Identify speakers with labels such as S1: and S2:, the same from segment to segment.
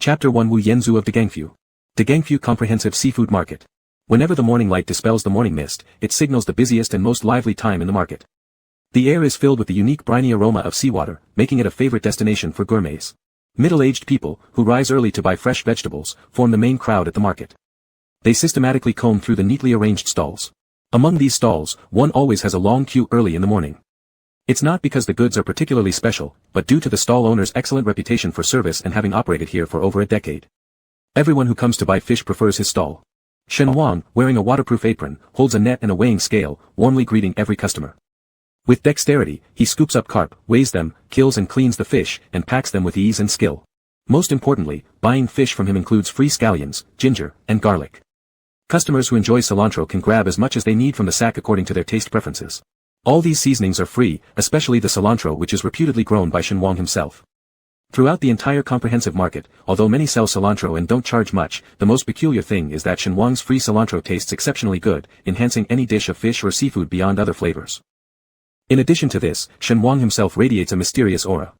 S1: Chapter 1 Wu Yanzu of Dagangfu. Dagangfu Comprehensive Seafood Market. Whenever the morning light dispels the morning mist, it signals the busiest and most lively time in the market. The air is filled with the unique briny aroma of seawater, making it a favorite destination for gourmets. Middle-aged people, who rise early to buy fresh vegetables, form the main crowd at the market. They systematically comb through the neatly arranged stalls. Among these stalls, one always has a long queue early in the morning. It's not because the goods are particularly special, but due to the stall owner's excellent reputation for service and having operated here for over a decade. Everyone who comes to buy fish prefers his stall. Shen Wang, wearing a waterproof apron, holds a net and a weighing scale, warmly greeting every customer. With dexterity, he scoops up carp, weighs them, kills and cleans the fish, and packs them with ease and skill. Most importantly, buying fish from him includes free scallions, ginger, and garlic. Customers who enjoy cilantro can grab as much as they need from the sack according to their taste preferences. All these seasonings are free, especially the cilantro, which is reputedly grown by Shen Wang himself. Throughout the entire comprehensive market, although many sell cilantro and don't charge much, the most peculiar thing is that Shen Wang's free cilantro tastes exceptionally good, enhancing any dish of fish or seafood beyond other flavors. In addition to this, Shen Wang himself radiates a mysterious aura.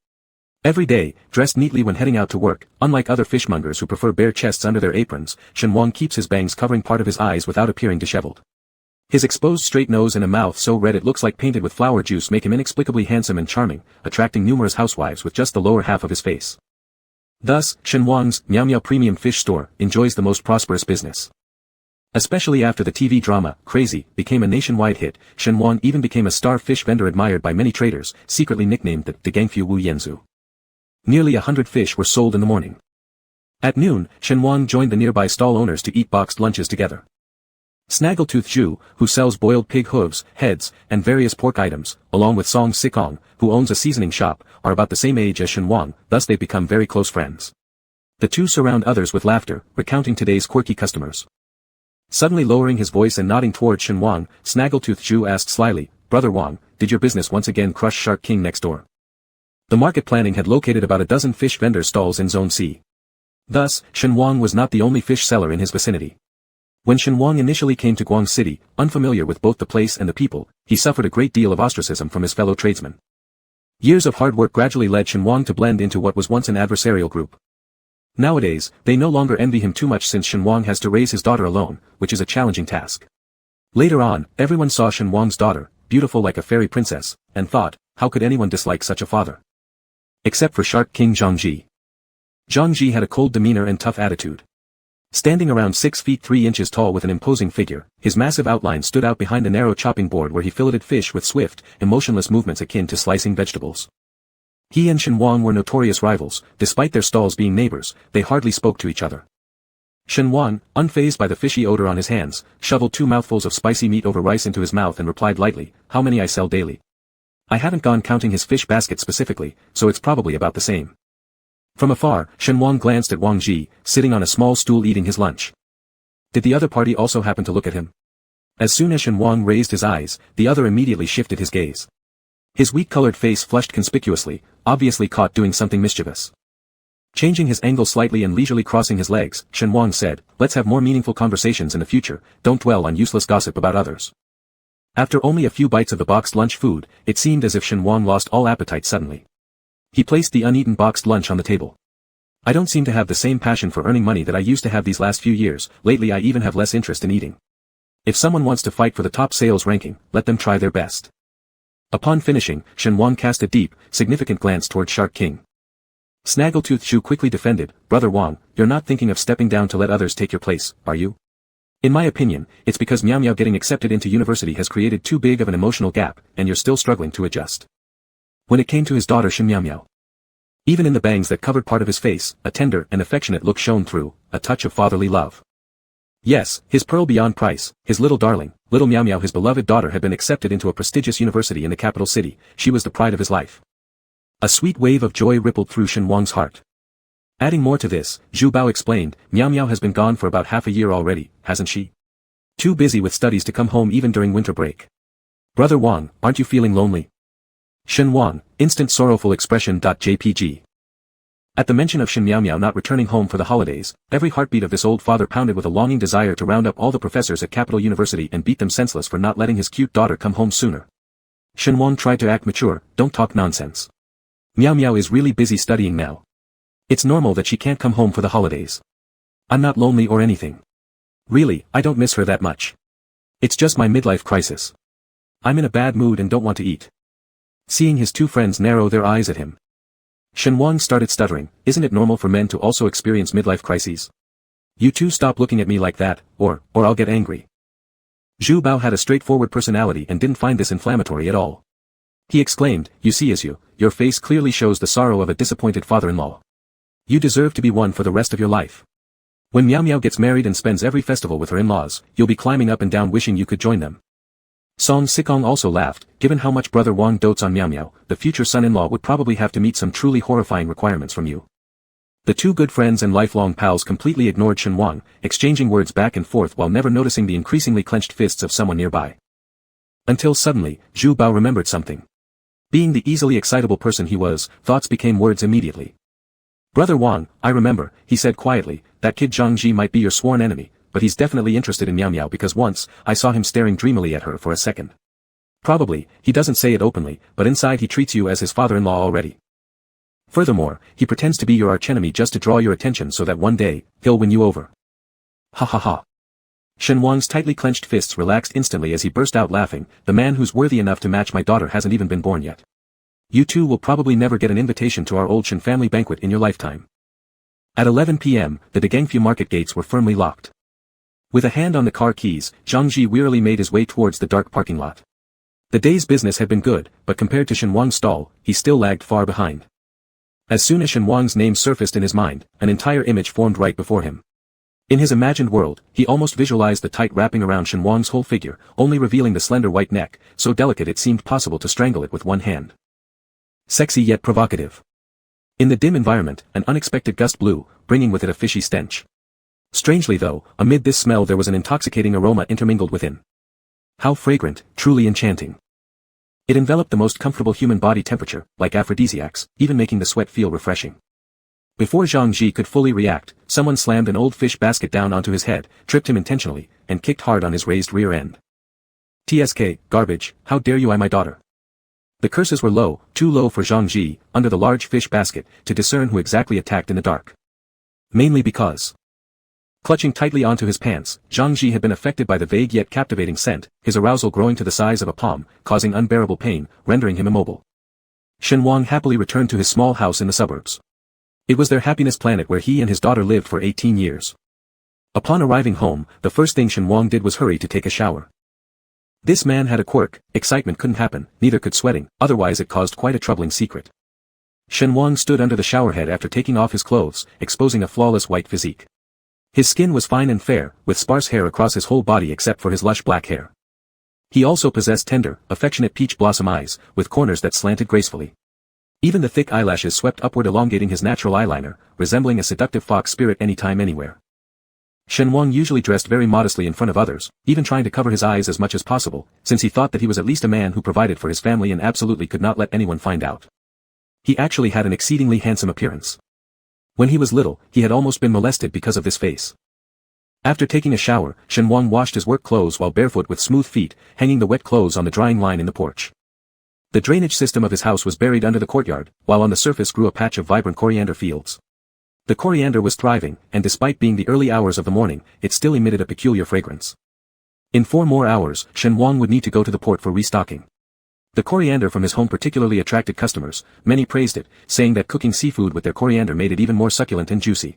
S1: Every day, dressed neatly when heading out to work, unlike other fishmongers who prefer bare chests under their aprons, Shen Wang keeps his bangs covering part of his eyes without appearing disheveled. His exposed straight nose and a mouth so red it looks like painted with flower juice make him inexplicably handsome and charming, attracting numerous housewives with just the lower half of his face. Thus, Shen Wang's Miao Miao Premium Fish Store enjoys the most prosperous business. Especially after the TV drama, Crazy, became a nationwide hit, Shen Wang even became a star fish vendor admired by many traders, secretly nicknamed the Dagangfu Wu Yanzu. Nearly 100 fish were sold in the morning. At noon, Shen Wang joined the nearby stall owners to eat boxed lunches together. Snaggletooth Zhu, who sells boiled pig hooves, heads, and various pork items, along with Song Sikong, who owns a seasoning shop, are about the same age as Shen Wang, thus they've become very close friends. The two surround others with laughter, recounting today's quirky customers. Suddenly lowering his voice and nodding toward Shen Wang, Snaggletooth Zhu asked slyly, "Brother Wang, did your business once again crush Shark King next door?" The market planning had located about a dozen fish vendor stalls in Zone C. Thus, Shen Wang was not the only fish seller in his vicinity. When Shen Wang initially came to Guang City, unfamiliar with both the place and the people, he suffered a great deal of ostracism from his fellow tradesmen. Years of hard work gradually led Shen Wang to blend into what was once an adversarial group. Nowadays, they no longer envy him too much since Shen Wang has to raise his daughter alone, which is a challenging task. Later on, everyone saw Shen Wang's daughter, beautiful like a fairy princess, and thought, how could anyone dislike such a father? Except for Shark King Zhangji. Zhangji had a cold demeanor and tough attitude. Standing around 6 feet 3 inches tall with an imposing figure, his massive outline stood out behind a narrow chopping board where he filleted fish with swift, emotionless movements akin to slicing vegetables. He and Shen Wang were notorious rivals. Despite their stalls being neighbors, they hardly spoke to each other. Shen Wang, unfazed by the fishy odor on his hands, shoveled 2 mouthfuls of spicy meat over rice into his mouth and replied lightly, "How many I sell daily? I haven't gone counting his fish basket specifically, so it's probably about the same." From afar, Shen Wang glanced at Wang Ji, sitting on a small stool eating his lunch. Did the other party also happen to look at him? As soon as Shen Wang raised his eyes, the other immediately shifted his gaze. His wheat-colored face flushed conspicuously, obviously caught doing something mischievous. Changing his angle slightly and leisurely crossing his legs, Shen Wang said, "Let's have more meaningful conversations in the future, don't dwell on useless gossip about others." After only a few bites of the boxed lunch food, it seemed as if Shen Wang lost all appetite suddenly. He placed the uneaten boxed lunch on the table. "I don't seem to have the same passion for earning money that I used to have these last few years, lately I even have less interest in eating. If someone wants to fight for the top sales ranking, let them try their best." Upon finishing, Shen Wang cast a deep, significant glance toward Shark King. Snaggletooth Zhu quickly defended, "Brother Wang, you're not thinking of stepping down to let others take your place, are you? In my opinion, it's because Miao Miao getting accepted into university has created too big of an emotional gap, and you're still struggling to adjust." When it came to his daughter Shen Miao Miao, even in the bangs that covered part of his face, a tender and affectionate look shone through, a touch of fatherly love. Yes, his pearl beyond price, his little darling, little Miao Miao, his beloved daughter had been accepted into a prestigious university in the capital city. She was the pride of his life. A sweet wave of joy rippled through Shen Wang's heart. Adding more to this, Zhu Bao explained, "Miao Miao has been gone for about half a year already, hasn't she? Too busy with studies to come home even during winter break. Brother Wang, aren't you feeling lonely?" Shen Wang, instant sorrowful expression. JPG. At the mention of Shen Miao Miao not returning home for the holidays, every heartbeat of this old father pounded with a longing desire to round up all the professors at Capital University and beat them senseless for not letting his cute daughter come home sooner. Shen Wang tried to act mature, "Don't talk nonsense. Miao Miao is really busy studying now. It's normal that she can't come home for the holidays. I'm not lonely or anything. Really, I don't miss her that much. It's just my midlife crisis. I'm in a bad mood and don't want to eat. Seeing his two friends narrow their eyes at him, Shenhuang started stuttering. Isn't it normal for men to also experience midlife crises? You two stop looking at me like that, or I'll get angry. Zhu Bao had a straightforward personality and didn't find this inflammatory at all. He exclaimed, you see your face clearly shows the sorrow of a disappointed father-in-law. You deserve to be one for the rest of your life. When Miao Miao gets married and spends every festival with her in-laws, you'll be climbing up and down wishing you could join them. Song Sikong also laughed. Given how much Brother Wang dotes on Miao Miao, the future son-in-law would probably have to meet some truly horrifying requirements from you. The two good friends and lifelong pals completely ignored Shenhuang, exchanging words back and forth while never noticing the increasingly clenched fists of someone nearby. Until suddenly, Zhu Bao remembered something. Being the easily excitable person he was, thoughts became words immediately. Brother Wang, I remember, he said quietly, that kid Zhang Ji might be your sworn enemy, but he's definitely interested in Miao Miao because once, I saw him staring dreamily at her for a second. Probably, he doesn't say it openly, but inside he treats you as his father-in-law already. Furthermore, he pretends to be your archenemy just to draw your attention so that one day, he'll win you over. Ha ha ha. Shenhuang's tightly clenched fists relaxed instantly as he burst out laughing, the man who's worthy enough to match my daughter hasn't even been born yet. You two will probably never get an invitation to our old Shen family banquet in your lifetime. At 11 p.m., the Degangfu market gates were firmly locked. With a hand on the car keys, Zhang Ji wearily made his way towards the dark parking lot. The day's business had been good, but compared to Shenhuang's stall, he still lagged far behind. As soon as Shenhuang's name surfaced in his mind, an entire image formed right before him. In his imagined world, he almost visualized the tight wrapping around Shenhuang's whole figure, only revealing the slender white neck, so delicate it seemed possible to strangle it with one hand. Sexy yet provocative. In the dim environment, an unexpected gust blew, bringing with it a fishy stench. Strangely though, amid this smell there was an intoxicating aroma intermingled within. How fragrant, truly enchanting. It enveloped the most comfortable human body temperature, like aphrodisiacs, even making the sweat feel refreshing. Before Zhang Ji could fully react, someone slammed an old fish basket down onto his head, tripped him intentionally, and kicked hard on his raised rear end. TSK, garbage, how dare you, my daughter. The curses were low, too low for Zhang Ji, under the large fish basket, to discern who exactly attacked in the dark. Mainly because, clutching tightly onto his pants, Zhang Ji had been affected by the vague yet captivating scent, his arousal growing to the size of a palm, causing unbearable pain, rendering him immobile. Shenhuang happily returned to his small house in the suburbs. It was their happiness planet where he and his daughter lived for 18 years. Upon arriving home, the first thing Shenhuang did was hurry to take a shower. This man had a quirk, excitement couldn't happen, neither could sweating, otherwise it caused quite a troubling secret. Shenhuang stood under the showerhead after taking off his clothes, exposing a flawless white physique. His skin was fine and fair, with sparse hair across his whole body except for his lush black hair. He also possessed tender, affectionate peach blossom eyes, with corners that slanted gracefully. Even the thick eyelashes swept upward, elongating his natural eyeliner, resembling a seductive fox spirit anytime anywhere. Shenhuang usually dressed very modestly in front of others, even trying to cover his eyes as much as possible, since he thought that he was at least a man who provided for his family and absolutely could not let anyone find out. He actually had an exceedingly handsome appearance. When he was little, he had almost been molested because of this face. After taking a shower, Shenhuang washed his work clothes while barefoot with smooth feet, hanging the wet clothes on the drying line in the porch. The drainage system of his house was buried under the courtyard, while on the surface grew a patch of vibrant coriander fields. The coriander was thriving, and despite being the early hours of the morning, it still emitted a peculiar fragrance. In 4 more hours, Shenhuang would need to go to the port for restocking. The coriander from his home particularly attracted customers, many praised it, saying that cooking seafood with their coriander made it even more succulent and juicy.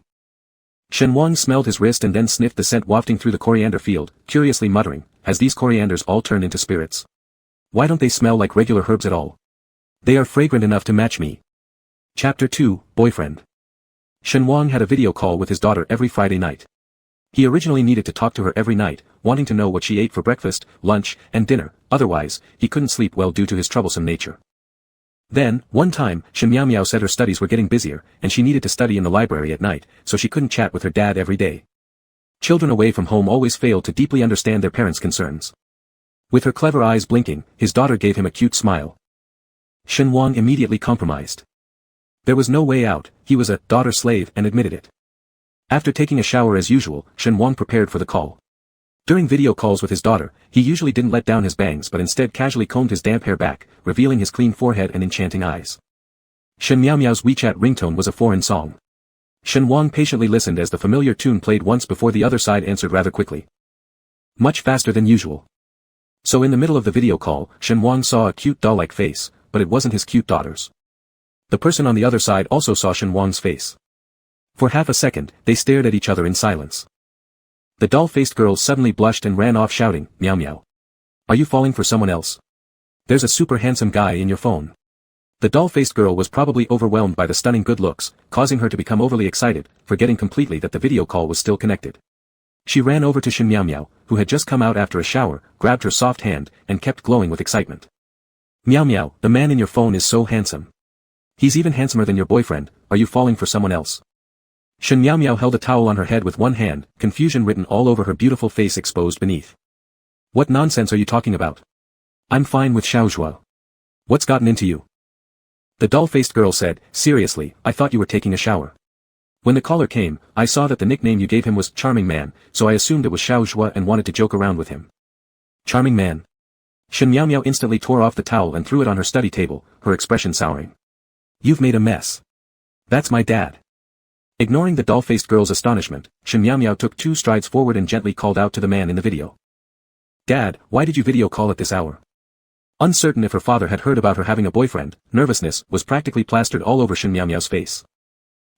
S1: Shenhuang smelled his wrist and then sniffed the scent wafting through the coriander field, curiously muttering, has these corianders all turned into spirits? Why don't they smell like regular herbs at all? They are fragrant enough to match me. Chapter 2, Boyfriend. Shenhuang had a video call with his daughter every Friday night. He originally needed to talk to her every night, wanting to know what she ate for breakfast, lunch, and dinner, otherwise, he couldn't sleep well due to his troublesome nature. Then, one time, Shen Miao Miao said her studies were getting busier, and she needed to study in the library at night, so she couldn't chat with her dad every day. Children away from home always failed to deeply understand their parents' concerns. With her clever eyes blinking, his daughter gave him a cute smile. Shenhuang immediately compromised. There was no way out, he was a daughter slave and admitted it. After taking a shower as usual, Shenhuang prepared for the call. During video calls with his daughter, he usually didn't let down his bangs but instead casually combed his damp hair back, revealing his clean forehead and enchanting eyes. Shen Miao Miao's WeChat ringtone was a foreign song. Shen Wang patiently listened as the familiar tune played once before the other side answered rather quickly. Much faster than usual. So in the middle of the video call, Shen Wang saw a cute doll-like face, but it wasn't his cute daughter's. The person on the other side also saw Shen Wang's face. For half a second, they stared at each other in silence. The doll-faced girl suddenly blushed and ran off shouting, "Meow meow. Are you falling for someone else? There's a super handsome guy in your phone." The doll-faced girl was probably overwhelmed by the stunning good looks, causing her to become overly excited, forgetting completely that the video call was still connected. She ran over to Shen Meow Meow, who had just come out after a shower, grabbed her soft hand, and kept glowing with excitement. "Meow Meow, the man in your phone is so handsome. He's even handsomer than your boyfriend. Are you falling for someone else?" Shen Meow Meow held a towel on her head with one hand, confusion written all over her beautiful face exposed beneath. "What nonsense are you talking about? I'm fine with Xiaozhua. What's gotten into you?" The doll-faced girl said, "Seriously, I thought you were taking a shower. When the caller came, I saw that the nickname you gave him was Charming Man, so I assumed it was Xiaozhua and wanted to joke around with him." "Charming Man?" Shen Meow Meow instantly tore off the towel and threw it on her study table, her expression souring. "You've made a mess. That's my dad." Ignoring the doll-faced girl's astonishment, Shen Meow Meow took 2 strides forward and gently called out to the man in the video. "Dad, why did you video call at this hour?" Uncertain if her father had heard about her having a boyfriend, nervousness was practically plastered all over Shen Meow Meow's face.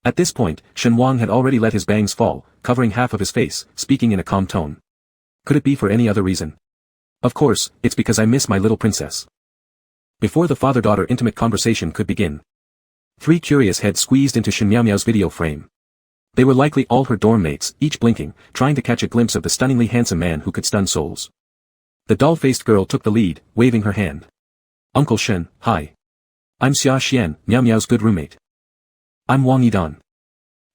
S1: At this point, Shen Wang had already let his bangs fall, covering half of his face, speaking in a calm tone. "Could it be for any other reason? Of course, it's because I miss my little princess." Before the father-daughter intimate conversation could begin, 3 curious heads squeezed into Shen Meow Meow's video frame. They were likely all her dorm mates, each blinking, trying to catch a glimpse of the stunningly handsome man who could stun souls. The doll-faced girl took the lead, waving her hand. "Uncle Shen, hi. I'm Xia Xian, Meow Meow's good roommate. I'm Wang Yidan.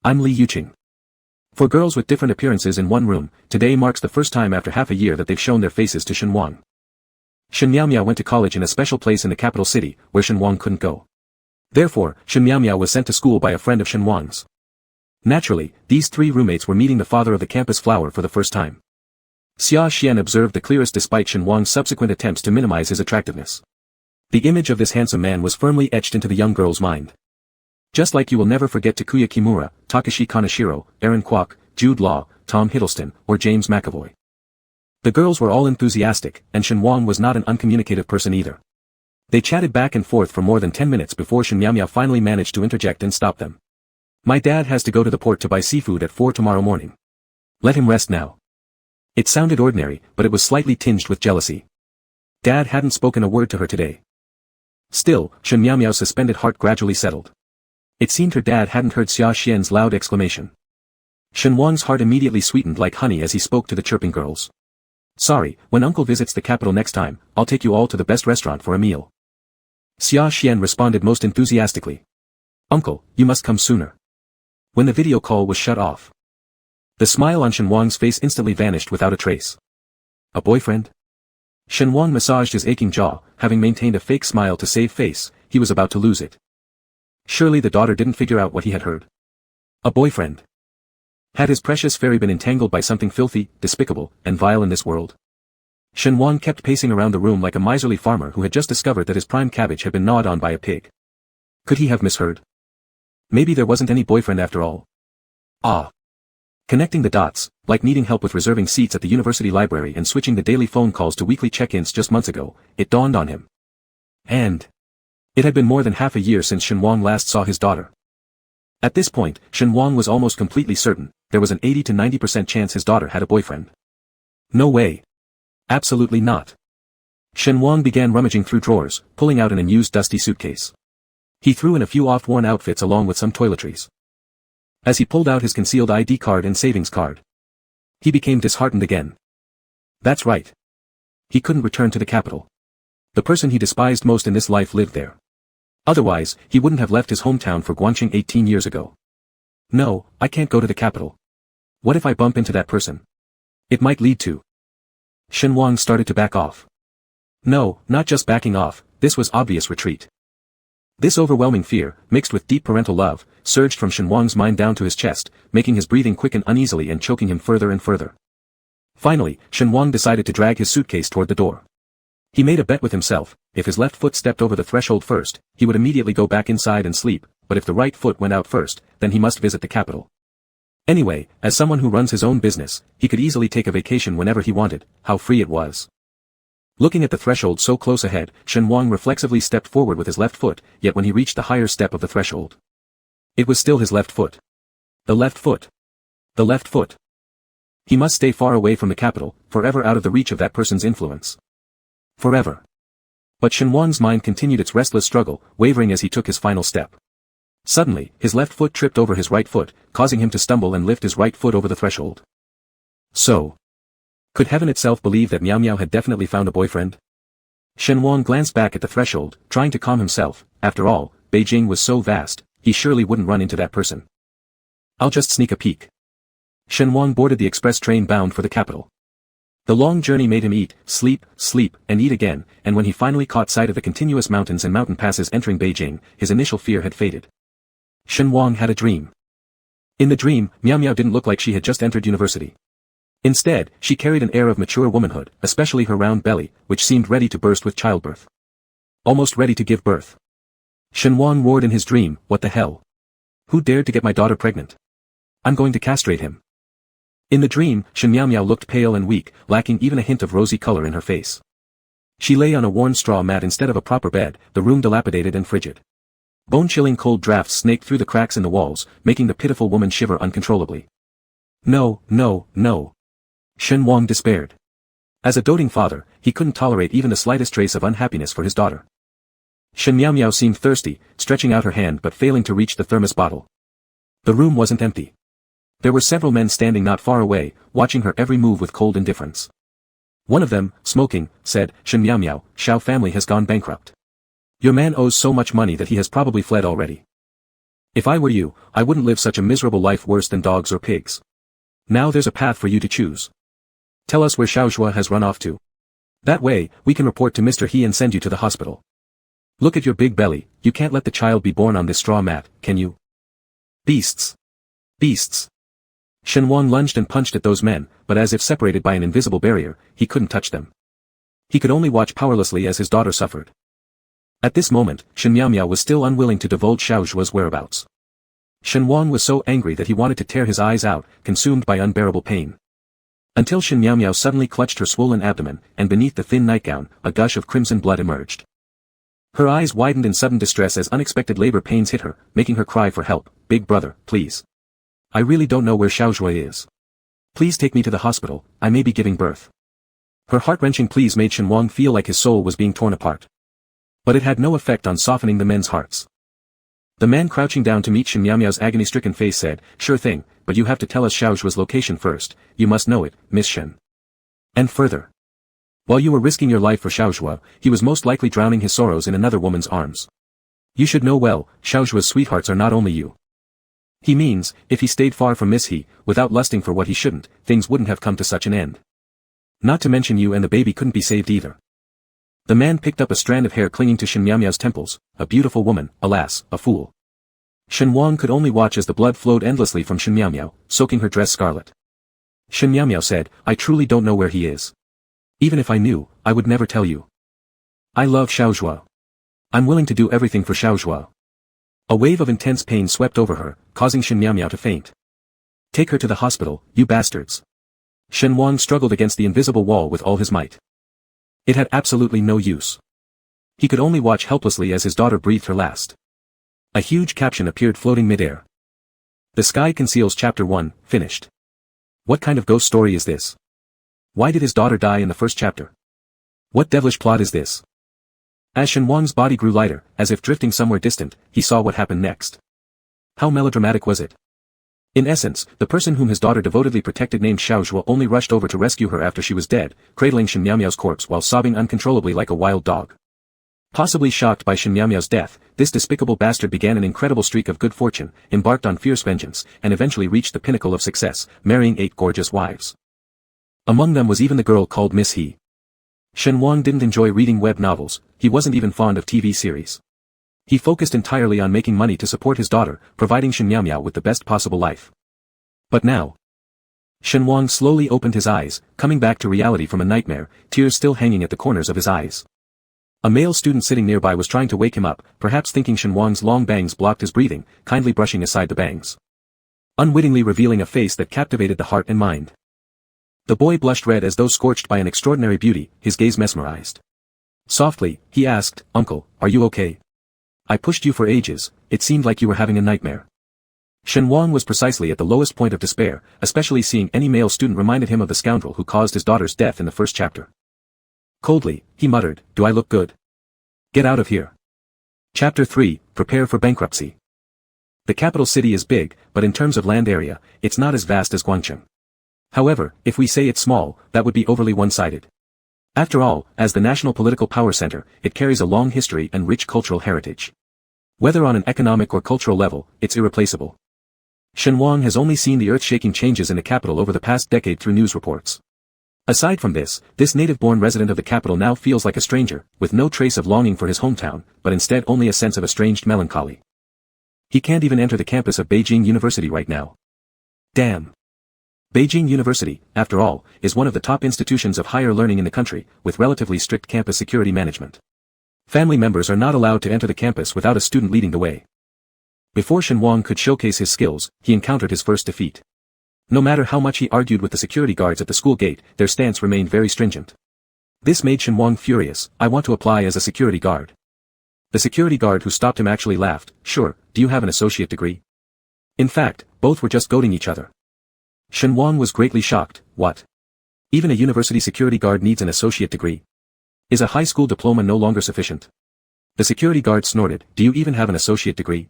S1: I'm Li Yuqing." For girls with different appearances in one room, today marks the first time after half a year that they've shown their faces to Shen Wang. Shen Meow Meow went to college in a special place in the capital city, where Shen Wang couldn't go. Therefore, Shen Meow Meow was sent to school by a friend of Shen Wang's. Naturally, these 3 roommates were meeting the father of the campus flower for the first time. Xia Xian observed the clearest despite Shen Wang's subsequent attempts to minimize his attractiveness. The image of this handsome man was firmly etched into the young girl's mind. Just like you will never forget Takuya Kimura, Takashi Kaneshiro, Aaron Kwok, Jude Law, Tom Hiddleston, or James McAvoy. The girls were all enthusiastic, and Shen Wang was not an uncommunicative person either. They chatted back and forth for more than 10 minutes before Shen Meow Meow finally managed to interject and stop them. "My dad has to go to the port to buy seafood at 4 tomorrow morning. Let him rest now." It sounded ordinary, but it was slightly tinged with jealousy. Dad hadn't spoken a word to her today. Still, Shen Meow Meow's suspended heart gradually settled. It seemed her dad hadn't heard Xia Xian's loud exclamation. Shen Wang's heart immediately sweetened like honey as he spoke to the chirping girls. "Sorry, when uncle visits the capital next time, I'll take you all to the best restaurant for a meal." Xia Xian responded most enthusiastically. "Uncle, you must come sooner." When the video call was shut off, the smile on Shen Wang's face instantly vanished without a trace. A boyfriend? Shen Wang massaged his aching jaw, having maintained a fake smile to save face, he was about to lose it. Surely the daughter didn't figure out what he had heard. A boyfriend. Had his precious fairy been entangled by something filthy, despicable, and vile in this world? Shen Wang kept pacing around the room like a miserly farmer who had just discovered that his prime cabbage had been gnawed on by a pig. Could he have misheard? Maybe there wasn't any boyfriend after all. Ah. Connecting the dots, like needing help with reserving seats at the university library and switching the daily phone calls to weekly check-ins just months ago, it dawned on him. And it had been more than half a year since Shen Wang last saw his daughter. At this point, Shen Wang was almost completely certain, there was an 80 to 90% chance his daughter had a boyfriend. No way. Absolutely not. Shen Wang began rummaging through drawers, pulling out an unused dusty suitcase. He threw in a few oft-worn outfits along with some toiletries. As he pulled out his concealed ID card and savings card, he became disheartened again. That's right. He couldn't return to the capital. The person he despised most in this life lived there. Otherwise, he wouldn't have left his hometown for Guangqing 18 years ago. No, I can't go to the capital. What if I bump into that person? It might lead to... Shen Wang started to back off. No, not just backing off, this was obvious retreat. This overwhelming fear, mixed with deep parental love, surged from Shen Wang's mind down to his chest, making his breathing quicken uneasily and choking him further and further. Finally, Shen Wang decided to drag his suitcase toward the door. He made a bet with himself, if his left foot stepped over the threshold first, he would immediately go back inside and sleep, but if the right foot went out first, then he must visit the capital. Anyway, as someone who runs his own business, he could easily take a vacation whenever he wanted. How free it was. Looking at the threshold so close ahead, Shen Wang reflexively stepped forward with his left foot, yet when he reached the higher step of the threshold, it was still his left foot. The left foot. The left foot. He must stay far away from the capital, forever out of the reach of that person's influence. Forever. But Shen Wang's mind continued its restless struggle, wavering as he took his final step. Suddenly, his left foot tripped over his right foot, causing him to stumble and lift his right foot over the threshold. So, could heaven itself believe that Miao Miao had definitely found a boyfriend? Shen Wang glanced back at the threshold, trying to calm himself. After all, Beijing was so vast, he surely wouldn't run into that person. I'll just sneak a peek. Shen Wang boarded the express train bound for the capital. The long journey made him eat, sleep, and eat again, and when he finally caught sight of the continuous mountains and mountain passes entering Beijing, his initial fear had faded. Shen Wang had a dream. In the dream, Miao Miao didn't look like she had just entered university. Instead, she carried an air of mature womanhood, especially her round belly, which seemed ready to burst with childbirth. Almost ready to give birth. Shen Wang roared in his dream, what the hell? Who dared to get my daughter pregnant? I'm going to castrate him. In the dream, Shen Miao Miao looked pale and weak, lacking even a hint of rosy color in her face. She lay on a worn straw mat instead of a proper bed, the room dilapidated and frigid. Bone-chilling cold drafts snaked through the cracks in the walls, making the pitiful woman shiver uncontrollably. No. Shen Wang despaired. As a doting father, he couldn't tolerate even the slightest trace of unhappiness for his daughter. Shen Miao Miao seemed thirsty, stretching out her hand but failing to reach the thermos bottle. The room wasn't empty. There were several men standing not far away, watching her every move with cold indifference. One of them, smoking, said, Shen Miao Miao, Xiao family has gone bankrupt. Your man owes so much money that he has probably fled already. If I were you, I wouldn't live such a miserable life worse than dogs or pigs. Now there's a path for you to choose. Tell us where Xiaozhua has run off to. That way, we can report to Mr. He and send you to the hospital. Look at your big belly, you can't let the child be born on this straw mat, can you? Beasts. Beasts. Shen Wang lunged and punched at those men, but as if separated by an invisible barrier, he couldn't touch them. He could only watch powerlessly as his daughter suffered. At this moment, Shen Miao Miao was still unwilling to divulge Xiaozhua's whereabouts. Shen Wang was so angry that he wanted to tear his eyes out, consumed by unbearable pain. Until Shen Miao Miao suddenly clutched her swollen abdomen, and beneath the thin nightgown, a gush of crimson blood emerged. Her eyes widened in sudden distress as unexpected labor pains hit her, making her cry for help. Big brother, please. I really don't know where Xiaozhua is. Please take me to the hospital, I may be giving birth. Her heart-wrenching pleas made Shen Wang feel like his soul was being torn apart. But it had no effect on softening the men's hearts. The man crouching down to meet Shen Miao Miao's agony-stricken face said, Sure thing, but you have to tell us Xiaozhua's location first, you must know it, Miss Shen. And further. While you were risking your life for Xiaozhua, he was most likely drowning his sorrows in another woman's arms. You should know well, Xiaozhua's sweethearts are not only you. He means, if he stayed far from Miss He, without lusting for what he shouldn't, things wouldn't have come to such an end. Not to mention you and the baby couldn't be saved either. The man picked up a strand of hair clinging to Shen Miao Miao's temples, a beautiful woman, alas, a fool. Shen Wang could only watch as the blood flowed endlessly from Shen Miao Miao, soaking her dress scarlet. Shen Miao Miao said, I truly don't know where he is. Even if I knew, I would never tell you. I love Xiaozhua. I'm willing to do everything for Xiaozhua. A wave of intense pain swept over her, causing Shen Miao Miao to faint. Take her to the hospital, you bastards. Shen Wang struggled against the invisible wall with all his might. It had absolutely no use. He could only watch helplessly as his daughter breathed her last. A huge caption appeared floating mid-air. The sky conceals chapter 1, finished. What kind of ghost story is this? Why did his daughter die in the first chapter? What devilish plot is this? As Shen Wang's body grew lighter, as if drifting somewhere distant, he saw what happened next. How melodramatic was it? In essence, the person whom his daughter devotedly protected named Xiaozhua only rushed over to rescue her after she was dead, cradling Shen Miao Miao's corpse while sobbing uncontrollably like a wild dog. Possibly shocked by Shen Miao Miao's death, this despicable bastard began an incredible streak of good fortune, embarked on fierce vengeance, and eventually reached the pinnacle of success, marrying 8 gorgeous wives. Among them was even the girl called Miss He. Shen Wang didn't enjoy reading web novels, he wasn't even fond of TV series. He focused entirely on making money to support his daughter, providing Shen Miao Miao with the best possible life. But now, Shen Wang slowly opened his eyes, coming back to reality from a nightmare, tears still hanging at the corners of his eyes. A male student sitting nearby was trying to wake him up, perhaps thinking Shen Wang's long bangs blocked his breathing, kindly brushing aside the bangs, unwittingly revealing a face that captivated the heart and mind. The boy blushed red as though scorched by an extraordinary beauty, his gaze mesmerized. Softly, he asked, "Uncle, are you okay? I pushed you for ages, it seemed like you were having a nightmare." Shen Wang was precisely at the lowest point of despair, especially seeing any male student reminded him of the scoundrel who caused his daughter's death in the first chapter. Coldly, he muttered, "Do I look good? Get out of here." Chapter 3, Prepare for Bankruptcy. The capital city is big, but in terms of land area, it's not as vast as Guangcheng. However, if we say it's small, that would be overly one-sided. After all, as the national political power center, it carries a long history and rich cultural heritage. Whether on an economic or cultural level, it's irreplaceable. Shen Wang has only seen the earth-shaking changes in the capital over the past decade through news reports. Aside from this native-born resident of the capital now feels like a stranger, with no trace of longing for his hometown, but instead only a sense of estranged melancholy. He can't even enter the campus of Beijing University right now. Damn. Beijing University, after all, is one of the top institutions of higher learning in the country, with relatively strict campus security management. Family members are not allowed to enter the campus without a student leading the way. Before Shen Wang could showcase his skills, he encountered his first defeat. No matter how much he argued with the security guards at the school gate, their stance remained very stringent. This made Shen Wang furious. "I want to apply as a security guard." The security guard who stopped him actually laughed. "Sure, do you have an associate degree?" In fact, both were just goading each other. Shen Wang was greatly shocked. What? Even a university security guard needs an associate degree? Is a high school diploma no longer sufficient? The security guard snorted. "Do you even have an associate degree?"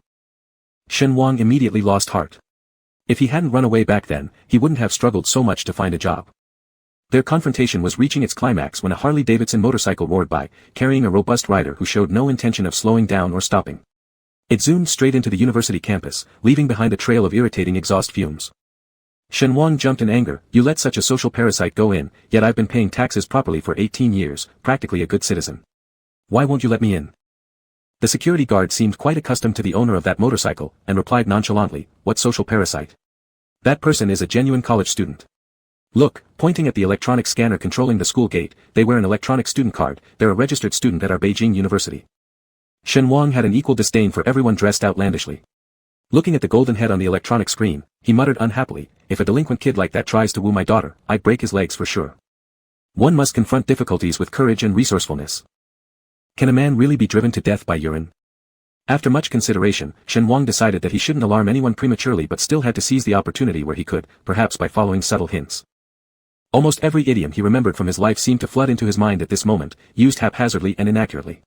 S1: Shen Wang immediately lost heart. If he hadn't run away back then, he wouldn't have struggled so much to find a job. Their confrontation was reaching its climax when a Harley-Davidson motorcycle roared by, carrying a robust rider who showed no intention of slowing down or stopping. It zoomed straight into the university campus, leaving behind a trail of irritating exhaust fumes. Shen Wang jumped in anger. "You let such a social parasite go in, yet I've been paying taxes properly for 18 years, practically a good citizen. Why won't you let me in?" The security guard seemed quite accustomed to the owner of that motorcycle, and replied nonchalantly, "What social parasite? That person is a genuine college student. Look," pointing at the electronic scanner controlling the school gate, "they wear an electronic student card, they're a registered student at our Beijing University." Shen Wang had an equal disdain for everyone dressed outlandishly. Looking at the golden head on the electronic screen, he muttered unhappily, "If a delinquent kid like that tries to woo my daughter, I'd break his legs for sure." One must confront difficulties with courage and resourcefulness. Can a man really be driven to death by urine? After much consideration, Shen Wang decided that he shouldn't alarm anyone prematurely but still had to seize the opportunity where he could, perhaps by following subtle hints. Almost every idiom he remembered from his life seemed to flood into his mind at this moment, used haphazardly and inaccurately.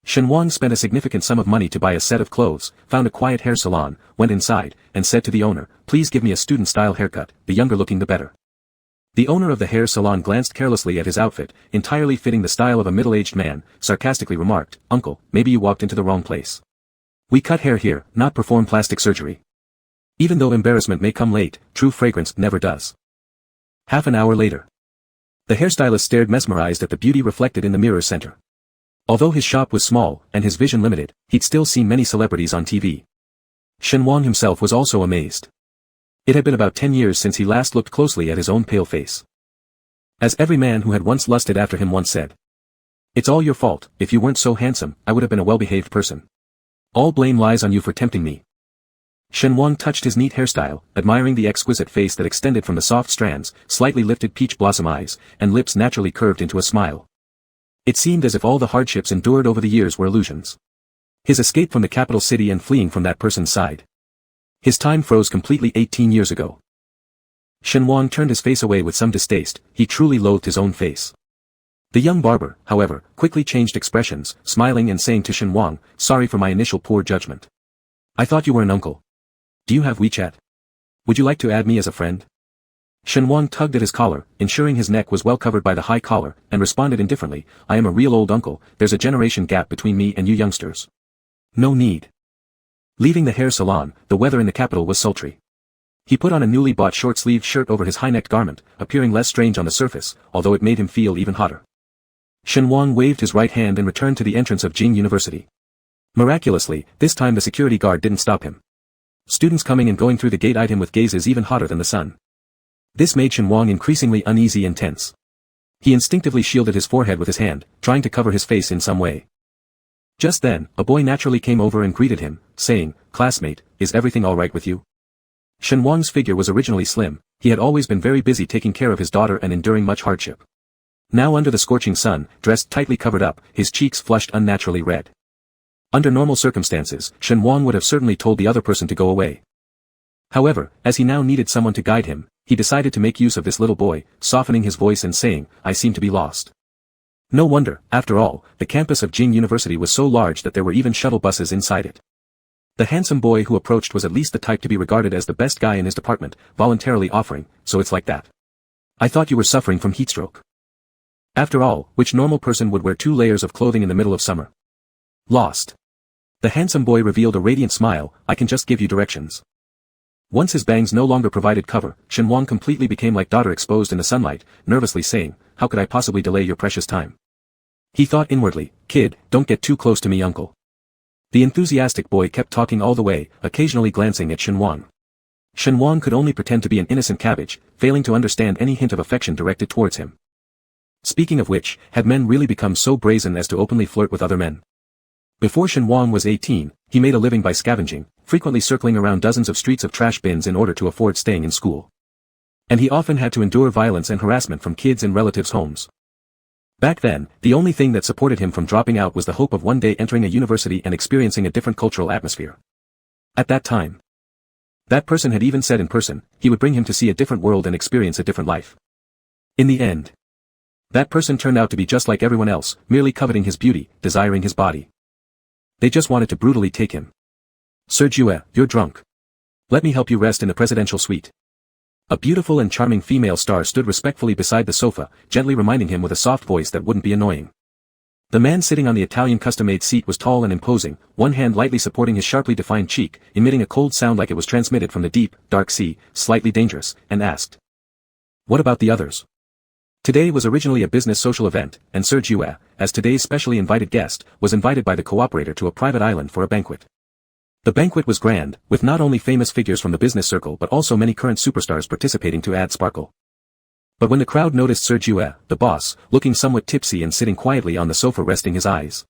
S1: Shen Wang spent a significant sum of money to buy a set of clothes, found a quiet hair salon, went inside, and said to the owner, "Please give me a student-style haircut, the younger looking the better." The owner of the hair salon glanced carelessly at his outfit, entirely fitting the style of a middle-aged man, sarcastically remarked, "Uncle, maybe you walked into the wrong place. We cut hair here, not perform plastic surgery." Even though embarrassment may come late, true fragrance never does. Half an hour later. The hairstylist stared mesmerized at the beauty reflected in the mirror center. Although his shop was small, and his vision limited, he'd still seen many celebrities on TV. Shen Wang himself was also amazed. It had been about 10 years since he last looked closely at his own pale face. As every man who had once lusted after him once said, "It's all your fault, if you weren't so handsome, I would have been a well-behaved person. All blame lies on you for tempting me." Shen Wang touched his neat hairstyle, admiring the exquisite face that extended from the soft strands, slightly lifted peach blossom eyes, and lips naturally curved into a smile. It seemed as if all the hardships endured over the years were illusions. His escape from the capital city and fleeing from that person's side. His time froze completely 18 years ago. Shen Wang turned his face away with some distaste, he truly loathed his own face. The young barber, however, quickly changed expressions, smiling and saying to Shen Wang, "Sorry for my initial poor judgment. I thought you were an uncle. Do you have WeChat? Would you like to add me as a friend?" Shen Wang tugged at his collar, ensuring his neck was well covered by the high collar, and responded indifferently, "I am a real old uncle, there's a generation gap between me and you youngsters. No need." Leaving the hair salon, the weather in the capital was sultry. He put on a newly bought short-sleeved shirt over his high-necked garment, appearing less strange on the surface, although it made him feel even hotter. Shen Wang waved his right hand and returned to the entrance of Jing University. Miraculously, this time the security guard didn't stop him. Students coming and going through the gate eyed him with gazes even hotter than the sun. This made Shen Wang increasingly uneasy and tense. He instinctively shielded his forehead with his hand, trying to cover his face in some way. Just then, a boy naturally came over and greeted him, saying, "Classmate, is everything all right with you?" Shen Wang's figure was originally slim. He had always been very busy taking care of his daughter and enduring much hardship. Now under the scorching sun, dressed tightly covered up, his cheeks flushed unnaturally red. Under normal circumstances, Shen Wang would have certainly told the other person to go away. However, as he now needed someone to guide him, he decided to make use of this little boy, softening his voice and saying, "I seem to be lost." No wonder, after all, the campus of Jing University was so large that there were even shuttle buses inside it. The handsome boy who approached was at least the type to be regarded as the best guy in his department, voluntarily offering, "So it's like that. I thought you were suffering from heatstroke." After all, which normal person would wear 2 layers of clothing in the middle of summer? Lost. The handsome boy revealed a radiant smile, "I can just give you directions." Once his bangs no longer provided cover, Shen Wang completely became like daughter exposed in the sunlight, nervously saying, "How could I possibly delay your precious time?" He thought inwardly, "Kid, don't get too close to me, uncle." The enthusiastic boy kept talking all the way, occasionally glancing at Shen Wang. Shen Wang could only pretend to be an innocent cabbage, failing to understand any hint of affection directed towards him. Speaking of which, had men really become so brazen as to openly flirt with other men? Before Shen Wang was 18, he made a living by scavenging, frequently circling around dozens of streets of trash bins in order to afford staying in school. And he often had to endure violence and harassment from kids in relatives' homes. Back then, the only thing that supported him from dropping out was the hope of one day entering a university and experiencing a different cultural atmosphere. At that time, that person had even said in person, he would bring him to see a different world and experience a different life. In the end, that person turned out to be just like everyone else, merely coveting his beauty, desiring his body. They just wanted to brutally take him. "Sir Jue, you're drunk. Let me help you rest in the presidential suite." A beautiful and charming female star stood respectfully beside the sofa, gently reminding him with a soft voice that wouldn't be annoying. The man sitting on the Italian custom-made seat was tall and imposing, one hand lightly supporting his sharply defined cheek, emitting a cold sound like it was transmitted from the deep, dark sea, slightly dangerous, and asked, "What about the others?" Today was originally a business social event, and Sir Jue, as today's specially invited guest, was invited by the cooperator to a private island for a banquet. The banquet was grand, with not only famous figures from the business circle but also many current superstars participating to add sparkle. But when the crowd noticed Sir Jue, the boss, looking somewhat tipsy and sitting quietly on the sofa resting his eyes,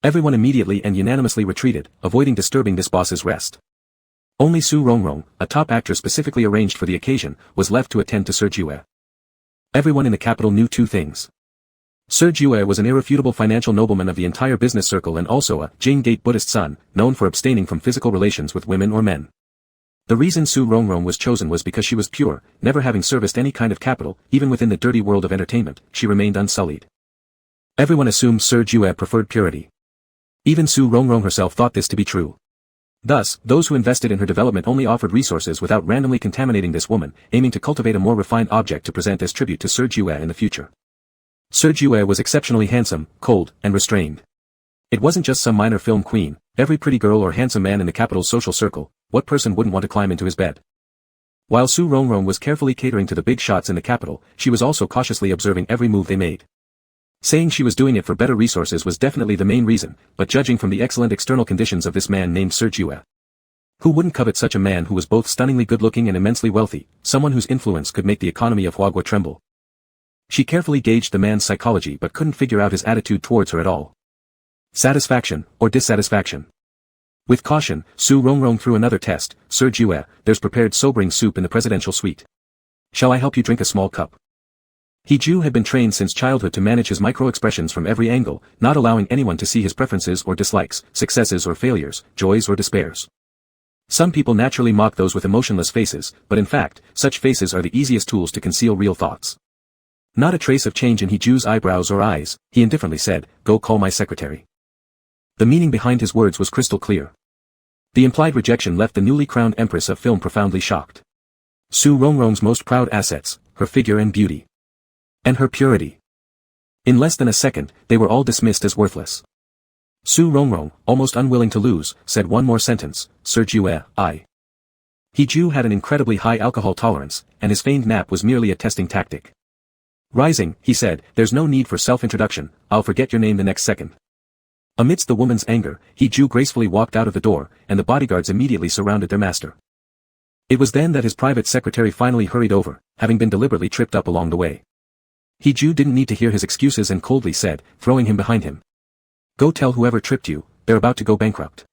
S1: everyone immediately and unanimously retreated, avoiding disturbing this boss's rest. Only Su Rongrong, a top actor specifically arranged for the occasion, was left to attend to Sir Jue. Everyone in the capital knew 2 things. Sir Jue was an irrefutable financial nobleman of the entire business circle and also a Jing Gate Buddhist son, known for abstaining from physical relations with women or men. The reason Su Rongrong was chosen was because she was pure, never having serviced any kind of capital, even within the dirty world of entertainment, she remained unsullied. Everyone assumed Sir Jue preferred purity. Even Su Rongrong herself thought this to be true. Thus, those who invested in her development only offered resources without randomly contaminating this woman, aiming to cultivate a more refined object to present as tribute to Sir Jue in the future. Sir Jue was exceptionally handsome, cold, and restrained. It wasn't just some minor film queen, every pretty girl or handsome man in the capital's social circle, what person wouldn't want to climb into his bed? While Su Rongrong was carefully catering to the big shots in the capital, she was also cautiously observing every move they made. Saying she was doing it for better resources was definitely the main reason, but judging from the excellent external conditions of this man named Sir Jue, who wouldn't covet such a man who was both stunningly good-looking and immensely wealthy, someone whose influence could make the economy of Huagua tremble? She carefully gauged the man's psychology but couldn't figure out his attitude towards her at all. Satisfaction, or dissatisfaction? With caution, Su Rongrong threw another test. "Sir Jue, there's prepared sobering soup in the presidential suite. Shall I help you drink a small cup?" He had been trained since childhood to manage his micro-expressions from every angle, not allowing anyone to see his preferences or dislikes, successes or failures, joys or despairs. Some people naturally mock those with emotionless faces, but in fact, such faces are the easiest tools to conceal real thoughts. Not a trace of change in Heju's eyebrows or eyes, he indifferently said, "Go call my secretary." The meaning behind his words was crystal clear. The implied rejection left the newly crowned empress of film profoundly shocked. Su Rongrong's most proud assets, her figure and beauty. And her purity. In less than a second, they were all dismissed as worthless. Su Rongrong, almost unwilling to lose, said one more sentence, "Sir Jue, I." Heju had an incredibly high alcohol tolerance, and his feigned nap was merely a testing tactic. Rising, he said, "There's no need for self-introduction, I'll forget your name the next second." Amidst the woman's anger, Heju gracefully walked out of the door, and the bodyguards immediately surrounded their master. It was then that his private secretary finally hurried over, having been deliberately tripped up along the way. He didn't need to hear his excuses and coldly said, throwing him behind him. Go tell whoever tripped you, they're about to go bankrupt.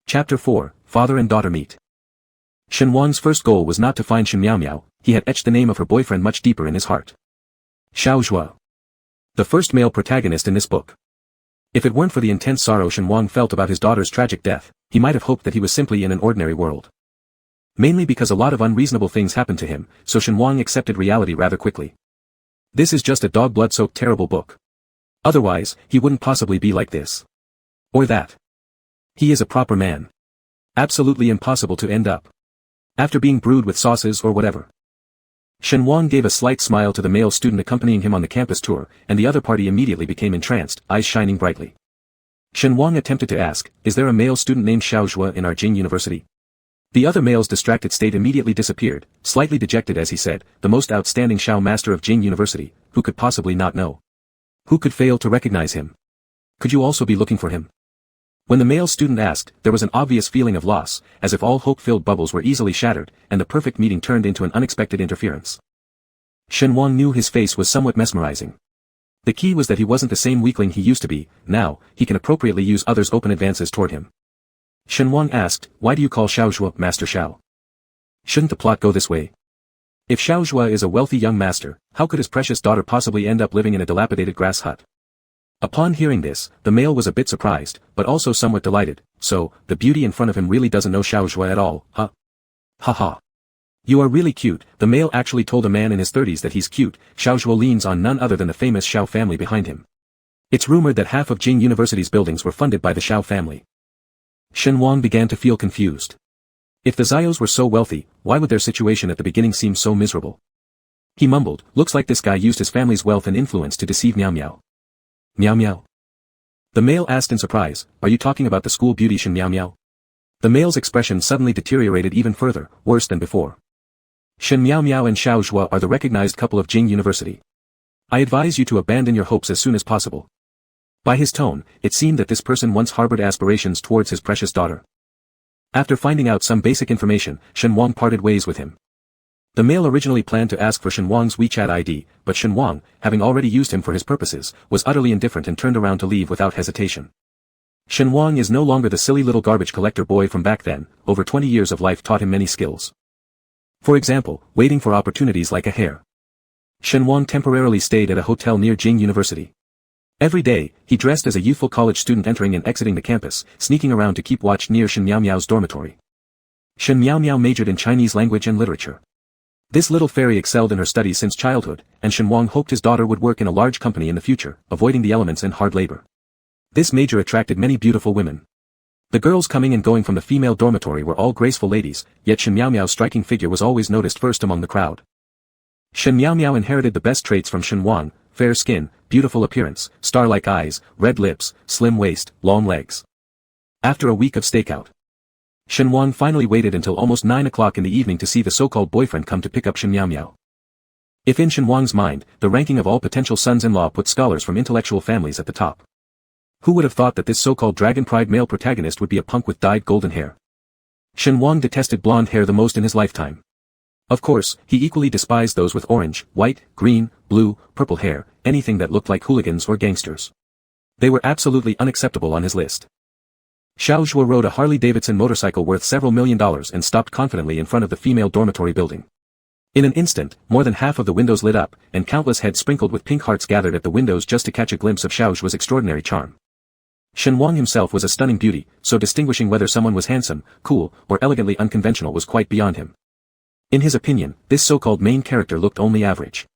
S1: Chapter 4, Father and Daughter Meet. Shen Wang's first goal was not to find Shen Miao, he had etched the name of her boyfriend much deeper in his heart. Xiao Zhuo. The first male protagonist in this book. If it weren't for the intense sorrow Shen Wang felt about his daughter's tragic death, he might have hoped that he was simply in an ordinary world. Mainly because a lot of unreasonable things happened to him, so Shen Wang accepted reality rather quickly. This is just a dog blood-soaked terrible book. Otherwise, he wouldn't possibly be like this. Or that. He is a proper man. Absolutely impossible to end up. After being brewed with sauces or whatever. Shen Wang gave a slight smile to the male student accompanying him on the campus tour, and the other party immediately became entranced, eyes shining brightly. Shen Wang attempted to ask, is there a male student named Xiao Zhuo in our Jing University? The other male's distracted state immediately disappeared, slightly dejected as he said, the most outstanding Xiao master of Jing University, who could possibly not know? Who could fail to recognize him? Could you also be looking for him? When the male student asked, there was an obvious feeling of loss, as if all hope-filled bubbles were easily shattered, and the perfect meeting turned into an unexpected interference. Shen Wang knew his face was somewhat mesmerizing. The key was that he wasn't the same weakling he used to be, now, he can appropriately use others' open advances toward him. Shen Wang asked, why do you call Xiao Zhuo Master Xiao? Shouldn't the plot go this way? If Xiao Zhuo is a wealthy young master, how could his precious daughter possibly end up living in a dilapidated grass hut? Upon hearing this, the male was a bit surprised, but also somewhat delighted, so, the beauty in front of him really doesn't know Xiao Zhuo at all, huh? Haha. You are really cute. The male actually told a man in his 30s that he's cute. Xiao Zhuo leans on none other than the famous Xiao family behind him. It's rumored that half of Jing University's buildings were funded by the Xiao family. Shen Wang began to feel confused. If the Xiaos were so wealthy, why would their situation at the beginning seem so miserable? He mumbled, looks like this guy used his family's wealth and influence to deceive Miao Miao. Miao Miao? The male asked in surprise, are you talking about the school beauty Shen Miao Miao? The male's expression suddenly deteriorated even further, worse than before. Shen Miao Miao and Xiao Zhuo are the recognized couple of Jing University. I advise you to abandon your hopes as soon as possible. By his tone, it seemed that this person once harbored aspirations towards his precious daughter. After finding out some basic information, Shen Wang parted ways with him. The male originally planned to ask for Shen Wang's WeChat ID, but Shen Wang, having already used him for his purposes, was utterly indifferent and turned around to leave without hesitation. Shen Wang is no longer the silly little garbage collector boy from back then, over 20 years of life taught him many skills. For example, waiting for opportunities like a hare. Shen Wang temporarily stayed at a hotel near Jing University. Every day, he dressed as a youthful college student entering and exiting the campus, sneaking around to keep watch near Shen Miao Miao's dormitory. Shen Miao Miao majored in Chinese language and literature. This little fairy excelled in her studies since childhood, and Shen Wang hoped his daughter would work in a large company in the future, avoiding the elements and hard labor. This major attracted many beautiful women. The girls coming and going from the female dormitory were all graceful ladies, yet Shen Miao Miao's striking figure was always noticed first among the crowd. Shen Miao Miao inherited the best traits from Shen Wang, fair skin, beautiful appearance, star-like eyes, red lips, slim waist, long legs. After a week of stakeout, Shen Wang finally waited until almost 9 o'clock in the evening to see the so-called boyfriend come to pick up Shen Miao Miao. If in Shen Wang's mind, the ranking of all potential sons-in-law put scholars from intellectual families at the top. Who would have thought that this so-called dragon pride male protagonist would be a punk with dyed golden hair? Shen Wang detested blonde hair the most in his lifetime. Of course, he equally despised those with orange, white, green, blue, purple hair, anything that looked like hooligans or gangsters. They were absolutely unacceptable on his list. Xiao Zhuo rode a Harley-Davidson motorcycle worth several $1 million and stopped confidently in front of the female dormitory building. In an instant, more than half of the windows lit up, and countless heads sprinkled with pink hearts gathered at the windows just to catch a glimpse of Xiao Zhuo's extraordinary charm. Shen Wang himself was a stunning beauty, so distinguishing whether someone was handsome, cool, or elegantly unconventional was quite beyond him. In his opinion, this so-called main character looked only average.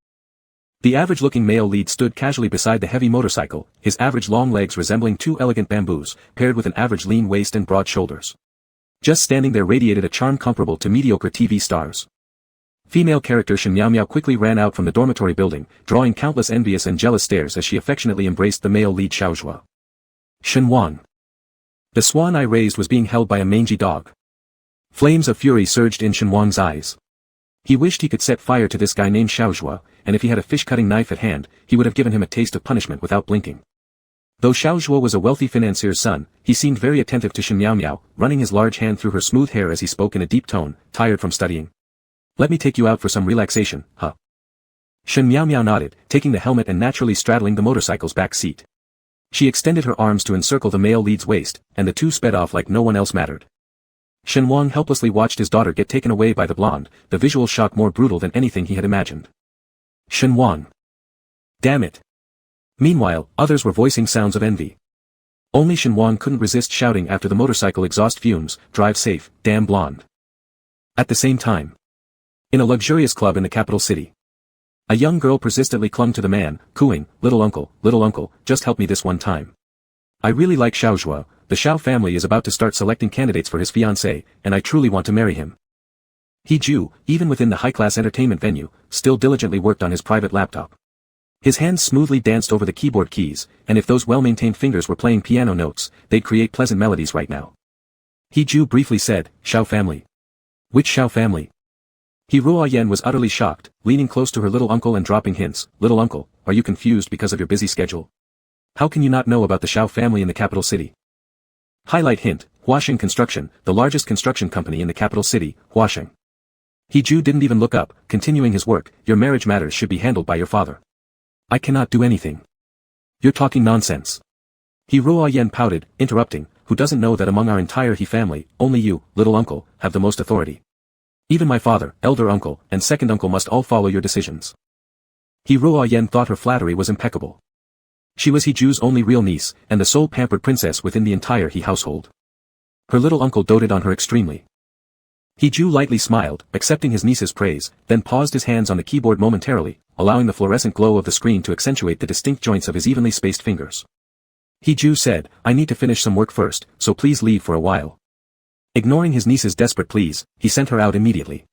S1: The average-looking male lead stood casually beside the heavy motorcycle, his average long legs resembling two elegant bamboos, paired with an average lean waist and broad shoulders. Just standing there radiated a charm comparable to mediocre TV stars. Female character Shen Miao Miao quickly ran out from the dormitory building, drawing countless envious and jealous stares as she affectionately embraced the male lead Xiao Zhuo. Shen Wang. The swan I raised was being held by a mangy dog. Flames of fury surged in Shen Wang's eyes. He wished he could set fire to this guy named Xiao Zhuo, and if he had a fish-cutting knife at hand, he would have given him a taste of punishment without blinking. Though Xiao Zhuo was a wealthy financier's son, he seemed very attentive to Shen Miao Miao, running his large hand through her smooth hair as he spoke in a deep tone, tired from studying. Let me take you out for some relaxation, huh? Shen Miao Miao nodded, taking the helmet and naturally straddling the motorcycle's back seat. She extended her arms to encircle the male lead's waist, and the two sped off like no one else mattered. Shen Wang helplessly watched his daughter get taken away by the blonde, the visual shock more brutal than anything he had imagined. Shen Wang. Damn it. Meanwhile, others were voicing sounds of envy. Only Shen Wang couldn't resist shouting after the motorcycle exhaust fumes, "Drive safe, damn blonde." At the same time, in a luxurious club in the capital city, a young girl persistently clung to the man, cooing, little uncle, just help me this one time. I really like Xiao Zhuo, the Xiao family is about to start selecting candidates for his fiancée, and I truly want to marry him." He Ju, even within the high-class entertainment venue, still diligently worked on his private laptop. His hands smoothly danced over the keyboard keys, and if those well-maintained fingers were playing piano notes, they'd create pleasant melodies right now. He Ju briefly said, "Xiao family." "Which Xiao family?" He Ruoyan was utterly shocked, leaning close to her little uncle and dropping hints. "Little uncle, are you confused because of your busy schedule? How can you not know about the Xiao family in the capital city?" Highlight hint, Huaxing Construction, the largest construction company in the capital city, Huaxing. He Ju didn't even look up, continuing his work. "Your marriage matters should be handled by your father. I cannot do anything." "You're talking nonsense." He Ruoyan pouted, interrupting, "Who doesn't know that among our entire He family, only you, little uncle, have the most authority? Even my father, elder uncle, and second uncle must all follow your decisions." He Ruoyan thought her flattery was impeccable. She was He Ju's only real niece, and the sole pampered princess within the entire He household. Her little uncle doted on her extremely. He Ju lightly smiled, accepting his niece's praise, then paused his hands on the keyboard momentarily, allowing the fluorescent glow of the screen to accentuate the distinct joints of his evenly spaced fingers. He Ju said, "I need to finish some work first, so please leave for a while." Ignoring his niece's desperate pleas, he sent her out immediately.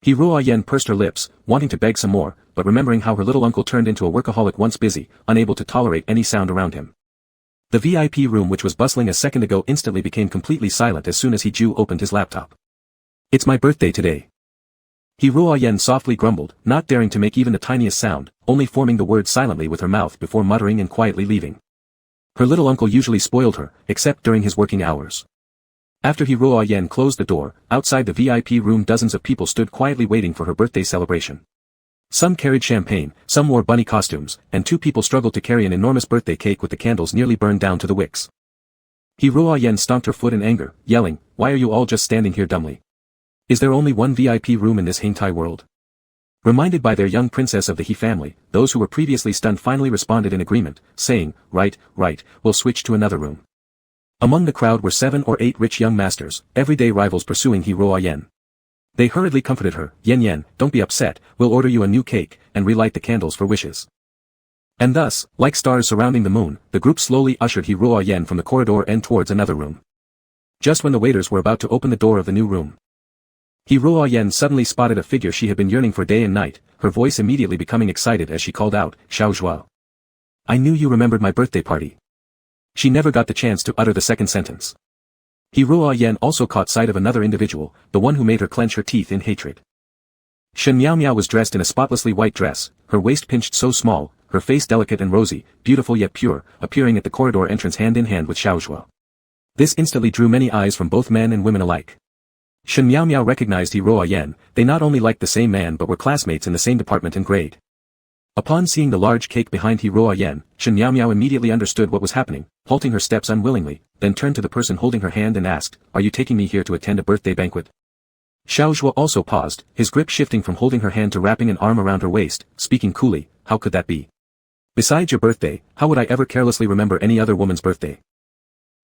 S1: He Ruoyan pursed her lips, wanting to beg some more, but remembering how her little uncle turned into a workaholic once busy, unable to tolerate any sound around him. The VIP room which was bustling a second ago instantly became completely silent as soon as He Ju opened his laptop. "It's my birthday today." He Ruoyan softly grumbled, not daring to make even the tiniest sound, only forming the words silently with her mouth before muttering and quietly leaving. Her little uncle usually spoiled her, except during his working hours. After He Ruoyan closed the door, outside the VIP room dozens of people stood quietly waiting for her birthday celebration. Some carried champagne, some wore bunny costumes, and two people struggled to carry an enormous birthday cake with the candles nearly burned down to the wicks. He Ruoyan stomped her foot in anger, yelling, "Why are you all just standing here dumbly? Is there only one VIP room in this Hangtai world?" Reminded by their young princess of the He family, those who were previously stunned finally responded in agreement, saying, right, we'll switch to another room." Among the crowd were 7 or 8 rich young masters, everyday rivals pursuing He Ruoyan. They hurriedly comforted her, Yen, don't be upset, we'll order you a new cake, and relight the candles for wishes." And thus, like stars surrounding the moon, the group slowly ushered He Ruoyan from the corridor and towards another room. Just when the waiters were about to open the door of the new room, He Ruoyan suddenly spotted a figure she had been yearning for day and night, her voice immediately becoming excited as she called out, "Xiao Zhuo. I knew you remembered my birthday party." She never got the chance to utter the second sentence. He Ruoyan also caught sight of another individual, the one who made her clench her teeth in hatred. Shen Miao Miao was dressed in a spotlessly white dress, her waist pinched so small, her face delicate and rosy, beautiful yet pure, appearing at the corridor entrance hand in hand with Xiao Zhuo. This instantly drew many eyes from both men and women alike. Shen Miao Miao recognized He Ruoyan, they not only liked the same man but were classmates in the same department and grade. Upon seeing the large cake behind He Ruoyan, Shen Miao Miao immediately understood what was happening, halting her steps unwillingly, then turned to the person holding her hand and asked, "Are you taking me here to attend a birthday banquet?" Xiao Zhuo also paused, his grip shifting from holding her hand to wrapping an arm around her waist, speaking coolly, "How could that be? Besides your birthday, how would I ever carelessly remember any other woman's birthday?"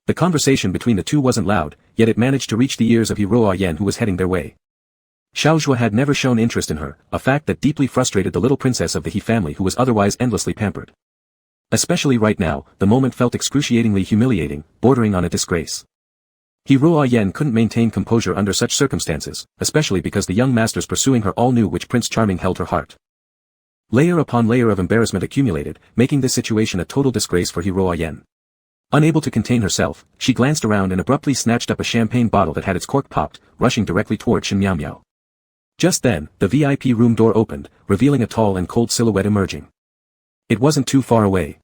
S1: The conversation between the two wasn't loud, yet it managed to reach the ears of He Ruoyan who was heading their way. Xiao Zhuo had never shown interest in her, a fact that deeply frustrated the little princess of the He family who was otherwise endlessly pampered. Especially right now, the moment felt excruciatingly humiliating, bordering on a disgrace. He Ruoyan couldn't maintain composure under such circumstances, especially because the young masters pursuing her all knew which Prince Charming held her heart. Layer upon layer of embarrassment accumulated, making this situation a total disgrace for He Ruoyan. Unable to contain herself, she glanced around and abruptly snatched up a champagne bottle that had its cork popped, rushing directly toward Shen Miao Miao. Just then, the VIP room door opened, revealing a tall and cold silhouette emerging. It wasn't too far away.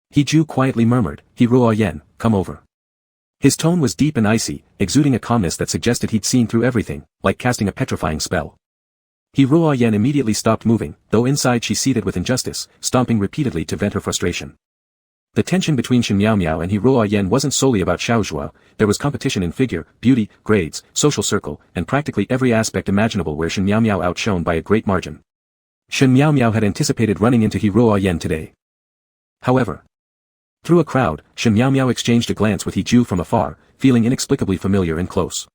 S1: He Ju quietly murmured, "He Ruoyan, come over." His tone was deep and icy, exuding a calmness that suggested he'd seen through everything, like casting a petrifying spell. Aotian immediately stopped moving, though inside she seethed with injustice, stomping repeatedly to vent her frustration. The tension between Shen Miao and Aotian wasn't solely about Xiaozhua, there was competition in figure, beauty, grades, social circle, and practically every aspect imaginable where Shen Miao outshone by a great margin. Shen Miao had anticipated running into Aotian today. However, through a crowd, Shen Miao exchanged a glance with He from afar, feeling inexplicably familiar and close.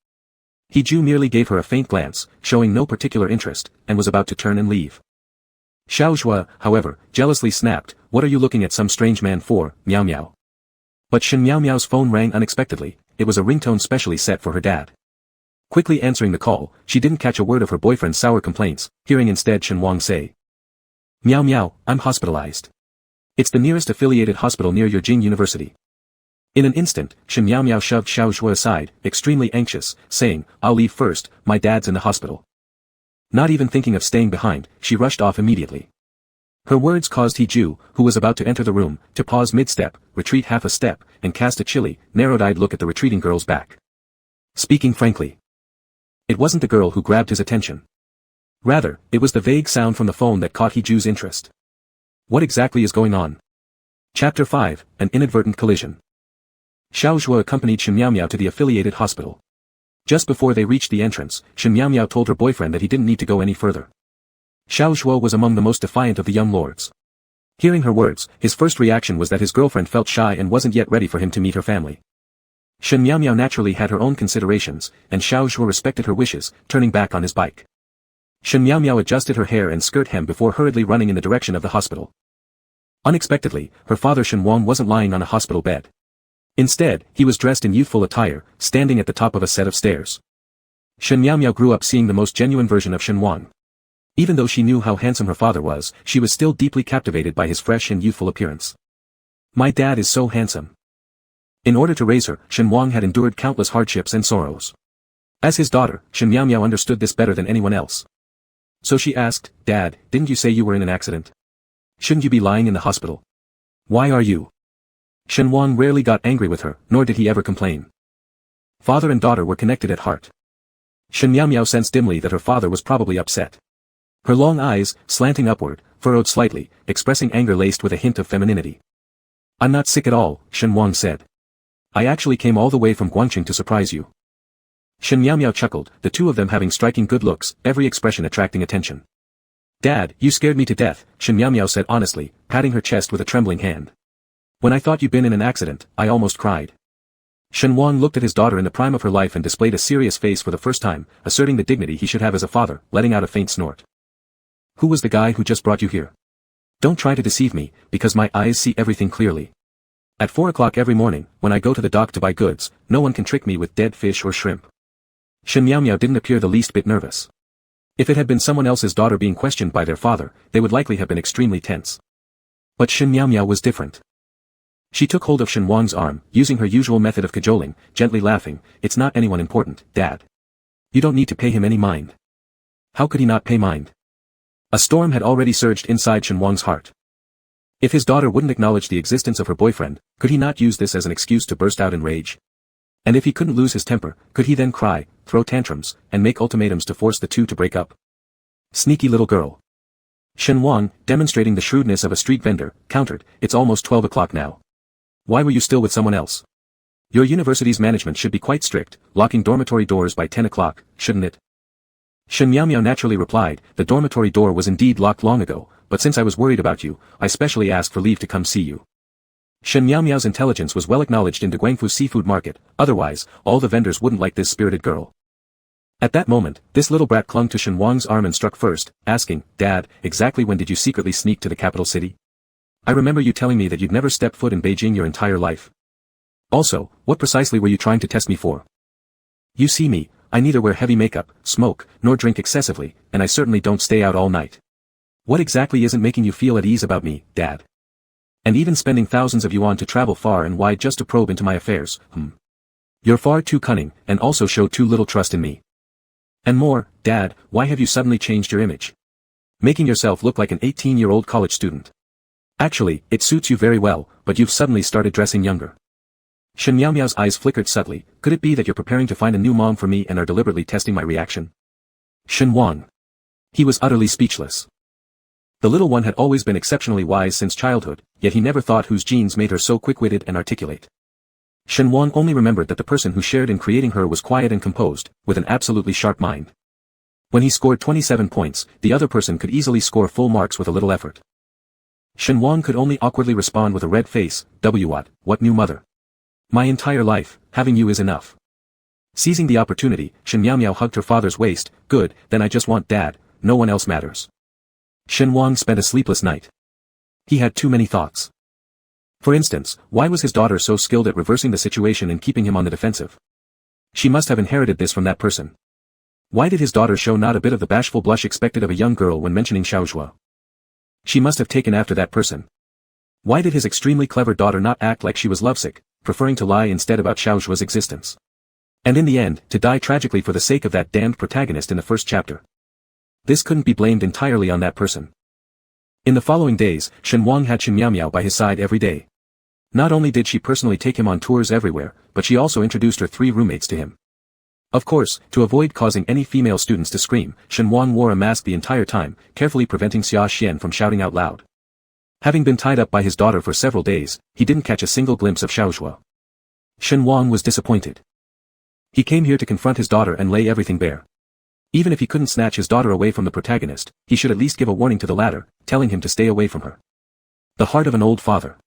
S1: He merely gave her a faint glance, showing no particular interest, and was about to turn and leave. Xiaozhua, however, jealously snapped, "What are you looking at some strange man for, Miao Miao?" But Shen Miao's phone rang unexpectedly, it was a ringtone specially set for her dad. Quickly answering the call, she didn't catch a word of her boyfriend's sour complaints, hearing instead Shen Wang say, "Miao, I'm hospitalized. It's the nearest affiliated hospital near your Jing University." In an instant, Shen Miao shoved Xiaozhua aside, extremely anxious, saying, "I'll leave first, my dad's in the hospital." Not even thinking of staying behind, she rushed off immediately. Her words caused He, who was about to enter the room, to pause mid-step, retreat half a step, and cast a chilly, narrowed-eyed look at the retreating girl's back. Speaking frankly, it wasn't the girl who grabbed his attention. Rather, it was the vague sound from the phone that caught He's interest. What exactly is going on? Chapter 5, An Inadvertent Collision. Xiaozhua accompanied Shen Miao to the affiliated hospital. Just before they reached the entrance, Shen Miao told her boyfriend that he didn't need to go any further. Xiaozhua was among the most defiant of the young lords. Hearing her words, his first reaction was that his girlfriend felt shy and wasn't yet ready for him to meet her family. Shen Miao naturally had her own considerations, and Xiaozhua respected her wishes, turning back on his bike. Shen Miao adjusted her hair and skirt hem before hurriedly running in the direction of the hospital. Unexpectedly, her father Shen Wang wasn't lying on a hospital bed. Instead, he was dressed in youthful attire, standing at the top of a set of stairs. Shen Miao grew up seeing the most genuine version of Shen Wang. Even though she knew how handsome her father was, she was still deeply captivated by his fresh and youthful appearance. "My dad is so handsome." In order to raise her, Shen Wang had endured countless hardships and sorrows. As his daughter, Shen Miao understood this better than anyone else. So she asked, "Dad, didn't you say you were in an accident? Shouldn't you be lying in the hospital? Why are you?" Shen Wang rarely got angry with her, nor did he ever complain. Father and daughter were connected at heart. Shen Miao sensed dimly that her father was probably upset. Her long eyes, slanting upward, furrowed slightly, expressing anger laced with a hint of femininity. "I'm not sick at all," Shen Wang said. "I actually came all the way from Guangqing to surprise you." Shen Miao chuckled, the two of them having striking good looks, every expression attracting attention. "Dad, you scared me to death," Shen Miao said honestly, patting her chest with a trembling hand. "When I thought you'd been in an accident, I almost cried." Shen Wang looked at his daughter in the prime of her life and displayed a serious face for the first time, asserting the dignity he should have as a father, letting out a faint snort. "Who was the guy who just brought you here? Don't try to deceive me, because my eyes see everything clearly. At 4 o'clock every morning, when I go to the dock to buy goods, no one can trick me with dead fish or shrimp." Shen Miao didn't appear the least bit nervous. If it had been someone else's daughter being questioned by their father, they would likely have been extremely tense. But Shen Miao was different. She took hold of Shen Wang's arm, using her usual method of cajoling, gently laughing, "It's not anyone important, Dad. You don't need to pay him any mind." How could he not pay mind? A storm had already surged inside Shen Wang's heart. If his daughter wouldn't acknowledge the existence of her boyfriend, could he not use this as an excuse to burst out in rage? And if he couldn't lose his temper, could he then cry, throw tantrums, and make ultimatums to force the two to break up? Sneaky little girl. Shen Wang, demonstrating the shrewdness of a street vendor, countered, "It's almost 12 o'clock now. Why were you still with someone else? Your university's management should be quite strict, locking dormitory doors by 10 o'clock, shouldn't it?" Shen Miao naturally replied, "The dormitory door was indeed locked long ago, but since I was worried about you, I specially asked for leave to come see you." Shen Miao's intelligence was well acknowledged in the Guangfu seafood market, otherwise, all the vendors wouldn't like this spirited girl. At that moment, this little brat clung to Shen Wang's arm and struck first, asking, "Dad, exactly when did you secretly sneak to the capital city? I remember you telling me that you'd never stepped foot in Beijing your entire life. Also, what precisely were you trying to test me for? You see me, I neither wear heavy makeup, smoke, nor drink excessively, and I certainly don't stay out all night. What exactly isn't making you feel at ease about me, Dad? And even spending thousands of yuan to travel far and wide just to probe into my affairs, You're far too cunning, and also show too little trust in me. And more, Dad, why have you suddenly changed your image? Making yourself look like an 18-year-old college student. Actually, it suits you very well, but you've suddenly started dressing younger." Shen Miao's eyes flickered subtly. "Could it be that you're preparing to find a new mom for me and are deliberately testing my reaction?" "Shen Wang. He was utterly speechless. The little one had always been exceptionally wise since childhood, yet he never thought whose genes made her so quick-witted and articulate. Shen Wang only remembered that the person who shared in creating her was quiet and composed, with an absolutely sharp mind. When he scored 27 points, the other person could easily score full marks with a little effort. Shen Wang could only awkwardly respond with a red face, what new mother? My entire life, having you is enough. Seizing the opportunity, Shen Miao hugged her father's waist. Good, then I just want dad, no one else matters. Shen Wang spent a sleepless night. He had too many thoughts. For instance, why was his daughter so skilled at reversing the situation and keeping him on the defensive? She must have inherited this from that person. Why did his daughter show not a bit of the bashful blush expected of a young girl when mentioning Xiaozhua? She must have taken after that person. Why did his extremely clever daughter not act like she was lovesick, preferring to lie instead about Xiaozhua's existence? And in the end, to die tragically for the sake of that damned protagonist in the first chapter. This couldn't be blamed entirely on that person. In the following days, Shen Wang had Shen Miao by his side every day. Not only did she personally take him on tours everywhere, but she also introduced her 3 roommates to him. Of course, to avoid causing any female students to scream, Shen Wang wore a mask the entire time, carefully preventing Xia Xian from shouting out loud. Having been tied up by his daughter for several days, he didn't catch a single glimpse of Xiaozhua. Shen Wang was disappointed. He came here to confront his daughter and lay everything bare. Even if he couldn't snatch his daughter away from the protagonist, he should at least give a warning to the latter, telling him to stay away from her. The heart of an old father.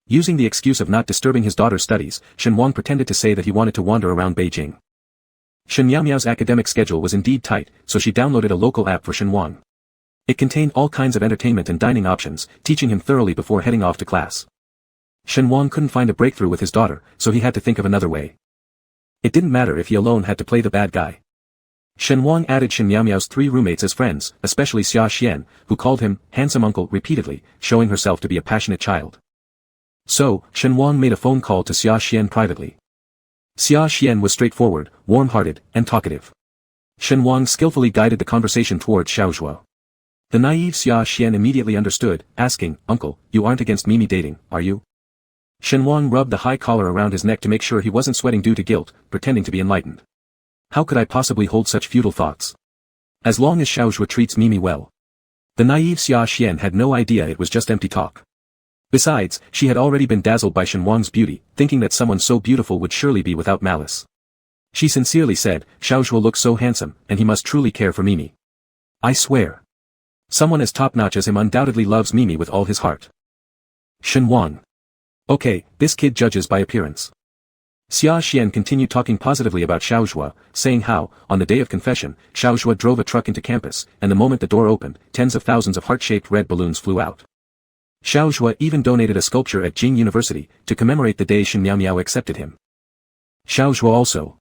S1: Using the excuse of not disturbing his daughter's studies, Shen Wang pretended to say that he wanted to wander around Beijing. Shen Miao's academic schedule was indeed tight, so she downloaded a local app for Shen Wang. It contained all kinds of entertainment and dining options, teaching him thoroughly before heading off to class. Shen Wang couldn't find a breakthrough with his daughter, so he had to think of another way. It didn't matter if he alone had to play the bad guy. Shen Wang added Shen Miao's 3 roommates as friends, especially Xia Xian, who called him handsome uncle repeatedly, showing herself to be a passionate child. So, Shen Wang made a phone call to Xia Xian privately. Xia Xian was straightforward, warm-hearted, and talkative. Shen Wang skillfully guided the conversation towards Xiaozhua. The naive Xia Xian immediately understood, asking, "Uncle, you aren't against Mimi dating, are you?" Shen Wang rubbed the high collar around his neck to make sure he wasn't sweating due to guilt, pretending to be enlightened. How could I possibly hold such futile thoughts? As long as Xiaozhua treats Mimi well. The naive Xia Xian had no idea it was just empty talk. Besides, she had already been dazzled by Shen Wang's beauty, thinking that someone so beautiful would surely be without malice. She sincerely said, "Xiaozhua looks so handsome, and he must truly care for Mimi. I swear. Someone as top-notch as him undoubtedly loves Mimi with all his heart." Shen Wang. Okay, this kid judges by appearance. Xia Xian continued talking positively about Xiaozhua, saying how, on the day of confession, Xiaozhua drove a truck into campus, and the moment the door opened, tens of thousands of heart-shaped red balloons flew out. Xiaozhua even donated a sculpture at Jing University, to commemorate the day Shen Miao accepted him. Xiaozhua also.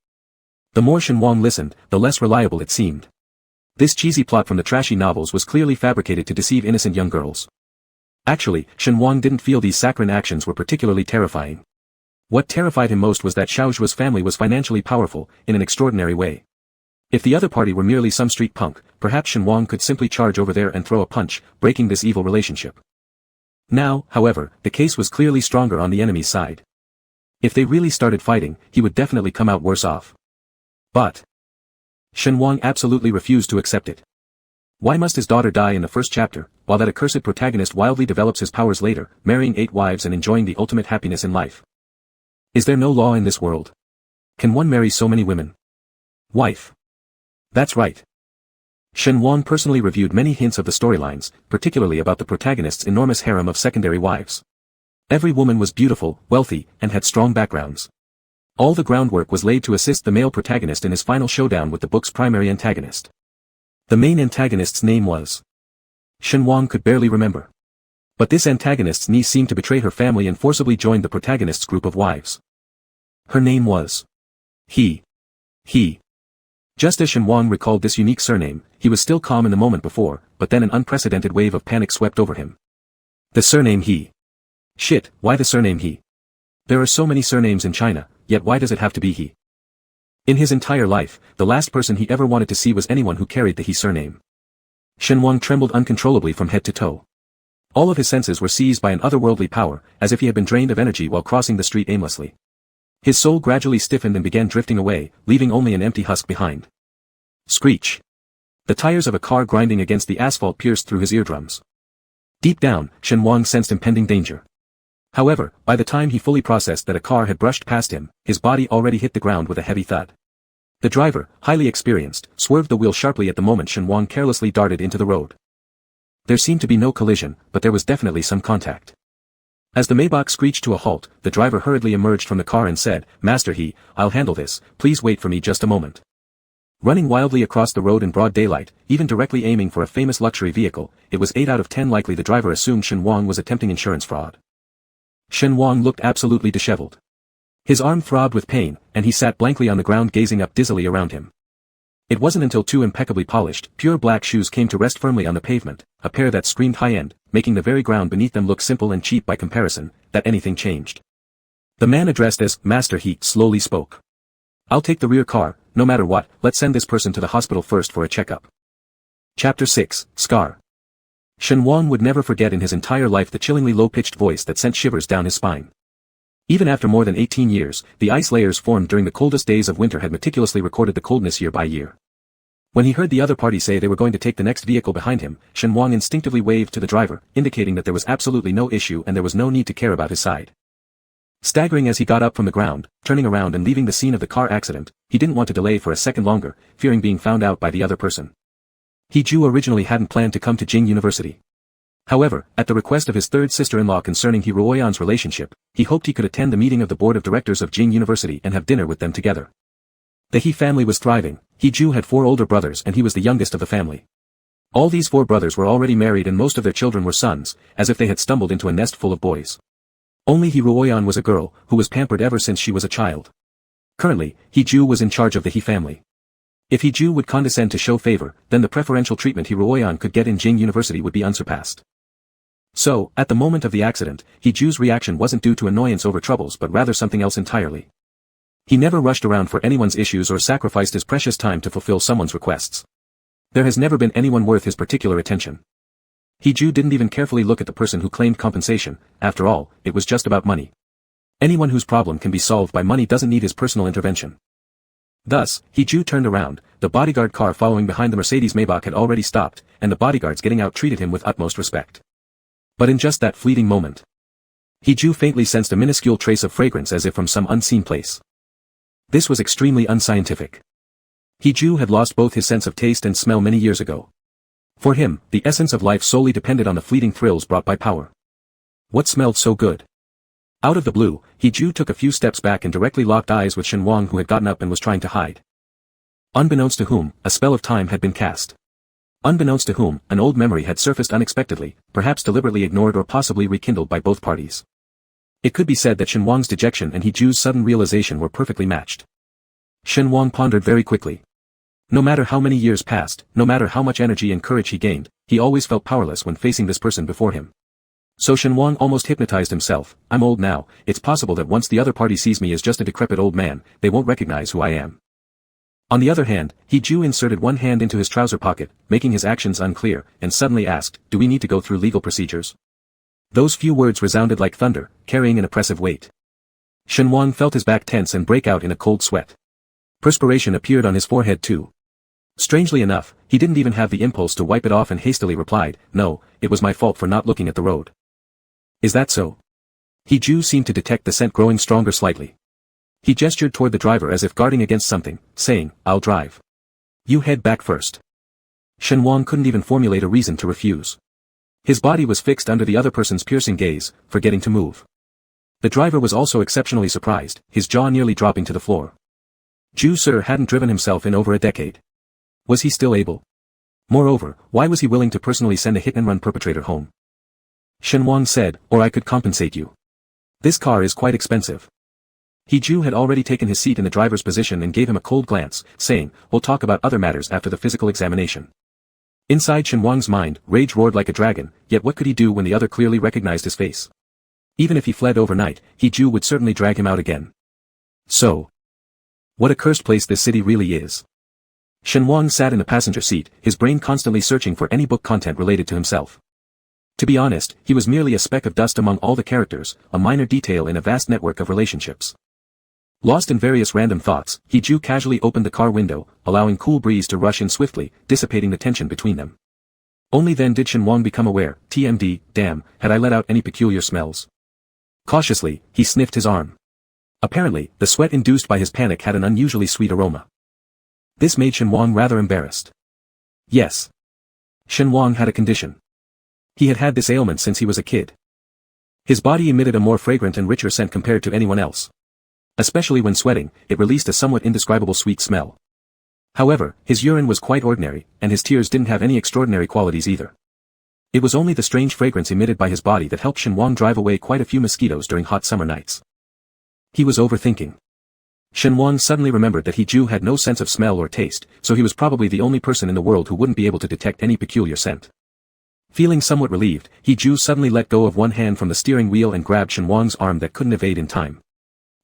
S1: The more Shen Wang listened, the less reliable it seemed. This cheesy plot from the trashy novels was clearly fabricated to deceive innocent young girls. Actually, Shen Wang didn't feel these saccharine actions were particularly terrifying. What terrified him most was that Xiaozhua's family was financially powerful, in an extraordinary way. If the other party were merely some street punk, perhaps Shen Wang could simply charge over there and throw a punch, breaking this evil relationship. Now, however, the case was clearly stronger on the enemy's side. If they really started fighting, he would definitely come out worse off. But Shen Wang absolutely refused to accept it. Why must his daughter die in the first chapter, while that accursed protagonist wildly develops his powers later, marrying 8 wives and enjoying the ultimate happiness in life? Is there no law in this world? Can one marry so many women? Wife. That's right. Shen Wang personally reviewed many hints of the storylines, particularly about the protagonist's enormous harem of secondary wives. Every woman was beautiful, wealthy, and had strong backgrounds. All the groundwork was laid to assist the male protagonist in his final showdown with the book's primary antagonist. The main antagonist's name was Shen Wang could barely remember. But this antagonist's niece seemed to betray her family and forcibly joined the protagonist's group of wives. Her name was He. Just as Shen Wang recalled this unique surname, he was still calm in the moment before, but then an unprecedented wave of panic swept over him. The surname He. Shit, why the surname He? There are so many surnames in China, yet why does it have to be He? In his entire life, the last person he ever wanted to see was anyone who carried the He surname. Shen Wang trembled uncontrollably from head to toe. All of his senses were seized by an otherworldly power, as if he had been drained of energy while crossing the street aimlessly. His soul gradually stiffened and began drifting away, leaving only an empty husk behind. Screech. The tires of a car grinding against the asphalt pierced through his eardrums. Deep down, Shen Wang sensed impending danger. However, by the time he fully processed that a car had brushed past him, his body already hit the ground with a heavy thud. The driver, highly experienced, swerved the wheel sharply at the moment Shen Wang carelessly darted into the road. There seemed to be no collision, but there was definitely some contact. As the Maybach screeched to a halt, the driver hurriedly emerged from the car and said, "Master I'll handle this, please wait for me just a moment." Running wildly across the road in broad daylight, even directly aiming for a famous luxury vehicle, it was 8 out of 10 likely the driver assumed Shen Wang was attempting insurance fraud. Shen Wang looked absolutely disheveled. His arm throbbed with pain, and he sat blankly on the ground gazing up dizzily around him. It wasn't until 2 impeccably polished, pure black shoes came to rest firmly on the pavement, a pair that screamed high-end, making the very ground beneath them look simple and cheap by comparison, that anything changed. The man addressed as Master slowly spoke. "I'll take the rear car, no matter what, let's send this person to the hospital first for a checkup." Chapter 6, Scar. Shen Wang would never forget in his entire life the chillingly low-pitched voice that sent shivers down his spine. Even after more than 18 years, the ice layers formed during the coldest days of winter had meticulously recorded the coldness year by year. When he heard the other party say they were going to take the next vehicle behind him, Shen Wang instinctively waved to the driver, indicating that there was absolutely no issue and there was no need to care about his side. Staggering as he got up from the ground, turning around and leaving the scene of the car accident, he didn't want to delay for a second longer, fearing being found out by the other person. Ju originally hadn't planned to come to Jing University. However, at the request of his third sister-in-law concerning Ruoyan's relationship, he hoped he could attend the meeting of the board of directors of Jing University and have dinner with them together. The He family was thriving. Ju had 4 older brothers and he was the youngest of the family. All these 4 brothers were already married and most of their children were sons, as if they had stumbled into a nest full of boys. Only Ruoyan was a girl, who was pampered ever since she was a child. Currently, Ju was in charge of the He family. If Ju would condescend to show favor, then the preferential treatment Ruoyan could get in Jing University would be unsurpassed. So, at the moment of the accident, Ju's reaction wasn't due to annoyance over troubles but rather something else entirely. He never rushed around for anyone's issues or sacrificed his precious time to fulfill someone's requests. There has never been anyone worth his particular attention. Ju didn't even carefully look at the person who claimed compensation, after all, it was just about money. Anyone whose problem can be solved by money doesn't need his personal intervention. Thus, Ju turned around, the bodyguard car following behind the Mercedes Maybach had already stopped, and the bodyguards getting out treated him with utmost respect. But in just that fleeting moment, Ju faintly sensed a minuscule trace of fragrance as if from some unseen place. This was extremely unscientific. Ju had lost both his sense of taste and smell many years ago. For him, the essence of life solely depended on the fleeting thrills brought by power. What smelled so good? Out of the blue, Ju took a few steps back and directly locked eyes with Shen Wang who had gotten up and was trying to hide. Unbeknownst to whom, a spell of time had been cast. Unbeknownst to whom, an old memory had surfaced unexpectedly, perhaps deliberately ignored or possibly rekindled by both parties. It could be said that Shen Wang's dejection and Ju's sudden realization were perfectly matched. Shen Wang pondered very quickly. No matter how many years passed, no matter how much energy and courage he gained, he always felt powerless when facing this person before him. So Shen Wang almost hypnotized himself. I'm old now, it's possible that once the other party sees me as just a decrepit old man, they won't recognize who I am. On the other hand, Ju inserted one hand into his trouser pocket, making his actions unclear, and suddenly asked, "Do we need to go through legal procedures?" Those few words resounded like thunder, carrying an oppressive weight. Shen Wang felt his back tense and break out in a cold sweat. Perspiration appeared on his forehead too. Strangely enough, he didn't even have the impulse to wipe it off and hastily replied, "No, it was my fault for not looking at the road." "Is that so?" Ju seemed to detect the scent growing stronger slightly. He gestured toward the driver as if guarding against something, saying, "I'll drive. You head back first." Shen Wang couldn't even formulate a reason to refuse. His body was fixed under the other person's piercing gaze, forgetting to move. The driver was also exceptionally surprised, his jaw nearly dropping to the floor. Ju Sir hadn't driven himself in over a decade. Was he still able? Moreover, why was he willing to personally send a hit-and-run perpetrator home? Shen Wang said, "Or I could compensate you. This car is quite expensive." Ju had already taken his seat in the driver's position and gave him a cold glance, saying, "We'll talk about other matters after the physical examination." Inside Shen Wang's mind, rage roared like a dragon, yet what could he do when the other clearly recognized his face? Even if he fled overnight, Ju would certainly drag him out again. So, what a cursed place this city really is. Shen Wang sat in the passenger seat, his brain constantly searching for any book content related to himself. To be honest, he was merely a speck of dust among all the characters, a minor detail in a vast network of relationships. Lost in various random thoughts, Hee-ju casually opened the car window, allowing cool breeze to rush in swiftly, dissipating the tension between them. Only then did Shen-wang become aware, TMD, damn, had I let out any peculiar smells? Cautiously, he sniffed his arm. Apparently, the sweat induced by his panic had an unusually sweet aroma. This made Shen-wang rather embarrassed. Yes. Shen-wang had a condition. He had had this ailment since he was a kid. His body emitted a more fragrant and richer scent compared to anyone else. Especially when sweating, it released a somewhat indescribable sweet smell. However, his urine was quite ordinary, and his tears didn't have any extraordinary qualities either. It was only the strange fragrance emitted by his body that helped Shen-wang drive away quite a few mosquitoes during hot summer nights. He was overthinking. Shen-wang suddenly remembered that Hee-ju had no sense of smell or taste, so he was probably the only person in the world who wouldn't be able to detect any peculiar scent. Feeling somewhat relieved, Hee-ju suddenly let go of one hand from the steering wheel and grabbed Shen-wang's arm that couldn't evade in time.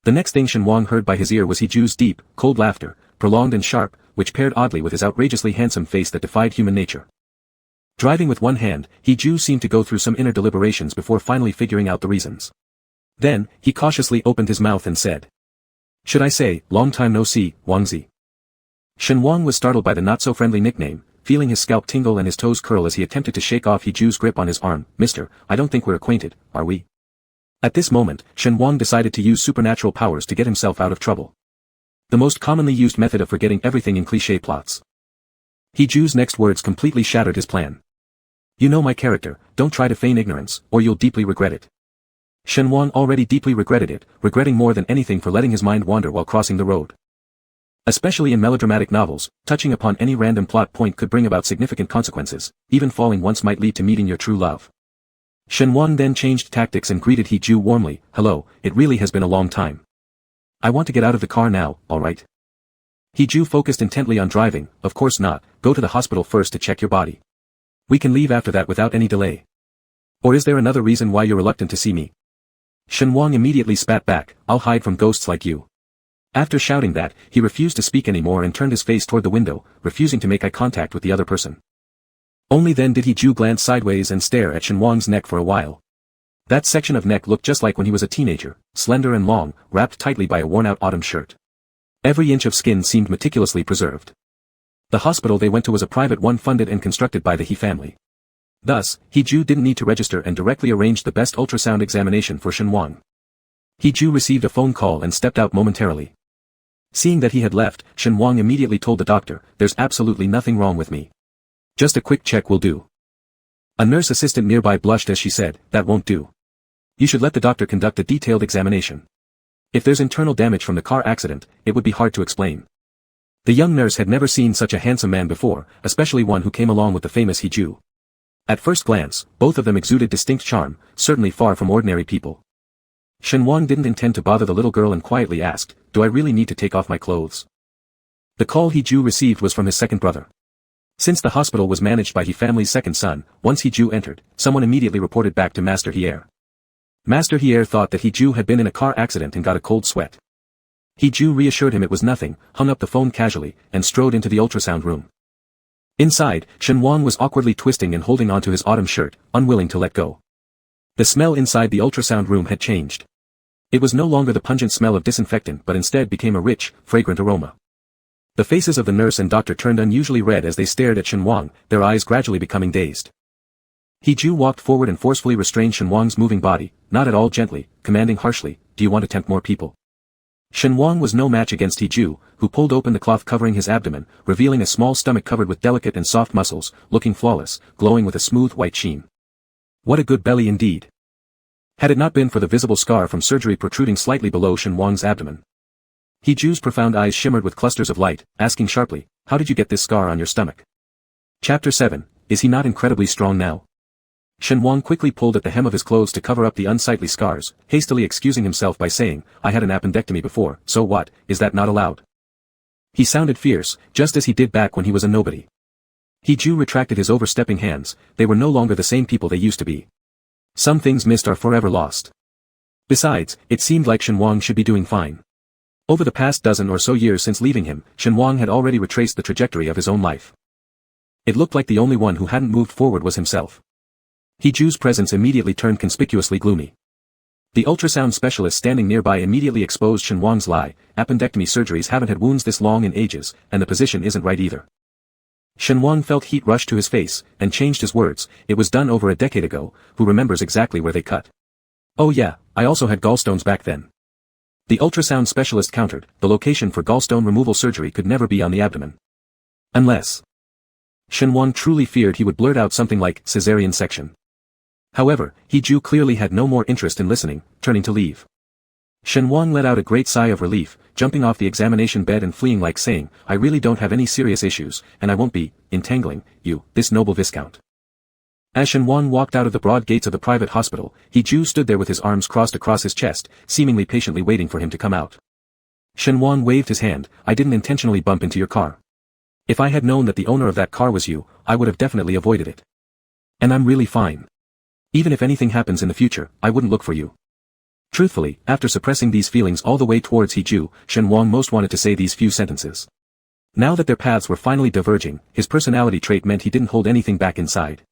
S1: The next thing Shen-wang heard by his ear was Hee-ju's deep, cold laughter, prolonged and sharp, which paired oddly with his outrageously handsome face that defied human nature. Driving with one hand, Hee-ju seemed to go through some inner deliberations before finally figuring out the reasons. Then, he cautiously opened his mouth and said, "Should I say, long time no see, Wangzi?" Shen-wang was startled by the not-so-friendly nickname, feeling his scalp tingle and his toes curl as he attempted to shake off Hee-ju's grip on his arm. "Mister, I don't think we're acquainted, are we?" At this moment, Shen-wang decided to use supernatural powers to get himself out of trouble. The most commonly used method of forgetting everything in cliché plots. Hee-ju's next words completely shattered his plan. "You know my character, don't try to feign ignorance, or you'll deeply regret it." Shen-wang already deeply regretted it, regretting more than anything for letting his mind wander while crossing the road. Especially in melodramatic novels, touching upon any random plot point could bring about significant consequences, even falling once might lead to meeting your true love. Shen-wang then changed tactics and greeted Hee-ju warmly. "Hello, it really has been a long time. I want to get out of the car now, alright?" Hee-ju focused intently on driving. "Of course not, go to the hospital first to check your body. We can leave after that without any delay. Or is there another reason why you're reluctant to see me?" Shen-wang immediately spat back. "I'll hide from ghosts like you." After shouting that, he refused to speak anymore and turned his face toward the window, refusing to make eye contact with the other person. Only then did Hee-ju glance sideways and stare at Shen-wang's neck for a while. That section of neck looked just like when he was a teenager, slender and long, wrapped tightly by a worn-out autumn shirt. Every inch of skin seemed meticulously preserved. The hospital they went to was a private one funded and constructed by the He family. Thus, Hee-ju didn't need to register and directly arranged the best ultrasound examination for Shen-wang. Hee-ju received a phone call and stepped out momentarily. Seeing that he had left, Shen-wang immediately told the doctor, "There's absolutely nothing wrong with me. Just a quick check will do." A nurse assistant nearby blushed as she said, "That won't do. You should let the doctor conduct a detailed examination. If there's internal damage from the car accident, it would be hard to explain." The young nurse had never seen such a handsome man before, especially one who came along with the famous Hee-ju. At first glance, both of them exuded distinct charm, certainly far from ordinary people. Shen-wang didn't intend to bother the little girl and quietly asked, "Do I really need to take off my clothes?" The call Hee-ju received was from his second brother. Since the hospital was managed by He family's second son, once Hee-ju entered, someone immediately reported back to Master Hier. Master Hier thought that Hee-ju had been in a car accident and got a cold sweat. Hee-ju reassured him it was nothing, hung up the phone casually, and strode into the ultrasound room. Inside, Shen-wang was awkwardly twisting and holding onto his autumn shirt, unwilling to let go. The smell inside the ultrasound room had changed. It was no longer the pungent smell of disinfectant but instead became a rich, fragrant aroma. The faces of the nurse and doctor turned unusually red as they stared at Shen-wang, their eyes gradually becoming dazed. Hee-ju walked forward and forcefully restrained Shen-wang's moving body, not at all gently, commanding harshly, "Do you want to tempt more people?" Shen-wang was no match against Hee-ju, who pulled open the cloth covering his abdomen, revealing a small stomach covered with delicate and soft muscles, looking flawless, glowing with a smooth white sheen. What a good belly indeed. Had it not been for the visible scar from surgery protruding slightly below Shen-wang's abdomen. Hee-ju's profound eyes shimmered with clusters of light, asking sharply, "How did you get this scar on your stomach?" Chapter 7, Is he not incredibly strong now? Shen-wang quickly pulled at the hem of his clothes to cover up the unsightly scars, hastily excusing himself by saying, "I had an appendectomy before, so what, is that not allowed?" He sounded fierce, just as he did back when he was a nobody. Hee-ju retracted his overstepping hands, they were no longer the same people they used to be. Some things missed are forever lost. Besides, it seemed like Shen-wang should be doing fine. Over the past dozen or so years since leaving him, Shen-wang had already retraced the trajectory of his own life. It looked like the only one who hadn't moved forward was himself. Hee-ju's presence immediately turned conspicuously gloomy. The ultrasound specialist standing nearby immediately exposed Shen Wang's lie. Appendectomy surgeries haven't had wounds this long in ages, and the position isn't right either. Shen Wang felt heat rush to his face, and changed his words. It was done over a decade ago. Who remembers exactly where they cut? Oh yeah, I also had gallstones back then. The ultrasound specialist countered. The location for gallstone removal surgery could never be on the abdomen. Unless Shen Wang truly feared he would blurt out something like cesarean section. However, He Ju clearly had no more interest in listening, turning to leave. Shen Wang let out a great sigh of relief, jumping off the examination bed and fleeing like saying, I really don't have any serious issues, and I won't be entangling you, this noble viscount. As Shen Wang walked out of the broad gates of the private hospital, He Ju stood there with his arms crossed across his chest, seemingly patiently waiting for him to come out. Shen Wang waved his hand. I didn't intentionally bump into your car. If I had known that the owner of that car was you, I would have definitely avoided it. And I'm really fine. Even if anything happens in the future, I wouldn't look for you. Truthfully, after suppressing these feelings all the way towards He Ju, Shen Wang most wanted to say these few sentences. Now that their paths were finally diverging, his personality trait meant he didn't hold anything back inside.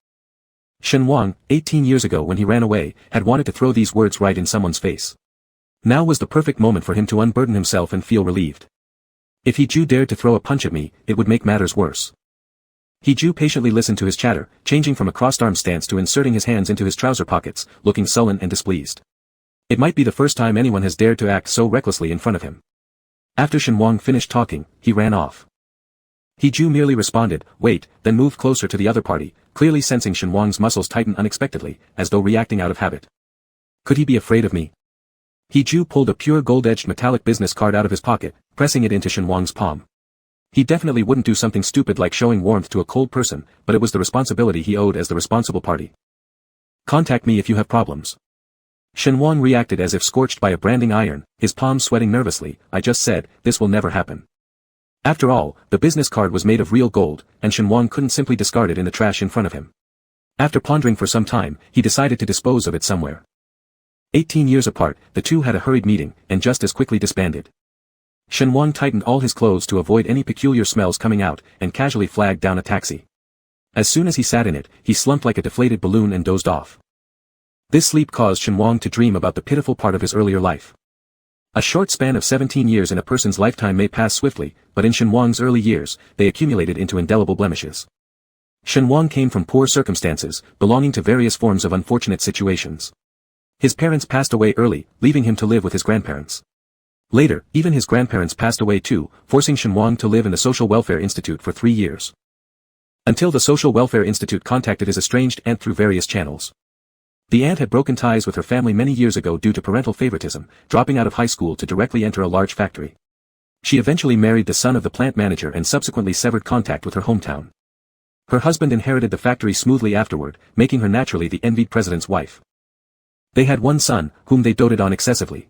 S1: Shen Wang, 18 years ago when he ran away, had wanted to throw these words right in someone's face. Now was the perfect moment for him to unburden himself and feel relieved. If He Ju dared to throw a punch at me, it would make matters worse. He Ju patiently listened to his chatter, changing from a crossed-arm stance to inserting his hands into his trouser pockets, looking sullen and displeased. It might be the first time anyone has dared to act so recklessly in front of him. After Shen Wang finished talking, he ran off. He Ju merely responded, wait, then moved closer to the other party, clearly sensing Shen Wang's muscles tighten unexpectedly, as though reacting out of habit. Could he be afraid of me? He Ju pulled a pure gold-edged metallic business card out of his pocket, pressing it into Shen Wang's palm. He definitely wouldn't do something stupid like showing warmth to a cold person, but it was the responsibility he owed as the responsible party. Contact me if you have problems. Shen Wang reacted as if scorched by a branding iron, his palms sweating nervously. I just said, this will never happen. After all, the business card was made of real gold, and Shen Wang couldn't simply discard it in the trash in front of him. After pondering for some time, he decided to dispose of it somewhere. 18 years apart, the two had a hurried meeting, and just as quickly disbanded. Shen Wang tightened all his clothes to avoid any peculiar smells coming out, and casually flagged down a taxi. As soon as he sat in it, he slumped like a deflated balloon and dozed off. This sleep caused Shen Wang to dream about the pitiful part of his earlier life. A short span of 17 years in a person's lifetime may pass swiftly, but in Shen Wang's early years, they accumulated into indelible blemishes. Shen Wang came from poor circumstances, belonging to various forms of unfortunate situations. His parents passed away early, leaving him to live with his grandparents. Later, even his grandparents passed away too, forcing Shen Wang to live in the Social Welfare Institute for 3 years. Until the Social Welfare Institute contacted his estranged aunt through various channels. The aunt had broken ties with her family many years ago due to parental favoritism, dropping out of high school to directly enter a large factory. She eventually married the son of the plant manager and subsequently severed contact with her hometown. Her husband inherited the factory smoothly afterward, making her naturally the envied president's wife. They had one son, whom they doted on excessively.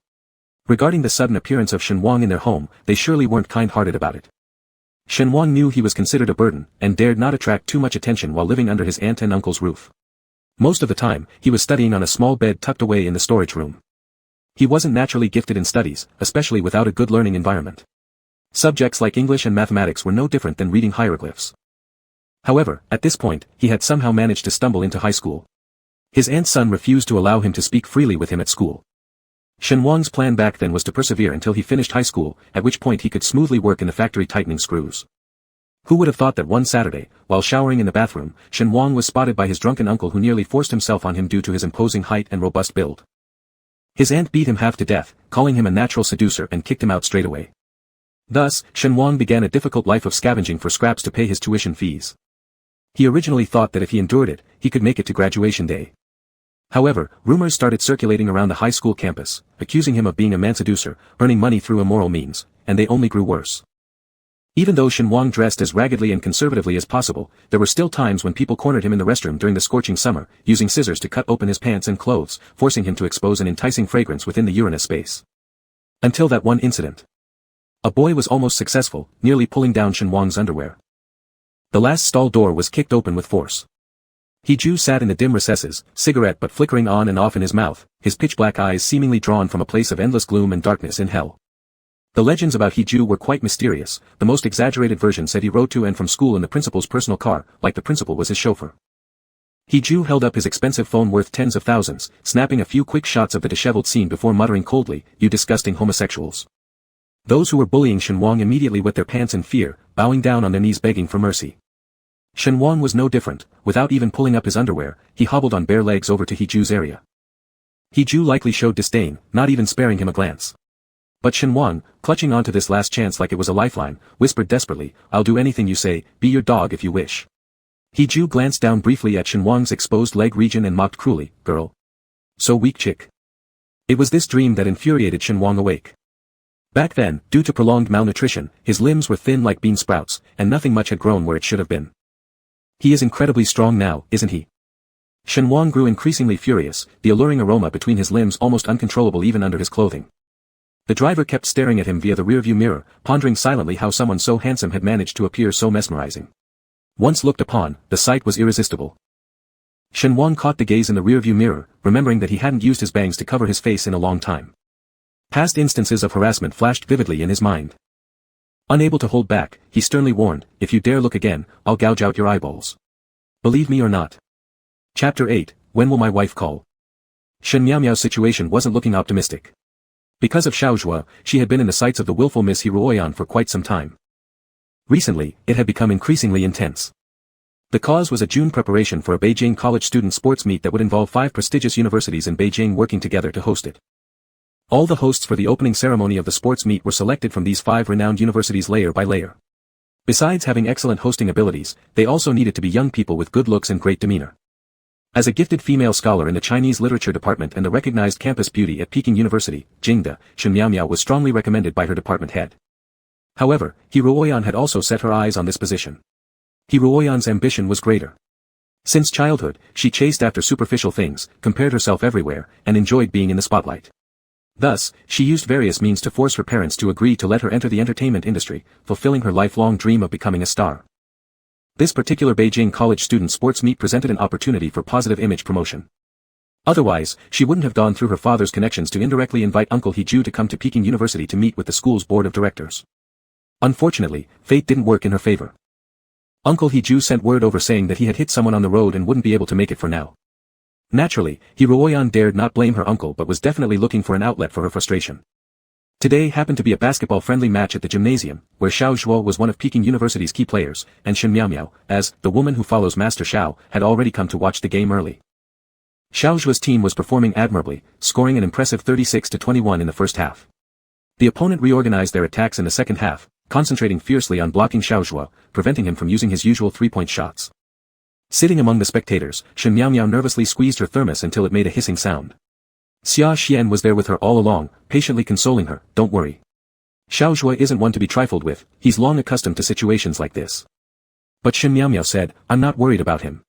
S1: Regarding the sudden appearance of Shen Wang in their home, they surely weren't kind-hearted about it. Shen Wang knew he was considered a burden, and dared not attract too much attention while living under his aunt and uncle's roof. Most of the time, he was studying on a small bed tucked away in the storage room. He wasn't naturally gifted in studies, especially without a good learning environment. Subjects like English and mathematics were no different than reading hieroglyphs. However, at this point, he had somehow managed to stumble into high school. His aunt's son refused to allow him to speak freely with him at school. Shen Wang's plan back then was to persevere until he finished high school, at which point he could smoothly work in the factory tightening screws. Who would have thought that one Saturday, while showering in the bathroom, Shen Wang was spotted by his drunken uncle who nearly forced himself on him due to his imposing height and robust build. His aunt beat him half to death, calling him a natural seducer and kicked him out straight away. Thus, Shen Wang began a difficult life of scavenging for scraps to pay his tuition fees. He originally thought that if he endured it, he could make it to graduation day. However, rumors started circulating around the high school campus, accusing him of being a man-seducer, earning money through immoral means, and they only grew worse. Even though Shen Wang dressed as raggedly and conservatively as possible, there were still times when people cornered him in the restroom during the scorching summer, using scissors to cut open his pants and clothes, forcing him to expose an enticing fragrance within the urinous space. Until that one incident. A boy was almost successful, nearly pulling down Shen Wang's underwear. The last stall door was kicked open with force. He Ju sat in the dim recesses, cigarette butt flickering on and off in his mouth, his pitch-black eyes seemingly drawn from a place of endless gloom and darkness in hell. The legends about He Ju were quite mysterious. The most exaggerated version said he rode to and from school in the principal's personal car, like the principal was his chauffeur. He held up his expensive phone worth tens of thousands, snapping a few quick shots of the disheveled scene before muttering coldly, "You disgusting homosexuals." Those who were bullying Shen Wang immediately wet their pants in fear, bowing down on their knees begging for mercy. Shen Wang was no different. Without even pulling up his underwear, he hobbled on bare legs over to Heju's area. Heju likely showed disdain, not even sparing him a glance. But Shen Wang, clutching onto this last chance like it was a lifeline, whispered desperately, "I'll do anything you say, be your dog if you wish." Heju glanced down briefly at Shen Wang's exposed leg region and mocked cruelly, "Girl. So weak chick." It was this dream that infuriated Shen Wang awake. Back then, due to prolonged malnutrition, his limbs were thin like bean sprouts, and nothing much had grown where it should have been. He is incredibly strong now, isn't he? Shen Wang grew increasingly furious, the alluring aroma between his limbs almost uncontrollable even under his clothing. The driver kept staring at him via the rearview mirror, pondering silently how someone so handsome had managed to appear so mesmerizing. Once looked upon, the sight was irresistible. Shen Wang caught the gaze in the rearview mirror, remembering that he hadn't used his bangs to cover his face in a long time. Past instances of harassment flashed vividly in his mind. Unable to hold back, he sternly warned, "If you dare look again, I'll gouge out your eyeballs. Believe me or not." Chapter 8, When Will My Wife Call? Shen Miao's situation wasn't looking optimistic. Because of Xiaozhua, she had been in the sights of the willful Miss Hiruoyan for quite some time. Recently, it had become increasingly intense. The cause was a June preparation for a Beijing college student sports meet that would involve 5 prestigious universities in Beijing working together to host it. All the hosts for the opening ceremony of the sports meet were selected from these 5 renowned universities layer by layer. Besides having excellent hosting abilities, they also needed to be young people with good looks and great demeanor. As a gifted female scholar in the Chinese literature department and the recognized campus beauty at Peking University, Jingde, Shen Miao was strongly recommended by her department head. However, Hiruoyan had also set her eyes on this position. Hiruoyan's ambition was greater. Since childhood, she chased after superficial things, compared herself everywhere, and enjoyed being in the spotlight. Thus, she used various means to force her parents to agree to let her enter the entertainment industry, fulfilling her lifelong dream of becoming a star. This particular Beijing college student sports meet presented an opportunity for positive image promotion. Otherwise, she wouldn't have gone through her father's connections to indirectly invite Uncle Heju to come to Peking University to meet with the school's board of directors. Unfortunately, fate didn't work in her favor. Uncle Heju sent word over saying that he had hit someone on the road and wouldn't be able to make it for now. Naturally, Hiruoyan dared not blame her uncle but was definitely looking for an outlet for her frustration. Today happened to be a basketball-friendly match at the gymnasium, where Xiao Zhuo was one of Peking University's key players, and Shen Miao, as the woman who follows Master Xiao, had already come to watch the game early. Xiao Zhuo's team was performing admirably, scoring an impressive 36-21 in the first half. The opponent reorganized their attacks in the second half, concentrating fiercely on blocking Xiao Zhuo, preventing him from using his usual three-point shots. Sitting among the spectators, Shen Miao nervously squeezed her thermos until it made a hissing sound. Xia Xian was there with her all along, patiently consoling her, "Don't worry. Xiao Zhuo isn't one to be trifled with, he's long accustomed to situations like this." But Shen Miao said, "I'm not worried about him."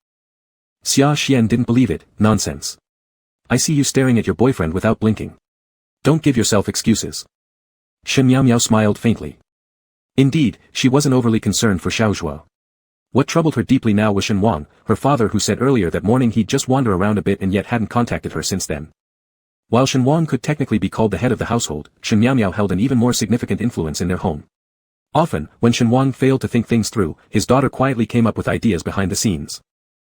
S1: Xia Xian didn't believe it, "Nonsense. I see you staring at your boyfriend without blinking. Don't give yourself excuses." Shen Miao smiled faintly. Indeed, she wasn't overly concerned for Xiao Zhuo. What troubled her deeply now was Shen Wang, her father, who said earlier that morning he'd just wander around a bit and yet hadn't contacted her since then. While Shen Wang could technically be called the head of the household, Shen Miao held an even more significant influence in their home. Often, when Shen Wang failed to think things through, his daughter quietly came up with ideas behind the scenes.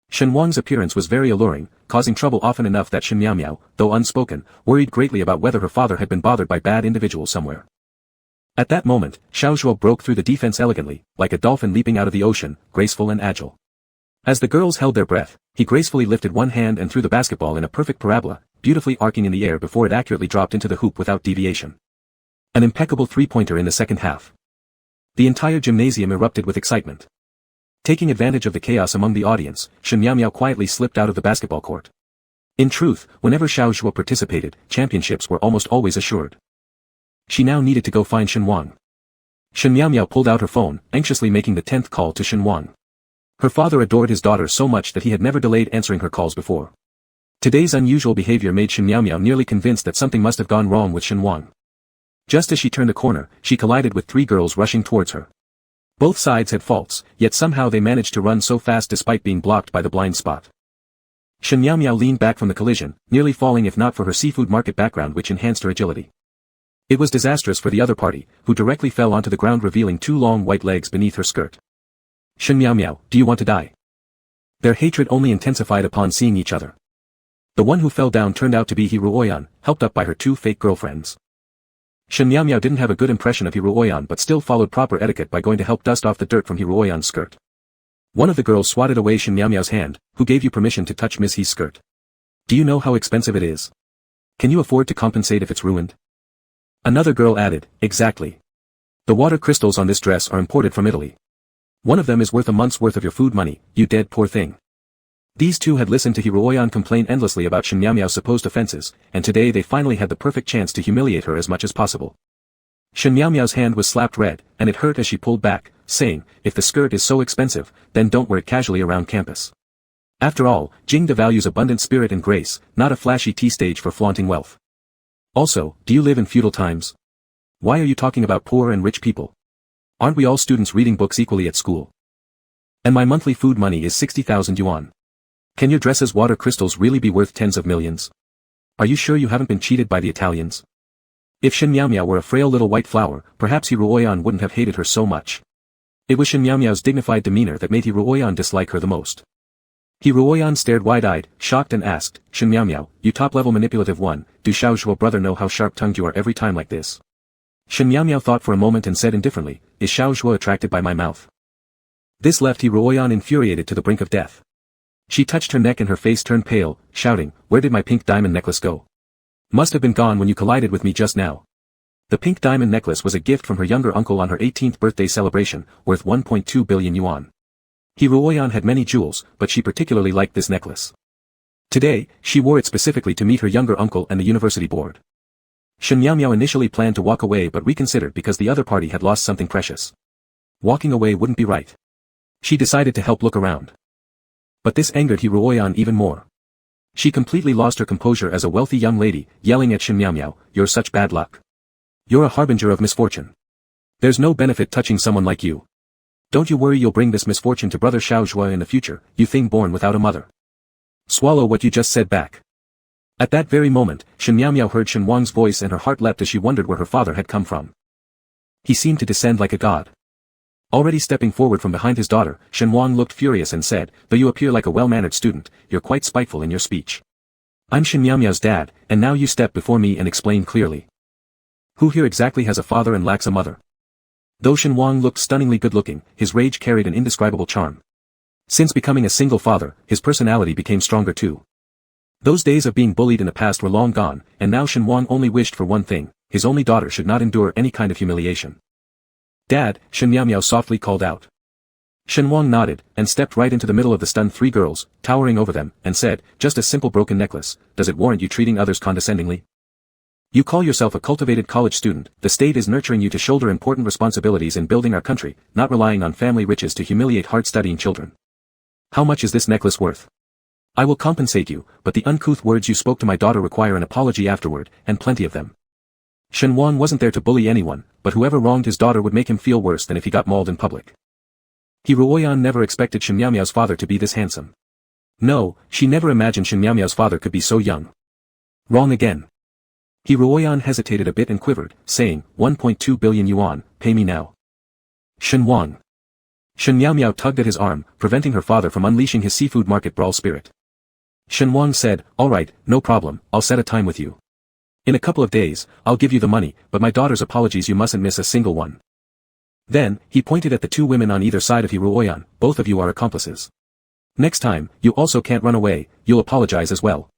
S1: Shen Wang's appearance was very alluring, causing trouble often enough that Shen Miao, though unspoken, worried greatly about whether her father had been bothered by bad individuals somewhere. At that moment, Xiao Zhuo broke through the defense elegantly, like a dolphin leaping out of the ocean, graceful and agile. As the girls held their breath, he gracefully lifted one hand and threw the basketball in a perfect parabola, beautifully arcing in the air before it accurately dropped into the hoop without deviation. An impeccable three-pointer in the second half. The entire gymnasium erupted with excitement. Taking advantage of the chaos among the audience, Shen Miao quietly slipped out of the basketball court. In truth, whenever Xiao Zhuo participated, championships were almost always assured. She now needed to go find Shen Wang. Shen Miao pulled out her phone, anxiously making the 10th call to Shen Wang. Her father adored his daughter so much that he had never delayed answering her calls before. Today's unusual behavior made Shen Miao nearly convinced that something must have gone wrong with Shen Wang. Just as she turned the corner, she collided with 3 girls rushing towards her. Both sides had faults, yet somehow they managed to run so fast despite being blocked by the blind spot. Shen Miao leaned back from the collision, nearly falling if not for her seafood market background which enhanced her agility. It was disastrous for the other party, who directly fell onto the ground revealing 2 long white legs beneath her skirt. "Shen Miao, do you want to die?" Their hatred only intensified upon seeing each other. The one who fell down turned out to be Hiruoyan, helped up by her two fake girlfriends. Shen Miao didn't have a good impression of Hiruoyan but still followed proper etiquette by going to help dust off the dirt from Hiruoyan's skirt. One of the girls swatted away Shen Miao's hand. Who gave you permission to touch Miss He's skirt? Do you know how expensive it is? Can you afford to compensate if it's ruined? Another girl added, exactly. The water crystals on this dress are imported from Italy. One of them is worth a month's worth of your food money, you dead poor thing. These two had listened to Hiruoyan complain endlessly about Shen Miao's supposed offenses, and today they finally had the perfect chance to humiliate her as much as possible. Shen Miao's hand was slapped red, and it hurt as she pulled back, saying, if the skirt is so expensive, then don't wear it casually around campus. After all, Jingde values abundant spirit and grace, not a flashy tea stage for flaunting wealth. Also, do you live in feudal times? Why are you talking about poor and rich people? Aren't we all students reading books equally at school? And my monthly food money is 60,000 yuan. Can your dress's water crystals really be worth tens of millions? Are you sure you haven't been cheated by the Italians? If Shen Miao were a frail little white flower, perhaps Hiruoyan wouldn't have hated her so much. It was Shen Miao's dignified demeanor that made Hiruoyan dislike her the most. Hiruoyan stared wide-eyed, shocked and asked, Shen Miao, you top-level manipulative one, do Xiaozhuo brother know how sharp-tongued you are every time like this? Shen Miao thought for a moment and said indifferently, is Xiaozhuo attracted by my mouth? This left Hiruoyan infuriated to the brink of death. She touched her neck and her face turned pale, shouting, where did my pink diamond necklace go? Must have been gone when you collided with me just now. The pink diamond necklace was a gift from her younger uncle on her 18th birthday celebration, worth 1.2 billion yuan. Hiruoyan had many jewels, but she particularly liked this necklace. Today, she wore it specifically to meet her younger uncle and the university board. Shen Miao initially planned to walk away but reconsidered because the other party had lost something precious. Walking away wouldn't be right. She decided to help look around. But this angered Hiruoyan even more. She completely lost her composure as a wealthy young lady, yelling at Shen Miao, you're such bad luck. You're a harbinger of misfortune. There's no benefit touching someone like you. Don't you worry, you'll bring this misfortune to brother Xiaozhuo in the future, you thing born without a mother. Swallow what you just said back. At that very moment, Shen Miao heard Shen Wang's voice and her heart leapt as she wondered where her father had come from. He seemed to descend like a god. Already stepping forward from behind his daughter, Shen Wang looked furious and said, though you appear like a well-mannered student, you're quite spiteful in your speech. I'm Shen Miao's dad, and now you step before me and explain clearly. Who here exactly has a father and lacks a mother? Though Shen Wang looked stunningly good-looking, his rage carried an indescribable charm. Since becoming a single father, his personality became stronger too. Those days of being bullied in the past were long gone, and now Shen Wang only wished for one thing, his only daughter should not endure any kind of humiliation. Dad, Shen Miao softly called out. Shen Wang nodded, and stepped right into the middle of the stunned three girls, towering over them, and said, just a simple broken necklace, does it warrant you treating others condescendingly? You call yourself a cultivated college student, the state is nurturing you to shoulder important responsibilities in building our country, not relying on family riches to humiliate hard-studying children. How much is this necklace worth? I will compensate you, but the uncouth words you spoke to my daughter require an apology afterward, and plenty of them. Shen Wang wasn't there to bully anyone, but whoever wronged his daughter would make him feel worse than if he got mauled in public. Hiruoyan never expected Shen Miao's father to be this handsome. No, she never imagined Shen Miao's father could be so young. Wrong again. Hiruoyan hesitated a bit and quivered, saying, 1.2 billion yuan, pay me now. Shen Wang. Shen Miao tugged at his arm, preventing her father from unleashing his seafood market brawl spirit. Shen Wang said, all right, no problem, I'll set a time with you. In a couple of days, I'll give you the money, but my daughter's apologies you mustn't miss a single one. Then, he pointed at the two women on either side of Hiruoyan, both of you are accomplices. Next time, you also can't run away, you'll apologize as well.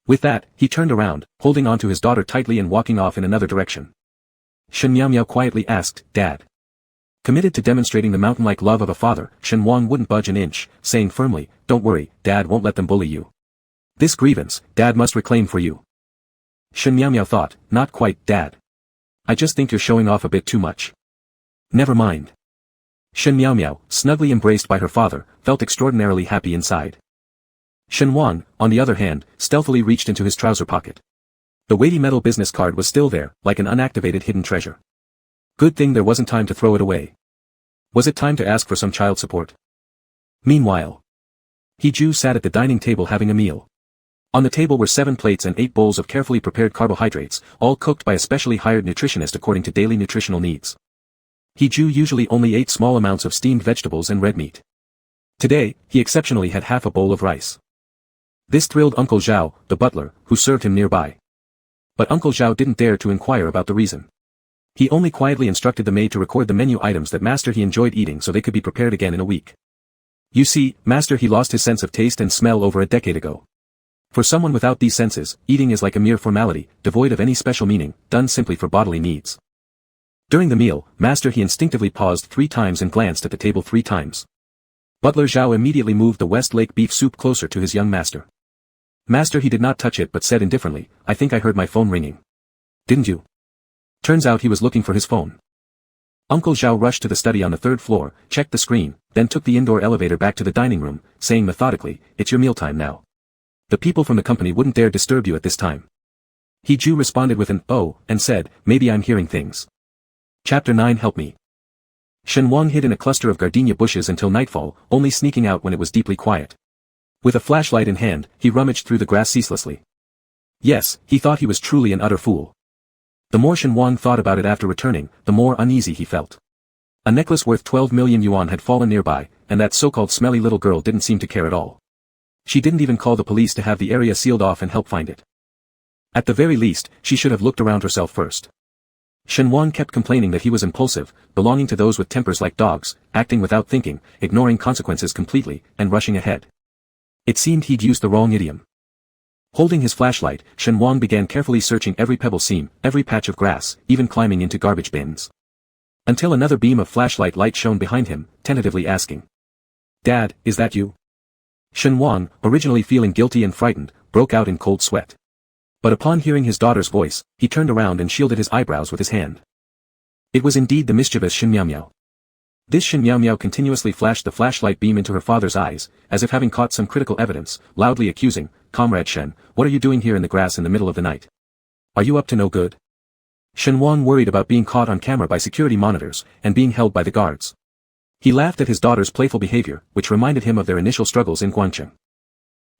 S1: With that, he turned around, holding on to his daughter tightly and walking off in another direction. Shen Miao quietly asked, Dad. Committed to demonstrating the mountain-like love of a father, Shen Wang wouldn't budge an inch, saying firmly, don't worry, Dad won't let them bully you. This grievance, Dad must reclaim for you. Shen Miao thought, not quite, Dad. I just think you're showing off a bit too much. Never mind. Shen Miao, snugly embraced by her father, felt extraordinarily happy inside. Shen Wang, on the other hand, stealthily reached into his trouser pocket. The weighty metal business card was still there, like an unactivated hidden treasure. Good thing there wasn't time to throw it away. Was it time to ask for some child support? Meanwhile, Hiju sat at the dining table having a meal. On the table were 7 plates and 8 bowls of carefully prepared carbohydrates, all cooked by a specially hired nutritionist according to daily nutritional needs. Hiju usually only ate small amounts of steamed vegetables and red meat. Today, he exceptionally had half a bowl of rice. This thrilled Uncle Zhao, the butler, who served him nearby. But Uncle Zhao didn't dare to inquire about the reason. He only quietly instructed the maid to record the menu items that Master he enjoyed eating so they could be prepared again in a week. You see, Master he lost his sense of taste and smell over a decade ago. For someone without these senses, eating is like a mere formality, devoid of any special meaning, done simply for bodily needs. During the meal, Master he instinctively paused 3 times and glanced at the table 3 times. Butler Zhao immediately moved the Westlake beef soup closer to his young master. Master he did not touch it but said indifferently, I think I heard my phone ringing. Didn't you? Turns out he was looking for his phone. Uncle Zhao rushed to the study on the 3rd floor, checked the screen, then took the indoor elevator back to the dining room, saying methodically, it's your mealtime now. The people from the company wouldn't dare disturb you at this time. He Ju responded with an, oh, and said, maybe I'm hearing things. Chapter 9 Help me. Shen Wang hid in a cluster of gardenia bushes until nightfall, only sneaking out when it was deeply quiet. With a flashlight in hand, he rummaged through the grass ceaselessly. Yes, he thought he was truly an utter fool. The more Shen Wang thought about it after returning, the more uneasy he felt. A necklace worth 12 million yuan had fallen nearby, and that so-called smelly little girl didn't seem to care at all. She didn't even call the police to have the area sealed off and help find it. At the very least, she should have looked around herself first. Shen Wang kept complaining that he was impulsive, belonging to those with tempers like dogs, acting without thinking, ignoring consequences completely, and rushing ahead. It seemed he'd used the wrong idiom. Holding his flashlight, Shen Wang began carefully searching every pebble seam, every patch of grass, even climbing into garbage bins. Until another beam of flashlight light shone behind him, tentatively asking. Dad, is that you? Shen Wang, originally feeling guilty and frightened, broke out in cold sweat. But upon hearing his daughter's voice, he turned around and shielded his eyebrows with his hand. It was indeed the mischievous Shen Miao. This Shen Miao continuously flashed the flashlight beam into her father's eyes, as if having caught some critical evidence, loudly accusing, Comrade Shen, what are you doing here in the grass in the middle of the night? Are you up to no good? Shen Wang worried about being caught on camera by security monitors, and being held by the guards. He laughed at his daughter's playful behavior, which reminded him of their initial struggles in Guangcheng.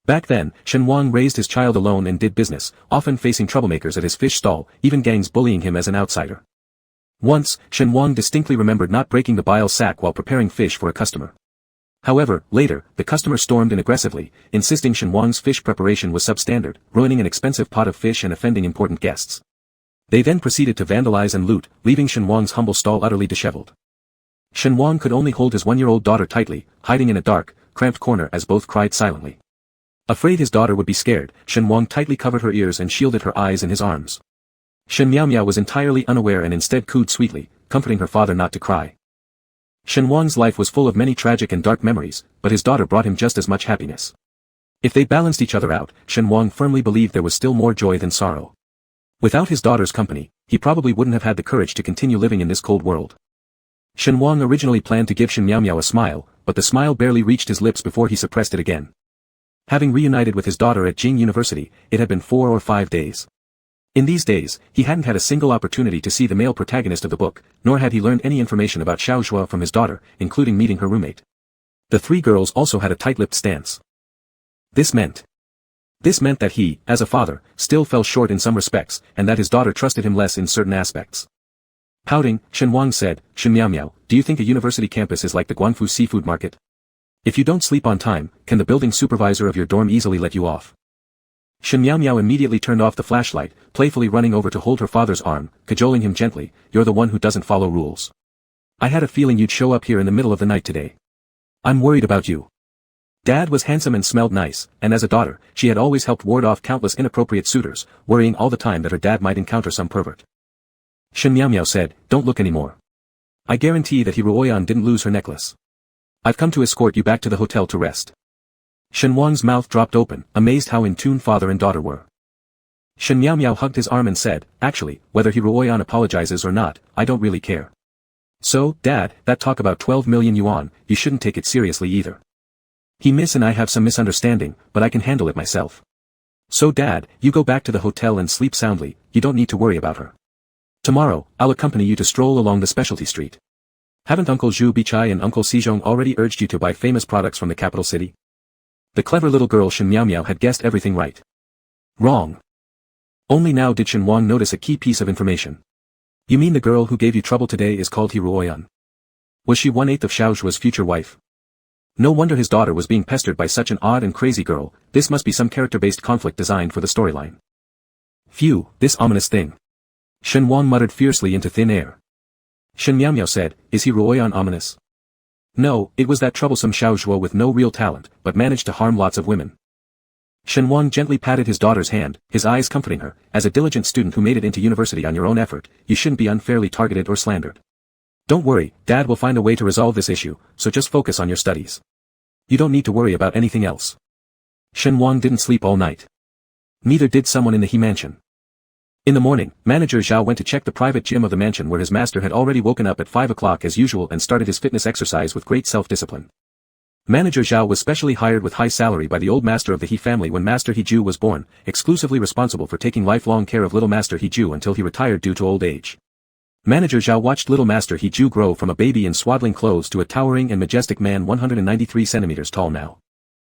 S1: Back then, Shen Wang raised his child alone and did business, often facing troublemakers at his fish stall, even gangs bullying him as an outsider. Once, Shen Wang distinctly remembered not breaking the bile sack while preparing fish for a customer. However, later, the customer stormed in aggressively, insisting Shen Wang's fish preparation was substandard, ruining an expensive pot of fish and offending important guests. They then proceeded to vandalize and loot, leaving Shen Wang's humble stall utterly disheveled. Shen Wang could only hold his 1-year-old daughter tightly, hiding in a dark, cramped corner as both cried silently. Afraid his daughter would be scared, Shen Wang tightly covered her ears and shielded her eyes in his arms. Shen Miao was entirely unaware and instead cooed sweetly, comforting her father not to cry. Shen Wang's life was full of many tragic and dark memories, but his daughter brought him just as much happiness. If they balanced each other out, Shen Wang firmly believed there was still more joy than sorrow. Without his daughter's company, he probably wouldn't have had the courage to continue living in this cold world. Shen Wang originally planned to give Shen Miao a smile, but the smile barely reached his lips before he suppressed it again. Having reunited with his daughter at Jing University, it had been 4 or 5 days. In these days, he hadn't had a single opportunity to see the male protagonist of the book, nor had he learned any information about Xiao Zhuo from his daughter, including meeting her roommate. The 3 girls also had a tight-lipped stance. This meant that he, as a father, still fell short in some respects, and that his daughter trusted him less in certain aspects. Pouting, Shen Wang said, Shen Miao, do you think a university campus is like the Guangfu seafood market? If you don't sleep on time, can the building supervisor of your dorm easily let you off? Shen Miao immediately turned off the flashlight, playfully running over to hold her father's arm, cajoling him gently, you're the one who doesn't follow rules. I had a feeling you'd show up here in the middle of the night today. I'm worried about you. Dad was handsome and smelled nice, and as a daughter, she had always helped ward off countless inappropriate suitors, worrying all the time that her dad might encounter some pervert. Shen Miao said, don't look anymore. I guarantee that Hiruoyan didn't lose her necklace. I've come to escort you back to the hotel to rest. Shen Wang's mouth dropped open, amazed how in tune father and daughter were. Shen Miao hugged his arm and said, actually, whether Hiruoyan apologizes or not, I don't really care. So, Dad, that talk about 12 million yuan, you shouldn't take it seriously either. Miss and I have some misunderstanding, but I can handle it myself. So Dad, you go back to the hotel and sleep soundly, you don't need to worry about her. Tomorrow, I'll accompany you to stroll along the specialty street. Haven't Uncle Zhu Bichai and Uncle Xizhong already urged you to buy famous products from the capital city? The clever little girl Shen Miao had guessed everything right. Wrong. Only now did Shen Wang notice a key piece of information. You mean the girl who gave you trouble today is called Hiruoyan? Was she 1/8 of Xiao Zhuo's future wife? No wonder his daughter was being pestered by such an odd and crazy girl, this must be some character-based conflict designed for the storyline. Phew, this ominous thing. Shen Wang muttered fiercely into thin air. Shen Miao said, is he Ruoyan ominous? No, it was that troublesome Xiao Zhuo with no real talent, but managed to harm lots of women. Shen Wang gently patted his daughter's hand, his eyes comforting her, as a diligent student who made it into university on your own effort, you shouldn't be unfairly targeted or slandered. Don't worry, Dad will find a way to resolve this issue, so just focus on your studies. You don't need to worry about anything else. Shen Wang didn't sleep all night. Neither did someone in the He mansion. In the morning, Manager Zhao went to check the private gym of the mansion where his master had already woken up at 5 o'clock as usual and started his fitness exercise with great self-discipline. Manager Zhao was specially hired with high salary by the old master of the He family when Master He Ju was born, exclusively responsible for taking lifelong care of little Master He Ju until he retired due to old age. Manager Zhao watched little Master He Ju grow from a baby in swaddling clothes to a towering and majestic man 193 centimeters tall now.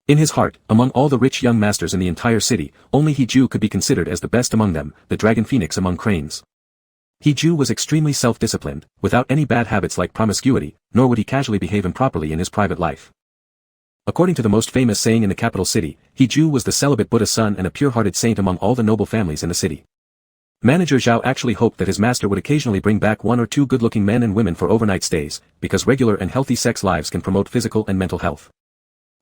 S1: In his heart, among all the rich young masters in the entire city, only He Ju could be considered as the best among them, the dragon phoenix among cranes. He Ju was extremely self-disciplined, without any bad habits like promiscuity, nor would he casually behave improperly in his private life. According to the most famous saying in the capital city, He Ju was the celibate Buddha's son and a pure-hearted saint among all the noble families in the city. Manager Zhao actually hoped that his master would occasionally bring back 1 or 2 good-looking men and women for overnight stays, because regular and healthy sex lives can promote physical and mental health.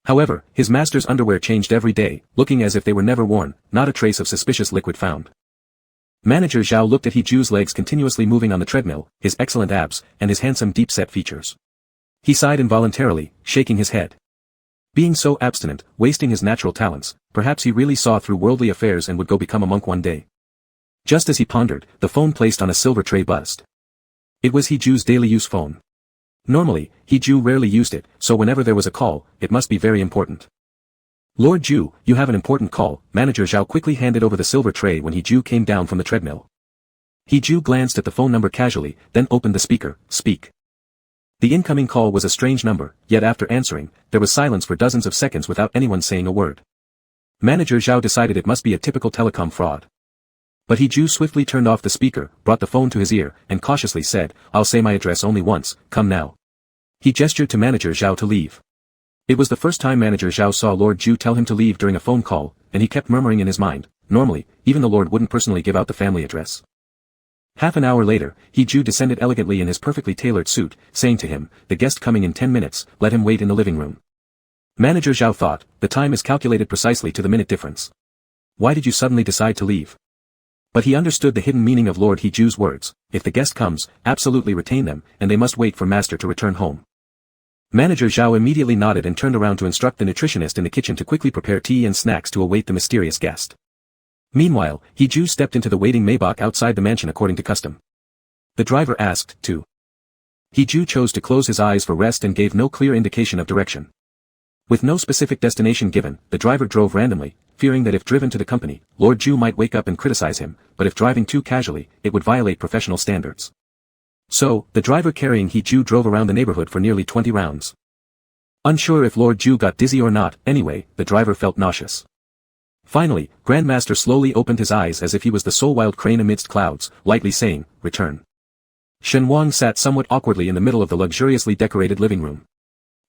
S1: However, his master's underwear changed every day, looking as if they were never worn, not a trace of suspicious liquid found. Manager Zhao looked at He Ju's legs continuously moving on the treadmill, his excellent abs, and his handsome deep-set features. He sighed involuntarily, shaking his head. Being so abstinent, wasting his natural talents, perhaps he really saw through worldly affairs and would go become a monk one day. Just as he pondered, the phone placed on a silver tray buzzed. It was He Ju's daily use phone. Normally, He Ju rarely used it, so whenever there was a call, it must be very important. Lord Ju, you have an important call, Manager Zhao quickly handed over the silver tray when He Ju came down from the treadmill. He Ju glanced at the phone number casually, then opened the speaker, speak. The incoming call was a strange number, yet after answering, there was silence for dozens of seconds without anyone saying a word. Manager Zhao decided it must be a typical telecom fraud. But He Ju swiftly turned off the speaker, brought the phone to his ear, and cautiously said, I'll say my address only once, come now. He gestured to Manager Zhao to leave. It was the first time Manager Zhao saw Lord Ju tell him to leave during a phone call, and he kept murmuring in his mind, normally, even the Lord wouldn't personally give out the family address. Half an hour later, He Ju descended elegantly in his perfectly tailored suit, saying to him, the guest coming in 10 minutes, let him wait in the living room. Manager Zhao thought, the time is calculated precisely to the minute difference. Why did you suddenly decide to leave? But he understood the hidden meaning of Lord He Ju's words, if the guest comes, absolutely retain them, and they must wait for master to return home. Manager Zhao immediately nodded and turned around to instruct the nutritionist in the kitchen to quickly prepare tea and snacks to await the mysterious guest. Meanwhile, He Ju stepped into the waiting Maybach outside the mansion according to custom. The driver asked, to. He Ju chose to close his eyes for rest and gave no clear indication of direction. With no specific destination given, the driver drove randomly, fearing that if driven to the company, Lord Ju might wake up and criticize him, but if driving too casually, it would violate professional standards. So, the driver carrying He Ju drove around the neighborhood for nearly 20 rounds. Unsure if Lord Ju got dizzy or not, anyway, the driver felt nauseous. Finally, Grandmaster slowly opened his eyes as if he was the sole wild crane amidst clouds, lightly saying, return. Shen Wang sat somewhat awkwardly in the middle of the luxuriously decorated living room.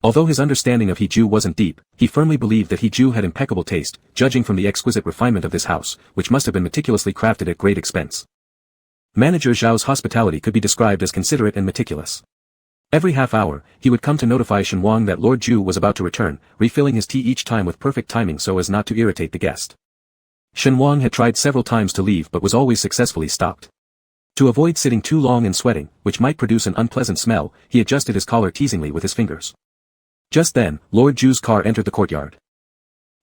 S1: Although his understanding of He Ju wasn't deep, he firmly believed that He Ju had impeccable taste, judging from the exquisite refinement of this house, which must have been meticulously crafted at great expense. Manager Zhao's hospitality could be described as considerate and meticulous. Every half hour, he would come to notify Shen Wang that Lord Ju was about to return, refilling his tea each time with perfect timing so as not to irritate the guest. Shen Wang had tried several times to leave but was always successfully stopped. To avoid sitting too long and sweating, which might produce an unpleasant smell, he adjusted his collar teasingly with his fingers. Just then, Lord Ju's car entered the courtyard.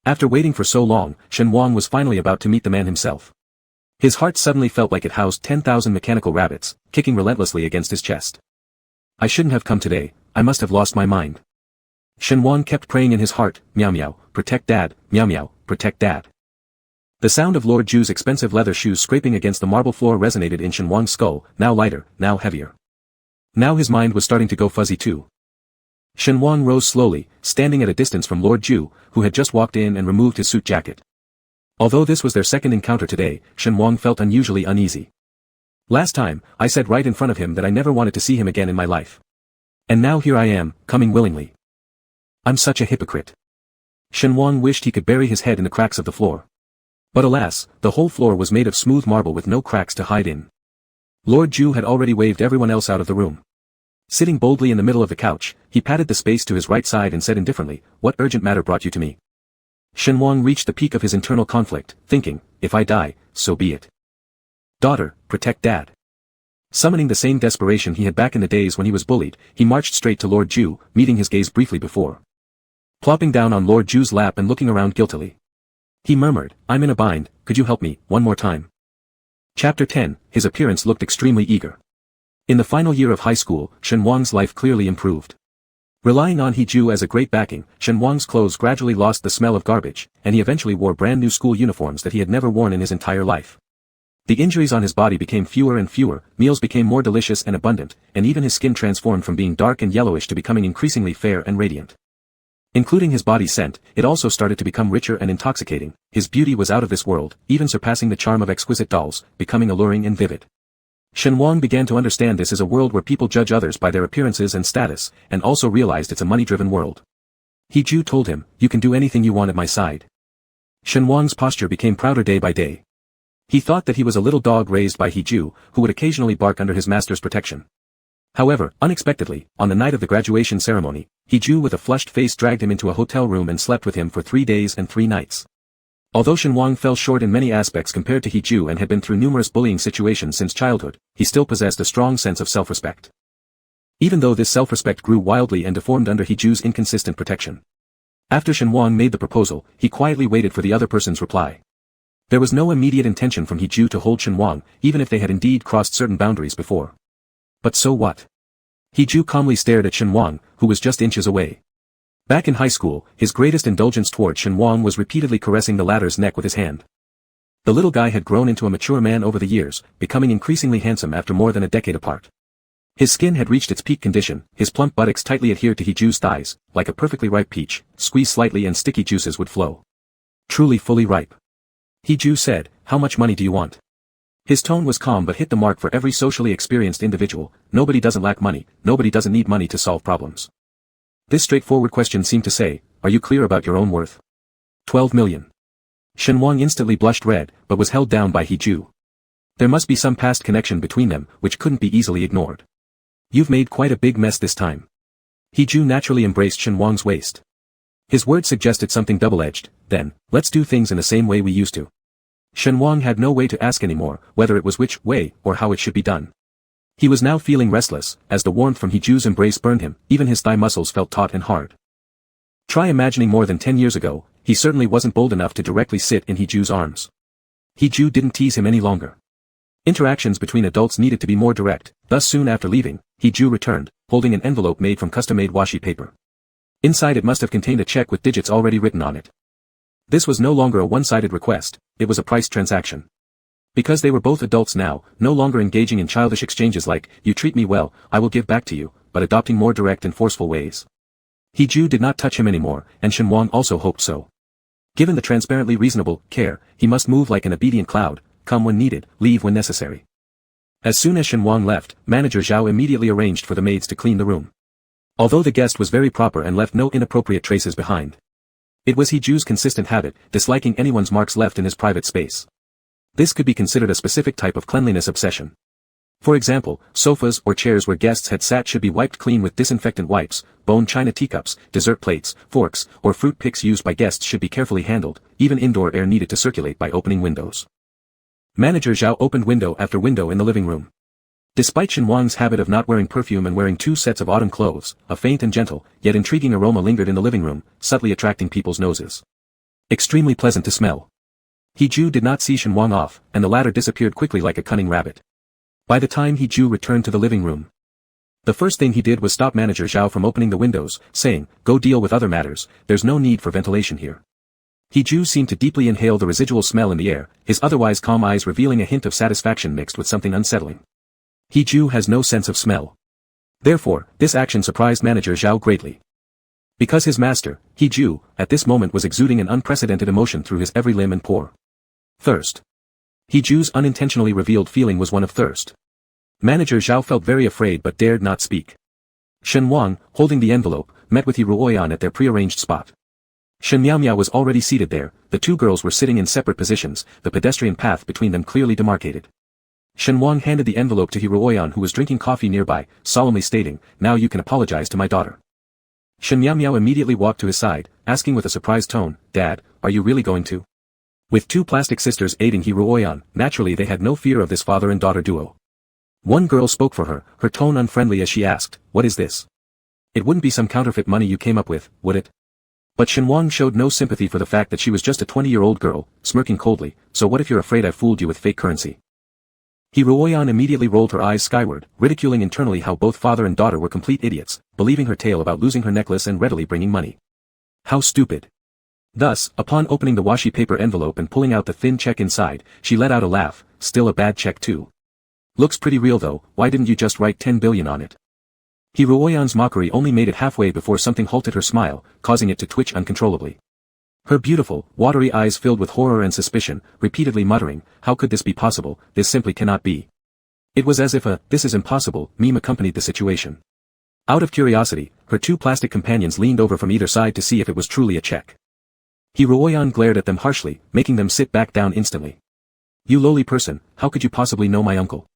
S1: After waiting for so long, Shen Wang was finally about to meet the man himself. His heart suddenly felt like it housed 10,000 mechanical rabbits, kicking relentlessly against his chest. I shouldn't have come today, I must have lost my mind. Shen Wang kept praying in his heart, meow meow, protect dad, meow meow, protect dad. The sound of Lord Ju's expensive leather shoes scraping against the marble floor resonated in Shen Wang's skull, now lighter, now heavier. Now his mind was starting to go fuzzy too. Shen Wang rose slowly, standing at a distance from Lord Ju, who had just walked in and removed his suit jacket. Although this was their second encounter today, Shen Wang felt unusually uneasy. Last time, I said right in front of him that I never wanted to see him again in my life. And now here I am, coming willingly. I'm such a hypocrite. Shen Wang wished he could bury his head in the cracks of the floor. But alas, the whole floor was made of smooth marble with no cracks to hide in. Lord Ju had already waved everyone else out of the room. Sitting boldly in the middle of the couch, he patted the space to his right side and said indifferently, "What urgent matter brought you to me?" Shen Wang reached the peak of his internal conflict, thinking, if I die, so be it. Daughter, protect Dad. Summoning the same desperation he had back in the days when he was bullied, he marched straight to Lord Ju, meeting his gaze briefly before. Plopping down on Lord Ju's lap and looking around guiltily. He murmured, "I'm in a bind, could you help me, one more time?" Chapter 10, his appearance looked extremely eager. In the final year of high school, Shen Wang's life clearly improved. Relying on He Ju as a great backing, Shen Wang's clothes gradually lost the smell of garbage, and he eventually wore brand new school uniforms that he had never worn in his entire life. The injuries on his body became fewer and fewer, meals became more delicious and abundant, and even his skin transformed from being dark and yellowish to becoming increasingly fair and radiant. Including his body's scent, it also started to become richer and intoxicating. His beauty was out of this world, even surpassing the charm of exquisite dolls, becoming alluring and vivid. Shen Wang began to understand this is a world where people judge others by their appearances and status, and also realized it's a money-driven world. He Ju told him, "You can do anything you want at my side." Shen Wang's posture became prouder day by day. He thought that he was a little dog raised by He Ju, who would occasionally bark under his master's protection. However, unexpectedly, on the night of the graduation ceremony, He Ju with a flushed face dragged him into a hotel room and slept with him for 3 days and 3 nights. Although Shen Wang fell short in many aspects compared to He Ju and had been through numerous bullying situations since childhood, he still possessed a strong sense of self-respect. Even though this self-respect grew wildly and deformed under He Ju's inconsistent protection. After Shen Wang made the proposal, he quietly waited for the other person's reply. There was no immediate intention from He Ju to hold Shen Wang, even if they had indeed crossed certain boundaries before. But so what? He Ju calmly stared at Shen Wang, who was just inches away. Back in high school, his greatest indulgence toward Shen Wang was repeatedly caressing the latter's neck with his hand. The little guy had grown into a mature man over the years, becoming increasingly handsome after more than a decade apart. His skin had reached its peak condition, his plump buttocks tightly adhered to He Ju's thighs, like a perfectly ripe peach, squeezed slightly and sticky juices would flow. Truly fully ripe. He Ju said, "How much money do you want?" His tone was calm but hit the mark for every socially experienced individual. Nobody doesn't lack money, nobody doesn't need money to solve problems. This straightforward question seemed to say, "Are you clear about your own worth?" 12 million. Shen Wang instantly blushed red, but was held down by He Ju. There must be some past connection between them, which couldn't be easily ignored. "You've made quite a big mess this time." He Ju naturally embraced Shen Wang's waist. His words suggested something double-edged. Then, "Let's do things in the same way we used to." Shen Wang had no way to ask anymore, whether it was which way, or how it should be done. He was now feeling restless, as the warmth from He Ju's embrace burned him, even his thigh muscles felt taut and hard. Try imagining more than 10 years ago, he certainly wasn't bold enough to directly sit in He Ju's arms. He Ju didn't tease him any longer. Interactions between adults needed to be more direct, thus soon after leaving, He Ju returned, holding an envelope made from custom-made washi paper. Inside it must have contained a check with digits already written on it. This was no longer a one-sided request, it was a priced transaction. Because they were both adults now, no longer engaging in childish exchanges like, "You treat me well, I will give back to you," but adopting more direct and forceful ways. He Ju did not touch him anymore, and Shen Wang also hoped so. Given the transparently reasonable care, he must move like an obedient cloud, come when needed, leave when necessary. As soon as Shen Wang left, Manager Zhao immediately arranged for the maids to clean the room. Although the guest was very proper and left no inappropriate traces behind. It was He Ju's consistent habit, disliking anyone's marks left in his private space. This could be considered a specific type of cleanliness obsession. For example, sofas or chairs where guests had sat should be wiped clean with disinfectant wipes, bone china teacups, dessert plates, forks, or fruit picks used by guests should be carefully handled, even indoor air needed to circulate by opening windows. Manager Zhao opened window after window in the living room. Despite Shen Wang's habit of not wearing perfume and wearing 2 sets of autumn clothes, a faint and gentle, yet intriguing aroma lingered in the living room, subtly attracting people's noses. Extremely pleasant to smell. He Ju did not see Shen Wang off, and the latter disappeared quickly like a cunning rabbit. By the time He Ju returned to the living room, the first thing he did was stop Manager Zhao from opening the windows, saying, "Go deal with other matters, there's no need for ventilation here." He Ju seemed to deeply inhale the residual smell in the air, his otherwise calm eyes revealing a hint of satisfaction mixed with something unsettling. He Ju has no sense of smell. Therefore, this action surprised Manager Zhao greatly. Because his master, He Ju, at this moment was exuding an unprecedented emotion through his every limb and pore. Thirst. He Ju's unintentionally revealed feeling was one of thirst. Manager Zhao felt very afraid but dared not speak. Shen Wang, holding the envelope, met with Ruoyan at their prearranged spot. Shen Miao was already seated there, the two girls were sitting in separate positions, the pedestrian path between them clearly demarcated. Shen Wang handed the envelope to Ruoyan, who was drinking coffee nearby, solemnly stating, "Now you can apologize to my daughter." Shen Miao immediately walked to his side, asking with a surprised tone, "Dad, are you really going to?" With two plastic sisters aiding Ruoyan, naturally they had no fear of this father and daughter duo. One girl spoke for her, her tone unfriendly as she asked, "What is this? It wouldn't be some counterfeit money you came up with, would it?" But Shen Wang showed no sympathy for the fact that she was just a 20-year-old girl, smirking coldly, "So what if you're afraid I fooled you with fake currency?" Ruoyan immediately rolled her eyes skyward, ridiculing internally how both father and daughter were complete idiots, believing her tale about losing her necklace and readily bringing money. How stupid. Thus, upon opening the washi paper envelope and pulling out the thin check inside, she let out a laugh, "Still a bad check too. Looks pretty real though, why didn't you just write 10 billion on it?" Ruoyan's mockery only made it halfway before something halted her smile, causing it to twitch uncontrollably. Her beautiful, watery eyes filled with horror and suspicion, repeatedly muttering, "How could this be possible, this simply cannot be." It was as if a, "this is impossible," meme accompanied the situation. Out of curiosity, her two plastic companions leaned over from either side to see if it was truly a check. Ruoyan glared at them harshly, making them sit back down instantly. "You lowly person, how could you possibly know my uncle?"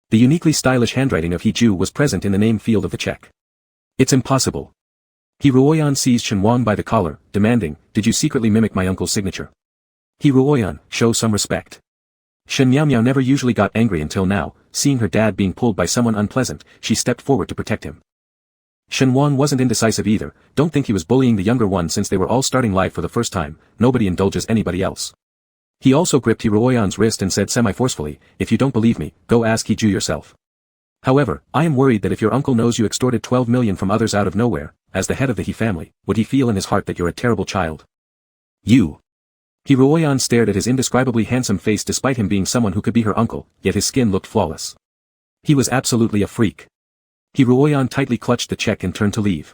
S1: The uniquely stylish handwriting of Hiju was present in the name field of the check. "It's impossible." Ruoyan seized Shen Wang by the collar, demanding, "Did you secretly mimic my uncle's signature?" Ruoyan, show some respect. Shen Miao never usually got angry until now, seeing her dad being pulled by someone unpleasant, she stepped forward to protect him. Shen Wang wasn't indecisive either, don't think he was bullying the younger one since they were all starting life for the first time, nobody indulges anybody else. He also gripped Ruoyan's wrist and said semi-forcefully, "If you don't believe me, go ask Hiju yourself. However, I am worried that if your uncle knows you extorted 12 million from others out of nowhere, as the head of the He family, would he feel in his heart that you're a terrible child?" "You." Ruoyan stared at his indescribably handsome face despite him being someone who could be her uncle, yet his skin looked flawless. He was absolutely a freak. Ruoyan tightly clutched the check and turned to leave.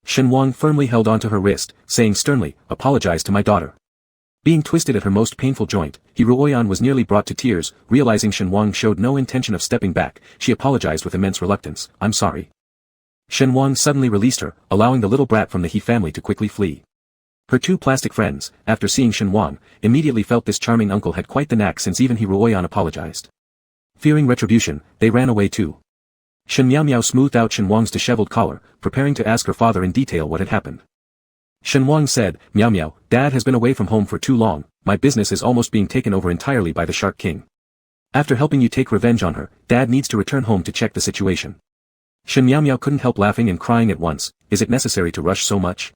S1: Shen Wang firmly held onto her wrist, saying sternly, "Apologize to my daughter." Being twisted at her most painful joint, Ruoyan was nearly brought to tears, realizing Shen Wang showed no intention of stepping back, she apologized with immense reluctance, "I'm sorry." Shen Wang suddenly released her, allowing the little brat from the He family to quickly flee. Her two plastic friends, after seeing Shen Wang, immediately felt this charming uncle had quite the knack since even Ruoyan apologized. Fearing retribution, they ran away too. Shen Miao smoothed out Shen Wang's disheveled collar, preparing to ask her father in detail what had happened. Shen Wang said, Miao, Dad has been away from home for too long, my business is almost being taken over entirely by the Shark King. After helping you take revenge on her, Dad needs to return home to check the situation. Shen Miao couldn't help laughing and crying at once, is it necessary to rush so much?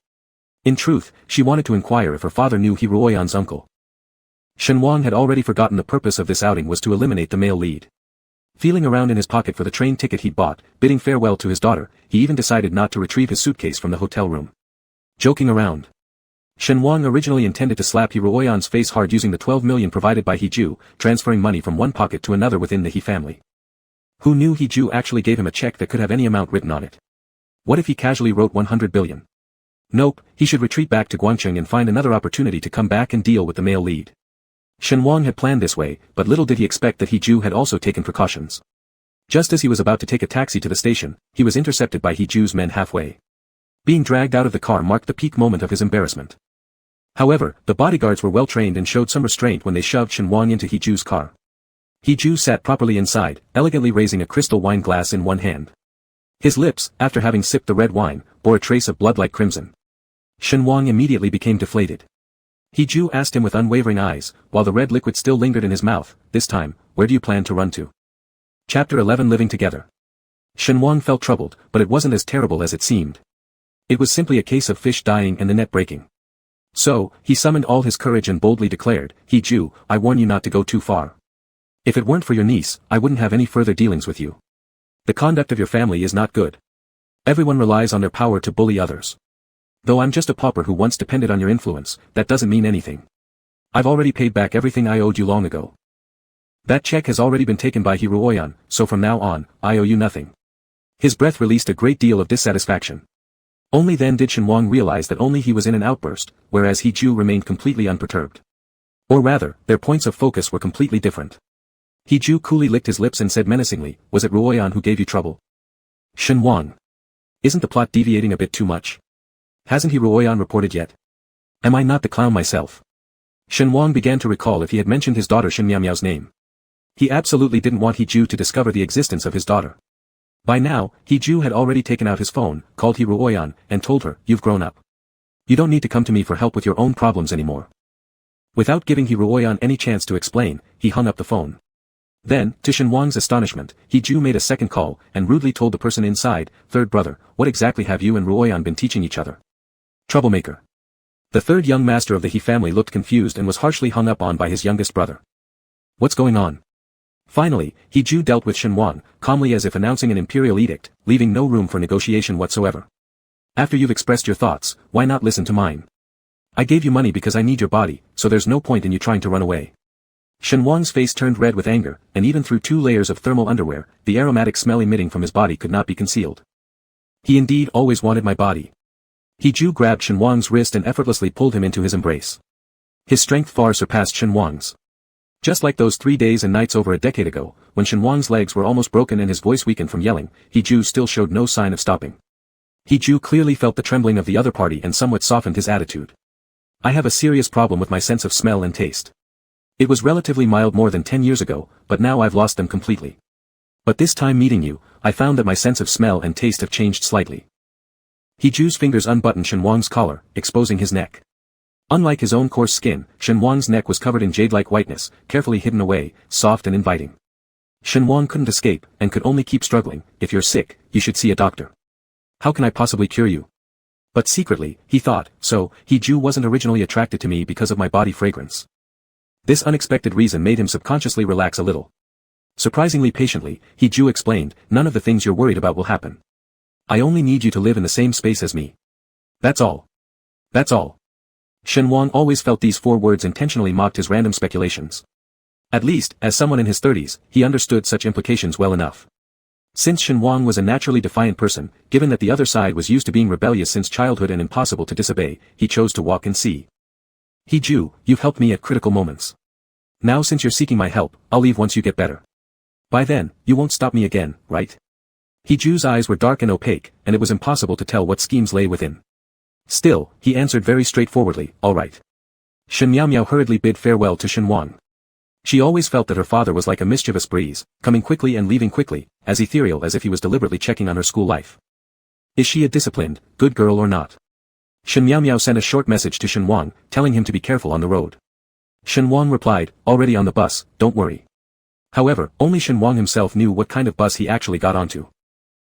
S1: In truth, she wanted to inquire if her father knew Ruoyan's uncle. Shen Wang had already forgotten the purpose of this outing was to eliminate the male lead. Feeling around in his pocket for the train ticket he'd bought, bidding farewell to his daughter, he even decided not to retrieve his suitcase from the hotel room. Joking around. Shen Wang originally intended to slap Ruoyan's face hard using the 12 million provided by Hiju, transferring money from one pocket to another within the He family. Who knew Hiju actually gave him a check that could have any amount written on it? What if he casually wrote 100 billion? Nope, he should retreat back to Guangcheng and find another opportunity to come back and deal with the male lead. Shen Wang had planned this way, but little did he expect that Hiju had also taken precautions. Just as he was about to take a taxi to the station, he was intercepted by Hiju's men halfway. Being dragged out of the car marked the peak moment of his embarrassment. However, the bodyguards were well trained and showed some restraint when they shoved Shen Wang into Hiju's car. Hiju sat properly inside, elegantly raising a crystal wine glass in one hand. His lips, after having sipped the red wine, bore a trace of blood like crimson. Shen Wang immediately became deflated. Hiju asked him with unwavering eyes, while the red liquid still lingered in his mouth, this time, where do you plan to run to? Chapter 11 Living Together. Shen Wang felt troubled, but it wasn't as terrible as it seemed. It was simply a case of fish dying and the net breaking. So, he summoned all his courage and boldly declared, Hiju, I warn you not to go too far. If it weren't for your niece, I wouldn't have any further dealings with you. The conduct of your family is not good. Everyone relies on their power to bully others. Though I'm just a pauper who once depended on your influence, that doesn't mean anything. I've already paid back everything I owed you long ago. That check has already been taken by Ruoyan, so from now on, I owe you nothing. His breath released a great deal of dissatisfaction. Only then did Shen Wang realize that only he was in an outburst, whereas Hiju remained completely unperturbed. Or rather, their points of focus were completely different. Hiju coolly licked his lips and said menacingly, was it Ruoyan who gave you trouble? Shen Wang. Isn't the plot deviating a bit too much? Hasn't he Ruoyan reported yet? Am I not the clown myself? Shen Wang began to recall if he had mentioned his daughter Shen Miao's name. He absolutely didn't want He Ju to discover the existence of his daughter. By now, He Ju had already taken out his phone, called He Ruoyan, and told her, "You've grown up. You don't need to come to me for help with your own problems anymore." Without giving He Ruoyan any chance to explain, he hung up the phone. Then, to Shen Wang's astonishment, He Ju made a second call, and rudely told the person inside, "Third brother, what exactly have you and Ruoyan been teaching each other?" Troublemaker. The third young master of the He family looked confused and was harshly hung up on by his youngest brother. What's going on? Finally, He Ju dealt with Shen Wang, calmly as if announcing an imperial edict, leaving no room for negotiation whatsoever. After you've expressed your thoughts, why not listen to mine? I gave you money because I need your body, so there's no point in you trying to run away. Shen Wang's face turned red with anger, and even through 2 layers of thermal underwear, the aromatic smell emitting from his body could not be concealed. He indeed always wanted my body. He Ju grabbed Shen Wang's wrist and effortlessly pulled him into his embrace. His strength far surpassed Shen Wang's. Just like those 3 days and nights over a decade ago, when Shen Wang's legs were almost broken and his voice weakened from yelling, He Ju still showed no sign of stopping. He Ju clearly felt the trembling of the other party and somewhat softened his attitude. I have a serious problem with my sense of smell and taste. It was relatively mild more than 10 years ago, but now I've lost them completely. But this time meeting you, I found that my sense of smell and taste have changed slightly. He Ju's fingers unbuttoned Shen Wang's collar, exposing his neck. Unlike his own coarse skin, Shen Wang's neck was covered in jade-like whiteness, carefully hidden away, soft and inviting. Shen Wang couldn't escape, and could only keep struggling. If you're sick, you should see a doctor. How can I possibly cure you? But secretly, he thought, so, He Ju wasn't originally attracted to me because of my body fragrance. This unexpected reason made him subconsciously relax a little. Surprisingly patiently, He Ju explained, none of the things you're worried about will happen. I only need you to live in the same space as me. That's all. That's all. Shen Wang always felt these 4 words intentionally mocked his random speculations. At least, as someone in his 30s, he understood such implications well enough. Since Shen Wang was a naturally defiant person, given that the other side was used to being rebellious since childhood and impossible to disobey, he chose to walk and see. He Ju, you've helped me at critical moments. Now since you're seeking my help, I'll leave once you get better. By then, you won't stop me again, right? He Ju's eyes were dark and opaque, and it was impossible to tell what schemes lay within. Still, he answered very straightforwardly, all right. Shen Miao hurriedly bid farewell to Shen Wang. She always felt that her father was like a mischievous breeze, coming quickly and leaving quickly, as ethereal as if he was deliberately checking on her school life. Is she a disciplined, good girl or not? Shen Miao sent a short message to Shen Wang, telling him to be careful on the road. Shen Wang replied, already on the bus, don't worry. However, only Shen Wang himself knew what kind of bus he actually got onto.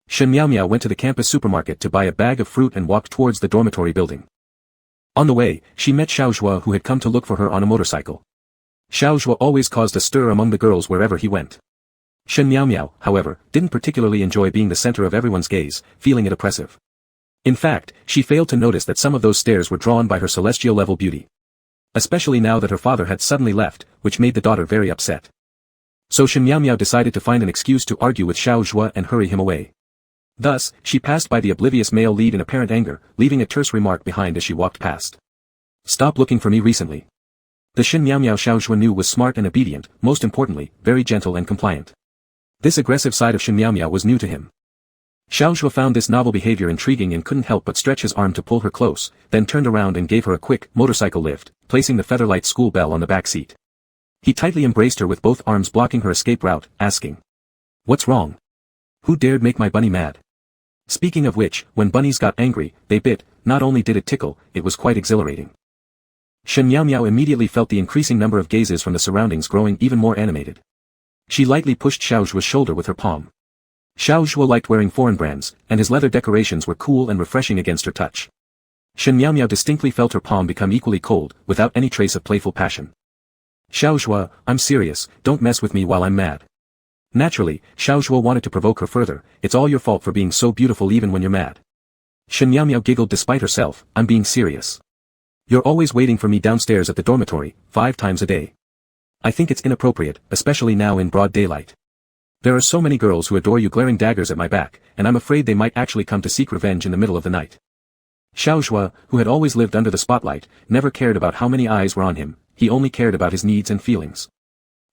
S1: Shen Miao went to the campus supermarket to buy a bag of fruit and walked towards the dormitory building. On the way, she met Xiao Zhuo who had come to look for her on a motorcycle. Xiao Zhuo always caused a stir among the girls wherever he went. Shen Miao, however, didn't particularly enjoy being the center of everyone's gaze, feeling it oppressive. In fact, she failed to notice that some of those stares were drawn by her celestial-level beauty. Especially now that her father had suddenly left, which made the daughter very upset. So Shen Miao decided to find an excuse to argue with Xiao Zhuo and hurry him away. Thus, she passed by the oblivious male lead in apparent anger, leaving a terse remark behind as she walked past. Stop looking for me recently. The Shen Miao Xiao Zhuo knew was smart and obedient, most importantly, very gentle and compliant. This aggressive side of Shen Miao was new to him. Xiao Zhuo found this novel behavior intriguing and couldn't help but stretch his arm to pull her close, then turned around and gave her a quick motorcycle lift, placing the featherlight school bell on the back seat. He tightly embraced her with both arms blocking her escape route, asking, "What's wrong? Who dared make my bunny mad?" Speaking of which, when bunnies got angry, they bit. Not only did it tickle, it was quite exhilarating. Shen Miao immediately felt the increasing number of gazes from the surroundings growing even more animated. She lightly pushed Xiao Zhuo's shoulder with her palm. Xiao Zhuo liked wearing foreign brands, and his leather decorations were cool and refreshing against her touch. Shen Miao distinctly felt her palm become equally cold, without any trace of playful passion. Xiao Zhuo, I'm serious, don't mess with me while I'm mad. Naturally, Xiao Zhuo wanted to provoke her further, it's all your fault for being so beautiful even when you're mad. Shen Miao giggled despite herself, I'm being serious. You're always waiting for me downstairs at the dormitory, 5 times a day. I think it's inappropriate, especially now in broad daylight. There are so many girls who adore you glaring daggers at my back, and I'm afraid they might actually come to seek revenge in the middle of the night. Xiao Zhuo, who had always lived under the spotlight, never cared about how many eyes were on him, he only cared about his needs and feelings.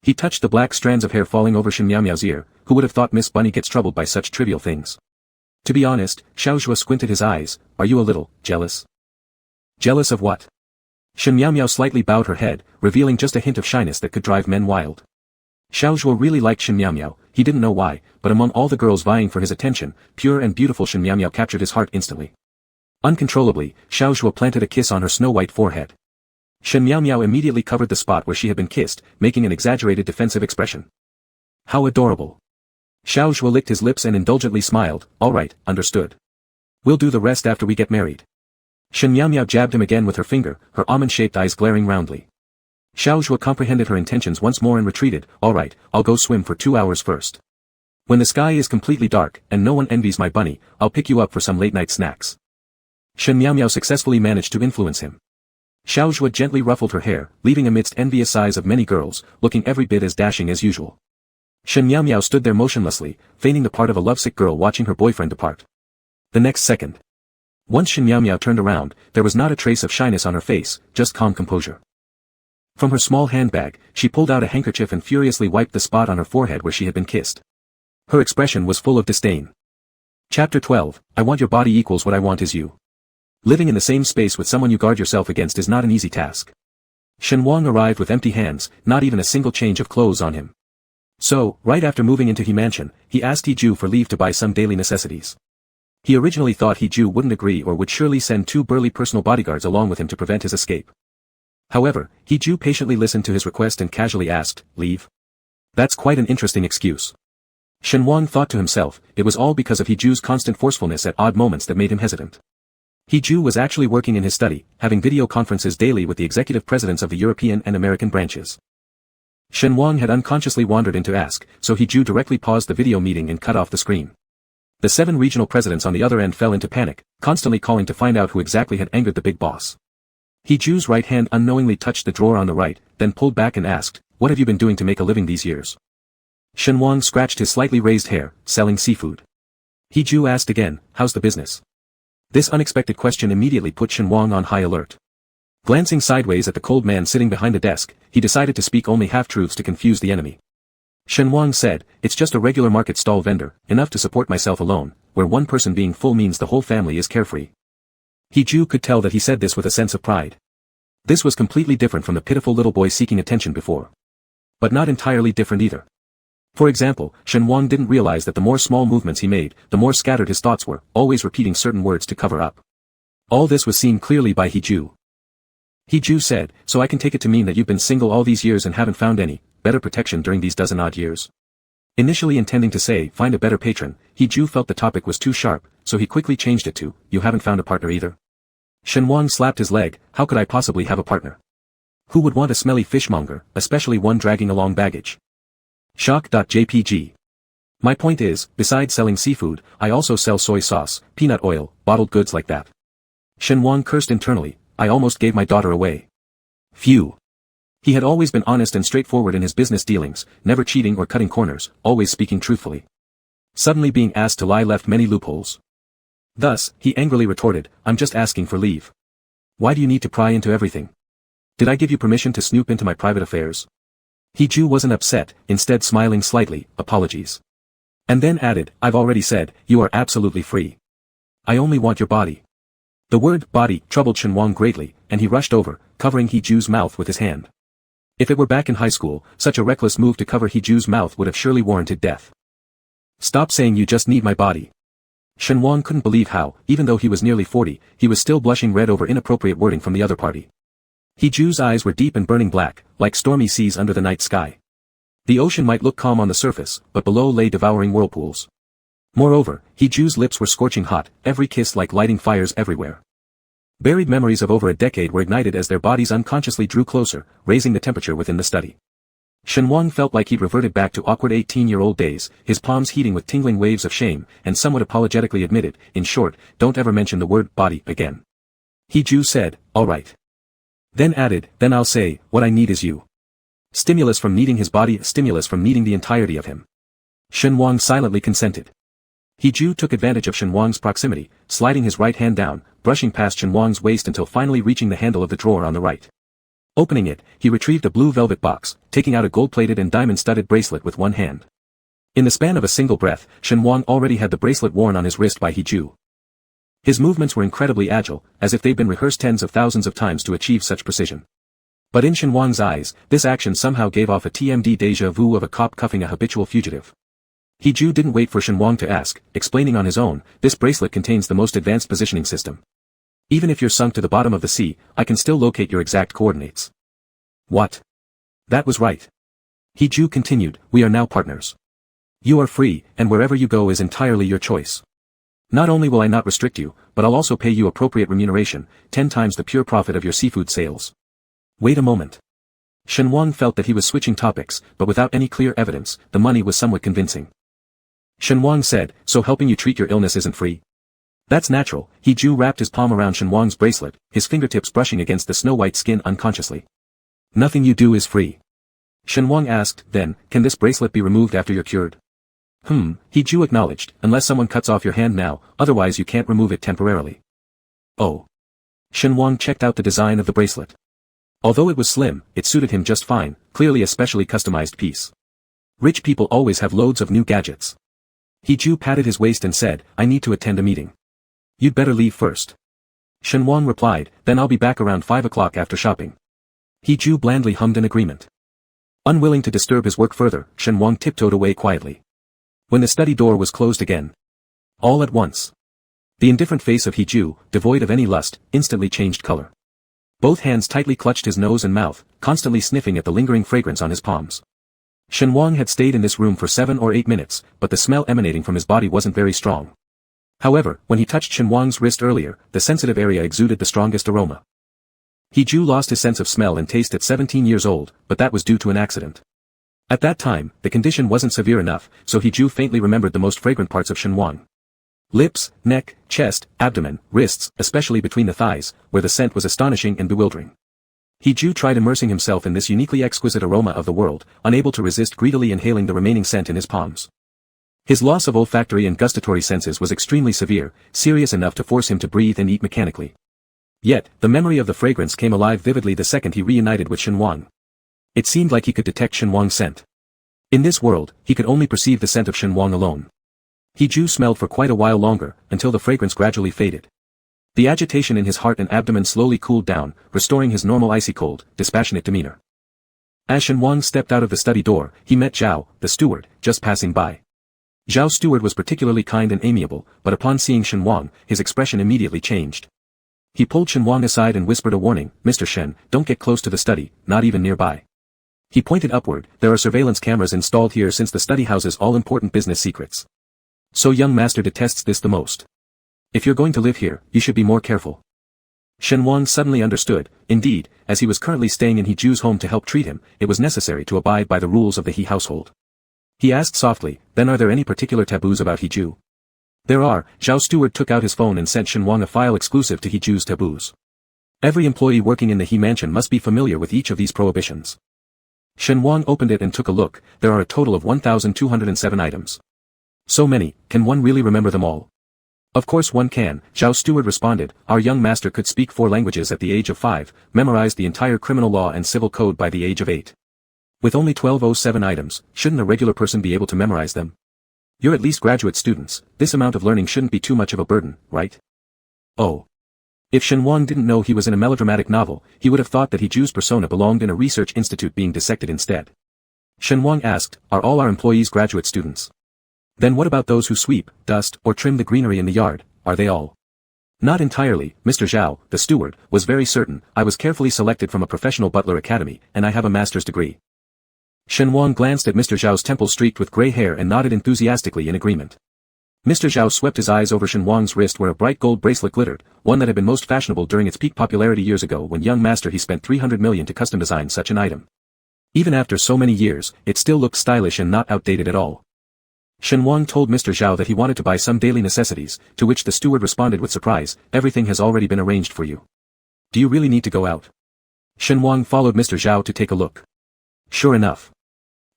S1: He touched the black strands of hair falling over Shen Miao's ear, who would have thought Miss Bunny gets troubled by such trivial things. To be honest, Xiao Zhuo squinted his eyes, are you a little jealous? Jealous of what? Shen Miao slightly bowed her head, revealing just a hint of shyness that could drive men wild. Xiao Zhuo really liked Shen Miao, he didn't know why, but among all the girls vying for his attention, pure and beautiful Shen Miao captured his heart instantly. Uncontrollably, Xiao Zhuo planted a kiss on her snow-white forehead. Shen Miao immediately covered the spot where she had been kissed, making an exaggerated defensive expression. How adorable. Xiao Zhuo licked his lips and indulgently smiled, alright, understood. We'll do the rest after we get married. Shen Miao jabbed him again with her finger, her almond-shaped eyes glaring roundly. Xiao Zhuo comprehended her intentions once more and retreated, alright, I'll go swim for 2 hours first. When the sky is completely dark, and no one envies my bunny, I'll pick you up for some late-night snacks. Shen Miao successfully managed to influence him. Xiao Zhuo gently ruffled her hair, leaving amidst envious eyes of many girls, looking every bit as dashing as usual. Shen Miao stood there motionlessly, feigning the part of a lovesick girl watching her boyfriend depart. The next second. Once Shen Miao turned around, there was not a trace of shyness on her face, just calm composure. From her small handbag, she pulled out a handkerchief and furiously wiped the spot on her forehead where she had been kissed. Her expression was full of disdain. Chapter 12, I want your body equals what I want is you. Living in the same space with someone you guard yourself against is not an easy task. Shen Wang arrived with empty hands, not even a single change of clothes on him. So, right after moving into He Mansion, he asked He Ju for leave to buy some daily necessities. He originally thought He Ju wouldn't agree or would surely send 2 burly personal bodyguards along with him to prevent his escape. However, He Ju patiently listened to his request and casually asked, leave? That's quite an interesting excuse. Shen Wang thought to himself, it was all because of He Ju's constant forcefulness at odd moments that made him hesitant. He Ju was actually working in his study, having video conferences daily with the executive presidents of the European and American branches. Shen Wang had unconsciously wandered in to ask, so He Ju directly paused the video meeting and cut off the screen. The 7 regional presidents on the other end fell into panic, constantly calling to find out who exactly had angered the big boss. He Ju's right hand unknowingly touched the drawer on the right, then pulled back and asked, what have you been doing to make a living these years? Shen Wang scratched his slightly raised hair, selling seafood. He Ju asked again, how's the business? This unexpected question immediately put Shen Wang on high alert. Glancing sideways at the cold man sitting behind the desk, he decided to speak only half-truths to confuse the enemy. Shen Wang said, it's just a regular market stall vendor, enough to support myself alone, where one person being full means the whole family is carefree. He Ju could tell that he said this with a sense of pride. This was completely different from the pitiful little boy seeking attention before. But not entirely different either. For example, Shen Wang didn't realize that the more small movements he made, the more scattered his thoughts were, always repeating certain words to cover up. All this was seen clearly by He Ju. He Ju said, so I can take it to mean that you've been single all these years and haven't found any better protection during these dozen-odd years. Initially intending to say, find a better patron, He Ju felt the topic was too sharp, so he quickly changed it to, you haven't found a partner either? Shen Wang slapped his leg, how could I possibly have a partner? Who would want a smelly fishmonger, especially one dragging along baggage? Shock.jpg. My point is, besides selling seafood, I also sell soy sauce, peanut oil, bottled goods like that. Shen Wang cursed internally, I almost gave my daughter away. Phew. He had always been honest and straightforward in his business dealings, never cheating or cutting corners, always speaking truthfully. Suddenly being asked to lie left many loopholes. Thus, he angrily retorted, I'm just asking for leave. Why do you need to pry into everything? Did I give you permission to snoop into my private affairs? He Ju wasn't upset, instead smiling slightly, apologies. And then added, I've already said, you are absolutely free. I only want your body. The word body troubled Shen Wang greatly, and he rushed over, covering He Ju's mouth with his hand. If it were back in high school, such a reckless move to cover He Ju's mouth would have surely warranted death. Stop saying you just need my body. Shen Wang couldn't believe how, even though he was nearly 40, he was still blushing red over inappropriate wording from the other party. He Ju's eyes were deep and burning black, like stormy seas under the night sky. The ocean might look calm on the surface, but below lay devouring whirlpools. Moreover, He Ju's lips were scorching hot, every kiss like lighting fires everywhere. Buried memories of over a decade were ignited as their bodies unconsciously drew closer, raising the temperature within the study. Shen Wang felt like he'd reverted back to awkward 18-year-old days, his palms heating with tingling waves of shame, and somewhat apologetically admitted, in short, don't ever mention the word body again. He Ju said, all right. Then added, then I'll say, what I need is you. Stimulus from needing his body, stimulus from needing the entirety of him. Shen Wang silently consented. He Ju took advantage of Shen Wang's proximity, sliding his right hand down, brushing past Shen Wang's waist until finally reaching the handle of the drawer on the right. Opening it, he retrieved a blue velvet box, taking out a gold-plated and diamond-studded bracelet with one hand. In the span of a single breath, Shen Wang already had the bracelet worn on his wrist by He Ju. His movements were incredibly agile, as if they'd been rehearsed tens of thousands of times to achieve such precision. But in Shenhuang's eyes, this action somehow gave off a TMD déjà vu of a cop cuffing a habitual fugitive. He-Ju didn't wait for Shenhuang to ask, explaining on his own, this bracelet contains the most advanced positioning system. Even if you're sunk to the bottom of the sea, I can still locate your exact coordinates. What? That was right. He-Ju continued, we are now partners. You are free, and wherever you go is entirely your choice. Not only will I not restrict you, but I'll also pay you appropriate remuneration, 10 times the pure profit of your seafood sales. Wait a moment. Shenhuang felt that he was switching topics, but without any clear evidence, the money was somewhat convincing. Shenhuang said, so helping you treat your illness isn't free? That's natural. He-Ju wrapped his palm around Shenhuang's bracelet, his fingertips brushing against the snow-white skin unconsciously. Nothing you do is free. Shenhuang asked, then, can this bracelet be removed after you're cured? He-Ju acknowledged, unless someone cuts off your hand now, otherwise you can't remove it temporarily. Oh. Shenhuang checked out the design of the bracelet. Although it was slim, it suited him just fine, clearly a specially customized piece. Rich people always have loads of new gadgets. He-Ju patted his waist and said, I need to attend a meeting. You'd better leave first. Shenhuang replied, then I'll be back around 5 o'clock after shopping. He-Ju blandly hummed an agreement. Unwilling to disturb his work further, Shenhuang tiptoed away quietly. When the study door was closed again. All at once. The indifferent face of He-Ju, devoid of any lust, instantly changed color. Both hands tightly clutched his nose and mouth, constantly sniffing at the lingering fragrance on his palms. Shenhuang had stayed in this room for 7 or 8 minutes, but the smell emanating from his body wasn't very strong. However, when he touched Shenhuang's wrist earlier, the sensitive area exuded the strongest aroma. He-Ju lost his sense of smell and taste at 17 years old, but that was due to an accident. At that time, the condition wasn't severe enough, so He-Ju faintly remembered the most fragrant parts of Shenhuang. Lips, neck, chest, abdomen, wrists, especially between the thighs, where the scent was astonishing and bewildering. He-Ju tried immersing himself in this uniquely exquisite aroma of the world, unable to resist greedily inhaling the remaining scent in his palms. His loss of olfactory and gustatory senses was extremely severe, serious enough to force him to breathe and eat mechanically. Yet, the memory of the fragrance came alive vividly the second he reunited with Shenhuang. It seemed like he could detect Shenhuang's scent. In this world, he could only perceive the scent of Shenhuang alone. He-Ju smelled for quite a while longer, until the fragrance gradually faded. The agitation in his heart and abdomen slowly cooled down, restoring his normal icy cold, dispassionate demeanor. As Shenhuang stepped out of the study door, he met Zhao, the steward, just passing by. Zhao's steward was particularly kind and amiable, but upon seeing Shenhuang, his expression immediately changed. He pulled Shenhuang aside and whispered a warning, Mr. Shen, don't get close to the study, not even nearby. He pointed upward, there are surveillance cameras installed here since the study houses all important business secrets. So young master detests this the most. If you're going to live here, you should be more careful. Shenhuang suddenly understood, indeed, as he was currently staying in He-Ju's home to help treat him, it was necessary to abide by the rules of the He household. He asked softly, then are there any particular taboos about He-Ju? There are. Zhao's steward took out his phone and sent Shenhuang a file exclusive to He-Ju's taboos. Every employee working in the He mansion must be familiar with each of these prohibitions. Shenhuang opened it and took a look, there are a total of 1,207 items. So many, can one really remember them all? Of course one can, Zhao's steward responded, our young master could speak 4 languages at the age of 5, memorized the entire criminal law and civil code by the age of 8. With only 1,207 items, shouldn't a regular person be able to memorize them? You're at least graduate students, this amount of learning shouldn't be too much of a burden, right? Oh. If Shenhuang didn't know he was in a melodramatic novel, he would have thought that He-Ju's persona belonged in a research institute being dissected instead. Shenhuang asked, are all our employees graduate students? Then what about those who sweep, dust, or trim the greenery in the yard, are they all? Not entirely, Mr. Zhao, the steward, was very certain, I was carefully selected from a professional butler academy, and I have a master's degree. Shenhuang glanced at Mr. Zhao's temples streaked with gray hair and nodded enthusiastically in agreement. Mr. Zhao swept his eyes over Shenhuang's wrist where a bright gold bracelet glittered, one that had been most fashionable during its peak popularity years ago when young master he spent 300 million to custom design such an item. Even after so many years, it still looked stylish and not outdated at all. Shenhuang told Mr. Zhao that he wanted to buy some daily necessities, to which the steward responded with surprise, everything has already been arranged for you. Do you really need to go out? Shenhuang followed Mr. Zhao to take a look. Sure enough.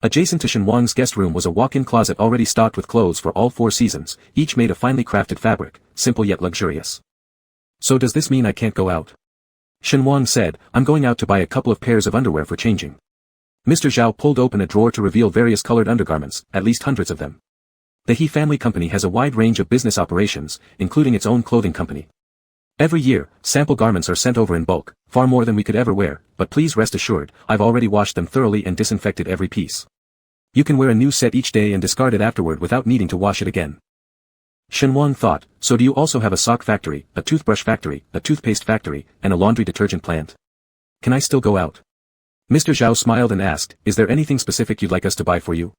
S1: Adjacent to Shenhuang's guest room was a walk-in closet already stocked with clothes for all 4 seasons, each made of finely crafted fabric, simple yet luxurious. So does this mean I can't go out? Shenhuang said, I'm going out to buy a couple of pairs of underwear for changing. Mr. Zhao pulled open a drawer to reveal various colored undergarments, at least hundreds of them. The He family company has a wide range of business operations, including its own clothing company. Every year, sample garments are sent over in bulk, far more than we could ever wear, but please rest assured, I've already washed them thoroughly and disinfected every piece. You can wear a new set each day and discard it afterward without needing to wash it again. Shen Wang thought, so do you also have a sock factory, a toothbrush factory, a toothpaste factory, and a laundry detergent plant? Can I still go out? Mr. Zhao smiled and asked, is there anything specific you'd like us to buy for you?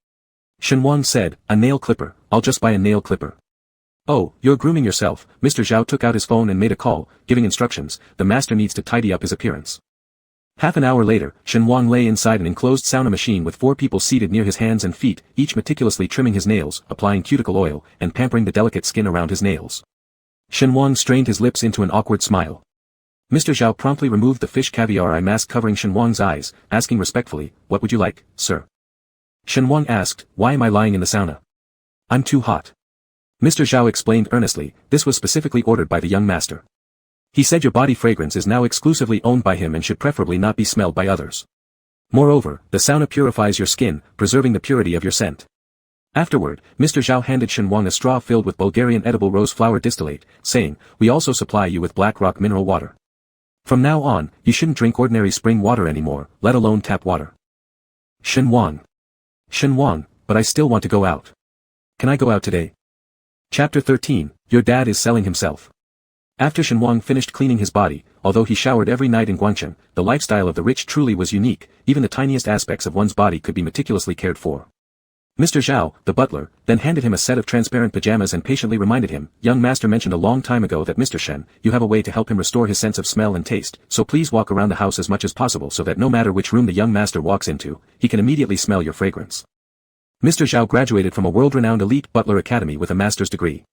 S1: Shen Wang said, a nail clipper, I'll just buy a nail clipper. Oh, you're grooming yourself. Mr. Zhao took out his phone and made a call, giving instructions, the master needs to tidy up his appearance. Half an hour later, Shen Wang lay inside an enclosed sauna machine with 4 people seated near his hands and feet, each meticulously trimming his nails, applying cuticle oil, and pampering the delicate skin around his nails. Shen Wang strained his lips into an awkward smile. Mr. Zhao promptly removed the fish caviar eye mask covering Shen Wang's eyes, asking respectfully, what would you like, sir? Shen Wang asked, why am I lying in the sauna? I'm too hot. Mr. Zhao explained earnestly, this was specifically ordered by the young master. He said your body fragrance is now exclusively owned by him and should preferably not be smelled by others. Moreover, the sauna purifies your skin, preserving the purity of your scent. Afterward, Mr. Zhao handed Shen Wang a straw filled with Bulgarian edible rose flower distillate, saying, we also supply you with black rock mineral water. From now on, you shouldn't drink ordinary spring water anymore, let alone tap water. Shen Wang, but I still want to go out. Can I go out today? Chapter 13, Your Dad is Selling Himself. After Shen Wang finished cleaning his body, although he showered every night in Guangcheng, the lifestyle of the rich truly was unique, even the tiniest aspects of one's body could be meticulously cared for. Mr. Zhao, the butler, then handed him a set of transparent pajamas and patiently reminded him, young master mentioned a long time ago that Mr. Shen, you have a way to help him restore his sense of smell and taste, so please walk around the house as much as possible so that no matter which room the young master walks into, he can immediately smell your fragrance. Mr. Zhao graduated from a world-renowned elite butler academy with a master's degree.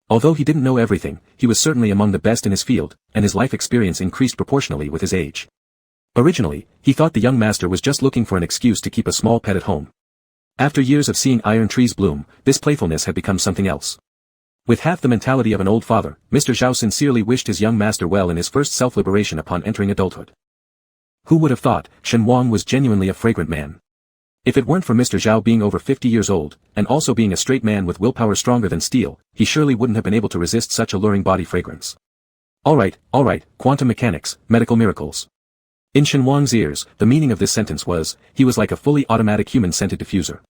S1: Although he didn't know everything, he was certainly among the best in his field, and his life experience increased proportionally with his age. Originally, he thought the young master was just looking for an excuse to keep a small pet at home. After years of seeing iron trees bloom, this playfulness had become something else. With half the mentality of an old father, Mr. Zhao sincerely wished his young master well in his first self-liberation upon entering adulthood. Who would have thought, Shen Wang was genuinely a fragrant man. If it weren't for Mr. Zhao being over 50 years old, and also being a straight man with willpower stronger than steel, he surely wouldn't have been able to resist such alluring body fragrance. Alright, quantum mechanics, medical miracles. In Shen Wang's ears, the meaning of this sentence was, he was like a fully automatic human-scented diffuser.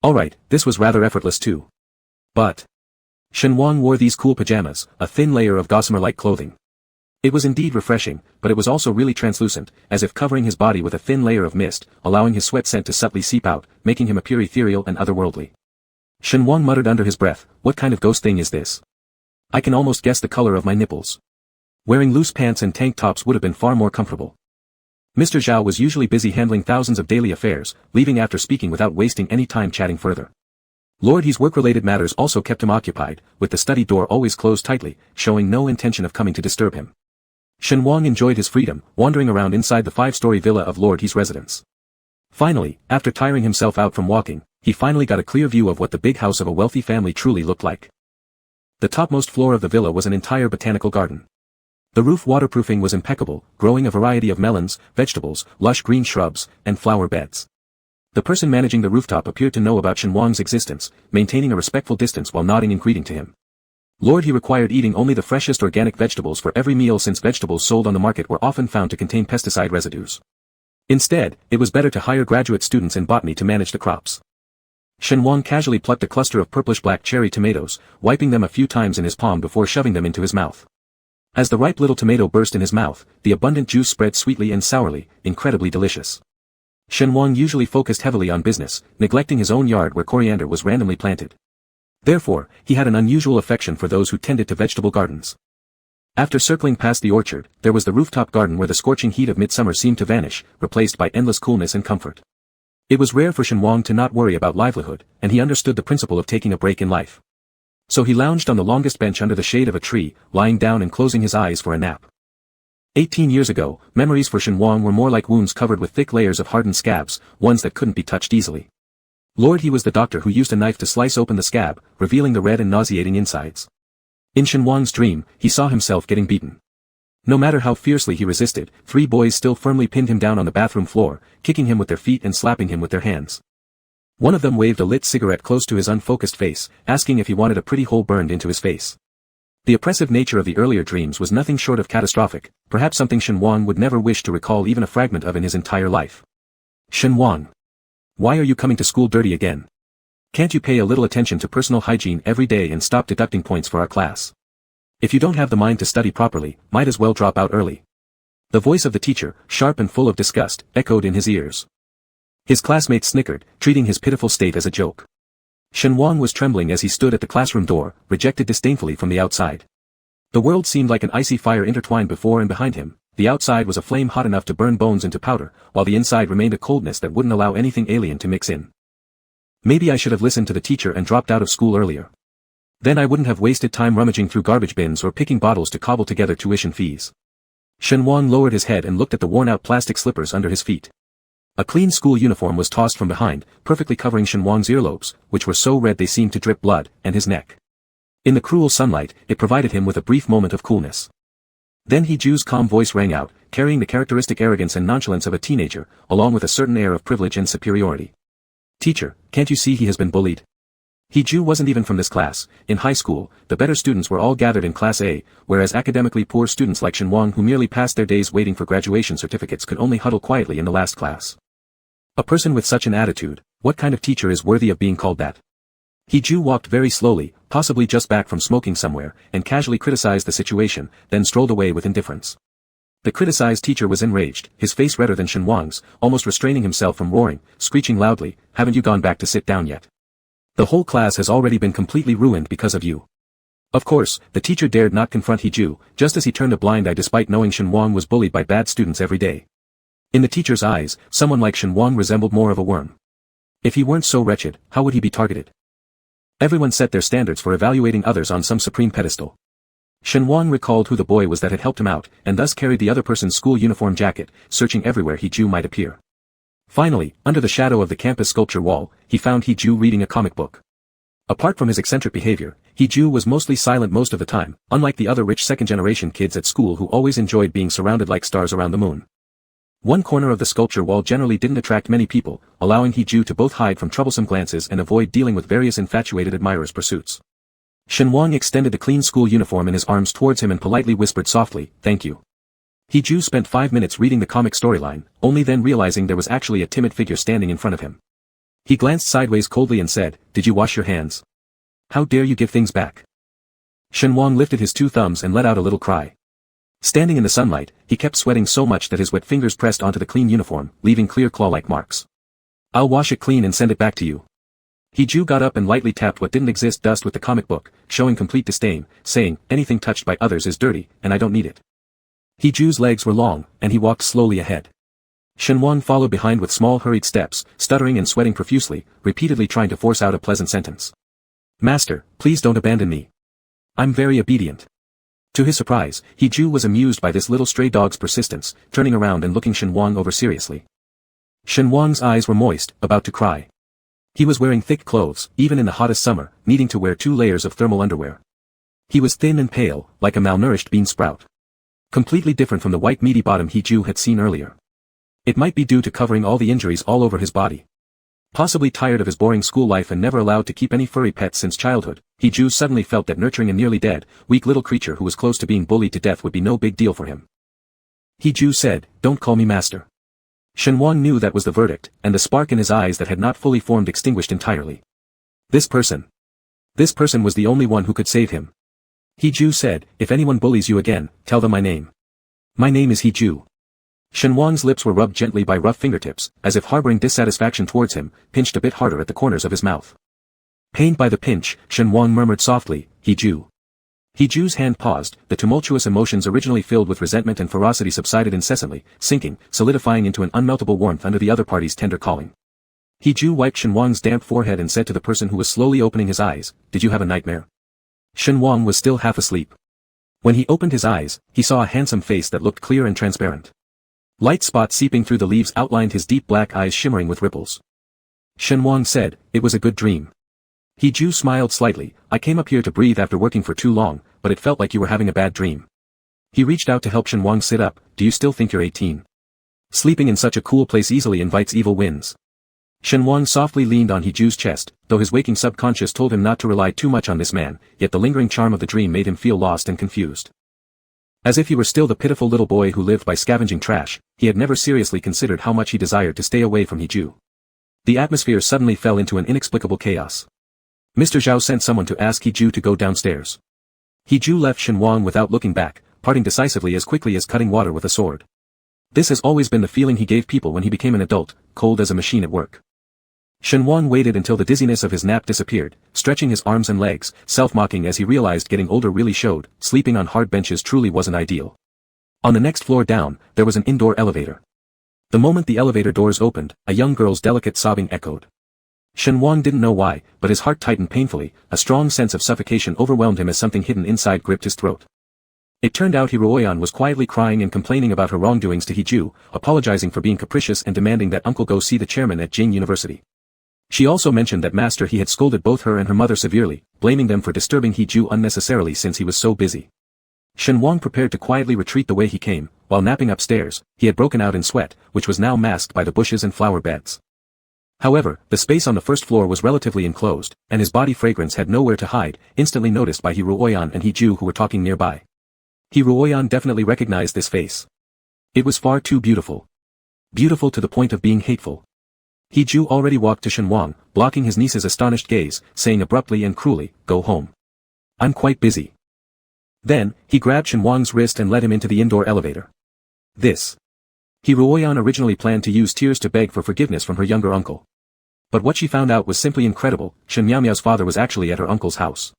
S1: Alright, this was rather effortless too. But Shen Wang wore these cool pajamas, a thin layer of gossamer-like clothing. It was indeed refreshing, but it was also really translucent, as if covering his body with a thin layer of mist, allowing his sweat scent to subtly seep out, making him appear ethereal and otherworldly. Shen Wang muttered under his breath, what kind of ghost thing is this? I can almost guess the color of my nipples. Wearing loose pants and tank tops would have been far more comfortable. Mr. Zhao was usually busy handling thousands of daily affairs, leaving after speaking without wasting any time chatting further. Lord He's work-related matters also kept him occupied, with the study door always closed tightly, showing no intention of coming to disturb him. Shen Wang enjoyed his freedom, wandering around inside the 5-story villa of Lord He's residence. Finally, after tiring himself out from walking, he finally got a clear view of what the big house of a wealthy family truly looked like. The topmost floor of the villa was an entire botanical garden. The roof waterproofing was impeccable, growing a variety of melons, vegetables, lush green shrubs, and flower beds. The person managing the rooftop appeared to know about Shen Wang's existence, maintaining a respectful distance while nodding and greeting to him. Lord He required eating only the freshest organic vegetables for every meal since vegetables sold on the market were often found to contain pesticide residues. Instead, it was better to hire graduate students in botany to manage the crops. Shen Wang casually plucked a cluster of purplish-black cherry tomatoes, wiping them a few times in his palm before shoving them into his mouth. As the ripe little tomato burst in his mouth, the abundant juice spread sweetly and sourly, incredibly delicious. Shen Wang usually focused heavily on business, neglecting his own yard where coriander was randomly planted. Therefore, he had an unusual affection for those who tended to vegetable gardens. After circling past the orchard, there was the rooftop garden where the scorching heat of midsummer seemed to vanish, replaced by endless coolness and comfort. It was rare for Shen Wang to not worry about livelihood, and he understood the principle of taking a break in life. So he lounged on the longest bench under the shade of a tree, lying down and closing his eyes for a nap. 18 years ago, memories for Shen Wang were more like wounds covered with thick layers of hardened scabs, ones that couldn't be touched easily. Lord He was the doctor who used a knife to slice open the scab, revealing the red and nauseating insides. In Shen Wang's dream, he saw himself getting beaten. No matter how fiercely he resisted, 3 boys still firmly pinned him down on the bathroom floor, kicking him with their feet and slapping him with their hands. One of them waved a lit cigarette close to his unfocused face, asking if he wanted a pretty hole burned into his face. The oppressive nature of the earlier dreams was nothing short of catastrophic, perhaps something Shen Wang would never wish to recall even a fragment of in his entire life. Shen Wang. Why are you coming to school dirty again? Can't you pay a little attention to personal hygiene every day and stop deducting points for our class? If you don't have the mind to study properly, might as well drop out early. The voice of the teacher, sharp and full of disgust, echoed in his ears. His classmates snickered, treating his pitiful state as a joke. Shen Wang was trembling as he stood at the classroom door, rejected disdainfully from the outside. The world seemed like an icy fire intertwined before and behind him. The outside was a flame hot enough to burn bones into powder, while the inside remained a coldness that wouldn't allow anything alien to mix in. Maybe I should have listened to the teacher and dropped out of school earlier. Then I wouldn't have wasted time rummaging through garbage bins or picking bottles to cobble together tuition fees. Shen Wang lowered his head and looked at the worn-out plastic slippers under his feet. A clean school uniform was tossed from behind, perfectly covering Shen Wang's earlobes, which were so red they seemed to drip blood, and his neck. In the cruel sunlight, it provided him with a brief moment of coolness. Then He-Ju's calm voice rang out, carrying the characteristic arrogance and nonchalance of a teenager, along with a certain air of privilege and superiority. Teacher, can't you see he has been bullied? He-Ju wasn't even from this class. In high school, the better students were all gathered in Class A, whereas academically poor students like Shen Wang who merely passed their days waiting for graduation certificates could only huddle quietly in the last class. A person with such an attitude, what kind of teacher is worthy of being called that? He-Ju walked very slowly, possibly just back from smoking somewhere, and casually criticized the situation, then strolled away with indifference. The criticized teacher was enraged, his face redder than Shen Wang's, almost restraining himself from roaring, screeching loudly, "Haven't you gone back to sit down yet? The whole class has already been completely ruined because of you." Of course, the teacher dared not confront He-Ju, just as he turned a blind eye despite knowing Shen Wang was bullied by bad students every day. In the teacher's eyes, someone like Shen Wang resembled more of a worm. If he weren't so wretched, how would he be targeted? Everyone set their standards for evaluating others on some supreme pedestal. Shen Wang recalled who the boy was that had helped him out, and thus carried the other person's school uniform jacket, searching everywhere He-Ju might appear. Finally, under the shadow of the campus sculpture wall, he found He-Ju reading a comic book. Apart from his eccentric behavior, He-Ju was mostly silent most of the time, unlike the other rich second-generation kids at school who always enjoyed being surrounded like stars around the moon. One corner of the sculpture wall generally didn't attract many people, allowing He-Ju to both hide from troublesome glances and avoid dealing with various infatuated admirers' pursuits. Shen Wang extended the clean school uniform in his arms towards him and politely whispered softly, "Thank you." He-Ju spent 5 minutes reading the comic storyline, only then realizing there was actually a timid figure standing in front of him. He glanced sideways coldly and said, "Did you wash your hands? How dare you give things back?" Shen Wang lifted his 2 thumbs and let out a little cry. Standing in the sunlight, he kept sweating so much that his wet fingers pressed onto the clean uniform, leaving clear claw-like marks. "I'll wash it clean and send it back to you." He-Ju got up and lightly tapped what didn't exist dust with the comic book, showing complete disdain, saying, "Anything touched by others is dirty, and I don't need it." He-Ju's legs were long, and he walked slowly ahead. Shen Wang followed behind with small hurried steps, stuttering and sweating profusely, repeatedly trying to force out a pleasant sentence. "Master, please don't abandon me. I'm very obedient." To his surprise, He-Ju was amused by this little stray dog's persistence, turning around and looking Shen Wang over seriously. Shen Wang's eyes were moist, about to cry. He was wearing thick clothes, even in the hottest summer, needing to wear 2 layers of thermal underwear. He was thin and pale, like a malnourished bean sprout. Completely different from the white meaty bottom He-Ju had seen earlier. It might be due to covering all the injuries all over his body. Possibly tired of his boring school life and never allowed to keep any furry pets since childhood, He-Ju suddenly felt that nurturing a nearly dead, weak little creature who was close to being bullied to death would be no big deal for him. He-Ju said, "Don't call me master." Shen Wang knew that was the verdict, and the spark in his eyes that had not fully formed extinguished entirely. This person was the only one who could save him. He-Ju said, "If anyone bullies you again, tell them my name. My name is He-Ju." Shen Wang's lips were rubbed gently by rough fingertips, as if harboring dissatisfaction towards him, pinched a bit harder at the corners of his mouth. Pained by the pinch, Shen Wang murmured softly, "He-Ju." He-Ju's hand paused, the tumultuous emotions originally filled with resentment and ferocity subsided incessantly, sinking, solidifying into an unmeltable warmth under the other party's tender calling. He-Ju wiped Shen Wang's damp forehead and said to the person who was slowly opening his eyes, "Did you have a nightmare?" Shen Wang was still half asleep. When he opened his eyes, he saw a handsome face that looked clear and transparent. Light spots seeping through the leaves outlined his deep black eyes shimmering with ripples. Shen Wang said, "It was a good dream." He-Ju smiled slightly, "I came up here to breathe after working for too long, but it felt like you were having a bad dream." He reached out to help Shen Wang sit up. "Do you still think you're 18? Sleeping in such a cool place easily invites evil winds." Shen Wang softly leaned on Heju's chest, though his waking subconscious told him not to rely too much on this man, yet the lingering charm of the dream made him feel lost and confused. As if he were still the pitiful little boy who lived by scavenging trash, he had never seriously considered how much he desired to stay away from Heju. The atmosphere suddenly fell into an inexplicable chaos. Mr. Zhao sent someone to ask Heju to go downstairs. Heju left Shen Wang without looking back, parting decisively as quickly as cutting water with a sword. This has always been the feeling he gave people when he became an adult, cold as a machine at work. Shen Wang waited until the dizziness of his nap disappeared, stretching his arms and legs, self-mocking as he realized getting older really showed, sleeping on hard benches truly wasn't ideal. On the next floor down, there was an indoor elevator. The moment the elevator doors opened, a young girl's delicate sobbing echoed. Shen Wang didn't know why, but his heart tightened painfully, a strong sense of suffocation overwhelmed him as something hidden inside gripped his throat. It turned out Hiruoyan was quietly crying and complaining about her wrongdoings to Heju, apologizing for being capricious and demanding that uncle go see the chairman at Jing University. She also mentioned that master he had scolded both her and her mother severely, blaming them for disturbing Heju unnecessarily since he was so busy. Shen Wang prepared to quietly retreat the way he came, while napping upstairs, he had broken out in sweat, which was now masked by the bushes and flower beds. However, the space on the first floor was relatively enclosed, and his body fragrance had nowhere to hide, instantly noticed by Hiruoyan and Heju who were talking nearby. Hiruoyan definitely recognized this face. It was far too beautiful. Beautiful to the point of being hateful. Heju already walked to Shen Wang, blocking his niece's astonished gaze, saying abruptly and cruelly, "Go home. I'm quite busy." Then, he grabbed Shen Wang's wrist and led him into the indoor elevator. Hiruoyan originally planned to use tears to beg for forgiveness from her younger uncle. But what she found out was simply incredible. Shen Miao's father was actually at her uncle's house.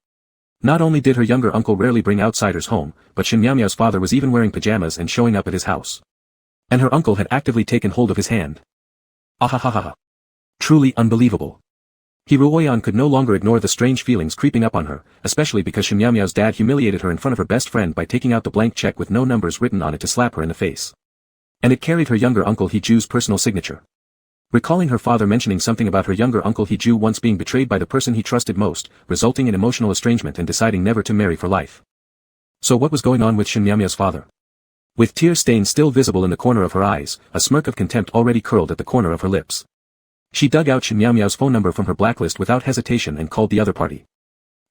S1: Not only did her younger uncle rarely bring outsiders home, but Shen Miao's father was even wearing pajamas and showing up at his house. And her uncle had actively taken hold of his hand. Ahahaha. Truly unbelievable. Hiruoyan could no longer ignore the strange feelings creeping up on her, especially because Shen Miao's dad humiliated her in front of her best friend by taking out the blank check with no numbers written on it to slap her in the face. And it carried her younger uncle Heju's personal signature. Recalling her father mentioning something about her younger uncle Heju once being betrayed by the person he trusted most, resulting in emotional estrangement and deciding never to marry for life. So what was going on with Shen Miao's father? With tear stains still visible in the corner of her eyes, a smirk of contempt already curled at the corner of her lips. She dug out Shen Miao's phone number from her blacklist without hesitation and called the other party.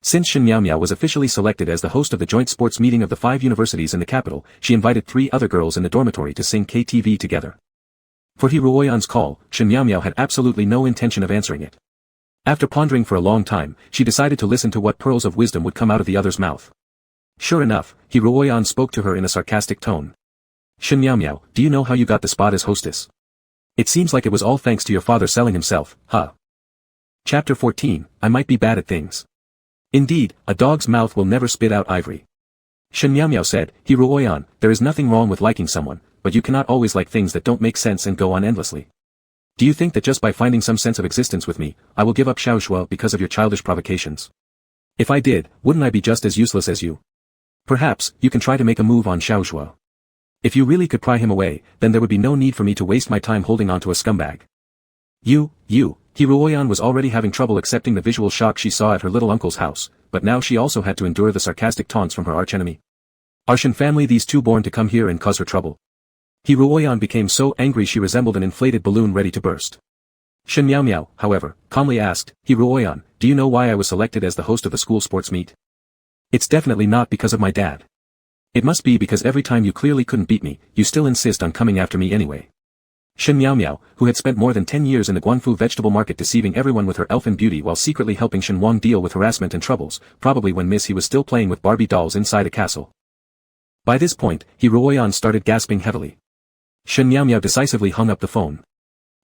S1: Since Shen Miao was officially selected as the host of the joint sports meeting of the 5 universities in the capital, she invited 3 other girls in the dormitory to sing KTV together. For Hiruoyan's call, Shen Miao had absolutely no intention of answering it. After pondering for a long time, she decided to listen to what pearls of wisdom would come out of the other's mouth. Sure enough, Hiruoyan spoke to her in a sarcastic tone. "Shen Miao, do you know how you got the spot as hostess? It seems like it was all thanks to your father selling himself, huh?" Chapter 14, I might be bad at things. Indeed, a dog's mouth will never spit out ivory. Shen Miao said, "Hiruoyan, there is nothing wrong with liking someone, but you cannot always like things that don't make sense and go on endlessly. Do you think that just by finding some sense of existence with me, I will give up Xiaoxue because of your childish provocations? If I did, wouldn't I be just as useless as you? Perhaps, you can try to make a move on Xiaoxue. If you really could pry him away, then there would be no need for me to waste my time holding on to a scumbag." Hiruoyan was already having trouble accepting the visual shock she saw at her little uncle's house, but now she also had to endure the sarcastic taunts from her archenemy. Are Shen family these two born to come here and cause her trouble? Hiruoyan became so angry she resembled an inflated balloon ready to burst. Shen Miao, however, calmly asked, "Hiruoyan, do you know why I was selected as the host of the school sports meet?" "It's definitely not because of my dad. It must be because every time you clearly couldn't beat me, you still insist on coming after me anyway." Shen Miao, who had spent more than 10 years in the Guanfu vegetable market deceiving everyone with her elfin beauty while secretly helping Shen Wang deal with harassment and troubles, probably when he was still playing with Barbie dolls inside a castle. By this point, Hiruoyan started gasping heavily. Shen Miao decisively hung up the phone.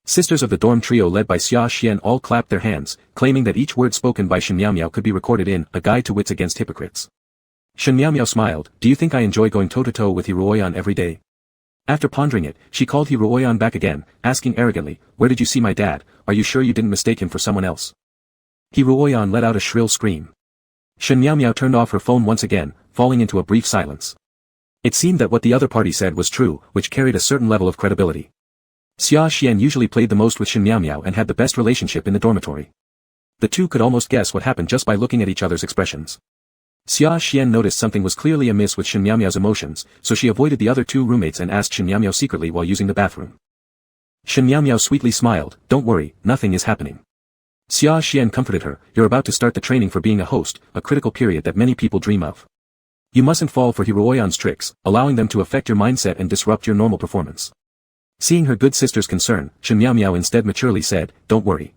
S1: Sisters of the dorm trio led by Xia Xian all clapped their hands, claiming that each word spoken by Shen Miao could be recorded in A Guide to Wits Against Hypocrites. Shen Miao smiled, "Do you think I enjoy going toe-to-toe with Hiruoyan every day?" After pondering it, she called Hiruoyan back again, asking arrogantly, "Where did you see my dad? Are you sure you didn't mistake him for someone else?" Hiruoyan let out a shrill scream. Shen Miao turned off her phone once again, falling into a brief silence. It seemed that what the other party said was true, which carried a certain level of credibility. Xia Xian usually played the most with Shen Miao and had the best relationship in the dormitory. The two could almost guess what happened just by looking at each other's expressions. Xia Xian noticed something was clearly amiss with Shen Miao's emotions, so she avoided the other 2 roommates and asked Shen Miao secretly while using the bathroom. Shen Miao sweetly smiled, don't worry, nothing is happening. Xia Xian comforted her, you're about to start the training for being a host, a critical period that many people dream of. You mustn't fall for Hiruoyan's tricks, allowing them to affect your mindset and disrupt your normal performance. Seeing her good sister's concern, Shen Miao instead maturely said, don't worry.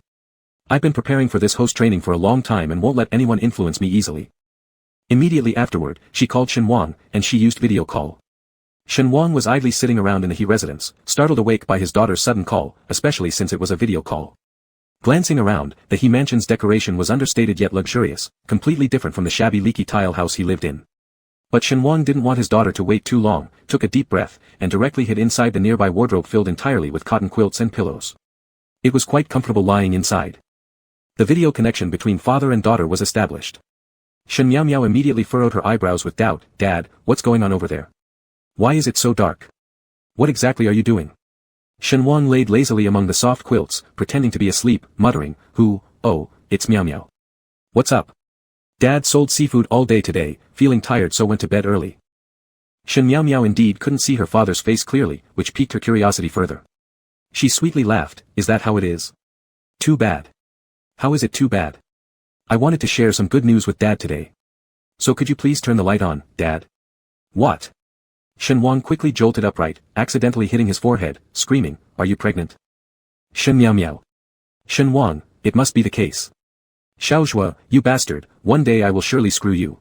S1: I've been preparing for this host training for a long time and won't let anyone influence me easily. Immediately afterward, she called Shen Wang, and she used video call. Shen Wang was idly sitting around in the He residence, startled awake by his daughter's sudden call, especially since it was a video call. Glancing around, the He mansion's decoration was understated yet luxurious, completely different from the shabby leaky tile house he lived in. But Shen Wang didn't want his daughter to wait too long, took a deep breath, and directly hid inside the nearby wardrobe filled entirely with cotton quilts and pillows. It was quite comfortable lying inside. The video connection between father and daughter was established. Shen Miao immediately furrowed her eyebrows with doubt, Dad, what's going on over there? Why is it so dark? What exactly are you doing? Shen Wang laid lazily among the soft quilts, pretending to be asleep, muttering, oh, it's Miao. What's up? Dad sold seafood all day today, feeling tired so went to bed early. Shen Miao indeed couldn't see her father's face clearly, which piqued her curiosity further. She sweetly laughed, is that how it is? Too bad. How is it too bad? I wanted to share some good news with Dad today. So could you please turn the light on, Dad? What? Shen Wang quickly jolted upright, accidentally hitting his forehead, screaming, are you pregnant? Shen Miao. Shen Wang, it must be the case. Xiaozhua, you bastard, one day I will surely screw you.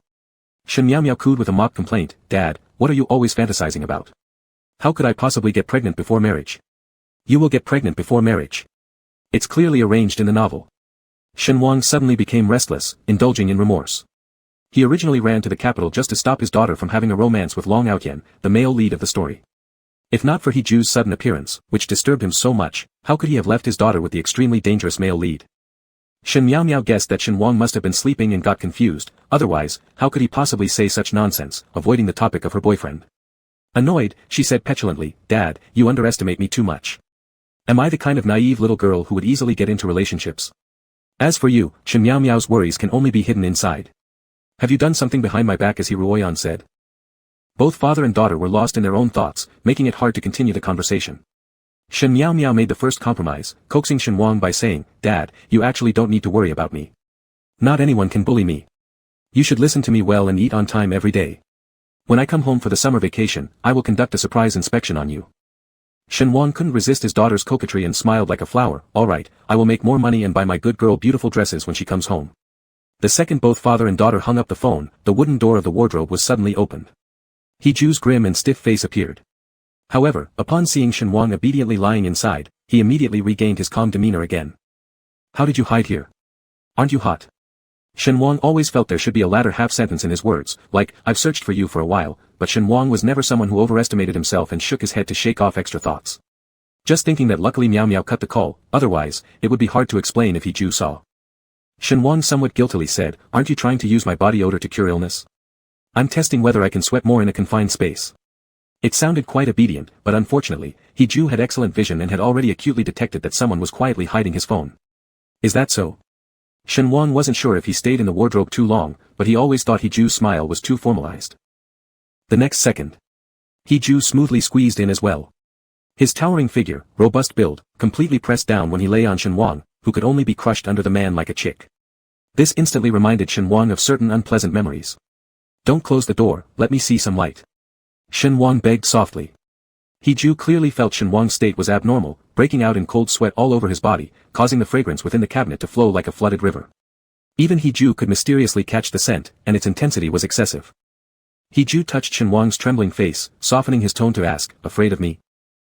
S1: Shen Miao cooed with a mock complaint, Dad, what are you always fantasizing about? How could I possibly get pregnant before marriage? You will get pregnant before marriage. It's clearly arranged in the novel. Shen Wang suddenly became restless, indulging in remorse. He originally ran to the capital just to stop his daughter from having a romance with Long Aotian, the male lead of the story. If not for He Ju's sudden appearance, which disturbed him so much, how could he have left his daughter with the extremely dangerous male lead? Shen Miao guessed that Shen Wang must have been sleeping and got confused, otherwise, how could he possibly say such nonsense, avoiding the topic of her boyfriend? Annoyed, she said petulantly, Dad, you underestimate me too much. Am I the kind of naive little girl who would easily get into relationships? As for you, Shen Miao's worries can only be hidden inside. Have you done something behind my back, as Hiruoyan said? Both father and daughter were lost in their own thoughts, making it hard to continue the conversation. Shen Miao made the first compromise, coaxing Shen Wang by saying, Dad, you actually don't need to worry about me. Not anyone can bully me. You should listen to me well and eat on time every day. When I come home for the summer vacation, I will conduct a surprise inspection on you. Shen Wang couldn't resist his daughter's coquetry and smiled like a flower, all right, I will make more money and buy my good girl beautiful dresses when she comes home. The second both father and daughter hung up the phone, the wooden door of the wardrobe was suddenly opened. He Ju's grim and stiff face appeared. However, upon seeing Shen Wang obediently lying inside, he immediately regained his calm demeanor again. How did you hide here? Aren't you hot? Shen Wang always felt there should be a latter half-sentence in his words, like, I've searched for you for a while, but Shen Wang was never someone who overestimated himself and shook his head to shake off extra thoughts. Just thinking that luckily Miao cut the call, otherwise, it would be hard to explain if He Ju saw. Shen Wang somewhat guiltily said, aren't you trying to use my body odor to cure illness? I'm testing whether I can sweat more in a confined space. It sounded quite obedient, but unfortunately, He Ju had excellent vision and had already acutely detected that someone was quietly hiding his phone. Is that so? Shen Wang wasn't sure if he stayed in the wardrobe too long, but he always thought He Ju's smile was too formalized. The next second, He Ju smoothly squeezed in as well. His towering figure, robust build, completely pressed down when he lay on Shen Wang, who could only be crushed under the man like a chick. This instantly reminded Shen Wang of certain unpleasant memories. Don't close the door, let me see some light. Shen Wang begged softly. He Ju clearly felt Shen Wang's state was abnormal, breaking out in cold sweat all over his body, causing the fragrance within the cabinet to flow like a flooded river. Even He Ju could mysteriously catch the scent, and its intensity was excessive. He Ju touched Shen Wang's trembling face, softening his tone to ask, afraid of me?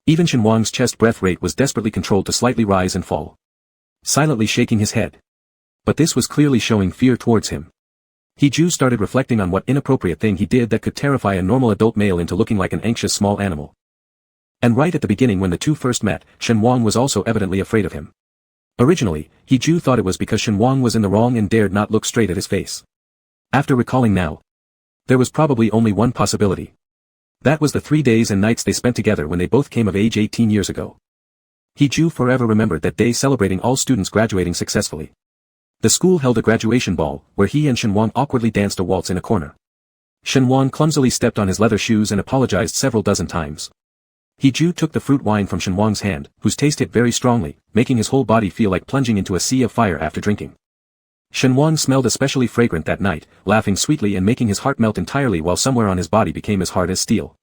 S1: Even Shen Wang's chest breath rate was desperately controlled to slightly rise and fall. Silently shaking his head. But this was clearly showing fear towards him. He Ju started reflecting on what inappropriate thing he did that could terrify a normal adult male into looking like an anxious small animal. And right at the beginning when the two first met, Shen Wang was also evidently afraid of him. Originally, He Ju thought it was because Shen Wang was in the wrong and dared not look straight at his face. After recalling now, there was probably only one possibility. That was the 3 days and nights they spent together when they both came of age 18 years ago. He Ju forever remembered that day celebrating all students graduating successfully. The school held a graduation ball, where he and Shen Wang awkwardly danced a waltz in a corner. Shen Wang clumsily stepped on his leather shoes and apologized several dozen times. Hiju took the fruit wine from Shen Wang's hand, whose taste hit very strongly, making his whole body feel like plunging into a sea of fire after drinking. Shen Wang smelled especially fragrant that night, laughing sweetly and making his heart melt entirely while somewhere on his body became as hard as steel.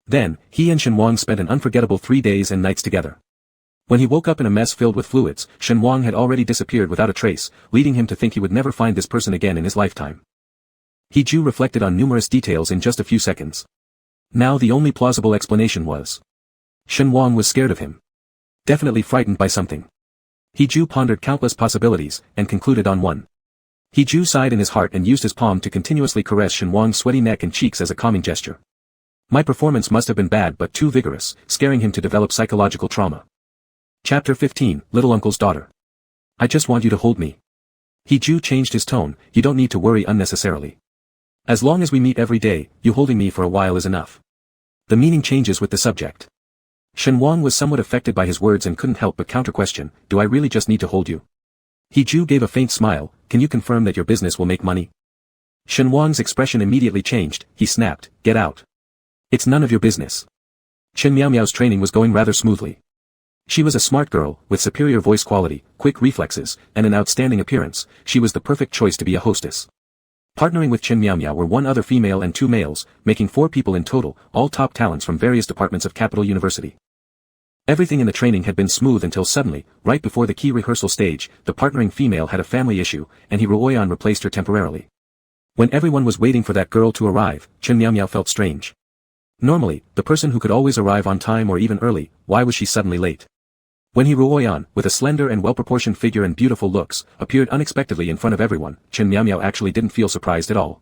S1: Then, he and Shen Wang spent an unforgettable 3 days and nights together. When he woke up in a mess filled with fluids, Shen Wang had already disappeared without a trace, leading him to think he would never find this person again in his lifetime. Hiju reflected on numerous details in just a few seconds. Now the only plausible explanation was Shen Wang was scared of him. Definitely frightened by something. Hiju pondered countless possibilities, and concluded on one. Hiju sighed in his heart and used his palm to continuously caress Shen Wang's sweaty neck and cheeks as a calming gesture. My performance must have been bad but too vigorous, scaring him to develop psychological trauma. Chapter 15, Little Uncle's Daughter. I just want you to hold me. Hiju changed his tone, you don't need to worry unnecessarily. As long as we meet every day, you holding me for a while is enough. The meaning changes with the subject. Shen Wang was somewhat affected by his words and couldn't help but counter-question, do I really just need to hold you? Hiju gave a faint smile, can you confirm that your business will make money? Shen Wang's expression immediately changed, he snapped, get out. It's none of your business. Chen Miaomiao's training was going rather smoothly. She was a smart girl, with superior voice quality, quick reflexes, and an outstanding appearance. She was the perfect choice to be a hostess. Partnering with Chen Miaomiao were 1 other female and 2 males, making 4 people in total, all top talents from various departments of Capital University. Everything in the training had been smooth until suddenly, right before the key rehearsal stage, the partnering female had a family issue, and Hiruoyan replaced her temporarily. When everyone was waiting for that girl to arrive, Chen Miaomiao felt strange. Normally, the person who could always arrive on time or even early, why was she suddenly late? When Hiruoyan, with a slender and well-proportioned figure and beautiful looks, appeared unexpectedly in front of everyone, Chen Miaomiao actually didn't feel surprised at all.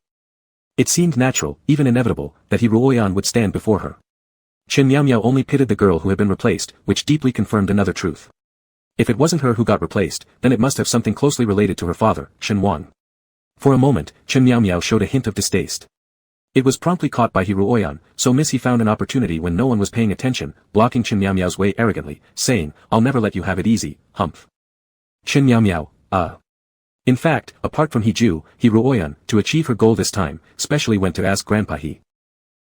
S1: It seemed natural, even inevitable, that Hiruoyan would stand before her. Chen Miaomiao only pitied the girl who had been replaced, which deeply confirmed another truth. If it wasn't her who got replaced, then it must have something closely related to her father, Shen Wang. For a moment, Chen Miaomiao showed a hint of distaste. It was promptly caught by Hiruoyan, so he found an opportunity when no one was paying attention, blocking Chen Miaomiao's way arrogantly, saying, I'll never let you have it easy, humph. Chen Miaomiao, In fact, apart from Hiju, Hiruoyan, to achieve her goal this time, specially went to ask Grandpa He.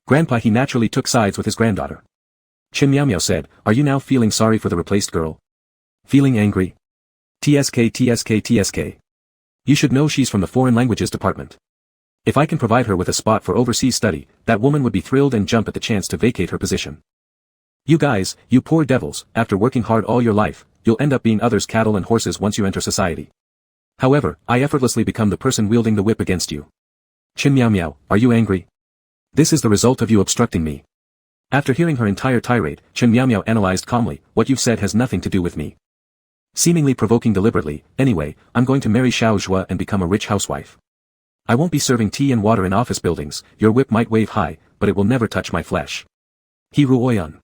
S1: Grandpa He naturally took sides with his granddaughter. Chen Miaomiao said, are you now feeling sorry for the replaced girl? Feeling angry? TSK. You should know she's from the Foreign Languages Department. If I can provide her with a spot for overseas study, that woman would be thrilled and jump at the chance to vacate her position. You guys, you poor devils, after working hard all your life, you'll end up being others' cattle and horses once you enter society. However, I effortlessly become the person wielding the whip against you. Chen Miaomiao, are you angry? This is the result of you obstructing me. After hearing her entire tirade, Chen Miaomiao analyzed calmly, what you've said has nothing to do with me. Seemingly provoking deliberately, anyway, I'm going to marry Xiao Zhua and become a rich housewife. I won't be serving tea and water in office buildings, your whip might wave high, but it will never touch my flesh. Hiruoyan,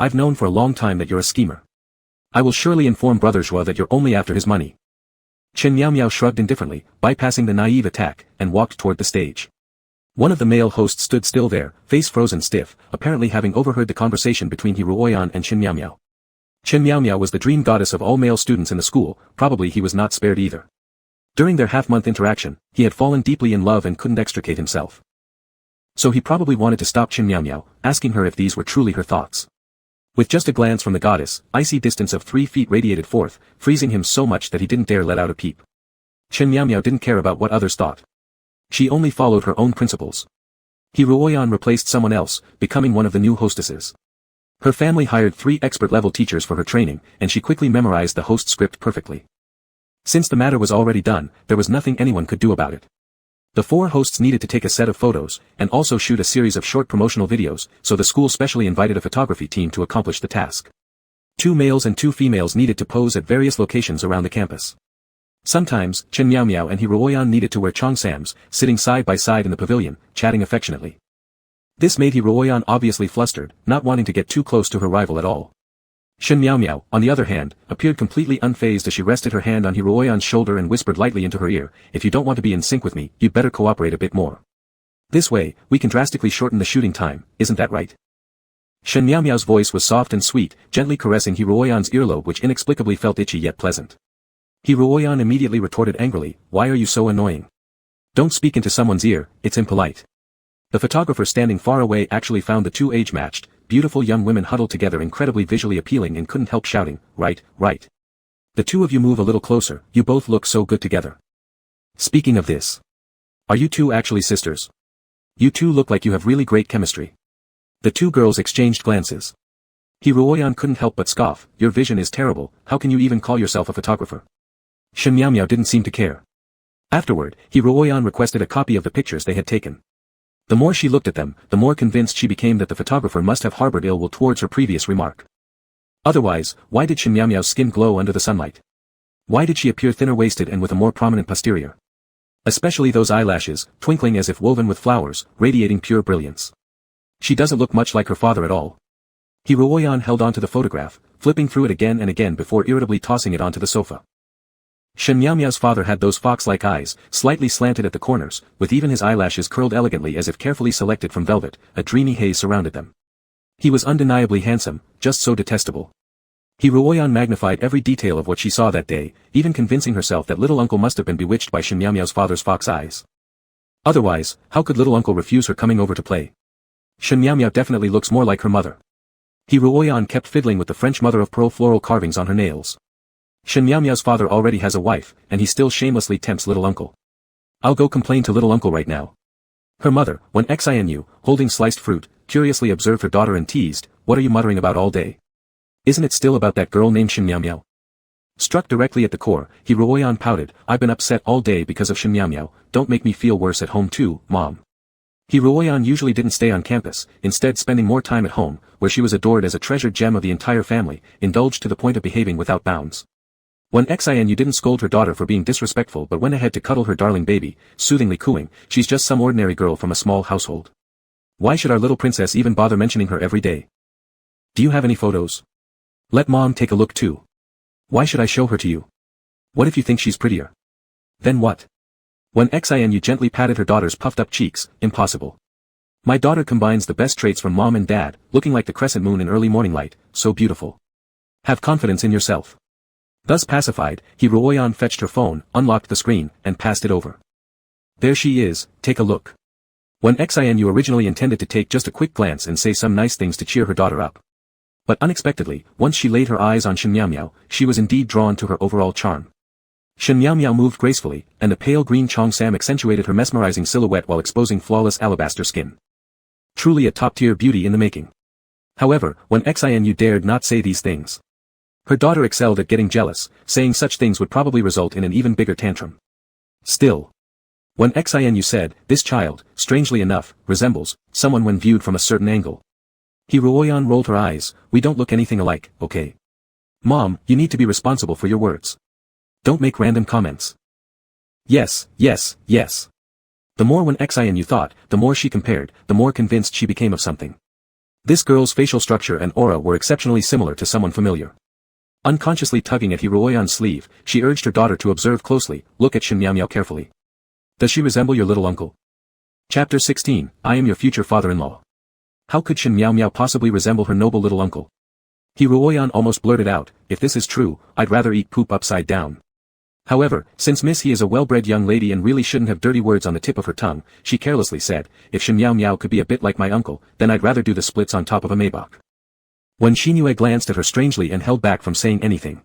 S1: I've known for a long time that you're a schemer. I will surely inform Brother Zhua that you're only after his money. Chen Miaomiao shrugged indifferently, bypassing the naive attack, and walked toward the stage. One of the male hosts stood still there, face frozen stiff, apparently having overheard the conversation between Hiruoyan and Chen Miaomiao. Chen Miaomiao was the dream goddess of all male students in the school, probably he was not spared either. During their half-month interaction, he had fallen deeply in love and couldn't extricate himself. So he probably wanted to stop Chen Miaomiao, asking her if these were truly her thoughts. With just a glance from the goddess, icy distance of 3 feet radiated forth, freezing him so much that he didn't dare let out a peep. Chen Miaomiao didn't care about what others thought. She only followed her own principles. Hiruoyan replaced someone else, becoming one of the new hostesses. Her family hired 3 expert-level teachers for her training, and she quickly memorized the host script perfectly. Since the matter was already done, there was nothing anyone could do about it. The 4 hosts needed to take a set of photos, and also shoot a series of short promotional videos, so the school specially invited a photography team to accomplish the task. 2 males and 2 females needed to pose at various locations around the campus. Sometimes, Chen Miaomiao and Hiruoyan needed to wear cheongsams, sitting side by side in the pavilion, chatting affectionately. This made Hiruoyan obviously flustered, not wanting to get too close to her rival at all. Chen Miaomiao, on the other hand, appeared completely unfazed as she rested her hand on Hiruoyan's shoulder and whispered lightly into her ear, if you don't want to be in sync with me, you'd better cooperate a bit more. This way, we can drastically shorten the shooting time, isn't that right? Shen Miaomiao's voice was soft and sweet, gently caressing Hiruoyan's earlobe which inexplicably felt itchy yet pleasant. Hiruoyan immediately retorted angrily, why are you so annoying? Don't speak into someone's ear, it's impolite. The photographer standing far away actually found the 2 age-matched, beautiful young women huddled together, incredibly visually appealing, and couldn't help shouting, "Right, right. The two of you move a little closer, you both look so good together. Speaking of this. Are you two actually sisters? You two look like you have really great chemistry." The two girls exchanged glances. Hiruoyan couldn't help but scoff, "Your vision is terrible, how can you even call yourself a photographer?" Shen Miaomiao didn't seem to care. Afterward, Hiruoyan requested a copy of the pictures they had taken. The more she looked at them, the more convinced she became that the photographer must have harbored ill will towards her previous remark. Otherwise, why did Shen Miaomiao's skin glow under the sunlight? Why did she appear thinner-waisted and with a more prominent posterior? Especially those eyelashes, twinkling as if woven with flowers, radiating pure brilliance. She doesn't look much like her father at all. Hiruoyan held onto the photograph, flipping through it again and again before irritably tossing it onto the sofa. Shen Miaomiao's father had those fox-like eyes, slightly slanted at the corners, with even his eyelashes curled elegantly as if carefully selected from velvet. A dreamy haze surrounded them. He was undeniably handsome, just so detestable. Hiruoyan magnified every detail of what she saw that day, even convincing herself that little uncle must have been bewitched by Shen Miaomiao's father's fox eyes. Otherwise, how could little uncle refuse her coming over to play? Shen Miaomiao definitely looks more like her mother. Hiruoyan kept fiddling with the French mother-of-pearl floral carvings on her nails. Shen Miaomiao's father already has a wife, and he still shamelessly tempts little uncle. I'll go complain to little uncle right now. Her mother, when Xinu, holding sliced fruit, curiously observed her daughter and teased, "What are you muttering about all day? Isn't it still about that girl named Shen Miaomiao?" Struck directly at the core, Hiruoyan pouted, "I've been upset all day because of Shen Miaomiao, don't make me feel worse at home too, Mom." Hiruoyan usually didn't stay on campus, instead spending more time at home, where she was adored as a treasured gem of the entire family, indulged to the point of behaving without bounds. When Xinu didn't scold her daughter for being disrespectful but went ahead to cuddle her darling baby, soothingly cooing, "She's just some ordinary girl from a small household. Why should our little princess even bother mentioning her every day? Do you have any photos? Let Mom take a look too. Why should I show her to you? What if you think she's prettier? Then what?" When Xinu gently patted her daughter's puffed-up cheeks, "Impossible. My daughter combines the best traits from Mom and Dad, looking like the crescent moon in early morning light, so beautiful. Have confidence in yourself." Thus pacified, Hiruoyan fetched her phone, unlocked the screen, and passed it over. "There she is, take a look." When Xinu originally intended to take just a quick glance and say some nice things to cheer her daughter up. But unexpectedly, once she laid her eyes on Shen Miaomiao, she was indeed drawn to her overall charm. Shen Miaomiao moved gracefully, and the pale green cheongsam accentuated her mesmerizing silhouette while exposing flawless alabaster skin. Truly a top-tier beauty in the making. However, when Xinu dared not say these things. Her daughter excelled at getting jealous, saying such things would probably result in an even bigger tantrum. Still. When Xinu said, "This child, strangely enough, resembles someone when viewed from a certain angle." Hiruoyan rolled her eyes, "We don't look anything alike, okay? Mom, you need to be responsible for your words. Don't make random comments." Yes, yes, yes. The more when Xinu thought, the more she compared, the more convinced she became of something. This girl's facial structure and aura were exceptionally similar to someone familiar. Unconsciously tugging at Hiruoyan's sleeve, she urged her daughter to observe closely, "Look at Shen Miaomiao carefully. Does she resemble your little uncle?" Chapter 16, I am your future father-in-law. How could Shen Miaomiao possibly resemble her noble little uncle? Hiruoyan almost blurted out, "If this is true, I'd rather eat poop upside down." However, since Miss He is a well-bred young lady and really shouldn't have dirty words on the tip of her tongue, she carelessly said, "If Shen Miaomiao could be a bit like my uncle, then I'd rather do the splits on top of a Maybach." When Xinue glanced at her strangely and held back from saying anything.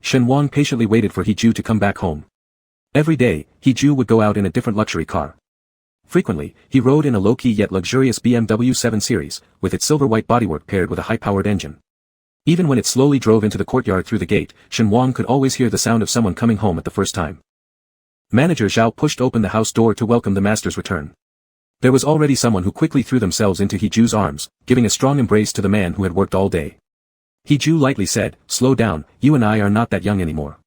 S1: Shen Wang patiently waited for Hiju to come back home. Every day, Hiju would go out in a different luxury car. Frequently, he rode in a low-key yet luxurious BMW 7 Series, with its silver-white bodywork paired with a high-powered engine. Even when it slowly drove into the courtyard through the gate, Shen Wang could always hear the sound of someone coming home at the first time. Manager Zhao pushed open the house door to welcome the master's return. There was already someone who quickly threw themselves into Hiju's arms, giving a strong embrace to the man who had worked all day. Hiju lightly said, "Slow down, you and I are not that young anymore."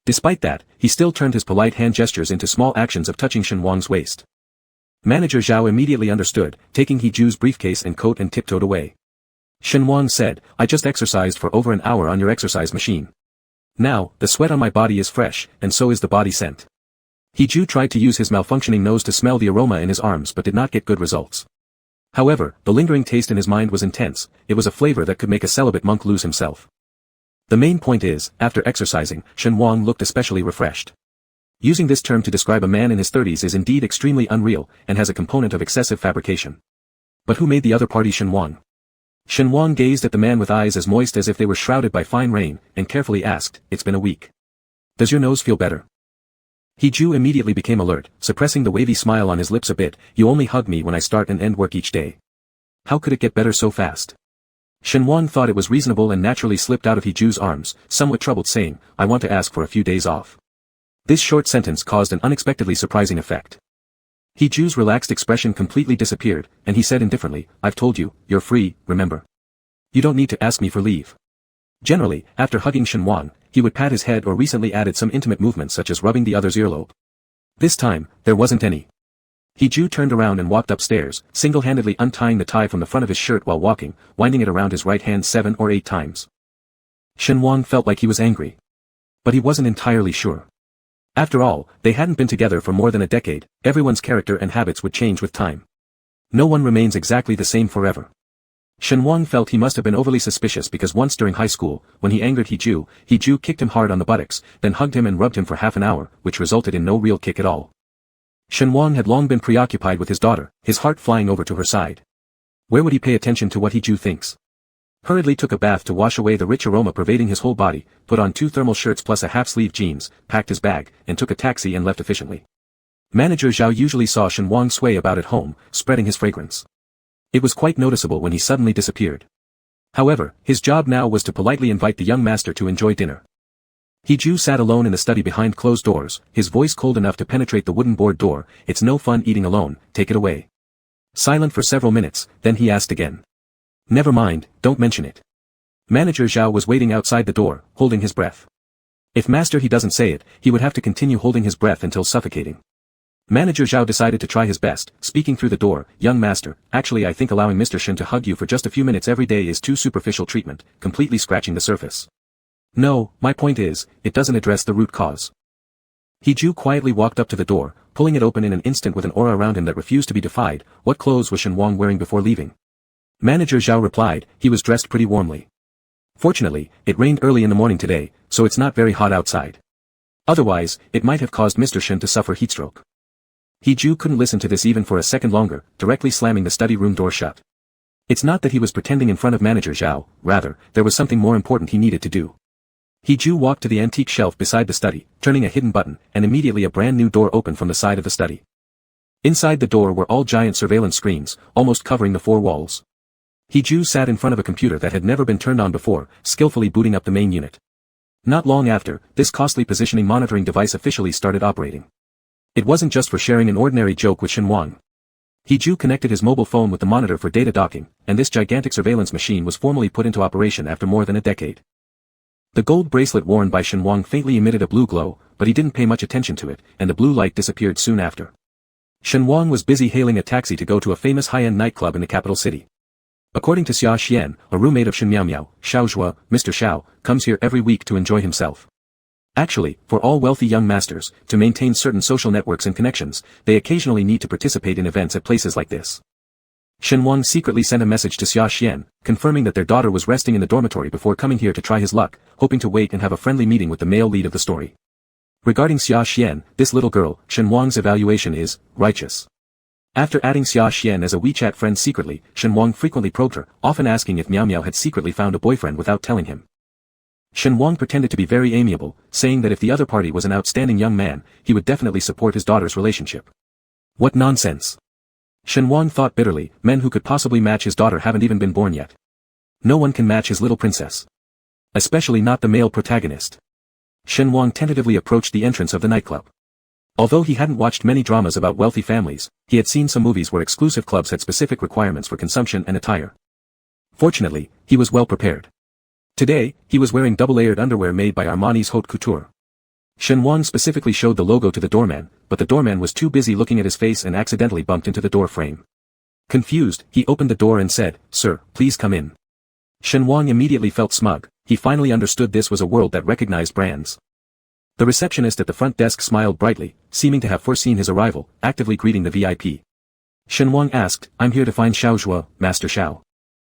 S1: Despite that, he still turned his polite hand gestures into small actions of touching Shen Wang's waist. Manager Zhao immediately understood, taking Hiju's briefcase and coat and tiptoed away. Shen Wang said, "I just exercised for over an hour on your exercise machine. Now, the sweat on my body is fresh, and so is the body scent." Hiju tried to use his malfunctioning nose to smell the aroma in his arms but did not get good results. However, the lingering taste in his mind was intense, it was a flavor that could make a celibate monk lose himself. The main point is, after exercising, Shen Wang looked especially refreshed. Using this term to describe a man in his 30s is indeed extremely unreal, and has a component of excessive fabrication. But who made the other party Shen Wang? Shen Wang gazed at the man with eyes as moist as if they were shrouded by fine rain, and carefully asked, "It's been a week. Does your nose feel better?" He Ju immediately became alert, suppressing the wavy smile on his lips a bit. "You only hug me when I start and end work each day. How could it get better so fast?" Shen Wang thought it was reasonable and naturally slipped out of He Ju's arms, somewhat troubled, saying, "I want to ask for a few days off." This short sentence caused an unexpectedly surprising effect. He Ju's relaxed expression completely disappeared, and he said indifferently, "I've told you, you're free, remember? You don't need to ask me for leave." Generally, after hugging Shen Wang, he would pat his head or recently added some intimate movement such as rubbing the other's earlobe. This time, there wasn't any. He Ju turned around and walked upstairs, single-handedly untying the tie from the front of his shirt while walking, winding it around his right hand 7 or 8 times. Shen Wang felt like he was angry. But he wasn't entirely sure. After all, they hadn't been together for more than a decade. Everyone's character and habits would change with time. No one remains exactly the same forever. Shen Wang felt he must have been overly suspicious because once during high school, when he angered He Ju kicked him hard on the buttocks, then hugged him and rubbed him for half an hour, which resulted in no real kick at all. Shen Wang had long been preoccupied with his daughter, his heart flying over to her side. Where would he pay attention to what He Ju thinks? Hurriedly took a bath to wash away the rich aroma pervading his whole body, put on 2 thermal shirts plus a half-sleeve jeans, packed his bag, and took a taxi and left efficiently. Manager Zhao usually saw Shen Wang sway about at home, spreading his fragrance. It was quite noticeable when he suddenly disappeared. However, his job now was to politely invite the young master to enjoy dinner. He Ju sat alone in the study behind closed doors, his voice cold enough to penetrate the wooden board door. "It's no fun eating alone, take it away." Silent for several minutes, then he asked again. "Never mind, don't mention it." Manager Zhao was waiting outside the door, holding his breath. If Master He doesn't say it, he would have to continue holding his breath until suffocating. Manager Zhao decided to try his best, speaking through the door. "Young master, actually I think allowing Mr. Shen to hug you for just a few minutes every day is too superficial treatment, completely scratching the surface. No, my point is, it doesn't address the root cause." He Ju quietly walked up to the door, pulling it open in an instant with an aura around him that refused to be defied. What clothes was Shen Wang wearing before leaving? Manager Zhao replied, "He was dressed pretty warmly. Fortunately, it rained early in the morning today, so it's not very hot outside. Otherwise, it might have caused Mr. Shen to suffer heatstroke." He Ju couldn't listen to this even for a second longer, directly slamming the study room door shut. It's not that he was pretending in front of Manager Zhao, rather, there was something more important he needed to do. He Ju walked to the antique shelf beside the study, turning a hidden button, and immediately a brand new door opened from the side of the study. Inside the door were all giant surveillance screens, almost covering the 4 walls. He Ju sat in front of a computer that had never been turned on before, skillfully booting up the main unit. Not long after, this costly positioning monitoring device officially started operating. It wasn't just for sharing an ordinary joke with Shen Wang. He Ju connected his mobile phone with the monitor for data docking, and this gigantic surveillance machine was formally put into operation after more than a decade. The gold bracelet worn by Shen Wang faintly emitted a blue glow, but he didn't pay much attention to it, and the blue light disappeared soon after. Shen Wang was busy hailing a taxi to go to a famous high-end nightclub in the capital city. According to Xia Xian, a roommate of Shen Miaomiao, Xiao Zhua, Mr. Xiao, comes here every week to enjoy himself. Actually, for all wealthy young masters, to maintain certain social networks and connections, they occasionally need to participate in events at places like this. Shen Wang secretly sent a message to Xia Xian, confirming that their daughter was resting in the dormitory before coming here to try his luck, hoping to wait and have a friendly meeting with the male lead of the story. Regarding Xia Xian, this little girl, Shen Wang's evaluation is righteous. After adding Xia Xian as a WeChat friend secretly, Shen Wang frequently probed her, often asking if Miao Miao had secretly found a boyfriend without telling him. Shen Wang pretended to be very amiable, saying that if the other party was an outstanding young man, he would definitely support his daughter's relationship. What nonsense! Shen Wang thought bitterly, men who could possibly match his daughter haven't even been born yet. No one can match his little princess. Especially not the male protagonist. Shen Wang tentatively approached the entrance of the nightclub. Although he hadn't watched many dramas about wealthy families, he had seen some movies where exclusive clubs had specific requirements for consumption and attire. Fortunately, he was well prepared. Today, he was wearing double-layered underwear made by Armani's haute couture. Shen Wang specifically showed the logo to the doorman, but the doorman was too busy looking at his face and accidentally bumped into the door frame. Confused, he opened the door and said, "Sir, please come in." Shen Wang immediately felt smug. He finally understood this was a world that recognized brands. The receptionist at the front desk smiled brightly, seeming to have foreseen his arrival, actively greeting the VIP. Shen Wang asked, "I'm here to find Xiao Zhua, Master Xiao.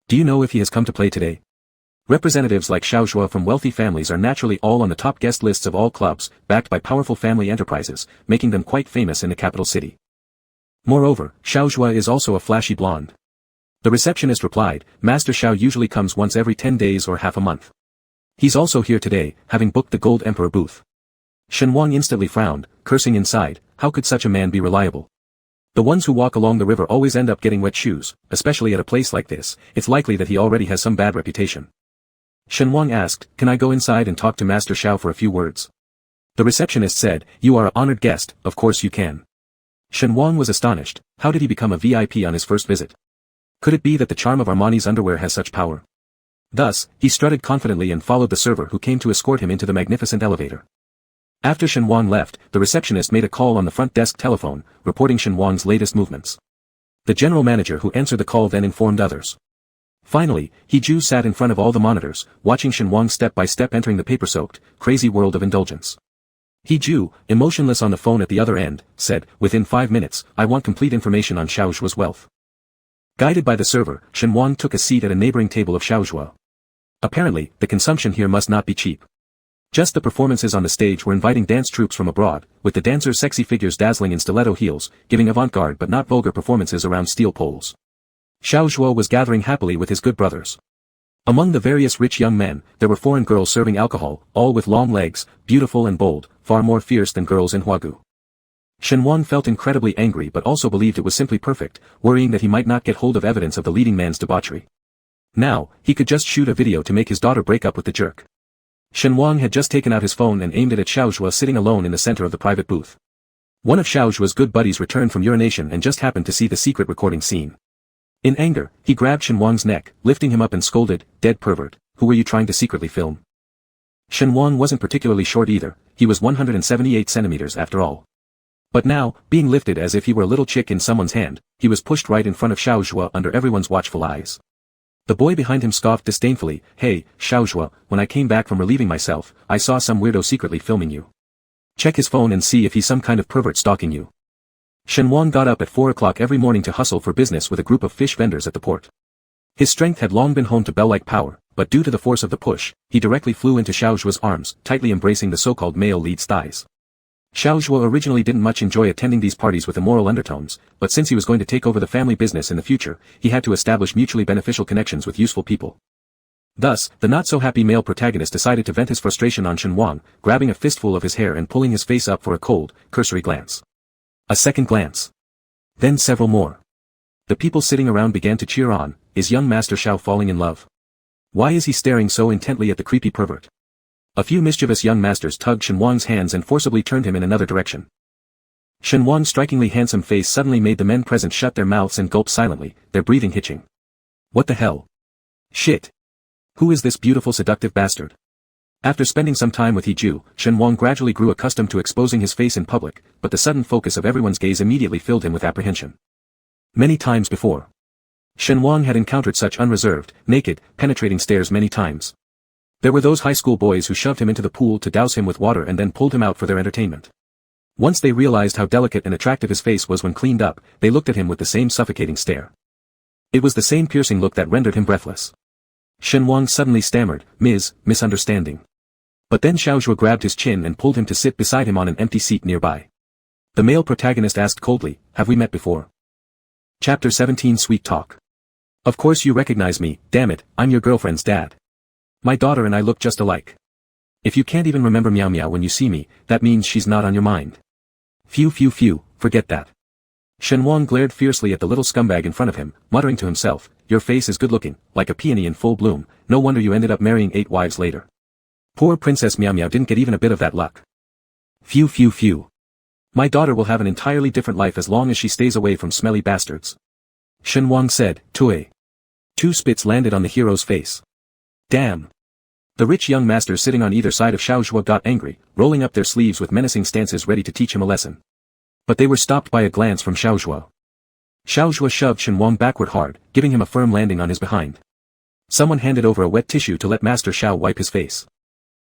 S1: Do you know if he has come to play today?" Representatives like Xiao Zhua from wealthy families are naturally all on the top guest lists of all clubs, backed by powerful family enterprises, making them quite famous in the capital city. Moreover, Xiao Zhua is also a flashy blonde. The receptionist replied, Master Xiao usually comes once every 10 days or half a month. He's also here today, having booked the Gold Emperor booth. Shen Wang instantly frowned, cursing inside, how could such a man be reliable? The ones who walk along the river always end up getting wet shoes, especially at a place like this. It's likely that he already has some bad reputation. Shen Wang asked, can I go inside and talk to Master Xiao for a few words? The receptionist said, you are an honored guest, of course you can. Shen Wang was astonished, how did he become a VIP on his first visit? Could it be that the charm of Armani's underwear has such power? Thus, he strutted confidently and followed the server who came to escort him into the magnificent elevator. After Shen Wang left, the receptionist made a call on the front desk telephone, reporting Shen Wang's latest movements. The general manager who answered the call then informed others. Finally, He Ju sat in front of all the monitors, watching Shen Wang step by step entering the paper-soaked, crazy world of indulgence. He Ju, emotionless on the phone at the other end, said, within 5 minutes, I want complete information on Xiao Zhuo's wealth. Guided by the server, Shen Wang took a seat at a neighboring table of Xiao Zhuo. Apparently, the consumption here must not be cheap. Just the performances on the stage were inviting dance troupes from abroad, with the dancers' sexy figures dazzling in stiletto heels, giving avant-garde but not vulgar performances around steel poles. Xiao Zhuo was gathering happily with his good brothers. Among the various rich young men, there were foreign girls serving alcohol, all with long legs, beautiful and bold, far more fierce than girls in Huagu. Shen Wang felt incredibly angry but also believed it was simply perfect, worrying that he might not get hold of evidence of the leading man's debauchery. Now, he could just shoot a video to make his daughter break up with the jerk. Shen Wang had just taken out his phone and aimed it at Xiao Zhuo sitting alone in the center of the private booth. One of Xiao Zhuo's good buddies returned from urination and just happened to see the secret recording scene. In anger, he grabbed Shen Wang's neck, lifting him up and scolded, dead pervert, who were you trying to secretly film? Shen Wang wasn't particularly short either, he was 178 centimeters after all. But now, being lifted as if he were a little chick in someone's hand, he was pushed right in front of Xiao Zhuo under everyone's watchful eyes. The boy behind him scoffed disdainfully, hey, Xiao Zhuo, when I came back from relieving myself, I saw some weirdo secretly filming you. Check his phone and see if he's some kind of pervert stalking you. Shen Wang got up at 4 o'clock every morning to hustle for business with a group of fish vendors at the port. His strength had long been honed to bell-like power, but due to the force of the push, he directly flew into Xiao Zhuo's arms, tightly embracing the so-called male lead's thighs. Xiao Zhuo originally didn't much enjoy attending these parties with immoral undertones, but since he was going to take over the family business in the future, he had to establish mutually beneficial connections with useful people. Thus, the not-so-happy male protagonist decided to vent his frustration on Shen Wang, grabbing a fistful of his hair and pulling his face up for a cold, cursory glance. A second glance. Then several more. The people sitting around began to cheer on, is young Master Xiao falling in love? Why is he staring so intently at the creepy pervert? A few mischievous young masters tugged Shen Wang's hands and forcibly turned him in another direction. Shen Wang's strikingly handsome face suddenly made the men present shut their mouths and gulp silently, their breathing hitching. What the hell? Shit. Who is this beautiful seductive bastard? After spending some time with He Ju, Shen Wang gradually grew accustomed to exposing his face in public, but the sudden focus of everyone's gaze immediately filled him with apprehension. Many times before, Shen Wang had encountered such unreserved, naked, penetrating stares many times. There were those high school boys who shoved him into the pool to douse him with water and then pulled him out for their entertainment. Once they realized how delicate and attractive his face was when cleaned up, they looked at him with the same suffocating stare. It was the same piercing look that rendered him breathless. Shen Wang suddenly stammered, misunderstanding. But then Xiao Zhuo grabbed his chin and pulled him to sit beside him on an empty seat nearby. The male protagonist asked coldly, have we met before? Chapter 17 Sweet Talk. Of course you recognize me, damn it, I'm your girlfriend's dad. My daughter and I look just alike. If you can't even remember Meow Meow when you see me, that means she's not on your mind. Phew, forget that. Shen Wang glared fiercely at the little scumbag in front of him, muttering to himself, your face is good looking, like a peony in full bloom, no wonder you ended up marrying 8 wives later. Poor Princess Meow Meow didn't get even a bit of that luck. Phew. My daughter will have an entirely different life as long as she stays away from smelly bastards. Shen Wang said, Tue. 2 spits landed on the hero's face. Damn. The rich young masters sitting on either side of Xiao Zhuo got angry, rolling up their sleeves with menacing stances ready to teach him a lesson. But they were stopped by a glance from Xiao Zhuo. Xiao Zhuo shoved Shen Wang backward hard, giving him a firm landing on his behind. Someone handed over a wet tissue to let Master Xiao wipe his face.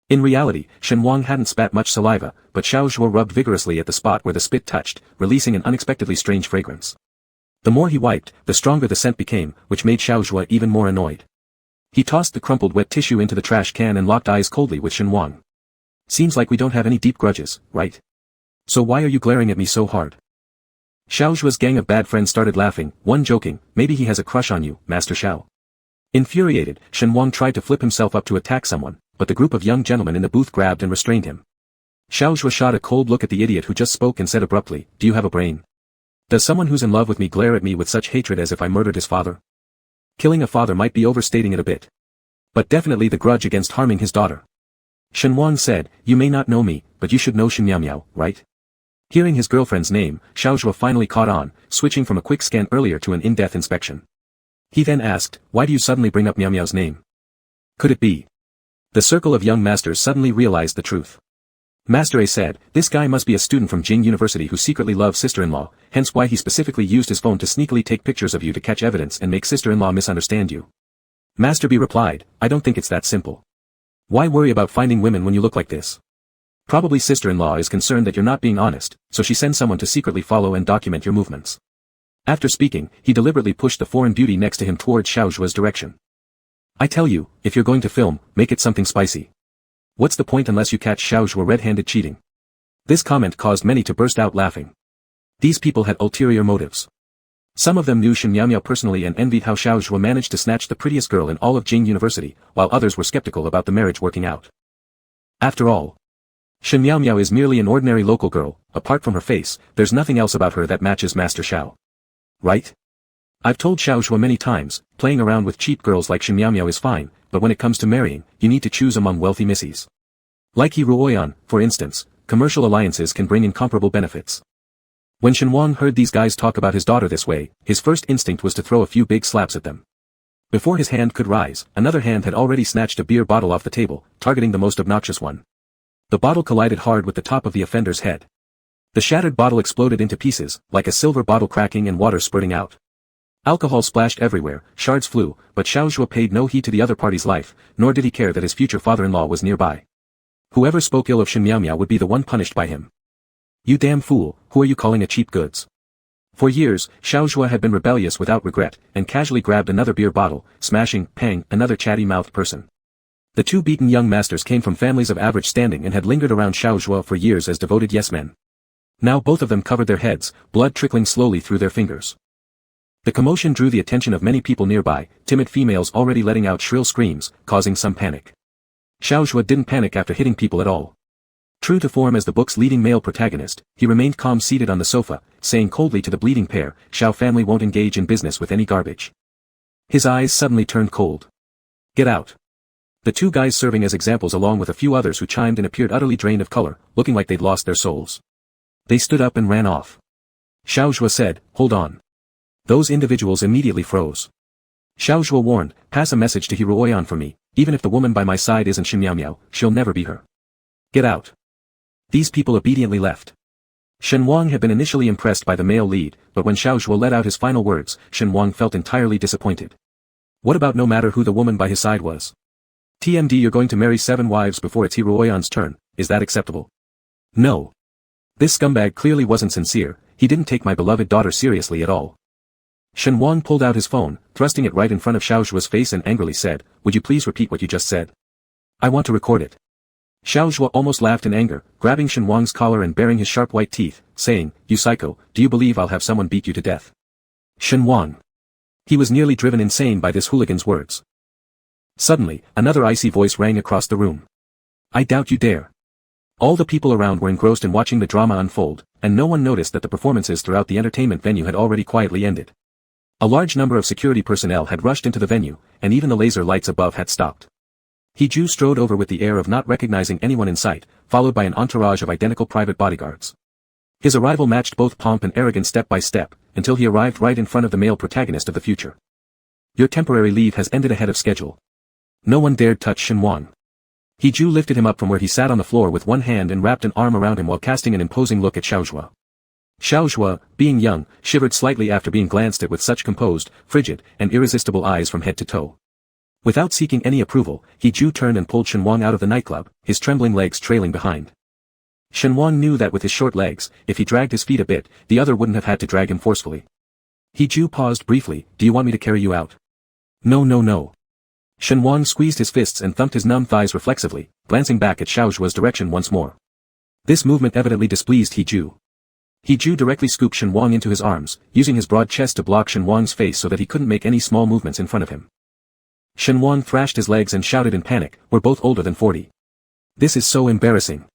S1: In reality, Shen Wang hadn't spat much saliva, but Xiao Zhuo rubbed vigorously at the spot where the spit touched, releasing an unexpectedly strange fragrance. The more he wiped, the stronger the scent became, which made Xiao Zhuo even more annoyed. He tossed the crumpled wet tissue into the trash can and locked eyes coldly with Shen Wang. Seems like we don't have any deep grudges, right? So why are you glaring at me so hard? Xiao Zhua's gang of bad friends started laughing, one joking, maybe he has a crush on you, Master Xiao. Infuriated, Shen Wang tried to flip himself up to attack someone, but the group of young gentlemen in the booth grabbed and restrained him. Xiao Zhua shot a cold look at the idiot who just spoke and said abruptly, do you have a brain? Does someone who's in love with me glare at me with such hatred as if I murdered his father? Killing a father might be overstating it a bit. But definitely the grudge against harming his daughter. Shen Wang said, you may not know me, but you should know Shen Miao, right? Hearing his girlfriend's name, Xiao Zhua finally caught on, switching from a quick scan earlier to an in-depth inspection. He then asked, why do you suddenly bring up Miao Miao's name? Could it be? The circle of young masters suddenly realized the truth. Master A said, this guy must be a student from Jing University who secretly loves sister-in-law, hence why he specifically used his phone to sneakily take pictures of you to catch evidence and make sister-in-law misunderstand you. Master B replied, I don't think it's that simple. Why worry about finding women when you look like this? Probably sister-in-law is concerned that you're not being honest, so she sends someone to secretly follow and document your movements. After speaking, he deliberately pushed the foreign beauty next to him towards Xiao Zhua's direction. I tell you, if you're going to film, make it something spicy. What's the point unless you catch Xiao Zhua red-handed cheating? This comment caused many to burst out laughing. These people had ulterior motives. Some of them knew Shen Miao personally and envied how Xiao Zhua managed to snatch the prettiest girl in all of Jing University, while others were skeptical about the marriage working out. After all, Shen Miao is merely an ordinary local girl, apart from her face, there's nothing else about her that matches Master Xiao. Right? I've told Xiao Zhua many times, playing around with cheap girls like Shen Miao is fine, but when it comes to marrying, you need to choose among wealthy missies. Like Ruoyan, for instance, commercial alliances can bring incomparable benefits. When Shen Wang heard these guys talk about his daughter this way, his first instinct was to throw a few big slaps at them. Before his hand could rise, another hand had already snatched a beer bottle off the table, targeting the most obnoxious one. The bottle collided hard with the top of the offender's head. The shattered bottle exploded into pieces, like a silver bottle cracking and water spurting out. Alcohol splashed everywhere, shards flew, but Xiao Zhua paid no heed to the other party's life, nor did he care that his future father-in-law was nearby. Whoever spoke ill of Shen Miao would be the one punished by him. You damn fool, who are you calling a cheap goods? For years, Xiao Zhua had been rebellious without regret, and casually grabbed another beer bottle, smashing, pang, another chatty-mouthed person. The two beaten young masters came from families of average standing and had lingered around Xiao Zhua for years as devoted yes-men. Now both of them covered their heads, blood trickling slowly through their fingers. The commotion drew the attention of many people nearby, timid females already letting out shrill screams, causing some panic. Xiao Zhua didn't panic after hitting people at all. True to form as the book's leading male protagonist, he remained calm seated on the sofa, saying coldly to the bleeding pair, Xiao family won't engage in business with any garbage. His eyes suddenly turned cold. Get out. The two guys serving as examples along with a few others who chimed in appeared utterly drained of color, looking like they'd lost their souls. They stood up and ran off. Xiao Zhua said, hold on. Those individuals immediately froze. Xiao Zhua warned, pass a message to Ruoyan for me, even if the woman by my side isn't Shen Miao, she'll never be her. Get out. These people obediently left. Shen Wang had been initially impressed by the male lead, but when Xiao Zhua let out his final words, Shen Wang felt entirely disappointed. What about no matter who the woman by his side was? TMD, you're going to marry 7 wives before it's Ruoyan's turn, is that acceptable? No. This scumbag clearly wasn't sincere, he didn't take my beloved daughter seriously at all. Shen Wang pulled out his phone, thrusting it right in front of Xiao Zhua's face and angrily said, would you please repeat what you just said? I want to record it. Xiao Zhua almost laughed in anger, grabbing Shen Wang's collar and baring his sharp white teeth, saying, you psycho, do you believe I'll have someone beat you to death? Shen Wang. He was nearly driven insane by this hooligan's words. Suddenly, another icy voice rang across the room. I doubt you dare. All the people around were engrossed in watching the drama unfold, and no one noticed that the performances throughout the entertainment venue had already quietly ended. A large number of security personnel had rushed into the venue, and even the laser lights above had stopped. Hiju strode over with the air of not recognizing anyone in sight, followed by an entourage of identical private bodyguards. His arrival matched both pomp and arrogance step by step, until he arrived right in front of the male protagonist of the future. Your temporary leave has ended ahead of schedule. No one dared touch Shen Wang. Hiju lifted him up from where he sat on the floor with one hand and wrapped an arm around him while casting an imposing look at Xiao Zhua. Xiao Zhua, being young, shivered slightly after being glanced at with such composed, frigid, and irresistible eyes from head to toe. Without seeking any approval, Hiju turned and pulled Shen Wang out of the nightclub, his trembling legs trailing behind. Shen Wang knew that with his short legs, if he dragged his feet a bit, the other wouldn't have had to drag him forcefully. Hiju paused briefly, do you want me to carry you out? No no no. Shen Wang squeezed his fists and thumped his numb thighs reflexively, glancing back at Xiao Zhua's direction once more. This movement evidently displeased Hiju. Hiju directly scooped Shen Wang into his arms, using his broad chest to block Shen Wang's face so that he couldn't make any small movements in front of him. Shen Wang thrashed his legs and shouted in panic, "We're both older than 40. This is so embarrassing."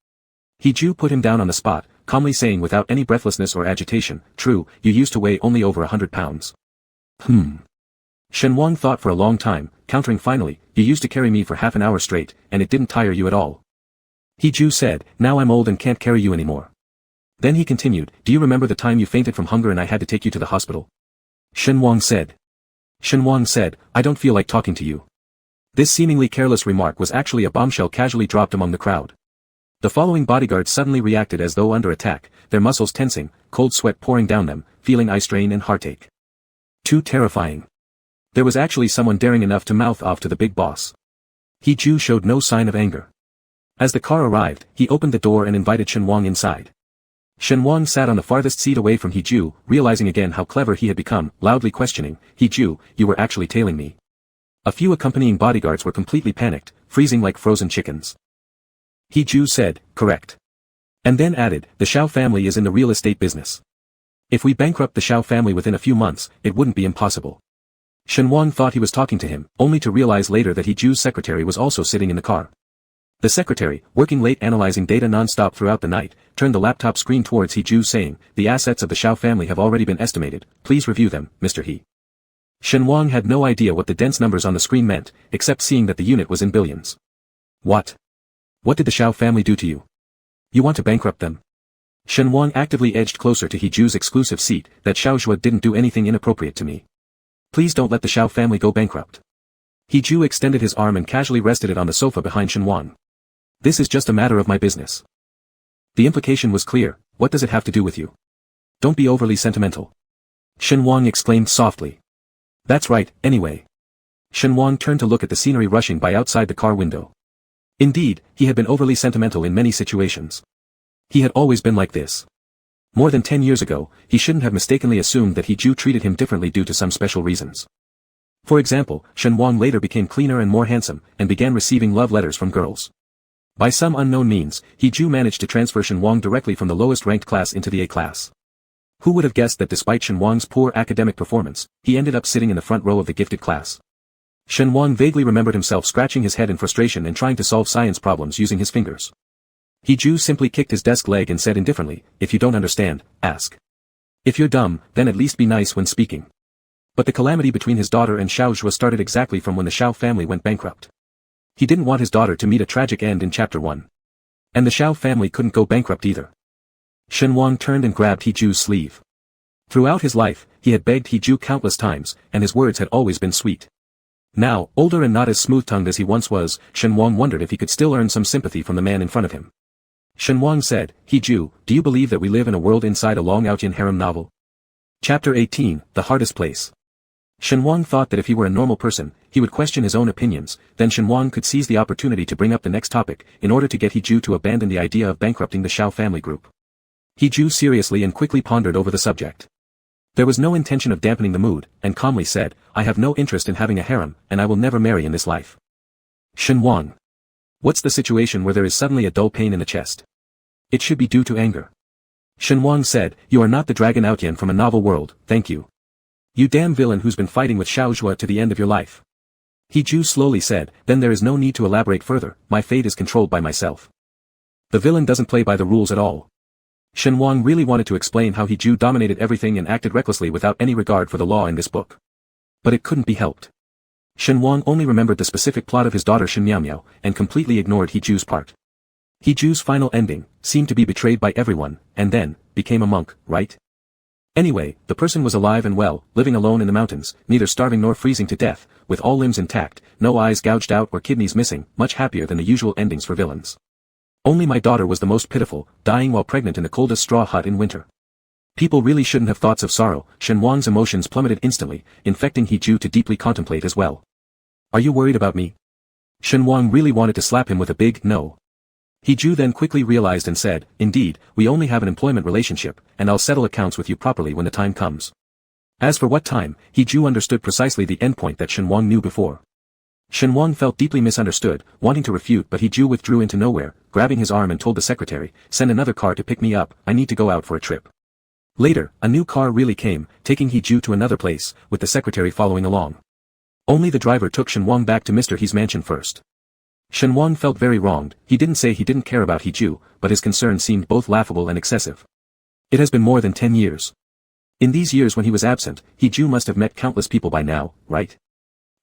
S1: Hiju put him down on the spot, calmly saying without any breathlessness or agitation, "True, you used to weigh only over 100 pounds. Shen Wang thought for a long time, countering finally, "You used to carry me for half an hour straight, and it didn't tire you at all." Hiju said, "Now I'm old and can't carry you anymore." Then he continued, "Do you remember the time you fainted from hunger and I had to take you to the hospital?" Shen Wang said. Shen Wang said, "I don't feel like talking to you." This seemingly careless remark was actually a bombshell casually dropped among the crowd. The following bodyguards suddenly reacted as though under attack, their muscles tensing, cold sweat pouring down them, feeling eye strain and heartache. Too terrifying. There was actually someone daring enough to mouth off to the big boss. Hiju showed no sign of anger. As the car arrived, he opened the door and invited Shen Wang inside. Shen Wang sat on the farthest seat away from Hiju, realizing again how clever he had become, loudly questioning, "Hiju, you were actually tailing me." A few accompanying bodyguards were completely panicked, freezing like frozen chickens. Hiju said, "Correct." And then added, "The Shao family is in the real estate business. If we bankrupt the Shao family within a few months, it wouldn't be impossible." Shen Wang thought he was talking to him, only to realize later that Hiju's secretary was also sitting in the car. The secretary, working late analyzing data non-stop throughout the night, turned the laptop screen towards Hiju saying, "The assets of the Shao family have already been estimated, please review them, Mr. He." Shen Wang had no idea what the dense numbers on the screen meant, except seeing that the unit was in billions. "What? What did the Shao family do to you? You want to bankrupt them?" Shen Wang actively edged closer to Hiju's exclusive seat, "That Shao Zhuo didn't do anything inappropriate to me. Please don't let the Shao family go bankrupt." Hiju extended his arm and casually rested it on the sofa behind Shen Wang. "This is just a matter of my business." The implication was clear, "What does it have to do with you? Don't be overly sentimental." Shen Wang exclaimed softly. "That's right, anyway." Shen Wang turned to look at the scenery rushing by outside the car window. Indeed, he had been overly sentimental in many situations. He had always been like this. More than 10 years ago, he shouldn't have mistakenly assumed that Hiju treated him differently due to some special reasons. For example, Shen Wang later became cleaner and more handsome, and began receiving love letters from girls. By some unknown means, Hiju managed to transfer Shen Wang directly from the lowest ranked class into the A class. Who would have guessed that despite Shen Wang's poor academic performance, he ended up sitting in the front row of the gifted class? Shen Wang vaguely remembered himself scratching his head in frustration and trying to solve science problems using his fingers. Hiju simply kicked his desk leg and said indifferently, "If you don't understand, ask. If you're dumb, then at least be nice when speaking." But the calamity between his daughter and Shao Zhuo started exactly from when the Shao family went bankrupt. He didn't want his daughter to meet a tragic end in Chapter 1. And the Shao family couldn't go bankrupt either. Shen Wang turned and grabbed Hiju's sleeve. Throughout his life, he had begged Hiju countless times, and his words had always been sweet. Now, older and not as smooth-tongued as he once was, Shen Wang wondered if he could still earn some sympathy from the man in front of him. Shen Wang said, "Hiju, do you believe that we live in a world inside a Long Aotian harem novel?" Chapter 18, The Hardest Place. Shen Wang thought that if he were a normal person, he would question his own opinions, then Shen Wang could seize the opportunity to bring up the next topic, in order to get Hiju to abandon the idea of bankrupting the Shao family group. Hiju seriously and quickly pondered over the subject. There was no intention of dampening the mood, and calmly said, "I have no interest in having a harem, and I will never marry in this life." Shen Wang. What's the situation where there is suddenly a dull pain in the chest? It should be due to anger. Shen Wang said, "You are not the Dragon Aotian from a novel world, thank you. You damn villain who's been fighting with Shao Zhuo to the end of your life." Hiju slowly said, "Then there is no need to elaborate further, my fate is controlled by myself." The villain doesn't play by the rules at all. Shen Wang really wanted to explain how Hiju dominated everything and acted recklessly without any regard for the law in this book. But it couldn't be helped. Shen Wang only remembered the specific plot of his daughter Shen Miao, and completely ignored Hiju's part. Hiju's final ending seemed to be betrayed by everyone, and then became a monk, right? Anyway, the person was alive and well, living alone in the mountains, neither starving nor freezing to death, with all limbs intact, no eyes gouged out or kidneys missing, much happier than the usual endings for villains. Only my daughter was the most pitiful, dying while pregnant in the coldest straw hut in winter. People really shouldn't have thoughts of sorrow. Shen Wang's emotions plummeted instantly, infecting Hiju to deeply contemplate as well. "Are you worried about me?" Shen Wang really wanted to slap him with a big no. Hiju then quickly realized and said, "Indeed, we only have an employment relationship, and I'll settle accounts with you properly when the time comes." As for what time, Hiju understood precisely the endpoint that Shen Wang knew before. Shen Wang felt deeply misunderstood, wanting to refute, but Hiju withdrew into nowhere, grabbing his arm and told the secretary, "Send another car to pick me up, I need to go out for a trip." Later, a new car really came, taking Hee-ju to another place, with the secretary following along. Only the driver took Shen-wang back to Mr. He's mansion first. Shen-wang felt very wronged. He didn't say he didn't care about Hee-ju, but his concern seemed both laughable and excessive. It has been more than 10 years. In these years when he was absent, Hee-ju must have met countless people by now, right?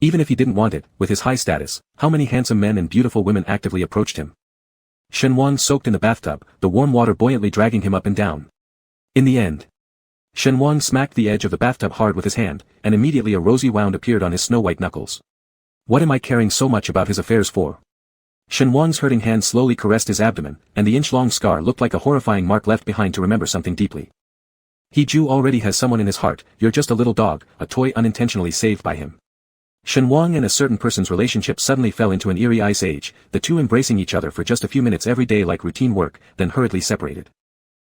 S1: Even if he didn't want it, with his high status, how many handsome men and beautiful women actively approached him? Shen-wang soaked in the bathtub, the warm water buoyantly dragging him up and down. In the end, Shen-wang smacked the edge of the bathtub hard with his hand, and immediately a rosy wound appeared on his snow-white knuckles. What am I caring so much about his affairs for? Shen-wang's hurting hand slowly caressed his abdomen, and the inch-long scar looked like a horrifying mark left behind to remember something deeply. Hee-ju already has someone in his heart. You're just a little dog, a toy unintentionally saved by him. Shen-wang and a certain person's relationship suddenly fell into an eerie ice age, the two embracing each other for just a few minutes every day like routine work, then hurriedly separated.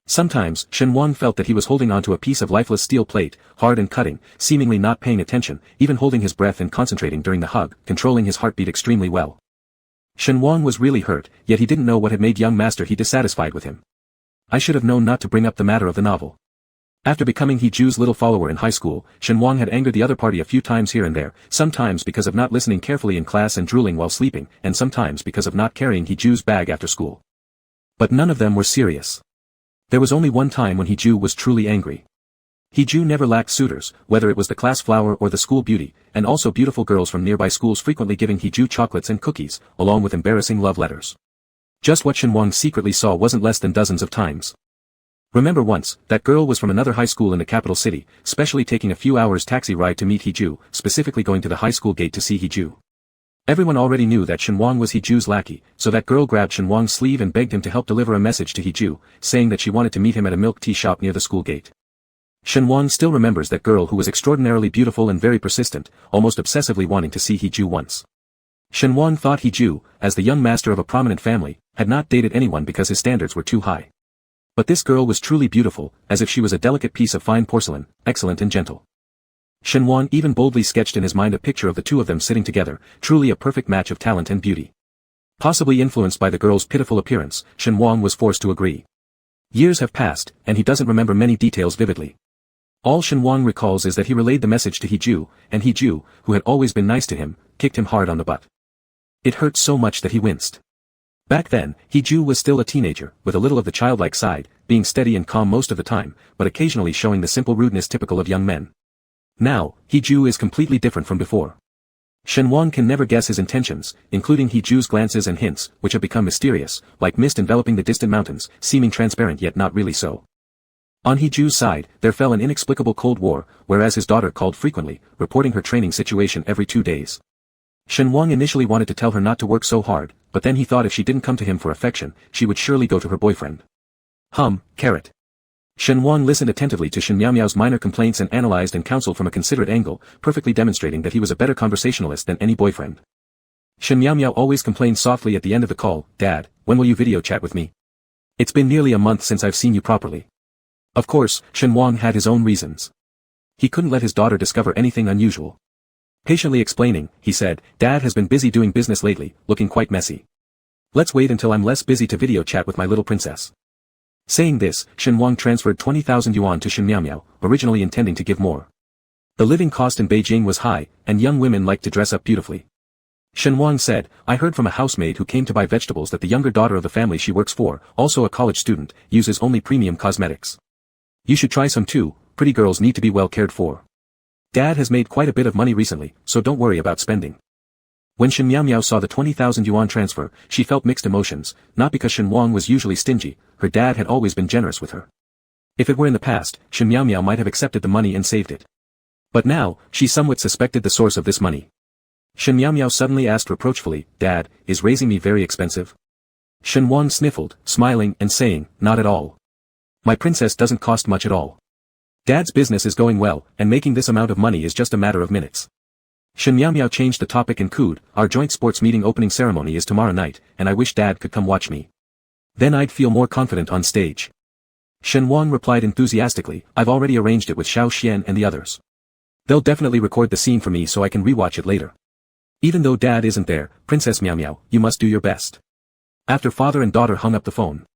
S1: Sometimes, Shen-wang felt that he was holding onto a piece of lifeless steel plate, hard and cutting, seemingly not paying attention, even holding his breath and concentrating during the hug, controlling his heartbeat extremely well. Shen-wang was really hurt, yet he didn't know what had made young Master He dissatisfied with him. I should have known not to bring up the matter of the novel. After becoming Hee-ju's little follower in high school, Shen-wang had angered the other party a few times here and there, sometimes because of not listening carefully in class and drooling while sleeping, and sometimes because of not carrying Hee-ju's bag after school. But none of them were serious. There was only one time when Hee-ju was truly angry. Hee-ju never lacked suitors, whether it was the class flower or the school beauty, and also beautiful girls from nearby schools frequently giving Hee-ju chocolates and cookies, along with embarrassing love letters. Just what Shen-wang secretly saw wasn't less than dozens of times. Remember once, that girl was from another high school in the capital city, specially taking a few hours taxi ride to meet Hee-ju, specifically going to the high school gate to see Hee-ju. Everyone already knew that Shen-wang was Hee-ju's lackey, so that girl grabbed Shen-wang's sleeve and begged him to help deliver a message to Hee-ju, saying that she wanted to meet him at a milk tea shop near the school gate. Shen-wang still remembers that girl who was extraordinarily beautiful and very persistent, almost obsessively wanting to see Hee-ju once. Shen-wang thought Hee-ju, as the young master of a prominent family, had not dated anyone because his standards were too high. But this girl was truly beautiful, as if she was a delicate piece of fine porcelain, excellent and gentle. Shen-wang even boldly sketched in his mind a picture of the two of them sitting together, truly a perfect match of talent and beauty. Possibly influenced by the girl's pitiful appearance, Shen-wang was forced to agree. Years have passed, and he doesn't remember many details vividly. All Shen-wang recalls is that he relayed the message to Hee-ju, and Hee-ju, who had always been nice to him, kicked him hard on the butt. It hurt so much that he winced. Back then, Hee-ju was still a teenager, with a little of the childlike side, being steady and calm most of the time, but occasionally showing the simple rudeness typical of young men. Now, Hee-ju is completely different from before. Shen-wang can never guess his intentions, including Hee-ju's glances and hints, which have become mysterious, like mist enveloping the distant mountains, seeming transparent yet not really so. On Hee-ju's side, there fell an inexplicable cold war, whereas his daughter called frequently, reporting her training situation every 2 days. Shen-wang initially wanted to tell her not to work so hard, but then he thought if she didn't come to him for affection, she would surely go to her boyfriend. Carrot. Shen-wang listened attentively to Shen Miao-miao's minor complaints and analyzed and counseled from a considerate angle, perfectly demonstrating that he was a better conversationalist than any boyfriend. Shen Miao-miao always complained softly at the end of the call, "Dad, when will you video chat with me? It's been nearly a month since I've seen you properly." Of course, Shen-wang had his own reasons. He couldn't let his daughter discover anything unusual. Patiently explaining, he said, "Dad has been busy doing business lately, looking quite messy. Let's wait until I'm less busy to video chat with my little princess." Saying this, Shen-wang transferred 20,000 yuan to Shen Miao-miao, originally intending to give more. The living cost in Beijing was high, and young women liked to dress up beautifully. Shen-wang said, "I heard from a housemaid who came to buy vegetables that the younger daughter of the family she works for, also a college student, uses only premium cosmetics. You should try some too. Pretty girls need to be well cared for. Dad has made quite a bit of money recently, so don't worry about spending." When Shen Miao-miao saw the 20,000 yuan transfer, she felt mixed emotions, not because Shen-wang was usually stingy, her dad had always been generous with her. If it were in the past, Shen Miao-miao might have accepted the money and saved it. But now, she somewhat suspected the source of this money. Shen Miao-miao suddenly asked reproachfully, "Dad, is raising me very expensive?" Shen-wang sniffled, smiling and saying, "Not at all. My princess doesn't cost much at all. Dad's business is going well, and making this amount of money is just a matter of minutes." Shen Miao-miao changed the topic and cooed, "Our joint sports meeting opening ceremony is tomorrow night, and I wish Dad could come watch me. Then I'd feel more confident on stage." Shen-wang replied enthusiastically, "I've already arranged it with Xiao Xian and the others. They'll definitely record the scene for me so I can rewatch it later. Even though Dad isn't there, Princess Miao-miao, you must do your best." After father and daughter hung up the phone,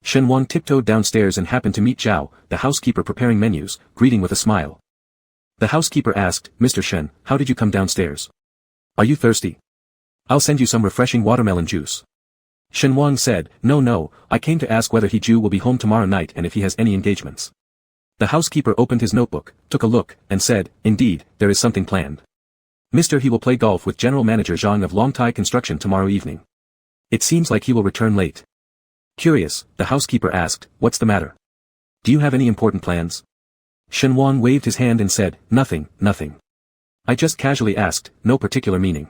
S1: Shen Wang tiptoed downstairs and happened to meet Zhao, the housekeeper preparing menus, greeting with a smile. The housekeeper asked, "Mr. Shen, how did you come downstairs? Are you thirsty? I'll send you some refreshing watermelon juice." Shen Wang said, No, I came to ask whether He will be home tomorrow night and if he has any engagements." The housekeeper opened his notebook, took a look, and said, "Indeed, there is something planned. Mr. He will play golf with General Manager Zhang of Long Tai Construction tomorrow evening. It seems like he will return late." Curious, the housekeeper asked, "What's the matter? Do you have any important plans?" Shen Wang waved his hand and said, Nothing. I just casually asked, no particular meaning."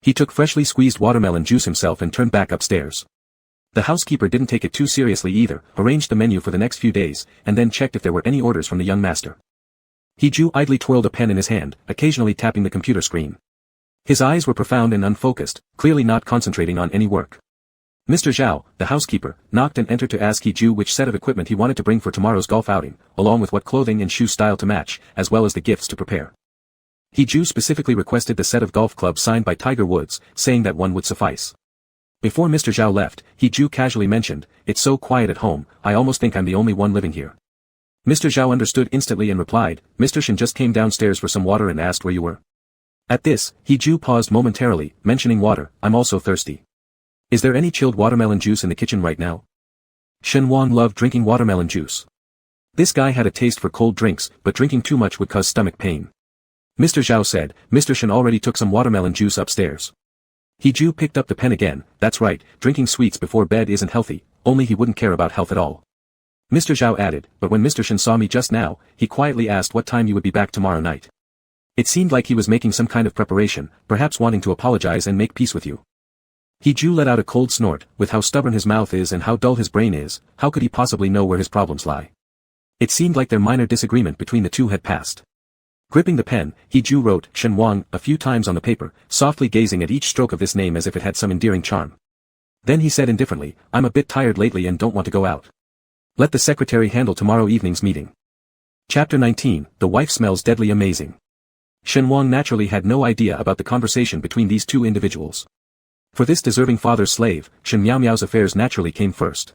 S1: He took freshly squeezed watermelon juice himself and turned back upstairs. The housekeeper didn't take it too seriously either, arranged the menu for the next few days, and then checked if there were any orders from the young master. He idly twirled a pen in his hand, occasionally tapping the computer screen. His eyes were profound and unfocused, clearly not concentrating on any work. Mr. Zhao, the housekeeper, knocked and entered to ask He which set of equipment he wanted to bring for tomorrow's golf outing, along with what clothing and shoe style to match, as well as the gifts to prepare. He specifically requested the set of golf clubs signed by Tiger Woods, saying that one would suffice. Before Mr. Zhao left, He casually mentioned, "It's so quiet at home, I almost think I'm the only one living here." Mr. Zhao understood instantly and replied, "Mr. Shen just came downstairs for some water and asked where you were." At this, He paused momentarily, mentioning water, "I'm also thirsty. Is there any chilled watermelon juice in the kitchen right now?" Shen Wang loved drinking watermelon juice. This guy had a taste for cold drinks, but drinking too much would cause stomach pain. Mr. Zhao said, "Mr. Shen already took some watermelon juice upstairs." He picked up the pen again, "That's right, drinking sweets before bed isn't healthy, only he wouldn't care about health at all." Mr. Zhao added, "But when Mr. Shen saw me just now, he quietly asked what time you would be back tomorrow night. It seemed like he was making some kind of preparation, perhaps wanting to apologize and make peace with you." He let out a cold snort, with how stubborn his mouth is and how dull his brain is, how could he possibly know where his problems lie? It seemed like their minor disagreement between the two had passed. Gripping the pen, He wrote Shen Wang a few times on the paper, softly gazing at each stroke of this name as if it had some endearing charm. Then he said indifferently, "I'm a bit tired lately and don't want to go out. Let the secretary handle tomorrow evening's meeting." Chapter 19, The Wife Smells Deadly Amazing. Shen Wang naturally had no idea about the conversation between these two individuals. For this deserving father's slave, Shen Miao's affairs naturally came first.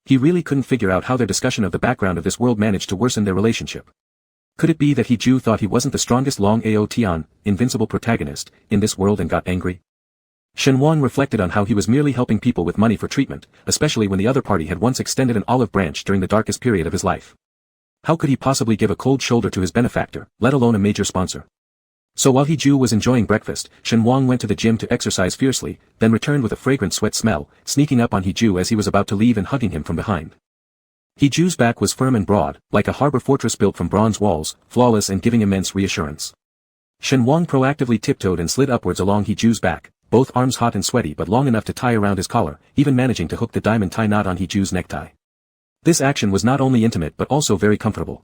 S1: He really couldn't figure out how their discussion of the background of this world managed to worsen their relationship. Could it be that He thought he wasn't the strongest Long Aotian, invincible protagonist, in this world and got angry? Shen Wang reflected on how he was merely helping people with money for treatment, especially when the other party had once extended an olive branch during the darkest period of his life. How could he possibly give a cold shoulder to his benefactor, let alone a major sponsor? So while He was enjoying breakfast, Shen Wang went to the gym to exercise fiercely, then returned with a fragrant sweat smell, sneaking up on He as he was about to leave and hugging him from behind. He's back was firm and broad, like a harbor fortress built from bronze walls, flawless and giving immense reassurance. Shen Wang proactively tiptoed and slid upwards along He's back, both arms hot and sweaty but long enough to tie around his collar, even managing to hook the diamond tie knot on He's necktie. This action was not only intimate but also very comfortable.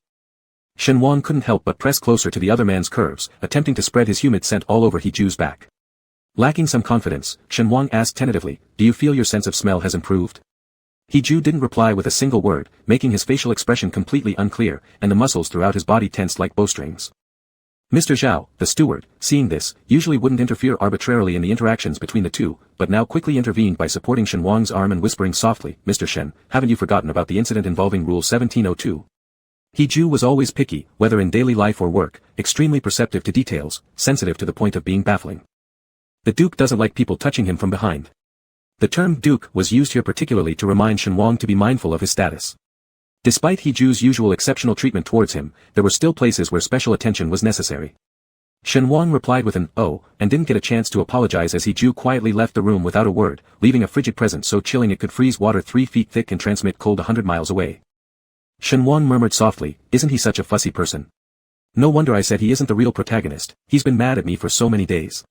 S1: Shen Wang couldn't help but press closer to the other man's curves, attempting to spread his humid scent all over He's back. Lacking some confidence, Shen Wang asked tentatively, "Do you feel your sense of smell has improved?" He didn't reply with a single word, making his facial expression completely unclear, and the muscles throughout his body tensed like bowstrings. Mr. Zhao, the steward, seeing this, usually wouldn't interfere arbitrarily in the interactions between the two, but now quickly intervened by supporting Shen Wang's arm and whispering softly, "Mr. Shen, haven't you forgotten about the incident involving Rule 1702? He was always picky, whether in daily life or work, extremely perceptive to details, sensitive to the point of being baffling. The Duke doesn't like people touching him from behind." The term Duke was used here particularly to remind Shen Wang to be mindful of his status. Despite He's usual exceptional treatment towards him, there were still places where special attention was necessary. Shen Wang replied with an "oh," and didn't get a chance to apologize as He quietly left the room without a word, leaving a frigid presence so chilling it could freeze water 3 feet thick and transmit cold 100 miles away. Shen Wang murmured softly, "Isn't he such a fussy person? No wonder I said he isn't the real protagonist, he's been mad at me for so many days."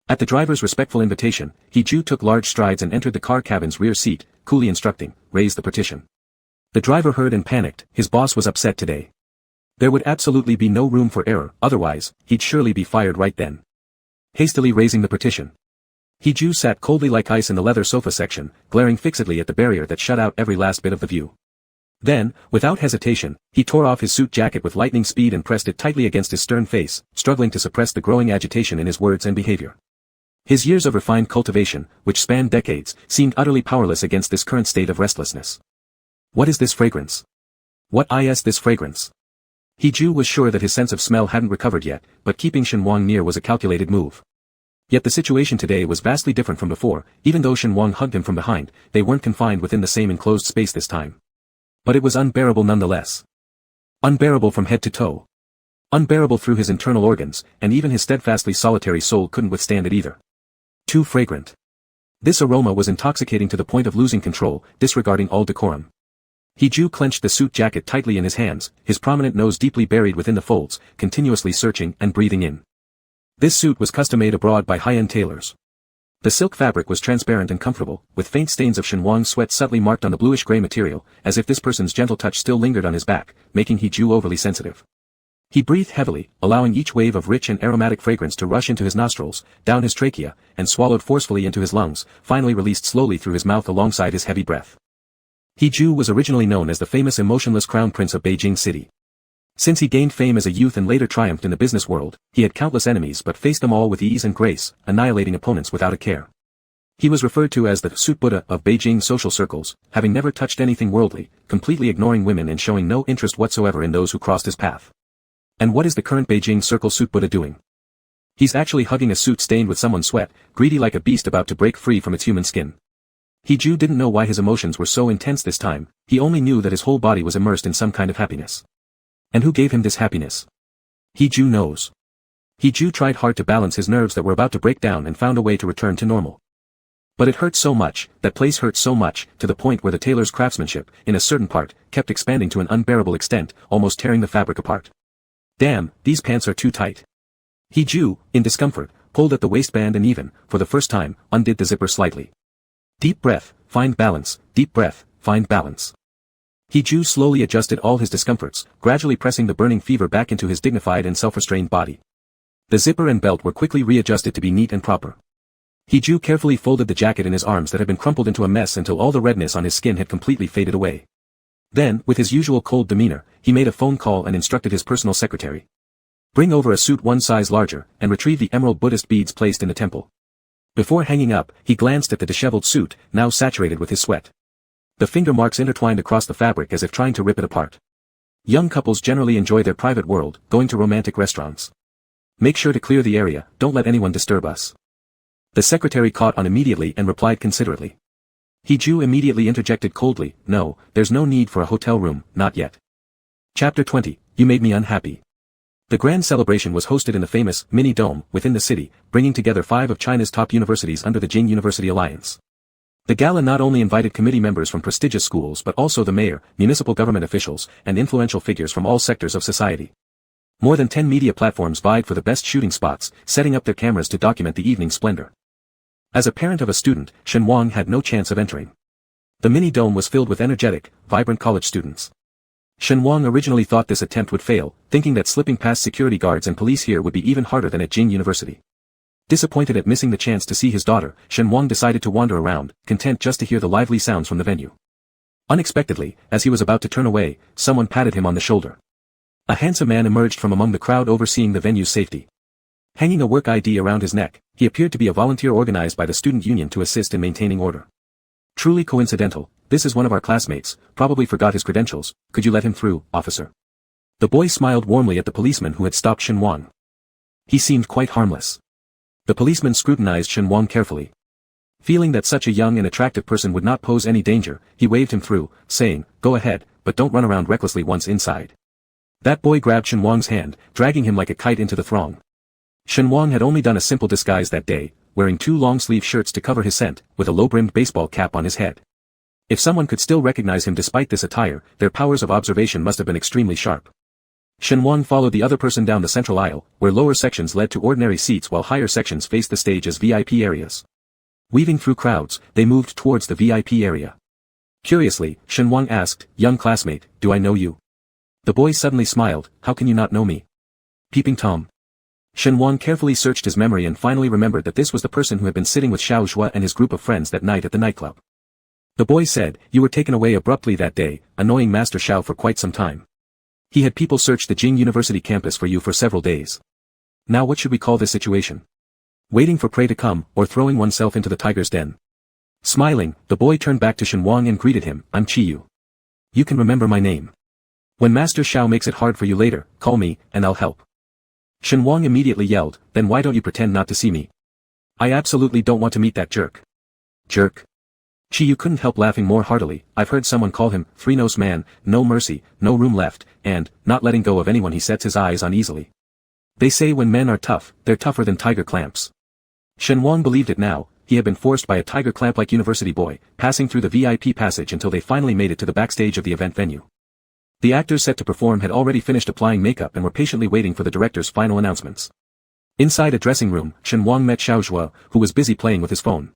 S1: At the driver's respectful invitation, He took large strides and entered the car cabin's rear seat, coolly instructing, "Raise the partition." The driver heard and panicked, his boss was upset today. There would absolutely be no room for error, otherwise, he'd surely be fired right then. Hastily raising the partition. He sat coldly like ice in the leather sofa section, glaring fixedly at the barrier that shut out every last bit of the view. Then, without hesitation, he tore off his suit jacket with lightning speed and pressed it tightly against his stern face, struggling to suppress the growing agitation in his words and behavior. His years of refined cultivation, which spanned decades, seemed utterly powerless against this current state of restlessness. What is this fragrance? What is this fragrance? He was sure that his sense of smell hadn't recovered yet, but keeping Shenhuang near was a calculated move. Yet the situation today was vastly different from before. Even though Shenhuang hugged him from behind, they weren't confined within the same enclosed space this time. But it was unbearable nonetheless. Unbearable from head to toe. Unbearable through his internal organs, and even his steadfastly solitary soul couldn't withstand it either. Too fragrant. This aroma was intoxicating to the point of losing control, disregarding all decorum. He clenched the suit jacket tightly in his hands, his prominent nose deeply buried within the folds, continuously searching and breathing in. This suit was custom-made abroad by high-end tailors. The silk fabric was transparent and comfortable, with faint stains of Shenhuang's sweat subtly marked on the bluish-gray material, as if this person's gentle touch still lingered on his back, making He overly sensitive. He breathed heavily, allowing each wave of rich and aromatic fragrance to rush into his nostrils, down his trachea, and swallowed forcefully into his lungs, finally released slowly through his mouth alongside his heavy breath. He was originally known as the famous emotionless crown prince of Beijing City. Since he gained fame as a youth and later triumphed in the business world, he had countless enemies but faced them all with ease and grace, annihilating opponents without a care. He was referred to as the suit Buddha of Beijing social circles, having never touched anything worldly, completely ignoring women and showing no interest whatsoever in those who crossed his path. And what is the current Beijing circle suit Buddha doing? He's actually hugging a suit stained with someone's sweat, greedy like a beast about to break free from its human skin. He didn't know why his emotions were so intense this time, he only knew that his whole body was immersed in some kind of happiness. And who gave him this happiness? He knows. He tried hard to balance his nerves that were about to break down and found a way to return to normal. But it hurt so much, that place hurt so much, to the point where the tailor's craftsmanship, in a certain part, kept expanding to an unbearable extent, almost tearing the fabric apart. Damn, these pants are too tight. He in discomfort, pulled at the waistband and even, for the first time, undid the zipper slightly. Deep breath, find balance, deep breath, find balance. He slowly adjusted all his discomforts, gradually pressing the burning fever back into his dignified and self-restrained body. The zipper and belt were quickly readjusted to be neat and proper. He carefully folded the jacket in his arms that had been crumpled into a mess until all the redness on his skin had completely faded away. Then, with his usual cold demeanor, he made a phone call and instructed his personal secretary. Bring over a suit one size larger, and retrieve the emerald Buddhist beads placed in the temple. Before hanging up, he glanced at the disheveled suit, now saturated with his sweat. The finger marks intertwined across the fabric as if trying to rip it apart. Young couples generally enjoy their private world, going to romantic restaurants. Make sure to clear the area, don't let anyone disturb us. The secretary caught on immediately and replied considerately. He immediately interjected coldly, no, there's no need for a hotel room, not yet. Chapter 20, You Made Me Unhappy. The grand celebration was hosted in the famous Mini Dome within the city, bringing together 5 of China's top universities under the Jing University Alliance. The gala not only invited committee members from prestigious schools but also the mayor, municipal government officials, and influential figures from all sectors of society. More than 10 media platforms vied for the best shooting spots, setting up their cameras to document the evening's splendor. As a parent of a student, Shenhuang had no chance of entering. The Mini Dome was filled with energetic, vibrant college students. Shenhuang originally thought this attempt would fail, thinking that slipping past security guards and police here would be even harder than at Jing University. Disappointed at missing the chance to see his daughter, Shenhuang decided to wander around, content just to hear the lively sounds from the venue. Unexpectedly, as he was about to turn away, someone patted him on the shoulder. A handsome man emerged from among the crowd overseeing the venue's safety. Hanging a work ID around his neck, he appeared to be a volunteer organized by the student union to assist in maintaining order. Truly coincidental, this is one of our classmates, probably forgot his credentials, could you let him through, officer? The boy smiled warmly at the policeman who had stopped Shenhuang. He seemed quite harmless. The policeman scrutinized Shenhuang carefully. Feeling that such a young and attractive person would not pose any danger, he waved him through, saying, go ahead, but don't run around recklessly once inside. That boy grabbed Shenhuang's hand, dragging him like a kite into the throng. Shenhuang had only done a simple disguise that day, wearing 2 long-sleeve shirts to cover his scent, with a low-brimmed baseball cap on his head. If someone could still recognize him despite this attire, their powers of observation must have been extremely sharp. Shenhuang followed the other person down the central aisle, where lower sections led to ordinary seats while higher sections faced the stage as VIP areas. Weaving through crowds, they moved towards the VIP area. Curiously, Shenhuang asked, young classmate, do I know you? The boy suddenly smiled, how can you not know me? Peeping Tom. Shenhuang carefully searched his memory and finally remembered that this was the person who had been sitting with Xiao Zhua and his group of friends that night at the nightclub. The boy said, you were taken away abruptly that day, annoying Master Xiao for quite some time. He had people search the Jing University campus for you for several days. Now what should we call this situation? Waiting for prey to come, or throwing oneself into the tiger's den? Smiling, the boy turned back to Shenhuang and greeted him, I'm Chiyu. You can remember my name. When Master Xiao makes it hard for you later, call me, and I'll help. Shen Wang immediately yelled, then why don't you pretend not to see me? I absolutely don't want to meet that jerk. Jerk? Chi Yu couldn't help laughing more heartily. I've heard someone call him, three-nosed man, no mercy, no room left, and, not letting go of anyone he sets his eyes on easily. They say when men are tough, they're tougher than tiger clamps. Shen Wang believed it now. He had been forced by a tiger clamp-like university boy, passing through the VIP passage until they finally made it to the backstage of the event venue. The actors set to perform had already finished applying makeup and were patiently waiting for the director's final announcements. Inside a dressing room, Shen Wang met Xiaozhua, who was busy playing with his phone.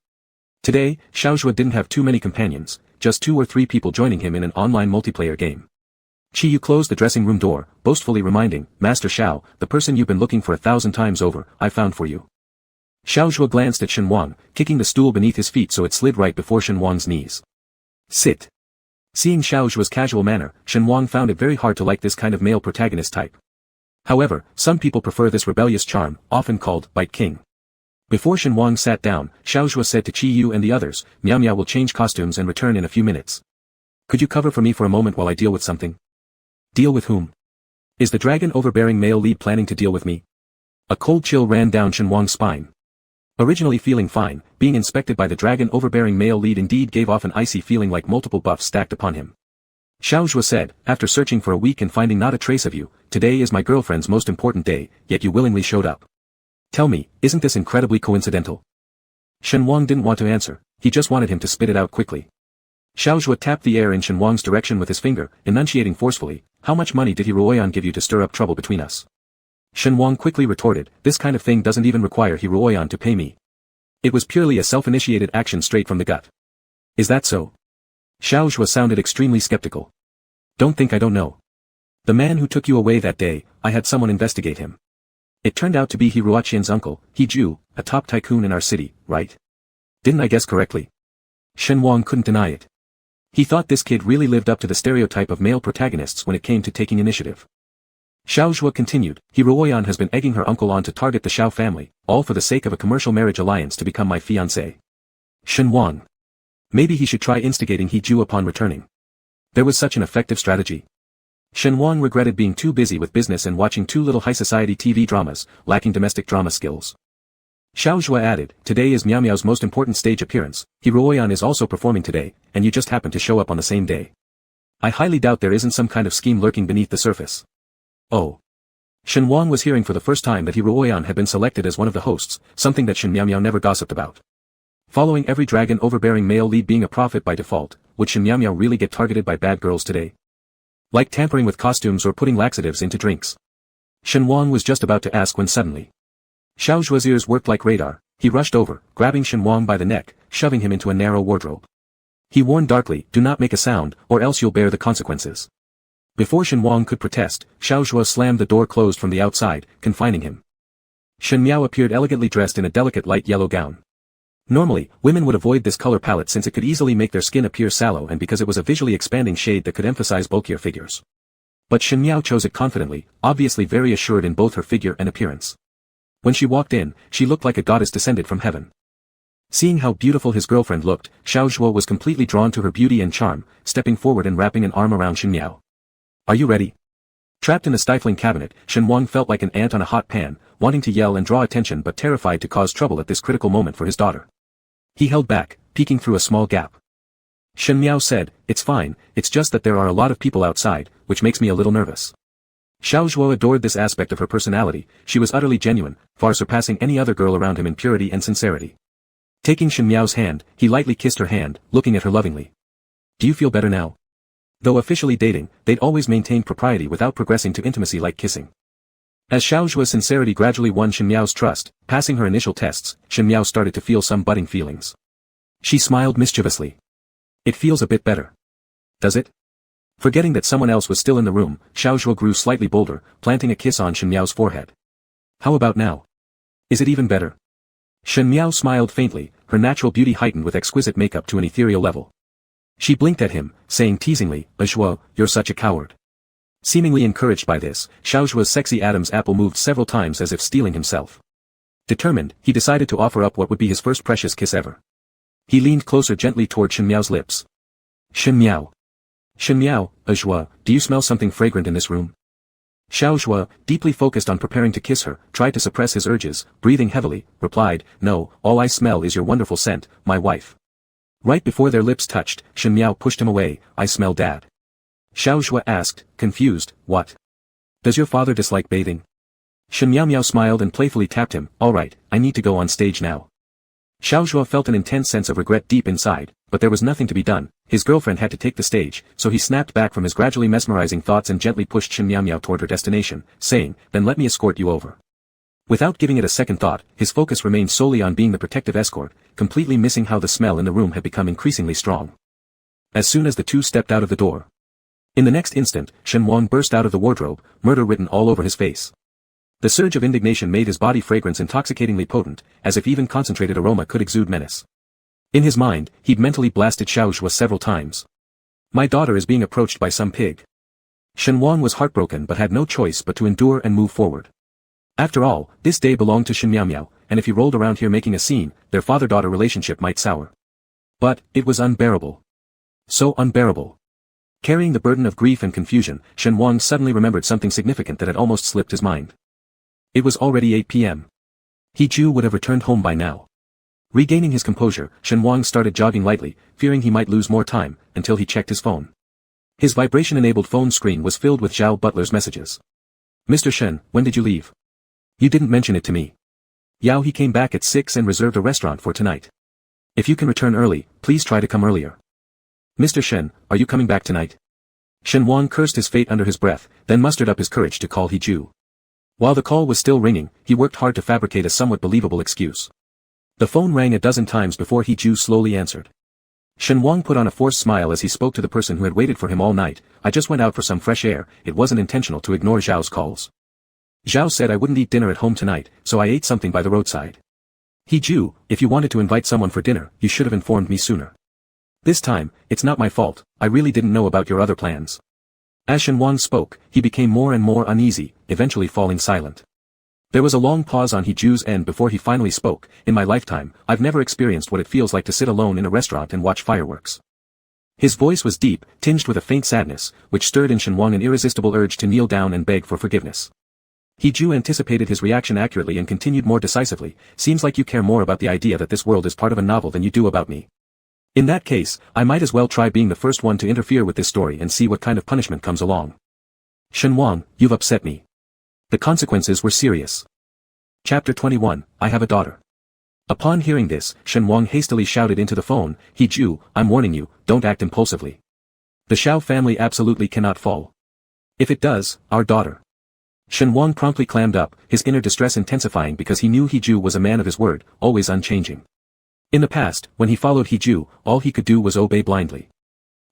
S1: Today, Xiaozhua didn't have too many companions, just 2 or 3 people joining him in an online multiplayer game. Chi Yu closed the dressing room door, boastfully reminding, Master Xiao, the person you've been looking for 1,000 times over, I found for you. Xiaozhua glanced at Shen Wang, kicking the stool beneath his feet so it slid right before Shen Wang's knees. Sit. Seeing Xiaozhua's casual manner, Shen Wang found it very hard to like this kind of male protagonist type. However, some people prefer this rebellious charm, often called, Bite King. Before Shen Wang sat down, Xiaozhua said to Chi Yu and the others, Miao Miao will change costumes and return in a few minutes. Could you cover for me for a moment while I deal with something? Deal with whom? Is the dragon overbearing male lead planning to deal with me? A cold chill ran down Shen Wang's spine. Originally feeling fine, being inspected by the dragon overbearing male lead indeed gave off an icy feeling like multiple buffs stacked upon him. Xiaozhua said, after searching for a week and finding not a trace of you, today is my girlfriend's most important day, yet you willingly showed up. Tell me, isn't this incredibly coincidental? Shen Wang didn't want to answer, he just wanted him to spit it out quickly. Xiaozhua tapped the air in Shen Wang's direction with his finger, enunciating forcefully, how much money did Hiruoyan give you to stir up trouble between us? Shen Wang quickly retorted, this kind of thing doesn't even require Hiruoyan to pay me. It was purely a self-initiated action straight from the gut. Is that so? Xiaozhua sounded extremely skeptical. Don't think I don't know. The man who took you away that day, I had someone investigate him. It turned out to be Hiruoyan's uncle, Hiju, a top tycoon in our city, right? Didn't I guess correctly? Shen Wang couldn't deny it. He thought this kid really lived up to the stereotype of male protagonists when it came to taking initiative. Xiaozhua continued, Hiruoyan has been egging her uncle on to target the Xiao family, all for the sake of a commercial marriage alliance to become my fiancé. Shen Wang. Maybe he should try instigating Hiju upon returning. There was such an effective strategy. Shen Wang regretted being too busy with business and watching too little high society TV dramas, lacking domestic drama skills. Xiaozhua added, today is Miao Miao's most important stage appearance, Hiruoyan is also performing today, and you just happen to show up on the same day. I highly doubt there isn't some kind of scheme lurking beneath the surface. Oh. Shen Wang was hearing for the first time that Hiruoyan had been selected as one of the hosts, something that Shen Miao Miao never gossiped about. Following every dragon overbearing male lead being a prophet by default, would Shen Miao Miao really get targeted by bad girls today? Like tampering with costumes or putting laxatives into drinks. Shen Wang was just about to ask when suddenly. Xiaozhua's ears worked like radar, he rushed over, grabbing Shen Wang by the neck, shoving him into a narrow wardrobe. He warned darkly, do not make a sound, or else you'll bear the consequences. Before Shen Wang could protest, Xiaozhua slammed the door closed from the outside, confining him. Shen Miao appeared elegantly dressed in a delicate light yellow gown. Normally, women would avoid this color palette since it could easily make their skin appear sallow and because it was a visually expanding shade that could emphasize bulkier figures. But Shen Miao chose it confidently, obviously very assured in both her figure and appearance. When she walked in, she looked like a goddess descended from heaven. Seeing how beautiful his girlfriend looked, Xiaozhua was completely drawn to her beauty and charm, stepping forward and wrapping an arm around Shen Miao. Are you ready? Trapped in the stifling cabinet, Shen Wang felt like an ant on a hot pan, wanting to yell and draw attention but terrified to cause trouble at this critical moment for his daughter. He held back, peeking through a small gap. Shen Miao said, it's fine, it's just that there are a lot of people outside, which makes me a little nervous. Xiaozhua adored this aspect of her personality, she was utterly genuine, far surpassing any other girl around him in purity and sincerity. Taking Shen Miao's hand, he lightly kissed her hand, looking at her lovingly. Do you feel better now? Though officially dating, they'd always maintained propriety without progressing to intimacy like kissing. As Xiaozhua's sincerity gradually won Shen Miao's trust, passing her initial tests, Shen Miao started to feel some budding feelings. She smiled mischievously. It feels a bit better. Does it? Forgetting that someone else was still in the room, Xiaozhua grew slightly bolder, planting a kiss on Shen Miao's forehead. How about now? Is it even better? Shen Miao smiled faintly, her natural beauty heightened with exquisite makeup to an ethereal level. She blinked at him, saying teasingly, Zhuo, you're such a coward. Seemingly encouraged by this, Xiaozhua's sexy Adam's apple moved several times as if stealing himself. Determined, he decided to offer up what would be his first precious kiss ever. He leaned closer gently toward Shen Miao's lips. Shen Miao. Shen Miao, Zhua, do you smell something fragrant in this room? Xiao Zhua, deeply focused on preparing to kiss her, tried to suppress his urges, breathing heavily, replied, no, all I smell is your wonderful scent, my wife. Right before their lips touched, Shen Miao pushed him away, I smell dad. Xiao Zhua asked, confused, what? Does your father dislike bathing? Shen Miao smiled and playfully tapped him, alright, I need to go on stage now. Xiao Zhua felt an intense sense of regret deep inside, but there was nothing to be done, his girlfriend had to take the stage, so he snapped back from his gradually mesmerizing thoughts and gently pushed Shen Miao toward her destination, saying, then let me escort you over. Without giving it a second thought, his focus remained solely on being the protective escort, completely missing how the smell in the room had become increasingly strong. As soon as the two stepped out of the door. In the next instant, Shen Wang burst out of the wardrobe, murder written all over his face. The surge of indignation made his body fragrance intoxicatingly potent, as if even concentrated aroma could exude menace. In his mind, he'd mentally blasted Xiao Zhua several times. My daughter is being approached by some pig. Shen Wang was heartbroken but had no choice but to endure and move forward. After all, this day belonged to Shen Miao, and if he rolled around here making a scene, their father-daughter relationship might sour. But, it was unbearable. So unbearable. Carrying the burden of grief and confusion, Shen Wang suddenly remembered something significant that had almost slipped his mind. It was already 8 p.m. He Ju would have returned home by now. Regaining his composure, Shen Wang started jogging lightly, fearing he might lose more time, until he checked his phone. His vibration-enabled phone screen was filled with Zhao Butler's messages. Mr. Shen, when did you leave? You didn't mention it to me. Yao he came back at 6 and reserved a restaurant for tonight. If you can return early, please try to come earlier. Mr. Shen, are you coming back tonight? Shen Wang cursed his fate under his breath, then mustered up his courage to call He Ju. While the call was still ringing, he worked hard to fabricate a somewhat believable excuse. The phone rang a dozen times before He Ju slowly answered. Shen Wang put on a forced smile as he spoke to the person who had waited for him all night, I just went out for some fresh air, it wasn't intentional to ignore Zhao's calls. Zhao said I wouldn't eat dinner at home tonight, so I ate something by the roadside. He Ju, if you wanted to invite someone for dinner, you should have informed me sooner. This time, it's not my fault, I really didn't know about your other plans. As Shen Wang spoke, he became more and more uneasy, eventually falling silent. There was a long pause on He Ju's end before he finally spoke, in my lifetime, I've never experienced what it feels like to sit alone in a restaurant and watch fireworks. His voice was deep, tinged with a faint sadness, which stirred in Shen Wang an irresistible urge to kneel down and beg for forgiveness. He Ju anticipated his reaction accurately and continued more decisively, seems like you care more about the idea that this world is part of a novel than you do about me. In that case, I might as well try being the first one to interfere with this story and see what kind of punishment comes along. Shen Wang, you've upset me. The consequences were serious. Chapter 21, I have a daughter. Upon hearing this, Shen Wang hastily shouted into the phone, He Ju, I'm warning you, don't act impulsively. The Xiao family absolutely cannot fall. If it does, our daughter. Shen Wang promptly clammed up, his inner distress intensifying because he knew He Ju was a man of his word, always unchanging. In the past, when he followed He Ju, all he could do was obey blindly.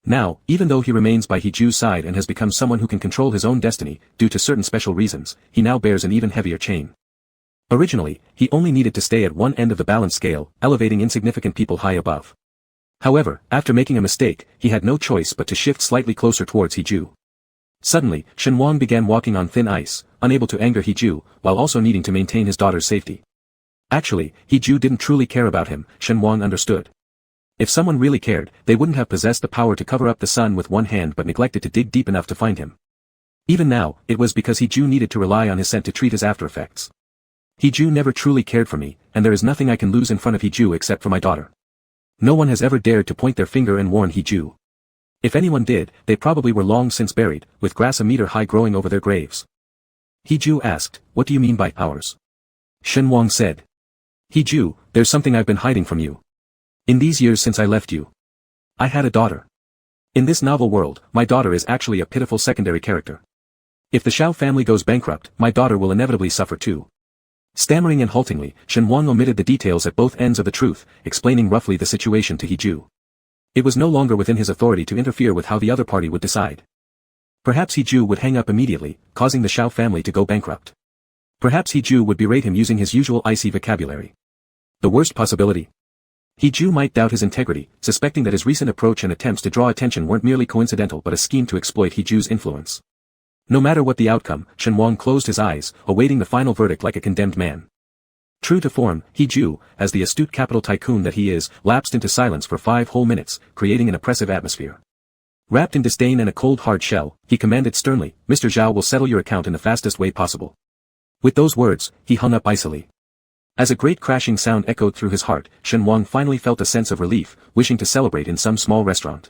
S1: Now, even though he remains by He Ju's side and has become someone who can control his own destiny, due to certain special reasons, he now bears an even heavier chain. Originally, he only needed to stay at one end of the balance scale, elevating insignificant people high above. However, after making a mistake, he had no choice but to shift slightly closer towards He Ju. Suddenly, Shen Wang began walking on thin ice, unable to anger He Ju, while also needing to maintain his daughter's safety. Actually, He Ju didn't truly care about him, Shen Wang understood. If someone really cared, they wouldn't have possessed the power to cover up the sun with one hand but neglected to dig deep enough to find him. Even now, it was because He Ju needed to rely on his scent to treat his after effects. He Ju never truly cared for me, and there is nothing I can lose in front of He Ju except for my daughter. No one has ever dared to point their finger and warn He Ju. If anyone did, they probably were long since buried, with grass a meter high growing over their graves. He Ju asked, what do you mean by ours? Shen Wang said. He Ju, there's something I've been hiding from you. In these years since I left you, I had a daughter. In this novel world, my daughter is actually a pitiful secondary character. If the Xiao family goes bankrupt, my daughter will inevitably suffer too. Stammering and haltingly, Shen Wang omitted the details at both ends of the truth, explaining roughly the situation to He Ju. It was no longer within his authority to interfere with how the other party would decide. Perhaps He Ju would hang up immediately, causing the Xiao family to go bankrupt. Perhaps He Ju would berate him using his usual icy vocabulary. The worst possibility? He Ju might doubt his integrity, suspecting that his recent approach and attempts to draw attention weren't merely coincidental but a scheme to exploit He Ju's influence. No matter what the outcome, Shen Wang closed his eyes, awaiting the final verdict like a condemned man. True to form, He Ju, as the astute capital tycoon that he is, lapsed into silence for 5 whole minutes, creating an oppressive atmosphere. Wrapped in disdain and a cold hard shell, he commanded sternly, "Mr. Zhao will settle your account in the fastest way possible." With those words, he hung up icily. As a great crashing sound echoed through his heart, Shen Wang finally felt a sense of relief, wishing to celebrate in some small restaurant.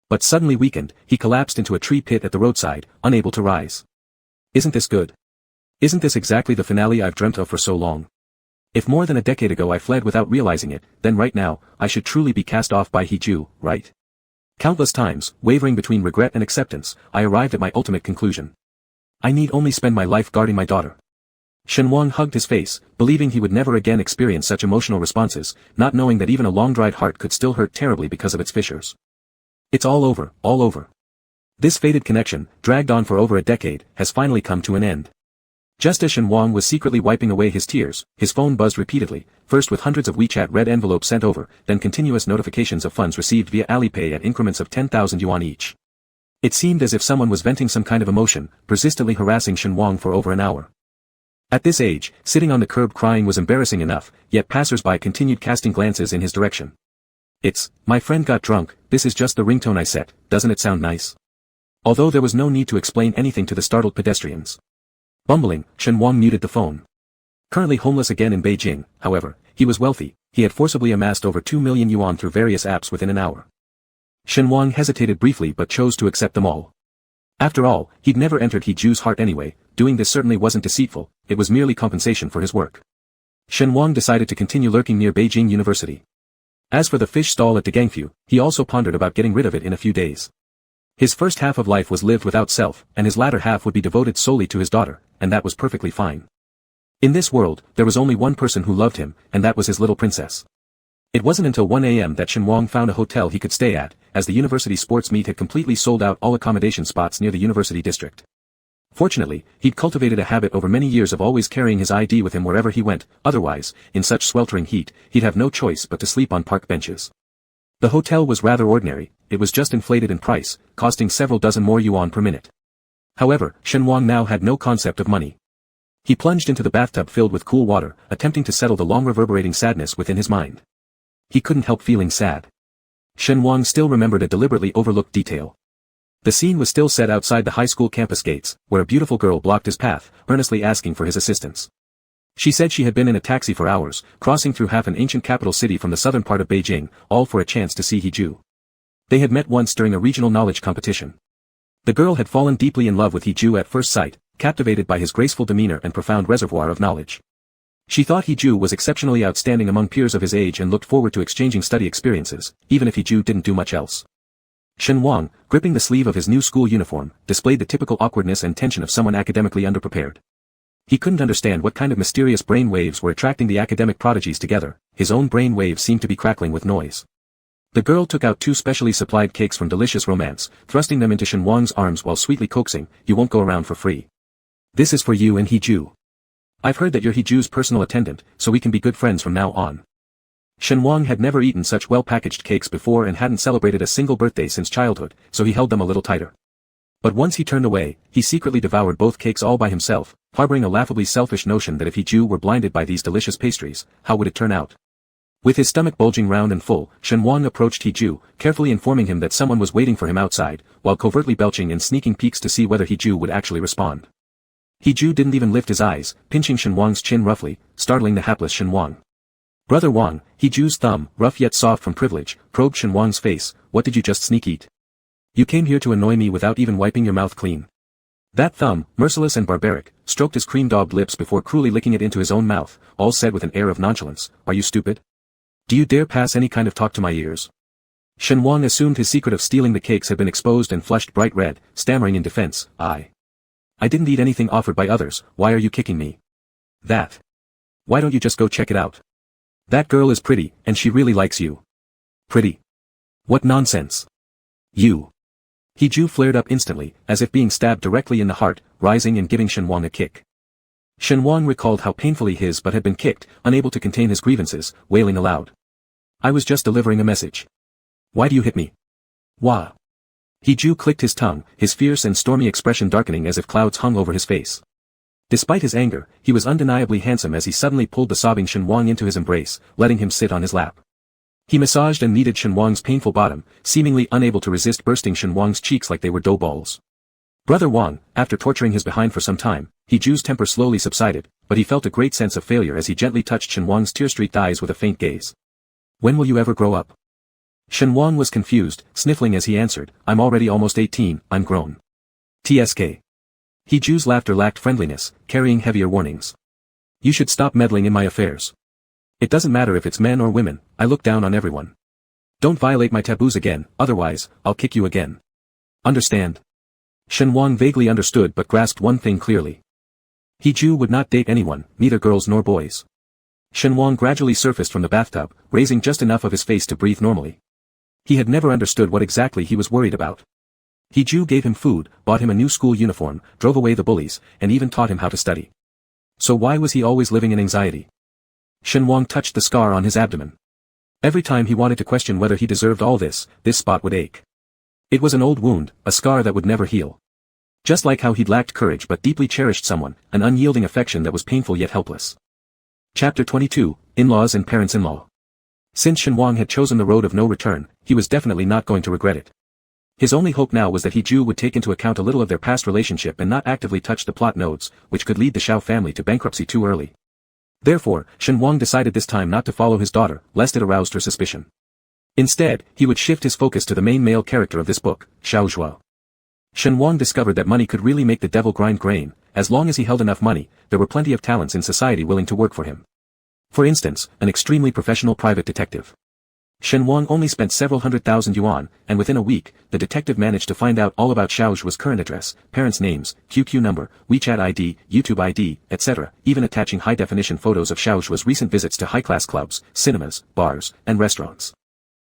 S1: But suddenly weakened, he collapsed into a tree pit at the roadside, unable to rise. Isn't this good? Isn't this exactly the finale I've dreamt of for so long? If more than a decade ago I fled without realizing it, then right now, I should truly be cast off by Hiju, right? Countless times, wavering between regret and acceptance, I arrived at my ultimate conclusion. I need only spend my life guarding my daughter. Shen Wang hugged his face, believing he would never again experience such emotional responses, not knowing that even a long-dried heart could still hurt terribly because of its fissures. It's all over, all over. This fated connection, dragged on for over a decade, has finally come to an end. Just as Shen Wang was secretly wiping away his tears, his phone buzzed repeatedly, first with hundreds of WeChat red envelopes sent over, then continuous notifications of funds received via Alipay at increments of 10,000 yuan each. It seemed as if someone was venting some kind of emotion, persistently harassing Shen Wang for over an hour. At this age, sitting on the curb crying was embarrassing enough, yet passers-by continued casting glances in his direction. "It's, my friend got drunk, this is just the ringtone I set, doesn't it sound nice?" Although there was no need to explain anything to the startled pedestrians. Bumbling, Shen Wang muted the phone. Currently homeless again in Beijing, however, he was wealthy, he had forcibly amassed over 2 million yuan through various apps within an hour. Shen Wang hesitated briefly but chose to accept them all. After all, he'd never entered Hiju's heart anyway, doing this certainly wasn't deceitful, it was merely compensation for his work. Shen Wang decided to continue lurking near Beijing University. As for the fish stall at Degangfu, he also pondered about getting rid of it in a few days. His first half of life was lived without self, and his latter half would be devoted solely to his daughter, and that was perfectly fine. In this world, there was only one person who loved him, and that was his little princess. It wasn't until 1 a.m. that Shen Wang found a hotel he could stay at, as the university sports meet had completely sold out all accommodation spots near the university district. Fortunately, he'd cultivated a habit over many years of always carrying his ID with him wherever he went, otherwise, in such sweltering heat, he'd have no choice but to sleep on park benches. The hotel was rather ordinary, it was just inflated in price, costing several dozen more yuan per minute. However, Shen Wang now had no concept of money. He plunged into the bathtub filled with cool water, attempting to settle the long reverberating sadness within his mind. He couldn't help feeling sad. Shen Wang still remembered a deliberately overlooked detail. The scene was still set outside the high school campus gates, where a beautiful girl blocked his path, earnestly asking for his assistance. She said she had been in a taxi for hours, crossing through half an ancient capital city from the southern part of Beijing, all for a chance to see Hiju. They had met once during a regional knowledge competition. The girl had fallen deeply in love with Hiju at first sight, captivated by his graceful demeanor and profound reservoir of knowledge. She thought Hiju was exceptionally outstanding among peers of his age and looked forward to exchanging study experiences, even if Hiju didn't do much else. Shen Wang, gripping the sleeve of his new school uniform, displayed the typical awkwardness and tension of someone academically underprepared. He couldn't understand what kind of mysterious brain waves were attracting the academic prodigies together, his own brain waves seemed to be crackling with noise. The girl took out 2 specially supplied cakes from Delicious Romance, thrusting them into Shen Wang's arms while sweetly coaxing, "You won't go around for free. This is for you and Hiju. I've heard that you're Hiju's personal attendant, so we can be good friends from now on." Shen Wang had never eaten such well-packaged cakes before and hadn't celebrated a single birthday since childhood, so he held them a little tighter. But once he turned away, he secretly devoured both cakes all by himself, harboring a laughably selfish notion that if Hiju were blinded by these delicious pastries, how would it turn out? With his stomach bulging round and full, Shen Wang approached Hiju, carefully informing him that someone was waiting for him outside, while covertly belching and sneaking peeks to see whether Hiju would actually respond. Hiju didn't even lift his eyes, pinching Shen Wang's chin roughly, startling the hapless Shen Wang. "Brother Wang," Hiju's thumb, rough yet soft from privilege, probed Shen Wang's face, "What did you just sneak eat? You came here to annoy me without even wiping your mouth clean." That thumb, merciless and barbaric, stroked his cream-daubed lips before cruelly licking it into his own mouth, all said with an air of nonchalance, "Are you stupid? Do you dare pass any kind of talk to my ears?" Shen Wang assumed his secret of stealing the cakes had been exposed and flushed bright red, stammering in defense, I didn't eat anything offered by others, why are you kicking me?" "That. Why don't you just go check it out? That girl is pretty, and she really likes you." "Pretty? What nonsense. You." Hiju flared up instantly, as if being stabbed directly in the heart, rising and giving Shen Wang a kick. Shen Wang recalled how painfully his butt had been kicked, unable to contain his grievances, wailing aloud. "I was just delivering a message. Why do you hit me? Wah." Hiju clicked his tongue, his fierce and stormy expression darkening as if clouds hung over his face. Despite his anger, he was undeniably handsome as he suddenly pulled the sobbing Shen Wang into his embrace, letting him sit on his lap. He massaged and kneaded Shen Wang's painful bottom, seemingly unable to resist bursting Shen Wang's cheeks like they were dough balls. Brother Wang, after torturing his behind for some time, He Ju's temper slowly subsided, but he felt a great sense of failure as he gently touched Shen Wang's tear-streaked eyes with a faint gaze. When will you ever grow up? Shen Wang was confused, sniffling as he answered, I'm already almost 18, I'm grown. TSK. He Ju's laughter lacked friendliness, carrying heavier warnings. You should stop meddling in my affairs. It doesn't matter if it's men or women, I look down on everyone. Don't violate my taboos again, otherwise, I'll kick you again. Understand? Shen Wang vaguely understood but grasped one thing clearly. He Ju would not date anyone, neither girls nor boys. Shen Wang gradually surfaced from the bathtub, raising just enough of his face to breathe normally. He had never understood what exactly he was worried about. He Ju gave him food, bought him a new school uniform, drove away the bullies, and even taught him how to study. So why was he always living in anxiety? Shen Wang touched the scar on his abdomen. Every time he wanted to question whether he deserved all this spot would ache. It was an old wound, a scar that would never heal. Just like how he'd lacked courage but deeply cherished someone, an unyielding affection that was painful yet helpless. Chapter 22, In-laws and Parents-in-law. Since Shen Wang had chosen the road of no return, he was definitely not going to regret it. His only hope now was that He Ju would take into account a little of their past relationship and not actively touch the plot nodes, which could lead the Shao family to bankruptcy too early. Therefore, Shen Wang decided this time not to follow his daughter, lest it aroused her suspicion. Instead, he would shift his focus to the main male character of this book, Xiao Zhuo. Shen Wang discovered that money could really make the devil grind grain. As long as he held enough money, there were plenty of talents in society willing to work for him. For instance, an extremely professional private detective. Shen Wang only spent several 100,000 yuan, and within a week, the detective managed to find out all about Xiao Zhuo's current address, parents' names, QQ number, WeChat ID, YouTube ID, etc., even attaching high-definition photos of Xiao Zhuo's recent visits to high-class clubs, cinemas, bars, and restaurants.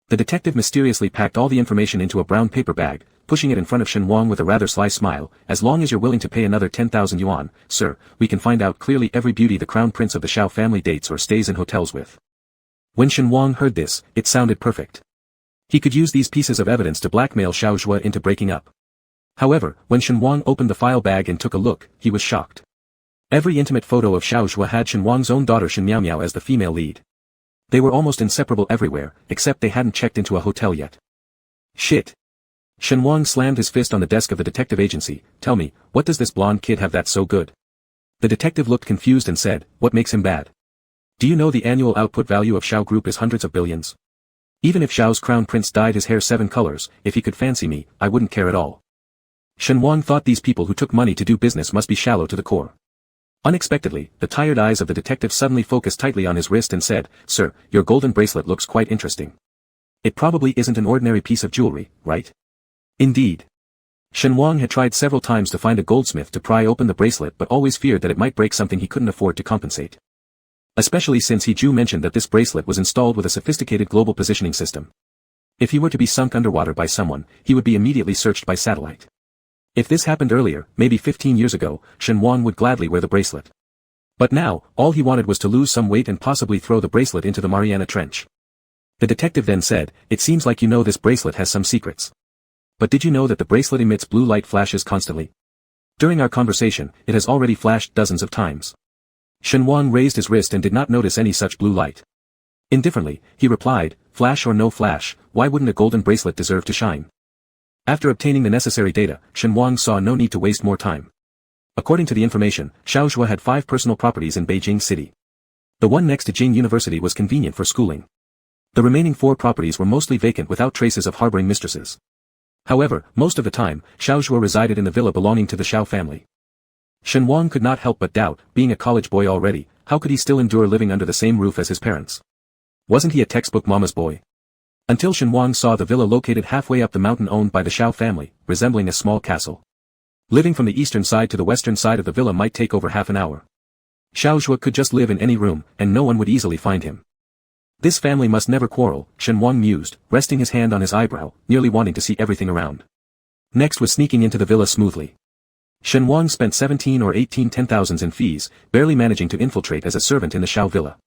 S1: The detective mysteriously packed all the information into a brown paper bag, pushing it in front of Shen Wang with a rather sly smile. As long as you're willing to pay another 10,000 yuan, sir, we can find out clearly every beauty the crown prince of the Shao family dates or stays in hotels with. When Shen Wang heard this, it sounded perfect. He could use these pieces of evidence to blackmail Xiao Zhuo into breaking up. However, when Shen Wang opened the file bag and took a look, he was shocked. Every intimate photo of Xiao Zhuo had Shen Wang's own daughter Shen Miao as the female lead. They were almost inseparable everywhere, except they hadn't checked into a hotel yet. Shit. Shen Wang slammed his fist on the desk of the detective agency. Tell me, what does this blonde kid have that's so good? The detective looked confused and said, what makes him bad? Do you know the annual output value of Xiao Group is hundreds of billions? Even if Xiao's crown prince dyed his hair 7 colors, if he could fancy me, I wouldn't care at all. Shen Wang thought these people who took money to do business must be shallow to the core. Unexpectedly, the tired eyes of the detective suddenly focused tightly on his wrist and said, Sir, your golden bracelet looks quite interesting. It probably isn't an ordinary piece of jewelry, right? Indeed. Shen Wang had tried several times to find a goldsmith to pry open the bracelet but always feared that it might break something he couldn't afford to compensate. Especially since He Ju mentioned that this bracelet was installed with a sophisticated global positioning system. If he were to be sunk underwater by someone, he would be immediately searched by satellite. If this happened earlier, maybe 15 years ago, Shen Wang would gladly wear the bracelet. But now, all he wanted was to lose some weight and possibly throw the bracelet into the Mariana Trench. The detective then said, it seems like you know this bracelet has some secrets. But did you know that the bracelet emits blue light flashes constantly? During our conversation, it has already flashed dozens of times. Shen Wang raised his wrist and did not notice any such blue light. Indifferently, he replied, flash or no flash, why wouldn't a golden bracelet deserve to shine? After obtaining the necessary data, Shen Wang saw no need to waste more time. According to the information, Xiao Zhuo had 5 personal properties in Beijing City. The one next to Jing University was convenient for schooling. The remaining 4 properties were mostly vacant without traces of harboring mistresses. However, most of the time, Xiao Zhuo resided in the villa belonging to the Shao family. Shen Wang could not help but doubt, being a college boy already, how could he still endure living under the same roof as his parents? Wasn't he a textbook mama's boy? Until Shen Wang saw the villa located halfway up the mountain owned by the Shao family, resembling a small castle. Living from the eastern side to the western side of the villa might take over half an hour. Xiao Zhuo could just live in any room, and no one would easily find him. This family must never quarrel, Shen Wang mused, resting his hand on his eyebrow, nearly wanting to see everything around. Next was sneaking into the villa smoothly. Shen Wang spent 17 or 18 10,000s in fees, barely managing to infiltrate as a servant in the Shao villa.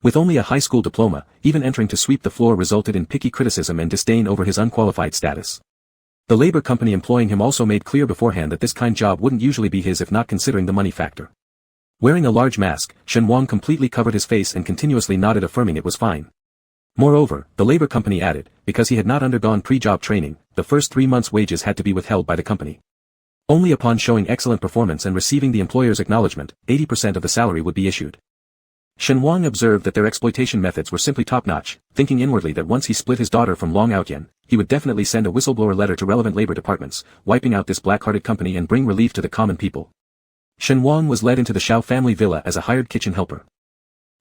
S1: With only a high school diploma, even entering to sweep the floor resulted in picky criticism and disdain over his unqualified status. The labor company employing him also made clear beforehand that this kind job wouldn't usually be his if not considering the money factor. Wearing a large mask, Shen Wang completely covered his face and continuously nodded affirming it was fine. Moreover, the labor company added, because he had not undergone pre-job training, the first 3 months' wages had to be withheld by the company. Only upon showing excellent performance and receiving the employer's acknowledgement, 80% of the salary would be issued. Shen Wang observed that their exploitation methods were simply top-notch, thinking inwardly that once he split his daughter from Long Aotian, he would definitely send a whistleblower letter to relevant labor departments, wiping out this black-hearted company and bring relief to the common people. Shen Wang was led into the Shao family villa as a hired kitchen helper.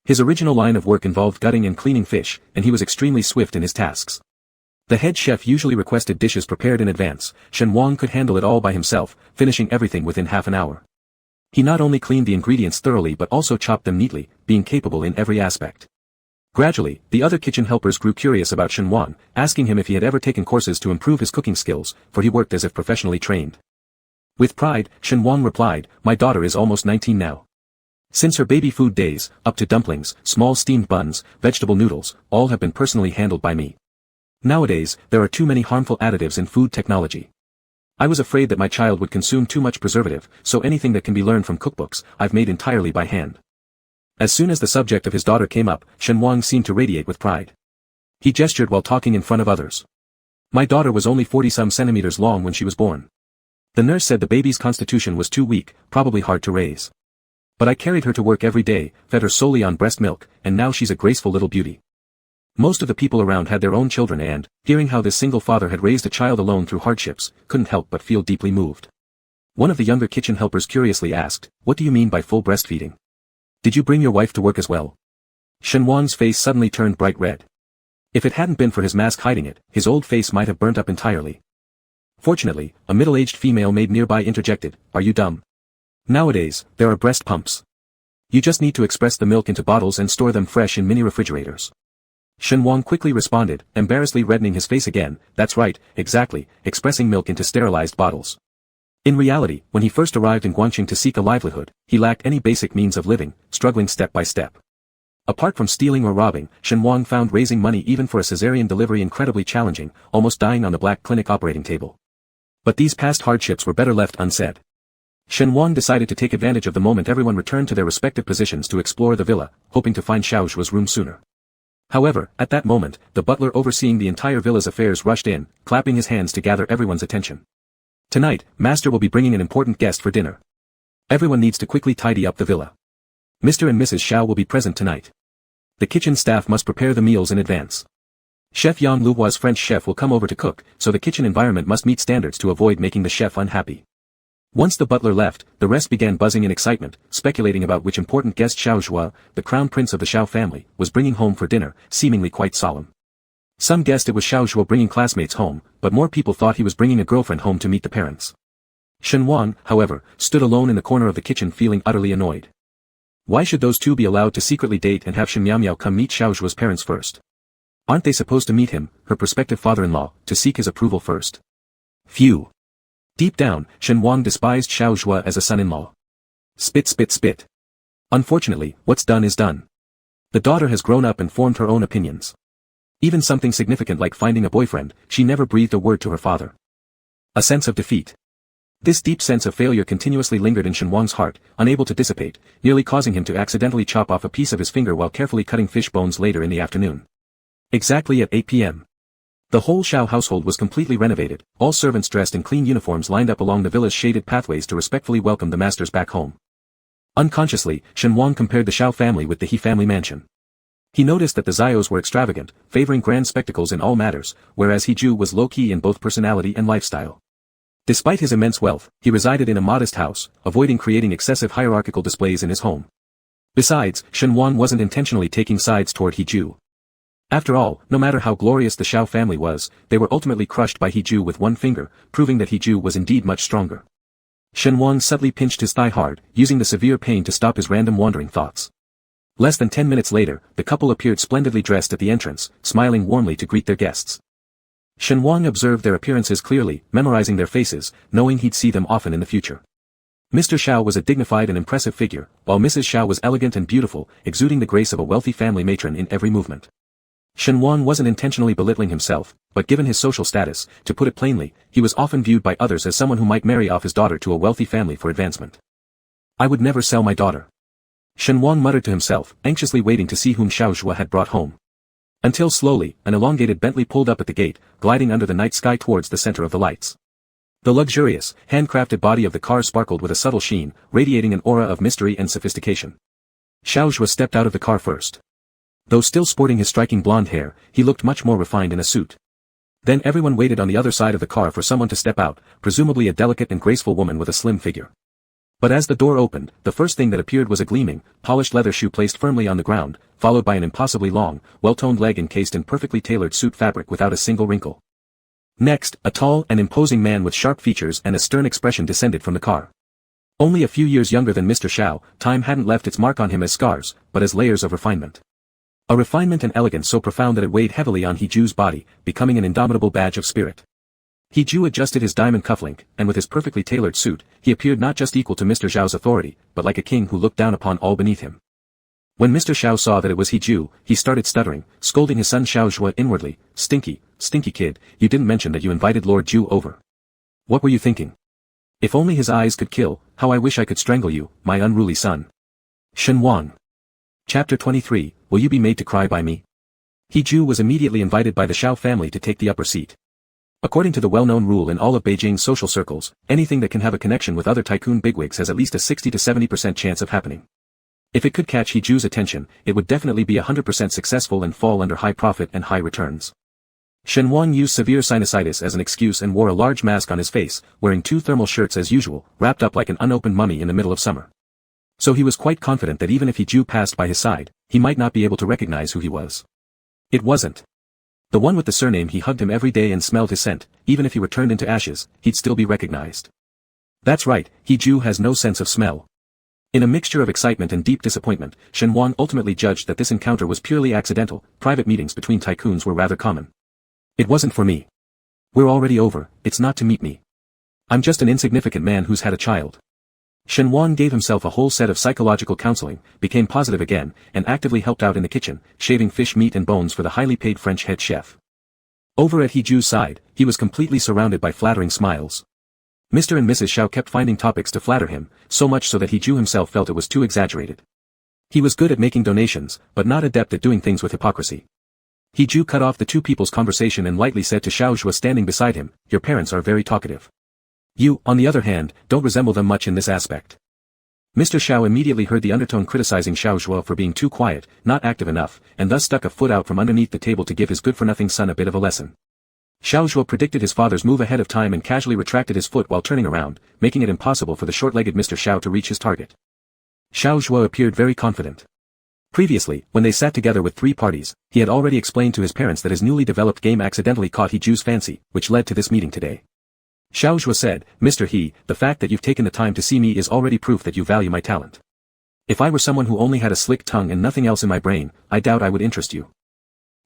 S1: His original line of work involved gutting and cleaning fish, and he was extremely swift in his tasks. The head chef usually requested dishes prepared in advance. Shen Wang could handle it all by himself, finishing everything within half an hour. He not only cleaned the ingredients thoroughly but also chopped them neatly, being capable in every aspect. Gradually, the other kitchen helpers grew curious about Shen Wang, asking him if he had ever taken courses to improve his cooking skills, for he worked as if professionally trained. With pride, Shen Wang replied, "My daughter is almost 19 now. Since her baby food days, up to dumplings, small steamed buns, vegetable noodles, all have been personally handled by me. Nowadays, there are too many harmful additives in food technology. I was afraid that my child would consume too much preservative, so anything that can be learned from cookbooks, I've made entirely by hand." As soon as the subject of his daughter came up, Shen Wang seemed to radiate with pride. He gestured while talking in front of others. "My daughter was only 40-some centimeters long when she was born. The nurse said the baby's constitution was too weak, probably hard to raise. But I carried her to work every day, fed her solely on breast milk, and now she's a graceful little beauty." Most of the people around had their own children and, hearing how this single father had raised a child alone through hardships, couldn't help but feel deeply moved. One of the younger kitchen helpers curiously asked, "What do you mean by full breastfeeding? Did you bring your wife to work as well?" Shen Wang's face suddenly turned bright red. If it hadn't been for his mask hiding it, his old face might have burnt up entirely. Fortunately, a middle-aged female maid nearby interjected, "Are you dumb? Nowadays, there are breast pumps. You just need to express the milk into bottles and store them fresh in mini refrigerators." Shen Wang quickly responded, embarrassedly reddening his face again, "That's right, exactly, expressing milk into sterilized bottles." In reality, when he first arrived in Guangqing to seek a livelihood, he lacked any basic means of living, struggling step by step. Apart from stealing or robbing, Shen Wang found raising money even for a cesarean delivery incredibly challenging, almost dying on the black clinic operating table. But these past hardships were better left unsaid. Shen Wang decided to take advantage of the moment everyone returned to their respective positions to explore the villa, hoping to find Xiao Zhuo's room sooner. However, at that moment, the butler overseeing the entire villa's affairs rushed in, clapping his hands to gather everyone's attention. "Tonight, Master will be bringing an important guest for dinner. Everyone needs to quickly tidy up the villa. Mr. and Mrs. Xiao will be present tonight. The kitchen staff must prepare the meals in advance. Chef Yang Luhua's French chef will come over to cook, so the kitchen environment must meet standards to avoid making the chef unhappy." Once the butler left, the rest began buzzing in excitement, speculating about which important guest Xiao Zhuo, the crown prince of the Xiao family, was bringing home for dinner, seemingly quite solemn. Some guessed it was Xiao Zhuo bringing classmates home, but more people thought he was bringing a girlfriend home to meet the parents. Shen Wang, however, stood alone in the corner of the kitchen feeling utterly annoyed. Why should those two be allowed to secretly date and have Shen Miao come meet Xiao Zhuo's parents first? Aren't they supposed to meet him, her prospective father-in-law, to seek his approval first? Phew. Deep down, Shen Wang despised Xiao Zhuo as a son-in-law. Spit spit spit. Unfortunately, what's done is done. The daughter has grown up and formed her own opinions. Even something significant like finding a boyfriend, she never breathed a word to her father. A sense of defeat. This deep sense of failure continuously lingered in Shen Wang's heart, unable to dissipate, nearly causing him to accidentally chop off a piece of his finger while carefully cutting fish bones later in the afternoon. Exactly at 8 p.m. The whole Xiao household was completely renovated, all servants dressed in clean uniforms lined up along the villa's shaded pathways to respectfully welcome the masters back home. Unconsciously, Shen Wang compared the Xiao family with the He family mansion. He noticed that the Xiaos were extravagant, favoring grand spectacles in all matters, whereas He Ju was low-key in both personality and lifestyle. Despite his immense wealth, he resided in a modest house, avoiding creating excessive hierarchical displays in his home. Besides, Shen Wang wasn't intentionally taking sides toward He Ju. After all, no matter how glorious the Xiao family was, they were ultimately crushed by He Ju with one finger, proving that He Ju was indeed much stronger. Shen Wang subtly pinched his thigh hard, using the severe pain to stop his random wandering thoughts. Less than 10 minutes later, the couple appeared splendidly dressed at the entrance, smiling warmly to greet their guests. Shen Wang observed their appearances clearly, memorizing their faces, knowing he'd see them often in the future. Mr. Xiao was a dignified and impressive figure, while Mrs. Xiao was elegant and beautiful, exuding the grace of a wealthy family matron in every movement. Shen Wang wasn't intentionally belittling himself, but given his social status, to put it plainly, he was often viewed by others as someone who might marry off his daughter to a wealthy family for advancement. "I would never sell my daughter," Shen Wang muttered to himself, anxiously waiting to see whom Xiao Zhuo had brought home. Until slowly, an elongated Bentley pulled up at the gate, gliding under the night sky towards the center of the lights. The luxurious, handcrafted body of the car sparkled with a subtle sheen, radiating an aura of mystery and sophistication. Xiao Zhuo stepped out of the car first. Though still sporting his striking blonde hair, he looked much more refined in a suit. Then everyone waited on the other side of the car for someone to step out, presumably a delicate and graceful woman with a slim figure. But as the door opened, the first thing that appeared was a gleaming, polished leather shoe placed firmly on the ground, followed by an impossibly long, well-toned leg encased in perfectly tailored suit fabric without a single wrinkle. Next, a tall and imposing man with sharp features and a stern expression descended from the car. Only a few years younger than Mr. Xiao, time hadn't left its mark on him as scars, but as layers of refinement. A refinement and elegance so profound that it weighed heavily on He Ju's body, becoming an indomitable badge of spirit. He Ju adjusted his diamond cufflink, and with his perfectly tailored suit, he appeared not just equal to Mr. Xiao's authority, but like a king who looked down upon all beneath him. When Mr. Xiao saw that it was He Ju, he started stuttering, scolding his son Xiao Zhuo inwardly, stinky kid, you didn't mention that you invited Lord Ju over. What were you thinking? If only his eyes could kill, how I wish I could strangle you, my unruly son. Shen Wang. Chapter 23, Will you be made to cry by me? He Ju was immediately invited by the Xiao family to take the upper seat. According to the well-known rule in all of Beijing's social circles, anything that can have a connection with other tycoon bigwigs has at least a 60 to 70% chance of happening. If it could catch He Ju's attention, it would definitely be 100% successful and fall under high profit and high returns. Shen Wang used severe sinusitis as an excuse and wore a large mask on his face, wearing 2 thermal shirts as usual, wrapped up like an unopened mummy in the middle of summer. So he was quite confident that even if He Ju passed by his side, he might not be able to recognize who he was. It wasn't. The one with the surname he hugged him every day and smelled his scent, even if he were turned into ashes, he'd still be recognized. That's right, He Ju has no sense of smell. In a mixture of excitement and deep disappointment, Shen Wang ultimately judged that this encounter was purely accidental. Private meetings between tycoons were rather common. It wasn't for me. We're already over, it's not to meet me. I'm just an insignificant man who's had a child. Shen Wang gave himself a whole set of psychological counseling, became positive again, and actively helped out in the kitchen, shaving fish meat and bones for the highly paid French head chef. Over at He Ju's side, he was completely surrounded by flattering smiles. Mr. and Mrs. Xiao kept finding topics to flatter him, so much so that He Ju himself felt it was too exaggerated. He was good at making donations, but not adept at doing things with hypocrisy. He Ju cut off the two people's conversation and lightly said to Xiao Zhuo standing beside him, your parents are very talkative. You, on the other hand, don't resemble them much in this aspect. Mr. Xiao immediately heard the undertone criticizing Xiao Zhuo for being too quiet, not active enough, and thus stuck a foot out from underneath the table to give his good-for-nothing son a bit of a lesson. Xiao Zhuo predicted his father's move ahead of time and casually retracted his foot while turning around, making it impossible for the short-legged Mr. Xiao to reach his target. Xiao Zhuo appeared very confident. Previously, when they sat together with 3 parties, he had already explained to his parents that his newly developed game accidentally caught He Ju's fancy, which led to this meeting today. Xiao Zhuo said, Mr. He, the fact that you've taken the time to see me is already proof that you value my talent. If I were someone who only had a slick tongue and nothing else in my brain, I doubt I would interest you.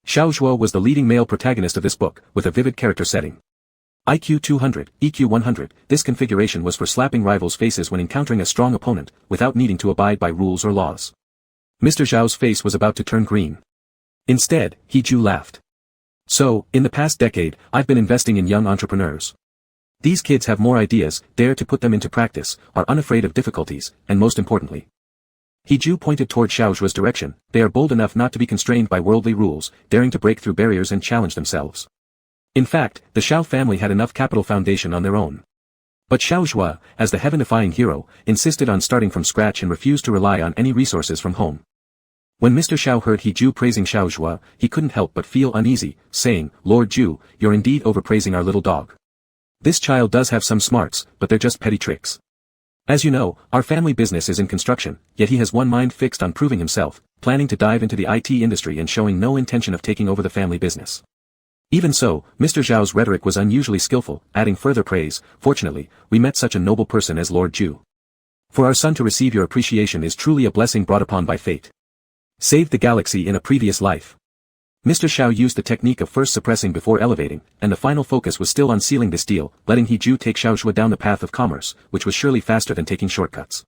S1: Xiao Zhuo was the leading male protagonist of this book, with a vivid character setting. IQ 200, EQ 100, this configuration was for slapping rivals' faces when encountering a strong opponent, without needing to abide by rules or laws. Mr. Zhao's face was about to turn green. Instead, He Ju laughed. So, in the past decade, I've been investing in young entrepreneurs. These kids have more ideas, dare to put them into practice, are unafraid of difficulties, and most importantly. He Ju pointed toward Xiao Zhuo's direction, they are bold enough not to be constrained by worldly rules, daring to break through barriers and challenge themselves. In fact, the Xiao family had enough capital foundation on their own. But Xiao Zhuo, as the heaven-defying hero, insisted on starting from scratch and refused to rely on any resources from home. When Mr. Xiao heard He Ju praising Xiao Zhuo, he couldn't help but feel uneasy, saying, Lord Ju, you're indeed overpraising our little dog. This child does have some smarts, but they're just petty tricks. As you know, our family business is in construction, yet he has one mind fixed on proving himself, planning to dive into the IT industry and showing no intention of taking over the family business. Even so, Mr. Zhao's rhetoric was unusually skillful, adding further praise, fortunately, we met such a noble person as Lord Ju. For our son to receive your appreciation is truly a blessing brought upon by fate. Saved the galaxy in a previous life. Mr. Xiao used the technique of first suppressing before elevating, and the final focus was still on sealing this deal, letting He Ju take Xiao Zhuo down the path of commerce, which was surely faster than taking shortcuts.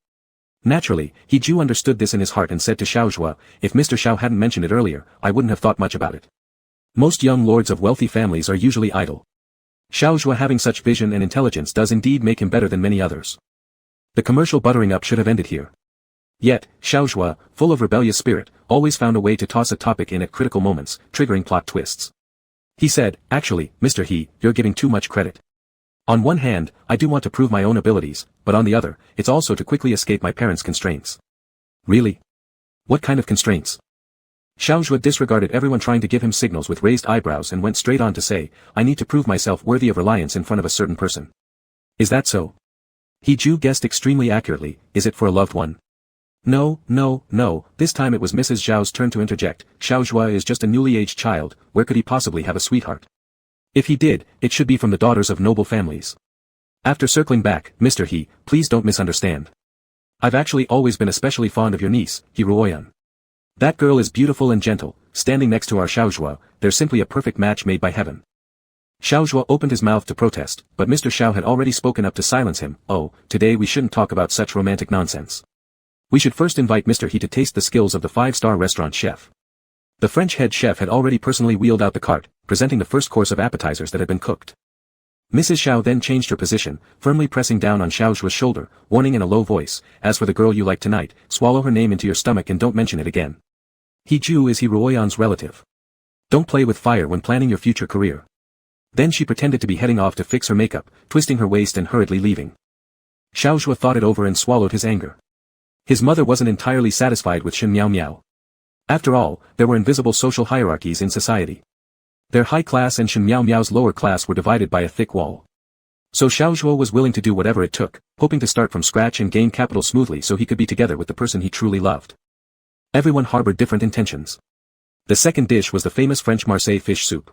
S1: Naturally, He Ju understood this in his heart and said to Xiao Zhuo, if Mr. Xiao hadn't mentioned it earlier, I wouldn't have thought much about it. Most young lords of wealthy families are usually idle. Xiao Zhuo having such vision and intelligence does indeed make him better than many others. The commercial buttering up should have ended here. Yet, Xiaozhua, full of rebellious spirit, always found a way to toss a topic in at critical moments, triggering plot twists. He said, "Actually, Mr. He, you're giving too much credit. On one hand, I do want to prove my own abilities, but on the other, it's also to quickly escape my parents' constraints." Really? What kind of constraints? Xiaozhua disregarded everyone trying to give him signals with raised eyebrows and went straight on to say, "I need to prove myself worthy of reliance in front of a certain person." Is that so? He Ju guessed extremely accurately. Is it for a loved one? No, this time it was Mrs. Zhao's turn to interject. Xiaozhua is just a newly aged child, where could he possibly have a sweetheart? If he did, it should be from the daughters of noble families. After circling back, Mr. He, please don't misunderstand. I've actually always been especially fond of your niece, Ruoyan. That girl is beautiful and gentle, standing next to our Xiaozhua, they're simply a perfect match made by heaven. Xiaozhua opened his mouth to protest, but Mr. Xiao had already spoken up to silence him. Oh, today we shouldn't talk about such romantic nonsense. We should first invite Mr. He to taste the skills of the five-star restaurant chef. The French head chef had already personally wheeled out the cart, presenting the first course of appetizers that had been cooked. Mrs. Xiao then changed her position, firmly pressing down on Xiaozhua's shoulder, warning in a low voice, "As for the girl you like tonight, swallow her name into your stomach and don't mention it again. He Ju is Ruoyan's relative. Don't play with fire when planning your future career." Then she pretended to be heading off to fix her makeup, twisting her waist and hurriedly leaving. Xiaozhua thought it over and swallowed his anger. His mother wasn't entirely satisfied with Shen Miao Miao. After all, there were invisible social hierarchies in society. Their high class and Shen Miao Miao's lower class were divided by a thick wall. So Xiaozhua was willing to do whatever it took, hoping to start from scratch and gain capital smoothly so he could be together with the person he truly loved. Everyone harbored different intentions. The second dish was the famous French Marseille fish soup.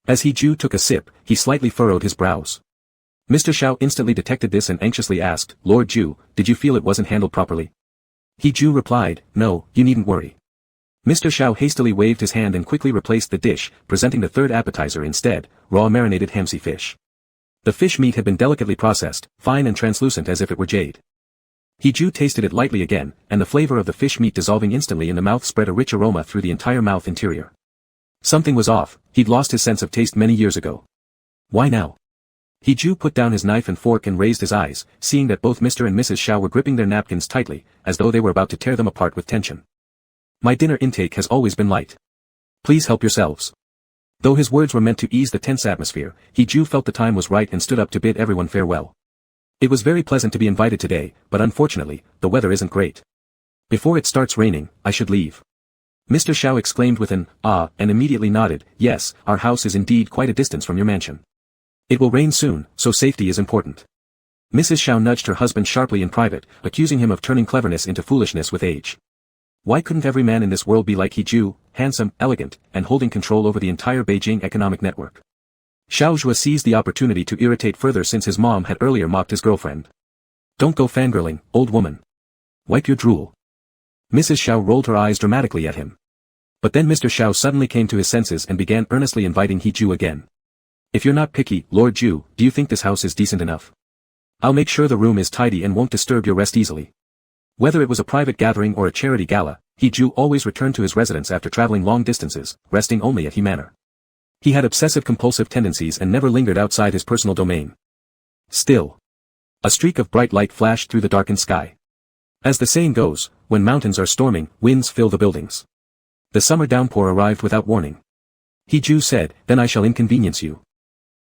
S1: As He Ju took a sip, he slightly furrowed his brows. Mr. Xiao instantly detected this and anxiously asked, "Lord Ju, did you feel it wasn't handled properly?" He Ju replied, "No, you needn't worry." Mr. Xiao hastily waved his hand and quickly replaced the dish, presenting the third appetizer instead, raw marinated hamsi fish. The fish meat had been delicately processed, fine and translucent as if it were jade. He Ju tasted it lightly again, and the flavor of the fish meat dissolving instantly in the mouth spread a rich aroma through the entire mouth interior. Something was off, he'd lost his sense of taste many years ago. Why now? He Ju put down his knife and fork and raised his eyes, seeing that both Mr. and Mrs. Xiao were gripping their napkins tightly, as though they were about to tear them apart with tension. "My dinner intake has always been light. Please help yourselves." Though his words were meant to ease the tense atmosphere, He Ju felt the time was right and stood up to bid everyone farewell. It was very pleasant to be invited today, but unfortunately, the weather isn't great. Before it starts raining, I should leave. Mr. Xiao exclaimed with an "ah," and immediately nodded. "Yes, our house is indeed quite a distance from your mansion. It will rain soon, so safety is important." Mrs. Xiao nudged her husband sharply in private, accusing him of turning cleverness into foolishness with age. Why couldn't every man in this world be like He Ju, handsome, elegant, and holding control over the entire Beijing economic network? Xiaozhua seized the opportunity to irritate further since his mom had earlier mocked his girlfriend. "Don't go fangirling, old woman. Wipe your drool." Mrs. Xiao rolled her eyes dramatically at him. But then Mr. Xiao suddenly came to his senses and began earnestly inviting He Ju again. "If you're not picky, Lord Ju, do you think this house is decent enough? I'll make sure the room is tidy and won't disturb your rest easily." Whether it was a private gathering or a charity gala, He Ju always returned to his residence after traveling long distances, resting only at He Manor. He had obsessive-compulsive tendencies and never lingered outside his personal domain. Still, a streak of bright light flashed through the darkened sky. As the saying goes, when mountains are storming, winds fill the buildings. The summer downpour arrived without warning. He Ju said, "Then I shall inconvenience you."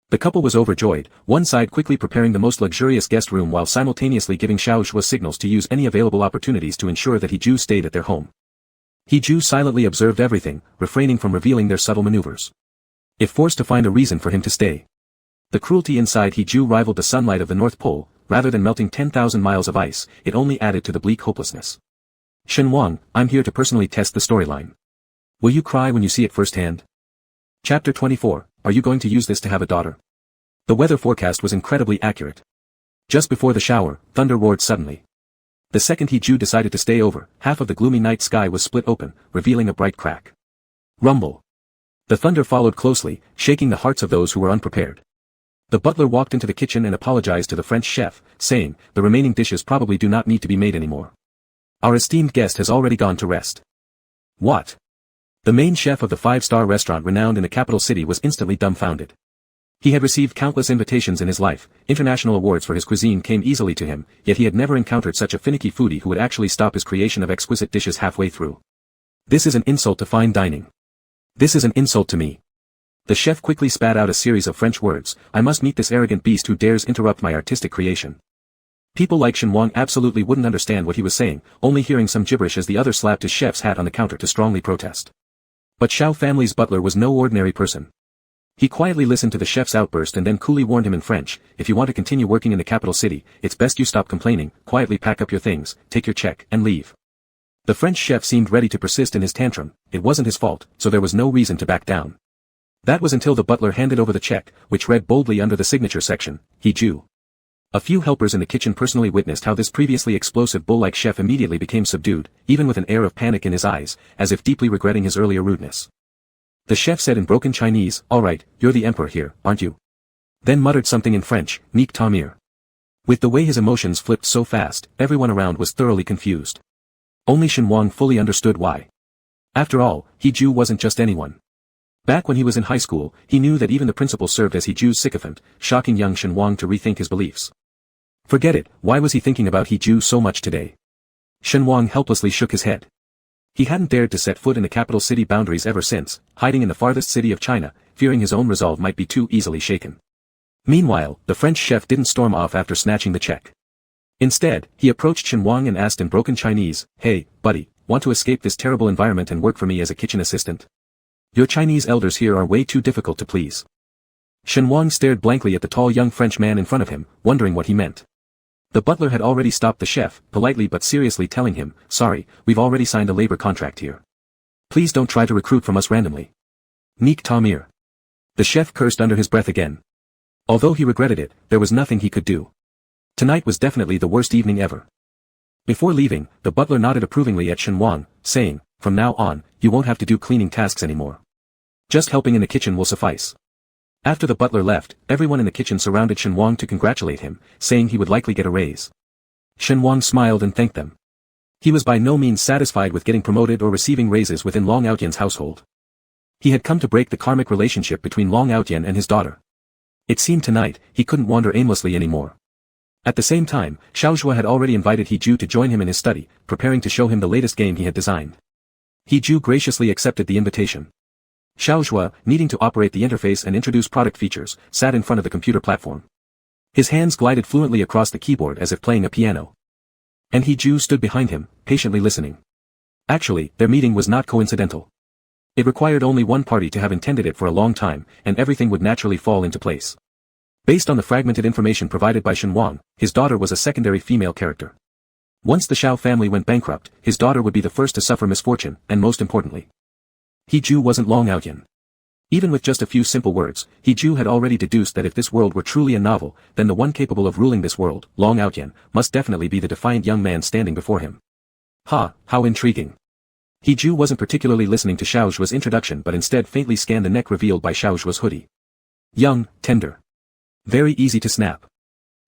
S1: The couple was overjoyed, one side quickly preparing the most luxurious guest room while simultaneously giving Xiaozhua signals to use any available opportunities to ensure that He Ju stayed at their home. He Ju silently observed everything, refraining from revealing their subtle maneuvers. If forced to find a reason for him to stay. The cruelty inside He Ju rivaled the sunlight of the North Pole, rather than melting 10,000 miles of ice, it only added to the bleak hopelessness. "Shen Wang, I'm here to personally test the storyline. Will you cry when you see it firsthand?" Chapter 24, Are you going to use this to have a daughter? The weather forecast was incredibly accurate. Just before the shower, thunder roared suddenly. The second He Ju decided to stay over, half of the gloomy night sky was split open, revealing a bright crack. Rumble. The thunder followed closely, shaking the hearts of those who were unprepared. The butler walked into the kitchen and apologized to the French chef, saying, "The remaining dishes probably do not need to be made anymore. Our esteemed guest has already gone to rest." What? The main chef of the five-star restaurant renowned in the capital city was instantly dumbfounded. He had received countless invitations in his life, international awards for his cuisine came easily to him, yet he had never encountered such a finicky foodie who would actually stop his creation of exquisite dishes halfway through. This is an insult to fine dining. This is an insult to me. The chef quickly spat out a series of French words. I must meet this arrogant beast who dares interrupt my artistic creation. People like Shen Wang absolutely wouldn't understand what he was saying, only hearing some gibberish as the other slapped his chef's hat on the counter to strongly protest. But Xiao family's butler was no ordinary person. He quietly listened to the chef's outburst and then coolly warned him in French, if you want to continue working in the capital city, it's best you stop complaining, quietly pack up your things, take your check, and leave. The French chef seemed ready to persist in his tantrum. It wasn't his fault, so there was no reason to back down. That was until the butler handed over the check, which read boldly under the signature section, He Ju. A few helpers in the kitchen personally witnessed how this previously explosive bull-like chef immediately became subdued, even with an air of panic in his eyes, as if deeply regretting his earlier rudeness. The chef said in broken Chinese, all right, you're the emperor here, aren't you? Then muttered something in French, Nique ta mère. With the way his emotions flipped so fast, everyone around was thoroughly confused. Only Shen Wang fully understood why. After all, He Ju wasn't just anyone. Back when he was in high school, he knew that even the principal served as He Ju's sycophant, shocking young Shen Wang to rethink his beliefs. Forget it, why was he thinking about He Ju so much today? Shen Wang helplessly shook his head. He hadn't dared to set foot in the capital city boundaries ever since, hiding in the farthest city of China, fearing his own resolve might be too easily shaken. Meanwhile, the French chef didn't storm off after snatching the check. Instead, he approached Shen Wang and asked in broken Chinese, hey, buddy, want to escape this terrible environment and work for me as a kitchen assistant? Your Chinese elders here are way too difficult to please. Shen Wang stared blankly at the tall young French man in front of him, wondering what he meant. The butler had already stopped the chef, politely but seriously telling him, sorry, we've already signed a labor contract here. Please don't try to recruit from us randomly. Nique ta mère. The chef cursed under his breath again. Although he regretted it, there was nothing he could do. Tonight was definitely the worst evening ever. Before leaving, the butler nodded approvingly at Shen Wang, saying, from now on, you won't have to do cleaning tasks anymore. Just helping in the kitchen will suffice. After the butler left, everyone in the kitchen surrounded Shen Wang to congratulate him, saying he would likely get a raise. Shen Wang smiled and thanked them. He was by no means satisfied with getting promoted or receiving raises within Long Aotian's household. He had come to break the karmic relationship between Long Aotian and his daughter. It seemed tonight, he couldn't wander aimlessly anymore. At the same time, Xiaozhua had already invited He Ju to join him in his study, preparing to show him the latest game he had designed. He Ju graciously accepted the invitation. Xiaozhua, needing to operate the interface and introduce product features, sat in front of the computer platform. His hands glided fluently across the keyboard as if playing a piano. And He Ju stood behind him, patiently listening. Actually, their meeting was not coincidental. It required only one party to have intended it for a long time, and everything would naturally fall into place. Based on the fragmented information provided by Shen Wang, his daughter was a secondary female character. Once the Xiao family went bankrupt, his daughter would be the first to suffer misfortune, and most importantly, He Ju wasn't Long Aotian. Even with just a few simple words, He Ju had already deduced that if this world were truly a novel, then the one capable of ruling this world, Long Aotian, must definitely be the defiant young man standing before him. Ha, how intriguing. He Ju wasn't particularly listening to Xiaozhua's introduction but instead faintly scanned the neck revealed by Xiaozhua's hoodie. Young, tender. Very easy to snap.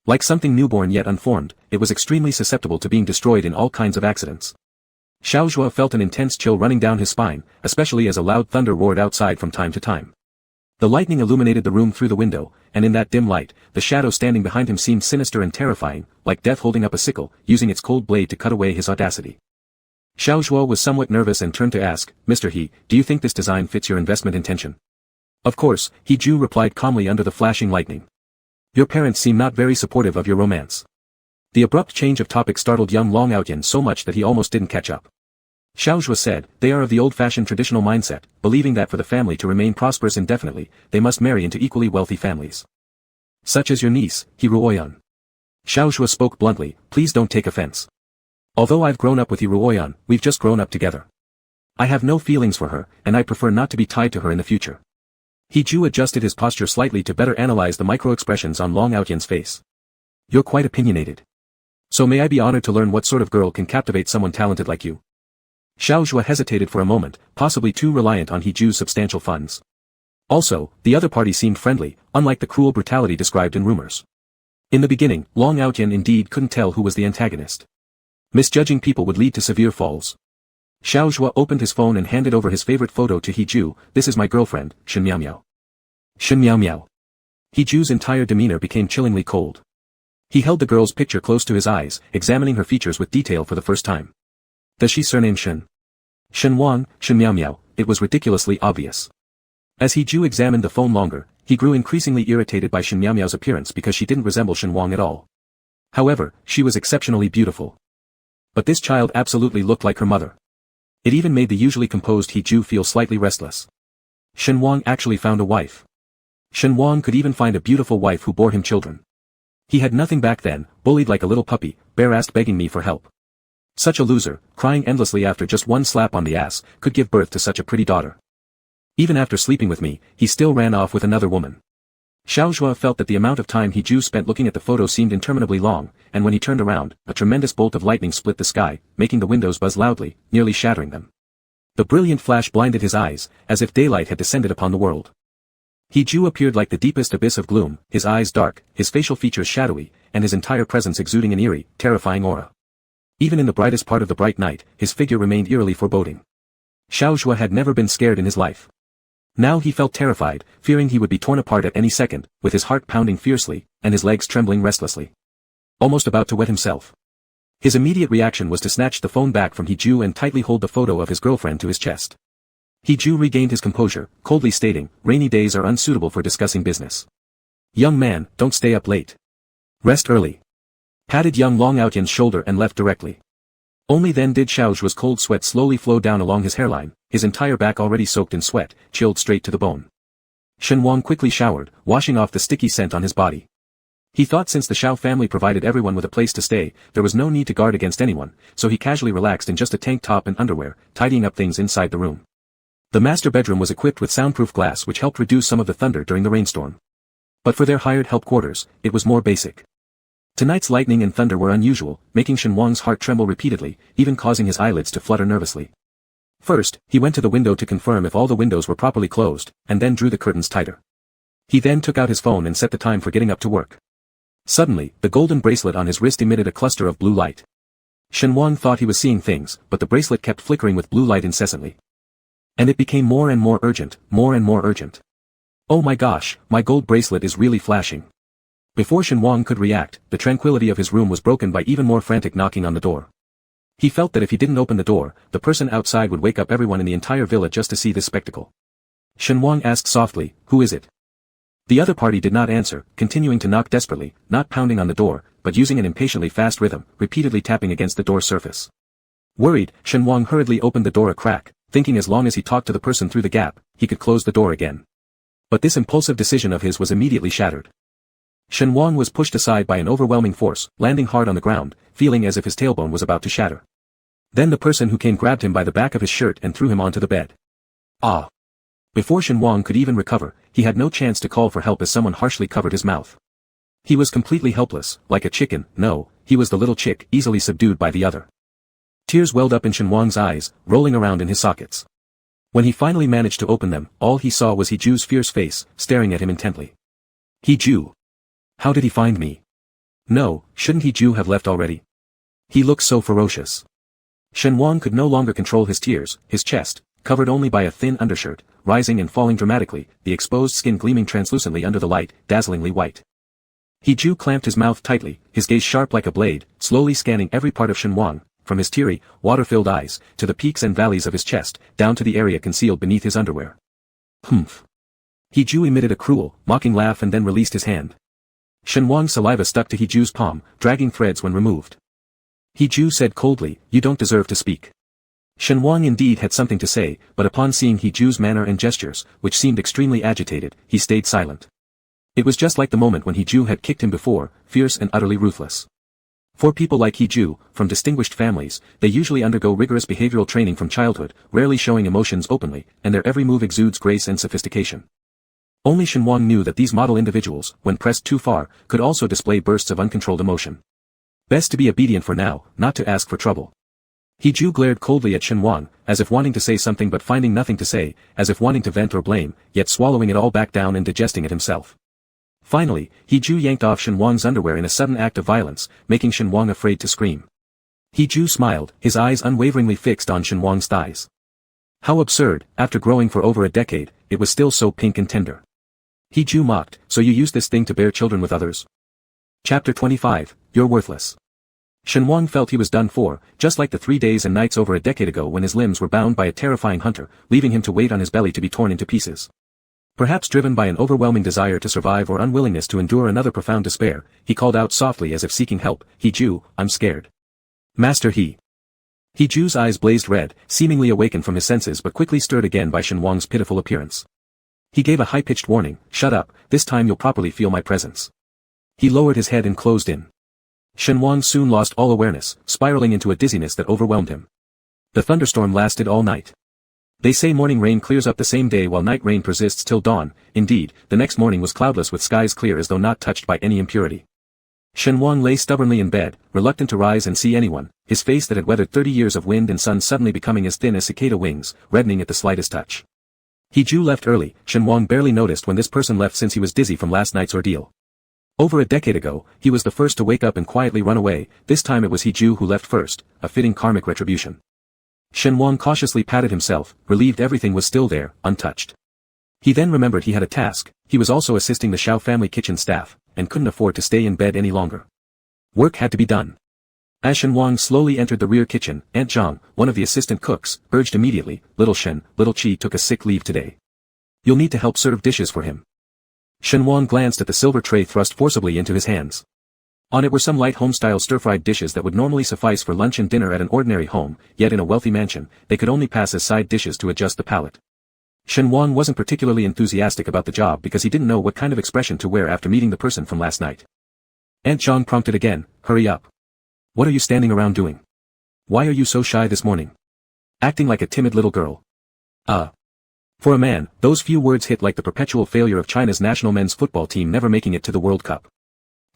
S1: Like something newborn yet unformed, it was extremely susceptible to being destroyed in all kinds of accidents. Xiaozhua felt an intense chill running down his spine, especially as a loud thunder roared outside from time to time. The lightning illuminated the room through the window, and in that dim light, the shadow standing behind him seemed sinister and terrifying, like death holding up a sickle, using its cold blade to cut away his audacity. Xiaozhua was somewhat nervous and turned to ask, Mr. He, do you think this design fits your investment intention? Of course, He Ju replied calmly under the flashing lightning. Your parents seem not very supportive of your romance. The abrupt change of topic startled young Long Aotian so much that he almost didn't catch up. Xiaozhua said, they are of the old-fashioned traditional mindset, believing that for the family to remain prosperous indefinitely, they must marry into equally wealthy families. Such as your niece, He Ruoyan. Xiaozhua spoke bluntly, please don't take offense. Although I've grown up with He Ruoyan, we've just grown up together. I have no feelings for her, and I prefer not to be tied to her in the future. He Ju adjusted his posture slightly to better analyze the micro-expressions on Long Aotian's face. You're quite opinionated. So may I be honored to learn what sort of girl can captivate someone talented like you? Xiaozhua hesitated for a moment, possibly too reliant on He Ju's substantial funds. Also, the other party seemed friendly, unlike the cruel brutality described in rumors. In the beginning, Long Aotian indeed couldn't tell who was the antagonist. Misjudging people would lead to severe falls. Xiaozhua opened his phone and handed over his favorite photo to He Ju. This is my girlfriend, Shen Miao Miao. Shen Miao Miao. Heju's entire demeanor became chillingly cold. He held the girl's picture close to his eyes, examining her features with detail for the first time. Does she surname Shen? Shen Wang, Shen Miao Miao, it was ridiculously obvious. As Heju examined the phone longer, he grew increasingly irritated by Shen Miao Miao's appearance because she didn't resemble Shen Wang at all. However, she was exceptionally beautiful. But this child absolutely looked like her mother. It even made the usually composed Heju feel slightly restless. Shen Wang actually found a wife. Shen Wang could even find a beautiful wife who bore him children. He had nothing back then, bullied like a little puppy, bare-assed begging me for help. Such a loser, crying endlessly after just one slap on the ass, could give birth to such a pretty daughter. Even after sleeping with me, he still ran off with another woman. Xiao Zhua felt that the amount of time Heju spent looking at the photo seemed interminably long, and when he turned around, a tremendous bolt of lightning split the sky, making the windows buzz loudly, nearly shattering them. The brilliant flash blinded his eyes, as if daylight had descended upon the world. Heju appeared like the deepest abyss of gloom, his eyes dark, his facial features shadowy, and his entire presence exuding an eerie, terrifying aura. Even in the brightest part of the bright night, his figure remained eerily foreboding. Xiao Zhua had never been scared in his life. Now he felt terrified, fearing he would be torn apart at any second, with his heart pounding fiercely, and his legs trembling restlessly. Almost about to wet himself. His immediate reaction was to snatch the phone back from Heju and tightly hold the photo of his girlfriend to his chest. Heju regained his composure, coldly stating, "Rainy days are unsuitable for discussing business. Young man, don't stay up late. Rest early." Patted young Long Aotian's shoulder and left directly. Only then did Xiao Zhua's cold sweat slowly flow down along his hairline, his entire back already soaked in sweat, chilled straight to the bone. Shen Wang quickly showered, washing off the sticky scent on his body. He thought since the Xiao family provided everyone with a place to stay, there was no need to guard against anyone, so he casually relaxed in just a tank top and underwear, tidying up things inside the room. The master bedroom was equipped with soundproof glass which helped reduce some of the thunder during the rainstorm. But for their hired help quarters, it was more basic. Tonight's lightning and thunder were unusual, making Shen Wang's heart tremble repeatedly, even causing his eyelids to flutter nervously. First, he went to the window to confirm if all the windows were properly closed, and then drew the curtains tighter. He then took out his phone and set the time for getting up to work. Suddenly, the golden bracelet on his wrist emitted a cluster of blue light. Shen Wang thought he was seeing things, but the bracelet kept flickering with blue light incessantly. And it became more and more urgent, more and more urgent. Oh my gosh, my gold bracelet is really flashing. Before Shen Wang could react, the tranquility of his room was broken by even more frantic knocking on the door. He felt that if he didn't open the door, the person outside would wake up everyone in the entire villa just to see this spectacle. Shen Wang asked softly, "Who is it?" The other party did not answer, continuing to knock desperately, not pounding on the door, but using an impatiently fast rhythm, repeatedly tapping against the door surface. Worried, Shen Wang hurriedly opened the door a crack, thinking as long as he talked to the person through the gap, he could close the door again. But this impulsive decision of his was immediately shattered. Shen Wang was pushed aside by an overwhelming force, landing hard on the ground, feeling as if his tailbone was about to shatter. Then the person who came grabbed him by the back of his shirt and threw him onto the bed. Ah! Before Shen Wang could even recover, he had no chance to call for help as someone harshly covered his mouth. He was completely helpless, like a chicken. No, he was the little chick, easily subdued by the other. Tears welled up in Shen Wang's eyes, rolling around in his sockets. When he finally managed to open them, all he saw was Heju's fierce face, staring at him intently. Heju! How did he find me? No, shouldn't Heju have left already? He looked so ferocious. Shen Wang could no longer control his tears, his chest, covered only by a thin undershirt, rising and falling dramatically, the exposed skin gleaming translucently under the light, dazzlingly white. Heju clamped his mouth tightly, his gaze sharp like a blade, slowly scanning every part of Shen Wang, from his teary, water-filled eyes, to the peaks and valleys of his chest, down to the area concealed beneath his underwear. Humph. Heju emitted a cruel, mocking laugh and then released his hand. Shen Wang's saliva stuck to Heju's palm, dragging threads when removed. Heju said coldly, "You don't deserve to speak." Shen Wang indeed had something to say, but upon seeing Heju's manner and gestures, which seemed extremely agitated, he stayed silent. It was just like the moment when Heju had kicked him before, fierce and utterly ruthless. For people like Heju, from distinguished families, they usually undergo rigorous behavioral training from childhood, rarely showing emotions openly, and their every move exudes grace and sophistication. Only Shen Wang knew that these model individuals, when pressed too far, could also display bursts of uncontrolled emotion. Best to be obedient for now, not to ask for trouble. Heju glared coldly at Shen Wang, as if wanting to say something but finding nothing to say, as if wanting to vent or blame, yet swallowing it all back down and digesting it himself. Finally, Heju yanked off Shen Wang's underwear in a sudden act of violence, making Shen Wang afraid to scream. Heju smiled, his eyes unwaveringly fixed on Shen Wang's thighs. How absurd, after growing for over a decade, it was still so pink and tender. He Ju mocked, so you use this thing to bear children with others? Chapter 25, You're worthless. Shen Wang felt he was done for, just like the 3 days and nights over a decade ago when his limbs were bound by a terrifying hunter, leaving him to wait on his belly to be torn into pieces. Perhaps driven by an overwhelming desire to survive or unwillingness to endure another profound despair, he called out softly as if seeking help, He Ju, I'm scared. Master He Ju's eyes blazed red, seemingly awakened from his senses but quickly stirred again by Shen Wang's pitiful appearance. He gave a high-pitched warning, shut up, this time you'll properly feel my presence. He lowered his head and closed in. Shen Wang soon lost all awareness, spiraling into a dizziness that overwhelmed him. The thunderstorm lasted all night. They say morning rain clears up the same day while night rain persists till dawn. Indeed, the next morning was cloudless with skies clear as though not touched by any impurity. Shen Wang lay stubbornly in bed, reluctant to rise and see anyone, his face that had weathered 30 years of wind and sun suddenly becoming as thin as cicada wings, reddening at the slightest touch. He Ju left early. Shen Wang barely noticed when this person left since he was dizzy from last night's ordeal. Over a decade ago, he was the first to wake up and quietly run away. This time it was He Ju who left first, a fitting karmic retribution. Shen Wang cautiously patted himself, relieved everything was still there, untouched. He then remembered he had a task. He was also assisting the Xiao family kitchen staff, and couldn't afford to stay in bed any longer. Work had to be done. As Shen Wang slowly entered the rear kitchen, Aunt Zhang, one of the assistant cooks, urged immediately, Little Shen, Little Qi took a sick leave today. You'll need to help serve dishes for him. Shen Wang glanced at the silver tray thrust forcibly into his hands. On it were some light home-style stir-fried dishes that would normally suffice for lunch and dinner at an ordinary home, yet in a wealthy mansion, they could only pass as side dishes to adjust the palate. Shen Wang wasn't particularly enthusiastic about the job because he didn't know what kind of expression to wear after meeting the person from last night. Aunt Zhang prompted again, hurry up. What are you standing around doing? Why are you so shy this morning? Acting like a timid little girl. For a man, those few words hit like the perpetual failure of China's national men's football team never making it to the World Cup.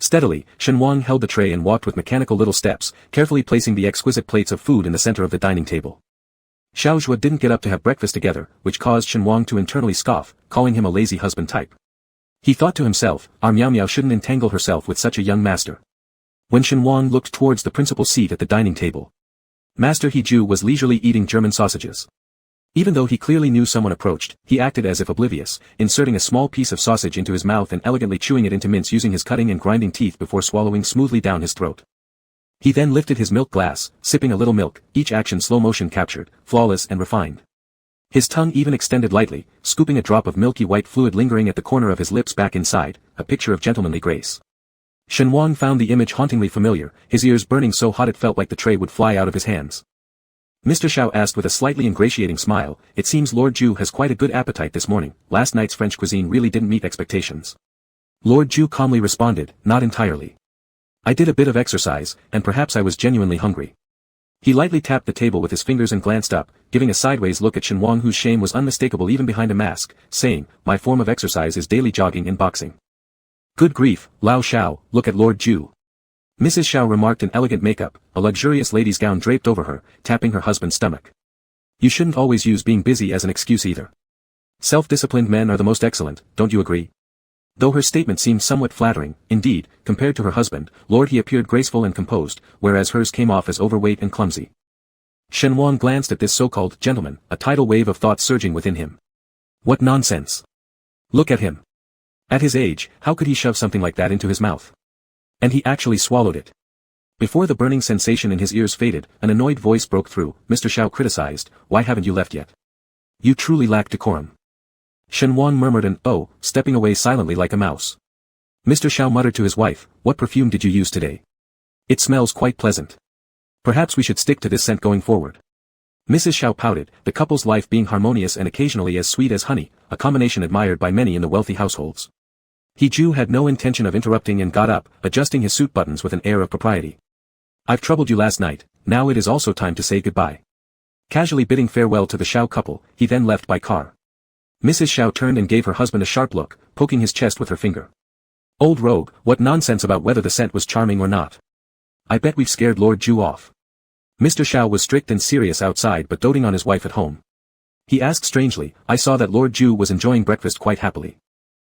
S1: Steadily, Shen Wang held the tray and walked with mechanical little steps, carefully placing the exquisite plates of food in the center of the dining table. Xiao Zhuo didn't get up to have breakfast together, which caused Shen Wang to internally scoff, calling him a lazy husband type. He thought to himself, our Miao Miao shouldn't entangle herself with such a young master. When Shen Wang looked towards the principal seat at the dining table, Master He Ju was leisurely eating German sausages. Even though he clearly knew someone approached, he acted as if oblivious, inserting a small piece of sausage into his mouth and elegantly chewing it into mince using his cutting and grinding teeth before swallowing smoothly down his throat. He then lifted his milk glass, sipping a little milk, each action slow motion captured, flawless and refined. His tongue even extended lightly, scooping a drop of milky white fluid lingering at the corner of his lips back inside, a picture of gentlemanly grace. Shen Wang found the image hauntingly familiar, his ears burning so hot it felt like the tray would fly out of his hands. Mr. Xiao asked with a slightly ingratiating smile, it seems Lord Ju has quite a good appetite this morning, last night's French cuisine really didn't meet expectations. Lord Ju calmly responded, not entirely. I did a bit of exercise, and perhaps I was genuinely hungry. He lightly tapped the table with his fingers and glanced up, giving a sideways look at Shen Wang whose shame was unmistakable even behind a mask, saying, my form of exercise is daily jogging and boxing. Good grief, Lao Xiao, look at Lord Ju. Mrs. Xiao remarked in elegant makeup, a luxurious lady's gown draped over her, tapping her husband's stomach. You shouldn't always use being busy as an excuse either. Self-disciplined men are the most excellent, don't you agree? Though her statement seemed somewhat flattering, indeed, compared to her husband, Lord He appeared graceful and composed, whereas hers came off as overweight and clumsy. Shen Wang glanced at this so-called gentleman, a tidal wave of thought surging within him. What nonsense! Look at him. At his age, how could he shove something like that into his mouth? And he actually swallowed it. Before the burning sensation in his ears faded, an annoyed voice broke through. Mr. Xiao criticized, why haven't you left yet? You truly lack decorum. Shen Wang murmured an oh, stepping away silently like a mouse. Mr. Xiao muttered to his wife, what perfume did you use today? It smells quite pleasant. Perhaps we should stick to this scent going forward. Mrs. Xiao pouted, the couple's life being harmonious and occasionally as sweet as honey, a combination admired by many in the wealthy households. He Ju had no intention of interrupting and got up, adjusting his suit buttons with an air of propriety. I've troubled you last night, now it is also time to say goodbye. Casually bidding farewell to the Xiao couple, he then left by car. Mrs. Xiao turned and gave her husband a sharp look, poking his chest with her finger. Old rogue, what nonsense about whether the scent was charming or not. I bet we've scared Lord Ju off. Mr. Xiao was strict and serious outside but doting on his wife at home. He asked strangely, I saw that Lord Ju was enjoying breakfast quite happily.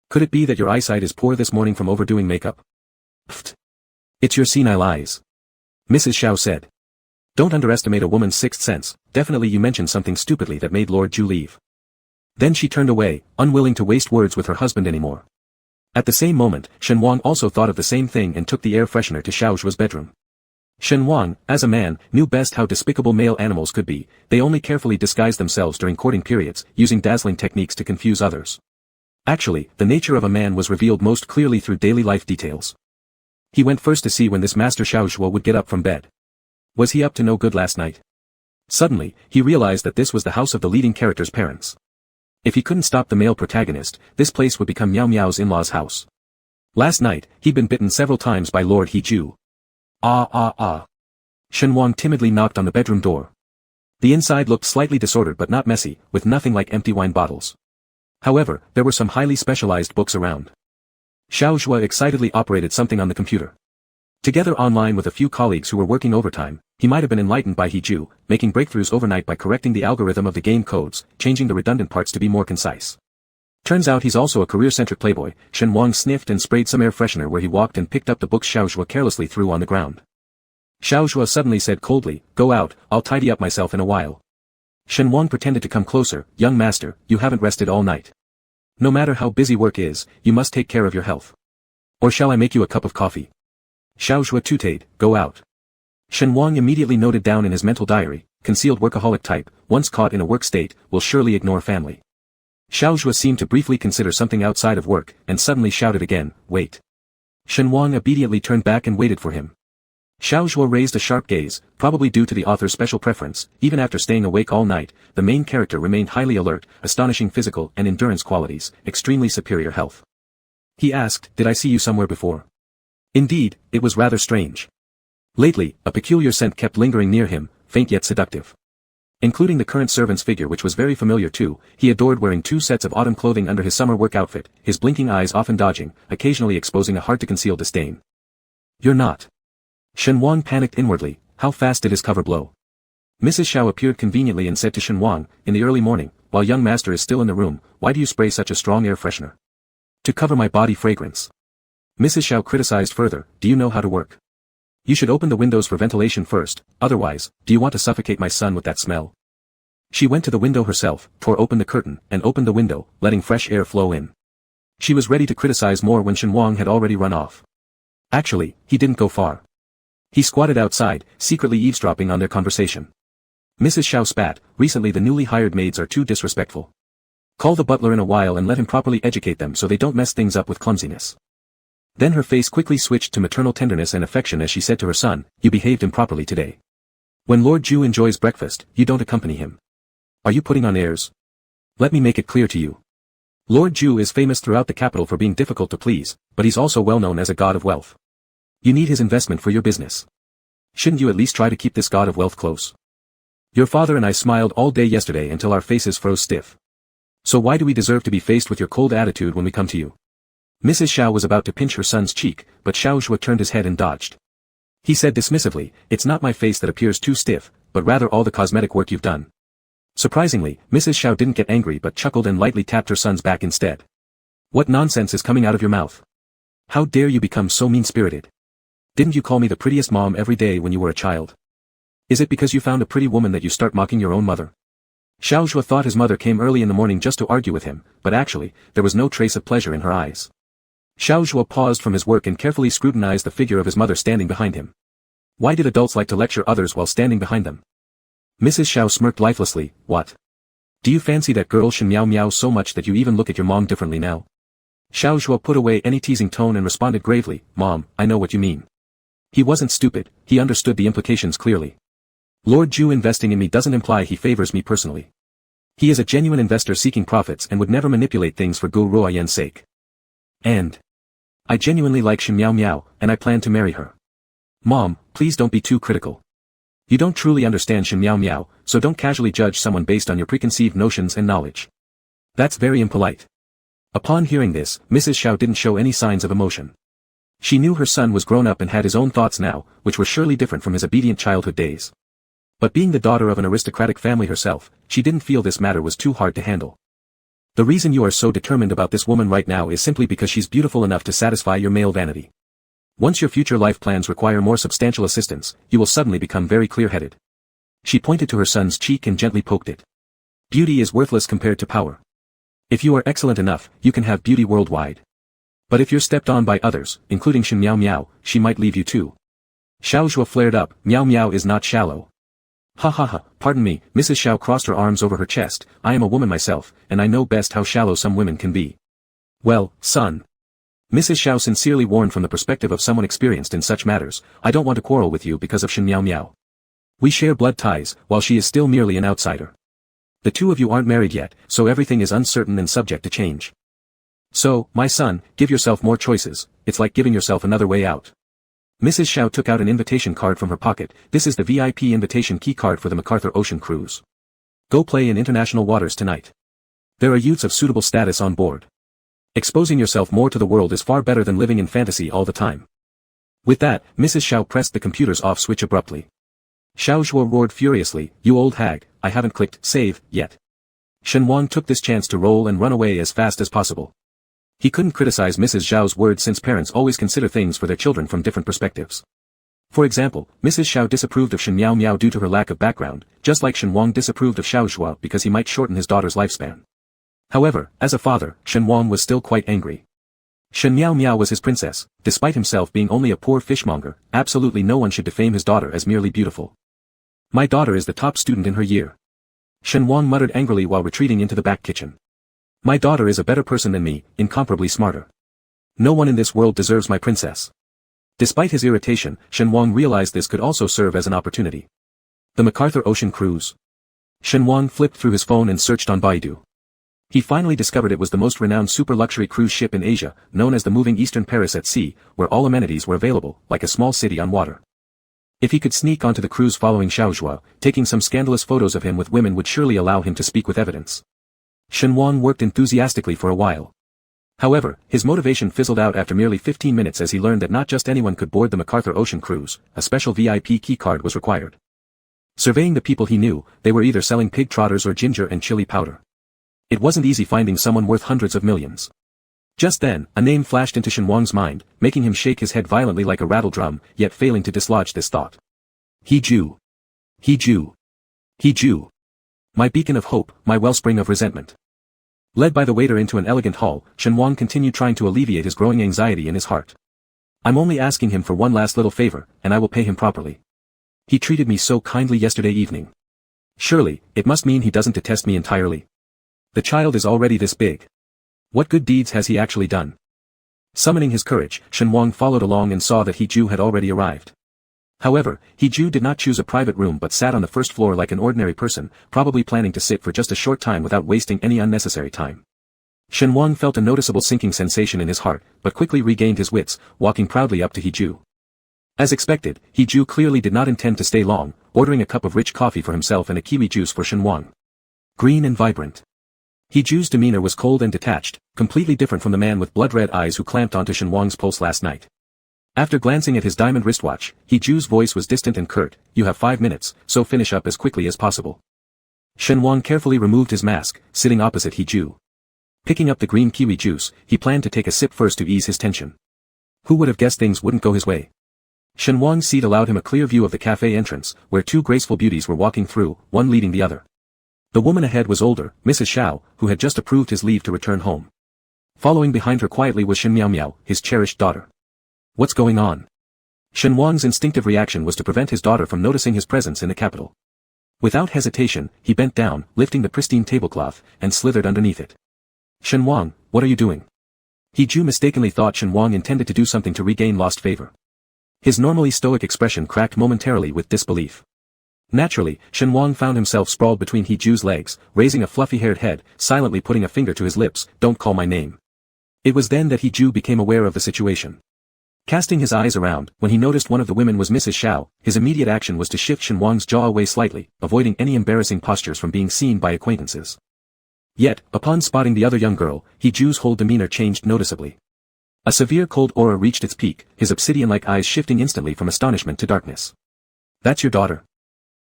S1: Could it be that your eyesight is poor this morning from overdoing makeup? Pfft. It's your senile eyes. Mrs. Xiao said. Don't underestimate a woman's sixth sense, definitely you mentioned something stupidly that made Lord Ju leave. Then she turned away, unwilling to waste words with her husband anymore. At the same moment, Shen Wang also thought of the same thing and took the air freshener to Xiao Zhuo's bedroom. Shen Wang, as a man, knew best how despicable male animals could be. They only carefully disguised themselves during courting periods, using dazzling techniques to confuse others. Actually, the nature of a man was revealed most clearly through daily life details. He went first to see when this master Xiao Zhuo would get up from bed. Was he up to no good last night? Suddenly, he realized that this was the house of the leading character's parents. If he couldn't stop the male protagonist, this place would become Miao Miao's in-laws' house. Last night, he'd been bitten several times by Lord He Ju. Shen Wang timidly knocked on the bedroom door. The inside looked slightly disordered but not messy, with nothing like empty wine bottles. However, there were some highly specialized books around. Xiao Zhuo excitedly operated something on the computer. Together online with a few colleagues who were working overtime, he might have been enlightened by He Ju, making breakthroughs overnight by correcting the algorithm of the game codes, changing the redundant parts to be more concise. Turns out he's also a career-centric playboy. Shen Wang sniffed and sprayed some air freshener where he walked and picked up the books Xiao Zhuo carelessly threw on the ground. Xiao Zhuo suddenly said coldly, "Go out, I'll tidy up myself in a while." Shen Wang pretended to come closer. "Young master, you haven't rested all night. No matter how busy work is, you must take care of your health. Or shall I make you a cup of coffee?" Xiao Zhuo tooted, "Go out." Shen Wang immediately noted down in his mental diary, "Concealed workaholic type, once caught in a work state, will surely ignore family." Xiao Zhuo seemed to briefly consider something outside of work, and suddenly shouted again, "Wait." Shen Wang obediently turned back and waited for him. Xiao Zhuo raised a sharp gaze, probably due to the author's special preference. Even after staying awake all night, the main character remained highly alert, astonishing physical and endurance qualities, extremely superior health. He asked, "Did I see you somewhere before?" Indeed, it was rather strange. Lately, a peculiar scent kept lingering near him, faint yet seductive. Including the current servant's figure, which was very familiar too, he adored wearing 2 sets of autumn clothing under his summer work outfit, his blinking eyes often dodging, occasionally exposing a hard-to-conceal disdain. "You're not." Shen Wang panicked inwardly. How fast did his cover blow? Mrs. Xiao appeared conveniently and said to Shen Wang, "In the early morning, while young master is still in the room, why do you spray such a strong air freshener?" "To cover my body fragrance." Mrs. Xiao criticized further, "Do you know how to work? You should open the windows for ventilation first, otherwise, do you want to suffocate my son with that smell?" She went to the window herself, tore open the curtain, and opened the window, letting fresh air flow in. She was ready to criticize more when Shen Wang had already run off. Actually, he didn't go far. He squatted outside, secretly eavesdropping on their conversation. Mrs. Xiao spat, "Recently the newly hired maids are too disrespectful. Call the butler in a while and let him properly educate them so they don't mess things up with clumsiness." Then her face quickly switched to maternal tenderness and affection as she said to her son, "You behaved improperly today. When Lord Ju enjoys breakfast, you don't accompany him. Are you putting on airs? Let me make it clear to you. Lord Ju is famous throughout the capital for being difficult to please, but he's also well known as a god of wealth. You need his investment for your business. Shouldn't you at least try to keep this god of wealth close? Your father and I smiled all day yesterday until our faces froze stiff. So why do we deserve to be faced with your cold attitude when we come to you?" Mrs. Xiao was about to pinch her son's cheek, but Xiao Zhuo turned his head and dodged. He said dismissively, "It's not my face that appears too stiff, but rather all the cosmetic work you've done." Surprisingly, Mrs. Xiao didn't get angry but chuckled and lightly tapped her son's back instead. "What nonsense is coming out of your mouth? How dare you become so mean-spirited? Didn't you call me the prettiest mom every day when you were a child? Is it because you found a pretty woman that you start mocking your own mother?" Xiao Zhuo thought his mother came early in the morning just to argue with him, but actually, there was no trace of pleasure in her eyes. Xiao Zhuo paused from his work and carefully scrutinized the figure of his mother standing behind him. Why did adults like to lecture others while standing behind them? Mrs. Xiao smirked lifelessly, "What? Do you fancy that girl Shen Miao Miao so much that you even look at your mom differently now?" Xiao Zhuo put away any teasing tone and responded gravely, "Mom, I know what you mean." He wasn't stupid, he understood the implications clearly. Lord Ju investing in me doesn't imply he favors me personally. He is a genuine investor seeking profits and would never manipulate things for Gu Ruoyan's sake. And I genuinely like Shen Miao Miao, and I plan to marry her. Mom, please don't be too critical. You don't truly understand Shen Miao Miao, so don't casually judge someone based on your preconceived notions and knowledge. That's very impolite. Upon hearing this, Mrs. Xiao didn't show any signs of emotion. She knew her son was grown up and had his own thoughts now, which were surely different from his obedient childhood days. But being the daughter of an aristocratic family herself, she didn't feel this matter was too hard to handle. The reason you are so determined about this woman right now is simply because she's beautiful enough to satisfy your male vanity. Once your future life plans require more substantial assistance, you will suddenly become very clear-headed. She pointed to her son's cheek and gently poked it. Beauty is worthless compared to power. If you are excellent enough, you can have beauty worldwide. But if you're stepped on by others, including Shen Miao Miao, she might leave you too. Xiao Zhuo flared up, Miao Miao is not shallow. Ha ha ha, pardon me, Mrs. Xiao crossed her arms over her chest, I am a woman myself, and I know best how shallow some women can be. Well, son. Mrs. Xiao sincerely warned from the perspective of someone experienced in such matters, I don't want to quarrel with you because of Shen Miao Miao. We share blood ties, while she is still merely an outsider. The two of you aren't married yet, so everything is uncertain and subject to change. So, my son, give yourself more choices, it's like giving yourself another way out. Mrs. Xiao took out an invitation card from her pocket, this is the VIP invitation key card for the MacArthur Ocean Cruise. Go play in international waters tonight. There are youths of suitable status on board. Exposing yourself more to the world is far better than living in fantasy all the time. With that, Mrs. Xiao pressed the computer's off switch abruptly. Xiao Zhuo roared furiously, you old hag, I haven't clicked save yet. Shen Wang took this chance to roll and run away as fast as possible. He couldn't criticize Mrs. Zhao's words since parents always consider things for their children from different perspectives. For example, Mrs. Xiao disapproved of Shen Miao Miao due to her lack of background, just like Shen Wang disapproved of Xiao Zhuo because he might shorten his daughter's lifespan. However, as a father, Shen Wang was still quite angry. Shen Miao Miao was his princess, despite himself being only a poor fishmonger, absolutely no one should defame his daughter as merely beautiful. My daughter is the top student in her year. Shen Wang muttered angrily while retreating into the back kitchen. My daughter is a better person than me, incomparably smarter. No one in this world deserves my princess. Despite his irritation, Shen Wang realized this could also serve as an opportunity. The MacArthur Ocean Cruise. Shen Wang flipped through his phone and searched on Baidu. He finally discovered it was the most renowned super-luxury cruise ship in Asia, known as the Moving Eastern Paris at Sea, where all amenities were available, like a small city on water. If he could sneak onto the cruise following Xiao Zhuo, taking some scandalous photos of him with women would surely allow him to speak with evidence. Shen Wang worked enthusiastically for a while. However, his motivation fizzled out after merely 15 minutes as he learned that not just anyone could board the MacArthur Ocean Cruise, a special VIP keycard was required. Surveying the people he knew, they were either selling pig trotters or ginger and chili powder. It wasn't easy finding someone worth hundreds of millions. Just then, a name flashed into Shen Wang's mind, making him shake his head violently like a rattle drum, yet failing to dislodge this thought. He Ju. He Ju. He Ju. My beacon of hope, my wellspring of resentment. Led by the waiter into an elegant hall, Shen Wang continued trying to alleviate his growing anxiety in his heart. I'm only asking him for one last little favor, and I will pay him properly. He treated me so kindly yesterday evening. Surely, it must mean he doesn't detest me entirely. The child is already this big. What good deeds has he actually done? Summoning his courage, Shen Wang followed along and saw that He Ju had already arrived. However, He Ju did not choose a private room but sat on the first floor like an ordinary person, probably planning to sit for just a short time without wasting any unnecessary time. Shen Wang felt a noticeable sinking sensation in his heart, but quickly regained his wits, walking proudly up to He Ju. As expected, He Ju clearly did not intend to stay long, ordering a cup of rich coffee for himself and a kiwi juice for Shen Wang. Green and vibrant. He Ju's demeanor was cold and detached, completely different from the man with blood-red eyes who clamped onto Shen Wang's pulse last night. After glancing at his diamond wristwatch, He Ju's voice was distant and curt, you have 5 minutes, so finish up as quickly as possible. Shen Wang carefully removed his mask, sitting opposite He Ju. Picking up the green kiwi juice, he planned to take a sip first to ease his tension. Who would have guessed things wouldn't go his way? Shen Wang's seat allowed him a clear view of the cafe entrance, where two graceful beauties were walking through, one leading the other. The woman ahead was older, Mrs. Xiao, who had just approved his leave to return home. Following behind her quietly was Shen Miao Miao, his cherished daughter. What's going on? Shen Wang's instinctive reaction was to prevent his daughter from noticing his presence in the capital. Without hesitation, he bent down, lifting the pristine tablecloth, and slithered underneath it. Shen Wang, what are you doing? He Ju mistakenly thought Shen Wang intended to do something to regain lost favor. His normally stoic expression cracked momentarily with disbelief. Naturally, Shen Wang found himself sprawled between He Ju's legs, raising a fluffy-haired head, silently putting a finger to his lips, don't call my name. It was then that He Ju became aware of the situation. Casting his eyes around, when he noticed one of the women was Mrs. Xiao, his immediate action was to shift Shen Wang's jaw away slightly, avoiding any embarrassing postures from being seen by acquaintances. Yet, upon spotting the other young girl, He Ju's whole demeanor changed noticeably. A severe cold aura reached its peak, his obsidian-like eyes shifting instantly from astonishment to darkness. That's your daughter.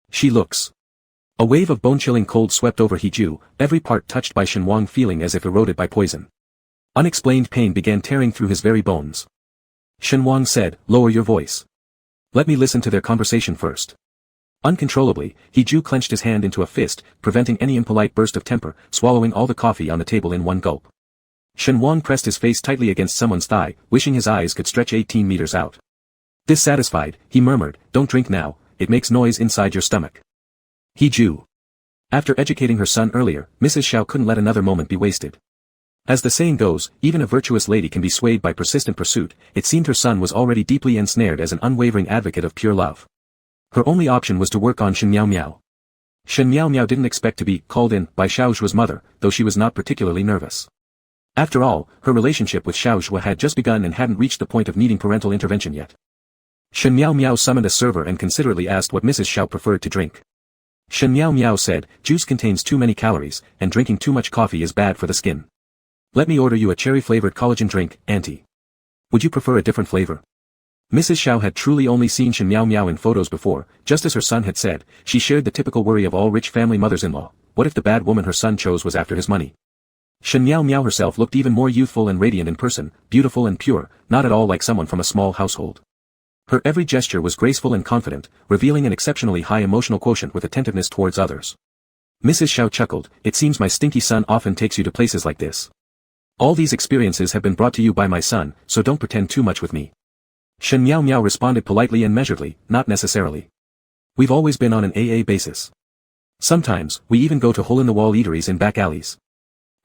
S1: She looks. A wave of bone-chilling cold swept over He Ju, every part touched by Shen Wang feeling as if eroded by poison. Unexplained pain began tearing through his very bones. Shen Wang said, lower your voice. Let me listen to their conversation first. Uncontrollably, He-ju clenched his hand into a fist, preventing any impolite burst of temper, swallowing all the coffee on the table in one gulp. Shen Wang pressed his face tightly against someone's thigh, wishing his eyes could stretch 18 meters out. Dissatisfied, he murmured, "Don't drink now, it makes noise inside your stomach." He-ju. After educating her son earlier, Mrs. Xiao couldn't let another moment be wasted. As the saying goes, even a virtuous lady can be swayed by persistent pursuit. It seemed her son was already deeply ensnared as an unwavering advocate of pure love. Her only option was to work on Shen Miao Miao. Shen Miao Miao didn't expect to be called in by Xiao Zhua's mother, though she was not particularly nervous. After all, her relationship with Xiao Zhua had just begun and hadn't reached the point of needing parental intervention yet. Shen Miao Miao summoned a server and considerately asked what Mrs. Xiao preferred to drink. Shen Miao Miao said, "Juice contains too many calories, and drinking too much coffee is bad for the skin. Let me order you a cherry-flavored collagen drink, auntie. Would you prefer a different flavor?" Mrs. Xiao had truly only seen Shen Miao Miao in photos before. Just as her son had said, she shared the typical worry of all rich family mothers-in-law. What if the bad woman her son chose was after his money? Shen Miao Miao herself looked even more youthful and radiant in person, beautiful and pure, not at all like someone from a small household. Her every gesture was graceful and confident, revealing an exceptionally high emotional quotient with attentiveness towards others. Mrs. Xiao chuckled, "It seems my stinky son often takes you to places like this. All these experiences have been brought to you by my son, so don't pretend too much with me." Shen Miao Miao responded politely and measuredly, "Not necessarily. We've always been on an AA basis. Sometimes, we even go to hole-in-the-wall eateries in back alleys.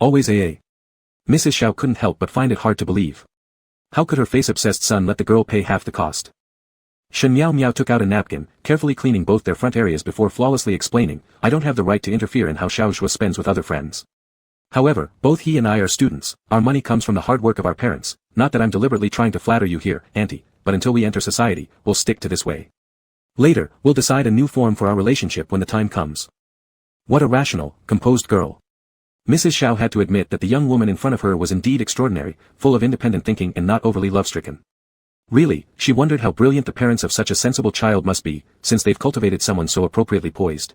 S1: Always AA." Mrs. Xiao couldn't help but find it hard to believe. How could her face-obsessed son let the girl pay half the cost? Shen Miao Miao took out a napkin, carefully cleaning both their front areas before flawlessly explaining, "I don't have the right to interfere in how Xiao Zhua spends with other friends. However, both he and I are students, our money comes from the hard work of our parents, not that I'm deliberately trying to flatter you here, auntie, but until we enter society, we'll stick to this way. Later, we'll decide a new form for our relationship when the time comes." What a rational, composed girl. Mrs. Xiao had to admit that the young woman in front of her was indeed extraordinary, full of independent thinking and not overly love-stricken. Really, she wondered how brilliant the parents of such a sensible child must be, since they've cultivated someone so appropriately poised.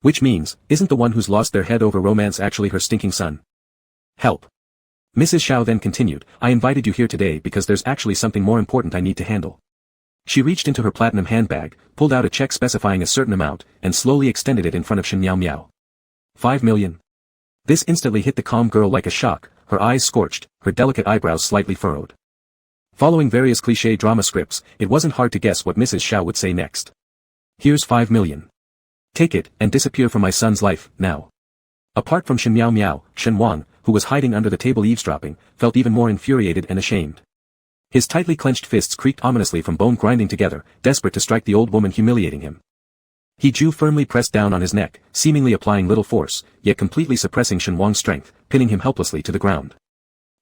S1: Which means, isn't the one who's lost their head over romance actually her stinking son? Help. Mrs. Xiao then continued, "I invited you here today because there's actually something more important I need to handle." She reached into her platinum handbag, pulled out a check specifying a certain amount, and slowly extended it in front of Shen Miao Miao. 5 million. This instantly hit the calm girl like a shock, her eyes scorched, her delicate eyebrows slightly furrowed. Following various cliché drama scripts, it wasn't hard to guess what Mrs. Xiao would say next. "Here's 5 million. Take it, and disappear from my son's life, now." Apart from Shen Miao Miao, Shen Wang, who was hiding under the table eavesdropping, felt even more infuriated and ashamed. His tightly clenched fists creaked ominously from bone grinding together, desperate to strike the old woman humiliating him. He-ju firmly pressed down on his neck, seemingly applying little force, yet completely suppressing Shen Wang's strength, pinning him helplessly to the ground.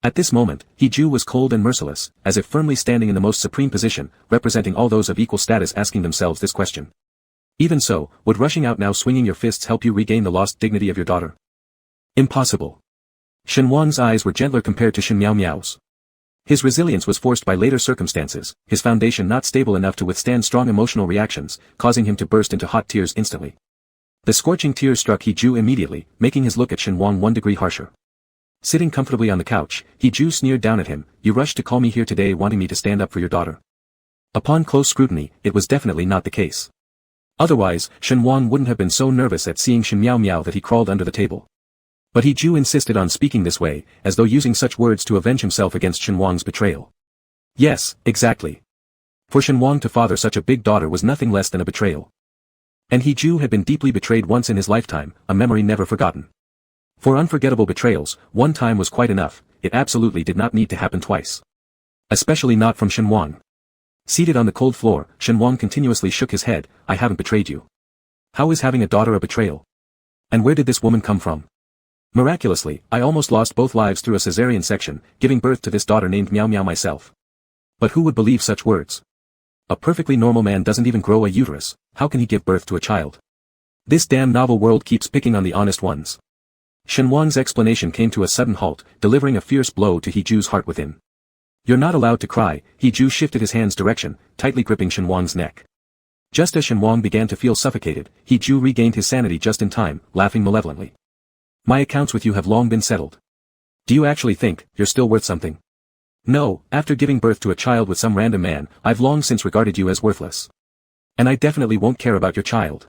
S1: At this moment, He-ju was cold and merciless, as if firmly standing in the most supreme position, representing all those of equal status asking themselves this question. Even so, would rushing out now swinging your fists help you regain the lost dignity of your daughter? Impossible. Shen Wang's eyes were gentler compared to Shen Miao Miao's. His resilience was forced by later circumstances, his foundation not stable enough to withstand strong emotional reactions, causing him to burst into hot tears instantly. The scorching tears struck He-ju immediately, making his look at Shen Wang 1 degree harsher. Sitting comfortably on the couch, He-ju sneered down at him, "You rushed to call me here today wanting me to stand up for your daughter." Upon close scrutiny, it was definitely not the case. Otherwise, Shen Wang wouldn't have been so nervous at seeing Shen Miao Miao that he crawled under the table. But He-ju insisted on speaking this way, as though using such words to avenge himself against Shen Wang's betrayal. Yes, exactly. For Shen Wang to father such a big daughter was nothing less than a betrayal. And He-ju had been deeply betrayed once in his lifetime, a memory never forgotten. For unforgettable betrayals, one time was quite enough, it absolutely did not need to happen twice. Especially not from Shen Wang. Seated on the cold floor, Shen Wang continuously shook his head, "I haven't betrayed you. How is having a daughter a betrayal? And where did this woman come from? Miraculously, I almost lost both lives through a cesarean section, giving birth to this daughter named Miao Miao myself." But who would believe such words? A perfectly normal man doesn't even grow a uterus, how can he give birth to a child? This damn novel world keeps picking on the honest ones. Shen Wang's explanation came to a sudden halt, delivering a fierce blow to He-ju's heart within. "You're not allowed to cry," He-ju shifted his hand's direction, tightly gripping Shen Wang's neck. Just as Shen Wang began to feel suffocated, He-ju regained his sanity just in time, laughing malevolently. "My accounts with you have long been settled. Do you actually think you're still worth something? No, after giving birth to a child with some random man, I've long since regarded you as worthless. And I definitely won't care about your child.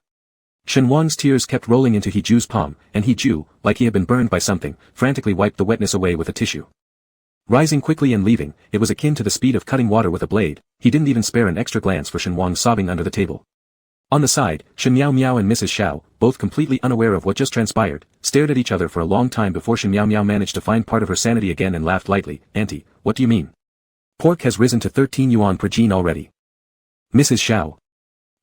S1: Shen Wang's tears kept rolling into He Ju's palm, and He Ju, like he had been burned by something, frantically wiped the wetness away with a tissue. Rising quickly and leaving, it was akin to the speed of cutting water with a blade. He didn't even spare an extra glance for Shen Wang sobbing under the table. On the side, Shen Miao Miao and Mrs. Xiao, both completely unaware of what just transpired, stared at each other for a long time before Shen Miao Miao managed to find part of her sanity again and laughed lightly. Auntie, what do you mean? Pork has risen to 13 yuan per jean already. Mrs. Xiao.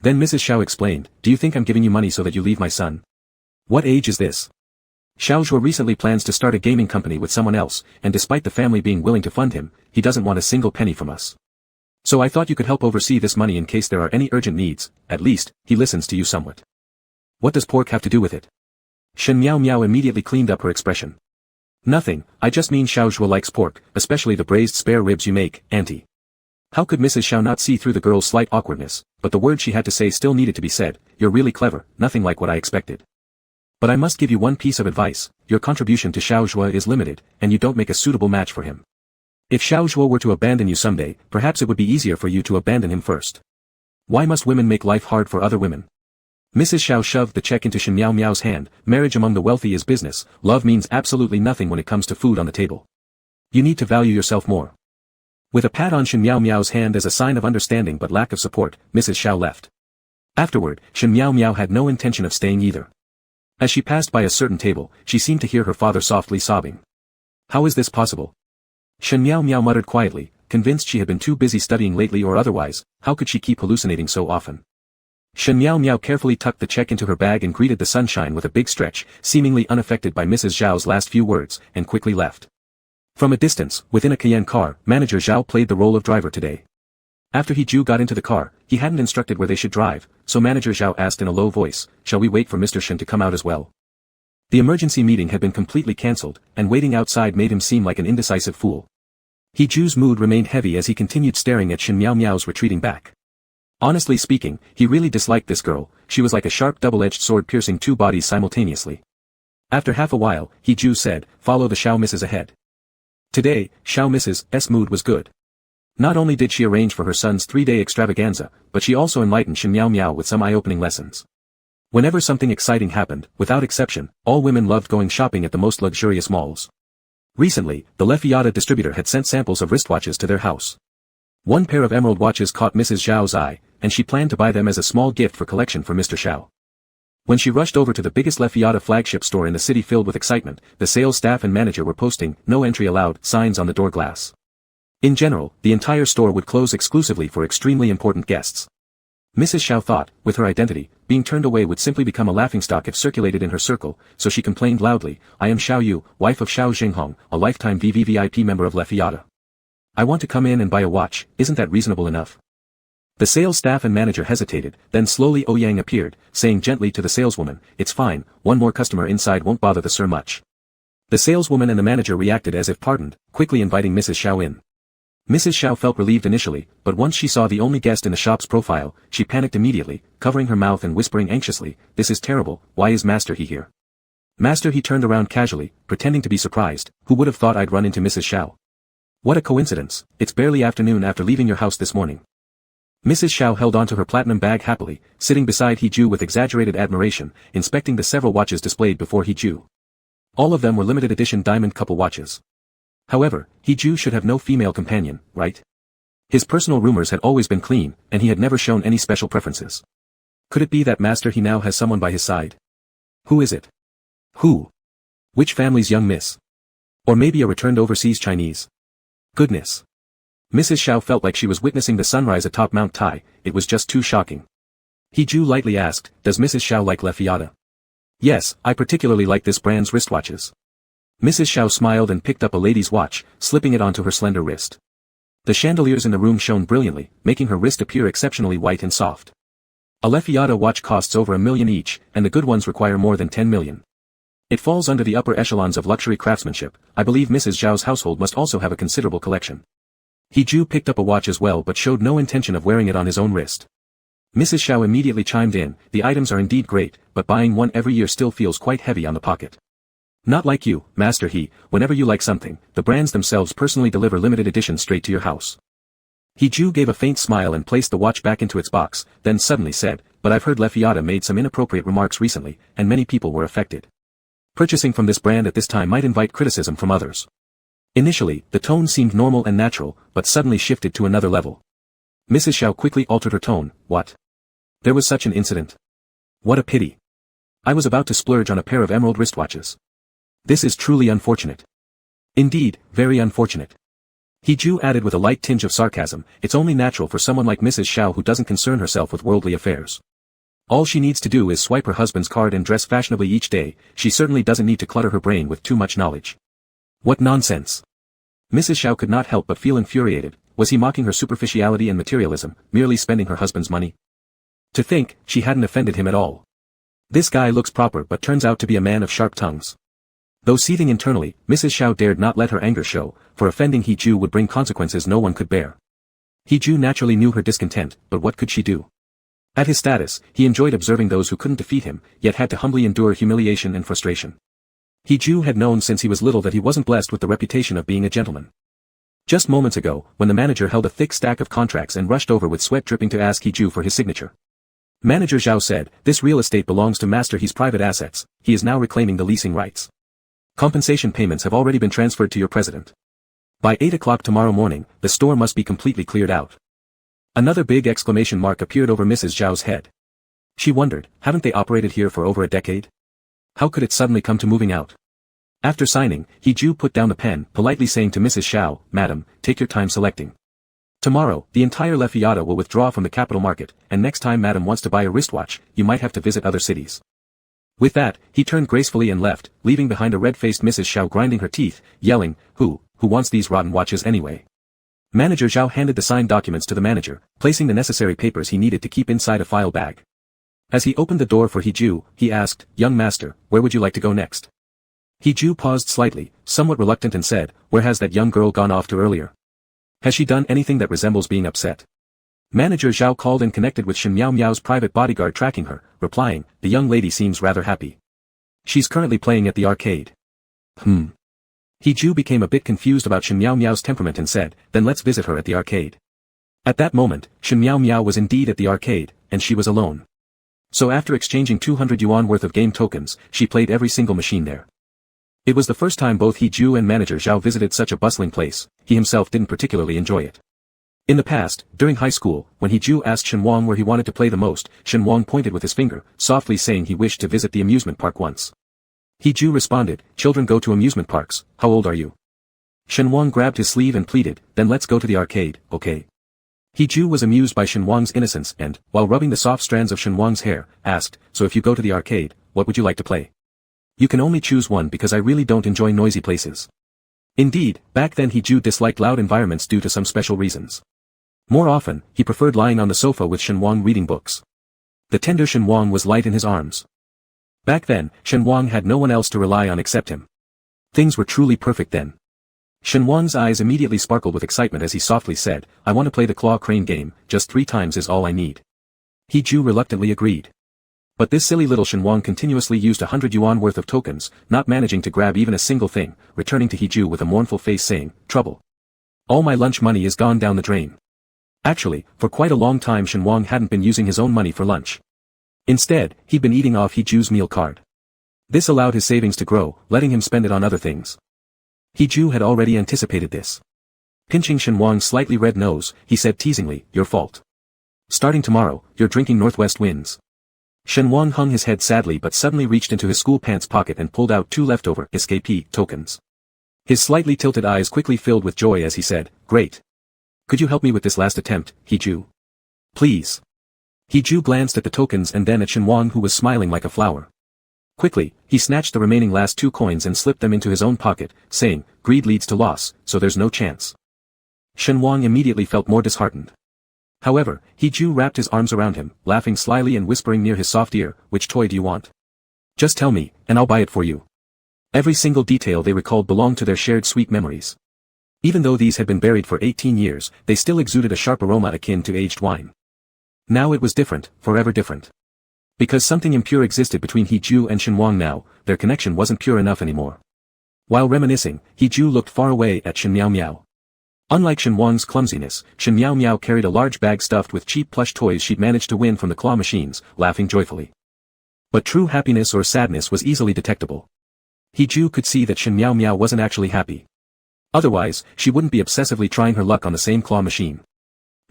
S1: Then Mrs. Xiao explained, do you think I'm giving you money so that you leave my son? What age is this? Xiao Zhuo recently plans to start a gaming company with someone else, and despite the family being willing to fund him, he doesn't want a single penny from us. So I thought you could help oversee this money in case there are any urgent needs. At least, he listens to you somewhat. What does pork have to do with it? Shen Miao Miao immediately cleaned up her expression. Nothing, I just mean Xiao Zhuo likes pork, especially the braised spare ribs you make, auntie. How could Mrs. Xiao not see through the girl's slight awkwardness, but the words she had to say still needed to be said. You're really clever, nothing like what I expected. But I must give you one piece of advice, your contribution to Xiao Zhuo is limited, and you don't make a suitable match for him. If Xiao Zhuo were to abandon you someday, perhaps it would be easier for you to abandon him first. Why must women make life hard for other women? Mrs. Xiao shoved the check into Shen Miao Miao's hand. Marriage among the wealthy is business, love means absolutely nothing when it comes to food on the table. You need to value yourself more. With a pat on Shen Miao Miao's hand as a sign of understanding but lack of support, Mrs. Xiao left. Afterward, Shen Miao Miao had no intention of staying either. As she passed by a certain table, she seemed to hear her father softly sobbing. How is this possible? Shen Miao Miao muttered quietly, convinced she had been too busy studying lately or otherwise. How could she keep hallucinating so often? Shen Miao Miao carefully tucked the check into her bag and greeted the sunshine with a big stretch, seemingly unaffected by Mrs. Zhao's last few words, and quickly left. From a distance, within a Cayenne car, Manager Zhao played the role of driver today. After He Ju got into the car, he hadn't instructed where they should drive, so Manager Zhao asked in a low voice, shall we wait for Mr. Shen to come out as well? The emergency meeting had been completely cancelled, and waiting outside made him seem like an indecisive fool. He Ju's mood remained heavy as he continued staring at Shen Miao Miao's retreating back. Honestly speaking, he really disliked this girl. She was like a sharp double-edged sword piercing two bodies simultaneously. After half a while, He Ju said, follow the Xiao Misses ahead. Today, Xiao Mrs. S mood was good. Not only did she arrange for her son's 3-day extravaganza, but she also enlightened Shen Miao Miao with some eye-opening lessons. Whenever something exciting happened, without exception, all women loved going shopping at the most luxurious malls. Recently, the Lefiata distributor had sent samples of wristwatches to their house. One pair of emerald watches caught Mrs. Zhao's eye, and she planned to buy them as a small gift for collection for Mr. Xiao. When she rushed over to the biggest Lefiata flagship store in the city filled with excitement, the sales staff and manager were posting, no entry allowed, signs on the door glass. In general, the entire store would close exclusively for extremely important guests. Mrs. Xiao thought, with her identity, being turned away would simply become a laughingstock if circulated in her circle, so she complained loudly, I am Xiao Yu, wife of Xiao Xinghong, a lifetime VVVIP member of Lefiata. I want to come in and buy a watch, isn't that reasonable enough? The sales staff and manager hesitated, then slowly Ouyang appeared, saying gently to the saleswoman, it's fine, one more customer inside won't bother the sir much. The saleswoman and the manager reacted as if pardoned, quickly inviting Mrs. Xiao in. Mrs. Xiao felt relieved initially, but once she saw the only guest in the shop's profile, she panicked immediately, covering her mouth and whispering anxiously, this is terrible, why is Master He here? Master He turned around casually, pretending to be surprised, who would have thought I'd run into Mrs. Xiao? What a coincidence, it's barely afternoon after leaving your house this morning. Mrs. Xiao held onto her platinum bag happily, sitting beside He Ju with exaggerated admiration, inspecting the several watches displayed before He Ju. All of them were limited edition diamond couple watches. However, He Ju should have no female companion, right? His personal rumors had always been clean, and he had never shown any special preferences. Could it be that Master He now has someone by his side? Who is it? Who? Which family's young miss? Or maybe a returned overseas Chinese? Goodness. Mrs. Xiao felt like she was witnessing the sunrise atop Mount Tai, it was just too shocking. He Ju lightly asked, does Mrs. Xiao like Lefiata? Yes, I particularly like this brand's wristwatches. Mrs. Xiao smiled and picked up a lady's watch, slipping it onto her slender wrist. The chandeliers in the room shone brilliantly, making her wrist appear exceptionally white and soft. A Lefiata watch costs over $1 million each, and the good ones require more than $10 million. It falls under the upper echelons of luxury craftsmanship. I believe Mrs. Zhao's household must also have a considerable collection. He Ju picked up a watch as well but showed no intention of wearing it on his own wrist. Mrs. Xiao immediately chimed in, the items are indeed great, but buying one every year still feels quite heavy on the pocket. Not like you, Master He, whenever you like something, the brands themselves personally deliver limited editions straight to your house. Hiju gave a faint smile and placed the watch back into its box, then suddenly said, but I've heard Lefiata made some inappropriate remarks recently, and many people were affected. Purchasing from this brand at this time might invite criticism from others. Initially, the tone seemed normal and natural, but suddenly shifted to another level. Mrs. Xiao quickly altered her tone. What? There was such an incident. What a pity. I was about to splurge on a pair of emerald wristwatches. This is truly unfortunate. Indeed, very unfortunate. Hiju added with a light tinge of sarcasm, it's only natural for someone like Mrs. Xiao who doesn't concern herself with worldly affairs. All she needs to do is swipe her husband's card and dress fashionably each day, she certainly doesn't need to clutter her brain with too much knowledge. What nonsense. Mrs. Xiao could not help but feel infuriated. Was he mocking her superficiality and materialism, merely spending her husband's money? To think, she hadn't offended him at all. This guy looks proper but turns out to be a man of sharp tongues. Though seething internally, Mrs. Xiao dared not let her anger show, for offending Hiju would bring consequences no one could bear. Hiju naturally knew her discontent, but what could she do? At his status, he enjoyed observing those who couldn't defeat him, yet had to humbly endure humiliation and frustration. Hiju had known since he was little that he wasn't blessed with the reputation of being a gentleman. Just moments ago, when the manager held a thick stack of contracts and rushed over with sweat dripping to ask Hiju for his signature. Manager Zhao said, this real estate belongs to Master He's private assets, he is now reclaiming the leasing rights. Compensation payments have already been transferred to your president. By 8 o'clock tomorrow morning, the store must be completely cleared out. Another big exclamation mark appeared over Mrs. Zhao's head. She wondered, haven't they operated here for over a decade? How could it suddenly come to moving out? After signing, Hiju put down the pen, politely saying to Mrs. Xiao, Madam, take your time selecting. Tomorrow, the entire Lefiata will withdraw from the capital market, and next time Madam wants to buy a wristwatch, you might have to visit other cities. With that, he turned gracefully and left, leaving behind a red-faced Mrs. Xiao grinding her teeth, yelling, Who wants these rotten watches anyway? Manager Zhao handed the signed documents to the manager, placing the necessary papers he needed to keep inside a file bag. As he opened the door for Hiju, he asked, Young master, where would you like to go next? Hiju paused slightly, somewhat reluctant and said, Where has that young girl gone off to earlier? Has she done anything that resembles being upset? Manager Zhao called and connected with Shen Miao Miao's private bodyguard tracking her, replying, the young lady seems rather happy. She's currently playing at the arcade. Hiju became a bit confused about Shen Miao Miao's temperament and said, then let's visit her at the arcade. At that moment, Shen Miao Miao was indeed at the arcade, and she was alone. So after exchanging 200 yuan worth of game tokens, she played every single machine there. It was the first time both Hiju and Manager Zhao visited such a bustling place, he himself didn't particularly enjoy it. In the past, during high school, when Hiju asked Shen Wang where he wanted to play the most, Shen Wang pointed with his finger, softly saying he wished to visit the amusement park once. Hiju responded, children go to amusement parks, how old are you? Shen Wang grabbed his sleeve and pleaded, then let's go to the arcade, okay? Hiju was amused by Shen Wang's innocence and, while rubbing the soft strands of Shen Wang's hair, asked, so if you go to the arcade, what would you like to play? You can only choose one because I really don't enjoy noisy places. Indeed, back then Hiju disliked loud environments due to some special reasons. More often, he preferred lying on the sofa with Shen Wang reading books. The tender Shen Wang was light in his arms. Back then, Shen Wang had no one else to rely on except him. Things were truly perfect then. Shen Wang's eyes immediately sparkled with excitement as he softly said, I want to play the claw crane game, just 3 times is all I need. Hiju reluctantly agreed. But this silly little Shen Wang continuously used 100 yuan worth of tokens, not managing to grab even a single thing, returning to Hiju with a mournful face saying, trouble. All my lunch money is gone down the drain. Actually, for quite a long time Shen Wang hadn't been using his own money for lunch. Instead, he'd been eating off Hiju's meal card. This allowed his savings to grow, letting him spend it on other things. Hiju had already anticipated this. Pinching Shen Wang's slightly red nose, he said teasingly, your fault. Starting tomorrow, you're drinking Northwest Winds. Shen Wang hung his head sadly but suddenly reached into his school pants pocket and pulled out 2 leftover SKP tokens. His slightly tilted eyes quickly filled with joy as he said, great. Could you help me with this last attempt, Hiju? Please. Hiju glanced at the tokens and then at Shen Wang who was smiling like a flower. Quickly, he snatched the remaining last 2 coins and slipped them into his own pocket, saying, greed leads to loss, so there's no chance. Shen Wang immediately felt more disheartened. However, Hiju wrapped his arms around him, laughing slyly and whispering near his soft ear, which toy do you want? Just tell me, and I'll buy it for you. Every single detail they recalled belonged to their shared sweet memories. Even though these had been buried for 18 years, they still exuded a sharp aroma akin to aged wine. Now it was different, forever different. Because something impure existed between Hiju and Shen Wang now, their connection wasn't pure enough anymore. While reminiscing, Hiju looked far away at Shen Miao Miao. Unlike Shen Wang's clumsiness, Shen Miao Miao carried a large bag stuffed with cheap plush toys she'd managed to win from the claw machines, laughing joyfully. But true happiness or sadness was easily detectable. He Ju could see that Shen Miao Miao wasn't actually happy. Otherwise, she wouldn't be obsessively trying her luck on the same claw machine.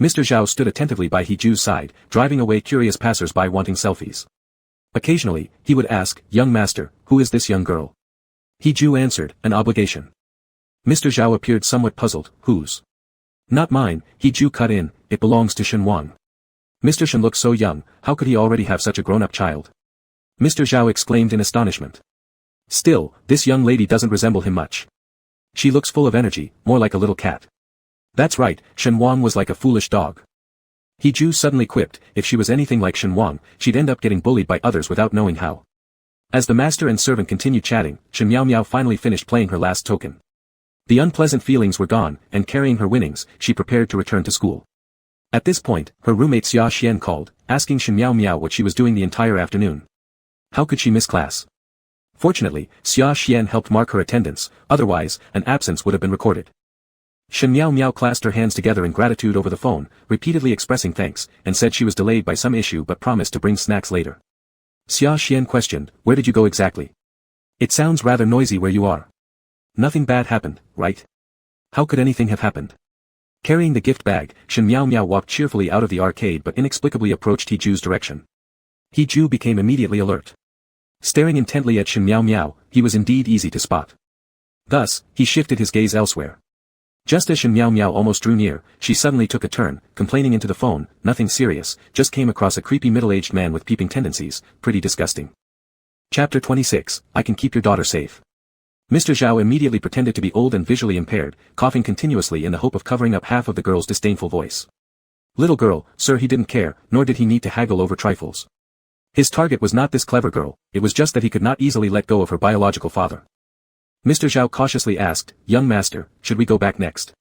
S1: Mr. Zhao stood attentively by He Ju's side, driving away curious passers-by wanting selfies. Occasionally, he would ask, "Young master, who is this young girl?" He Ju answered, "An obligation." Mr. Zhao appeared somewhat puzzled, "Whose?" "Not mine," He Ju cut in, "it belongs to Shen Wang." Mr. Shen looked so young, how could he already have such a grown-up child? Mr. Zhao exclaimed in astonishment. "Still, this young lady doesn't resemble him much. She looks full of energy, more like a little cat." "That's right, Shen Wang was like a foolish dog." He Ju suddenly quipped, if she was anything like Shen Wang, she'd end up getting bullied by others without knowing how. As the master and servant continued chatting, Shen Miao Miao finally finished playing her last token. The unpleasant feelings were gone, and carrying her winnings, she prepared to return to school. At this point, her roommate Xia Xian called, asking Shen Miao Miao what she was doing the entire afternoon. How could she miss class? Fortunately, Xia Xian helped mark her attendance, otherwise, an absence would have been recorded. Shen Miao Miao clasped her hands together in gratitude over the phone, repeatedly expressing thanks, and said she was delayed by some issue but promised to bring snacks later. Xia Xian questioned, "Where did you go exactly? It sounds rather noisy where you are." "Nothing bad happened, right?" "How could anything have happened?" Carrying the gift bag, Shen Miao Miao walked cheerfully out of the arcade but inexplicably approached He Ju's direction. He Ju became immediately alert. Staring intently at Shen Miao Miao, he was indeed easy to spot. Thus, he shifted his gaze elsewhere. Just as Shen Miao Miao almost drew near, she suddenly took a turn, complaining into the phone, "Nothing serious, just came across a creepy middle-aged man with peeping tendencies, pretty disgusting." Chapter 26, I Can Keep Your Daughter Safe. Mr. Zhao immediately pretended to be old and visually impaired, coughing continuously in the hope of covering up half of the girl's disdainful voice. "Little girl, sir," he didn't care, nor did he need to haggle over trifles. His target was not this clever girl, it was just that he could not easily let go of her biological father. Mr. Zhao cautiously asked, "Young master, should we go back next?"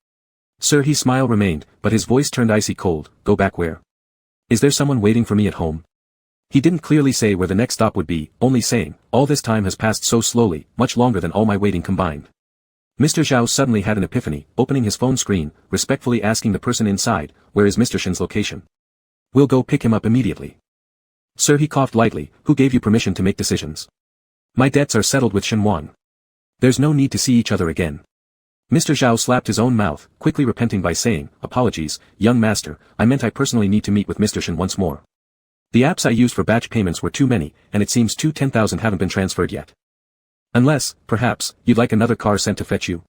S1: "Sir," his smile remained, but his voice turned icy cold, "Go back where? Is there someone waiting for me at home?" He didn't clearly say where the next stop would be, only saying, "All this time has passed so slowly, much longer than all my waiting combined." Mr. Zhao suddenly had an epiphany, opening his phone screen, respectfully asking the person inside, "Where is Mr. Shen's location? We'll go pick him up immediately." "Sir," he coughed lightly, "who gave you permission to make decisions? My debts are settled with Shen Wang. There's no need to see each other again." Mr. Zhao slapped his own mouth, quickly repenting by saying, "Apologies, young master, I meant I personally need to meet with Mr. Shen once more. The apps I used for batch payments were too many, and it seems 10,000 haven't been transferred yet. Unless, perhaps, you'd like another car sent to fetch you."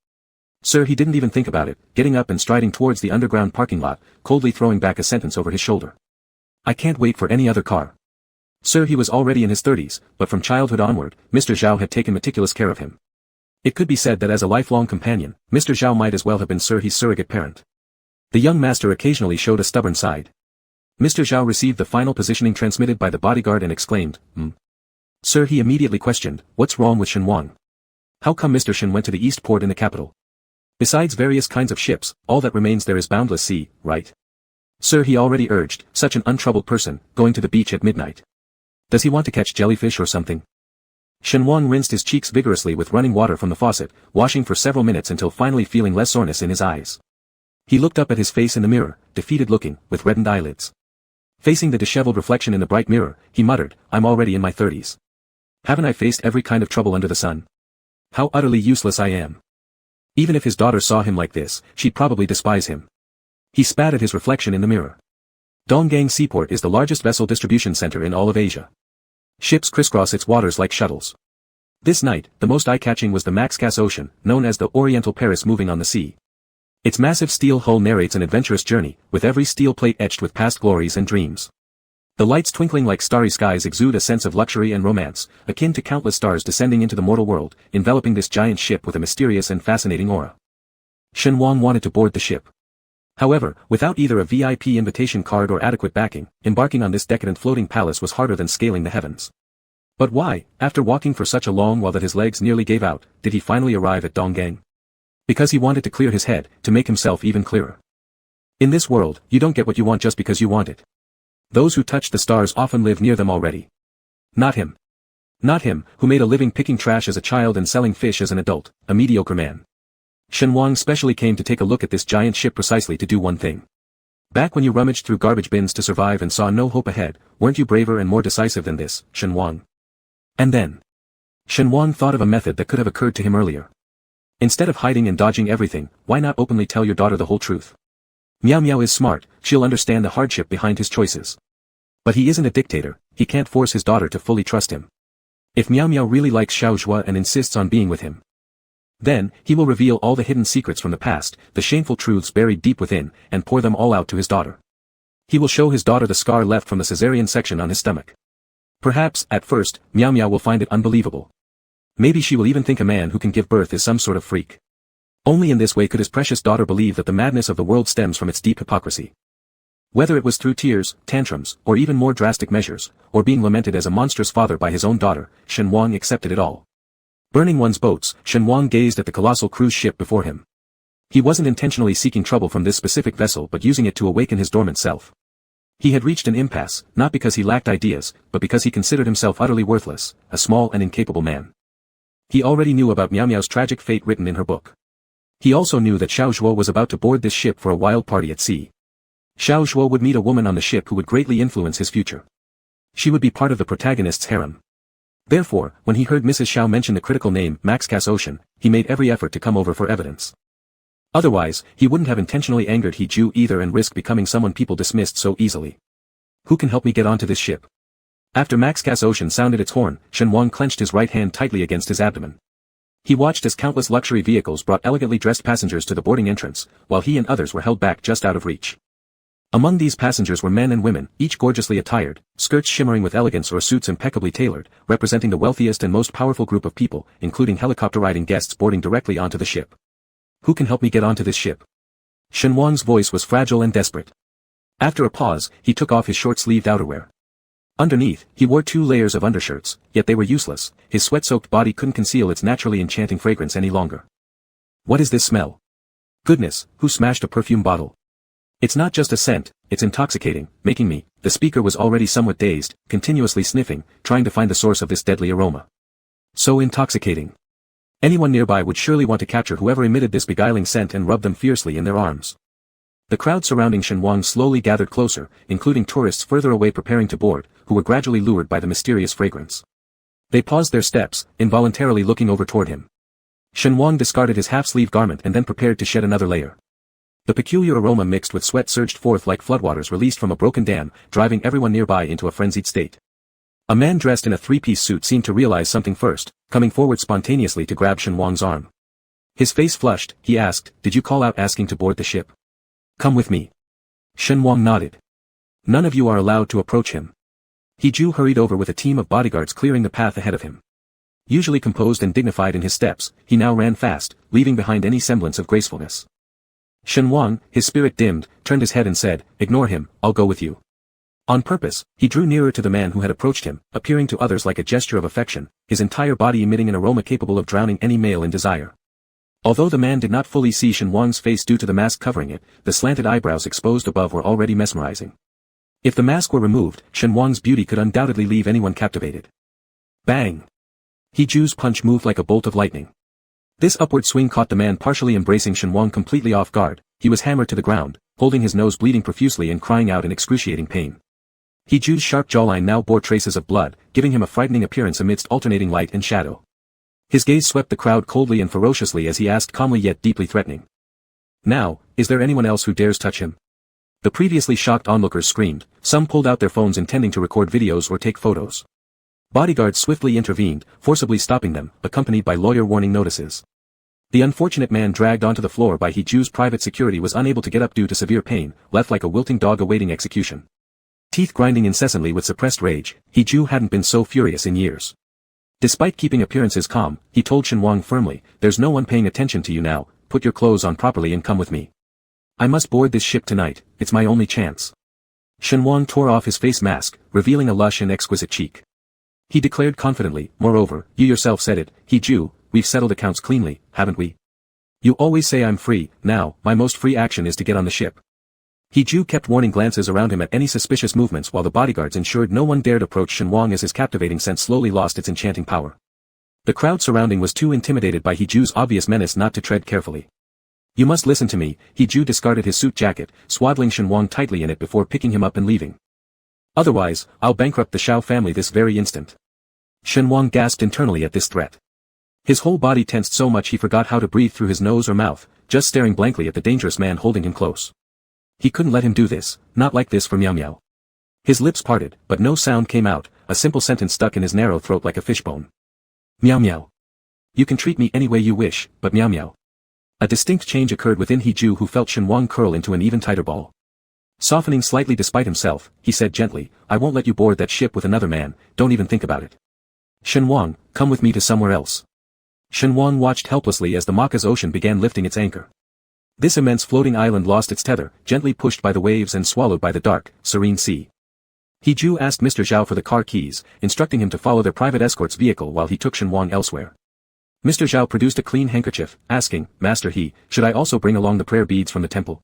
S1: Sir, he didn't even think about it, getting up and striding towards the underground parking lot, coldly throwing back a sentence over his shoulder. "I can't wait for any other car." Sir, he was already in his 30s, but from childhood onward, Mr. Zhao had taken meticulous care of him. It could be said that as a lifelong companion, Mr. Zhao might as well have been Sir He's surrogate parent. The young master occasionally showed a stubborn side. Mr. Zhao received the final positioning transmitted by the bodyguard and exclaimed, Sir, he immediately questioned, "What's wrong with Shen Wang? How come Mr. Shen went to the east port in the capital? Besides various kinds of ships, all that remains there is boundless sea, right? Sir, he already urged, such an untroubled person, going to the beach at midnight. Does he want to catch jellyfish or something?" Shen Wang rinsed his cheeks vigorously with running water from the faucet, washing for several minutes until finally feeling less soreness in his eyes. He looked up at his face in the mirror, defeated looking, with reddened eyelids. Facing the disheveled reflection in the bright mirror, he muttered, "I'm already in my 30s. Haven't I faced every kind of trouble under the sun? How utterly useless I am." Even if his daughter saw him like this, she'd probably despise him. He spat at his reflection in the mirror. Donggang Seaport is the largest vessel distribution center in all of Asia. Ships crisscross its waters like shuttles. This night, the most eye-catching was the Max-Cas Ocean, known as the Oriental Paris moving on the sea. Its massive steel hull narrates an adventurous journey, with every steel plate etched with past glories and dreams. The lights twinkling like starry skies exude a sense of luxury and romance, akin to countless stars descending into the mortal world, enveloping this giant ship with a mysterious and fascinating aura. Shen Wang wanted to board the ship. However, without either a VIP invitation card or adequate backing, embarking on this decadent floating palace was harder than scaling the heavens. But why, after walking for such a long while that his legs nearly gave out, did he finally arrive at Donggang? Because he wanted to clear his head, to make himself even clearer. In this world, you don't get what you want just because you want it. Those who touch the stars often live near them already. Not him. Not him, who made a living picking trash as a child and selling fish as an adult, a mediocre man. Shen Wang specially came to take a look at this giant ship precisely to do one thing. Back when you rummaged through garbage bins to survive and saw no hope ahead, weren't you braver and more decisive than this, Shen Wang? And then Shen Wang thought of a method that could have occurred to him earlier. Instead of hiding and dodging everything, why not openly tell your daughter the whole truth? Miao Miao is smart, she'll understand the hardship behind his choices. But he isn't a dictator, he can't force his daughter to fully trust him. If Miao Miao really likes Xiao Zhua and insists on being with him, then he will reveal all the hidden secrets from the past, the shameful truths buried deep within, and pour them all out to his daughter. He will show his daughter the scar left from the cesarean section on his stomach. Perhaps, at first, Miao Miao will find it unbelievable. Maybe she will even think a man who can give birth is some sort of freak. Only in this way could his precious daughter believe that the madness of the world stems from its deep hypocrisy. Whether it was through tears, tantrums, or even more drastic measures, or being lamented as a monstrous father by his own daughter, Shen Wang accepted it all. Burning one's boats, Shen Wang gazed at the colossal cruise ship before him. He wasn't intentionally seeking trouble from this specific vessel but using it to awaken his dormant self. He had reached an impasse, not because he lacked ideas, but because he considered himself utterly worthless, a small and incapable man. He already knew about Miao Miao's tragic fate written in her book. He also knew that Xiao Zhuo was about to board this ship for a wild party at sea. Xiao Zhuo would meet a woman on the ship who would greatly influence his future. She would be part of the protagonist's harem. Therefore, when he heard Mrs. Xiao mention the critical name Long Aotian, he made every effort to come over for evidence. Otherwise, he wouldn't have intentionally angered He Ju either and risk becoming someone people dismissed so easily. Who can help me get onto this ship? After Long Aotian sounded its horn, Shen Wang clenched his right hand tightly against his abdomen. He watched as countless luxury vehicles brought elegantly dressed passengers to the boarding entrance, while he and others were held back just out of reach. Among these passengers were men and women, each gorgeously attired, skirts shimmering with elegance or suits impeccably tailored, representing the wealthiest and most powerful group of people, including helicopter-riding guests boarding directly onto the ship. Who can help me get onto this ship? Shen Wang's voice was fragile and desperate. After a pause, he took off his short-sleeved outerwear. Underneath, he wore 2 layers of undershirts, yet they were useless, his sweat-soaked body couldn't conceal its naturally enchanting fragrance any longer. What is this smell? Goodness, who smashed a perfume bottle? It's not just a scent, it's intoxicating, making me, the speaker was already somewhat dazed, continuously sniffing, trying to find the source of this deadly aroma. So intoxicating. Anyone nearby would surely want to capture whoever emitted this beguiling scent and rub them fiercely in their arms. The crowd surrounding Shen Wang slowly gathered closer, including tourists further away preparing to board, who were gradually lured by the mysterious fragrance. They paused their steps, involuntarily looking over toward him. Shen Wang discarded his half-sleeve garment and then prepared to shed another layer. The peculiar aroma mixed with sweat surged forth like floodwaters released from a broken dam, driving everyone nearby into a frenzied state. A man dressed in a 3-piece suit seemed to realize something first, coming forward spontaneously to grab Shen Wang's arm. His face flushed, he asked, "Did you call out asking to board the ship? Come with me." Shen Wang nodded. "None of you are allowed to approach him." He Ju hurried over with a team of bodyguards clearing the path ahead of him. Usually composed and dignified in his steps, he now ran fast, leaving behind any semblance of gracefulness. Shen Wang, his spirit dimmed, turned his head and said, "Ignore him, I'll go with you." On purpose, he drew nearer to the man who had approached him, appearing to others like a gesture of affection, his entire body emitting an aroma capable of drowning any male in desire. Although the man did not fully see Shen Wang's face due to the mask covering it, the slanted eyebrows exposed above were already mesmerizing. If the mask were removed, Shen Wang's beauty could undoubtedly leave anyone captivated. Bang! He Ju's punch moved like a bolt of lightning. This upward swing caught the man partially embracing Shen Wang completely off guard. He was hammered to the ground, holding his nose bleeding profusely and crying out in excruciating pain. He Ju's sharp jawline now bore traces of blood, giving him a frightening appearance amidst alternating light and shadow. His gaze swept the crowd coldly and ferociously as he asked calmly yet deeply threatening. "Now, is there anyone else who dares touch him?" The previously shocked onlookers screamed, some pulled out their phones intending to record videos or take photos. Bodyguards swiftly intervened, forcibly stopping them, accompanied by lawyer warning notices. The unfortunate man dragged onto the floor by He Ju's private security was unable to get up due to severe pain, left like a wilting dog awaiting execution. Teeth grinding incessantly with suppressed rage, He Ju hadn't been so furious in years. Despite keeping appearances calm, he told Shen Wang firmly, "There's no one paying attention to you now, put your clothes on properly and come with me. I must board this ship tonight, it's my only chance." Shen Wang tore off his face mask, revealing a lush and exquisite cheek. He declared confidently, "Moreover, you yourself said it, He Ju, we've settled accounts cleanly, haven't we? You always say I'm free, now, my most free action is to get on the ship." He Ju kept warning glances around him at any suspicious movements while the bodyguards ensured no one dared approach Shen Wang as his captivating scent slowly lost its enchanting power. The crowd surrounding was too intimidated by He Ju's obvious menace not to tread carefully. You must listen to me. He discarded his suit jacket, swaddling Shenhuang tightly in it before picking him up and leaving. Otherwise, I'll bankrupt the Xiao family this very instant. Shenhuang gasped internally at this threat. His whole body tensed so much he forgot how to breathe through his nose or mouth, just staring blankly at the dangerous man holding him close. He couldn't let him do this, not like this for Miao Miao. His lips parted, but no sound came out, a simple sentence stuck in his narrow throat like a fishbone. Miao Miao. You can treat me any way you wish, but Miao Miao. A distinct change occurred within Hiju, who felt Shenhuang curl into an even tighter ball. Softening slightly despite himself, he said gently, I won't let you board that ship with another man, don't even think about it. Shenhuang, come with me to somewhere else. Shenhuang watched helplessly as the Long Aotian began lifting its anchor. This immense floating island lost its tether, gently pushed by the waves and swallowed by the dark, serene sea. Hiju asked Mr. Zhao for the car keys, instructing him to follow their private escort's vehicle while he took Shenhuang elsewhere. Mr. Zhao produced a clean handkerchief, asking, Master should I also bring along the prayer beads from the temple?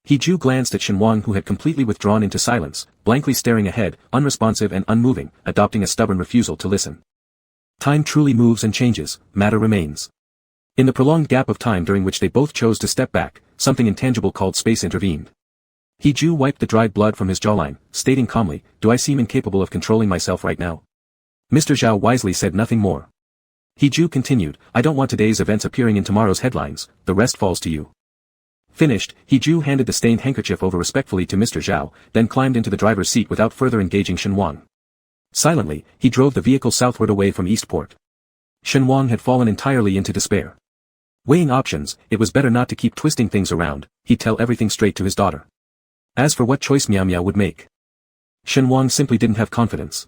S1: Hiju glanced at Shenhuang, who had completely withdrawn into silence, blankly staring ahead, unresponsive and unmoving, adopting a stubborn refusal to listen. Time truly moves and changes, matter remains. In the prolonged gap of time during which they both chose to step back, something intangible called space intervened. Hiju wiped the dried blood from his jawline, stating calmly, Do I seem incapable of controlling myself right now? Mr. Zhao wisely said nothing more. Hiju continued, I don't want today's events appearing in tomorrow's headlines, the rest falls to you. Finished, Hiju handed the stained handkerchief over respectfully to Mr. Zhao, then climbed into the driver's seat without further engaging Shenhuang. Silently, he drove the vehicle southward away from Eastport. Shenhuang had fallen entirely into despair. Weighing options, it was better not to keep twisting things around, he'd tell everything straight to his daughter. As for what choice Miao Miao would make, Shenhuang simply didn't have confidence.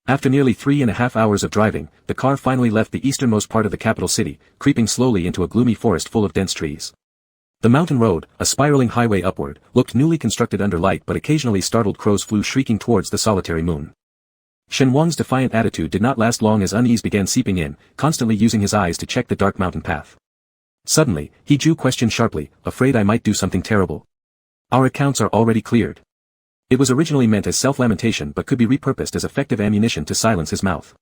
S1: After nearly 3.5 hours of driving, the car finally left the easternmost part of the capital city, creeping slowly into a gloomy forest full of dense trees. The mountain road, a spiraling highway upward, looked newly constructed under light, but occasionally startled crows flew shrieking towards the solitary moon. Shenhuang's defiant attitude did not last long as unease began seeping in, constantly using his eyes to check the dark mountain path. Suddenly, Hiju questioned sharply, afraid I might do something terrible. Our accounts are already cleared. It was originally meant as self-lamentation but could be repurposed as effective ammunition to silence his mouth.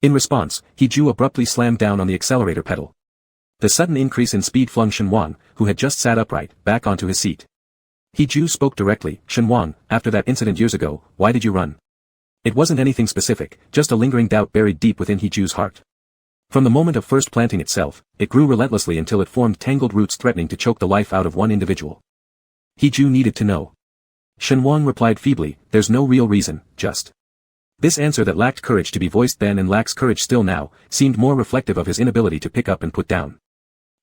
S1: In response, Hiju abruptly slammed down on the accelerator pedal. The sudden increase in speed flung Shenhuang, who had just sat upright, back onto his seat. Hiju spoke directly, Shenhuang, after that incident years ago, why did you run? It wasn't anything specific, just a lingering doubt buried deep within Hiju's heart. From the moment of first planting itself, it grew relentlessly until it formed tangled roots threatening to choke the life out of one individual. Hiju needed to know. Shenhuang replied feebly, there's no real reason, just. This answer that lacked courage to be voiced then and lacks courage still now, seemed more reflective of his inability to pick up and put down.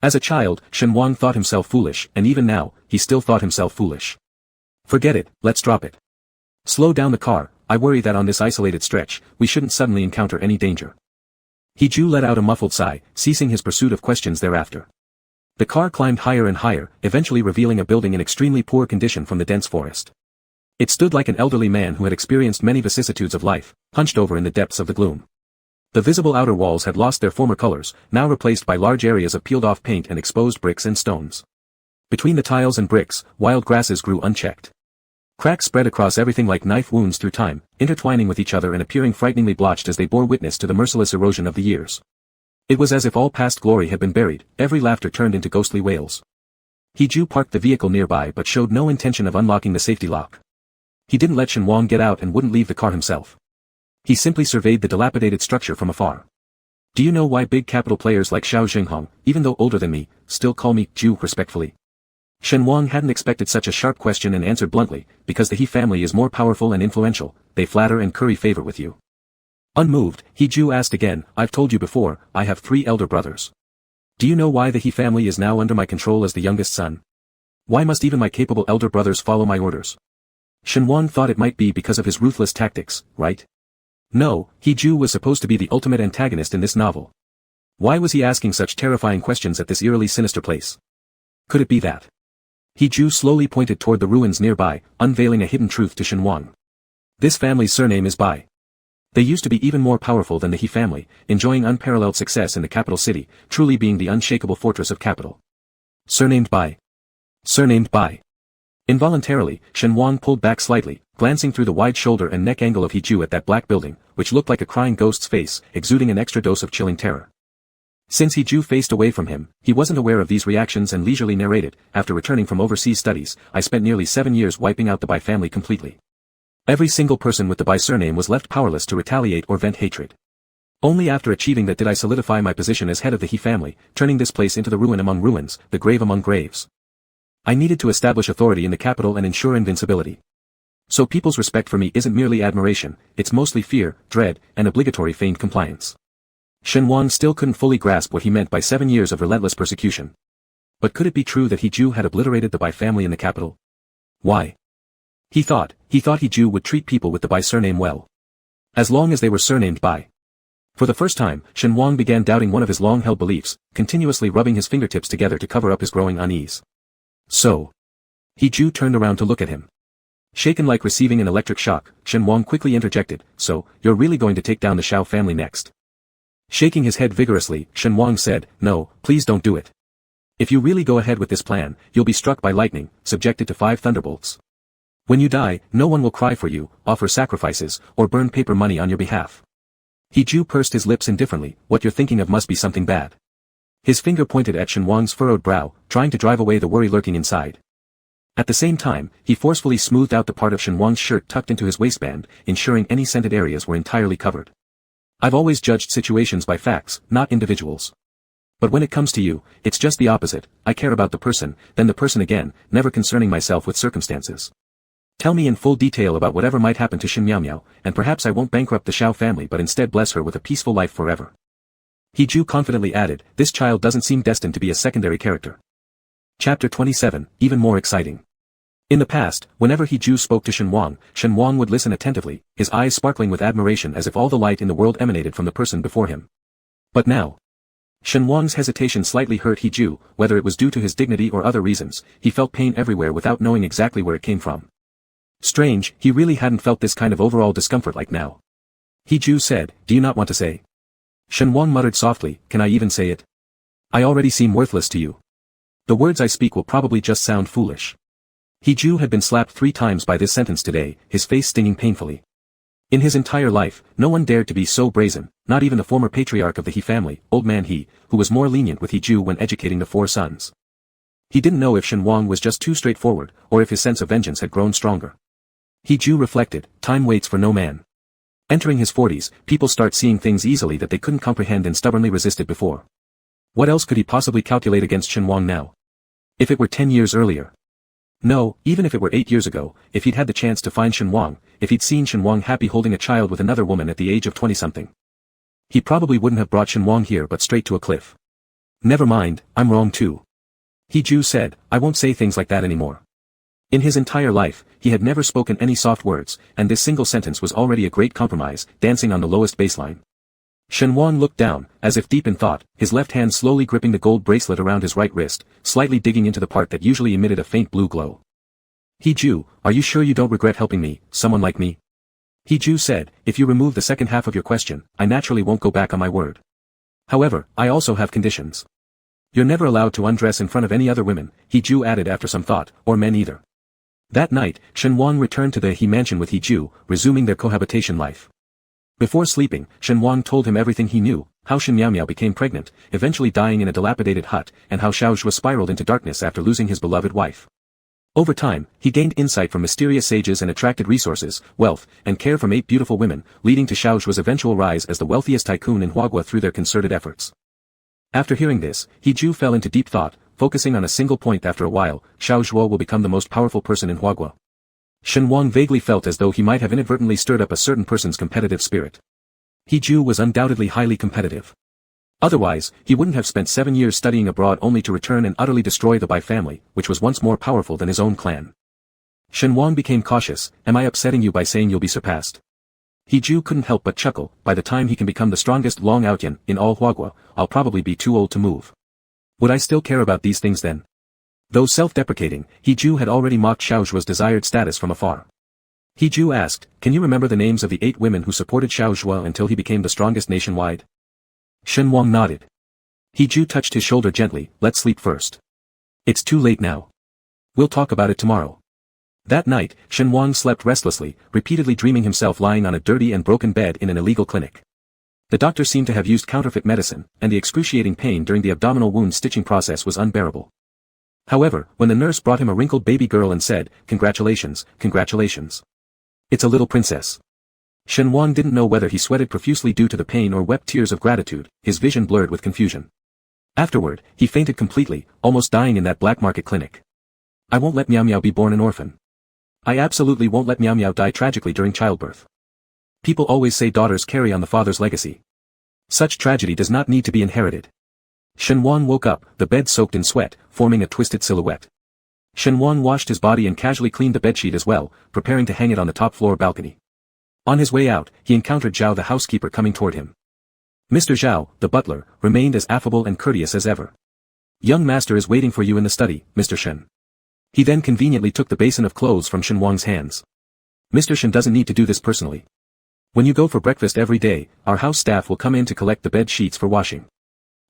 S1: As a child, Shenhuang thought himself foolish, and even now, he still thought himself foolish. Forget it, let's drop it. Slow down the car, I worry that on this isolated stretch, we shouldn't suddenly encounter any danger. Hiju let out a muffled sigh, ceasing his pursuit of questions thereafter. The car climbed higher and higher, eventually revealing a building in extremely poor condition from the dense forest. It stood like an elderly man who had experienced many vicissitudes of life, hunched over in the depths of the gloom. The visible outer walls had lost their former colors, now replaced by large areas of peeled-off paint and exposed bricks and stones. Between the tiles and bricks, wild grasses grew unchecked. Cracks spread across everything like knife wounds through time, intertwining with each other and appearing frighteningly blotched as they bore witness to the merciless erosion of the years. It was as if all past glory had been buried, every laughter turned into ghostly wails. Hiju parked the vehicle nearby but showed no intention of unlocking the safety lock. He didn't let Shenhuang get out and wouldn't leave the car himself. He simply surveyed the dilapidated structure from afar. Do you know why big capital players like Xiao Xinghong, even though older than me, still call me Ju respectfully? Shenhuang hadn't expected such a sharp question and answered bluntly, because the He family is more powerful and influential, they flatter and curry favor with you. Unmoved, Hiju asked again, I've told you before, I have 3 elder brothers. Do you know why the He family is now under my control as the youngest son? Why must even my capable elder brothers follow my orders? Shenhuang thought it might be because of his ruthless tactics, right? No, Hiju was supposed to be the ultimate antagonist in this novel. Why was he asking such terrifying questions at this eerily sinister place? Could it be that? Hiju slowly pointed toward the ruins nearby, unveiling a hidden truth to Shenhuang. This family's surname is Bai. They used to be even more powerful than the He family, enjoying unparalleled success in the capital city, truly being the unshakable fortress of capital. Surnamed Bai. Surnamed Bai. Involuntarily, Shenhuang pulled back slightly, glancing through the wide shoulder and neck angle of Hiju at that black building, which looked like a crying ghost's face, exuding an extra dose of chilling terror. Since He Ju faced away from him, he wasn't aware of these reactions and leisurely narrated, after returning from overseas studies, I spent nearly 7 years wiping out the Bai family completely. Every single person with the Bai surname was left powerless to retaliate or vent hatred. Only after achieving that did I solidify my position as head of the He family, turning this place into the ruin among ruins, the grave among graves. I needed to establish authority in the capital and ensure invincibility. So people's respect for me isn't merely admiration, it's mostly fear, dread, and obligatory feigned compliance. Shen Wang still couldn't fully grasp what he meant by 7 years of relentless persecution. But could it be true that He Ju had obliterated the Bai family in the capital? Why? He thought He Ju would treat people with the Bai surname well. As long as they were surnamed Bai. For the first time, Shen Wang began doubting one of his long-held beliefs, continuously rubbing his fingertips together to cover up his growing unease. So. He Ju turned around to look at him. Shaken like receiving an electric shock, Shen Wang quickly interjected, so, you're really going to take down the Shao family next? Shaking his head vigorously, Shen Wang said, no, please don't do it. If you really go ahead with this plan, you'll be struck by lightning, subjected to 5 thunderbolts. When you die, no one will cry for you, offer sacrifices, or burn paper money on your behalf. He Ju pursed his lips indifferently, what you're thinking of must be something bad. His finger pointed at Shen Wang's furrowed brow, trying to drive away the worry lurking inside. At the same time, he forcefully smoothed out the part of Shen Wang's shirt tucked into his waistband, ensuring any scented areas were entirely covered. I've always judged situations by facts, not individuals. But when it comes to you, it's just the opposite, I care about the person, then the person again, never concerning myself with circumstances. Tell me in full detail about whatever might happen to Shin Miao Miao, and perhaps I won't bankrupt the Shao family but instead bless her with a peaceful life forever. He Ju confidently added, this child doesn't seem destined to be a secondary character. Chapter 27, even more exciting. In the past, whenever He Ju spoke to Shen Wang would listen attentively, his eyes sparkling with admiration as if all the light in the world emanated from the person before him. But now, Shen Wang's hesitation slightly hurt He Ju, whether it was due to his dignity or other reasons, he felt pain everywhere without knowing exactly where it came from. Strange, he really hadn't felt this kind of overall discomfort like now. He Ju said, do you not want to say? Shen Wang muttered softly, can I even say it? I already seem worthless to you. The words I speak will probably just sound foolish. He Ju had been slapped 3 times by this sentence today, his face stinging painfully. In his entire life, no one dared to be so brazen, not even the former patriarch of the He family, old man He, who was more lenient with He Ju when educating the 4 sons. He didn't know if Shen Wang was just too straightforward, or if his sense of vengeance had grown stronger. He Ju reflected, time waits for no man. Entering his 40s, people start seeing things easily that they couldn't comprehend and stubbornly resisted before. What else could he possibly calculate against Shen Wang now? If it were 10 years earlier. No, even if it were 8 years ago, if he'd had the chance to find Shen Wang, if he'd seen Shen Wang happy holding a child with another woman at the age of 20-something. He probably wouldn't have brought Shen Wang here but straight to a cliff. Never mind, I'm wrong too. He Ju said, I won't say things like that anymore. In his entire life, he had never spoken any soft words, and this single sentence was already a great compromise, dancing on the lowest baseline. Shen Wang looked down, as if deep in thought, his left hand slowly gripping the gold bracelet around his right wrist, slightly digging into the part that usually emitted a faint blue glow. He Ju, are you sure you don't regret helping me, someone like me? He Ju said, if you remove the second half of your question, I naturally won't go back on my word. However, I also have conditions. You're never allowed to undress in front of any other women, He Ju added after some thought, or men either. That night, Shen Wang returned to the He mansion with He Ju, resuming their cohabitation life. Before sleeping, Shen Wang told him everything he knew, how Shin Miao Miao became pregnant, eventually dying in a dilapidated hut, and how Xiao Zhuo spiraled into darkness after losing his beloved wife. Over time, he gained insight from mysterious sages and attracted resources, wealth, and care from 8 beautiful women, leading to Xiao Zhuo's eventual rise as the wealthiest tycoon in Huagua through their concerted efforts. After hearing this, He Ju fell into deep thought, focusing on a single point. After a while, Xiao Zhuo will become the most powerful person in Huagua. Shen Wang vaguely felt as though he might have inadvertently stirred up a certain person's competitive spirit. He Ju was undoubtedly highly competitive. Otherwise, he wouldn't have spent 7 years studying abroad only to return and utterly destroy the Bai family, which was once more powerful than his own clan. Shen Wang became cautious, am I upsetting you by saying you'll be surpassed? He Ju couldn't help but chuckle, by the time he can become the strongest Long Aotian in all Huagua, I'll probably be too old to move. Would I still care about these things then? Though self-deprecating, He Ju had already mocked Xiao Zhuo's desired status from afar. He Ju asked, can you remember the names of the 8 women who supported Xiao Zhuo until he became the strongest nationwide? Shen Wang nodded. He Ju touched his shoulder gently, let's sleep first. It's too late now. We'll talk about it tomorrow. That night, Shen Wang slept restlessly, repeatedly dreaming himself lying on a dirty and broken bed in an illegal clinic. The doctor seemed to have used counterfeit medicine, and the excruciating pain during the abdominal wound stitching process was unbearable. However, when the nurse brought him a wrinkled baby girl and said, "Congratulations, congratulations. It's a little princess," Shen Wang didn't know whether he sweated profusely due to the pain or wept tears of gratitude, his vision blurred with confusion. Afterward, he fainted completely, almost dying in that black market clinic. I won't let Miao Miao be born an orphan. I absolutely won't let Miao Miao die tragically during childbirth. People always say daughters carry on the father's legacy. Such tragedy does not need to be inherited. Shen Wang woke up, the bed soaked in sweat, forming a twisted silhouette. Shen Wang washed his body and casually cleaned the bedsheet as well, preparing to hang it on the top floor balcony. On his way out, he encountered Zhao the housekeeper coming toward him. Mr. Zhao, the butler, remained as affable and courteous as ever. Young master is waiting for you in the study, Mr. Shen. He then conveniently took the basin of clothes from Shen Wang's hands. Mr. Shen doesn't need to do this personally. When you go for breakfast every day, our house staff will come in to collect the bed sheets for washing.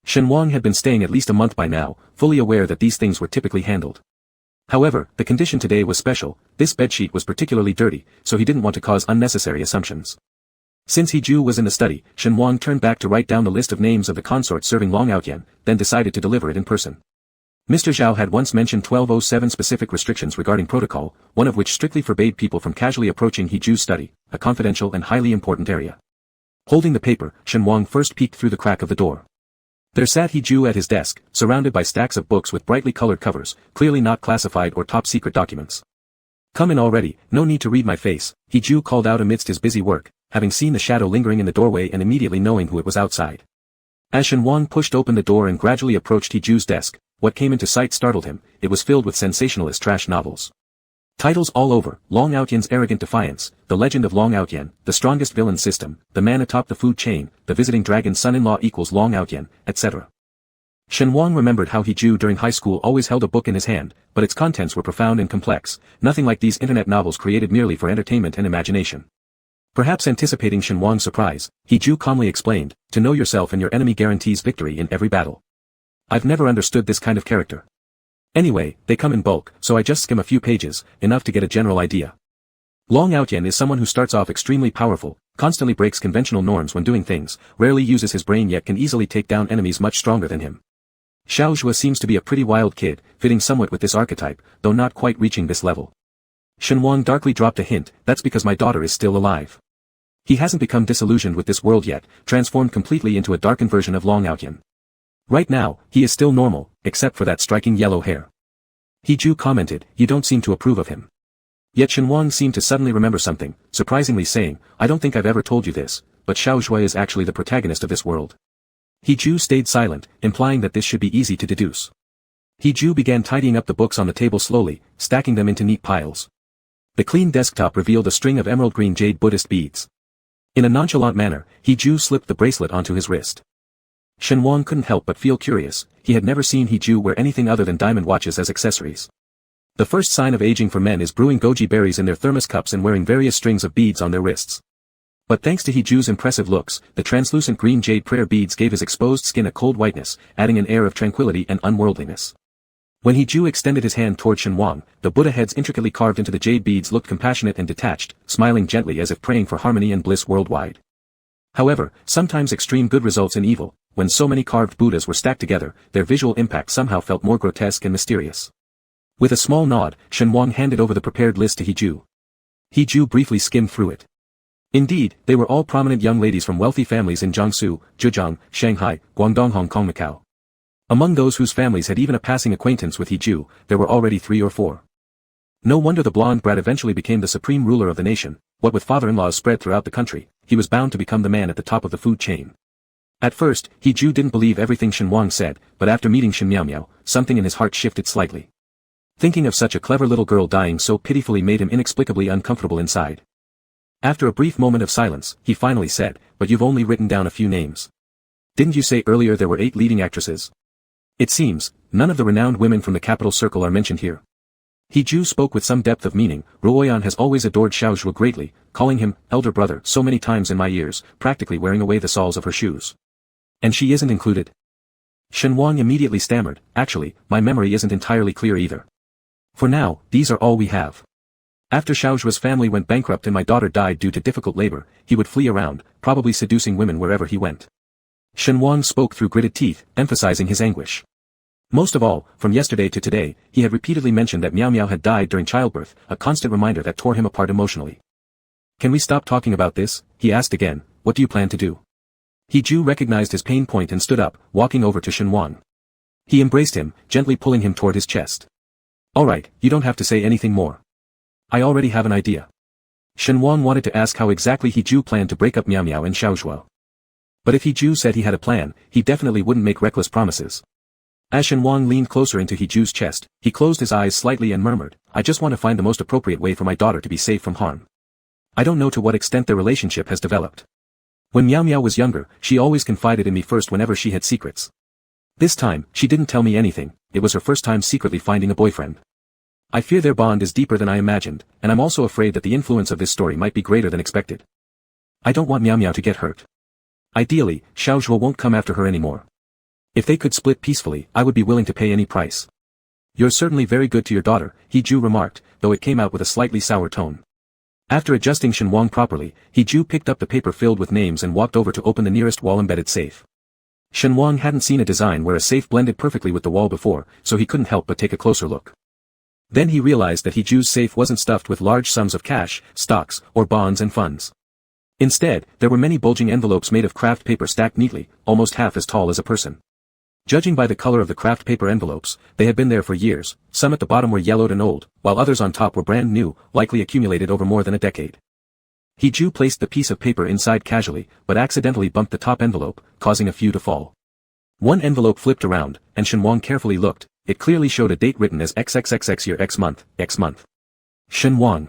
S1: Shen Wang had been staying at least a month by now, fully aware that these things were typically handled. However, the condition today was special, this bedsheet was particularly dirty, so he didn't want to cause unnecessary assumptions. Since He Ju was in the study, Shen Wang turned back to write down the list of names of the consorts serving Long Aotian, then decided to deliver it in person. Mr. Zhao had once mentioned 1207 specific restrictions regarding protocol, one of which strictly forbade people from casually approaching He Ju's study, a confidential and highly important area. Holding the paper, Shen Wang first peeked through the crack of the door. There sat He Ju at his desk, surrounded by stacks of books with brightly colored covers, clearly not classified or top-secret documents. Come in already, no need to read my face, He Ju called out amidst his busy work, having seen the shadow lingering in the doorway and immediately knowing who it was outside. As Shen Wang pushed open the door and gradually approached He Ju's desk, what came into sight startled him, it was filled with sensationalist trash novels. Titles all over, Long Aotian's Arrogant Defiance, The Legend of Long Aotian, The Strongest Villain System, The Man Atop the Food Chain, The Visiting Dragon's Son-in-Law equals Long Aotian, etc. Shen Wang remembered how He Ju during high school always held a book in his hand, but its contents were profound and complex, nothing like these internet novels created merely for entertainment and imagination. Perhaps anticipating Shen Wang's surprise, He Ju calmly explained, to know yourself and your enemy guarantees victory in every battle. I've never understood this kind of character. Anyway, they come in bulk, so I just skim a few pages, enough to get a general idea. Long Aotian is someone who starts off extremely powerful, constantly breaks conventional norms when doing things, rarely uses his brain yet can easily take down enemies much stronger than him. Xiao Zhua seems to be a pretty wild kid, fitting somewhat with this archetype, though not quite reaching this level. Shen Wang darkly dropped a hint, that's because my daughter is still alive. He hasn't become disillusioned with this world yet, transformed completely into a darkened version of Long Aotian. Right now, he is still normal, except for that striking yellow hair. He Ju commented, you don't seem to approve of him. Yet Shen Wang seemed to suddenly remember something, surprisingly saying, I don't think I've ever told you this, but Xiao Zhua is actually the protagonist of this world. He Ju stayed silent, implying that this should be easy to deduce. He Ju began tidying up the books on the table slowly, stacking them into neat piles. The clean desktop revealed a string of emerald green jade Buddhist beads. In a nonchalant manner, He Ju slipped the bracelet onto his wrist. Shen Wang couldn't help but feel curious, he had never seen He Ju wear anything other than diamond watches as accessories. The first sign of aging for men is brewing goji berries in their thermos cups and wearing various strings of beads on their wrists. But thanks to He Ju's impressive looks, the translucent green jade prayer beads gave his exposed skin a cold whiteness, adding an air of tranquility and unworldliness. When He Ju extended his hand toward Shen Wang, the Buddha heads intricately carved into the jade beads looked compassionate and detached, smiling gently as if praying for harmony and bliss worldwide. However, sometimes extreme good results in evil. When so many carved Buddhas were stacked together, their visual impact somehow felt more grotesque and mysterious. With a small nod, Shen Wang handed over the prepared list to He Ju. He Ju briefly skimmed through it. Indeed, they were all prominent young ladies from wealthy families in Jiangsu, Zhejiang, Shanghai, Guangdong, Hong Kong, Macau. Among those whose families had even a passing acquaintance with He Ju, there were already 3 or 4. No wonder the blonde brat eventually became the supreme ruler of the nation, what with father-in-laws spread throughout the country, he was bound to become the man at the top of the food chain. At first, He Ju didn't believe everything Shen Wang said, but after meeting Shen Miao Miao, something in his heart shifted slightly. Thinking of such a clever little girl dying so pitifully made him inexplicably uncomfortable inside. After a brief moment of silence, he finally said, but you've only written down a few names. Didn't you say earlier there were 8 leading actresses? It seems, none of the renowned women from the capital circle are mentioned here. He Ju spoke with some depth of meaning, Ruoyan has always adored Xiao Zhua greatly, calling him, elder brother, so many times in my ears, practically wearing away the soles of her shoes. And she isn't included? Shen Wang immediately stammered, actually, my memory isn't entirely clear either. For now, these are all we have. After Xiaozhua's family went bankrupt and my daughter died due to difficult labor, he would flee around, probably seducing women wherever he went. Shen Wang spoke through gritted teeth, emphasizing his anguish. Most of all, from yesterday to today, he had repeatedly mentioned that Miao Miao had died during childbirth, a constant reminder that tore him apart emotionally. Can we stop talking about this? He asked again. What do you plan to do? He Ju recognized his pain point and stood up, walking over to Shen Wang. He embraced him, gently pulling him toward his chest. Alright, you don't have to say anything more. I already have an idea. Shen Wang wanted to ask how exactly He Ju planned to break up Miao Miao and Xiaozhua. But if He Ju said he had a plan, he definitely wouldn't make reckless promises. As Shen Wang leaned closer into He Ju's chest, he closed his eyes slightly and murmured, I just want to find the most appropriate way for my daughter to be safe from harm. I don't know to what extent their relationship has developed. When Miao Miao was younger, she always confided in me first whenever she had secrets. This time, she didn't tell me anything, it was her first time secretly finding a boyfriend. I fear their bond is deeper than I imagined, and I'm also afraid that the influence of this story might be greater than expected. I don't want Miao Miao to get hurt. Ideally, Xiaozhua won't come after her anymore. If they could split peacefully, I would be willing to pay any price. You're certainly very good to your daughter, He Ju remarked, though it came out with a slightly sour tone. After adjusting Shen Wang properly, He Ju picked up the paper filled with names and walked over to open the nearest wall-embedded safe. Shen Wang hadn't seen a design where a safe blended perfectly with the wall before, so he couldn't help but take a closer look. Then he realized that He Ju's safe wasn't stuffed with large sums of cash, stocks, or bonds and funds. Instead, there were many bulging envelopes made of craft paper stacked neatly, almost half as tall as a person. Judging by the color of the craft paper envelopes, they had been there for years, some at the bottom were yellowed and old, while others on top were brand new, likely accumulated over more than a decade. He Ju placed the piece of paper inside casually, but accidentally bumped the top envelope, causing a few to fall. One envelope flipped around, and Shen Wang carefully looked. It clearly showed a date written as XXXX year X month, X month. Shen Wang.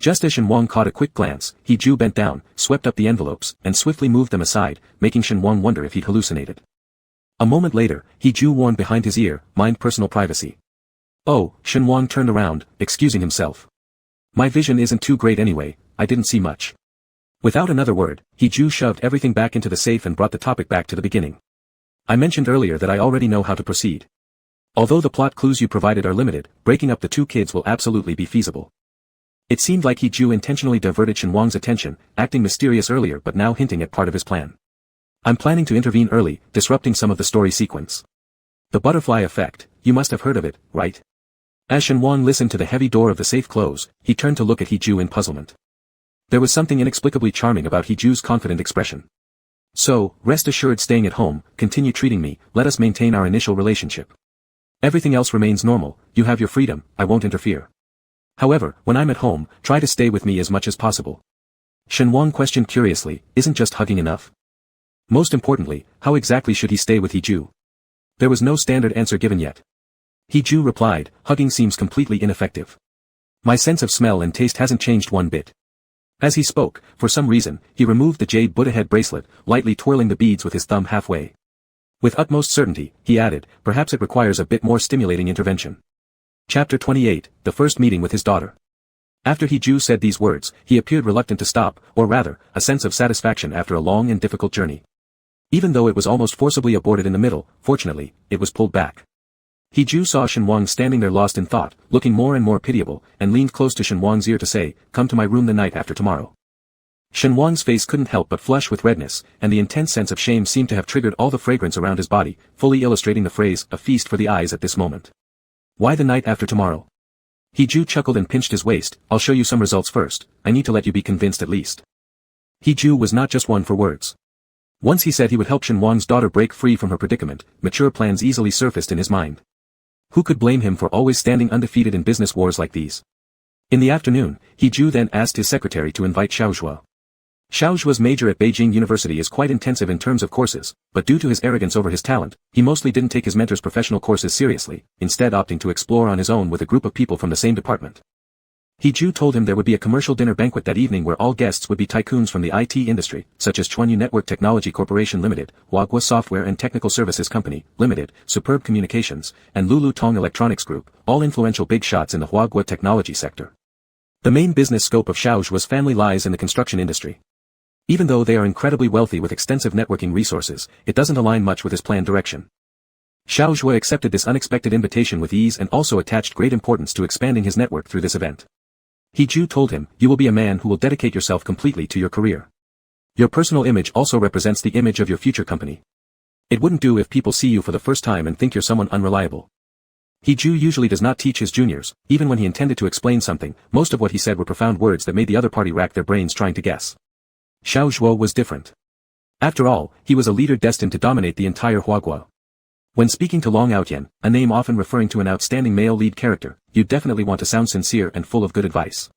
S1: Just as Shen Wang caught a quick glance, He Ju bent down, swept up the envelopes, and swiftly moved them aside, making Shen Wang wonder if he'd hallucinated. A moment later, He Ju warned behind his ear, mind personal privacy. Oh, Shen Wang turned around, excusing himself. My vision isn't too great anyway, I didn't see much. Without another word, He Ju shoved everything back into the safe and brought the topic back to the beginning. I mentioned earlier that I already know how to proceed. Although the plot clues you provided are limited, breaking up the two kids will absolutely be feasible. It seemed like He Ju intentionally diverted Shen Wang's attention, acting mysterious earlier but now hinting at part of his plan. I'm planning to intervene early, disrupting some of the story sequence. The butterfly effect, you must have heard of it, right? As Shen Wang listened to the heavy door of the safe close, he turned to look at He Ju in puzzlement. There was something inexplicably charming about He Ju's confident expression. So, rest assured, staying at home, continue treating me, let us maintain our initial relationship. Everything else remains normal, you have your freedom, I won't interfere. However, when I'm at home, try to stay with me as much as possible. Shen Wang questioned curiously, isn't just hugging enough? Most importantly, how exactly should he stay with He Ju? There was no standard answer given yet. He Ju replied, hugging seems completely ineffective. My sense of smell and taste hasn't changed one bit. As he spoke, for some reason, he removed the jade Buddha head bracelet, lightly twirling the beads with his thumb halfway. With utmost certainty, he added, perhaps it requires a bit more stimulating intervention. Chapter 28, The First Meeting with His Daughter. After He Ju said these words, he appeared reluctant to stop, or rather, a sense of satisfaction after a long and difficult journey. Even though it was almost forcibly aborted in the middle, fortunately, it was pulled back. He Ju saw Shen Wang standing there lost in thought, looking more and more pitiable, and leaned close to Shen Wang's ear to say, come to my room the night after tomorrow. Shen Wang's face couldn't help but flush with redness, and the intense sense of shame seemed to have triggered all the fragrance around his body, fully illustrating the phrase, a feast for the eyes at this moment. Why the night after tomorrow? He Ju chuckled and pinched his waist, I'll show you some results first, I need to let you be convinced at least. He Ju was not just one for words. Once he said he would help Shen Wang's daughter break free from her predicament, mature plans easily surfaced in his mind. Who could blame him for always standing undefeated in business wars like these? In the afternoon, He Ju then asked his secretary to invite Xiaozhua. Xiaozhua's major at Beijing University is quite intensive in terms of courses, but due to his arrogance over his talent, he mostly didn't take his mentor's professional courses seriously, instead opting to explore on his own with a group of people from the same department. He Ju told him there would be a commercial dinner banquet that evening where all guests would be tycoons from the IT industry, such as Chuanyu Network Technology Corporation Limited, Huagua Software and Technical Services Company, Limited, Superb Communications, and Lulu Tong Electronics Group, all influential big shots in the Huagua technology sector. The main business scope of Xiaozhua's family lies in the construction industry. Even though they are incredibly wealthy with extensive networking resources, it doesn't align much with his planned direction. Xiaozhua accepted this unexpected invitation with ease and also attached great importance to expanding his network through this event. He told him, you will be a man who will dedicate yourself completely to your career. Your personal image also represents the image of your future company. It wouldn't do if people see you for the first time and think you're someone unreliable. He usually does not teach his juniors, even when he intended to explain something. Most of what he said were profound words that made the other party rack their brains trying to guess. Xiao Zhuo was different. After all, he was a leader destined to dominate the entire Huaguo. When speaking to Long Aotian, a name often referring to an outstanding male lead character, you'd definitely want to sound sincere and full of good advice.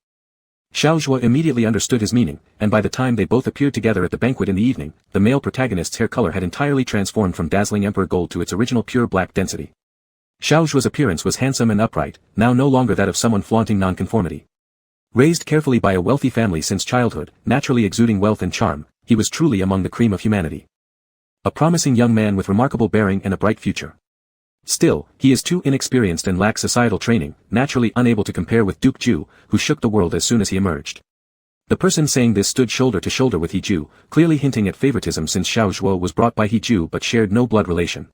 S1: Xiao Zhuo immediately understood his meaning, and by the time they both appeared together at the banquet in the evening, the male protagonist's hair color had entirely transformed from dazzling emperor gold to its original pure black density. Xiao Zhuo's appearance was handsome and upright, now no longer that of someone flaunting nonconformity. Raised carefully by a wealthy family since childhood, naturally exuding wealth and charm, he was truly among the cream of humanity. A promising young man with remarkable bearing and a bright future. Still, he is too inexperienced and lacks societal training, naturally unable to compare with Duke Ju, who shook the world as soon as he emerged. The person saying this stood shoulder to shoulder with He Ju, clearly hinting at favoritism since Xiao Zhuo was brought by He Ju but shared no blood relation.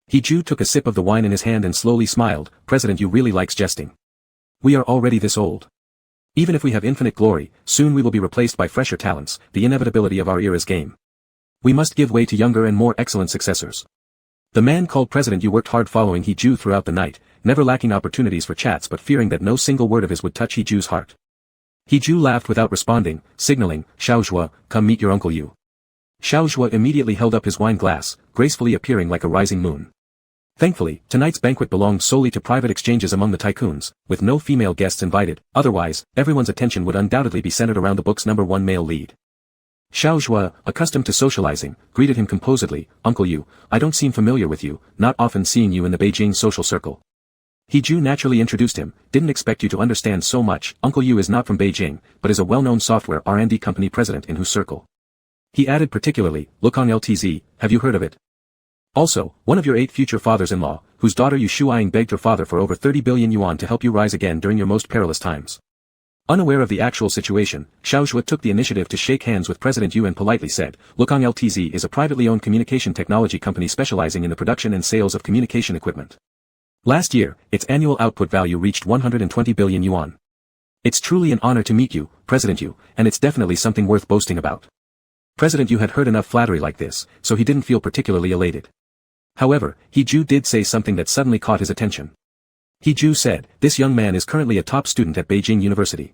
S1: He Ju took a sip of the wine in his hand and slowly smiled. President Yu really likes jesting. We are already this old. Even if we have infinite glory, soon we will be replaced by fresher talents, the inevitability of our era's game. We must give way to younger and more excellent successors. The man called President Yu worked hard following He Ju throughout the night, never lacking opportunities for chats but fearing that no single word of his would touch He Ju's heart. He Ju laughed without responding, signaling, Xiao Zhuo, come meet your uncle Yu. Xiao Zhuo immediately held up his wine glass, gracefully appearing like a rising moon. Thankfully, tonight's banquet belonged solely to private exchanges among the tycoons, with no female guests invited, otherwise, everyone's attention would undoubtedly be centered around the book's #1 male lead. Xiao Zhuo, accustomed to socializing, greeted him composedly, Uncle Yu, I don't seem familiar with you, not often seeing you in the Beijing social circle. He Ju naturally introduced him, didn't expect you to understand so much, Uncle Yu is not from Beijing, but is a well-known software R&D company president in whose circle. He added particularly, Long Aotian, have you heard of it? Also, one of your 8 future fathers-in-law, whose daughter Yu Shuiying begged her father for over 30 billion yuan to help you rise again during your most perilous times. Unaware of the actual situation, Xiao Zhuo took the initiative to shake hands with President Yu and politely said, Long Aotian is a privately owned communication technology company specializing in the production and sales of communication equipment. Last year, its annual output value reached 120 billion yuan. It's truly an honor to meet you, President Yu, and it's definitely something worth boasting about. President Yu had heard enough flattery like this, so he didn't feel particularly elated. However, He Ju did say something that suddenly caught his attention. He Ju said, this young man is currently a top student at Beijing University.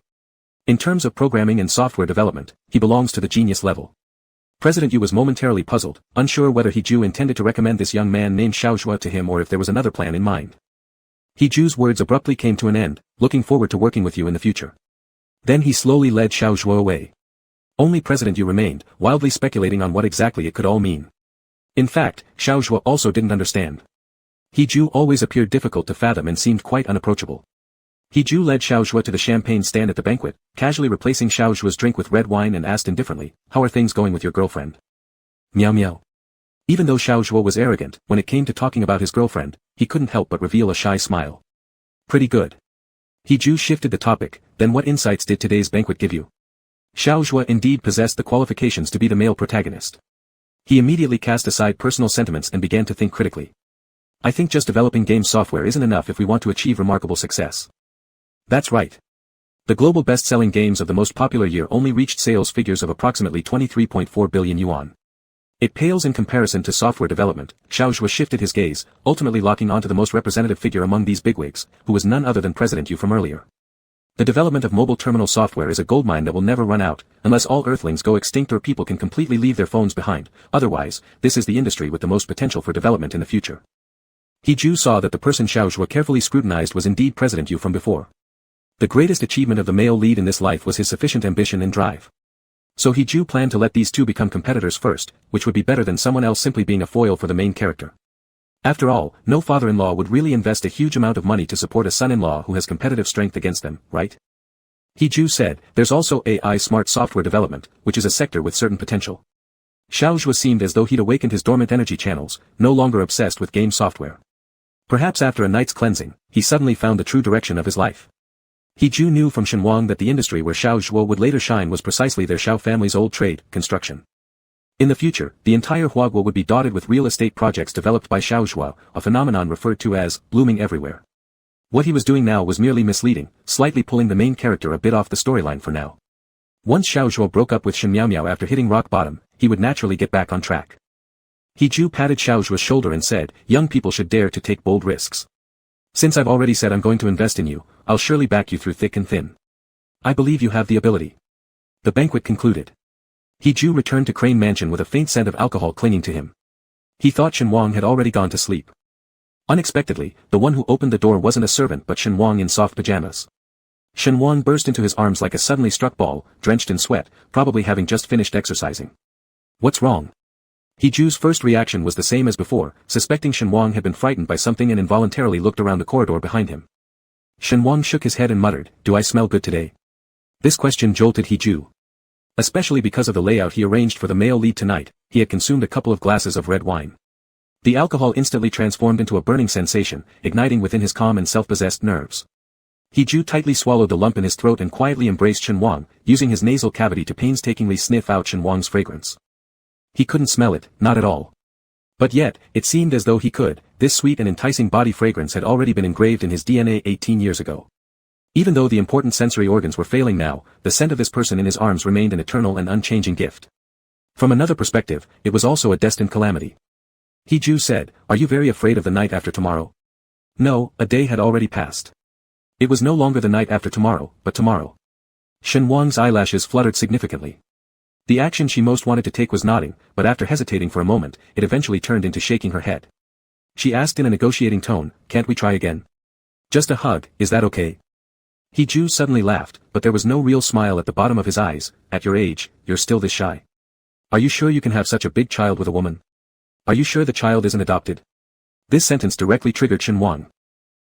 S1: In terms of programming and software development, he belongs to the genius level. President Yu was momentarily puzzled, unsure whether He Ju intended to recommend this young man named Xiao Zhuo to him or if there was another plan in mind. He Ju's words abruptly came to an end, looking forward to working with you in the future. Then he slowly led Xiao Zhuo away. Only President Yu remained, wildly speculating on what exactly it could all mean. In fact, Xiao Zhuo also didn't understand. He Ju always appeared difficult to fathom and seemed quite unapproachable. He Ju led Xiao Zhuo to the champagne stand at the banquet, casually replacing Xiao Zhuo's drink with red wine and asked indifferently, how are things going with your girlfriend? Meow meow. Even though Xiao Zhuo was arrogant, when it came to talking about his girlfriend, he couldn't help but reveal a shy smile. Pretty good. He Ju shifted the topic, then what insights did today's banquet give you? Xiao Zhuo indeed possessed the qualifications to be the male protagonist. He immediately cast aside personal sentiments and began to think critically. I think just developing game software isn't enough if we want to achieve remarkable success. That's right. The global best-selling games of the most popular year only reached sales figures of approximately 23.4 billion yuan. It pales in comparison to software development. Xiao Zhuo shifted his gaze, ultimately locking onto the most representative figure among these bigwigs, who was none other than President Yu from earlier. The development of mobile terminal software is a goldmine that will never run out, unless all earthlings go extinct or people can completely leave their phones behind. Otherwise, this is the industry with the most potential for development in the future. He Ju saw that the person Xiao Zhuo carefully scrutinized was indeed President Yu from before. The greatest achievement of the male lead in this life was his sufficient ambition and drive. So He Ju planned to let these two become competitors first, which would be better than someone else simply being a foil for the main character. After all, no father-in-law would really invest a huge amount of money to support a son-in-law who has competitive strength against them, right? He Ju said, there's also AI smart software development, which is a sector with certain potential. Xiao Zhuo seemed as though he'd awakened his dormant energy channels, no longer obsessed with game software. Perhaps after a night's cleansing, he suddenly found the true direction of his life. He Ju knew from Shenhuang that the industry where Xiao Zhuo would later shine was precisely their Xiao family's old trade, construction. In the future, the entire Huaguo would be dotted with real estate projects developed by Xiao Zhuo, a phenomenon referred to as blooming everywhere. What he was doing now was merely misleading, slightly pulling the main character a bit off the storyline for now. Once Xiao Zhuo broke up with Shen Miaomiao after hitting rock bottom, he would naturally get back on track. He Ju patted Xiao Zhuo's shoulder and said, young people should dare to take bold risks. Since I've already said I'm going to invest in you, I'll surely back you through thick and thin. I believe you have the ability. The banquet concluded. He Ju returned to Crane Mansion with a faint scent of alcohol clinging to him. He thought Shen Wang had already gone to sleep. Unexpectedly, the one who opened the door wasn't a servant but Shen Wang in soft pajamas. Shen Wang burst into his arms like a suddenly struck ball, drenched in sweat, probably having just finished exercising. What's wrong? He Ju's first reaction was the same as before, suspecting Shen Wang had been frightened by something and involuntarily looked around the corridor behind him. Shen Wang shook his head and muttered, do I smell good today? This question jolted He Ju. Especially because of the layout he arranged for the male lead tonight, he had consumed a couple of glasses of red wine. The alcohol instantly transformed into a burning sensation, igniting within his calm and self-possessed nerves. He Ju tightly swallowed the lump in his throat and quietly embraced Shen Wang, using his nasal cavity to painstakingly sniff out Shen Wang's fragrance. He couldn't smell it, not at all. But yet, it seemed as though he could. This sweet and enticing body fragrance had already been engraved in his DNA 18 years ago. Even though the important sensory organs were failing now, the scent of this person in his arms remained an eternal and unchanging gift. From another perspective, it was also a destined calamity. He Ju said, are you very afraid of the night after tomorrow? No, a day had already passed. It was no longer the night after tomorrow, but tomorrow. Shen Wang's eyelashes fluttered significantly. The action she most wanted to take was nodding, but after hesitating for a moment, it eventually turned into shaking her head. She asked in a negotiating tone, can't we try again? Just a hug, is that okay? He Ju suddenly laughed, but there was no real smile at the bottom of his eyes. At your age, you're still this shy. Are you sure you can have such a big child with a woman? Are you sure the child isn't adopted? This sentence directly triggered Shen Wang.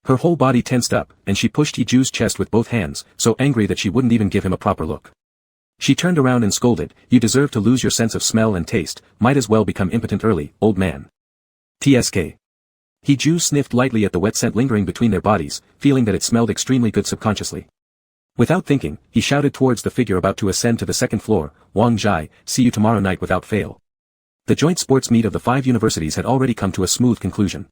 S1: Her whole body tensed up, and she pushed He Ju's chest with both hands, so angry that she wouldn't even give him a proper look. She turned around and scolded, you deserve to lose your sense of smell and taste, might as well become impotent early, old man. TSK. He Ju sniffed lightly at the wet scent lingering between their bodies, feeling that it smelled extremely good subconsciously. Without thinking, he shouted towards the figure about to ascend to the second floor, Wang Zhai, see you tomorrow night without fail. The joint sports meet of the 5 universities had already come to a smooth conclusion.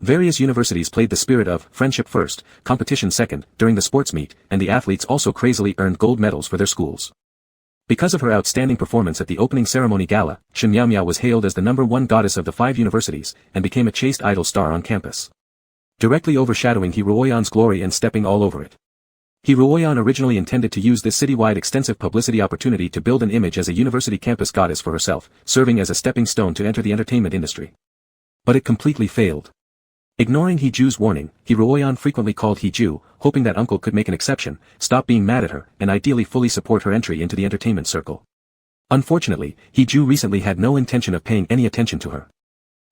S1: Various universities played the spirit of friendship first, competition second, during the sports meet, and the athletes also crazily earned gold medals for their schools. Because of her outstanding performance at the opening ceremony gala, Shen Miaomiao was hailed as the #1 goddess of the 5 universities, and became a chaste idol star on campus. Directly overshadowing He Ruoyan's glory and stepping all over it. He Ruoyan originally intended to use this citywide extensive publicity opportunity to build an image as a university campus goddess for herself, serving as a stepping stone to enter the entertainment industry. But it completely failed. Ignoring He Ju's warning, He Ruoyan frequently called He Ju, hoping that uncle could make an exception, stop being mad at her, and ideally fully support her entry into the entertainment circle. Unfortunately, He Ju recently had no intention of paying any attention to her.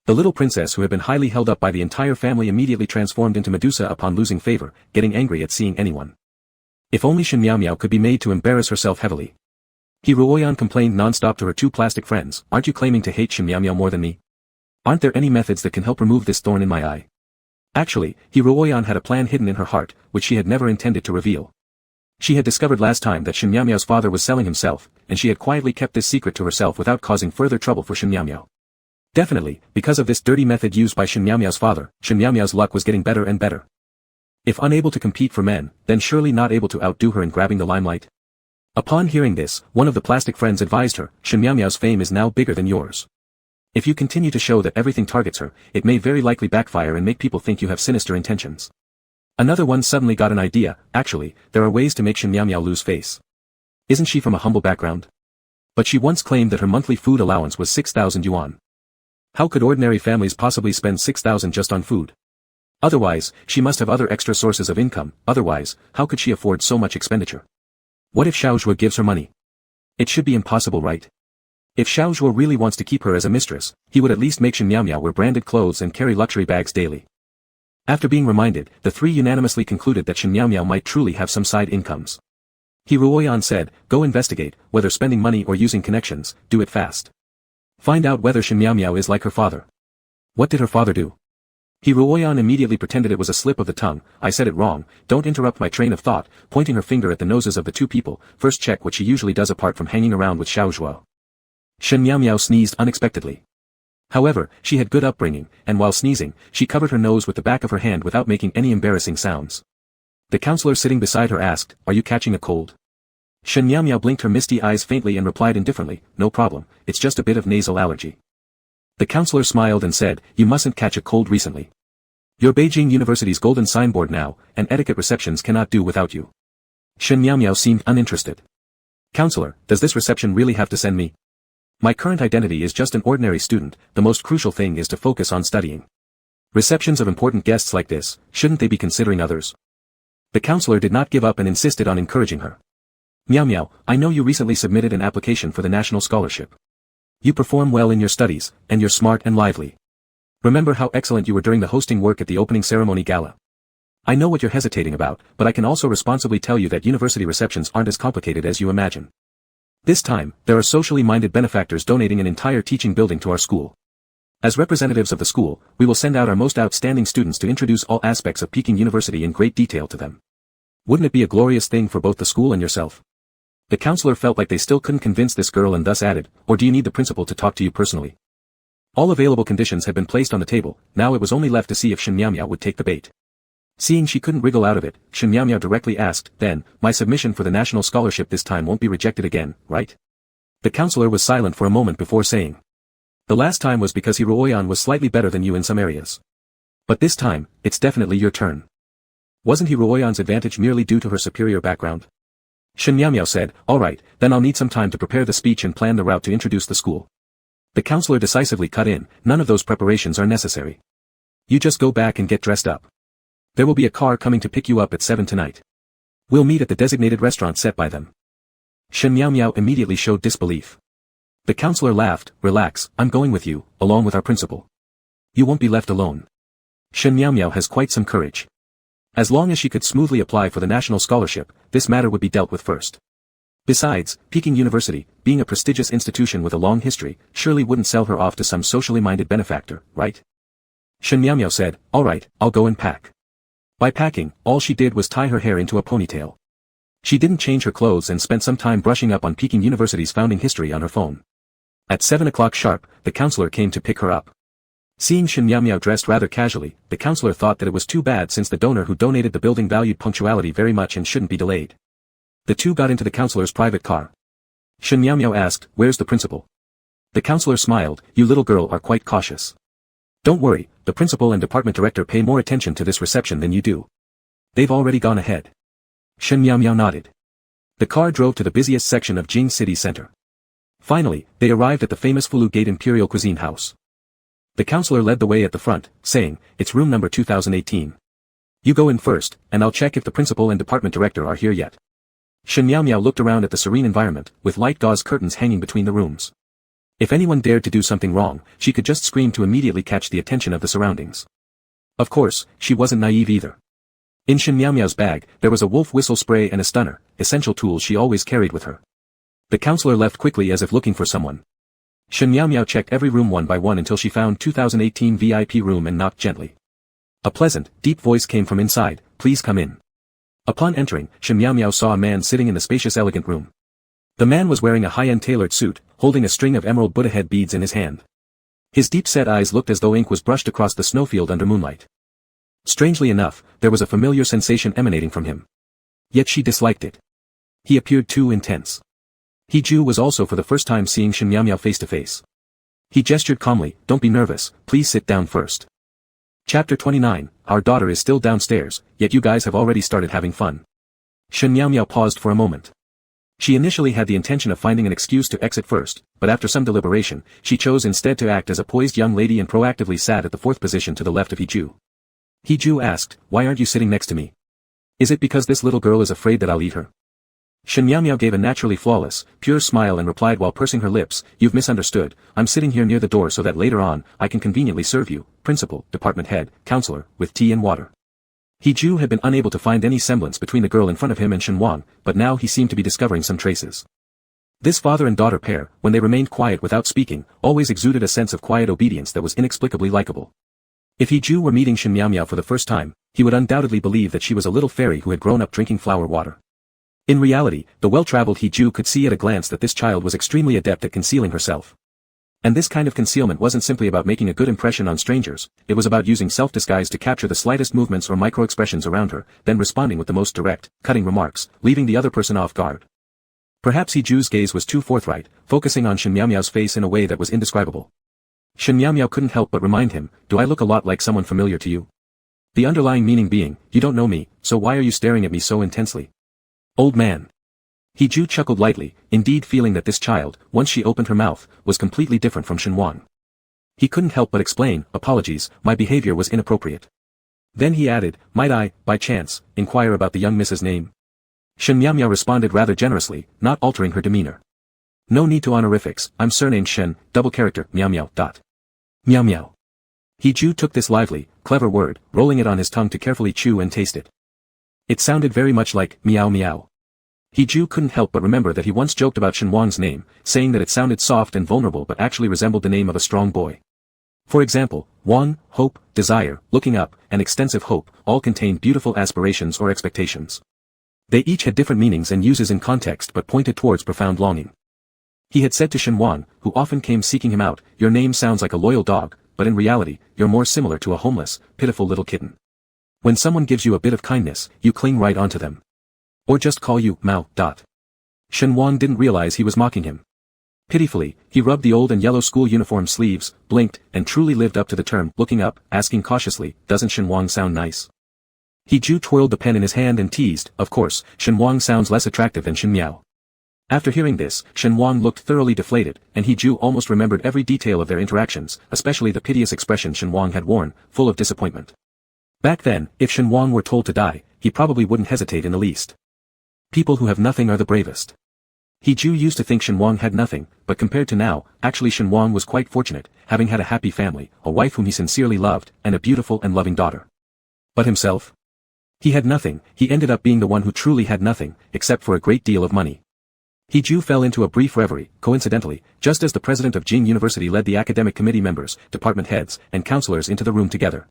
S1: The little princess who had been highly held up by the entire family immediately transformed into Medusa upon losing favor, getting angry at seeing anyone. If only Shen Miaomiao could be made to embarrass herself heavily. He Ruoyan complained non-stop to her 2 plastic friends, aren't you claiming to hate Shen Miaomiao more than me? Aren't there any methods that can help remove this thorn in my eye? Actually, He Ruoyan had a plan hidden in her heart, which she had never intended to reveal. She had discovered last time that Shen Miaomiao's father was selling himself, and she had quietly kept this secret to herself without causing further trouble for Shen Miaomiao. Definitely, because of this dirty method used by Shen Miaomiao's father, Shen Miaomiao's luck was getting better and better. If unable to compete for men, then surely not able to outdo her in grabbing the limelight. Upon hearing this, one of the plastic friends advised her, Shen Miaomiao's fame is now bigger than yours. If you continue to show that everything targets her, it may very likely backfire and make people think you have sinister intentions. Another one suddenly got an idea, actually, there are ways to make Shen Miaomiao lose face. Isn't she from a humble background? But she once claimed that her monthly food allowance was 6,000 yuan. How could ordinary families possibly spend 6,000 just on food? Otherwise, she must have other extra sources of income, otherwise, how could she afford so much expenditure? What if Xiao Zhuo gives her money? It should be impossible, right? If Xiao Zhuo really wants to keep her as a mistress, he would at least make Shen Miaomiao wear branded clothes and carry luxury bags daily. After being reminded, the 3 unanimously concluded that Shen Miaomiao might truly have some side incomes. He Ruoyan said, go investigate, whether spending money or using connections, do it fast. Find out whether Shen Miaomiao is like her father. What did her father do? He Ruoyan immediately pretended it was a slip of the tongue, I said it wrong, don't interrupt my train of thought, pointing her finger at the noses of the 2 people, first check what she usually does apart from hanging around with Xiao Zhuo. Shen Miaomiao sneezed unexpectedly. However, she had good upbringing, and while sneezing, she covered her nose with the back of her hand without making any embarrassing sounds. The counselor sitting beside her asked, "Are you catching a cold?" Shen Miao blinked her misty eyes faintly and replied indifferently, "No problem, it's just a bit of nasal allergy." The counselor smiled and said, "You mustn't catch a cold recently. You're Beijing University's golden signboard now, and etiquette receptions cannot do without you." Shen Miao seemed uninterested. "Counselor, does this reception really have to send me? My current identity is just an ordinary student, the most crucial thing is to focus on studying. Receptions of important guests like this, shouldn't they be considering others?" The counselor did not give up and insisted on encouraging her. "Miao, I know you recently submitted an application for the national scholarship. You perform well in your studies, and you're smart and lively. Remember how excellent you were during the hosting work at the opening ceremony gala. I know what you're hesitating about, but I can also responsibly tell you that university receptions aren't as complicated as you imagine. This time, there are socially minded benefactors donating an entire teaching building to our school. As representatives of the school, we will send out our most outstanding students to introduce all aspects of Peking University in great detail to them. Wouldn't it be a glorious thing for both the school and yourself?" The counselor felt like they still couldn't convince this girl and thus added, "Or do you need the principal to talk to you personally?" All available conditions had been placed on the table, now it was only left to see if Shen Miao would take the bait. Seeing she couldn't wriggle out of it, Shen Miao directly asked, "Then, my submission for the national scholarship this time won't be rejected again, right?" The counselor was silent for a moment before saying, "The last time was because Oyan was slightly better than you in some areas. But this time, it's definitely your turn." Wasn't Oyan's advantage merely due to her superior background? Shen Miao said, "All right, then I'll need some time to prepare the speech and plan the route to introduce the school." The counselor decisively cut in, "None of those preparations are necessary. You just go back and get dressed up. There will be a car coming to pick you up at 7 tonight. We'll meet at the designated restaurant set by them." Shen Miao immediately showed disbelief. The counselor laughed, "Relax, I'm going with you, along with our principal. You won't be left alone." Shen Miao has quite some courage. As long as she could smoothly apply for the national scholarship, this matter would be dealt with first. Besides, Peking University, being a prestigious institution with a long history, surely wouldn't sell her off to some socially minded benefactor, right? Shen Miao said, "All right, I'll go and pack." By packing, all she did was tie her hair into a ponytail. She didn't change her clothes and spent some time brushing up on Peking University's founding history on her phone. At 7 o'clock sharp, the counselor came to pick her up. Seeing Shen Miao dressed rather casually, the counselor thought that it was too bad since the donor who donated the building valued punctuality very much and shouldn't be delayed. The two got into the counselor's private car. Shen Miao asked, "Where's the principal?" The counselor smiled, "You little girl are quite cautious. Don't worry, the principal and department director pay more attention to this reception than you do. They've already gone ahead." Shen Miao nodded. The car drove to the busiest section of Jing City Center. Finally, they arrived at the famous Fulu Gate Imperial Cuisine House. The counselor led the way at the front, saying, "It's room number 2018. You go in first, and I'll check if the principal and department director are here yet." Shen Miao looked around at the serene environment, with light gauze curtains hanging between the rooms. If anyone dared to do something wrong, she could just scream to immediately catch the attention of the surroundings. Of course, she wasn't naive either. In Shen Miao's bag, there was a wolf whistle spray and a stunner, essential tools she always carried with her. The counselor left quickly as if looking for someone. Shen Miao checked every room one by one until she found 2018 VIP room and knocked gently. A pleasant, deep voice came from inside, "Please come in." Upon entering, Shen Miao saw a man sitting in the spacious elegant room. The man was wearing a high-end tailored suit, holding a string of emerald Buddha head beads in his hand. His deep-set eyes looked as though ink was brushed across the snowfield under moonlight. Strangely enough, there was a familiar sensation emanating from him. Yet she disliked it. He appeared too intense. Ju was also for the first time seeing Shen Miao face to face. He gestured calmly, "Don't be nervous, please sit down first." Chapter 29, Our daughter is still downstairs, yet you guys have already started having fun. Shen Miao paused for a moment. She initially had the intention of finding an excuse to exit first, but after some deliberation, she chose instead to act as a poised young lady and proactively sat at the fourth position to the left of Ju. Ju asked, "Why aren't you sitting next to me? Is it because this little girl is afraid that I'll eat her?" Shen Miao gave a naturally flawless, pure smile and replied while pursing her lips, "You've misunderstood, I'm sitting here near the door so that later on, I can conveniently serve you, principal, department head, counselor, with tea and water." Ju had been unable to find any semblance between the girl in front of him and Shen Wang, but now he seemed to be discovering some traces. This father and daughter pair, when they remained quiet without speaking, always exuded a sense of quiet obedience that was inexplicably likable. If Ju were meeting Shen Miao for the first time, he would undoubtedly believe that she was a little fairy who had grown up drinking flower water. In reality, the well-traveled Ju could see at a glance that this child was extremely adept at concealing herself. And this kind of concealment wasn't simply about making a good impression on strangers, it was about using self-disguise to capture the slightest movements or micro-expressions around her, then responding with the most direct, cutting remarks, leaving the other person off guard. Perhaps Hiju's gaze was too forthright, focusing on Shen Miao's face in a way that was indescribable. Shen Miao couldn't help but remind him, do I look a lot like someone familiar to you? The underlying meaning being, you don't know me, so why are you staring at me so intensely? Old man. Hiju chuckled lightly, indeed feeling that this child, once she opened her mouth, was completely different from Shenwan. He couldn't help but explain, apologies, my behavior was inappropriate. Then he added, might I, by chance, inquire about the young Mrs. name? Shen Miao responded rather generously, not altering her demeanor. No need to honorifics, I'm surnamed Shen, double character, Miao Miao. Miao Miao. Hiju took this lively, clever word, rolling it on his tongue to carefully chew and taste it. It sounded very much like, meow meow. Hiju couldn't help but remember that he once joked about Shenwan's name, saying that it sounded soft and vulnerable but actually resembled the name of a strong boy. For example, Wan, hope, desire, looking up, and extensive hope, all contained beautiful aspirations or expectations. They each had different meanings and uses in context but pointed towards profound longing. He had said to Shenwan, who often came seeking him out, your name sounds like a loyal dog, but in reality, you're more similar to a homeless, pitiful little kitten. When someone gives you a bit of kindness, you cling right onto them. Or just call you, Mao. Shenwan didn't realize he was mocking him. Pitifully, he rubbed the old and yellow school uniform sleeves, blinked, and truly lived up to the term, looking up, asking cautiously, doesn't Shenwan sound nice? Hiju twirled the pen in his hand and teased, of course, Shenwan sounds less attractive than Shen Miao. After hearing this, Shenwan looked thoroughly deflated, and Hiju almost remembered every detail of their interactions, especially the piteous expression Shenwan had worn, full of disappointment. Back then, if Shenwan were told to die, he probably wouldn't hesitate in the least. People who have nothing are the bravest. Hiju used to think Shenwan had nothing, but compared to now, actually Shenwan was quite fortunate, having had a happy family, a wife whom he sincerely loved, and a beautiful and loving daughter. But himself? He had nothing, he ended up being the one who truly had nothing, except for a great deal of money. Hiju fell into a brief reverie, coincidentally, just as the president of Jing University led the academic committee members, department heads, and counselors into the room together.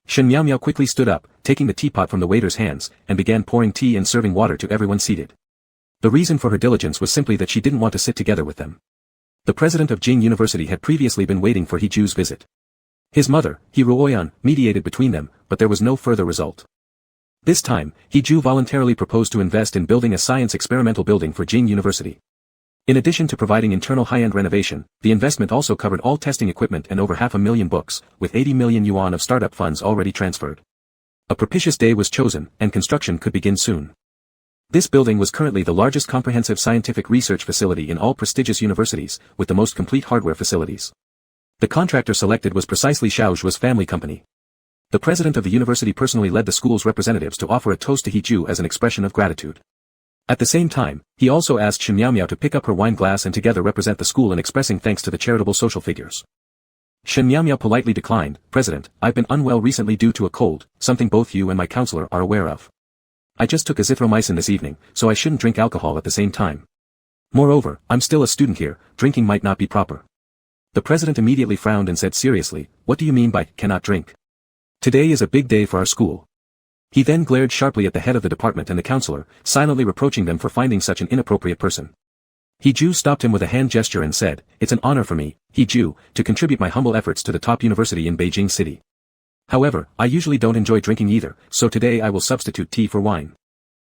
S1: Shen Miao quickly stood up, taking the teapot from the waiter's hands, and began pouring tea and serving water to everyone seated. The reason for her diligence was simply that she didn't want to sit together with them. The president of Jing University had previously been waiting for Hiju's visit. His mother, Hiruoyan, mediated between them, but there was no further result. This time, Hiju voluntarily proposed to invest in building a science experimental building for Jing University. In addition to providing internal high-end renovation, the investment also covered all testing equipment and over 500,000 books, with 80 million yuan of startup funds already transferred. A propitious day was chosen, and construction could begin soon. This building was currently the largest comprehensive scientific research facility in all prestigious universities, with the most complete hardware facilities. The contractor selected was precisely Xiao Zhuo's family company. The president of the university personally led the school's representatives to offer a toast to Hiju as an expression of gratitude. At the same time, he also asked Shen Miao to pick up her wine glass and together represent the school in expressing thanks to the charitable social figures. Shen Miao politely declined, President, I've been unwell recently due to a cold, something both you and my counselor are aware of. I just took azithromycin this evening, so I shouldn't drink alcohol at the same time. Moreover, I'm still a student here, drinking might not be proper. The president immediately frowned and said seriously, what do you mean by, cannot drink? Today is a big day for our school. He then glared sharply at the head of the department and the counselor, silently reproaching them for finding such an inappropriate person. Hiju stopped him with a hand gesture and said, it's an honor for me, Hiju, to contribute my humble efforts to the top university in Beijing City. However, I usually don't enjoy drinking either, so today I will substitute tea for wine.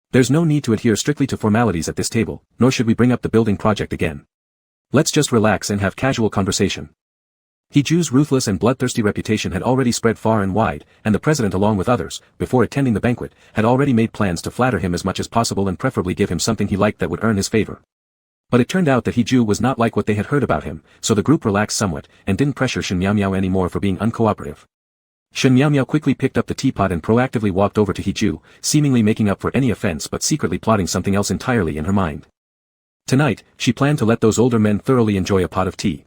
S1: There's no need to adhere strictly to formalities at this table, nor should we bring up the building project again. Let's just relax and have casual conversation. Hiju's ruthless and bloodthirsty reputation had already spread far and wide, and the president along with others, before attending the banquet, had already made plans to flatter him as much as possible and preferably give him something he liked that would earn his favor. But it turned out that Hiju was not like what they had heard about him, so the group relaxed somewhat, and didn't pressure Shen Miao anymore for being uncooperative. Shen Miao quickly picked up the teapot and proactively walked over to Hiju, seemingly making up for any offense but secretly plotting something else entirely in her mind. Tonight, she planned to let those older men thoroughly enjoy a pot of tea.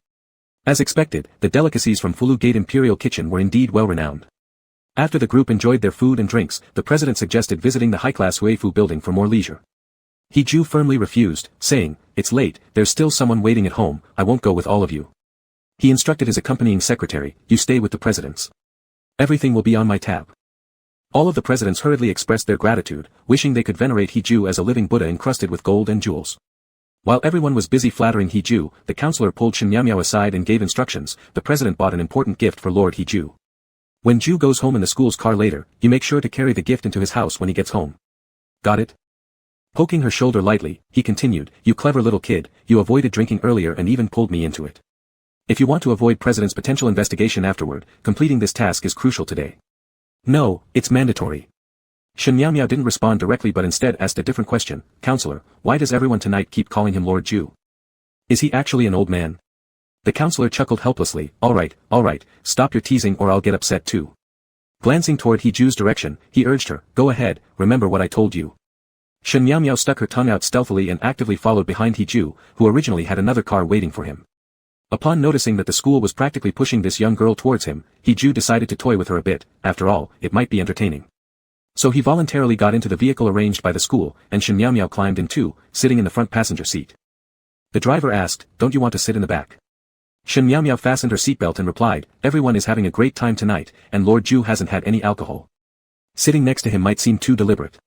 S1: As expected, the delicacies from Fulu Gate Imperial Kitchen were indeed well renowned. After the group enjoyed their food and drinks, the president suggested visiting the high-class Huifu building for more leisure. Hiju firmly refused, saying, it's late, there's still someone waiting at home, I won't go with all of you. He instructed his accompanying secretary, you stay with the presidents. Everything will be on my tab. All of the presidents hurriedly expressed their gratitude, wishing they could venerate Hiju as a living Buddha encrusted with gold and jewels. While everyone was busy flattering He-ju, the counselor pulled Shen Miao aside and gave instructions. The president bought an important gift for Lord He-ju. When Ju goes home in the school's car later, you make sure to carry the gift into his house when he gets home. Got it? Poking her shoulder lightly, he continued, you clever little kid, you avoided drinking earlier and even pulled me into it. If you want to avoid president's potential investigation afterward, completing this task is crucial today. No, it's mandatory. Shen Miao didn't respond directly but instead asked a different question, Counselor, why does everyone tonight keep calling him Lord Ju? Is he actually an old man? The counselor chuckled helplessly, alright, stop your teasing or I'll get upset too. Glancing toward He-ju's direction, he urged her, go ahead, remember what I told you. Shen Miao stuck her tongue out stealthily and actively followed behind He-ju, who originally had another car waiting for him. Upon noticing that the school was practically pushing this young girl towards him, He-ju decided to toy with her a bit, after all, it might be entertaining. So he voluntarily got into the vehicle arranged by the school, and Shen Miao climbed in too, sitting in the front passenger seat. The driver asked, don't you want to sit in the back? Shen Miao fastened her seatbelt and replied, everyone is having a great time tonight, and Lord Ju hasn't had any alcohol. Sitting next to him might seem too deliberate.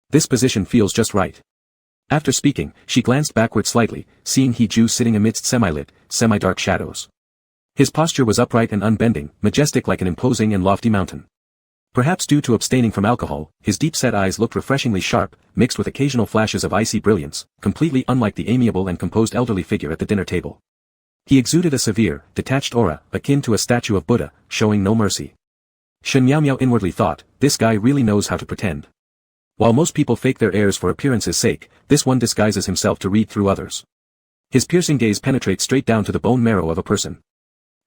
S1: This position feels just right. After speaking, she glanced backward slightly, seeing He-ju sitting amidst semi-lit, semi-dark shadows. His posture was upright and unbending, majestic like an imposing and lofty mountain. Perhaps due to abstaining from alcohol, his deep-set eyes looked refreshingly sharp, mixed with occasional flashes of icy brilliance, completely unlike the amiable and composed elderly figure at the dinner table. He exuded a severe, detached aura, akin to a statue of Buddha, showing no mercy. Shen Miao inwardly thought, this guy really knows how to pretend. While most people fake their airs for appearance's sake, this one disguises himself to read through others. His piercing gaze penetrates straight down to the bone marrow of a person.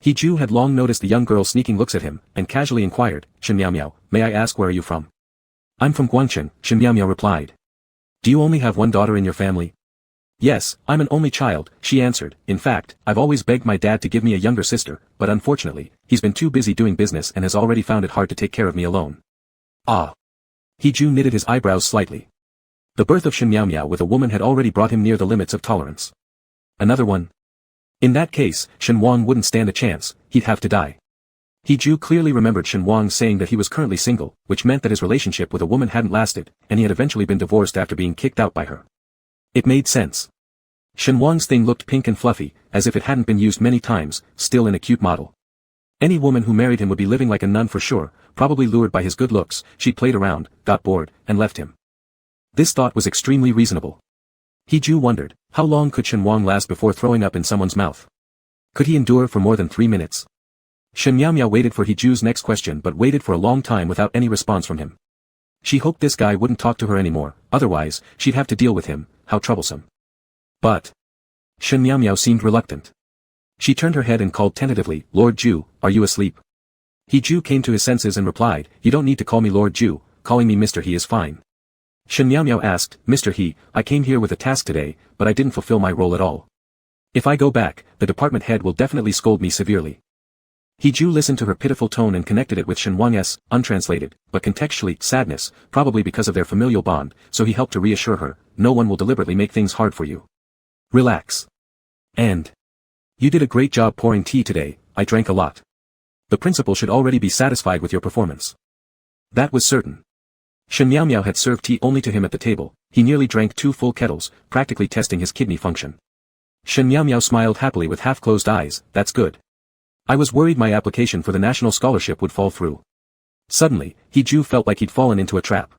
S1: He-ju had long noticed the young girl sneaking looks at him, and casually inquired, Shen Miao, may I ask where are you from? I'm from Guangchen, Shen Miao replied. Do you only have one daughter in your family? Yes, I'm an only child, she answered. In fact, I've always begged my dad to give me a younger sister, but unfortunately, he's been too busy doing business and has already found it hard to take care of me alone. Ah. He-ju knitted his eyebrows slightly. The birth of Shen Miao with a woman had already brought him near the limits of tolerance. Another one? In that case, Shen Wang wouldn't stand a chance, he'd have to die. He-ju clearly remembered Shen Wang saying that he was currently single, which meant that his relationship with a woman hadn't lasted, and he had eventually been divorced after being kicked out by her. It made sense. Shen Wang's thing looked pink and fluffy, as if it hadn't been used many times, still in a cute model. Any woman who married him would be living like a nun for sure, probably lured by his good looks. She played around, got bored, and left him. This thought was extremely reasonable. He-ju wondered, how long could Shen Wang last before throwing up in someone's mouth? Could he endure for more than 3 minutes? Shen Miao waited for He-ju's next question but waited for a long time without any response from him. She hoped this guy wouldn't talk to her anymore, otherwise, she'd have to deal with him, how troublesome. But Shen Miao seemed reluctant. She turned her head and called tentatively, Lord Ju, are you asleep? He-ju came to his senses and replied, you don't need to call me Lord Ju, calling me Mr. He is fine. Shen Miao asked, Mr. He, I came here with a task today, but I didn't fulfill my role at all. If I go back, the department head will definitely scold me severely. He-ju listened to her pitiful tone and connected it with Shen Wang's, untranslated, but contextually, sadness, probably because of their familial bond, so he helped to reassure her, no one will deliberately make things hard for you. Relax. And you did a great job pouring tea today, I drank a lot. The principal should already be satisfied with your performance. That was certain. Shen Miao had served tea only to him at the table, he nearly drank 2 full kettles, practically testing his kidney function. Shen Miao smiled happily with half-closed eyes, that's good. I was worried my application for the national scholarship would fall through. Suddenly, He-ju felt like he'd fallen into a trap.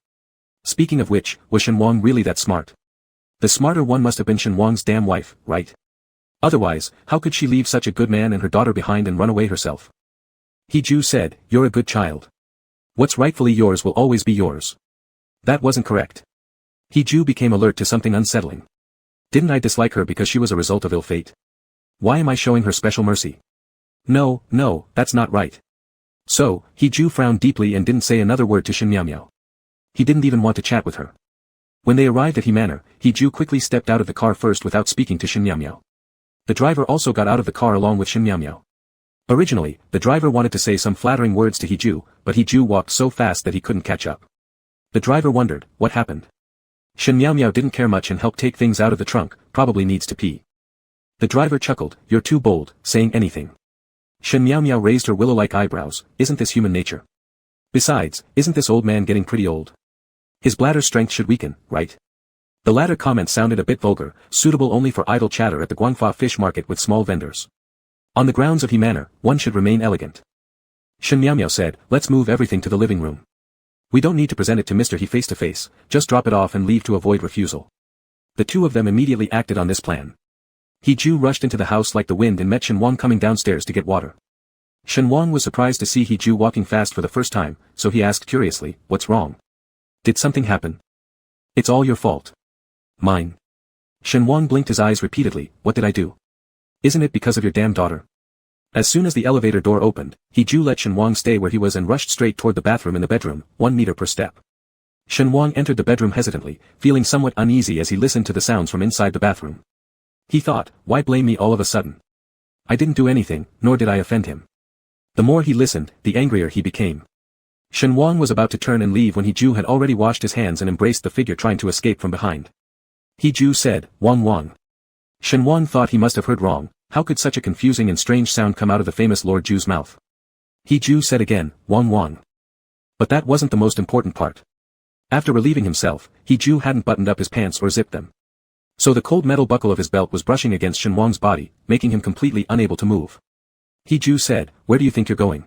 S1: Speaking of which, was Shen Wang really that smart? The smarter one must have been Shen Wang's damn wife, right? Otherwise, how could she leave such a good man and her daughter behind and run away herself? He-ju said, you're a good child. What's rightfully yours will always be yours. That wasn't correct. He-ju became alert to something unsettling. Didn't I dislike her because she was a result of ill fate? Why am I showing her special mercy? No, that's not right. So, He-ju frowned deeply and didn't say another word to Shen Miao. He didn't even want to chat with her. When they arrived at He Manor, He-ju quickly stepped out of the car first without speaking to Shen Miao. The driver also got out of the car along with Shen Miao. Originally, the driver wanted to say some flattering words to He-ju, but He-ju walked so fast that he couldn't catch up. The driver wondered, what happened? Shen Miao didn't care much and helped take things out of the trunk, probably needs to pee. The driver chuckled, you're too bold, saying anything. Shen Miao raised her willow-like eyebrows, isn't this human nature? Besides, isn't this old man getting pretty old? His bladder strength should weaken, right? The latter comment sounded a bit vulgar, suitable only for idle chatter at the Guangfa fish market with small vendors. On the grounds of manner, one should remain elegant. Shen Miao said, let's move everything to the living room. We don't need to present it to Mr. He face to face, just drop it off and leave to avoid refusal. The two of them immediately acted on this plan. He Ju rushed into the house like the wind and met Shen Wang coming downstairs to get water. Shen Wang was surprised to see He Ju walking fast for the first time, so he asked curiously, what's wrong? Did something happen? It's all your fault. Mine. Shen Wang blinked his eyes repeatedly, what did I do? Isn't it because of your damn daughter? As soon as the elevator door opened, He Ju let Shen Wang stay where he was and rushed straight toward the bathroom in the bedroom, 1 meter per step. Shen Wang entered the bedroom hesitantly, feeling somewhat uneasy as he listened to the sounds from inside the bathroom. He thought, why blame me all of a sudden? I didn't do anything, nor did I offend him. The more he listened, the angrier he became. Shen Wang was about to turn and leave when He Ju had already washed his hands and embraced the figure trying to escape from behind. He Ju said, Wang Wang. Shen Wang thought he must have heard wrong, how could such a confusing and strange sound come out of the famous Lord Ju's mouth? He Ju said again, Wang Wang. But that wasn't the most important part. After relieving himself, He Ju hadn't buttoned up his pants or zipped them. So the cold metal buckle of his belt was brushing against Shen Wang's body, making him completely unable to move. He Ju said, where do you think you're going?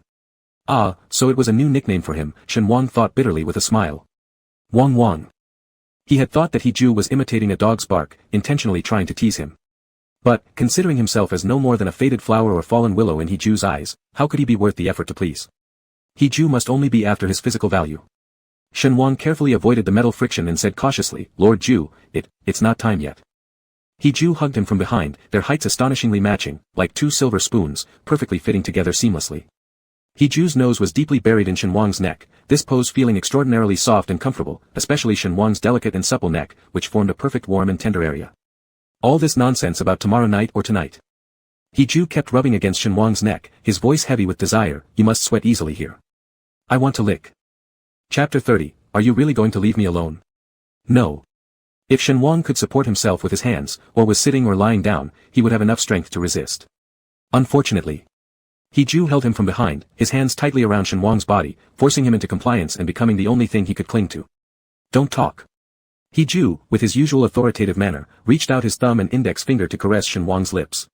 S1: Ah, so it was a new nickname for him, Shen Wang thought bitterly with a smile. Wang Wang. He had thought that He Ju was imitating a dog's bark, intentionally trying to tease him. But, considering himself as no more than a faded flower or fallen willow in He Ju's eyes, how could he be worth the effort to please? He Ju must only be after his physical value. Shen Wang carefully avoided the metal friction and said cautiously, Lord Ju, it's not time yet. He Ju hugged him from behind, their heights astonishingly matching, like two silver spoons, perfectly fitting together seamlessly. He Ju's nose was deeply buried in Shen Wang's neck, this pose feeling extraordinarily soft and comfortable, especially Shen Wang's delicate and supple neck, which formed a perfect warm and tender area. All this nonsense about tomorrow night or tonight. He Ju kept rubbing against Shen Wang's neck, his voice heavy with desire, you must sweat easily here. I want to lick. Chapter 30, are you really going to leave me alone? No. If Shen Wang could support himself with his hands, or was sitting or lying down, he would have enough strength to resist. Unfortunately. He Ju held him from behind, his hands tightly around Shen Wang's body, forcing him into compliance and becoming the only thing he could cling to. Don't talk. He Ju, with his usual authoritative manner, reached out his thumb and index finger to caress Shen Wang's lips.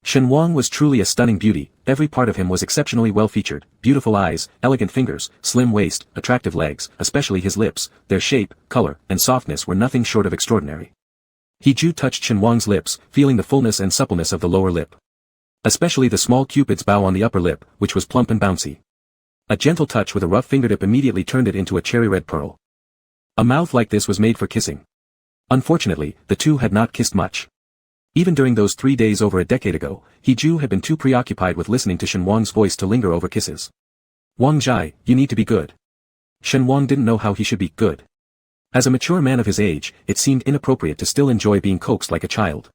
S1: Shen Wang was truly a stunning beauty, every part of him was exceptionally well featured, beautiful eyes, elegant fingers, slim waist, attractive legs, especially his lips, their shape, color, and softness were nothing short of extraordinary. He Ju touched Shen Wang's lips, feeling the fullness and suppleness of the lower lip. Especially the small cupid's bow on the upper lip, which was plump and bouncy. A gentle touch with a rough fingertip immediately turned it into a cherry-red pearl. A mouth like this was made for kissing. Unfortunately, the two had not kissed much. Even during those 3 days over a decade ago, He Ju had been too preoccupied with listening to Shen Wang's voice to linger over kisses. Wang Zhai, you need to be good. Shen Wang didn't know how he should be good. As a mature man of his age, it seemed inappropriate to still enjoy being coaxed like a child.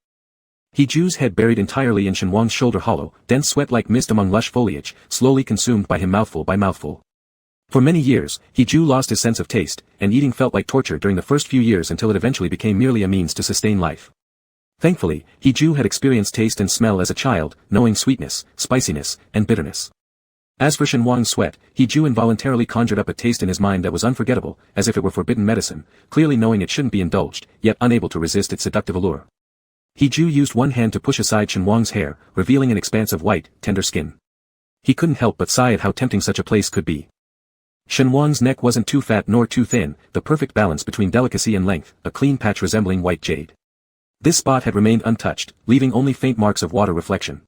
S1: He Ju's head buried entirely in Shen Wang's shoulder hollow, dense sweat like mist among lush foliage, slowly consumed by him mouthful by mouthful. For many years, He Ju lost his sense of taste, and eating felt like torture during the first few years until it eventually became merely a means to sustain life. Thankfully, He Ju had experienced taste and smell as a child, knowing sweetness, spiciness, and bitterness. As for Shen Wang's sweat, He Ju involuntarily conjured up a taste in his mind that was unforgettable, as if it were forbidden medicine, clearly knowing it shouldn't be indulged, yet unable to resist its seductive allure. He Ju used one hand to push aside Shen Wang's hair, revealing an expanse of white, tender skin. He couldn't help but sigh at how tempting such a place could be. Shen Wang's neck wasn't too fat nor too thin, the perfect balance between delicacy and length, a clean patch resembling white jade. This spot had remained untouched, leaving only faint marks of water reflection.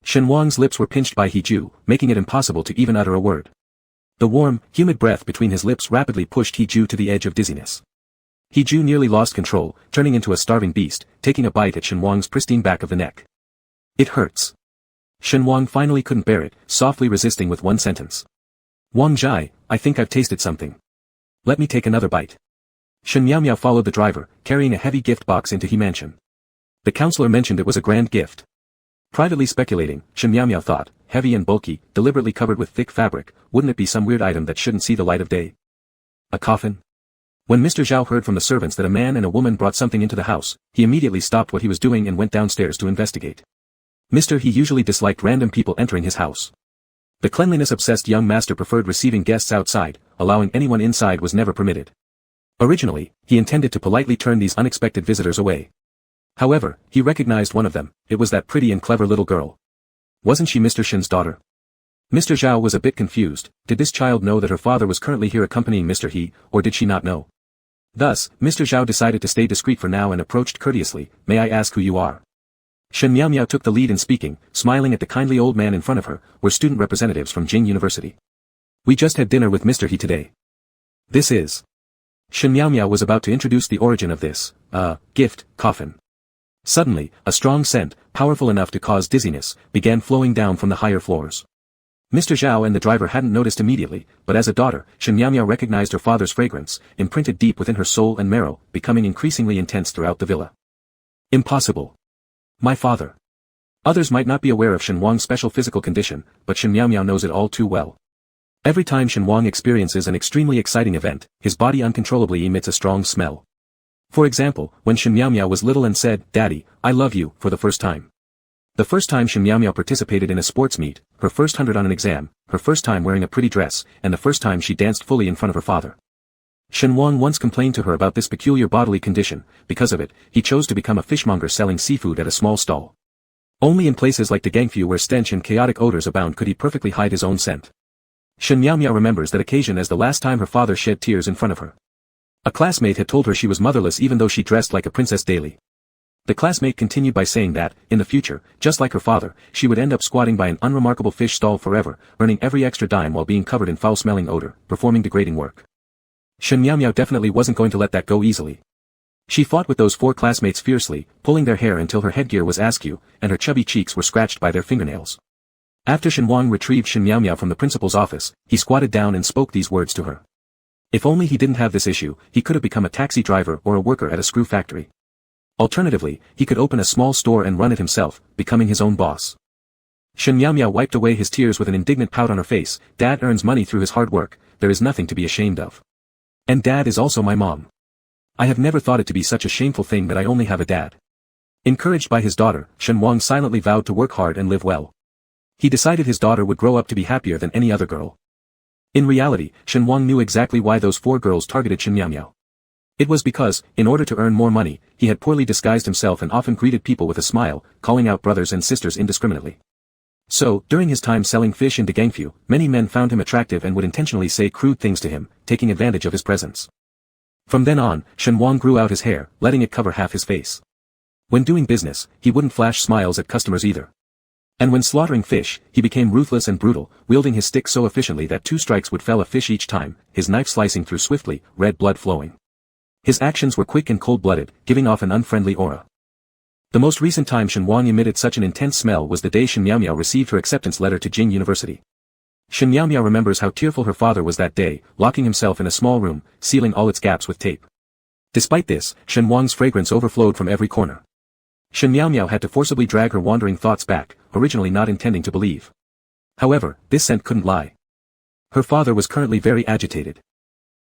S1: Shen Wang's lips were pinched by He Ju, making it impossible to even utter a word. The warm, humid breath between his lips rapidly pushed He Ju to the edge of dizziness. He Ju nearly lost control, turning into a starving beast, taking a bite at Shen Wang's pristine back of the neck. It hurts. Shen Wang finally couldn't bear it, softly resisting with one sentence. Wang Zhai, I think I've tasted something. Let me take another bite. Shen Miao followed the driver, carrying a heavy gift box into He Mansion. The counselor mentioned it was a grand gift. Privately speculating, Shen Miao thought, heavy and bulky, deliberately covered with thick fabric, wouldn't it be some weird item that shouldn't see the light of day? A coffin? When Mr. Zhao heard from the servants that a man and a woman brought something into the house, he immediately stopped what he was doing and went downstairs to investigate. Mr. He usually disliked random people entering his house. The cleanliness-obsessed young master preferred receiving guests outside, allowing anyone inside was never permitted. Originally, he intended to politely turn these unexpected visitors away. However, he recognized one of them. It was that pretty and clever little girl. Wasn't she Mr. Shin's daughter? Mr. Zhao was a bit confused. Did this child know that her father was currently here accompanying Mr. He, or did she not know? Thus, Mr. Zhao decided to stay discreet for now and approached courteously. May I ask who you are? Shen Miao took the lead in speaking, smiling at the kindly old man in front of her, were student representatives from Jing University. We just had dinner with Mr. He today. This is. Shen Miao was about to introduce the origin of this, gift, coffin. Suddenly, a strong scent, powerful enough to cause dizziness, began flowing down from the higher floors. Mr. Zhao and the driver hadn't noticed immediately, but as a daughter, Shen Miao recognized her father's fragrance, imprinted deep within her soul and marrow, becoming increasingly intense throughout the villa. Impossible. My father. Others might not be aware of Shen Wang's special physical condition, but Shen Miao knows it all too well. Every time Shen Wang experiences an extremely exciting event, his body uncontrollably emits a strong smell. For example, when Shen Miao was little and said, "Daddy, I love you," for the first time. The first time Shen Miao participated in a sports meet, her first 100 on an exam, her first time wearing a pretty dress, and the first time she danced fully in front of her father. Shen Wang once complained to her about this peculiar bodily condition. Because of it, he chose to become a fishmonger selling seafood at a small stall. Only in places like Degangfu where stench and chaotic odors abound could he perfectly hide his own scent. Shen Miao remembers that occasion as the last time her father shed tears in front of her. A classmate had told her she was motherless even though she dressed like a princess daily. The classmate continued by saying that, in the future, just like her father, she would end up squatting by an unremarkable fish stall forever, earning every extra dime while being covered in foul-smelling odor, performing degrading work. Shen Miao definitely wasn't going to let that go easily. She fought with those 4 classmates fiercely, pulling their hair until her headgear was askew, and her chubby cheeks were scratched by their fingernails. After Shen Wang retrieved Shen Miao from the principal's office, he squatted down and spoke these words to her. If only he didn't have this issue, he could have become a taxi driver or a worker at a screw factory. Alternatively, he could open a small store and run it himself, becoming his own boss. Shen Miao wiped away his tears with an indignant pout on her face. Dad earns money through his hard work, there is nothing to be ashamed of. And Dad is also my mom. I have never thought it to be such a shameful thing that I only have a dad. Encouraged by his daughter, Shen Wang silently vowed to work hard and live well. He decided his daughter would grow up to be happier than any other girl. In reality, Shen Wang knew exactly why those 4 girls targeted Shen Miao. It was because, in order to earn more money, he had poorly disguised himself and often greeted people with a smile, calling out brothers and sisters indiscriminately. So, during his time selling fish in Degangfu, many men found him attractive and would intentionally say crude things to him, taking advantage of his presence. From then on, Shen Wang grew out his hair, letting it cover half his face. When doing business, he wouldn't flash smiles at customers either. And when slaughtering fish, he became ruthless and brutal, wielding his stick so efficiently that 2 strikes would fell a fish each time, his knife slicing through swiftly, red blood flowing. His actions were quick and cold-blooded, giving off an unfriendly aura. The most recent time Shen Wang emitted such an intense smell was the day Shen Miao received her acceptance letter to Jing University. Shen Miao remembers how tearful her father was that day, locking himself in a small room, sealing all its gaps with tape. Despite this, Shen Wang's fragrance overflowed from every corner. Shen Miao had to forcibly drag her wandering thoughts back, originally not intending to believe. However, this scent couldn't lie. Her father was currently very agitated.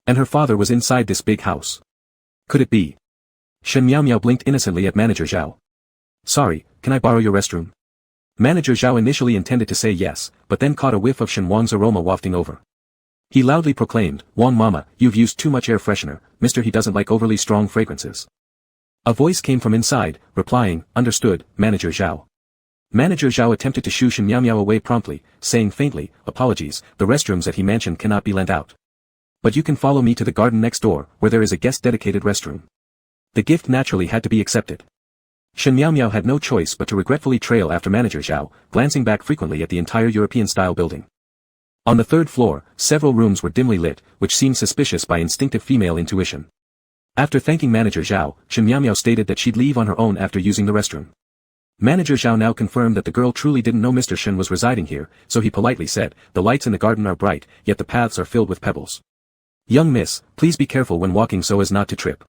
S1: And her father was inside this big house. Could it be? Shen Miao blinked innocently at Manager Zhao. Sorry, can I borrow your restroom? Manager Zhao initially intended to say yes, but then caught a whiff of Shen Wang's aroma wafting over. He loudly proclaimed, "Wang mama, you've used too much air freshener, Mr. He doesn't like overly strong fragrances." A voice came from inside, replying, "Understood, Manager Zhao." Manager Zhao attempted to shoo Shen Miao away promptly, saying faintly, "Apologies, the restrooms that he mentioned cannot be lent out. But you can follow me to the garden next door, where there is a guest-dedicated restroom." The gift naturally had to be accepted. Shen Miao had no choice but to regretfully trail after Manager Zhao, glancing back frequently at the entire European-style building. On the 3rd floor, several rooms were dimly lit, which seemed suspicious by instinctive female intuition. After thanking Manager Zhao, Shen Miao stated that she'd leave on her own after using the restroom. Manager Zhao now confirmed that the girl truly didn't know Mr. Shen was residing here, so he politely said, "The lights in the garden are bright, yet the paths are filled with pebbles. Young miss, please be careful when walking so as not to trip."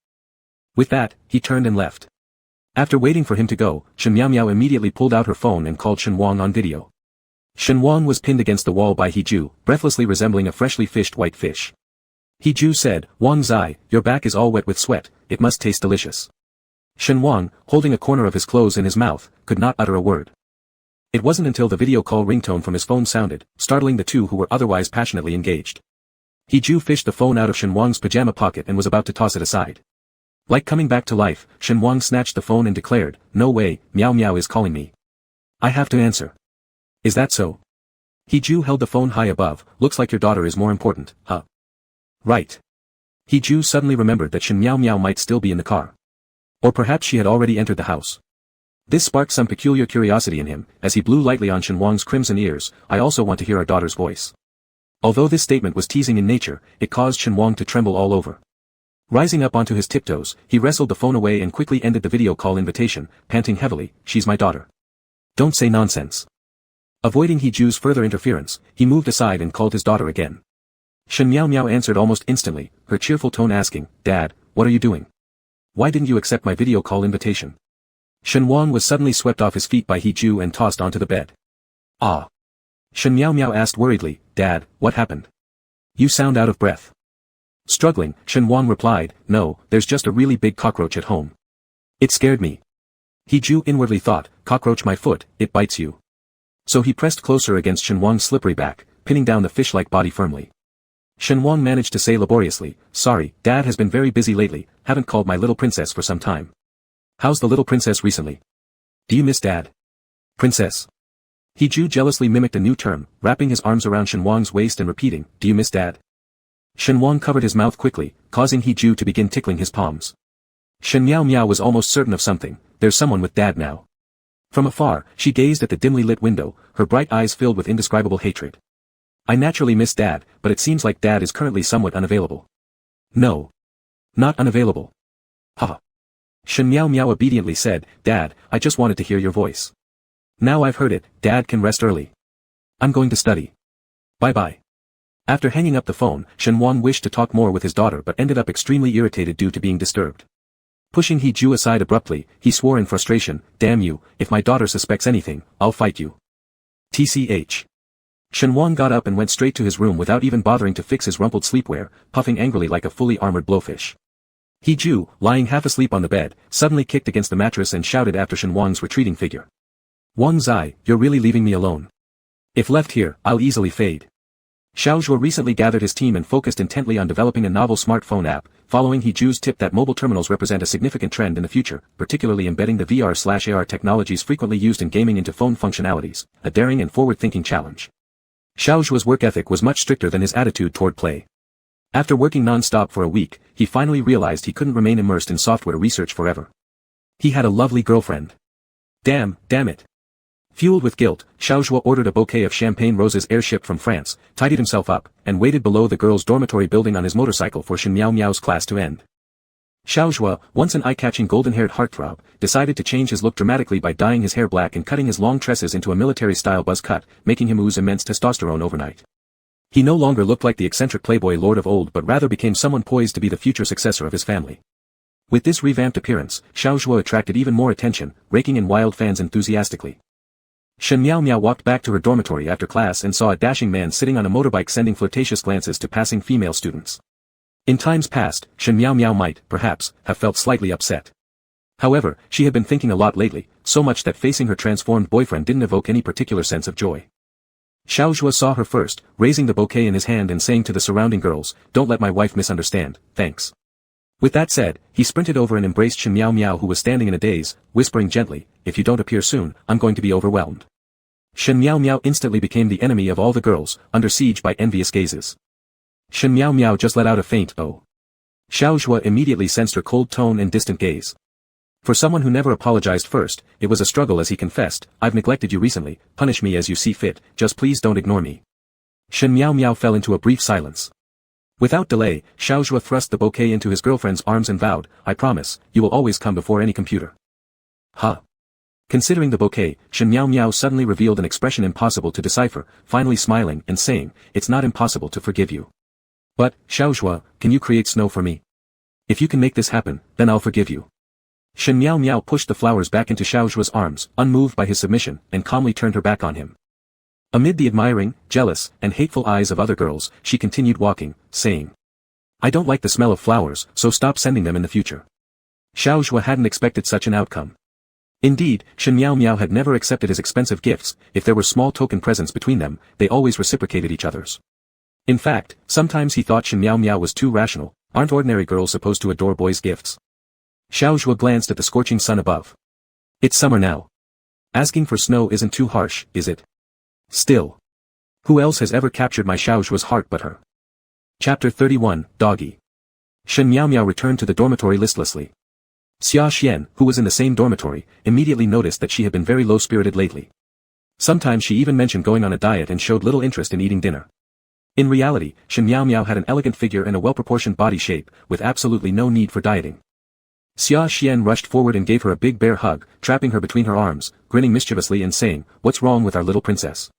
S1: With that, he turned and left. After waiting for him to go, Shen Miao immediately pulled out her phone and called Shen Wang on video. Shen Wang was pinned against the wall by He Ju, breathlessly resembling a freshly fished white fish. He Ju said, "Wang Zai, your back is all wet with sweat, it must taste delicious." Shen Wang, holding a corner of his clothes in his mouth, could not utter a word. It wasn't until the video call ringtone from his phone sounded, startling the two who were otherwise passionately engaged. He Ju fished the phone out of Shen Wang's pajama pocket and was about to toss it aside. Like coming back to life, Shen Wang snatched the phone and declared, "No way, Meow Meow is calling me. I have to answer." "Is that so?" He Ju held the phone high above. "Looks like your daughter is more important, huh?" "Right." He Ju suddenly remembered that Shen Meow Meow might still be in the car. Or perhaps she had already entered the house. This sparked some peculiar curiosity in him, as he blew lightly on Shen Wang's crimson ears. "I also want to hear our daughter's voice." Although this statement was teasing in nature, it caused Shen Wang to tremble all over. Rising up onto his tiptoes, he wrestled the phone away and quickly ended the video call invitation, panting heavily, "She's my daughter. Don't say nonsense." Avoiding He Ju's further interference, he moved aside and called his daughter again. Shen Meow Meow answered almost instantly, her cheerful tone asking, "Dad, what are you doing? Why didn't you accept my video call invitation?" Shen Wang was suddenly swept off his feet by He Ju and tossed onto the bed. "Ah." Shen Meow Meow asked worriedly, "Dad, what happened? You sound out of breath." Struggling, Shen Wang replied, "No, there's just a really big cockroach at home. It scared me." He Ju inwardly thought, "Cockroach my foot, it bites you." So he pressed closer against Shen Wang's slippery back, pinning down the fish-like body firmly. Shen Wang managed to say laboriously, "Sorry, Dad has been very busy lately, haven't called my little princess for some time." "How's the little princess recently? Do you miss Dad?" "Princess." He Ju jealously mimicked a new term, wrapping his arms around Shen Wang's waist and repeating, "Do you miss Dad?" Shen Wang covered his mouth quickly, causing He Ju to begin tickling his palms. Shen Meow Meow was almost certain of something. There's someone with Dad now. From afar, she gazed at the dimly lit window, her bright eyes filled with indescribable hatred. "I naturally miss Dad, but it seems like Dad is currently somewhat unavailable." "No. Not unavailable. Haha." Shen Meow Meow obediently said, "Dad, I just wanted to hear your voice. Now I've heard it, Dad can rest early. I'm going to study. Bye-bye." After hanging up the phone, Shen Wang wished to talk more with his daughter but ended up extremely irritated due to being disturbed. Pushing He Ju aside abruptly, he swore in frustration, "Damn you, if my daughter suspects anything, I'll fight you." TCH. Shen Wang got up and went straight to his room without even bothering to fix his rumpled sleepwear, puffing angrily like a fully armored blowfish. He Ju, lying half asleep on the bed, suddenly kicked against the mattress and shouted after Shen Wang's retreating figure. "Wang Zai, you're really leaving me alone. If left here, I'll easily fade." Xiao Zhuo recently gathered his team and focused intently on developing a novel smartphone app, following He Ju's tip that mobile terminals represent a significant trend in the future, particularly embedding the VR/AR technologies frequently used in gaming into phone functionalities, a daring and forward-thinking challenge. Xiao Zhuo's work ethic was much stricter than his attitude toward play. After working non-stop for a week, he finally realized he couldn't remain immersed in software research forever. He had a lovely girlfriend. Damn it. Fueled with guilt, Xiao Zhuo ordered a bouquet of champagne roses airship from France, tidied himself up, and waited below the girls' dormitory building on his motorcycle for Shen Miao Miao's class to end. Xiao Zhuo, once an eye-catching golden-haired heartthrob, decided to change his look dramatically by dyeing his hair black and cutting his long tresses into a military-style buzz cut, making him ooze immense testosterone overnight. He no longer looked like the eccentric playboy lord of old but rather became someone poised to be the future successor of his family. With this revamped appearance, Xiao Zhuo attracted even more attention, raking in wild fans enthusiastically. Shen Miao Miao walked back to her dormitory after class and saw a dashing man sitting on a motorbike sending flirtatious glances to passing female students. In times past, Shen Miao Miao might, perhaps, have felt slightly upset. However, she had been thinking a lot lately, so much that facing her transformed boyfriend didn't evoke any particular sense of joy. Xiao Zhuo saw her first, raising the bouquet in his hand and saying to the surrounding girls, "Don't let my wife misunderstand, thanks." With that said, he sprinted over and embraced Shen Miao Miao who was standing in a daze, whispering gently, "If you don't appear soon, I'm going to be overwhelmed." Shen Miao Miao instantly became the enemy of all the girls, under siege by envious gazes. Shen Miao Miao just let out a faint "oh." Xiao Zhuo immediately sensed her cold tone and distant gaze. For someone who never apologized first, it was a struggle as he confessed, "I've neglected you recently, punish me as you see fit, just please don't ignore me." Shen Miao Miao fell into a brief silence. Without delay, Xiao Zhuo thrust the bouquet into his girlfriend's arms and vowed, "I promise, you will always come before any computer." Huh. Considering the bouquet, Shen Miao Miao suddenly revealed an expression impossible to decipher, finally smiling and saying, "It's not impossible to forgive you. But, Xiao Zhuo, can you create snow for me? If you can make this happen, then I'll forgive you." Shen Miao Miao pushed the flowers back into Xiao Zhuo's arms, unmoved by his submission, and calmly turned her back on him. Amid the admiring, jealous, and hateful eyes of other girls, she continued walking, saying, "I don't like the smell of flowers, so stop sending them in the future." Xiao Zhuo hadn't expected such an outcome. Indeed, Shen Miao Miao had never accepted his expensive gifts. If there were small token presents between them, they always reciprocated each other's. In fact, sometimes he thought Shen Miao Miao was too rational. Aren't ordinary girls supposed to adore boys' gifts? Xiao Zhuo glanced at the scorching sun above. It's summer now. Asking for snow isn't too harsh, is it? Still. Who else has ever captured my Xiao Zhuo's heart but her? Chapter 31, Doggy. Shen Miao Miao returned to the dormitory listlessly. Xia Xian, who was in the same dormitory, immediately noticed that she had been very low-spirited lately. Sometimes she even mentioned going on a diet and showed little interest in eating dinner. In reality, Shen Miao Miao had an elegant figure and a well-proportioned body shape, with absolutely no need for dieting. Xia Xian rushed forward and gave her a big bear hug, trapping her between her arms, grinning mischievously and saying, "What's wrong with our little princess?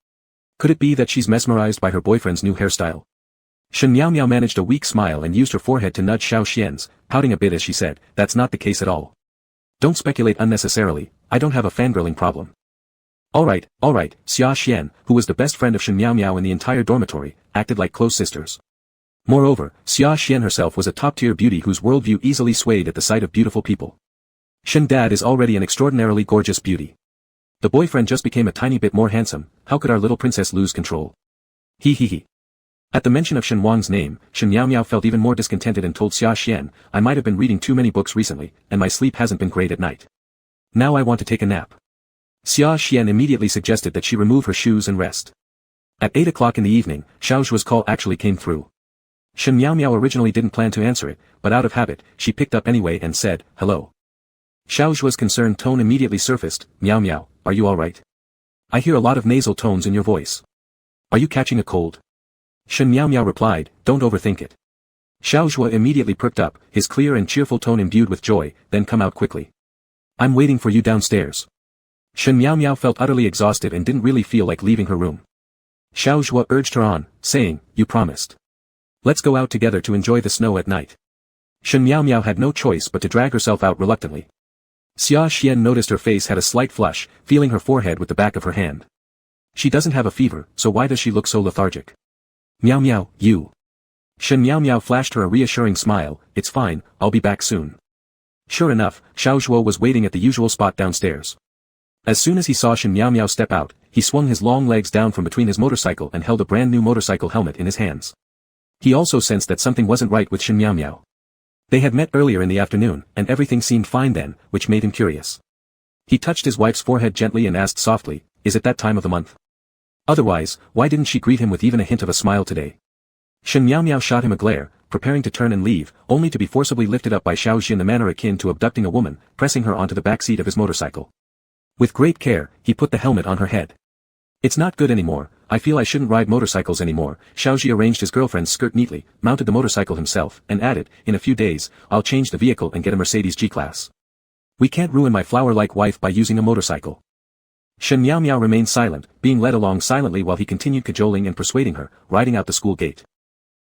S1: Could it be that she's mesmerized by her boyfriend's new hairstyle?" Shen Miao Miao managed a weak smile and used her forehead to nudge Xiao Xian's, pouting a bit as she said, "That's not the case at all. Don't speculate unnecessarily, I don't have a fangirling problem." Alright, Xia Xian, who was the best friend of Shen Miao Miao in the entire dormitory, acted like close sisters. Moreover, Xia Xian herself was a top-tier beauty whose worldview easily swayed at the sight of beautiful people. Shen Dad is already an extraordinarily gorgeous beauty. The boyfriend just became a tiny bit more handsome, how could our little princess lose control? He. At the mention of Shen Wang's name, Shen Miao Miao felt even more discontented and told Xia Xian, "I might have been reading too many books recently, and my sleep hasn't been great at night. Now I want to take a nap." Xia Xian immediately suggested that she remove her shoes and rest. At 8 o'clock in the evening, Xiao Zhuo's call actually came through. Shen Miao Miao originally didn't plan to answer it, but out of habit, she picked up anyway and said, "Hello." Xiao Zhuo's concerned tone immediately surfaced, "Miao Miao, are you alright? I hear a lot of nasal tones in your voice. Are you catching a cold?" Shen Miao Miao replied, "Don't overthink it." Xiao Zhuo immediately perked up, his clear and cheerful tone imbued with joy, "Then come out quickly. I'm waiting for you downstairs." Shen Miao Miao felt utterly exhausted and didn't really feel like leaving her room. Xiao Zhuo urged her on, saying, "You promised. Let's go out together to enjoy the snow at night." Shen Miao Miao had no choice but to drag herself out reluctantly. Xia Xian noticed her face had a slight flush, feeling her forehead with the back of her hand. She doesn't have a fever, so why does she look so lethargic? "Miao Miao, you." Shen Miao Miao flashed her a reassuring smile, "It's fine, I'll be back soon." Sure enough, Xiao Zhuo was waiting at the usual spot downstairs. As soon as he saw Shen Miao Miao step out, he swung his long legs down from between his motorcycle and held a brand new motorcycle helmet in his hands. He also sensed that something wasn't right with Shen Miao Miao. They had met earlier in the afternoon, and everything seemed fine then, which made him curious. He touched his wife's forehead gently and asked softly, "Is it that time of the month? Otherwise, why didn't she greet him with even a hint of a smile today?" Shen Miao Miao shot him a glare, preparing to turn and leave, only to be forcibly lifted up by Xiao Zhi in the manner akin to abducting a woman, pressing her onto the back seat of his motorcycle. With great care, he put the helmet on her head. "It's not good anymore, I feel I shouldn't ride motorcycles anymore." Xiao Zhi arranged his girlfriend's skirt neatly, mounted the motorcycle himself, and added, "In a few days, I'll change the vehicle and get a Mercedes G-Class. We can't ruin my flower-like wife by using a motorcycle." Shen Miao Miao remained silent, being led along silently while he continued cajoling and persuading her, riding out the school gate.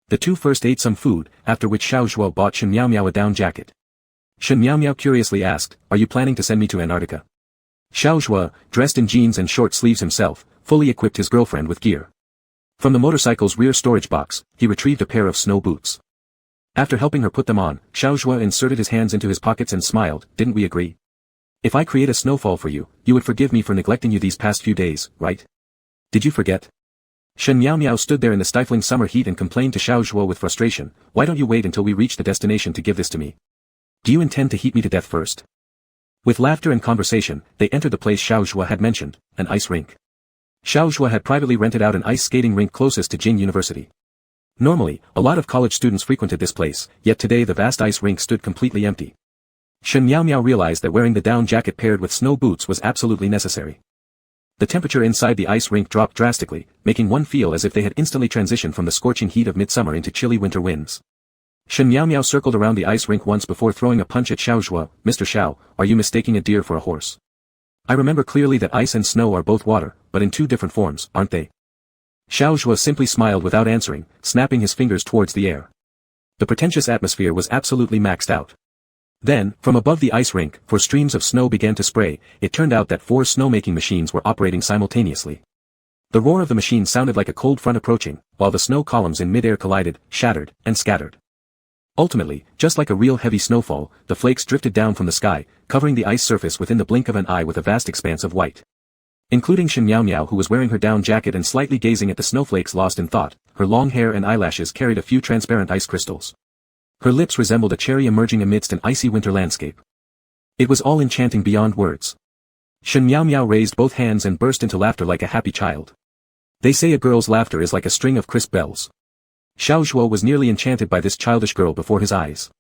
S1: The two first ate some food, after which Xiao Zhuo bought Shen Miao Miao a down jacket. Shen Miao Miao curiously asked, "Are you planning to send me to Antarctica?" Xiao Zhuo, dressed in jeans and short sleeves himself, fully equipped his girlfriend with gear. From the motorcycle's rear storage box, he retrieved a pair of snow boots. After helping her put them on, Xiao Zhuo inserted his hands into his pockets and smiled, "Didn't we agree? If I create a snowfall for you, you would forgive me for neglecting you these past few days, right? Did you forget?" Shen Miao Miao stood there in the stifling summer heat and complained to Xiao Zhuo with frustration, "Why don't you wait until we reach the destination to give this to me? Do you intend to heat me to death first?" With laughter and conversation, they entered the place Xiao Zhuo had mentioned, an ice rink. Xiao Zhuo had privately rented out an ice skating rink closest to Jing University. Normally, a lot of college students frequented this place, yet today the vast ice rink stood completely empty. Shen Miao Miao realized that wearing the down jacket paired with snow boots was absolutely necessary. The temperature inside the ice rink dropped drastically, making one feel as if they had instantly transitioned from the scorching heat of midsummer into chilly winter winds. Shen Miao Miao circled around the ice rink once before throwing a punch at Xiao Zhuo. "Mr. Xiao, are you mistaking a deer for a horse? I remember clearly that ice and snow are both water, but in two different forms, aren't they?" Xiao Zhuo simply smiled without answering, snapping his fingers towards the air. The pretentious atmosphere was absolutely maxed out. Then, from above the ice rink, for streams of snow began to spray, it turned out that 4 snowmaking machines were operating simultaneously. The roar of the machine sounded like a cold front approaching, while the snow columns in midair collided, shattered, and scattered. Ultimately, just like a real heavy snowfall, the flakes drifted down from the sky, covering the ice surface within the blink of an eye with a vast expanse of white. Including Shen Miao Miao, who was wearing her down jacket and slightly gazing at the snowflakes lost in thought, her long hair and eyelashes carried a few transparent ice crystals. Her lips resembled a cherry emerging amidst an icy winter landscape. It was all enchanting beyond words. Shen Miao Miao raised both hands and burst into laughter like a happy child. They say a girl's laughter is like a string of crisp bells. Xiao Zhuo was nearly enchanted by this childish girl before his eyes.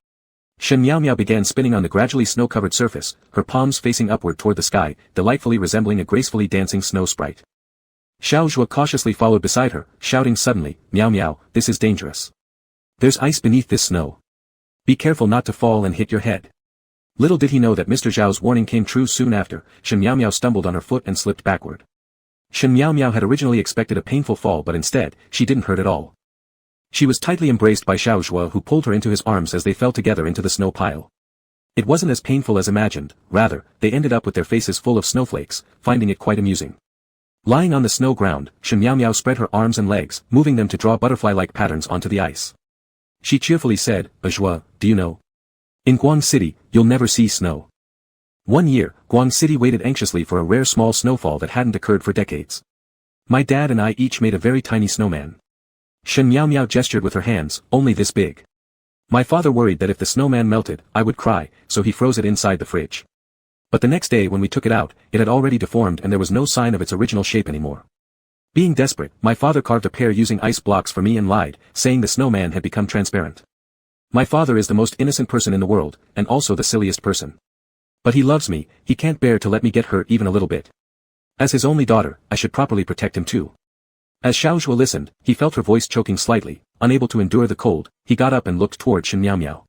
S1: Shen Miao Miao began spinning on the gradually snow-covered surface, her palms facing upward toward the sky, delightfully resembling a gracefully dancing snow sprite. Xiao Zhuo cautiously followed beside her, shouting suddenly, "Miao Miao, this is dangerous. There's ice beneath this snow. Be careful not to fall and hit your head." Little did he know that Mr. Zhao's warning came true soon after. Shen Miao Miao stumbled on her foot and slipped backward. Shen Miao Miao had originally expected a painful fall, but instead, she didn't hurt at all. She was tightly embraced by Xiao Zhuo, who pulled her into his arms as they fell together into the snow pile. It wasn't as painful as imagined, rather, they ended up with their faces full of snowflakes, finding it quite amusing. Lying on the snow ground, Shen Miao Miao spread her arms and legs, moving them to draw butterfly-like patterns onto the ice. She cheerfully said, "Zhuo, do you know? In Guang City, you'll never see snow." 1 year, Guang City waited anxiously for a rare small snowfall that hadn't occurred for decades. My dad and I each made a very tiny snowman. Shen Miao Miao gestured with her hands, only this big. My father worried that if the snowman melted, I would cry, so he froze it inside the fridge. But the next day when we took it out, it had already deformed and there was no sign of its original shape anymore. Being desperate, my father carved a pair using ice blocks for me and lied, saying the snowman had become transparent. My father is the most innocent person in the world, and also the silliest person. But he loves me, he can't bear to let me get hurt even a little bit. As his only daughter, I should properly protect him too. As Xiao Zhuo listened, he felt her voice choking slightly. Unable to endure the cold, he got up and looked toward Shen Miao Miao.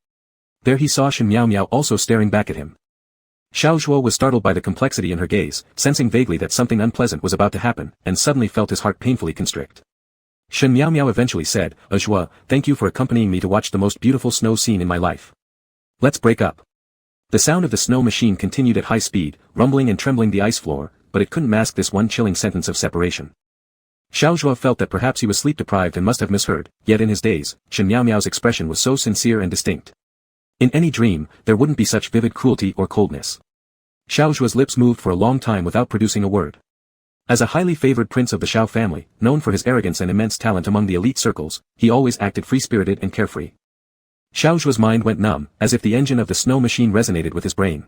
S1: There he saw Shen Miao Miao also staring back at him. Xiao Zhuo was startled by the complexity in her gaze, sensing vaguely that something unpleasant was about to happen, and suddenly felt his heart painfully constrict. Shen Miao Miao eventually said, "Zhuo, thank you for accompanying me to watch the most beautiful snow scene in my life. Let's break up." The sound of the snow machine continued at high speed, rumbling and trembling the ice floor, but it couldn't mask this one chilling sentence of separation. Xiao Zhuo felt that perhaps he was sleep-deprived and must have misheard, yet in his daze, Shen Miao Miao's expression was so sincere and distinct. In any dream, there wouldn't be such vivid cruelty or coldness. Xiao Zhuo's lips moved for a long time without producing a word. As a highly favored prince of the Xiao family, known for his arrogance and immense talent among the elite circles, he always acted free-spirited and carefree. Xiao Zhuo's mind went numb, as if the engine of the snow machine resonated with his brain.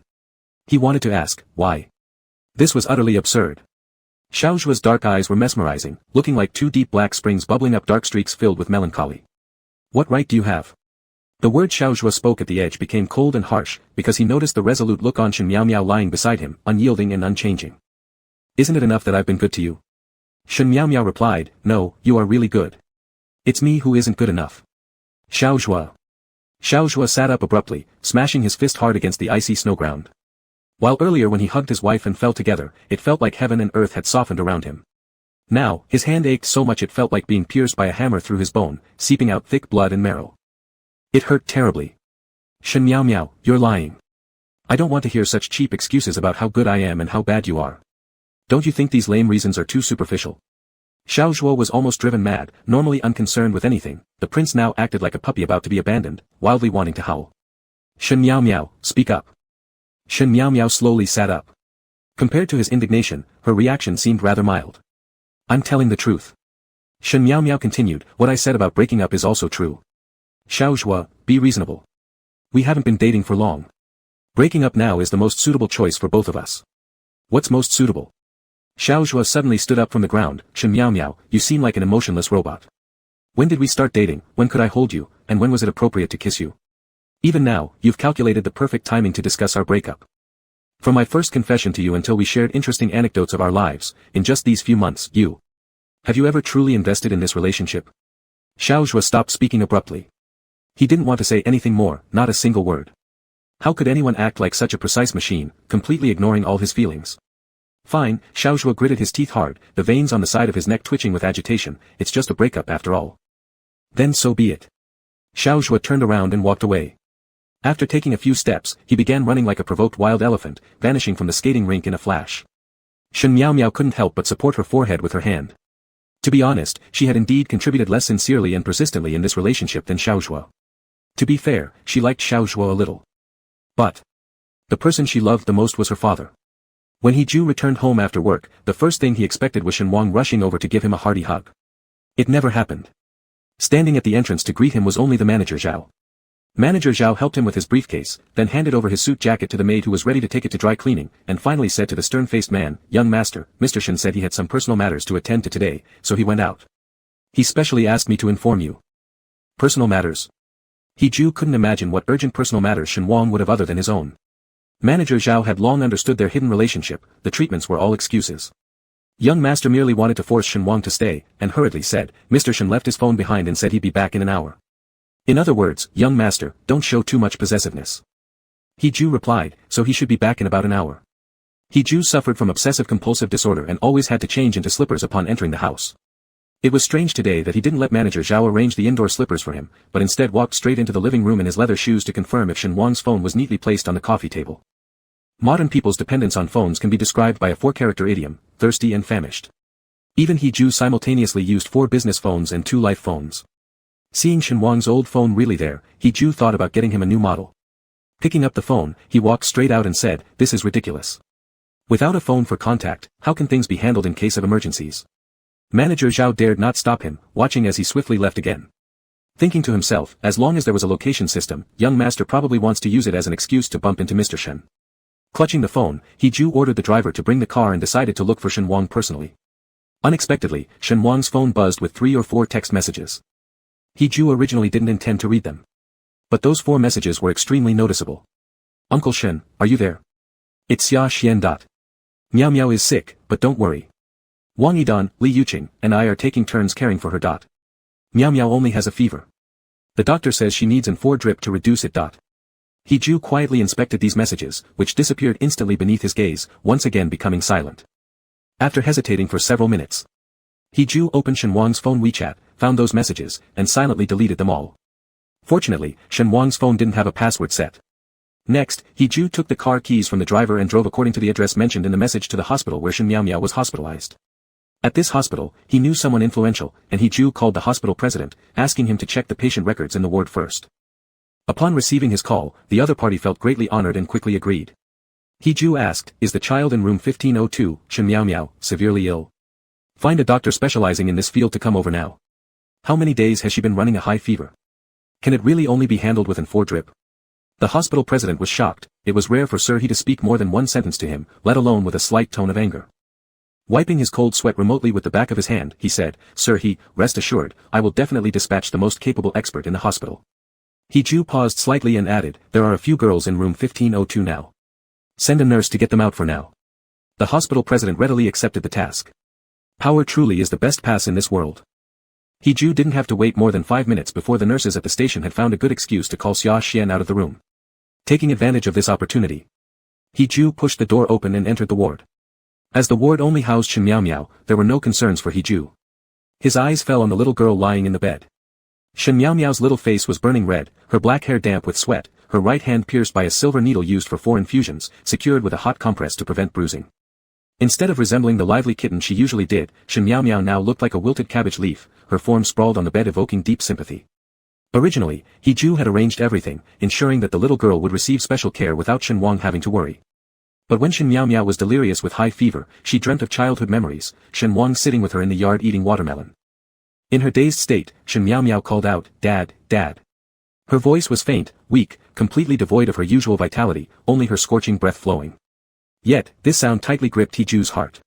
S1: He wanted to ask, why? This was utterly absurd. Xiao Zhuo's dark eyes were mesmerizing, looking like two deep black springs bubbling up dark streaks filled with melancholy. What right do you have? The word Xiao Zhuo spoke at the edge became cold and harsh, because he noticed the resolute look on Shen Miao Miao lying beside him, unyielding and unchanging. Isn't it enough that I've been good to you? Shen Miao Miao replied, no, you are really good. It's me who isn't good enough. Xiao Zhuo. Xiao Zhuo sat up abruptly, smashing his fist hard against the icy snow ground. While earlier when he hugged his wife and fell together, it felt like heaven and earth had softened around him. Now, his hand ached so much it felt like being pierced by a hammer through his bone, seeping out thick blood and marrow. It hurt terribly. Shen Miao Miao, you're lying. I don't want to hear such cheap excuses about how good I am and how bad you are. Don't you think these lame reasons are too superficial? Xiao Zhuo was almost driven mad, normally unconcerned with anything. The prince now acted like a puppy about to be abandoned, wildly wanting to howl. Shen Miao Miao, speak up. Shen Miao Miao slowly sat up. Compared to his indignation, her reaction seemed rather mild. I'm telling the truth. Shen Miao Miao continued, what I said about breaking up is also true. Xiao Zhuo, be reasonable. We haven't been dating for long. Breaking up now is the most suitable choice for both of us. What's most suitable? Xiao Zhuo suddenly stood up from the ground. Shen Miao Miao, you seem like an emotionless robot. When did we start dating, when could I hold you, and when was it appropriate to kiss you? Even now, you've calculated the perfect timing to discuss our breakup. From my first confession to you until we shared interesting anecdotes of our lives, in just these few months, have you ever truly invested in this relationship? Xiao Zhuo stopped speaking abruptly. He didn't want to say anything more, not a single word. How could anyone act like such a precise machine, completely ignoring all his feelings? Fine, Xiao Zhuo gritted his teeth hard, the veins on the side of his neck twitching with agitation, it's just a breakup after all. Then so be it. Xiao Zhuo turned around and walked away. After taking a few steps, he began running like a provoked wild elephant, vanishing from the skating rink in a flash. Shen Miao Miao couldn't help but support her forehead with her hand. To be honest, she had indeed contributed less sincerely and persistently in this relationship than Xiao Zhuo. To be fair, she liked Xiao Zhuo a little. But the person she loved the most was her father. When He-ju returned home after work, the first thing he expected was Shen Wang rushing over to give him a hearty hug. It never happened. Standing at the entrance to greet him was only the manager Zhao. Manager Zhao helped him with his briefcase, then handed over his suit jacket to the maid who was ready to take it to dry cleaning, and finally said to the stern-faced man, "Young master, Mr. Shen said he had some personal matters to attend to today, so he went out. He specially asked me to inform you." Personal matters? He Ju couldn't imagine what urgent personal matters Shen Wang would have other than his own. Manager Zhao had long understood their hidden relationship, the treatments were all excuses. Young master merely wanted to force Shen Wang to stay, and hurriedly said, "Mr. Shen left his phone behind and said he'd be back in an hour." In other words, young master, don't show too much possessiveness. He Ju replied, so he should be back in about an hour. He Ju suffered from obsessive-compulsive disorder and always had to change into slippers upon entering the house. It was strange today that he didn't let manager Zhao arrange the indoor slippers for him, but instead walked straight into the living room in his leather shoes to confirm if Shen Wang's phone was neatly placed on the coffee table. Modern people's dependence on phones can be described by a 4-character idiom, thirsty and famished. Even He Ju simultaneously used 4 business phones and 2 life phones. Seeing Shen Wang's old phone really there, He Ju thought about getting him a new model. Picking up the phone, he walked straight out and said, "This is ridiculous. Without a phone for contact, how can things be handled in case of emergencies?" Manager Zhao dared not stop him, watching as he swiftly left again. Thinking to himself, as long as there was a location system, young master probably wants to use it as an excuse to bump into Mr. Shen. Clutching the phone, He Ju ordered the driver to bring the car and decided to look for Shen Wang personally. Unexpectedly, Shen Wang's phone buzzed with 3 or 4 text messages. He Ju originally didn't intend to read them. But those 4 messages were extremely noticeable. "Uncle Shen, are you there? It's Xia Xian. Miao Miao is sick, but don't worry. Wang Yidan, Li Yuqing, and I are taking turns caring for her. Miao Miao only has a fever. The doctor says she needs an 4 drip to reduce it. He Ju quietly inspected these messages, which disappeared instantly beneath his gaze, once again becoming silent. After hesitating for several minutes, He Ju opened Shen Wang's phone WeChat, found those messages, and silently deleted them all. Fortunately, Shen Wang's phone didn't have a password set. Next, He Ju took the car keys from the driver and drove according to the address mentioned in the message to the hospital where Shen Miao Miao was hospitalized. At this hospital, he knew someone influential, and He Ju called the hospital president, asking him to check the patient records in the ward first. Upon receiving his call, the other party felt greatly honored and quickly agreed. He Ju asked, "Is the child in room 1502, Shen Miao Miao, severely ill? Find a doctor specializing in this field to come over now. How many days has she been running a high fever? Can it really only be handled with an 4 drip?" The hospital president was shocked. It was rare for Sir He to speak more than 1 sentence to him, let alone with a slight tone of anger. Wiping his cold sweat remotely with the back of his hand, he said, "Sir He, rest assured, I will definitely dispatch the most capable expert in the hospital." He Ju paused slightly and added, "There are a few girls in room 1502 now. Send a nurse to get them out for now." The hospital president readily accepted the task. Power truly is the best pass in this world. He Ju didn't have to wait more than 5 minutes before the nurses at the station had found a good excuse to call Xia Xian out of the room. Taking advantage of this opportunity, He Ju pushed the door open and entered the ward. As the ward only housed Shen Miao Miao, there were no concerns for He Ju. His eyes fell on the little girl lying in the bed. Shen Miao Miao's little face was burning red, her black hair damp with sweat, her right hand pierced by a silver needle used for 4 infusions, secured with a hot compress to prevent bruising. Instead of resembling the lively kitten she usually did, Shen Miao Miao now looked like a wilted cabbage leaf, her form sprawled on the bed evoking deep sympathy. Originally, He Ju had arranged everything, ensuring that the little girl would receive special care without Shen Wang having to worry. But when Shen Miao Miao was delirious with high fever, she dreamt of childhood memories, Shen Wang sitting with her in the yard eating watermelon. In her dazed state, Shen Miao Miao called out, "Dad, Dad." Her voice was faint, weak, completely devoid of her usual vitality, only her scorching breath flowing. Yet, this sound tightly gripped He Ju's heart.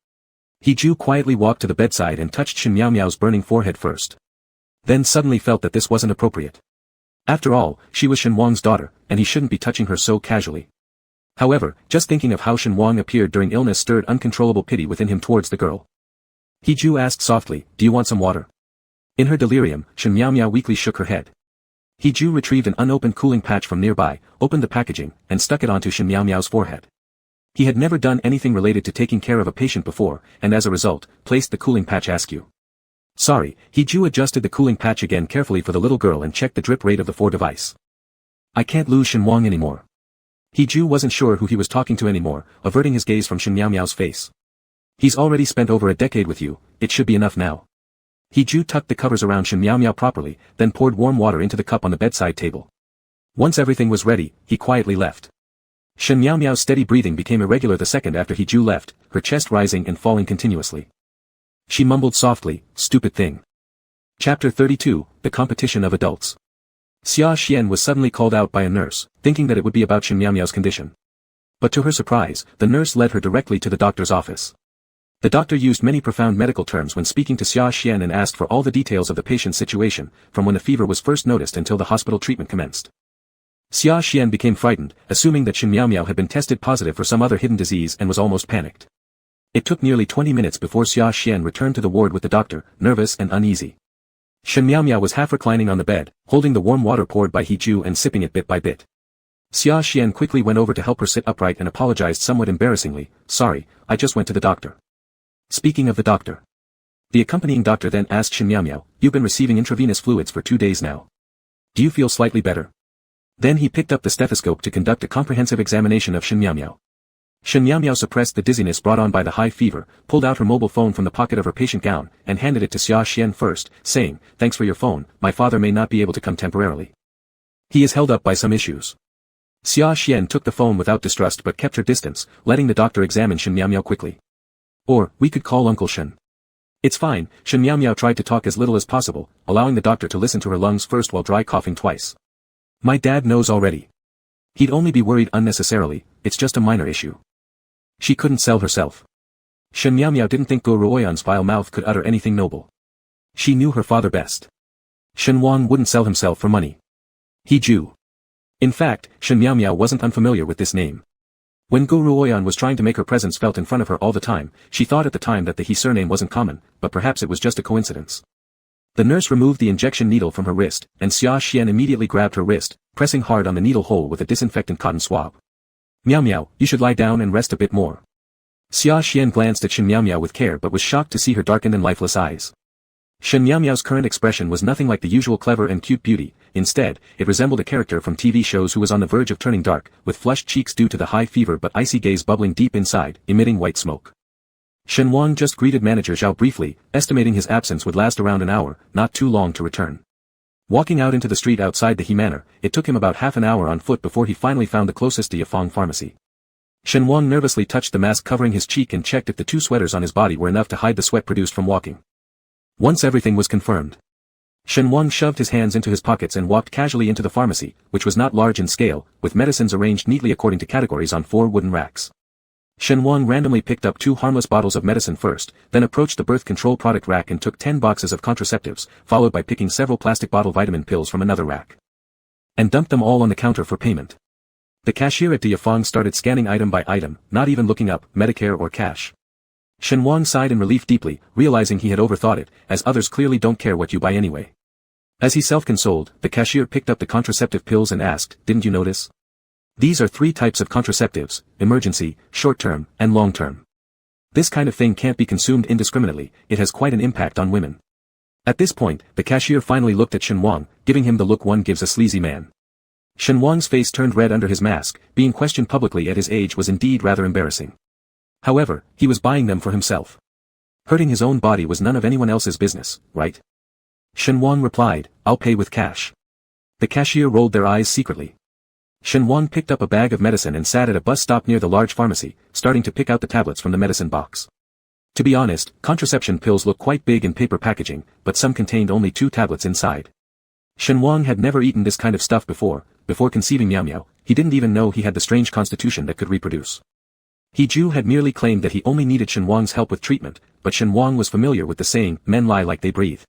S1: He Ju quietly walked to the bedside and touched Shen Miao Miao's burning forehead first. Then suddenly felt that this wasn't appropriate. After all, she was Shen Wang's daughter, and he shouldn't be touching her so casually. However, just thinking of how Shen Wang appeared during illness stirred uncontrollable pity within him towards the girl. He Ju asked softly, "Do you want some water?" In her delirium, Shen Miao Miao weakly shook her head. He Ju retrieved an unopened cooling patch from nearby, opened the packaging, and stuck it onto Shen Miao Miao's forehead. He had never done anything related to taking care of a patient before, and as a result, placed the cooling patch askew. Sorry, He Ju adjusted the cooling patch again carefully for the little girl and checked the drip rate of the 4 device. "I can't lose Shen Wang anymore." He Ju wasn't sure who he was talking to anymore, averting his gaze from Shen Miao Miao's face. "He's already spent over a decade with you, it should be enough now." He Ju tucked the covers around Shen Miao Miao properly, then poured warm water into the cup on the bedside table. Once everything was ready, he quietly left. Shen Miao Miao's steady breathing became irregular the second after He Ju left, her chest rising and falling continuously. She mumbled softly, "Stupid thing. Chapter 32, The Competition of Adults. Xia Xian was suddenly called out by a nurse, thinking that it would be about Shen Miao's condition. But to her surprise, the nurse led her directly to the doctor's office. The doctor used many profound medical terms when speaking to Xia Xian and asked for all the details of the patient's situation, from when the fever was first noticed until the hospital treatment commenced. Xia Xian became frightened, assuming that Shen Miao had been tested positive for some other hidden disease and was almost panicked. It took nearly 20 minutes before Xia Xian returned to the ward with the doctor, nervous and uneasy. Shen Miao was half reclining on the bed, holding the warm water poured by He Ju and sipping it bit by bit. Xia Xian quickly went over to help her sit upright and apologized somewhat embarrassingly, "Sorry, I just went to the doctor." Speaking of the doctor. The accompanying doctor then asked Shen Miao, "You've been receiving intravenous fluids for 2 days now. Do you feel slightly better?" Then he picked up the stethoscope to conduct a comprehensive examination of Shen Miao. Shen Miao suppressed the dizziness brought on by the high fever, pulled out her mobile phone from the pocket of her patient gown, and handed it to Xia Xian first, saying, "Thanks for your phone, my father may not be able to come temporarily. He is held up by some issues." Xia Xian took the phone without distrust but kept her distance, letting the doctor examine Shen Miao quickly. "Or, we could call Uncle Shen." "It's fine," Shen Miao tried to talk as little as possible, allowing the doctor to listen to her lungs first while dry coughing twice. "My dad knows already. He'd only be worried unnecessarily, it's just a minor issue." She couldn't sell herself. Shen Miao didn't think Go Ruoyan's vile mouth could utter anything noble. She knew her father best. Shen Wang wouldn't sell himself for money. He Ju. In fact, Shen Miao wasn't unfamiliar with this name. When Go Ruoyan was trying to make her presence felt in front of her all the time, she thought at the time that the He surname wasn't common, but perhaps it was just a coincidence. The nurse removed the injection needle from her wrist, and Xia Xian immediately grabbed her wrist, pressing hard on the needle hole with a disinfectant cotton swab. "Miao, you should lie down and rest a bit more." Xia Xian glanced at Shen Miao with care but was shocked to see her darkened and lifeless eyes. Shen Miao's current expression was nothing like the usual clever and cute beauty, instead, it resembled a character from TV shows who was on the verge of turning dark, with flushed cheeks due to the high fever but icy gaze bubbling deep inside, emitting white smoke. Shen Wang just greeted Manager Zhao briefly, estimating his absence would last around an hour, not too long to return. Walking out into the street outside the He Manor, it took him about half an hour on foot before he finally found the closest Diafeng pharmacy. Shen Wang nervously touched the mask covering his cheek and checked if the 2 sweaters on his body were enough to hide the sweat produced from walking. Once everything was confirmed, Shen Wang shoved his hands into his pockets and walked casually into the pharmacy, which was not large in scale, with medicines arranged neatly according to categories on 4 wooden racks. Shen Wang randomly picked up 2 harmless bottles of medicine first, then approached the birth control product rack and took 10 boxes of contraceptives, followed by picking several plastic bottle vitamin pills from another rack. And dumped them all on the counter for payment. The cashier at Diafeng started scanning item by item, not even looking up Medicare or cash. Shen Wang sighed in relief deeply, realizing he had overthought it, as others clearly don't care what you buy anyway. As he self-consoled, the cashier picked up the contraceptive pills and asked, "Didn't you notice? These are 3 types of contraceptives, emergency, short-term, and long-term. This kind of thing can't be consumed indiscriminately, it has quite an impact on women." At this point, the cashier finally looked at Shen Wang, giving him the look one gives a sleazy man. Shen Wang's face turned red under his mask, being questioned publicly at his age was indeed rather embarrassing. However, he was buying them for himself. Hurting his own body was none of anyone else's business, right? Shen Wang replied, "I'll pay with cash." The cashier rolled their eyes secretly. Shen Wang picked up a bag of medicine and sat at a bus stop near the large pharmacy, starting to pick out the tablets from the medicine box. To be honest, contraception pills look quite big in paper packaging, but some contained only 2 tablets inside. Shen Wang had never eaten this kind of stuff before conceiving Miao, he didn't even know he had the strange constitution that could reproduce. He Ju had merely claimed that he only needed Shen Wang's help with treatment, but Shen Wang was familiar with the saying, "Men lie like they breathe."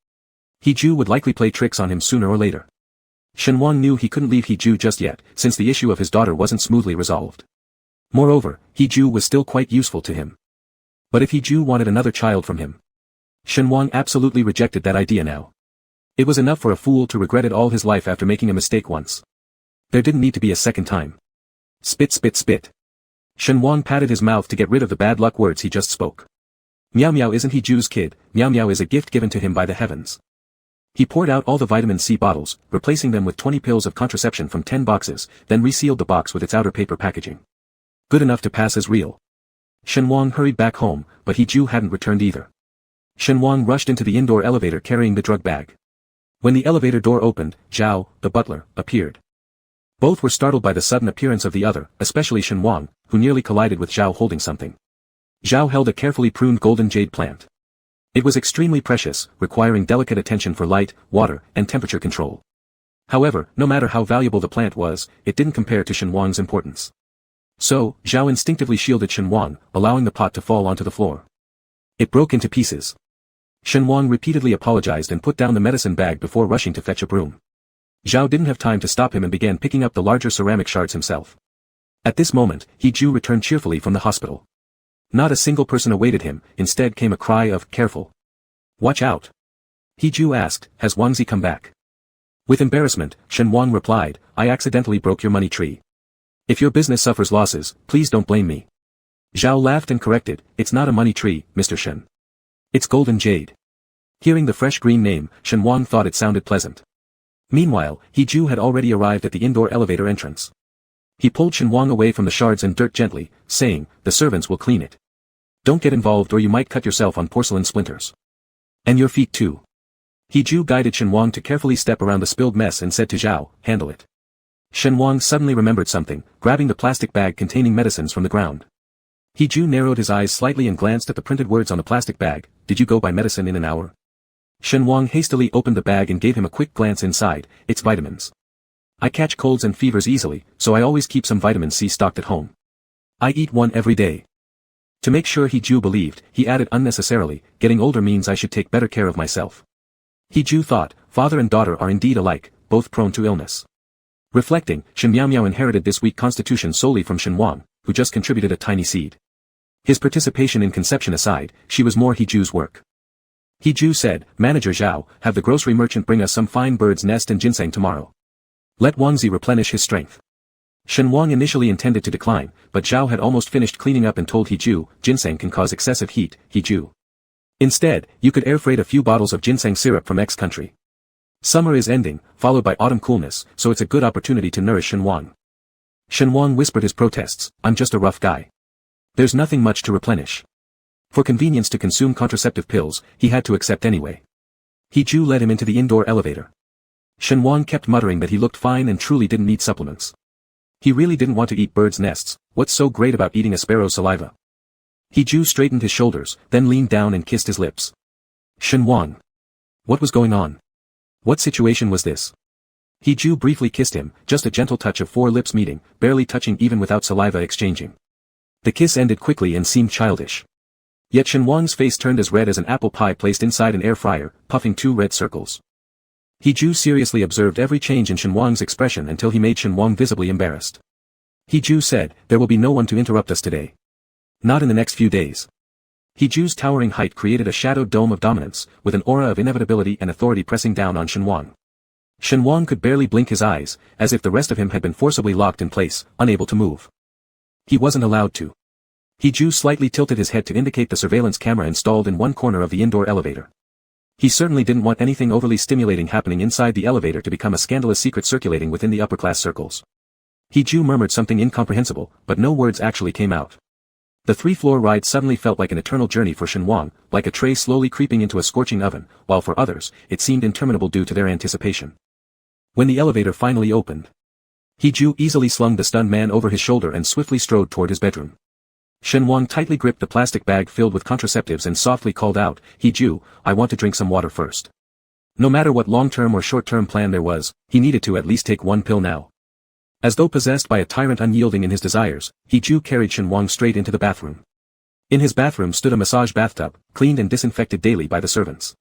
S1: He Ju would likely play tricks on him sooner or later. Shen Wang knew he couldn't leave He Ju just yet, since the issue of his daughter wasn't smoothly resolved. Moreover, He Ju was still quite useful to him. But if He Ju wanted another child from him, Shen Wang absolutely rejected that idea now. It was enough for a fool to regret it all his life after making a mistake once. There didn't need to be a second time. Spit spit spit. Shen Wang patted his mouth to get rid of the bad luck words he just spoke. Miao isn't He Ju's kid, Miao is a gift given to him by the heavens. He poured out all the vitamin C bottles, replacing them with 20 pills of contraception from 10 boxes, then resealed the box with its outer paper packaging. Good enough to pass as real. Shen Wang hurried back home, but He Ju hadn't returned either. Shen Wang rushed into the indoor elevator carrying the drug bag. When the elevator door opened, Zhao, the butler, appeared. Both were startled by the sudden appearance of the other, especially Shen Wang, who nearly collided with Zhao holding something. Zhao held a carefully pruned golden jade plant. It was extremely precious, requiring delicate attention for light, water, and temperature control. However, no matter how valuable the plant was, it didn't compare to Shen Wang's importance. So, Zhao instinctively shielded Shen Wang, allowing the pot to fall onto the floor. It broke into pieces. Shen Wang repeatedly apologized and put down the medicine bag before rushing to fetch a broom. Zhao didn't have time to stop him and began picking up the larger ceramic shards himself. At this moment, He Ju returned cheerfully from the hospital. Not a single person awaited him, instead came a cry of, "Careful! Watch out!" He Ju asked, "Has Wangzi come back?" With embarrassment, Shen Wang replied, "I accidentally broke your money tree. If your business suffers losses, please don't blame me." Zhao laughed and corrected, "It's not a money tree, Mr. Shen. It's golden jade." Hearing the fresh green name, Shen Wang thought it sounded pleasant. Meanwhile, He Ju had already arrived at the indoor elevator entrance. He pulled Shen Wang away from the shards and dirt gently, saying, "The servants will clean it. Don't get involved or you might cut yourself on porcelain splinters. And your feet too." He Ju guided Shen Wang to carefully step around the spilled mess and said to Zhao, "Handle it." Shen Wang suddenly remembered something, grabbing the plastic bag containing medicines from the ground. He Ju narrowed his eyes slightly and glanced at the printed words on the plastic bag, "Did you go buy medicine in an hour?" Shen Wang hastily opened the bag and gave him a quick glance inside. "It's vitamins. I catch colds and fevers easily, so I always keep some vitamin C stocked at home. I eat one every day." To make sure He Ju believed, he added unnecessarily, "Getting older means I should take better care of myself." He Ju thought, father and daughter are indeed alike, both prone to illness. Reflecting, Shen Miao inherited this weak constitution solely from Shen Wang, who just contributed a tiny seed. His participation in conception aside, she was more He Ju's work. He Ju said, "Manager Zhao, have the grocery merchant bring us some fine bird's nest and ginseng tomorrow. Let Wangzi replenish his strength." Shen Wang initially intended to decline, but Zhao had almost finished cleaning up and told He Ju, "Ginseng can cause excessive heat, He Ju. Instead, you could air freight a few bottles of ginseng syrup from X country. Summer is ending, followed by autumn coolness, so it's a good opportunity to nourish Shen Wang." Shen Wang whispered his protests, "I'm just a rough guy. There's nothing much to replenish." For convenience to consume contraceptive pills, he had to accept anyway. He Ju led him into the indoor elevator. Shen Wang kept muttering that he looked fine and truly didn't need supplements. He really didn't want to eat birds' nests. What's so great about eating a sparrow's saliva? He Ju straightened his shoulders, then leaned down and kissed his lips. Shen Wang. What was going on? What situation was this? He Ju briefly kissed him, just a gentle touch of 4 lips meeting, barely touching even without saliva exchanging. The kiss ended quickly and seemed childish. Yet Shen Wang's face turned as red as an apple pie placed inside an air fryer, puffing 2 red circles. He Ju seriously observed every change in Shen Wang's expression until he made Shen Wang visibly embarrassed. He Ju said, "There will be no one to interrupt us today. Not in the next few days." He Ju's towering height created a shadowed dome of dominance, with an aura of inevitability and authority pressing down on Shen Wang. Shen Wang could barely blink his eyes, as if the rest of him had been forcibly locked in place, unable to move. He wasn't allowed to. He Ju slightly tilted his head to indicate the surveillance camera installed in one corner of the indoor elevator. He certainly didn't want anything overly stimulating happening inside the elevator to become a scandalous secret circulating within the upper-class circles. He Ju murmured something incomprehensible, but no words actually came out. The 3-floor ride suddenly felt like an eternal journey for Shen Wang, like a tray slowly creeping into a scorching oven, while for others, it seemed interminable due to their anticipation. When the elevator finally opened, He Ju easily slung the stunned man over his shoulder and swiftly strode toward his bedroom. Shen Wang tightly gripped the plastic bag filled with contraceptives and softly called out, "He Ju, I want to drink some water first." No matter what long-term or short-term plan there was, he needed to at least take 1 pill now. As though possessed by a tyrant unyielding in his desires, He Ju carried Shen Wang straight into the bathroom. In his bathroom stood a massage bathtub, cleaned and disinfected daily by the servants.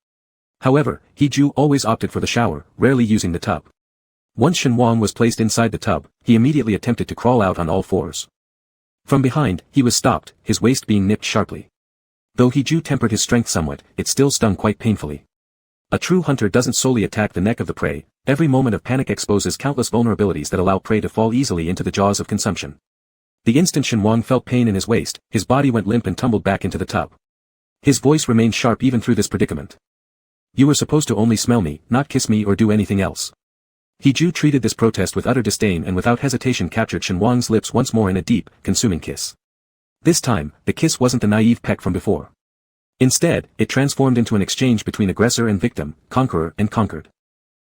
S1: However, He Ju always opted for the shower, rarely using the tub. Once Shen Wang was placed inside the tub, he immediately attempted to crawl out on all 4s. From behind, he was stopped, his waist being nipped sharply. Though He Ju tempered his strength somewhat, it still stung quite painfully. A true hunter doesn't solely attack the neck of the prey, every moment of panic exposes countless vulnerabilities that allow prey to fall easily into the jaws of consumption. The instant Shen Wang felt pain in his waist, his body went limp and tumbled back into the tub. His voice remained sharp even through this predicament. "You were supposed to only smell me, not kiss me or do anything else." He Ju treated this protest with utter disdain and without hesitation captured Shen Wang's lips once more in a deep, consuming kiss. This time, the kiss wasn't the naive peck from before. Instead, it transformed into an exchange between aggressor and victim, conqueror and conquered.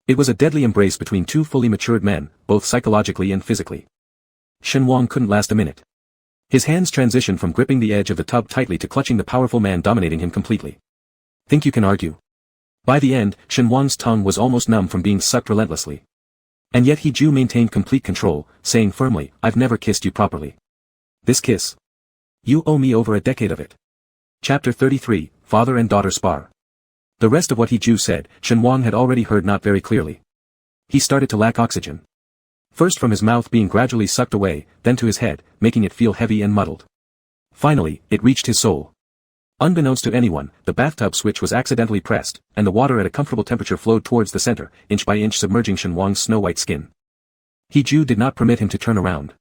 S1: It was a deadly embrace between 2 fully matured men, both psychologically and physically. Shen Wang couldn't last a minute. His hands transitioned from gripping the edge of the tub tightly to clutching the powerful man dominating him completely. Think you can argue? By the end, Shen Wang's tongue was almost numb from being sucked relentlessly. And yet He Ju maintained complete control, saying firmly, I've never kissed you properly. This kiss. You owe me over a decade of it. Chapter 33, Father and Daughter Spar. The rest of what He Ju said, Shen Wang had already heard not very clearly. He started to lack oxygen. First from his mouth being gradually sucked away, then to his head, making it feel heavy and muddled. Finally, it reached his soul. Unbeknownst to anyone, the bathtub switch was accidentally pressed, and the water at a comfortable temperature flowed towards the center, inch by inch submerging Shen Wang's snow-white skin. He Ju did not permit him to turn around.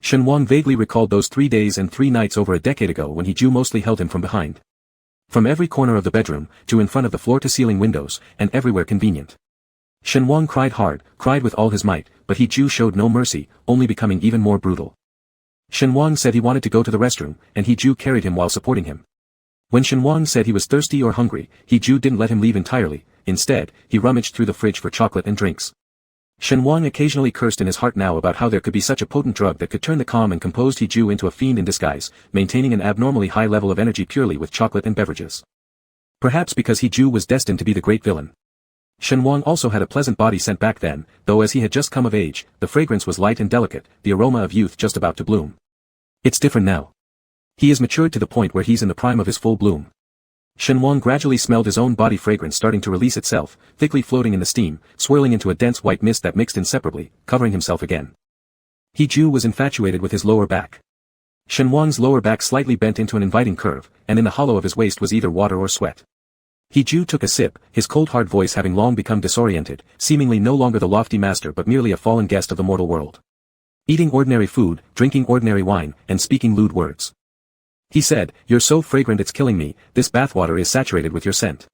S1: Shen Wang vaguely recalled those 3 days and 3 nights over a decade ago when He Ju mostly held him from behind. From every corner of the bedroom, to in front of the floor-to-ceiling windows, and everywhere convenient. Shen Wang cried hard, cried with all his might, but He Ju showed no mercy, only becoming even more brutal. Shen Wang said he wanted to go to the restroom, and He Ju carried him while supporting him. When Shen Wang said he was thirsty or hungry, He Ju didn't let him leave entirely. Instead, he rummaged through the fridge for chocolate and drinks. Shen Wang occasionally cursed in his heart now about how there could be such a potent drug that could turn the calm and composed He Ju into a fiend in disguise, maintaining an abnormally high level of energy purely with chocolate and beverages. Perhaps because He Ju was destined to be the great villain. Shen Wang also had a pleasant body scent back then, though as he had just come of age, the fragrance was light and delicate, the aroma of youth just about to bloom. It's different now. He is matured to the point where he's in the prime of his full bloom. Shen Wang gradually smelled his own body fragrance starting to release itself, thickly floating in the steam, swirling into a dense white mist that mixed inseparably, covering himself again. He Ju was infatuated with his lower back. Shen Wang's lower back slightly bent into an inviting curve, and in the hollow of his waist was either water or sweat. He Ju took a sip, his cold hard voice having long become disoriented, seemingly no longer the lofty master but merely a fallen guest of the mortal world. Eating ordinary food, drinking ordinary wine, and speaking lewd words. He said, You're so fragrant it's killing me, this bathwater is saturated with your scent.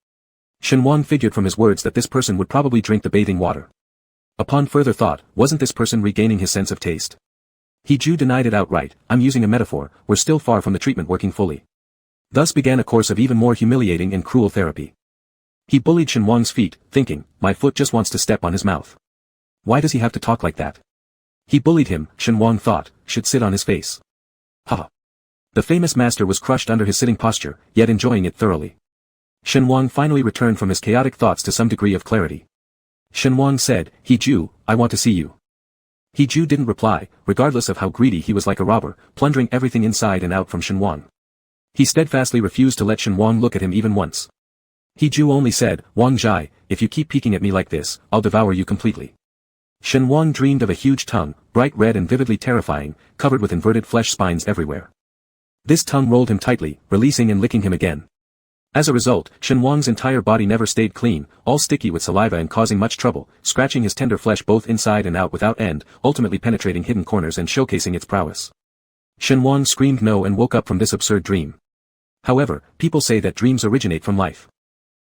S1: Shen Wang figured from his words that this person would probably drink the bathing water. Upon further thought, wasn't this person regaining his sense of taste? He Ju denied it outright, I'm using a metaphor, we're still far from the treatment working fully. Thus began a course of even more humiliating and cruel therapy. He bullied Shen Wang's feet, thinking, my foot just wants to step on his mouth. Why does he have to talk like that? He bullied him, Shen Wang thought, should sit on his face. Ha! The famous master was crushed under his sitting posture, yet enjoying it thoroughly. Shen Wang finally returned from his chaotic thoughts to some degree of clarity. Shen Wang said, He Ju, I want to see you. He Ju didn't reply, regardless of how greedy he was like a robber, plundering everything inside and out from Shen Wang. He steadfastly refused to let Shen Wang look at him even once. He Ju only said, Wang Zhai, if you keep peeking at me like this, I'll devour you completely. Shen Wang dreamed of a huge tongue, bright red and vividly terrifying, covered with inverted flesh spines everywhere. This tongue rolled him tightly, releasing and licking him again. As a result, Shen Wang's entire body never stayed clean, all sticky with saliva and causing much trouble, scratching his tender flesh both inside and out without end, ultimately penetrating hidden corners and showcasing its prowess. Shen Wang screamed no and woke up from this absurd dream. However, people say that dreams originate from life.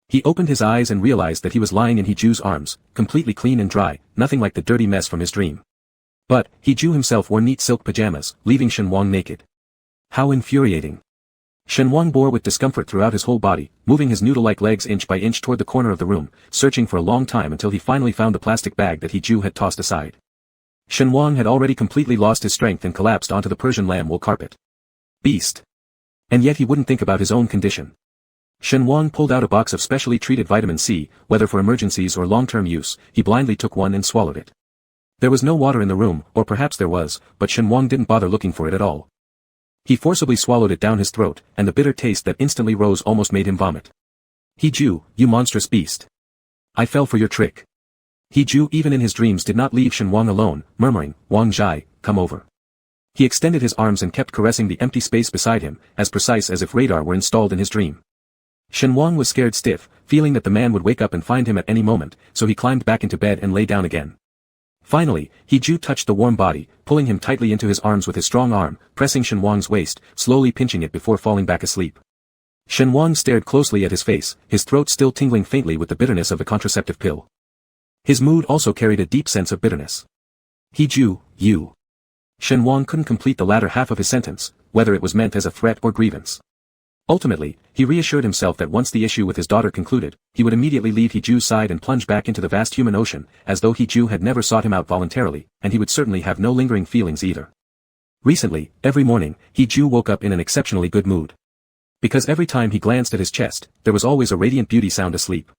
S1: He opened his eyes and realized that he was lying in He Ju's arms, completely clean and dry, nothing like the dirty mess from his dream. But, He Ju himself wore neat silk pajamas, leaving Shen Wang naked. How infuriating. Shen Wang bore with discomfort throughout his whole body, moving his noodle-like legs inch by inch toward the corner of the room, searching for a long time until he finally found the plastic bag that He Ju had tossed aside. Shen Wang had already completely lost his strength and collapsed onto the Persian lamb wool carpet. Beast. And yet he wouldn't think about his own condition. Shen Wang pulled out a box of specially treated vitamin C, whether for emergencies or long-term use, he blindly took one and swallowed it. There was no water in the room, or perhaps there was, but Shen Wang didn't bother looking for it at all. He forcibly swallowed it down his throat, and the bitter taste that instantly rose almost made him vomit. He Ju, you monstrous beast. I fell for your trick. He Ju even in his dreams did not leave Shen Wang alone, murmuring, Wang Zhai, come over. He extended his arms and kept caressing the empty space beside him, as precise as if radar were installed in his dream. Shen Wang was scared stiff, feeling that the man would wake up and find him at any moment, so he climbed back into bed and lay down again. Finally, He Ju touched the warm body, pulling him tightly into his arms with his strong arm, pressing Shen Wang's waist, slowly pinching it before falling back asleep. Shen Wang stared closely at his face, his throat still tingling faintly with the bitterness of the contraceptive pill. His mood also carried a deep sense of bitterness. He Ju, you. Shen Wang couldn't complete the latter half of his sentence, whether it was meant as a threat or grievance. Ultimately, he reassured himself that once the issue with his daughter concluded, he would immediately leave He Ju's side and plunge back into the vast human ocean, as though He Ju had never sought him out voluntarily, and he would certainly have no lingering feelings either. Recently, every morning, He Ju woke up in an exceptionally good mood. Because every time he glanced at his chest, there was always a radiant beauty sound asleep.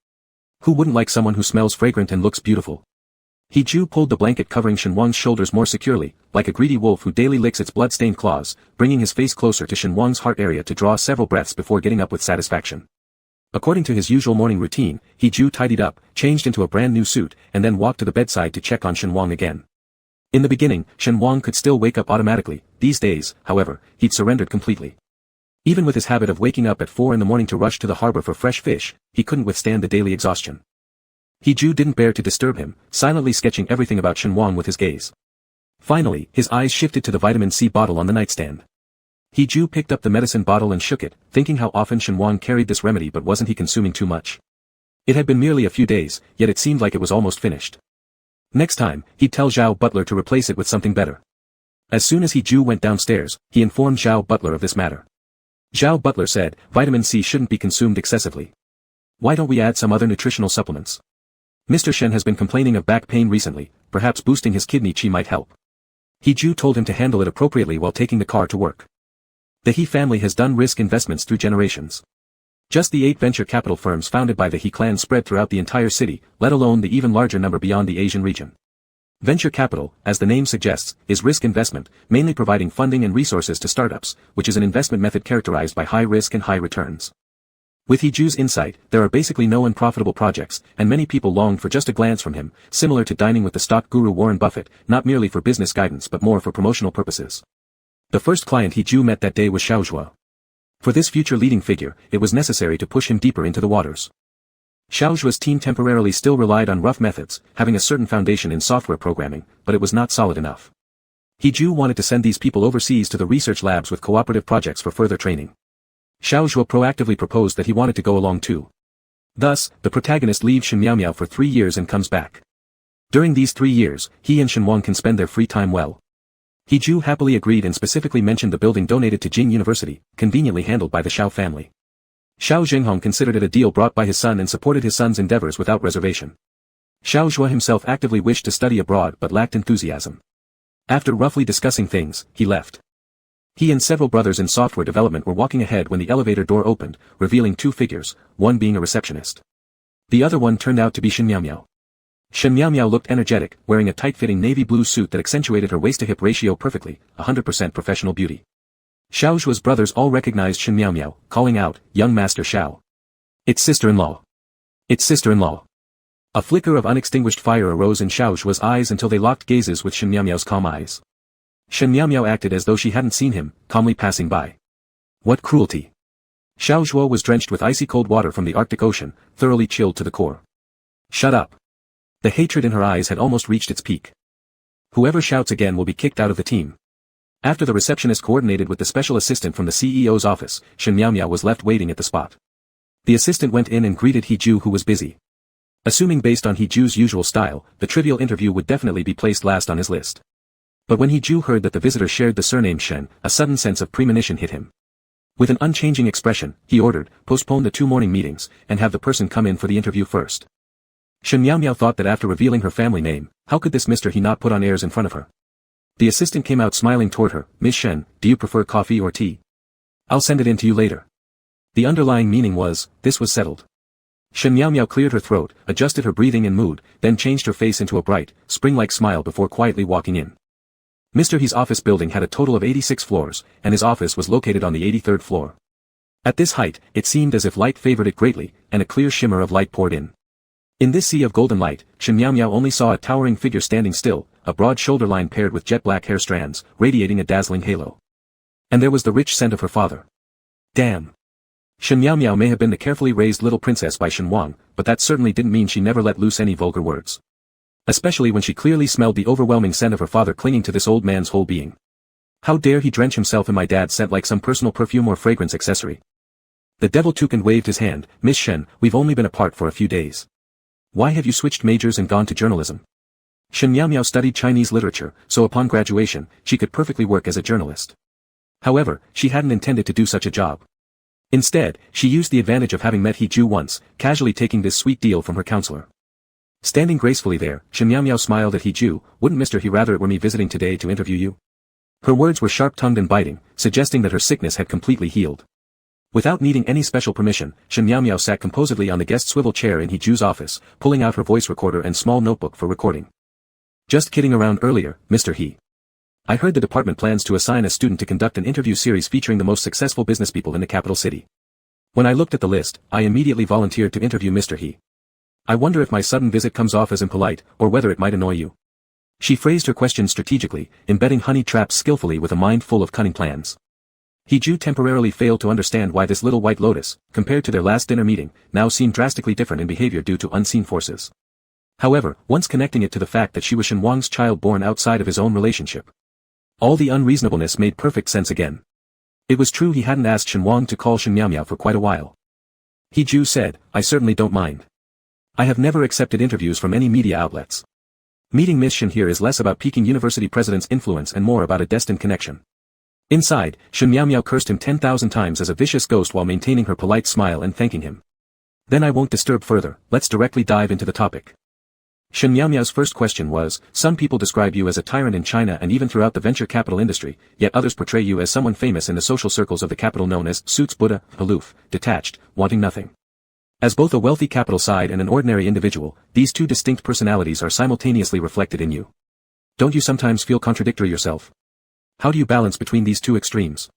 S1: Who wouldn't like someone who smells fragrant and looks beautiful? He-Ju pulled the blanket covering Shen Wang's shoulders more securely, like a greedy wolf who daily licks its blood-stained claws, bringing his face closer to Shen Wang's heart area to draw several breaths before getting up with satisfaction. According to his usual morning routine, He-Ju tidied up, changed into a brand new suit, and then walked to the bedside to check on Shen Wang again. In the beginning, Shen Wang could still wake up automatically. These days, however, he'd surrendered completely. Even with his habit of waking up at 4 in the morning to rush to the harbor for fresh fish, he couldn't withstand the daily exhaustion. He-Ju didn't bear to disturb him, silently sketching everything about Shen Wang with his gaze. Finally, his eyes shifted to the vitamin C bottle on the nightstand. He-Ju picked up the medicine bottle and shook it, thinking how often Shen Wang carried this remedy, but wasn't he consuming too much? It had been merely a few days, yet it seemed like it was almost finished. Next time, he'd tell Zhao Butler to replace it with something better. As soon as He-Ju went downstairs, he informed Zhao Butler of this matter. Zhao Butler said, vitamin C shouldn't be consumed excessively. Why don't we add some other nutritional supplements? Mr. Shen has been complaining of back pain recently, perhaps boosting his kidney qi might help. He-Ju told him to handle it appropriately while taking the car to work. The He family has done risk investments through generations. Just the 8 venture capital firms founded by the He clan spread throughout the entire city, let alone the even larger number beyond the Asian region. Venture capital, as the name suggests, is risk investment, mainly providing funding and resources to startups, which is an investment method characterized by high risk and high returns. With He-Ju's insight, there are basically no unprofitable projects, and many people longed for just a glance from him, similar to dining with the stock guru Warren Buffett, not merely for business guidance but more for promotional purposes. The first client He-Ju met that day was Xiaozhua. For this future leading figure, it was necessary to push him deeper into the waters. Xiaozhua's team temporarily still relied on rough methods, having a certain foundation in software programming, but it was not solid enough. He-Ju wanted to send these people overseas to the research labs with cooperative projects for further training. Xiaozhua proactively proposed that he wanted to go along too. Thus, the protagonist leaves Shen Miaomiao for 3 years and comes back. During these 3 years, he and Shen Wang can spend their free time well. He-Ju happily agreed and specifically mentioned the building donated to Jing University, conveniently handled by the Xiao family. Xiao Zhenghong considered it a deal brought by his son and supported his son's endeavors without reservation. Xiaozhua himself actively wished to study abroad but lacked enthusiasm. After roughly discussing things, he left. He and several brothers in software development were walking ahead when the elevator door opened, revealing 2 figures, one being a receptionist. The other one turned out to be Shen Miaomiao. Shen Miaomiao looked energetic, wearing a tight-fitting navy blue suit that accentuated her waist-to-hip ratio perfectly, 100% professional beauty. Xiaozhua's brothers all recognized Shen Miaomiao, calling out, "Young Master Xiao. It's sister-in-law. It's sister-in-law." A flicker of unextinguished fire arose in Xiaozhua's eyes until they locked gazes with Shen Miaomiao's calm eyes. Shen Miaomiao acted as though she hadn't seen him, calmly passing by. What cruelty! Xiaozhua was drenched with icy cold water from the Arctic Ocean, thoroughly chilled to the core. Shut up! The hatred in her eyes had almost reached its peak. Whoever shouts again will be kicked out of the team. After the receptionist coordinated with the special assistant from the CEO's office, Shen Miaomiao was left waiting at the spot. The assistant went in and greeted He-Ju, who was busy. Assuming based on He-Ju's usual style, the trivial interview would definitely be placed last on his list. But when He-Ju heard that the visitor shared the surname Shen, a sudden sense of premonition hit him. With an unchanging expression, he ordered, postpone the 2 morning meetings, and have the person come in for the interview first. Shen Miaomiao thought that after revealing her family name, how could this Mr. He not put on airs in front of her? The assistant came out smiling toward her. "Miss Shen, do you prefer coffee or tea? I'll send it in to you later." The underlying meaning was, this was settled. Shen Miaomiao cleared her throat, adjusted her breathing and mood, then changed her face into a bright, spring-like smile before quietly walking in. Mr. He's office building had a total of 86 floors, and his office was located on the 83rd floor. At this height, it seemed as if light favored it greatly, and a clear shimmer of light poured in. In this sea of golden light, Shen Miaomiao only saw a towering figure standing still, a broad shoulder line paired with jet black hair strands, radiating a dazzling halo. And there was the rich scent of her father. Damn! Shen Miaomiao may have been the carefully raised little princess by Shen Wang, but that certainly didn't mean she never let loose any vulgar words. Especially when she clearly smelled the overwhelming scent of her father clinging to this old man's whole being. How dare he drench himself in my dad's scent like some personal perfume or fragrance accessory? The devil toucan waved his hand. "Miss Shen, we've only been apart for a few days. Why have you switched majors and gone to journalism?" Shen Miaomiao studied Chinese literature, so upon graduation, she could perfectly work as a journalist. However, she hadn't intended to do such a job. Instead, she used the advantage of having met He-Ju once, casually taking this sweet deal from her counselor. Standing gracefully there, Shen Miaomiao smiled at He-Ju. "Wouldn't Mr. He rather it were me visiting today to interview you?" Her words were sharp-tongued and biting, suggesting that her sickness had completely healed. Without needing any special permission, Shen Miao sat composedly on the guest swivel chair in He-Ju's office, pulling out her voice recorder and small notebook for recording. Just kidding around earlier, Mr. He. I heard the department plans to assign a student to conduct an interview series featuring the most successful businesspeople in the capital city. When I looked at the list, I immediately volunteered to interview Mr. He. I wonder if my sudden visit comes off as impolite, or whether it might annoy you. She phrased her question strategically, embedding honey traps skillfully with a mind full of cunning plans. He-Ju temporarily failed to understand why this little white lotus, compared to their last dinner meeting, now seemed drastically different in behavior due to unseen forces. However, once connecting it to the fact that she was Shen Wang's child born outside of his own relationship, all the unreasonableness made perfect sense again. It was true he hadn't asked Shen Wang to call Shen Miao for quite a while. He-Ju said, I certainly don't mind. I have never accepted interviews from any media outlets. Meeting Miss Shen here is less about piquing university president's influence and more about a destined connection. Inside, Shen Miao cursed him 10,000 times as a vicious ghost while maintaining her polite smile and thanking him. Then I won't disturb further, let's directly dive into the topic. Shen Miao's first question was, some people describe you as a tyrant in China and even throughout the venture capital industry, yet others portray you as someone famous in the social circles of the capital known as suits Buddha, aloof, detached, wanting nothing. As both a wealthy capital side and an ordinary individual, these two distinct personalities are simultaneously reflected in you. Don't you sometimes feel contradictory yourself? How do you balance between these two extremes?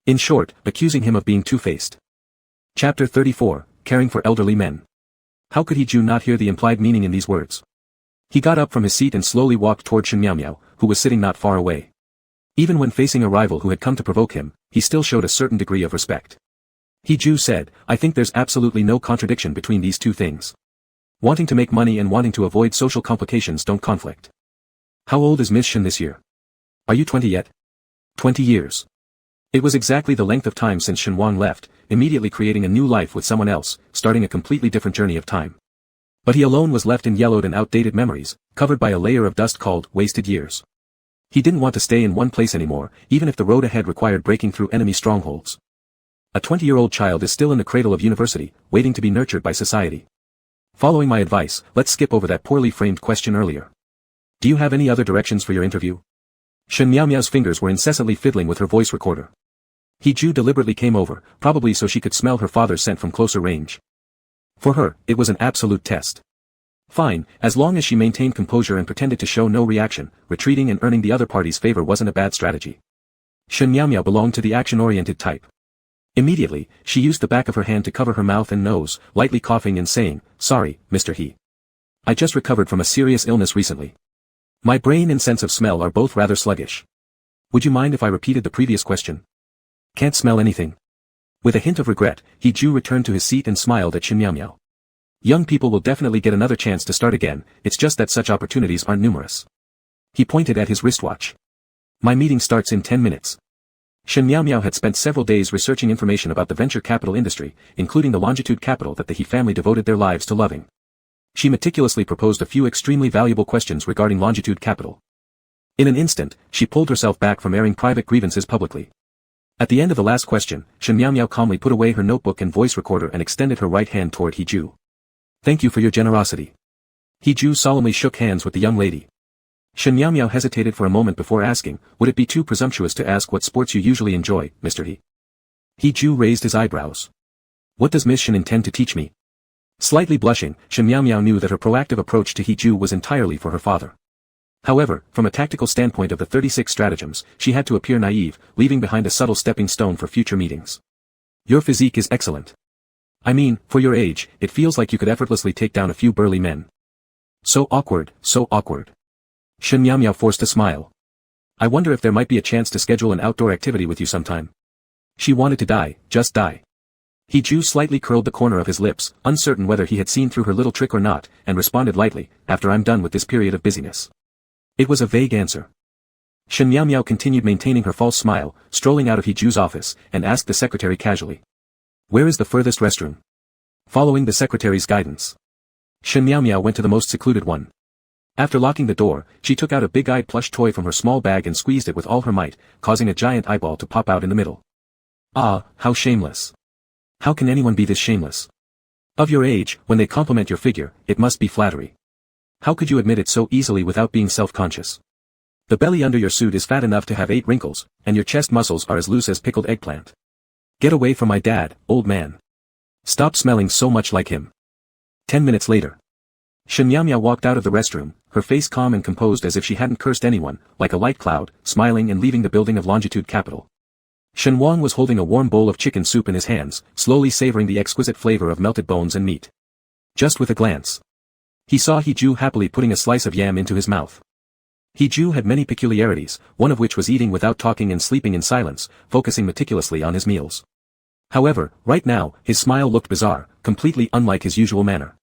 S1: In short, accusing him of being two-faced. Chapter 34, Caring for Elderly Men. How could He-Ju not hear the implied meaning in these words? He got up from his seat and slowly walked toward Shen Miao, who was sitting not far away. Even when facing a rival who had come to provoke him, he still showed a certain degree of respect. He-Ju said, I think there's absolutely no contradiction between these two things. Wanting to make money and wanting to avoid social complications don't conflict. How old is Miss Shen this year? Are you 20 yet? 20 years. It was exactly the length of time since Shen Wang left, immediately creating a new life with someone else, starting a completely different journey of time. But he alone was left in yellowed and outdated memories, covered by a layer of dust called wasted years. He didn't want to stay in one place anymore, even if the road ahead required breaking through enemy strongholds. A 20-year-old child is still in the cradle of university, waiting to be nurtured by society. Following my advice, let's skip over that poorly framed question earlier. Do you have any other directions for your interview? Shen Miao's fingers were incessantly fiddling with her voice recorder. He-Ju deliberately came over, probably so she could smell her father's scent from closer range. For her, it was an absolute test. Fine, as long as she maintained composure and pretended to show no reaction, retreating and earning the other party's favor wasn't a bad strategy. Shen Miao belonged to the action-oriented type. Immediately, she used the back of her hand to cover her mouth and nose, lightly coughing and saying, Sorry, Mr. He. I just recovered from a serious illness recently. My brain and sense of smell are both rather sluggish. Would you mind if I repeated the previous question? Can't smell anything. With a hint of regret, He-Ju returned to his seat and smiled at Shen Miao. Young people will definitely get another chance to start again, it's just that such opportunities aren't numerous. He pointed at his wristwatch. My meeting starts in 10 minutes. Shen Miao had spent several days researching information about the venture capital industry, including the longitude capital that the He family devoted their lives to loving. She meticulously proposed a few extremely valuable questions regarding longitude capital. In an instant, she pulled herself back from airing private grievances publicly. At the end of the last question, Shen Miao calmly put away her notebook and voice recorder and extended her right hand toward He-Ju. Thank you for your generosity. He-Ju solemnly shook hands with the young lady. Shen Miao hesitated for a moment before asking, would it be too presumptuous to ask what sports you usually enjoy, Mr. He? He-Ju raised his eyebrows. What does Miss Shen intend to teach me? Slightly blushing, Shen Miao knew that her proactive approach to He-Ju was entirely for her father. However, from a tactical standpoint of the 36 stratagems, she had to appear naive, leaving behind a subtle stepping stone for future meetings. Your physique is excellent. I mean, for your age, it feels like you could effortlessly take down a few burly men. So awkward, so awkward. Shen Miao forced a smile. I wonder if there might be a chance to schedule an outdoor activity with you sometime. She wanted to die, just die. He-Ju slightly curled the corner of his lips, uncertain whether he had seen through her little trick or not, and responded lightly, after I'm done with this period of busyness. It was a vague answer. Shen Miao continued maintaining her false smile, strolling out of He-Ju's office, and asked the secretary casually. Where is the furthest restroom? Following the secretary's guidance, Shen Miao went to the most secluded one. After locking the door, she took out a big-eyed plush toy from her small bag and squeezed it with all her might, causing a giant eyeball to pop out in the middle. Ah, how shameless. How can anyone be this shameless? Of your age, when they compliment your figure, it must be flattery. How could you admit it so easily without being self-conscious? The belly under your suit is fat enough to have 8 wrinkles, and your chest muscles are as loose as pickled eggplant. Get away from my dad, old man. Stop smelling so much like him. 10 minutes later. Shen Miao walked out of the restroom, her face calm and composed as if she hadn't cursed anyone, like a light cloud, smiling and leaving the building of longitude capital. Shen Wang was holding a warm bowl of chicken soup in his hands, slowly savoring the exquisite flavor of melted bones and meat. Just with a glance, he saw He Ju happily putting a slice of yam into his mouth. He Ju had many peculiarities, one of which was eating without talking and sleeping in silence, focusing meticulously on his meals. However, right now, his smile looked bizarre, completely unlike his usual manner.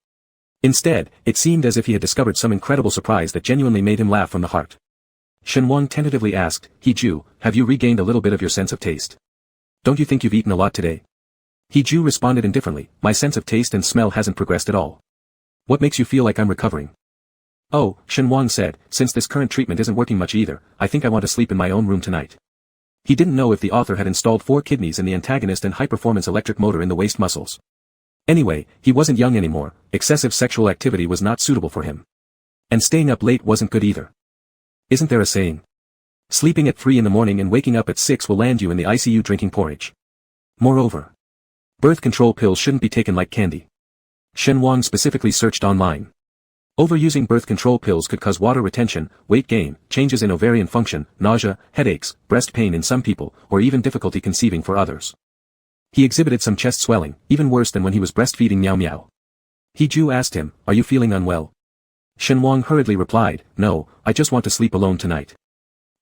S1: Instead, it seemed as if he had discovered some incredible surprise that genuinely made him laugh from the heart. Shen Wang tentatively asked, He Ju, have you regained a little bit of your sense of taste? Don't you think you've eaten a lot today? He Ju responded indifferently, my sense of taste and smell hasn't progressed at all. What makes you feel like I'm recovering? Oh, Shen Wang said, since this current treatment isn't working much either, I think I want to sleep in my own room tonight. He didn't know if the author had installed 4 kidneys in the antagonist and high-performance electric motor in the waist muscles. Anyway, he wasn't young anymore, excessive sexual activity was not suitable for him. And staying up late wasn't good either. Isn't there a saying? Sleeping at 3 in the morning and waking up at 6 will land you in the ICU drinking porridge. Moreover, birth control pills shouldn't be taken like candy. Shen Wang specifically searched online. Overusing birth control pills could cause water retention, weight gain, changes in ovarian function, nausea, headaches, breast pain in some people, or even difficulty conceiving for others. He exhibited some chest swelling, even worse than when he was breastfeeding Miao Miao. He Ju asked him, are you feeling unwell? Shen Wang hurriedly replied, no, I just want to sleep alone tonight.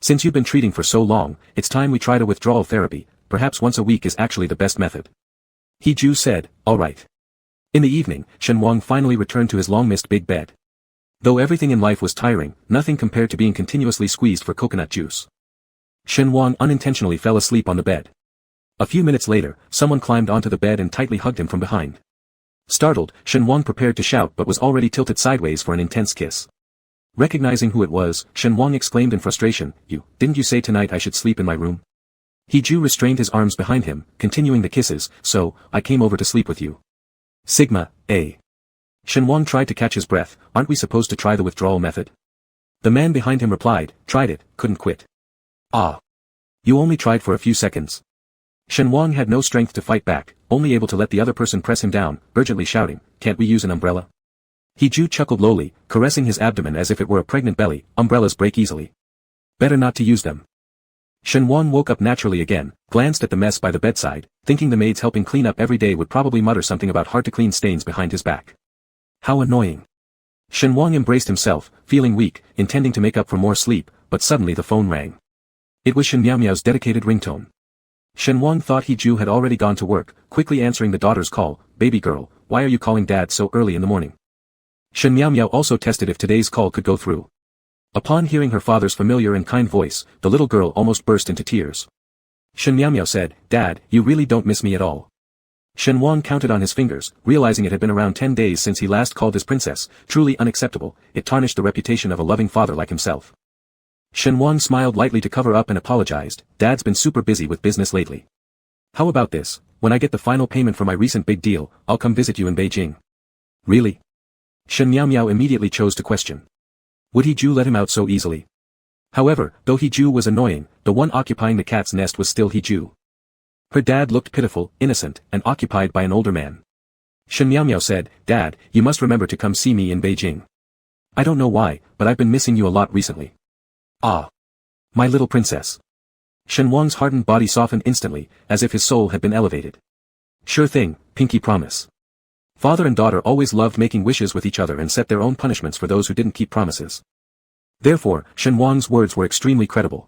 S1: Since you've been treating for so long, it's time we tried a withdrawal therapy, perhaps once a week is actually the best method. He Ju said, all right. In the evening, Shen Wang finally returned to his long-missed big bed. Though everything in life was tiring, nothing compared to being continuously squeezed for coconut juice. Shen Wang unintentionally fell asleep on the bed. A few minutes later, someone climbed onto the bed and tightly hugged him from behind. Startled, Shen Wang prepared to shout but was already tilted sideways for an intense kiss. Recognizing who it was, Shen Wang exclaimed in frustration, didn't you say tonight I should sleep in my room? He Ju restrained his arms behind him, continuing the kisses, so, I came over to sleep with you. Sigma, A. Shen Wang tried to catch his breath, aren't we supposed to try the withdrawal method? The man behind him replied, tried it, couldn't quit. Ah. You only tried for a few seconds. Shen Wang had no strength to fight back, only able to let the other person press him down, urgently shouting, can't we use an umbrella? He Ju chuckled lowly, caressing his abdomen as if it were a pregnant belly, umbrellas break easily. Better not to use them. Shen Wang woke up naturally again, glanced at the mess by the bedside, thinking the maids helping clean up every day would probably mutter something about hard-to-clean stains behind his back. How annoying. Shen Wang embraced himself, feeling weak, intending to make up for more sleep, but suddenly the phone rang. It was Shen Miao Miao's dedicated ringtone. Shen Wang thought He Ju had already gone to work, quickly answering the daughter's call, baby girl, why are you calling dad so early in the morning? Shen Miao Miao also tested if today's call could go through. Upon hearing her father's familiar and kind voice, the little girl almost burst into tears. Shen Miao Miao said, Dad, you really don't miss me at all. Shen Wang counted on his fingers, realizing it had been around 10 days since he last called his princess, truly unacceptable, it tarnished the reputation of a loving father like himself. Shen Wang smiled lightly to cover up and apologized, Dad's been super busy with business lately. How about this, when I get the final payment for my recent big deal, I'll come visit you in Beijing. Really? Shen Miao Miao immediately chose to question. Would He Ju let him out so easily? However, though He Ju was annoying, the one occupying the cat's nest was still He Ju. Her dad looked pitiful, innocent, and occupied by an older man. Shen Miao Miao said, Dad, you must remember to come see me in Beijing. I don't know why, but I've been missing you a lot recently. Ah. My little princess. Shen Wang's hardened body softened instantly, as if his soul had been elevated. Sure thing, pinky promise. Father and daughter always loved making wishes with each other and set their own punishments for those who didn't keep promises. Therefore, Shen Wang's words were extremely credible.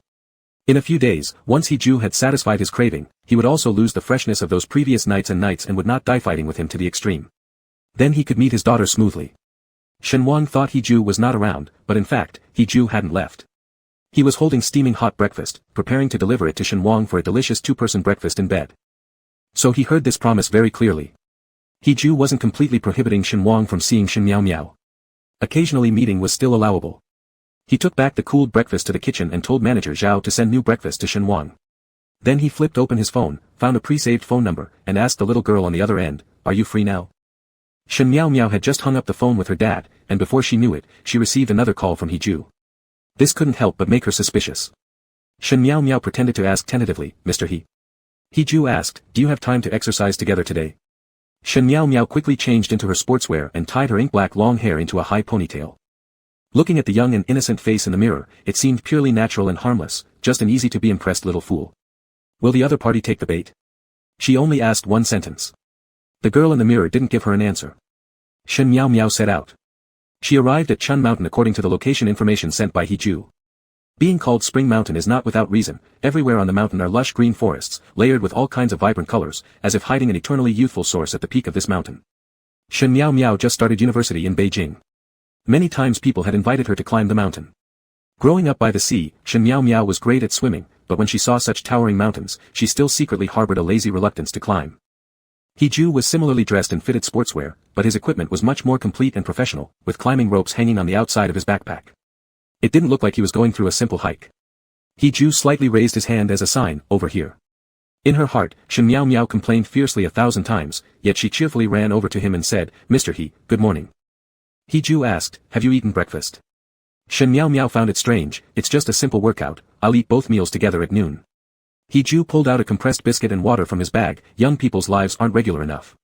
S1: In a few days, once He Ju had satisfied his craving, he would also lose the freshness of those previous nights and would not die fighting with him to the extreme. Then he could meet his daughter smoothly. Shen Wang thought He Ju was not around, but in fact, He Ju hadn't left. He was holding steaming hot breakfast, preparing to deliver it to Shen Wang for a delicious 2-person breakfast in bed. So he heard this promise very clearly. He Ju wasn't completely prohibiting Shen Wang from seeing Shen Miao Miao. Occasionally meeting was still allowable. He took back the cooled breakfast to the kitchen and told manager Zhao to send new breakfast to Shen Wang. Then he flipped open his phone, found a pre-saved phone number, and asked the little girl on the other end, are you free now? Shen Miao Miao had just hung up the phone with her dad, and before she knew it, she received another call from He Ju. This couldn't help but make her suspicious. Shen Miao Miao pretended to ask tentatively, Mr. He. Hiju asked, do you have time to exercise together today? Shen Miao Miao quickly changed into her sportswear and tied her ink-black long hair into a high ponytail. Looking at the young and innocent face in the mirror, it seemed purely natural and harmless, just an easy-to-be-impressed little fool. Will the other party take the bait? She only asked one sentence. The girl in the mirror didn't give her an answer. Shen Miao Miao set out. She arrived at Chun Mountain according to the location information sent by Hiju. Being called Spring Mountain is not without reason. Everywhere on the mountain are lush green forests, layered with all kinds of vibrant colors, as if hiding an eternally youthful source at the peak of this mountain. Shen Miao Miao just started university in Beijing. Many times people had invited her to climb the mountain. Growing up by the sea, Shen Miao Miao was great at swimming, but when she saw such towering mountains, she still secretly harbored a lazy reluctance to climb. Hiju was similarly dressed in fitted sportswear, but his equipment was much more complete and professional, with climbing ropes hanging on the outside of his backpack. It didn't look like he was going through a simple hike. Hiju slightly raised his hand as a sign, over here. In her heart, Shen Miao Miao complained fiercely 1,000 times, yet she cheerfully ran over to him and said, Mr. He, good morning. Hiju asked, have you eaten breakfast? Shen Miao Miao found it strange, it's just a simple workout, I'll eat both meals together at noon. Hiju pulled out a compressed biscuit and water from his bag. Young people's lives aren't regular enough.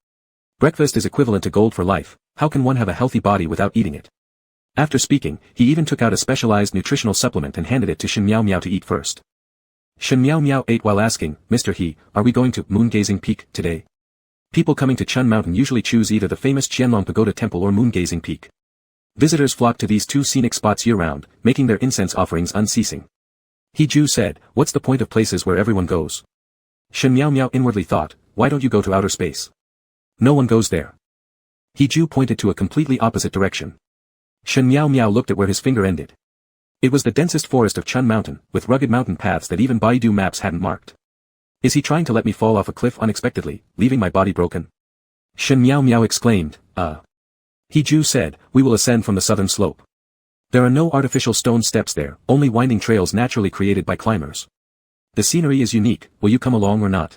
S1: Breakfast is equivalent to gold for life, how can one have a healthy body without eating it? After speaking, he even took out a specialized nutritional supplement and handed it to Shen Miao Miao to eat first. Shen Miao Miao ate while asking, Mr. He, are we going to moon-gazing peak today? People coming to Chun Mountain usually choose either the famous Qianlong Pagoda Temple or moon-gazing peak. Visitors flock to these two scenic spots year-round, making their incense offerings unceasing. Hiju said, what's the point of places where everyone goes? Shen Miao Miao inwardly thought, why don't you go to outer space? No one goes there. Hiju pointed to a completely opposite direction. Shen Miao Miao looked at where his finger ended. It was the densest forest of Chun Mountain, with rugged mountain paths that even Baidu maps hadn't marked. Is he trying to let me fall off a cliff unexpectedly, leaving my body broken? Shen Miao Miao exclaimed, Hiju said, we will ascend from the southern slope. There are no artificial stone steps there, only winding trails naturally created by climbers. The scenery is unique, will you come along or not?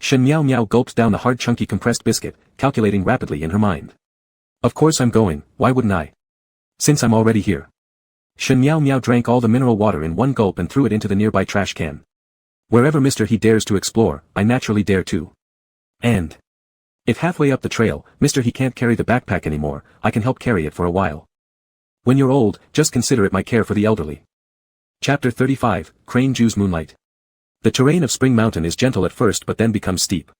S1: Shen Miao Miao gulped down the hard chunky compressed biscuit, calculating rapidly in her mind. Of course I'm going, why wouldn't I? Since I'm already here. Shen Miao Miao drank all the mineral water in one gulp and threw it into the nearby trash can. Wherever Mr. He dares to explore, I naturally dare too. And if halfway up the trail, Mr. He can't carry the backpack anymore, I can help carry it for a while. When you're old, just consider it my care for the elderly. Chapter 35, Crane Jew's Moonlight. The terrain of Spring Mountain is gentle at first but then becomes steep.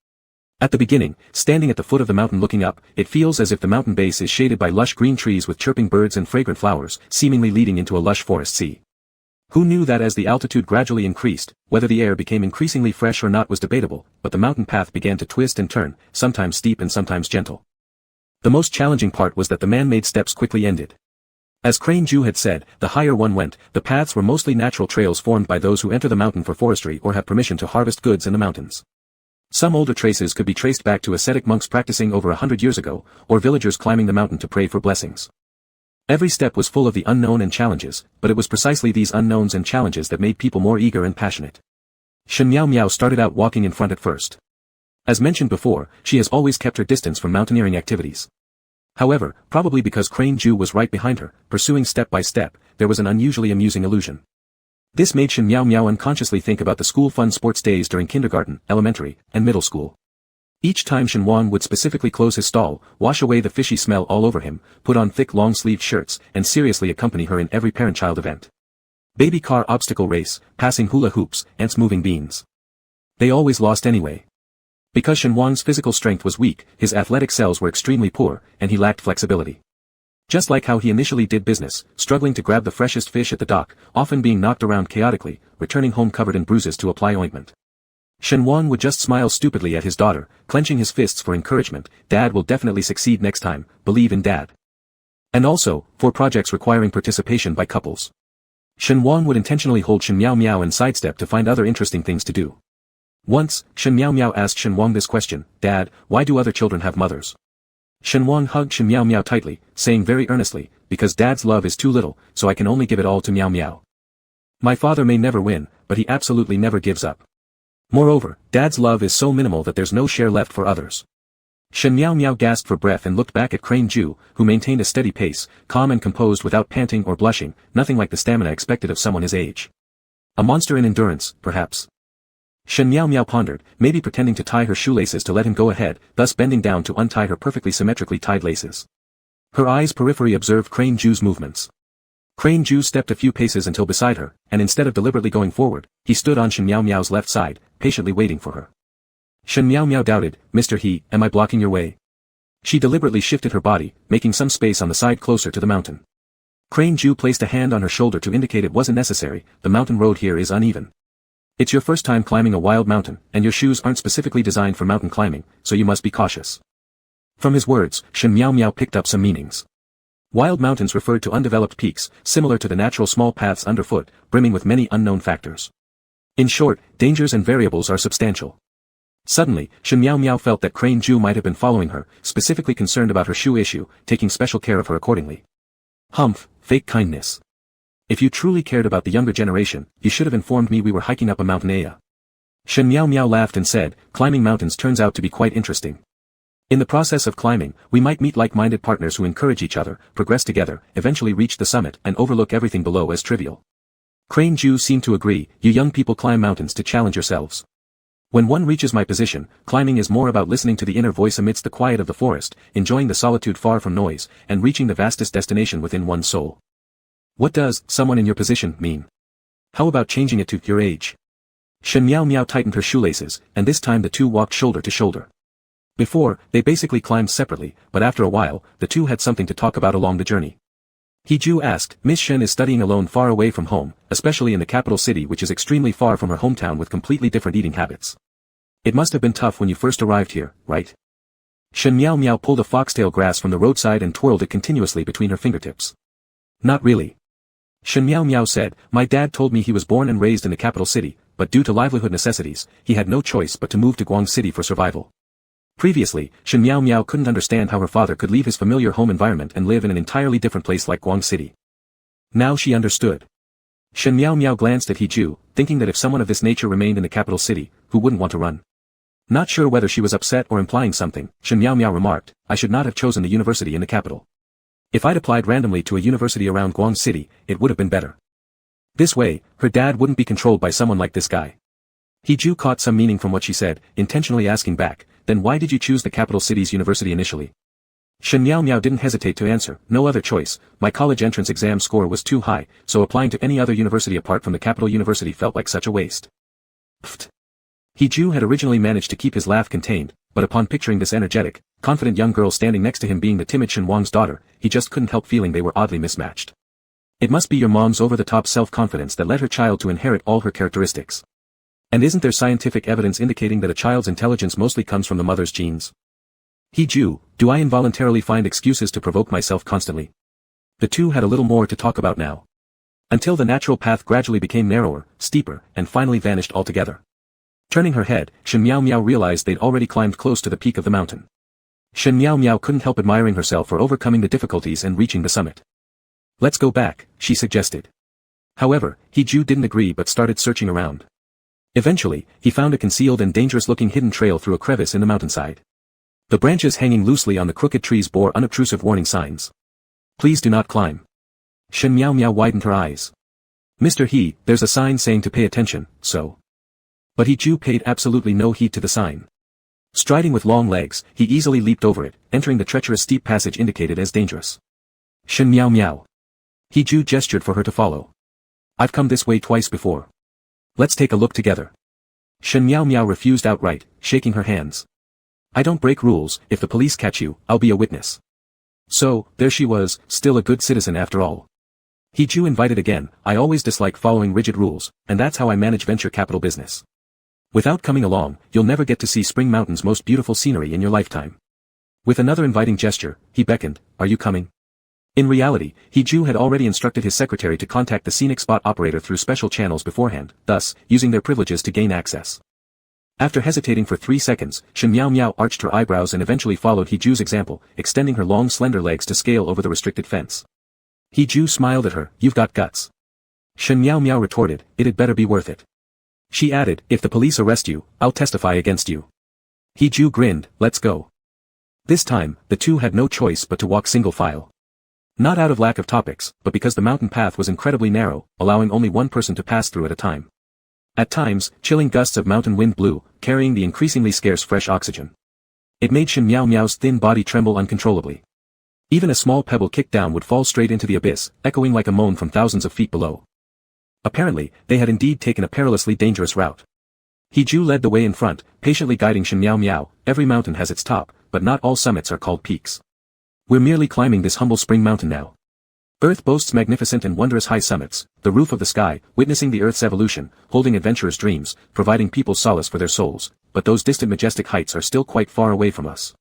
S1: At the beginning, standing at the foot of the mountain looking up, it feels as if the mountain base is shaded by lush green trees with chirping birds and fragrant flowers, seemingly leading into a lush forest sea. Who knew that as the altitude gradually increased, whether the air became increasingly fresh or not was debatable, but the mountain path began to twist and turn, sometimes steep and sometimes gentle. The most challenging part was that the man-made steps quickly ended. As Crane Jew had said, the higher one went, the paths were mostly natural trails formed by those who enter the mountain for forestry or have permission to harvest goods in the mountains. Some older traces could be traced back to ascetic monks practicing over 100 years ago, or villagers climbing the mountain to pray for blessings. Every step was full of the unknown and challenges, but it was precisely these unknowns and challenges that made people more eager and passionate. Shen Miao Miao started out walking in front at first. As mentioned before, she has always kept her distance from mountaineering activities. However, probably because Crane Jew was right behind her, pursuing step by step, there was an unusually amusing illusion. This made Shen Miao Miao unconsciously think about the school fun sports days during kindergarten, elementary, and middle school. Each time Shen Wan would specifically close his stall, wash away the fishy smell all over him, put on thick long-sleeved shirts, and seriously accompany her in every parent-child event. Baby car obstacle race, passing hula hoops, ants moving beans. They always lost anyway. Because Shen Wan's physical strength was weak, his athletic cells were extremely poor, and he lacked flexibility. Just like how he initially did business, struggling to grab the freshest fish at the dock, often being knocked around chaotically, returning home covered in bruises to apply ointment. Shen Wan would just smile stupidly at his daughter, clenching his fists for encouragement. Dad will definitely succeed next time, believe in Dad. And also, for projects requiring participation by couples. Shen Wan would intentionally hold Shen Miao Miao and sidestep to find other interesting things to do. Once, Shen Miao Miao asked Shen Wang this question, Dad, why do other children have mothers? Shen Wang hugged Shen Miao Miao tightly, saying very earnestly, because Dad's love is too little, so I can only give it all to Miao Miao. My father may never win, but he absolutely never gives up. Moreover, Dad's love is so minimal that there's no share left for others. Shen Miao Miao gasped for breath and looked back at Crane Jew, who maintained a steady pace, calm and composed without panting or blushing, nothing like the stamina expected of someone his age. A monster in endurance, perhaps. Shen Miao Miao pondered, maybe pretending to tie her shoelaces to let him go ahead, thus bending down to untie her perfectly symmetrically tied laces. Her eyes periphery observed Crane Ju's movements. Crane Ju stepped a few paces until beside her, and instead of deliberately going forward, he stood on Shen Miao Miao's left side, patiently waiting for her. Shen Miao Miao doubted, Mr. He, am I blocking your way? She deliberately shifted her body, making some space on the side closer to the mountain. Crane Ju placed a hand on her shoulder to indicate it wasn't necessary, the mountain road here is uneven. It's your first time climbing a wild mountain, and your shoes aren't specifically designed for mountain climbing, so you must be cautious. From his words, Shen Miao Miao picked up some meanings. Wild mountains referred to undeveloped peaks, similar to the natural small paths underfoot, brimming with many unknown factors. In short, dangers and variables are substantial. Suddenly, Shen Miao Miao felt that Crane Ju might have been following her, specifically concerned about her shoe issue, taking special care of her accordingly. Humph, fake kindness. If you truly cared about the younger generation, you should have informed me we were hiking up a mountain. Shen Miao Miao laughed and said, climbing mountains turns out to be quite interesting. In the process of climbing, we might meet like-minded partners who encourage each other, progress together, eventually reach the summit, and overlook everything below as trivial. Crane Ju seemed to agree, you young people climb mountains to challenge yourselves. When one reaches my position, climbing is more about listening to the inner voice amidst the quiet of the forest, enjoying the solitude far from noise, and reaching the vastest destination within one's soul. What does someone in your position mean? How about changing it to your age? Shen Miao Miao tightened her shoelaces, and this time the two walked shoulder to shoulder. Before, they basically climbed separately, but after a while, the two had something to talk about along the journey. He Ju asked, Miss Shen is studying alone far away from home, especially in the capital city which is extremely far from her hometown with completely different eating habits. It must have been tough when you first arrived here, right? Shen Miao Miao pulled a foxtail grass from the roadside and twirled it continuously between her fingertips. Not really. Shen Miao Miao said, my dad told me he was born and raised in the capital city, but due to livelihood necessities, he had no choice but to move to Guang City for survival. Previously, Shen Miao Miao couldn't understand how her father could leave his familiar home environment and live in an entirely different place like Guang City. Now she understood. Shen Miao Miao glanced at He Ju, thinking that if someone of this nature remained in the capital city, who wouldn't want to run? Not sure whether she was upset or implying something, Shen Miao Miao remarked, I should not have chosen the university in the capital. If I'd applied randomly to a university around Guang City, it would have been better. This way, her dad wouldn't be controlled by someone like this guy. He Ju caught some meaning from what she said, intentionally asking back, then why did you choose the capital city's university initially? Shen Miao Miao didn't hesitate to answer, no other choice, my college entrance exam score was too high, so applying to any other university apart from the capital university felt like such a waste. Pfft. He Ju had originally managed to keep his laugh contained, but upon picturing this energetic, confident young girl standing next to him being the timid Shen Wang's daughter, he just couldn't help feeling they were oddly mismatched. It must be your mom's over-the-top self-confidence that led her child to inherit all her characteristics. And isn't there scientific evidence indicating that a child's intelligence mostly comes from the mother's genes? He Ju, do I involuntarily find excuses to provoke myself constantly? The two had a little more to talk about now. Until the natural path gradually became narrower, steeper, and finally vanished altogether. Turning her head, Shen Miao Miao realized they'd already climbed close to the peak of the mountain. Shen Miao Miao couldn't help admiring herself for overcoming the difficulties and reaching the summit. Let's go back, she suggested. However, He Ju didn't agree but started searching around. Eventually, he found a concealed and dangerous-looking hidden trail through a crevice in the mountainside. The branches hanging loosely on the crooked trees bore unobtrusive warning signs. Please do not climb. Shen Miao Miao widened her eyes. Mr. He, there's a sign saying to pay attention, so. But He Ju paid absolutely no heed to the sign. Striding with long legs, he easily leaped over it, entering the treacherous steep passage indicated as dangerous. Shen Miao Miao. He Ju gestured for her to follow. I've come this way twice before. Let's take a look together. Shen Miao Miao refused outright, shaking her hands. I don't break rules, if the police catch you, I'll be a witness. So, there she was, still a good citizen after all. He Ju invited again, I always dislike following rigid rules, and that's how I manage venture capital business. Without coming along, you'll never get to see Spring Mountain's most beautiful scenery in your lifetime. With another inviting gesture, he beckoned, are you coming? In reality, He Ju had already instructed his secretary to contact the scenic spot operator through special channels beforehand, thus, using their privileges to gain access. After hesitating for 3 seconds, Shen Miao Miao arched her eyebrows and eventually followed He Ju's example, extending her long slender legs to scale over the restricted fence. He Ju smiled at her, you've got guts. Shen Miao Miao retorted, it'd better be worth it. She added, if the police arrest you, I'll testify against you. He Ju grinned, let's go. This time, the two had no choice but to walk single file. Not out of lack of topics, but because the mountain path was incredibly narrow, allowing only one person to pass through at a time. At times, chilling gusts of mountain wind blew, carrying the increasingly scarce fresh oxygen. It made Shen Miao Miao's thin body tremble uncontrollably. Even a small pebble kicked down would fall straight into the abyss, echoing like a moan from thousands of feet below. Apparently, they had indeed taken a perilously dangerous route. He Ju led the way in front, patiently guiding Shen Miao Miao. Every mountain has its top, but not all summits are called peaks. We're merely climbing this humble spring mountain now. Earth boasts magnificent and wondrous high summits, the roof of the sky, witnessing the Earth's evolution, holding adventurers' dreams, providing people solace for their souls, but those distant majestic heights are still quite far away from us.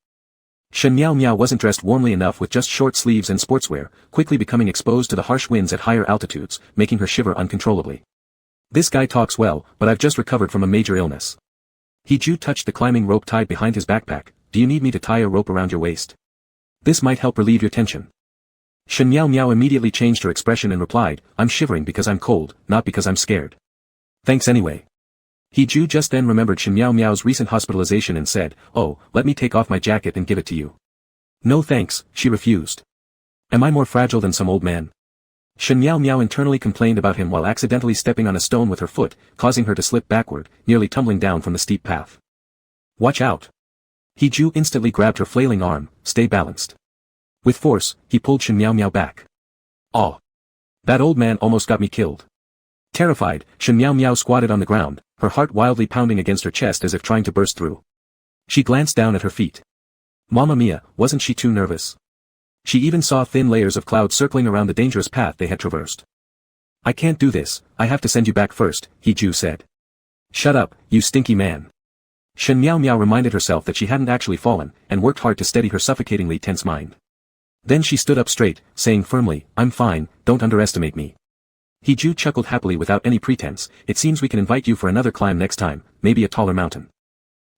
S1: Shen Miao Miao wasn't dressed warmly enough with just short sleeves and sportswear, quickly becoming exposed to the harsh winds at higher altitudes, making her shiver uncontrollably. This guy talks well, but I've just recovered from a major illness. He Ju touched the climbing rope tied behind his backpack. Do you need me to tie a rope around your waist? This might help relieve your tension. Shen Miao Miao immediately changed her expression and replied, I'm shivering because I'm cold, not because I'm scared. Thanks anyway. He Ju just then remembered Shen Miao Miao's recent hospitalization and said, oh, let me take off my jacket and give it to you. No thanks, she refused. Am I more fragile than some old man? Shen Miao Miao internally complained about him while accidentally stepping on a stone with her foot, causing her to slip backward, nearly tumbling down from the steep path. Watch out. He Ju instantly grabbed her flailing arm. Stay balanced. With force, he pulled Shen Miao Miao back. Oh. That old man almost got me killed. Terrified, Shen Miao Miao squatted on the ground, her heart wildly pounding against her chest as if trying to burst through. She glanced down at her feet. Mamma mia, wasn't she too nervous? She even saw thin layers of cloud circling around the dangerous path they had traversed. I can't do this, I have to send you back first, He Ju said. Shut up, you stinky man. Shen Miao Miao reminded herself that she hadn't actually fallen, and worked hard to steady her suffocatingly tense mind. Then she stood up straight, saying firmly, I'm fine, don't underestimate me. He Ju chuckled happily without any pretense. It seems we can invite you for another climb next time, maybe a taller mountain.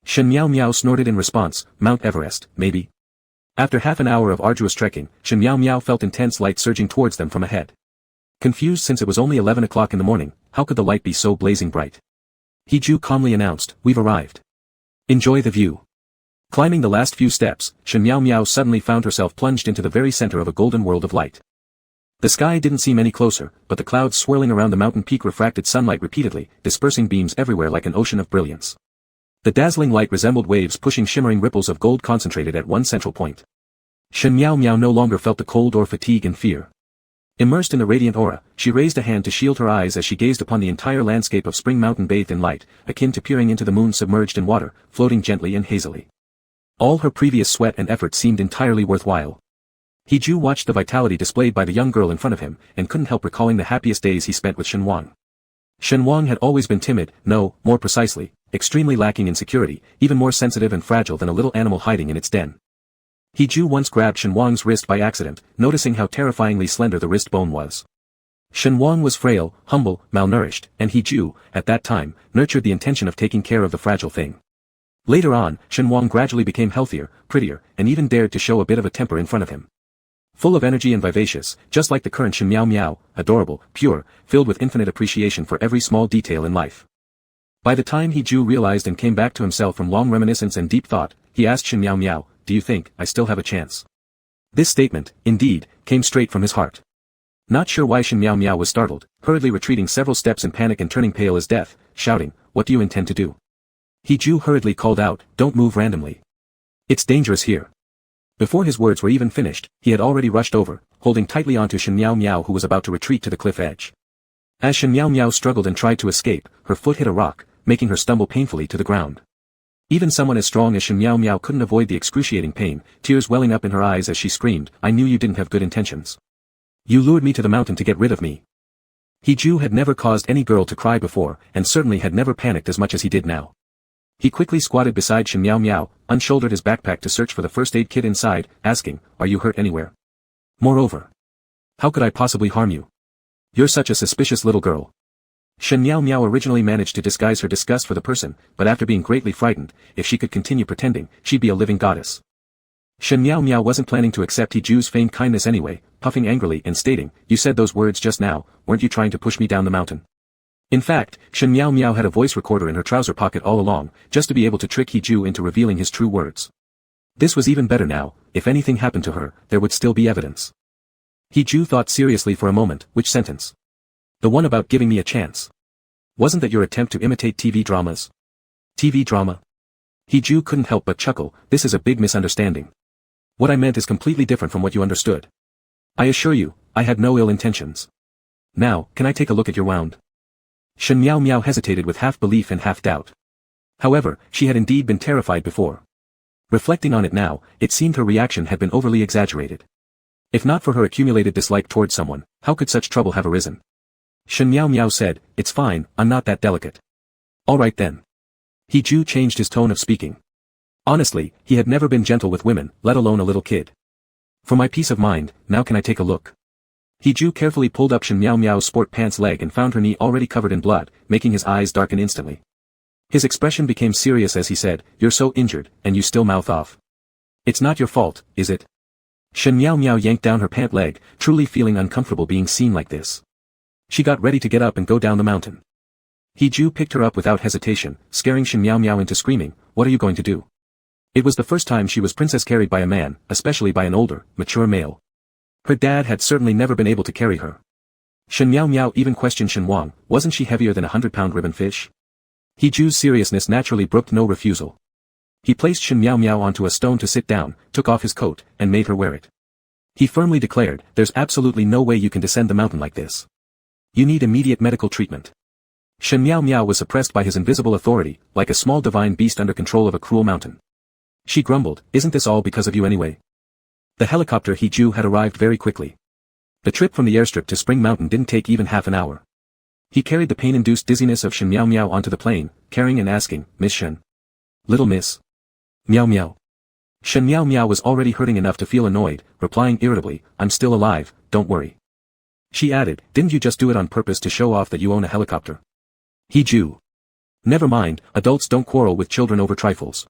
S1: Shen Miao Miao snorted in response, Mount Everest, maybe. After half an hour of arduous trekking, Shen Miao Miao felt intense light surging towards them from ahead. Confused since it was only 11 o'clock in the morning, how could the light be so blazing bright? He Ju calmly announced, we've arrived. Enjoy the view. Climbing the last few steps, Shen Miao Miao suddenly found herself plunged into the very center of a golden world of light. The sky didn't seem any closer, but the clouds swirling around the mountain peak refracted sunlight repeatedly, dispersing beams everywhere like an ocean of brilliance. The dazzling light resembled waves pushing shimmering ripples of gold concentrated at one central point. Shen Miao Miao no longer felt the cold or fatigue and fear. Immersed in the radiant aura, she raised a hand to shield her eyes as she gazed upon the entire landscape of Spring Mountain bathed in light, akin to peering into the moon submerged in water, floating gently and hazily. All her previous sweat and effort seemed entirely worthwhile. He Ju watched the vitality displayed by the young girl in front of him, and couldn't help recalling the happiest days he spent with Shen Wang. Shen Wang had always been timid, no, more precisely, extremely lacking in security, even more sensitive and fragile than a little animal hiding in its den. He Ju once grabbed Shen Wang's wrist by accident, noticing how terrifyingly slender the wrist bone was. Shen Wang was frail, humble, malnourished, and He Ju, at that time, nurtured the intention of taking care of the fragile thing. Later on, Shen Wang gradually became healthier, prettier, and even dared to show a bit of a temper in front of him. Full of energy and vivacious, just like the current Shen Miao Miao, adorable, pure, filled with infinite appreciation for every small detail in life. By the time He Ju realized and came back to himself from long reminiscence and deep thought, he asked Shen Miao Miao, do you think I still have a chance? This statement, indeed, came straight from his heart. Not sure why Shen Miao Miao was startled, hurriedly retreating several steps in panic and turning pale as death, shouting, what do you intend to do? He Ju hurriedly called out, don't move randomly. It's dangerous here. Before his words were even finished, he had already rushed over, holding tightly onto Shen Miao Miao who was about to retreat to the cliff edge. As Shen Miao Miao struggled and tried to escape, her foot hit a rock, making her stumble painfully to the ground. Even someone as strong as Shen Miao Miao couldn't avoid the excruciating pain, tears welling up in her eyes as she screamed, I knew you didn't have good intentions. You lured me to the mountain to get rid of me. He Ju had never caused any girl to cry before, and certainly had never panicked as much as he did now. He quickly squatted beside Shen Miao Miao, unshouldered his backpack to search for the first aid kit inside, asking, are you hurt anywhere? Moreover, how could I possibly harm you? You're such a suspicious little girl. Shen Miao Miao originally managed to disguise her disgust for the person, but after being greatly frightened, if she could continue pretending, she'd be a living goddess. Shen Miao Miao wasn't planning to accept He Ju's feigned kindness anyway, puffing angrily and stating, you said those words just now, weren't you trying to push me down the mountain? In fact, Shen Miao Miao had a voice recorder in her trouser pocket all along, just to be able to trick He Ju into revealing his true words. This was even better now, if anything happened to her, there would still be evidence. He Ju thought seriously for a moment, which sentence? The one about giving me a chance. Wasn't that your attempt to imitate TV dramas? TV drama? Hee-ju couldn't help but chuckle. This is a big misunderstanding. What I meant is completely different from what you understood. I assure you, I had no ill intentions. Now, can I take a look at your wound? Shen Miao Miao hesitated with half belief and half doubt. However, she had indeed been terrified before. Reflecting on it now, it seemed her reaction had been overly exaggerated. If not for her accumulated dislike towards someone, how could such trouble have arisen? Shen Miao Miao said, "It's fine, I'm not that delicate." "All right then." Hee-ju changed his tone of speaking. Honestly, he had never been gentle with women, let alone a little kid. "For my peace of mind, now can I take a look?" Hee-ju carefully pulled up Shen Miao Miao's sport pants leg and found her knee already covered in blood, making his eyes darken instantly. His expression became serious as he said, "You're so injured, and you still mouth off. It's not your fault, is it?" Shen Miao Miao yanked down her pant leg, truly feeling uncomfortable being seen like this. She got ready to get up and go down the mountain. Hee-ju picked her up without hesitation, scaring Shen Miao Miao into screaming, "What are you going to do?" It was the first time she was princess carried by a man, especially by an older, mature male. Her dad had certainly never been able to carry her. Shen Miao Miao even questioned Shen Wang, wasn't she heavier than a 100-pound ribbon fish? Hee-ju's seriousness naturally brooked no refusal. He placed Shen Miao Miao onto a stone to sit down, took off his coat, and made her wear it. He firmly declared, "There's absolutely no way you can descend the mountain like this. You need immediate medical treatment." Shen Miao Miao was suppressed by his invisible authority, like a small divine beast under control of a cruel mountain. She grumbled, "Isn't this all because of you anyway?" The helicopter Hee-ju had arrived very quickly. The trip from the airstrip to Spring Mountain didn't take even half an hour. He carried the pain-induced dizziness of Shen Miao Miao onto the plane, carrying and asking, "Miss Shen?" "Little miss." "Miao Miao." Shen Miao Miao was already hurting enough to feel annoyed, replying irritably, "I'm still alive, don't worry." She added, "Didn't you just do it on purpose to show off that you own a helicopter?" Hee-ju. "Never mind, adults don't quarrel with children over trifles."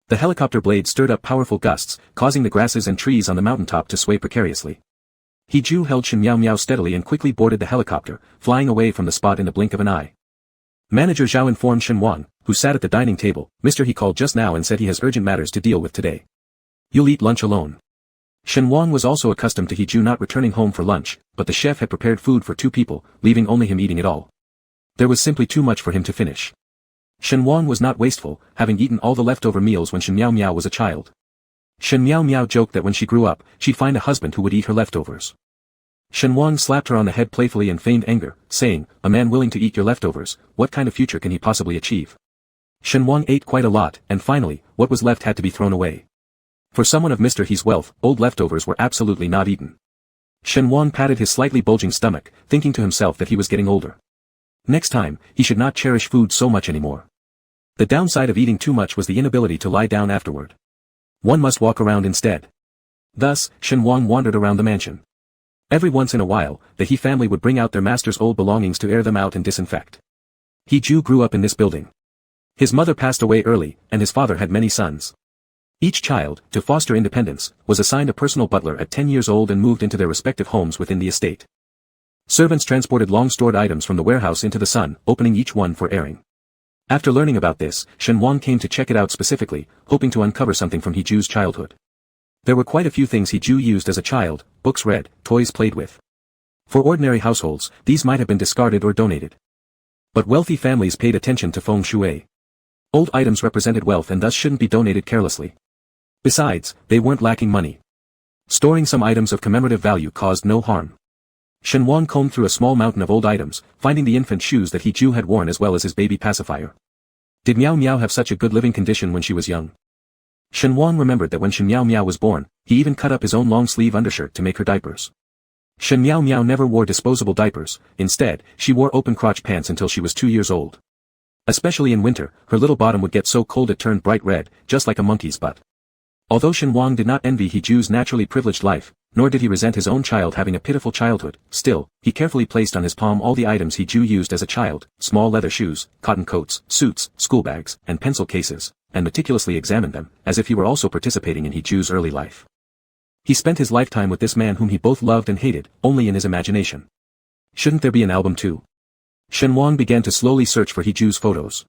S1: The helicopter blade stirred up powerful gusts, causing the grasses and trees on the mountaintop to sway precariously. Hee-ju held Shen Miao Miao steadily and quickly boarded the helicopter, flying away from the spot in the blink of an eye. Manager Zhao informed Shen Wang, who sat at the dining table, "Mister, he called just now and said he has urgent matters to deal with today. You'll eat lunch alone." Shen Wang was also accustomed to Hee-ju not returning home for lunch, but the chef had prepared food for 2 people, leaving only him eating it all. There was simply too much for him to finish. Shen Wang was not wasteful, having eaten all the leftover meals when Shen Miao Miao was a child. Shen Miao Miao joked that when she grew up, she'd find a husband who would eat her leftovers. Shen Wang slapped her on the head playfully and feigned anger, saying, "A man willing to eat your leftovers, what kind of future can he possibly achieve?" Shen Wang ate quite a lot, and finally, what was left had to be thrown away. For someone of Mr. He's wealth, old leftovers were absolutely not eaten. Shen Wang patted his slightly bulging stomach, thinking to himself that he was getting older. Next time, he should not cherish food so much anymore. The downside of eating too much was the inability to lie down afterward. One must walk around instead. Thus, Shen Wang wandered around the mansion. Every once in a while, the He family would bring out their master's old belongings to air them out and disinfect. Hee-ju grew up in this building. His mother passed away early, and his father had many sons. Each child, to foster independence, was assigned a personal butler at 10 years old and moved into their respective homes within the estate. Servants transported long-stored items from the warehouse into the sun, opening each one for airing. After learning about this, Shen Wang came to check it out specifically, hoping to uncover something from Hee-ju's childhood. There were quite a few things Hee-ju used as a child, books read, toys played with. For ordinary households, these might have been discarded or donated. But wealthy families paid attention to feng shui. Old items represented wealth and thus shouldn't be donated carelessly. Besides, they weren't lacking money. Storing some items of commemorative value caused no harm. Shen Wang combed through a small mountain of old items, finding the infant shoes that Hee-ju had worn as well as his baby pacifier. Did Miao Miao have such a good living condition when she was young? Shen Wang remembered that when Shen Miao Miao was born, he even cut up his own long-sleeve undershirt to make her diapers. Shen Miao Miao never wore disposable diapers, instead, she wore open-crotch pants until she was 2 years old. Especially in winter, her little bottom would get so cold it turned bright red, just like a monkey's butt. Although Shen Wang did not envy Hee-ju's naturally privileged life, nor did he resent his own child having a pitiful childhood, still, he carefully placed on his palm all the items Hee-ju used as a child, small leather shoes, cotton coats, suits, schoolbags, and pencil cases, and meticulously examined them, as if he were also participating in Hee-ju's early life. He spent his lifetime with this man whom he both loved and hated, only in his imagination. Shouldn't there be an album too? Shen Wang began to slowly search for Hee-ju's photos.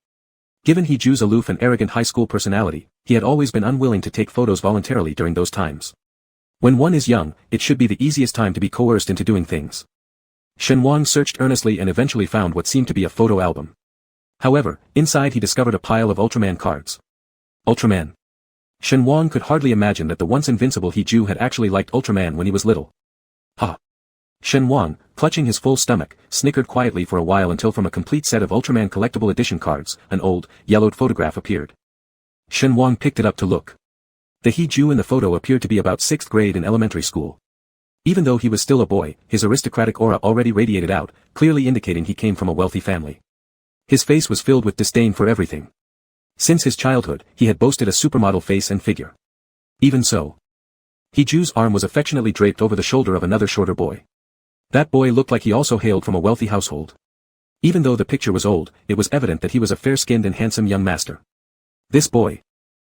S1: Given Hee-ju's aloof and arrogant high school personality, he had always been unwilling to take photos voluntarily during those times. When one is young, it should be the easiest time to be coerced into doing things. Shen Wang searched earnestly and eventually found what seemed to be a photo album. However, inside he discovered a pile of Ultraman cards. Ultraman. Shen Wang could hardly imagine that the once invincible He Ju had actually liked Ultraman when he was little. Ha! Shen Wang, clutching his full stomach, snickered quietly for a while until from a complete set of Ultraman collectible edition cards, an old, yellowed photograph appeared. Shen Wang picked it up to look. The He Ju in the photo appeared to be about 6th grade in elementary school. Even though he was still a boy, his aristocratic aura already radiated out, clearly indicating he came from a wealthy family. His face was filled with disdain for everything. Since his childhood, he had boasted a supermodel face and figure. Even so, He Ju's arm was affectionately draped over the shoulder of another shorter boy. That boy looked like he also hailed from a wealthy household. Even though the picture was old, it was evident that he was a fair-skinned and handsome young master. This boy.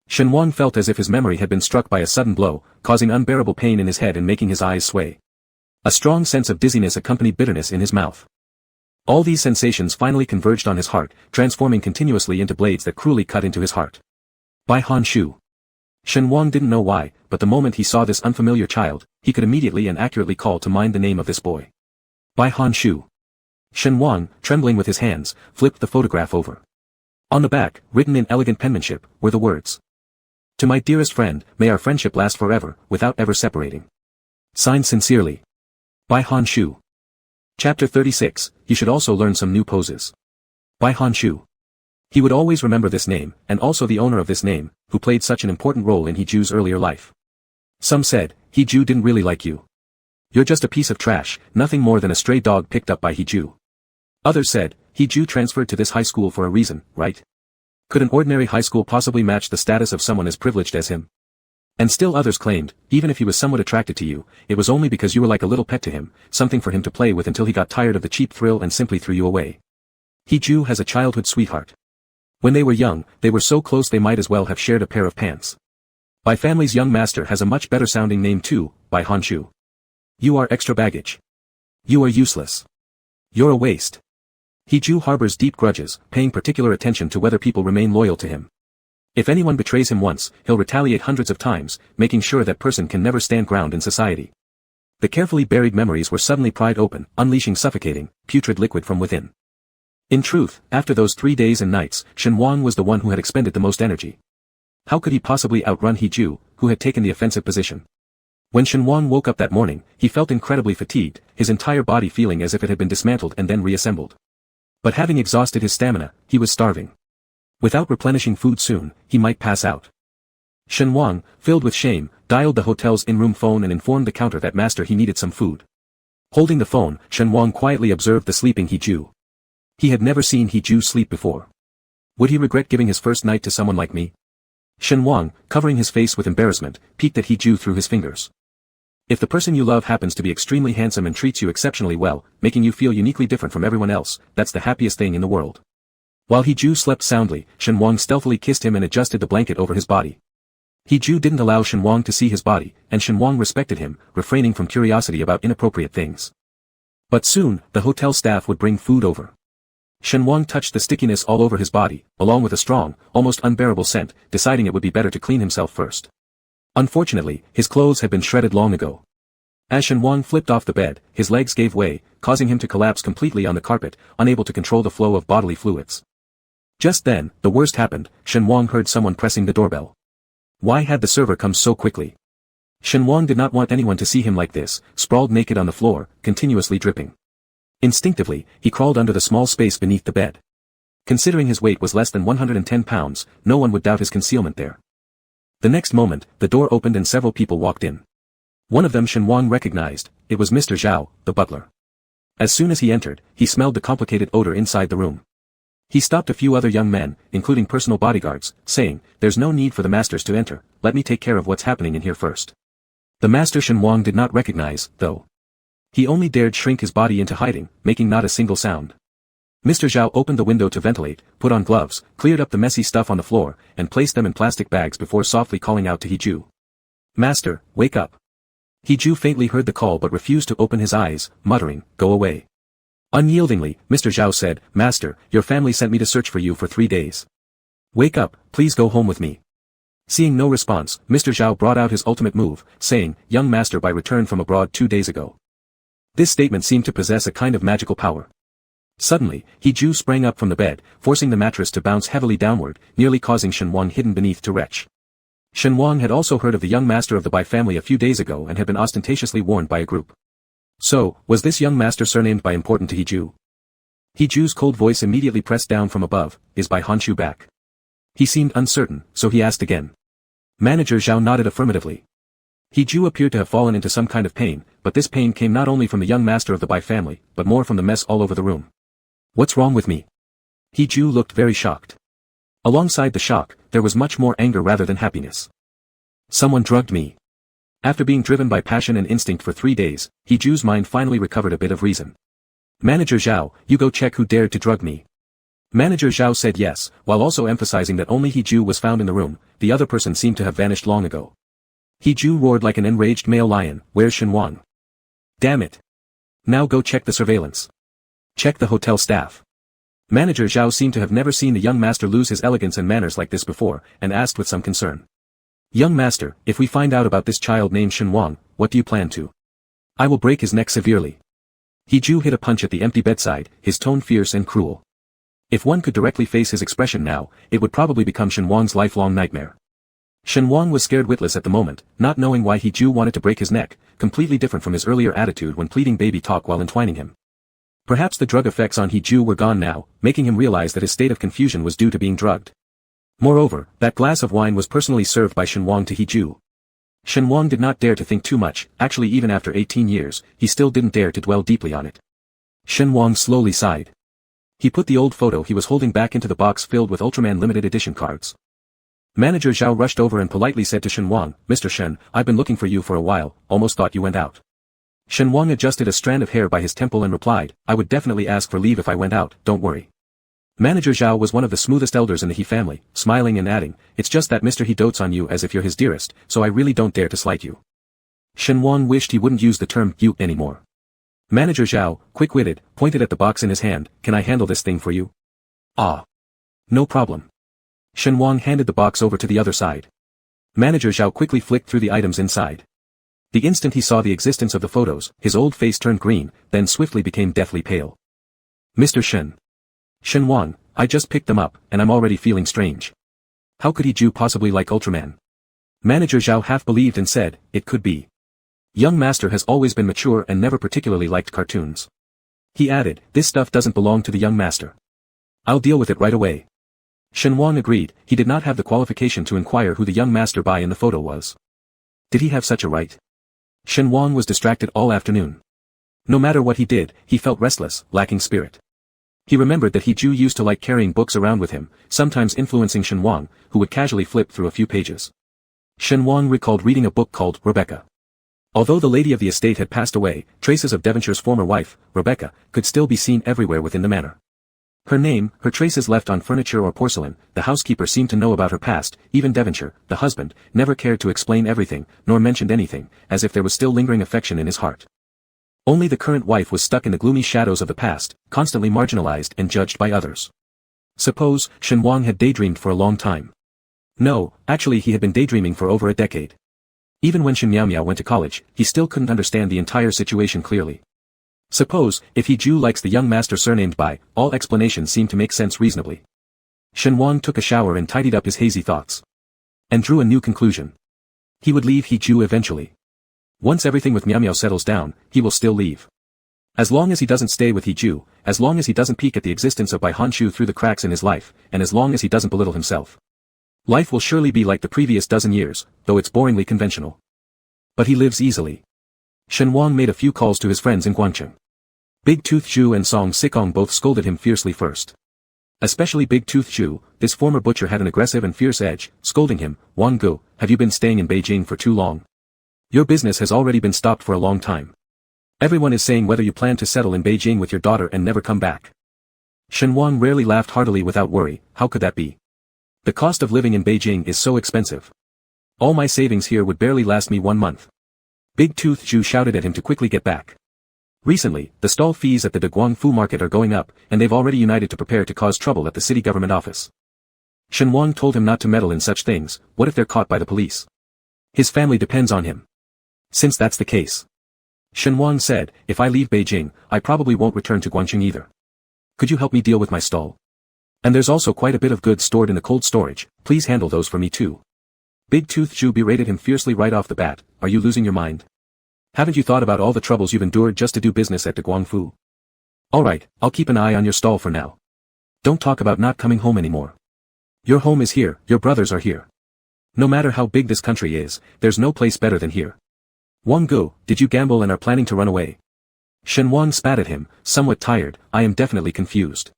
S1: Shen Wang felt as if his memory had been struck by a sudden blow, causing unbearable pain in his head and making his eyes sway. A strong sense of dizziness accompanied bitterness in his mouth. All these sensations finally converged on his heart, transforming continuously into blades that cruelly cut into his heart. By Han Shu. Shen Wang didn't know why, but the moment he saw this unfamiliar child, he could immediately and accurately call to mind the name of this boy. By Han Shu. Shen Wang, trembling with his hands, flipped the photograph over. On the back, written in elegant penmanship, were the words. To my dearest friend, may our friendship last forever, without ever separating. Signed sincerely. By Han Shu. Chapter 36, you should also learn some new poses. By Han Shu. He would always remember this name, and also the owner of this name, who played such an important role in He Ju's earlier life. Some said, He Ju didn't really like you. You're just a piece of trash, nothing more than a stray dog picked up by He Ju. Others said, He Ju transferred to this high school for a reason, right? Could an ordinary high school possibly match the status of someone as privileged as him? And still others claimed, even if he was somewhat attracted to you, it was only because you were like a little pet to him, something for him to play with until he got tired of the cheap thrill and simply threw you away. He Ju has a childhood sweetheart. When they were young, they were so close they might as well have shared a pair of pants. By family's young master has a much better sounding name too, by Han Shu. You are extra baggage. You are useless. You're a waste. He Ju harbors deep grudges, paying particular attention to whether people remain loyal to him. If anyone betrays him once, he'll retaliate hundreds of times, making sure that person can never stand ground in society. The carefully buried memories were suddenly pried open, unleashing suffocating, putrid liquid from within. In truth, after those 3 days and nights, Shen Wang was the one who had expended the most energy. How could he possibly outrun He Ju, who had taken the offensive position? When Shen Wang woke up that morning, he felt incredibly fatigued, his entire body feeling as if it had been dismantled and then reassembled. But having exhausted his stamina, he was starving. Without replenishing food soon, he might pass out. Shen Wang, filled with shame, dialed the hotel's in-room phone and informed the counter that master he needed some food. Holding the phone, Shen Wang quietly observed the sleeping He Ju. He had never seen He Ju sleep before. Would he regret giving his first night to someone like me? Shen Wang, covering his face with embarrassment, peeked at He Ju through his fingers. If the person you love happens to be extremely handsome and treats you exceptionally well, making you feel uniquely different from everyone else, that's the happiest thing in the world. While He Ju slept soundly, Shen Wang stealthily kissed him and adjusted the blanket over his body. He Ju didn't allow Shen Wang to see his body, and Shen Wang respected him, refraining from curiosity about inappropriate things. But soon, the hotel staff would bring food over. Shen Wang touched the stickiness all over his body, along with a strong, almost unbearable scent, deciding it would be better to clean himself first. Unfortunately, his clothes had been shredded long ago. As Shen Wang flipped off the bed, his legs gave way, causing him to collapse completely on the carpet, unable to control the flow of bodily fluids. Just then, the worst happened, Shen Wang heard someone pressing the doorbell. Why had the server come so quickly? Shen Wang did not want anyone to see him like this, sprawled naked on the floor, continuously dripping. Instinctively, he crawled under the small space beneath the bed. Considering his weight was less than 110 pounds, no one would doubt his concealment there. The next moment, the door opened and several people walked in. One of them Shen Wang recognized, it was Mr. Zhao, the butler. As soon as he entered, he smelled the complicated odor inside the room. He stopped a few other young men, including personal bodyguards, saying, there's no need for the masters to enter, let me take care of what's happening in here first. The master Shen Wang did not recognize, though. He only dared shrink his body into hiding, making not a single sound. Mr. Zhao opened the window to ventilate, put on gloves, cleared up the messy stuff on the floor, and placed them in plastic bags before softly calling out to He Ju. Master, wake up. He Ju faintly heard the call but refused to open his eyes, muttering, go away. Unyieldingly, Mr. Zhao said, Master, your family sent me to search for you for 3 days. Wake up, please go home with me. Seeing no response, Mr. Zhao brought out his ultimate move, saying, young master by return from abroad 2 days ago. This statement seemed to possess a kind of magical power. Suddenly, He-ju sprang up from the bed, forcing the mattress to bounce heavily downward, nearly causing Shen Wang hidden beneath to retch. Shen Wang had also heard of the young master of the Bai family a few days ago and had been ostentatiously warned by a group. So, was this young master surnamed Bai important to He-ju? He-ju's cold voice immediately pressed down from above, "Is Bai Honshu back?" He seemed uncertain, so he asked again. Manager Zhao nodded affirmatively. He-ju appeared to have fallen into some kind of pain, but this pain came not only from the young master of the Bai family, but more from the mess all over the room. "What's wrong with me?" He-ju looked very shocked. Alongside the shock, there was much more anger rather than happiness. "Someone drugged me." After being driven by passion and instinct for 3 days, He-ju's mind finally recovered a bit of reason. "Manager Zhao, you go check who dared to drug me." Manager Zhao said yes, while also emphasizing that only He-ju was found in the room, the other person seemed to have vanished long ago. He-ju roared like an enraged male lion, "Where's Shen Wang? Damn it! Now go check the surveillance. Check the hotel staff." Manager Zhao seemed to have never seen the young master lose his elegance and manners like this before, and asked with some concern. "Young master, if we find out about this child named Shen Wang, what do you plan to?" "I will break his neck severely." He-ju hit a punch at the empty bedside, his tone fierce and cruel. If one could directly face his expression now, it would probably become Shen Wang's lifelong nightmare. Shen Wang was scared witless at the moment, not knowing why He-ju wanted to break his neck, completely different from his earlier attitude when pleading baby talk while entwining him. Perhaps the drug effects on He-ju were gone now, making him realize that his state of confusion was due to being drugged. Moreover, that glass of wine was personally served by Shen Wang to He-ju. Shen Wang did not dare to think too much, actually even after 18 years, he still didn't dare to dwell deeply on it. Shen Wang slowly sighed. He put the old photo he was holding back into the box filled with Ultraman limited edition cards. Manager Zhao rushed over and politely said to Shen Wang, "Mr. Shen, I've been looking for you for a while, almost thought you went out." Shen Wang adjusted a strand of hair by his temple and replied, "I would definitely ask for leave if I went out, don't worry." Manager Zhao was one of the smoothest elders in the He family, smiling and adding, "It's just that Mr. He dotes on you as if you're his dearest, so I really don't dare to slight you." Shen Wang wished he wouldn't use the term "you" anymore. Manager Zhao, quick-witted, pointed at the box in his hand, "Can I handle this thing for you?" "Ah. No problem." Shen Wang handed the box over to the other side. Manager Zhao quickly flicked through the items inside. The instant he saw the existence of the photos, his old face turned green, then swiftly became deathly pale. "Mr. Shen. Shen Wang, I just picked them up, and I'm already feeling strange. How could He-ju possibly like Ultraman?" Manager Zhao half believed and said, "It could be. Young master has always been mature and never particularly liked cartoons." He added, "This stuff doesn't belong to the young master. I'll deal with it right away." Shen Wang agreed, he did not have the qualification to inquire who the young master Bai in the photo was. Did he have such a right? Shen Wang was distracted all afternoon. No matter what he did, he felt restless, lacking spirit. He remembered that He-ju used to like carrying books around with him, sometimes influencing Shen Wang, who would casually flip through a few pages. Shen Wang recalled reading a book called Rebecca. Although the lady of the estate had passed away, traces of Devonshire's former wife, Rebecca, could still be seen everywhere within the manor. Her name, her traces left on furniture or porcelain, the housekeeper seemed to know about her past, even Devonshire, the husband, never cared to explain everything, nor mentioned anything, as if there was still lingering affection in his heart. Only the current wife was stuck in the gloomy shadows of the past, constantly marginalized and judged by others. Suppose, Shen Wang had daydreamed for a long time. No, actually he had been daydreaming for over a decade. Even when Shen Miao went to college, he still couldn't understand the entire situation clearly. Suppose, if He-ju likes the young master surnamed Bai, all explanations seem to make sense reasonably. Shen Wang took a shower and tidied up his hazy thoughts. And drew a new conclusion. He would leave He-ju eventually. Once everything with Miao settles down, he will still leave. As long as he doesn't stay with He-ju, as long as he doesn't peek at the existence of Bai Honshu through the cracks in his life, and as long as he doesn't belittle himself. Life will surely be like the previous dozen years, though it's boringly conventional. But he lives easily. Shen Wang made a few calls to his friends in Guangcheng. Big Tooth Zhu and Song Sikong both scolded him fiercely first. Especially Big Tooth Zhu, this former butcher had an aggressive and fierce edge, scolding him, "Wang Gu, have you been staying in Beijing for too long? Your business has already been stopped for a long time. Everyone is saying whether you plan to settle in Beijing with your daughter and never come back." Shen Wang rarely laughed heartily without worry. How could that be? The cost of living in Beijing is so expensive. All my savings here would barely last me 1 month. Big Tooth Zhu shouted at him to quickly get back. Recently, the stall fees at the De Guangfu market are going up, and they've already united to prepare to cause trouble at the city government office. Shen Wang told him not to meddle in such things. What if they're caught by the police? His family depends on him. Since that's the case. Shen Wang said, if I leave Beijing, I probably won't return to Guangqing either. Could you help me deal with my stall? And there's also quite a bit of goods stored in the cold storage, please handle those for me too. Big Tooth Zhu berated him fiercely right off the bat, are you losing your mind? Haven't you thought about all the troubles you've endured just to do business at the Guangfu? Alright, I'll keep an eye on your stall for now. Don't talk about not coming home anymore. Your home is here, your brothers are here. No matter how big this country is, there's no place better than here. Wang Gu, did you gamble and are planning to run away? Shen Wang spat at him, somewhat tired, I am definitely confused.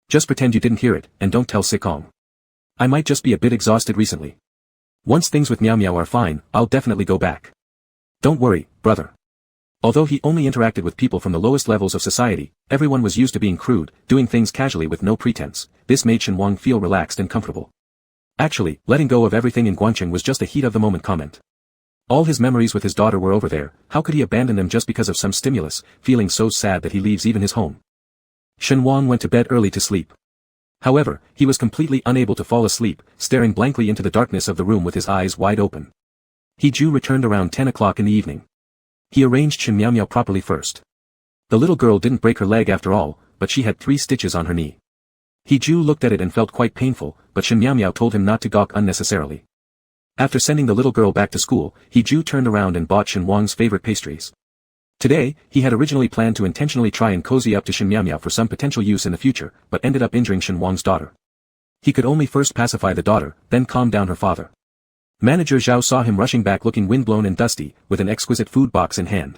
S1: Just pretend you didn't hear it, and don't tell Sikong. I might just be a bit exhausted recently. Once things with Miao Miao are fine, I'll definitely go back. Don't worry, brother. Although he only interacted with people from the lowest levels of society, everyone was used to being crude, doing things casually with no pretense. This made Shen Wang feel relaxed and comfortable. Actually, letting go of everything in Guangqing was just a heat-of-the-moment comment. All his memories with his daughter were over there, how could he abandon them just because of some stimulus, feeling so sad that he leaves even his home? Shen Wang went to bed early to sleep. However, he was completely unable to fall asleep, staring blankly into the darkness of the room with his eyes wide open. He Ju returned around 10 o'clock in the evening. He arranged Shen Miao Miao properly first. The little girl didn't break her leg after all, but she had 3 stitches on her knee. He Ju looked at it and felt quite painful, but Shen Miao Miao told him not to gawk unnecessarily. After sending the little girl back to school, He Ju turned around and bought Shen Wang's favorite pastries. Today, he had originally planned to intentionally try and cozy up to Shen Miao Miao for some potential use in the future, but ended up injuring Shen Wang's daughter. He could only first pacify the daughter, then calm down her father. Manager Zhao saw him rushing back looking windblown and dusty, with an exquisite food box in hand.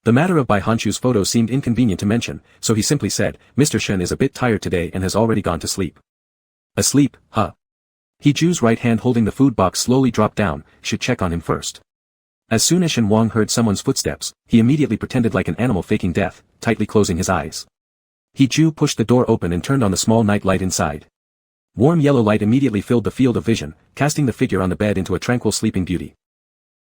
S1: The matter of Bai Hanchu's photo seemed inconvenient to mention, so he simply said, Mr. Shen is a bit tired today and has already gone to sleep. Asleep, huh? He Ju's right hand holding the food box slowly dropped down, should check on him first. As soon as Shen Wang heard someone's footsteps, he immediately pretended like an animal faking death, tightly closing his eyes. He Ju pushed the door open and turned on the small night light inside. Warm yellow light immediately filled the field of vision, casting the figure on the bed into a tranquil sleeping beauty.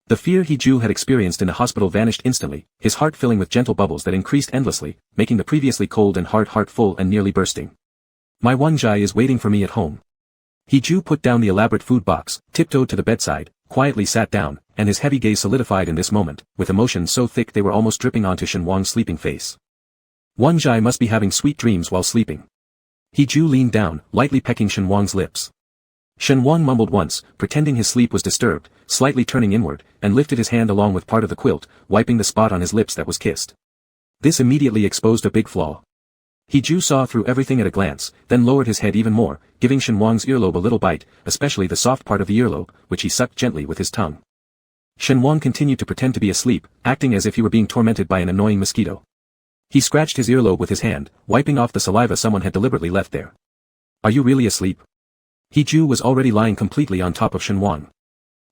S1: The fear He Ju had experienced in the hospital vanished instantly, his heart filling with gentle bubbles that increased endlessly, making the previously cold and hard heart full and nearly bursting. My Wanjai is waiting for me at home. He Ju put down the elaborate food box, tiptoed to the bedside, quietly sat down, and his heavy gaze solidified in this moment, with emotions so thick they were almost dripping onto Shen Wang's sleeping face. Wanjai must be having sweet dreams while sleeping. He Ju leaned down, lightly pecking Shen Wang's lips. Shen Wang mumbled once, pretending his sleep was disturbed, slightly turning inward, and lifted his hand along with part of the quilt, wiping the spot on his lips that was kissed. This immediately exposed a big flaw. He Ju saw through everything at a glance, then lowered his head even more, giving Shen Wang's earlobe a little bite, especially the soft part of the earlobe, which he sucked gently with his tongue. Shen Wang continued to pretend to be asleep, acting as if he were being tormented by an annoying mosquito. He scratched his earlobe with his hand, wiping off the saliva someone had deliberately left there. Are you really asleep? He Ju was already lying completely on top of Shen Wang.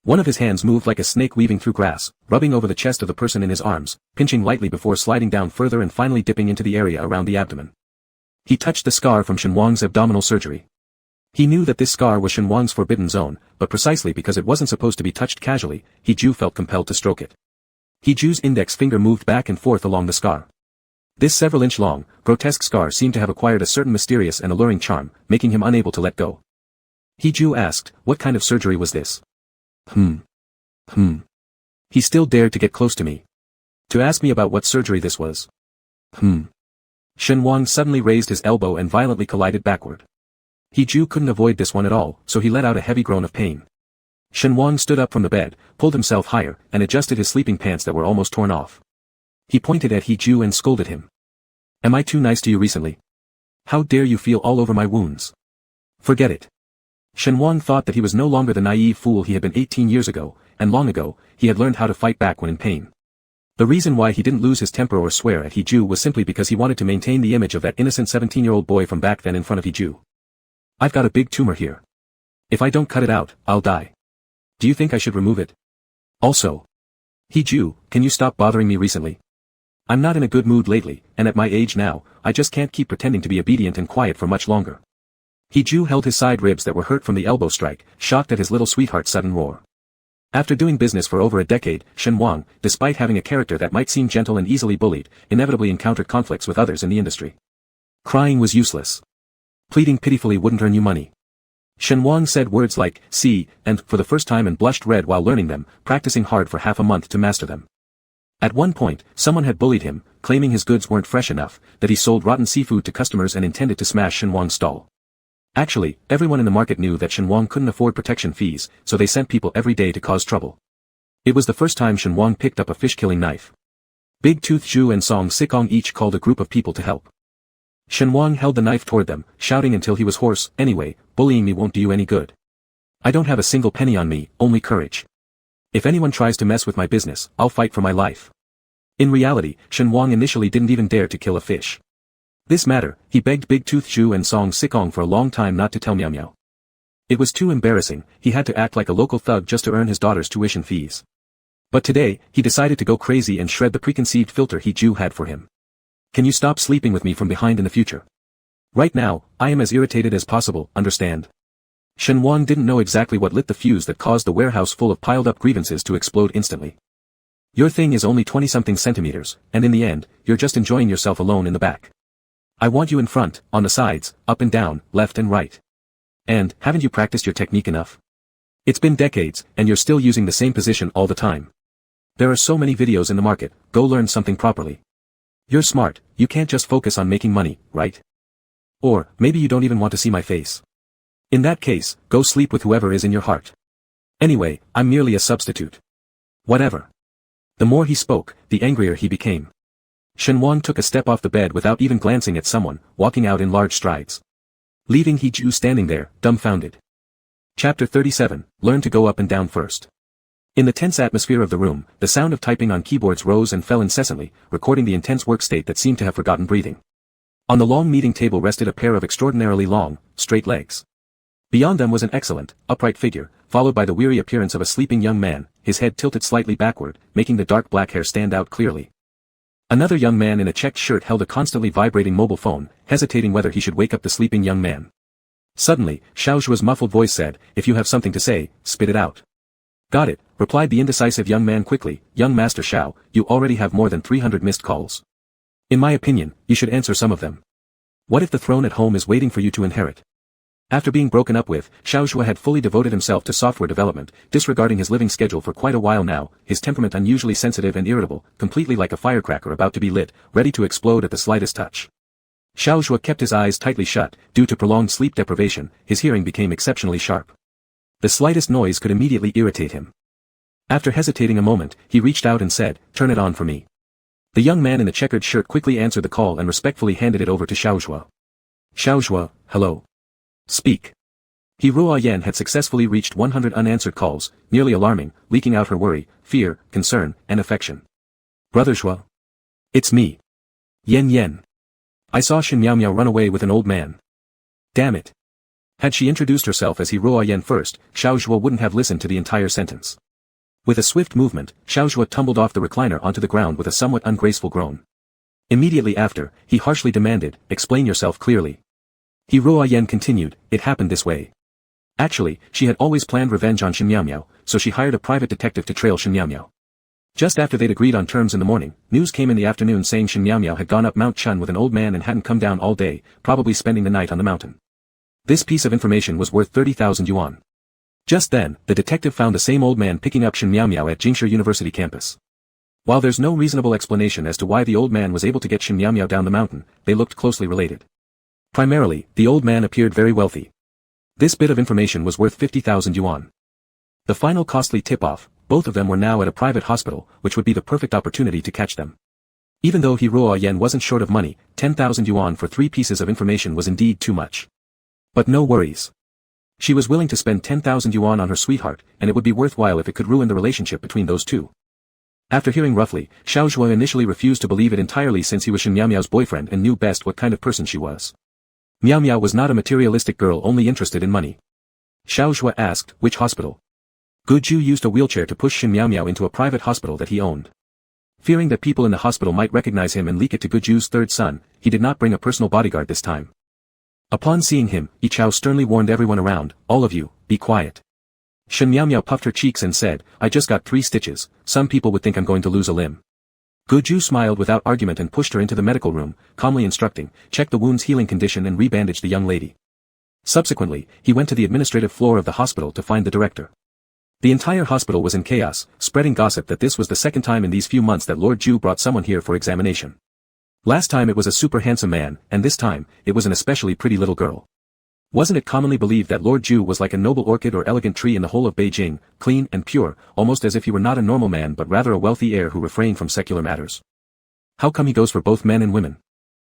S1: One of his hands moved like a snake weaving through grass, rubbing over the chest of the person in his arms, pinching lightly before sliding down further and finally dipping into the area around the abdomen. He touched the scar from Shen Wang's abdominal surgery. He knew that this scar was Shen Wang's forbidden zone, but precisely because it wasn't supposed to be touched casually, He Ju felt compelled to stroke it. He Ju's index finger moved back and forth along the scar. This several-inch-long, grotesque scar seemed to have acquired a certain mysterious and alluring charm, making him unable to let go. He Ju asked, what kind of surgery was this? He still dared to get close to me. To ask me about what surgery this was. Shen Wang suddenly raised his elbow and violently collided backward. He Ju couldn't avoid this one at all, so he let out a heavy groan of pain. Shen Wang stood up from the bed, pulled himself higher, and adjusted his sleeping pants that were almost torn off. He pointed at He Ju and scolded him. Am I too nice to you recently? How dare you feel all over my wounds? Forget it. Shen Wang thought that he was no longer the naive fool he had been 18 years ago, and long ago, he had learned how to fight back when in pain. The reason why he didn't lose his temper or swear at He Ju was simply because he wanted to maintain the image of that innocent 17-year-old boy from back then in front of He Ju. I've got a big tumor here. If I don't cut it out, I'll die. Do you think I should remove it? Also, He Ju, can you stop bothering me recently? I'm not in a good mood lately, and at my age now, I just can't keep pretending to be obedient and quiet for much longer. He Ju held his side ribs that were hurt from the elbow strike, shocked at his little sweetheart's sudden roar. After doing business for over a decade, Shen Wang, despite having a character that might seem gentle and easily bullied, inevitably encountered conflicts with others in the industry. Crying was useless. Pleading pitifully wouldn't earn you money. Shen Wang said words like, see, and, for the first time and blushed red while learning them, practicing hard for half a month to master them. At one point, someone had bullied him, claiming his goods weren't fresh enough, that he sold rotten seafood to customers and intended to smash Shen Wang's stall. Actually, everyone in the market knew that Shen Wang couldn't afford protection fees, so they sent people every day to cause trouble. It was the first time Shen Wang picked up a fish-killing knife. Big Tooth Zhu and Song Sikong each called a group of people to help. Shen Wang held the knife toward them, shouting until he was hoarse, "Anyway, bullying me won't do you any good. I don't have a single penny on me, only courage. If anyone tries to mess with my business, I'll fight for my life." In reality, Shen Wang initially didn't even dare to kill a fish. This matter, he begged Big Tooth Zhu and Song Sikong for a long time not to tell Miao Miao. It was too embarrassing, he had to act like a local thug just to earn his daughter's tuition fees. But today, he decided to go crazy and shred the preconceived filter he Zhu had for him. "Can you stop sleeping with me from behind in the future? Right now, I am as irritated as possible, understand?" Shen Wang didn't know exactly what lit the fuse that caused the warehouse full of piled-up grievances to explode instantly. "Your thing is only 20-something centimeters, and in the end, you're just enjoying yourself alone in the back. I want you in front, on the sides, up and down, left and right. And, haven't you practiced your technique enough? It's been decades, and you're still using the same position all the time. There are so many videos in the market, go learn something properly. You're smart, you can't just focus on making money, right? Or, maybe you don't even want to see my face. In that case, go sleep with whoever is in your heart. Anyway, I'm merely a substitute. Whatever." The more he spoke, the angrier he became. Shen Wang took a step off the bed without even glancing at someone, walking out in large strides. Leaving He Zhu standing there, dumbfounded. Chapter 37, Learn to go up and down first. In the tense atmosphere of the room, the sound of typing on keyboards rose and fell incessantly, recording the intense work state that seemed to have forgotten breathing. On the long meeting table rested a pair of extraordinarily long, straight legs. Beyond them was an excellent, upright figure, followed by the weary appearance of a sleeping young man, his head tilted slightly backward, making the dark black hair stand out clearly. Another young man in a checked shirt held a constantly vibrating mobile phone, hesitating whether he should wake up the sleeping young man. Suddenly, Xiao Zhua's muffled voice said, "If you have something to say, spit it out." "Got it," replied the indecisive young man quickly. "Young Master Xiao, you already have more than 300 missed calls. In my opinion, you should answer some of them. What if the throne at home is waiting for you to inherit?" After being broken up with, Xiao Zhua had fully devoted himself to software development, disregarding his living schedule for quite a while now, his temperament unusually sensitive and irritable, completely like a firecracker about to be lit, ready to explode at the slightest touch. Xiao Zhua kept his eyes tightly shut. Due to prolonged sleep deprivation, his hearing became exceptionally sharp. The slightest noise could immediately irritate him. After hesitating a moment, he reached out and said, "Turn it on for me." The young man in the checkered shirt quickly answered the call and respectfully handed it over to Xiao Zhua. "Xiao Zhua, hello. Speak." He Ruoyan had successfully reached 100 unanswered calls, nearly alarming, leaking out her worry, fear, concern, and affection. "Brother Zhua. It's me. Yen Yen. I saw Shen Miao Miao run away with an old man. Damn it." Had she introduced herself as He Ruoyan first, Xiao Zhua wouldn't have listened to the entire sentence. With a swift movement, Xiao Zhua tumbled off the recliner onto the ground with a somewhat ungraceful groan. Immediately after, he harshly demanded, "Explain yourself clearly." He Ruoyan continued, "It happened this way. Actually, she had always planned revenge on Shen Miao Miao, so she hired a private detective to trail Shen Miao Miao. Just after they'd agreed on terms in the morning, news came in the afternoon saying Shen Miao Miao had gone up Mount Chun with an old man and hadn't come down all day, probably spending the night on the mountain. This piece of information was worth 30,000 yuan. Just then, the detective found the same old man picking up Shen Miao Miao at Jingshi University campus. While there's no reasonable explanation as to why the old man was able to get Shen Miao Miao down the mountain, they looked closely related. Primarily, the old man appeared very wealthy. This bit of information was worth 50,000 yuan. The final costly tip-off, both of them were now at a private hospital, which would be the perfect opportunity to catch them. Even though He Ruoyan wasn't short of money, 10,000 yuan for 3 pieces of information was indeed too much. But no worries. She was willing to spend 10,000 yuan on her sweetheart, and it would be worthwhile if it could ruin the relationship between those two. After hearing roughly, Xiao Zhua initially refused to believe it entirely since he was Shen Miao Miao's boyfriend and knew best what kind of person she was. Miao Miao was not a materialistic girl only interested in money. Xiao Zhua asked, "Which hospital?" Guju used a wheelchair to push Shen Miao Miao into a private hospital that he owned. Fearing that people in the hospital might recognize him and leak it to Guju's third son, he did not bring a personal bodyguard this time. Upon seeing him, Yi Chao sternly warned everyone around, "All of you, be quiet." Shen Miao Miao puffed her cheeks and said, "I just got 3 stitches, some people would think I'm going to lose a limb." Guju smiled without argument and pushed her into the medical room, calmly instructing, "Check the wound's healing condition and rebandage the young lady." Subsequently, he went to the administrative floor of the hospital to find the director. The entire hospital was in chaos, spreading gossip that this was the second time in these few months that Lord Ju brought someone here for examination. Last time it was a super handsome man, and this time, it was an especially pretty little girl. Wasn't it commonly believed that Lord Ju was like a noble orchid or elegant tree in the whole of Beijing, clean and pure, almost as if he were not a normal man but rather a wealthy heir who refrained from secular matters? How come he goes for both men and women?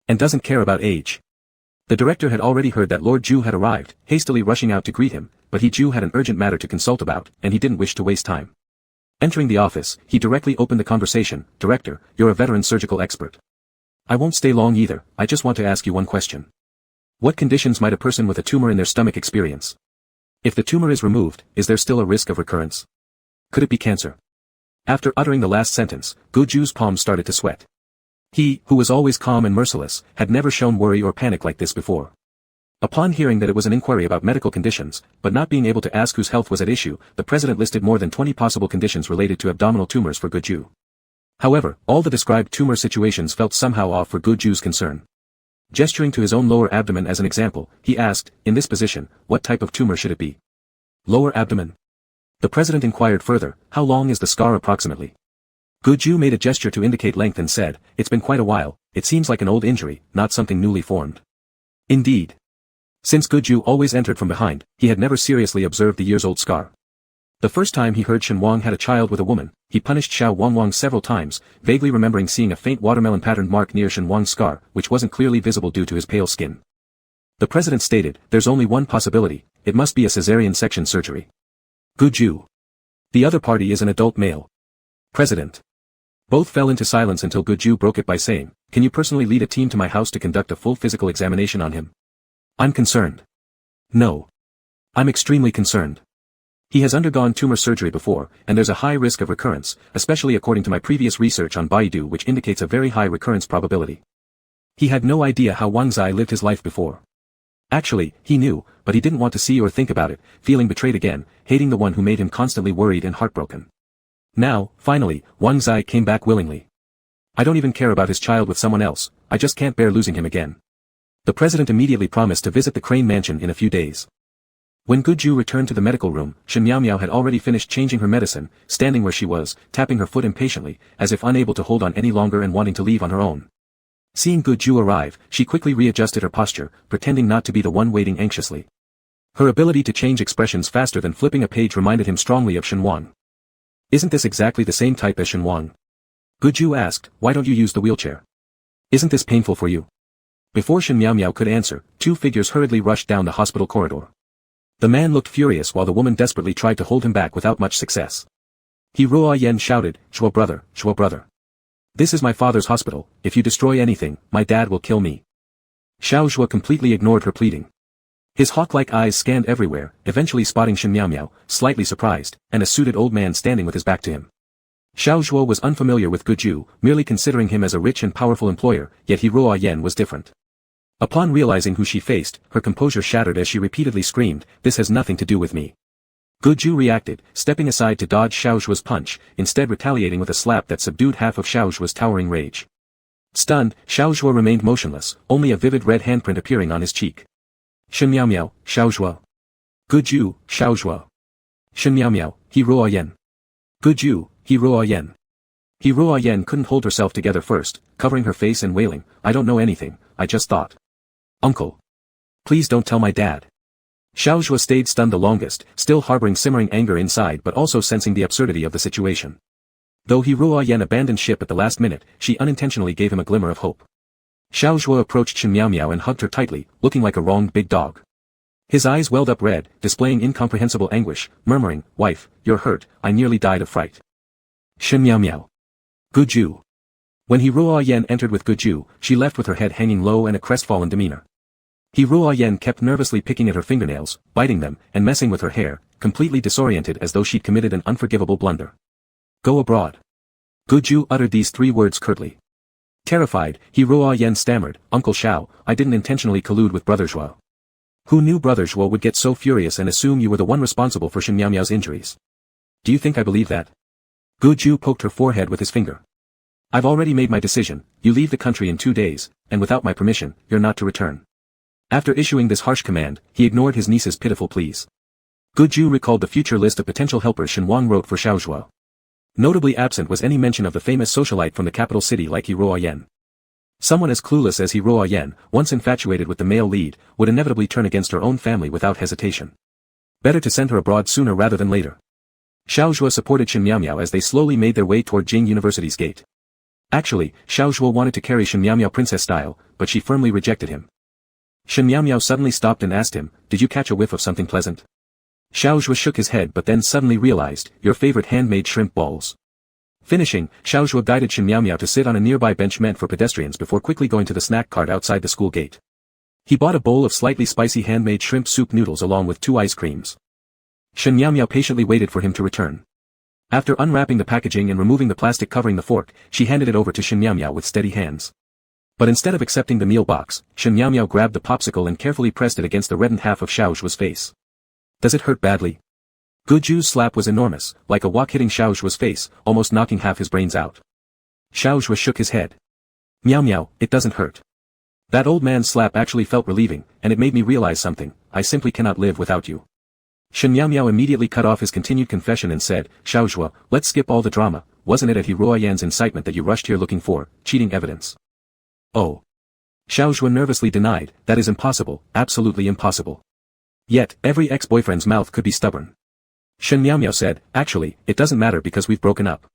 S1: And doesn't care about age? The director had already heard that Lord Ju had arrived, hastily rushing out to greet him, but Ju had an urgent matter to consult about, and he didn't wish to waste time. Entering the office, he directly opened the conversation. Director, you're a veteran surgical expert. I won't stay long either, I just want to ask you one question. What conditions might a person with a tumor in their stomach experience? If the tumor is removed, is there still a risk of recurrence? Could it be cancer? After uttering the last sentence, Ju's palms started to sweat. He, who was always calm and merciless, had never shown worry or panic like this before. Upon hearing that it was an inquiry about medical conditions, but not being able to ask whose health was at issue, the president listed more than 20 possible conditions related to abdominal tumors for Ju. However, all the described tumor situations felt somehow off for Ju's concern. Gesturing to his own lower abdomen as an example, he asked, in this position, what type of tumor should it be? Lower abdomen. The president inquired further, how long is the scar approximately? Ju made a gesture to indicate length and said, it's been quite a while, it seems like an old injury, not something newly formed. Indeed. Since Ju always entered from behind, he had never seriously observed the years-old scar. The first time he heard Shen Wang had a child with a woman, he punished Xiao Wang several times, vaguely remembering seeing a faint watermelon-patterned mark near Shen Wang's scar, which wasn't clearly visible due to his pale skin. The president stated, there's only one possibility, it must be a cesarean section surgery. Ju. The other party is an adult male. President. Both fell into silence until Ju broke it by saying, can you personally lead a team to my house to conduct a full physical examination on him? I'm concerned. No. I'm extremely concerned. He has undergone tumor surgery before, and there's a high risk of recurrence, especially according to my previous research on Baidu, which indicates a very high recurrence probability. He had no idea how Wang Zai lived his life before. Actually, he knew, but he didn't want to see or think about it, feeling betrayed again, hating the one who made him constantly worried and heartbroken. Now, finally, Wang Zai came back willingly. I don't even care about his child with someone else, I just can't bear losing him again. The president immediately promised to visit the Crane mansion in a few days. When Ju returned to the medical room, Shen Miao had already finished changing her medicine, standing where she was, tapping her foot impatiently, as if unable to hold on any longer and wanting to leave on her own. Seeing Ju arrive, she quickly readjusted her posture, pretending not to be the one waiting anxiously. Her ability to change expressions faster than flipping a page reminded him strongly of Shen Wang. Isn't this exactly the same type as Shen Wang? Ju asked, why don't you use the wheelchair? Isn't this painful for you? Before Shen Miao could answer, two figures hurriedly rushed down the hospital corridor. The man looked furious while the woman desperately tried to hold him back without much success. He Ruoyan shouted, Shuo brother. This is my father's hospital, if you destroy anything, my dad will kill me. Xiao Zhuo completely ignored her pleading. His hawk-like eyes scanned everywhere, eventually spotting Shen Miao, slightly surprised, and a suited old man standing with his back to him. Xiao Zhuo was unfamiliar with Ju, merely considering him as a rich and powerful employer, yet he Ruoyan was different. Upon realizing who she faced, her composure shattered as she repeatedly screamed, this has nothing to do with me. Ju reacted, stepping aside to dodge Xiao Zhuo's punch, instead retaliating with a slap that subdued half of Xiao Zhuo's towering rage. Stunned, Xiao Zhuo remained motionless, only a vivid red handprint appearing on his cheek. Shen Miao, Xiao Zhuo. Ju, Xiao Zhuo. Shen Miao, he Ruoyan. Ju, he Ruoyan. He Ruoyan couldn't hold herself together first, covering her face and wailing, I don't know anything, I just thought. Uncle. Please don't tell my dad. Xiao Zhuo stayed stunned the longest, still harboring simmering anger inside but also sensing the absurdity of the situation. Though he Ruoyan abandoned ship at the last minute, she unintentionally gave him a glimmer of hope. Xiao Zhuo approached Shen Miao and hugged her tightly, looking like a wronged big dog. His eyes welled up red, displaying incomprehensible anguish, murmuring, wife, you're hurt, I nearly died of fright. Shen Miao. Ju. When he Ruoyan entered with Ju, she left with her head hanging low and a crestfallen demeanor. He Ruoyan kept nervously picking at her fingernails, biting them, and messing with her hair, completely disoriented as though she'd committed an unforgivable blunder. Go abroad. Ju uttered these three words curtly. Terrified, he Ruoyan stammered, Uncle Xiao, I didn't intentionally collude with Brother Zhuo. Who knew Brother Zhuo would get so furious and assume you were the one responsible for Shen Miao's injuries? Do you think I believe that? Ju poked her forehead with his finger. I've already made my decision, you leave the country in 2 days, and without my permission, you're not to return. After issuing this harsh command, he ignored his niece's pitiful pleas. Guju recalled the future list of potential helpers Shen Wang wrote for Xiaozhua. Notably absent was any mention of the famous socialite from the capital city like He Ruoyan. Someone as clueless as He Ruoyan, once infatuated with the male lead, would inevitably turn against her own family without hesitation. Better to send her abroad sooner rather than later. Xiaozhua supported Shen Miaomiao as they slowly made their way toward Jing University's gate. Actually, Xiaozhua wanted to carry Shen Miaomiao princess style, but she firmly rejected him. Shen Miaomiao suddenly stopped and asked him, "Did you catch a whiff of something pleasant?" Xiaozhua shook his head but then suddenly realized, "Your favorite handmade shrimp balls." Finishing, Xiaozhua guided Shen Miaomiao to sit on a nearby bench meant for pedestrians before quickly going to the snack cart outside the school gate. He bought a bowl of slightly spicy handmade shrimp soup noodles along with 2 ice creams. Shen Miaomiao patiently waited for him to return. After unwrapping the packaging and removing the plastic covering the fork, she handed it over to Shen Miaomiao with steady hands. But instead of accepting the meal box, Shen Miaomiao grabbed the popsicle and carefully pressed it against the reddened half of Xiaozhua's face. "Does it hurt badly?" Guju's slap was enormous, like a wok hitting Xiaozhua's face, almost knocking half his brains out. Xiaozhua shook his head. "Miao Miao, it doesn't hurt. That old man's slap actually felt relieving, and it made me realize something, I simply cannot live without you." Shen Miaomiao immediately cut off his continued confession and said, "Xiaozhua, let's skip all the drama, wasn't it at He Ruoyan's incitement that you rushed here looking for cheating evidence?" "Oh." Xiaozhua nervously denied, "That is impossible, absolutely impossible." Yet, every ex-boyfriend's mouth could be stubborn. Shen Miaomiao said, "Actually, it doesn't matter because we've broken up.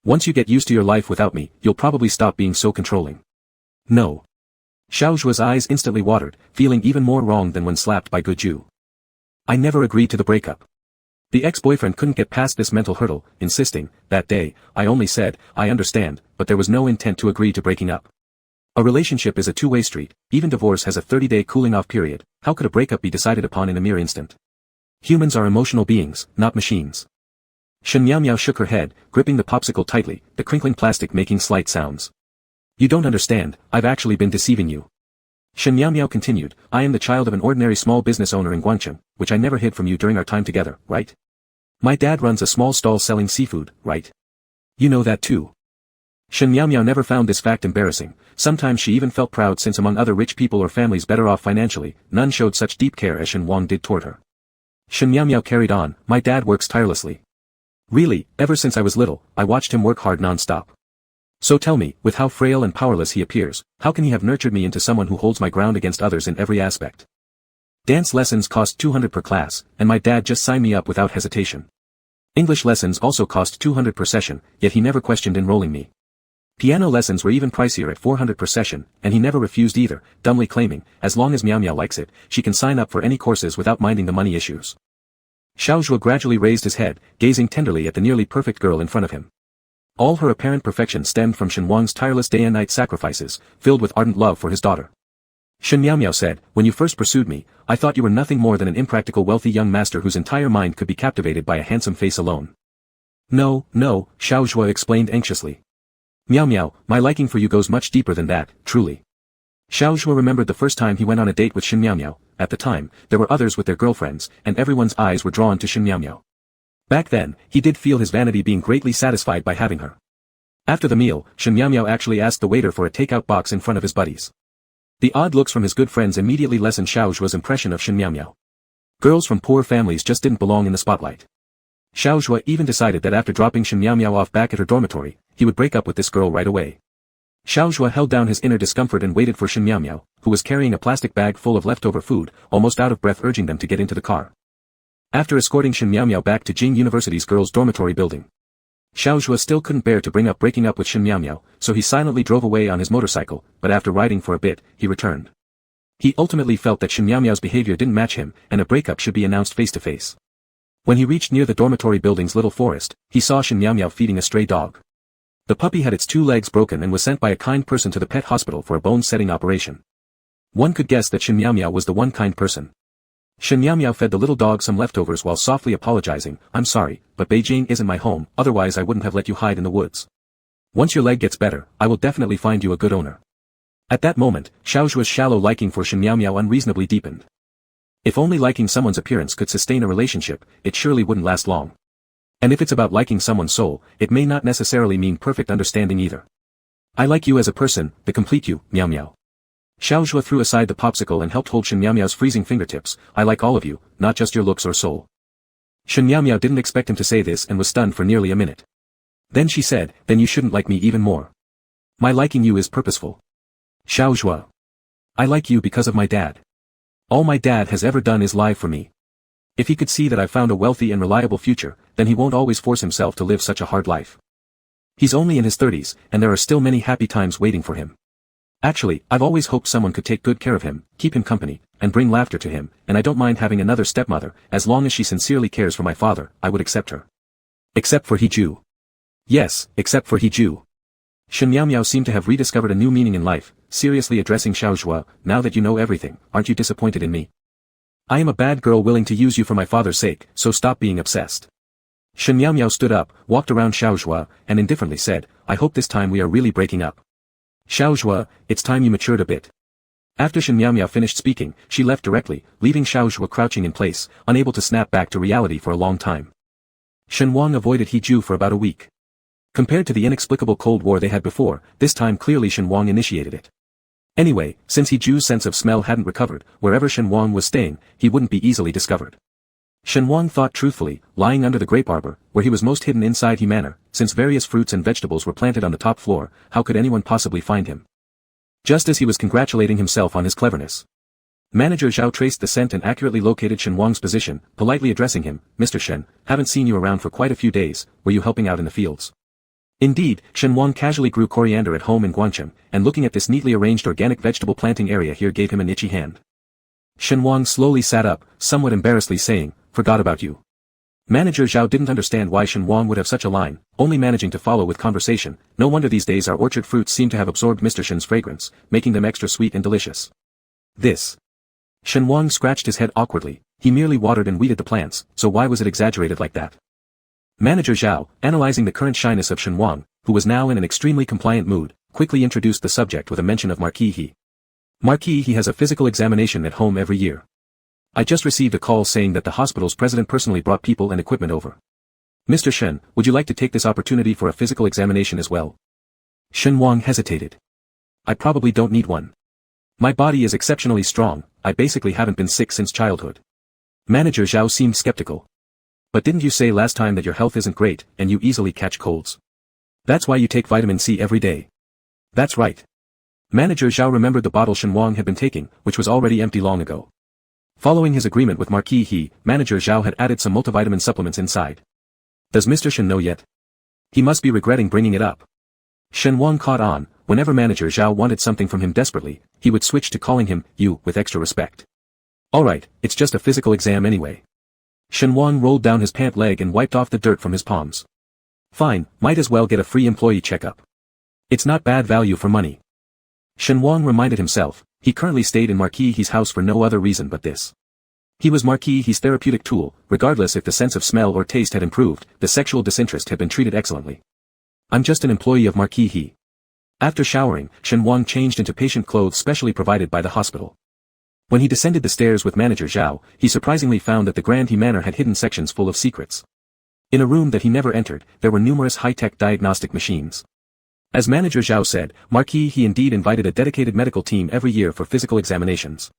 S1: Once you get used to your life without me, you'll probably stop being so controlling." "No." Xiaozhua's eyes instantly watered, feeling even more wrong than when slapped by Guju. "I never agreed to the breakup." The ex-boyfriend couldn't get past this mental hurdle, insisting, "That day, I only said, I understand, but there was no intent to agree to breaking up. A relationship is a two-way street, even divorce has a 30-day cooling-off period, how could a breakup be decided upon in a mere instant? Humans are emotional beings, not machines." Shen Miaomiao shook her head, gripping the popsicle tightly, the crinkling plastic making slight sounds. "You don't understand, I've actually been deceiving you." Shen Miaomiao continued, "I am the child of an ordinary small business owner in Guangcheng, which I never hid from you during our time together, right? My dad runs a small stall selling seafood, right? You know that too." Shen Miaomiao never found this fact embarrassing, sometimes she even felt proud since among other rich people or families better off financially, none showed such deep care as Shen Wang did toward her. Shen Miaomiao carried on, "My dad works tirelessly. Really, ever since I was little, I watched him work hard non-stop. So tell me, with how frail and powerless he appears, how can he have nurtured me into someone who holds my ground against others in every aspect? Dance lessons cost 200 per class, and my dad just signed me up without hesitation. English lessons also cost 200 per session, yet he never questioned enrolling me. Piano lessons were even pricier at 400 per session, and he never refused either, dumbly claiming, as long as Miao Miao likes it, she can sign up for any courses without minding the money issues." Xiaozhua gradually raised his head, gazing tenderly at the nearly perfect girl in front of him. All her apparent perfection stemmed from Shen Wang's tireless day and night sacrifices, filled with ardent love for his daughter. Shen Miaomiao said, "When you first pursued me, I thought you were nothing more than an impractical wealthy young master whose entire mind could be captivated by a handsome face alone." No, Xiaozhua explained anxiously. "Miao Miao, my liking for you goes much deeper than that, truly." Xiaozhua remembered the first time he went on a date with Shen Miaomiao. At the time, there were others with their girlfriends, and everyone's eyes were drawn to Shen Miaomiao. Back then, he did feel his vanity being greatly satisfied by having her. After the meal, Shen Miaomiao actually asked the waiter for a takeout box in front of his buddies. The odd looks from his good friends immediately lessened Xiaozhua's impression of Shen Miaomiao. Girls from poor families just didn't belong in the spotlight. Xiaozhua even decided that after dropping Shen Miaomiao off back at her dormitory, he would break up with this girl right away. Xiaozhua held down his inner discomfort and waited for Shen Miaomiao, who was carrying a plastic bag full of leftover food, almost out of breath urging them to get into the car. After escorting Shen Miaomiao back to Jing University's girls' dormitory building, Xiaozhua still couldn't bear to bring up breaking up with Shen Miaomiao, so he silently drove away on his motorcycle, but after riding for a bit, he returned. He ultimately felt that Shen Miaomiao's behavior didn't match him, and a breakup should be announced face-to-face. When he reached near the dormitory building's little forest, he saw Shen Miaomiao feeding a stray dog. The puppy had its 2 legs broken and was sent by a kind person to the pet hospital for a bone-setting operation. One could guess that Shen Miaomiao was the one kind person. Shen Miaomiao fed the little dog some leftovers while softly apologizing, "I'm sorry, but Beijing isn't my home, otherwise I wouldn't have let you hide in the woods. Once your leg gets better, I will definitely find you a good owner." At that moment, Xiaozhua's shallow liking for Shen Miaomiao unreasonably deepened. If only liking someone's appearance could sustain a relationship, it surely wouldn't last long. And if it's about liking someone's soul, it may not necessarily mean perfect understanding either. "I like you as a person, the complete you, Miao Miao." Xiaozhua threw aside the popsicle and helped hold Shen Miaomiao's freezing fingertips. "I like all of you, not just your looks or soul. Shen Miao didn't expect him to say this and was stunned for nearly a minute. Then she said, then you shouldn't like me even more. My liking you is purposeful. Xiao Zhua. I like you because of my dad. All my dad has ever done is lie for me. If he could see that I've found a wealthy and reliable future, then he won't always force himself to live such a hard life. He's only in his 30s, and there are still many happy times waiting for him. Actually, I've always hoped someone could take good care of him, keep him company, and bring laughter to him, and I don't mind having another stepmother, as long as she sincerely cares for my father, I would accept her. Except for Hiju. Yes, except for Hiju. Shen Miao seemed to have rediscovered a new meaning in life, seriously addressing Xiao Zhua, now that you know everything, aren't you disappointed in me? I am a bad girl willing to use you for my father's sake, so stop being obsessed. Shen Miao stood up, walked around Xiao Zhua, and indifferently said, I hope this time we are really breaking up. Xiao Zhua, it's time you matured a bit. After Shen Miao finished speaking, she left directly, leaving Xiao Zhua crouching in place, unable to snap back to reality for a long time. Shen Wang avoided Hiju for about a week. Compared to the inexplicable Cold War they had before, this time clearly Shen Wang initiated it. Anyway, since Hiju's sense of smell hadn't recovered, wherever Shen Wang was staying, he wouldn't be easily discovered. Shen Wang thought truthfully, lying under the grape arbor, where he was most hidden inside He Manor, since various fruits and vegetables were planted on the top floor, how could anyone possibly find him? Just as he was congratulating himself on his cleverness. Manager Zhao traced the scent and accurately located Shen Wang's position, politely addressing him, Mr. Shen, haven't seen you around for quite a few days, were you helping out in the fields? Indeed, Shen Wang casually grew coriander at home in Guangcheng, and looking at this neatly arranged organic vegetable planting area here gave him an itchy hand. Shen Wang slowly sat up, somewhat embarrassedly saying, forgot about you. Manager Zhao didn't understand why Shen Wang would have such a line, only managing to follow with conversation, no wonder these days our orchard fruits seem to have absorbed Mr. Shen's fragrance, making them extra sweet and delicious. This. Shen Wang scratched his head awkwardly, he merely watered and weeded the plants, so why was it exaggerated like that? Manager Zhao, analyzing the current shyness of Shen Wang, who was now in an extremely compliant mood, quickly introduced the subject with a mention of Marquis He. Marquis He has a physical examination at home every year. I just received a call saying that the hospital's president personally brought people and equipment over. Mr. Shen, would you like to take this opportunity for a physical examination as well? Shen Wang hesitated. I probably don't need one. My body is exceptionally strong, I basically haven't been sick since childhood. Manager Zhao seemed skeptical. But didn't you say last time that your health isn't great, and you easily catch colds? That's why you take vitamin C every day. That's right. Manager Zhao remembered the bottle Shen Wang had been taking, which was already empty long ago. Following his agreement with Marquis He, Manager Zhao had added some multivitamin supplements inside. Does Mr. Shen know yet? He must be regretting bringing it up. Shen Wang caught on, whenever Manager Zhao wanted something from him desperately, he would switch to calling him, you, with extra respect. Alright, it's just a physical exam anyway. Shen Wang rolled down his pant leg and wiped off the dirt from his palms. Fine, might as well get a free employee checkup. It's not bad value for money. Shen Wang reminded himself, he currently stayed in Marquis He's house for no other reason but this. He was Marquis He's therapeutic tool, regardless if the sense of smell or taste had improved, the sexual disinterest had been treated excellently. I'm just an employee of Marquis He. After showering, Shen Wang changed into patient clothes specially provided by the hospital. When he descended the stairs with Manager Zhao, he surprisingly found that the Grand He Manor had hidden sections full of secrets. In a room that he never entered, there were numerous high-tech diagnostic machines. As Manager Zhao said, Marquis He indeed invited a dedicated medical team every year for physical examinations.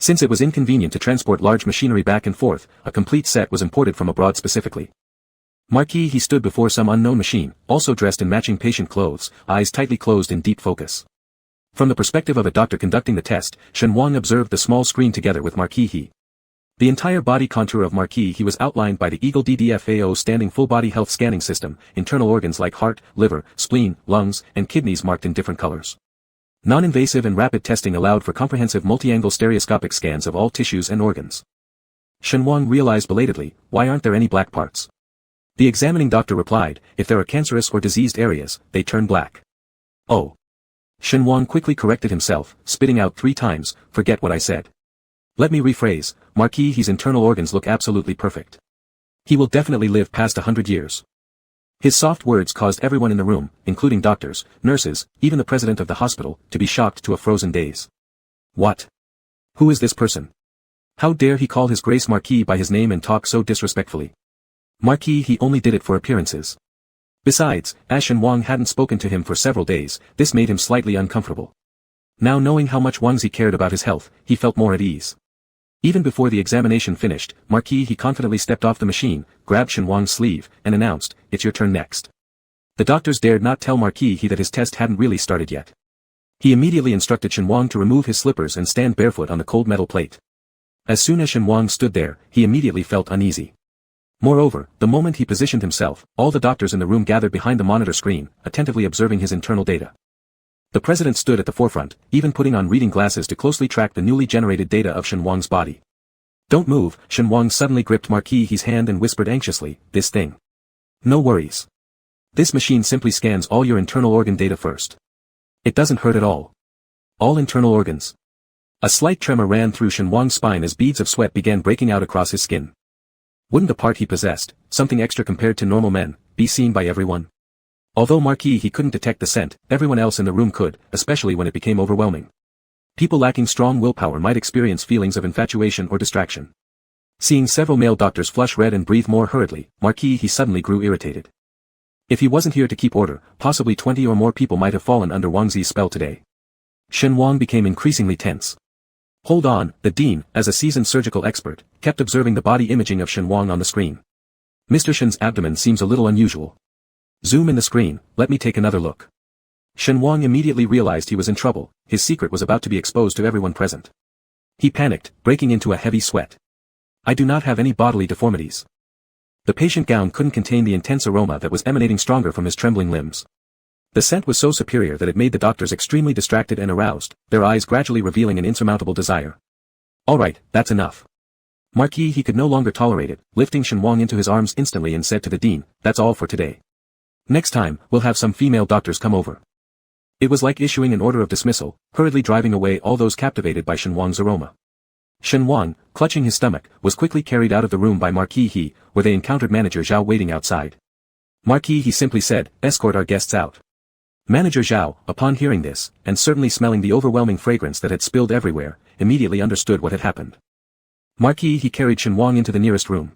S1: Since it was inconvenient to transport large machinery back and forth, a complete set was imported from abroad specifically. Marquis He stood before some unknown machine, also dressed in matching patient clothes, eyes tightly closed in deep focus. From the perspective of a doctor conducting the test, Shen Wang observed the small screen together with Marquis He. The entire body contour of Marquis He was outlined by the Eagle DDFAO standing full-body health scanning system, internal organs like heart, liver, spleen, lungs, and kidneys marked in different colors. Non-invasive and rapid testing allowed for comprehensive multi-angle stereoscopic scans of all tissues and organs. Shen Wang realized belatedly, why aren't there any black parts? The examining doctor replied, if there are cancerous or diseased areas, they turn black. Oh. Shen Wang quickly corrected himself, spitting out 3 times, forget what I said. Let me rephrase, Marquis He's internal organs look absolutely perfect. He will definitely live past 100 years. His soft words caused everyone in the room, including doctors, nurses, even the president of the hospital, to be shocked to a frozen daze. What? Who is this person? How dare he call his Grace Marquis by his name and talk so disrespectfully? Marquis He only did it for appearances. Besides, as Shen Wang hadn't spoken to him for several days, this made him slightly uncomfortable. Now knowing how much Wangzi cared about his health, he felt more at ease. Even before the examination finished, Marquis he confidently stepped off the machine, grabbed Shen Wang's sleeve, and announced, "It's your turn next." The doctors dared not tell Marquis he that his test hadn't really started yet. He immediately instructed Shen Wang to remove his slippers and stand barefoot on the cold metal plate. As soon as Shen Wang stood there, he immediately felt uneasy. Moreover, the moment he positioned himself, all the doctors in the room gathered behind the monitor screen, attentively observing his internal data. The president stood at the forefront, even putting on reading glasses to closely track the newly generated data of Shen Wang's body. "Don't move," Shen Wang suddenly gripped Marquis' hand and whispered anxiously, "This thing. No worries. This machine simply scans all your internal organ data first. It doesn't hurt at all. All internal organs." A slight tremor ran through Shen Wang's spine as beads of sweat began breaking out across his skin. Wouldn't the part he possessed, something extra compared to normal men, be seen by everyone? Although Marquis he couldn't detect the scent, everyone else in the room could, especially when it became overwhelming. People lacking strong willpower might experience feelings of infatuation or distraction. Seeing several male doctors flush red and breathe more hurriedly, Marquis he suddenly grew irritated. If he wasn't here to keep order, possibly 20 or more people might have fallen under Wang Zi's spell today. Shen Wang became increasingly tense. "Hold on," the Dian, as a seasoned surgical expert, kept observing the body imaging of Shen Wang on the screen. "Mr. Shen's abdomen seems a little unusual. Zoom in the screen, let me take another look." Shen Wang immediately realized he was in trouble, his secret was about to be exposed to everyone present. He panicked, breaking into a heavy sweat. "I do not have any bodily deformities." The patient gown couldn't contain the intense aroma that was emanating stronger from his trembling limbs. The scent was so superior that it made the doctors extremely distracted and aroused, their eyes gradually revealing an insurmountable desire. "All right, that's enough." Marquis he could no longer tolerate it, lifting Shen Wang into his arms instantly and said to the Dian, "That's all for today. Next time, we'll have some female doctors come over." It was like issuing an order of dismissal, hurriedly driving away all those captivated by Shen Wang's aroma. Shen Wang, clutching his stomach, was quickly carried out of the room by Marquis he, where they encountered Manager Zhao waiting outside. Marquis he simply said, "Escort our guests out." Manager Zhao, upon hearing this, and certainly smelling the overwhelming fragrance that had spilled everywhere, immediately understood what had happened. Marquis he carried Shen Wang into the nearest room.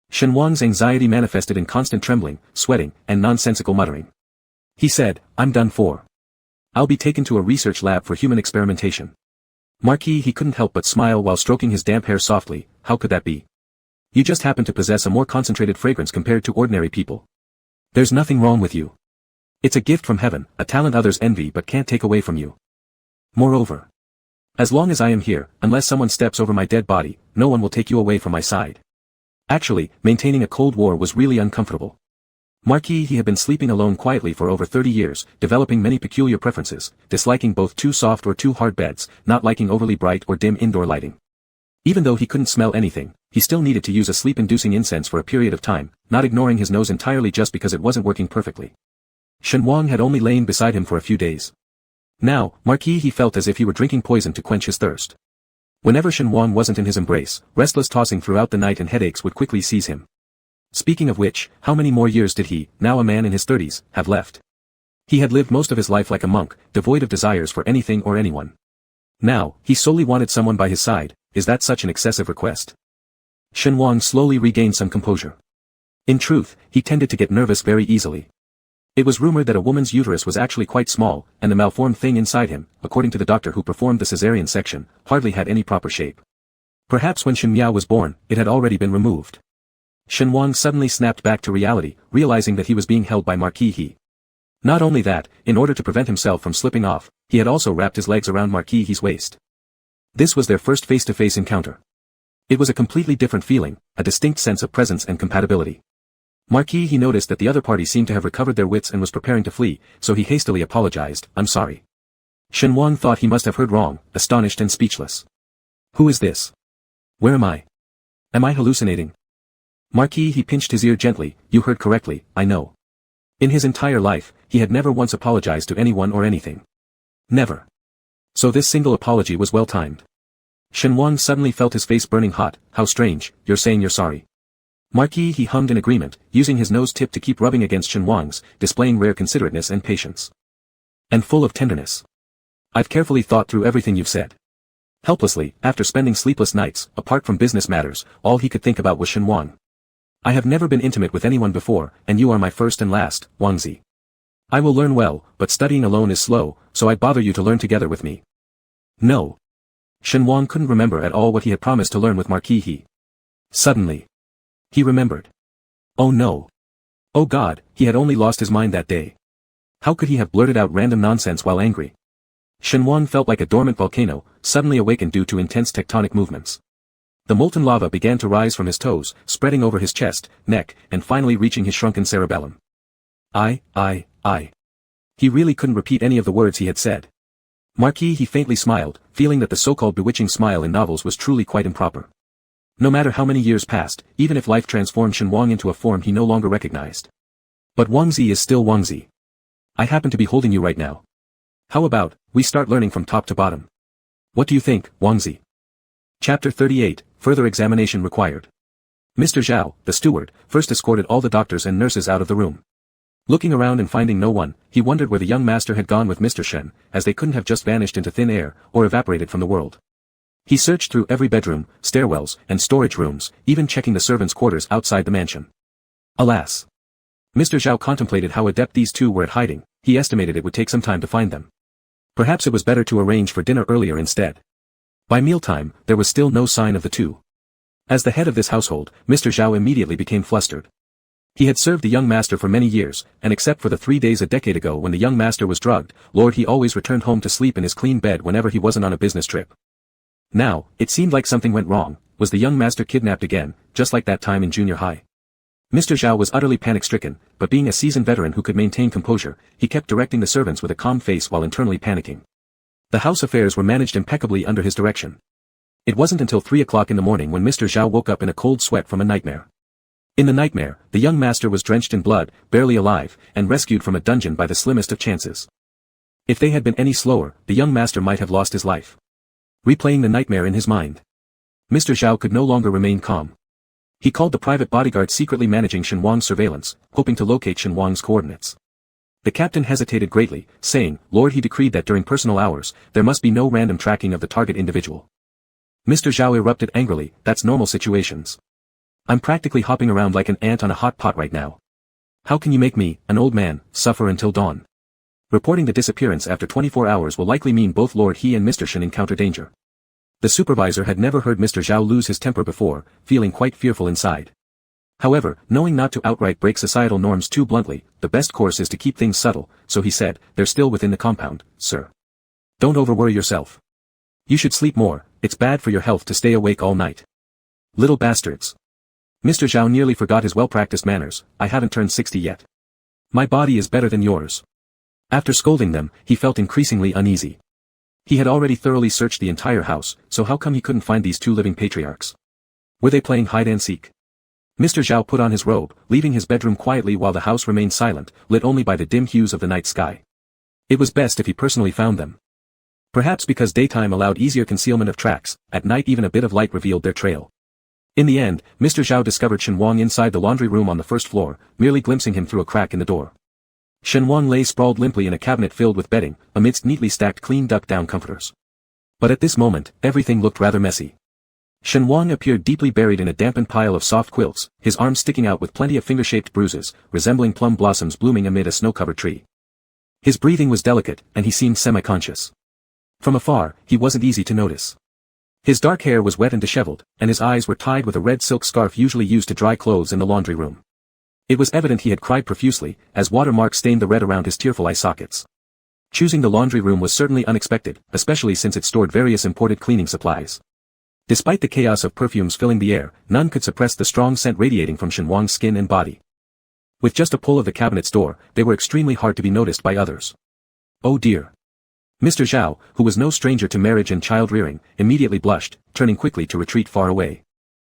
S1: Shen Wang's anxiety manifested in constant trembling, sweating, and nonsensical muttering. He said, "I'm done for. I'll be taken to a research lab for human experimentation." Marquis he couldn't help but smile while stroking his damp hair softly. How could that be? You just happen to possess a more concentrated fragrance compared to ordinary people. There's nothing wrong with you. It's a gift from heaven, a talent others envy but can't take away from you. Moreover, as long as I am here, unless someone steps over my dead body, no one will take you away from my side. Actually, maintaining a Cold War was really uncomfortable. Marquis he had been sleeping alone quietly for over 30 years, developing many peculiar preferences, disliking both too soft or too hard beds, not liking overly bright or dim indoor lighting. Even though he couldn't smell anything, he still needed to use a sleep-inducing incense for a period of time, not ignoring his nose entirely just because it wasn't working perfectly. Shen Wang had only lain beside him for a few days. Now, Marquis he felt as if he were drinking poison to quench his thirst. Whenever Shen Wang wasn't in his embrace, restless tossing throughout the night and headaches would quickly seize him. Speaking of which, how many more years did he, now a man in his 30s, have left? He had lived most of his life like a monk, devoid of desires for anything or anyone. Now, he solely wanted someone by his side. Is that such an excessive request? Shen Wang slowly regained some composure. In truth, he tended to get nervous very easily. It was rumored that a woman's uterus was actually quite small, and the malformed thing inside him, according to the doctor who performed the cesarean section, hardly had any proper shape. Perhaps when Shen Miao was born, it had already been removed. Shen Wang suddenly snapped back to reality, realizing that he was being held by Marquis he. Not only that, in order to prevent himself from slipping off, he had also wrapped his legs around Marquis he's waist. This was their first face-to-face encounter. It was a completely different feeling, a distinct sense of presence and compatibility. Marquis he noticed that the other party seemed to have recovered their wits and was preparing to flee, so he hastily apologized, "I'm sorry." Shen Wang thought he must have heard wrong, astonished and speechless. Who is this? Where am I? Am I hallucinating? Marquis he pinched his ear gently, "You heard correctly, I know." In his entire life, he had never once apologized to anyone or anything. Never. So this single apology was well timed. Shen Wang suddenly felt his face burning hot. How strange, you're saying you're sorry. Marquis he hummed in agreement, using his nose tip to keep rubbing against Shen Wang's, displaying rare considerateness and patience. And full of tenderness. I've carefully thought through everything you've said. Helplessly, after spending sleepless nights, apart from business matters, all he could think about was Shen Wang. I have never been intimate with anyone before, and you are my first and last, Wang Zi. I will learn well, but studying alone is slow, so I'd bother you to learn together with me. No. Shen Wang couldn't remember at all what he had promised to learn with Marquis He. Suddenly, he remembered. Oh no. Oh God, he had only lost his mind that day. How could he have blurted out random nonsense while angry? Shen Wang felt like a dormant volcano, suddenly awakened due to intense tectonic movements. The molten lava began to rise from his toes, spreading over his chest, neck, and finally reaching his shrunken cerebellum. I. He really couldn't repeat any of the words he had said. Marquis He faintly smiled, feeling that the so-called bewitching smile in novels was truly quite improper. No matter how many years passed, even if life transformed Shen Wang into a form he no longer recognized. But Wang Zi is still Wang Zi. I happen to be holding you right now. How about, we start learning from top to bottom? What do you think, Wang Zi? Chapter 38, Further Examination Required. Mr. Zhao, the steward, first escorted all the doctors and nurses out of the room. Looking around and finding no one, he wondered where the young master had gone with Mr. Shen, as they couldn't have just vanished into thin air, or evaporated from the world. He searched through every bedroom, stairwells, and storage rooms, even checking the servants' quarters outside the mansion. Alas! Mr. Zhao contemplated how adept these two were at hiding. He estimated it would take some time to find them. Perhaps it was better to arrange for dinner earlier instead. By mealtime, there was still no sign of the two. As the head of this household, Mr. Zhao immediately became flustered. He had served the young master for many years, and except for the 3 days a decade ago when the young master was drugged, He always returned home to sleep in his clean bed whenever he wasn't on a business trip. Now, it seemed like something went wrong. Was the young master kidnapped again, just like that time in junior high? Mr. Zhao was utterly panic-stricken, but being a seasoned veteran who could maintain composure, he kept directing the servants with a calm face while internally panicking. The house affairs were managed impeccably under his direction. It wasn't until 3 o'clock in the morning when Mr. Zhao woke up in a cold sweat from a nightmare. In the nightmare, the young master was drenched in blood, barely alive, and rescued from a dungeon by the slimmest of chances. If they had been any slower, the young master might have lost his life. Replaying the nightmare in his mind, Mr. Zhao could no longer remain calm. He called the private bodyguard secretly managing Shen Wang's surveillance, hoping to locate Shen Wang's coordinates. The captain hesitated greatly, saying, "Lord, he decreed that during personal hours, there must be no random tracking of the target individual." Mr. Zhao erupted angrily, "That's normal situations. I'm practically hopping around like an ant on a hot pot right now. How can you make me, an old man, suffer until dawn?" Reporting the disappearance after 24 hours will likely mean both Lord He and Mr. Shen encounter danger. The supervisor had never heard Mr. Zhao lose his temper before, feeling quite fearful inside. However, knowing not to outright break societal norms too bluntly, the best course is to keep things subtle, so he said, "They're still within the compound, sir. Don't overworry yourself. You should sleep more, it's bad for your health to stay awake all night. Little bastards." Mr. Zhao nearly forgot his well-practiced manners. "I haven't turned 60 yet. My body is better than yours." After scolding them, he felt increasingly uneasy. He had already thoroughly searched the entire house, so how come he couldn't find these two living patriarchs? Were they playing hide-and-seek? Mr. Zhao put on his robe, leaving his bedroom quietly while the house remained silent, lit only by the dim hues of the night sky. It was best if he personally found them. Perhaps because daytime allowed easier concealment of tracks, at night even a bit of light revealed their trail. In the end, Mr. Zhao discovered Shen Wang inside the laundry room on the first floor, merely glimpsing him through a crack in the door. Shen Wang lay sprawled limply in a cabinet filled with bedding, amidst neatly stacked clean duck-down comforters. But at this moment, everything looked rather messy. Shen Wang appeared deeply buried in a dampened pile of soft quilts, his arms sticking out with plenty of finger-shaped bruises, resembling plum blossoms blooming amid a snow-covered tree. His breathing was delicate, and he seemed semi-conscious. From afar, he wasn't easy to notice. His dark hair was wet and disheveled, and his eyes were tied with a red silk scarf usually used to dry clothes in the laundry room. It was evident he had cried profusely, as watermarks stained the red around his tearful eye sockets. Choosing the laundry room was certainly unexpected, especially since it stored various imported cleaning supplies. Despite the chaos of perfumes filling the air, none could suppress the strong scent radiating from Shen Wang's skin and body. With just a pull of the cabinet's door, they were extremely hard to be noticed by others. Oh dear. Mr. Zhao, who was no stranger to marriage and child-rearing, immediately blushed, turning quickly to retreat far away.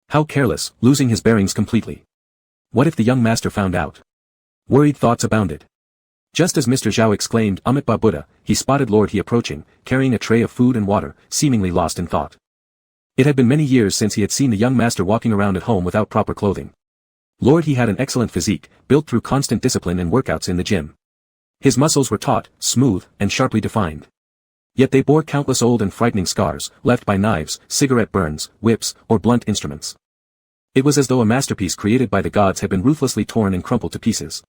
S1: How careless, losing his bearings completely. What if the young master found out? Worried thoughts abounded. Just as Mr. Zhao exclaimed, "Amit Ba Buddha," he spotted Lord He approaching, carrying a tray of food and water, seemingly lost in thought. It had been many years since he had seen the young master walking around at home without proper clothing. Lord He had an excellent physique, built through constant discipline and workouts in the gym. His muscles were taut, smooth, and sharply defined. Yet they bore countless old and frightening scars, left by knives, cigarette burns, whips, or blunt instruments. It was as though a masterpiece created by the gods had been ruthlessly torn and crumpled to pieces.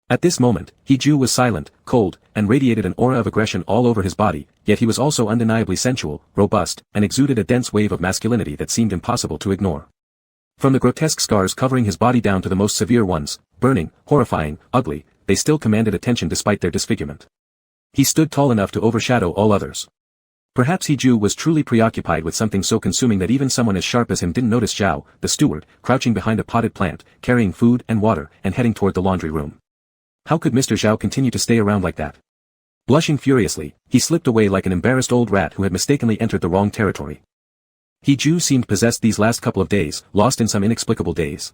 S1: At this moment, He Ju was silent, cold, and radiated an aura of aggression all over his body, yet he was also undeniably sensual, robust, and exuded a dense wave of masculinity that seemed impossible to ignore. From the grotesque scars covering his body down to the most severe ones, burning, horrifying, ugly, they still commanded attention despite their disfigurement. He stood tall enough to overshadow all others. Perhaps He-ju was truly preoccupied with something so consuming that even someone as sharp as him didn't notice Zhao, the steward, crouching behind a potted plant, carrying food and water, and heading toward the laundry room. How could Mr. Zhao continue to stay around like that? Blushing furiously, he slipped away like an embarrassed old rat who had mistakenly entered the wrong territory. He-ju seemed possessed these last couple of days, lost in some inexplicable daze.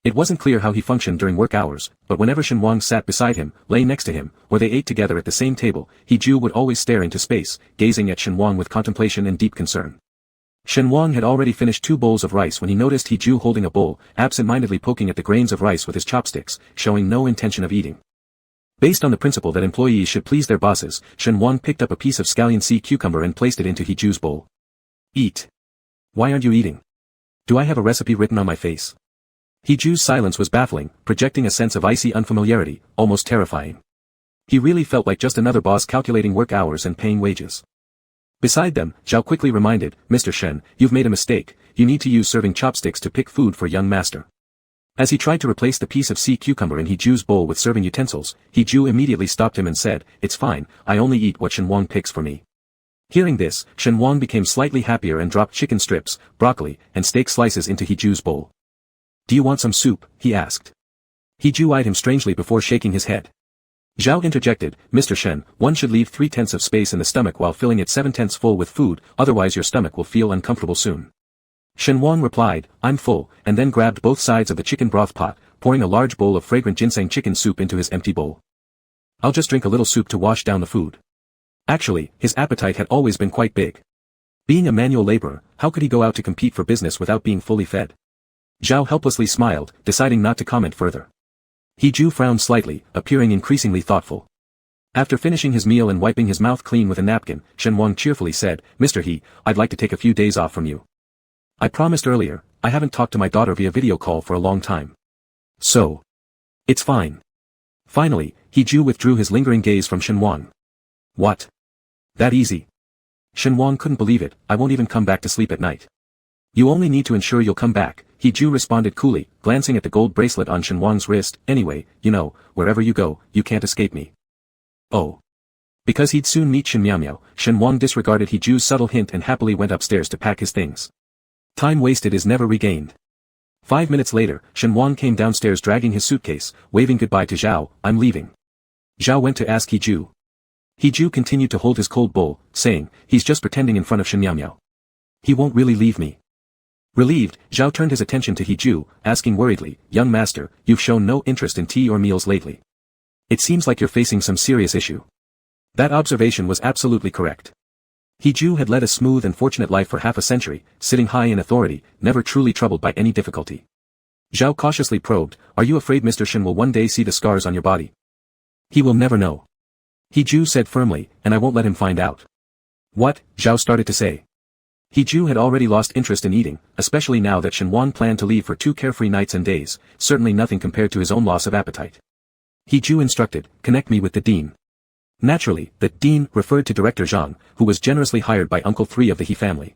S1: It wasn't clear how he functioned during work hours, but whenever Shen Wang sat beside him, lay next to him, or they ate together at the same table, He-ju would always stare into space, gazing at Shen Wang with contemplation and deep concern. Shen Wang had already finished 2 bowls of rice when he noticed He-ju holding a bowl, absent-mindedly poking at the grains of rice with his chopsticks, showing no intention of eating. Based on the principle that employees should please their bosses, Shen Wang picked up a piece of scallion sea cucumber and placed it into He-ju's bowl. Eat. Why aren't you eating? Do I have a recipe written on my face? He-ju's silence was baffling, projecting a sense of icy unfamiliarity, almost terrifying. He really felt like just another boss calculating work hours and paying wages. Beside them, Zhao quickly reminded, Mr. Shen, you've made a mistake, you need to use serving chopsticks to pick food for young master. As he tried to replace the piece of sea cucumber in He-ju's bowl with serving utensils, He-ju immediately stopped him and said, it's fine, I only eat what Shen Wang picks for me. Hearing this, Shen Wang became slightly happier and dropped chicken strips, broccoli, and steak slices into He-ju's bowl. Do you want some soup? He asked. He-ju eyed him strangely before shaking his head. Zhao interjected, Mr. Shen, one should leave 3/10 of space in the stomach while filling it 7/10 full with food, otherwise your stomach will feel uncomfortable soon. Shen Wang replied, I'm full, and then grabbed both sides of the chicken broth pot, pouring a large bowl of fragrant ginseng chicken soup into his empty bowl. I'll just drink a little soup to wash down the food. Actually, his appetite had always been quite big. Being a manual laborer, how could he go out to compete for business without being fully fed? Zhao helplessly smiled, deciding not to comment further. He-ju frowned slightly, appearing increasingly thoughtful. After finishing his meal and wiping his mouth clean with a napkin, Shen Wang cheerfully said, Mr. He, I'd like to take a few days off from you. I promised earlier, I haven't talked to my daughter via video call for a long time. So. It's fine. Finally, He-ju withdrew his lingering gaze from Shen Wang. What? That easy? Shen Wang couldn't believe it, I won't even come back to sleep at night. You only need to ensure you'll come back, He-ju responded coolly, glancing at the gold bracelet on Shen Wang's wrist, anyway, you know, wherever you go, you can't escape me. Oh. Because he'd soon meet Shen Miao, Shen Wang disregarded He-ju's subtle hint and happily went upstairs to pack his things. Time wasted is never regained. 5 minutes later, Shen Wang came downstairs dragging his suitcase, waving goodbye to Zhao, I'm leaving. Zhao went to ask He-ju. He-ju continued to hold his cold bowl, saying, he's just pretending in front of Shen Miao. He won't really leave me. Relieved, Zhao turned his attention to He-ju, asking worriedly, young master, you've shown no interest in tea or meals lately. It seems like you're facing some serious issue. That observation was absolutely correct. He-ju had led a smooth and fortunate life for half a century, sitting high in authority, never truly troubled by any difficulty. Zhao cautiously probed, are you afraid Mr. Shen will one day see the scars on your body? He will never know. He-ju said firmly, and I won't let him find out. What? Zhao started to say. He-ju had already lost interest in eating, especially now that Shen Wang planned to leave for 2 carefree nights and days, certainly nothing compared to his own loss of appetite. He-ju instructed, connect me with the Dean. Naturally, the Dean referred to Director Zhang, who was generously hired by Uncle 3 of the He family.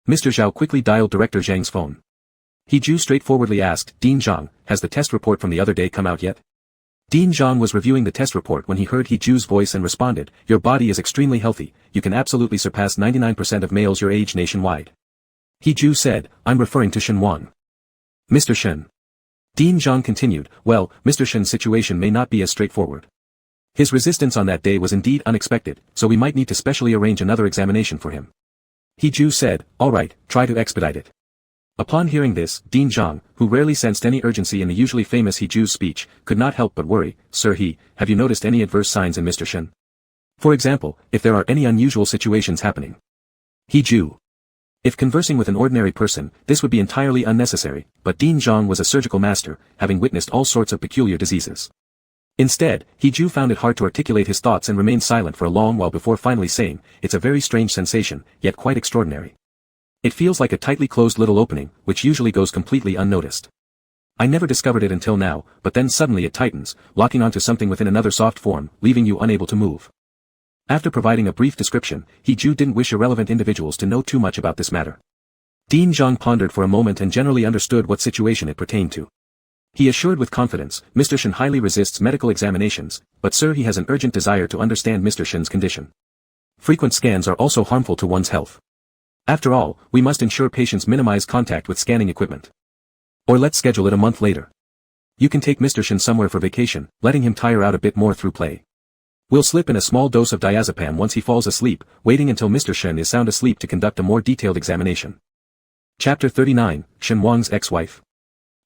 S1: Mr. Zhao quickly dialed Director Zhang's phone. He-ju straightforwardly asked, Dean Zhang, has the test report from the other day come out yet? Dean Zhang was reviewing the test report when he heard He-ju's voice and responded, your body is extremely healthy, you can absolutely surpass 99% of males your age nationwide. He-ju said, I'm referring to Shen Wang. Mr. Shen. Dean Zhang continued, well, Mr. Shen's situation may not be as straightforward. His resistance on that day was indeed unexpected, so we might need to specially arrange another examination for him. He-ju said, all right, try to expedite it. Upon hearing this, Dean Zhang, who rarely sensed any urgency in the usually famous He-ju's speech, could not help but worry, Sir He, have you noticed any adverse signs in Mr. Shen? For example, if there are any unusual situations happening. He-ju. If conversing with an ordinary person, this would be entirely unnecessary, but Dean Zhang was a surgical master, having witnessed all sorts of peculiar diseases. Instead, He-ju found it hard to articulate his thoughts and remained silent for a long while before finally saying, it's a very strange sensation, yet quite extraordinary. It feels like a tightly closed little opening, which usually goes completely unnoticed. I never discovered it until now, but then suddenly it tightens, locking onto something within another soft form, leaving you unable to move. After providing a brief description, He Ju didn't wish irrelevant individuals to know too much about this matter. Dian Zhang pondered for a moment and generally understood what situation it pertained to. He assured with confidence, Mr. Shen highly resists medical examinations, but sir, he has an urgent desire to understand Mr. Shen's condition. Frequent scans are also harmful to one's health. After all, we must ensure patients minimize contact with scanning equipment. Or let's schedule it a month later. You can take Mr. Shen somewhere for vacation, letting him tire out a bit more through play. We'll slip in a small dose of diazepam once he falls asleep, waiting until Mr. Shen is sound asleep to conduct a more detailed examination. Chapter 39, Shen Wang's ex-wife.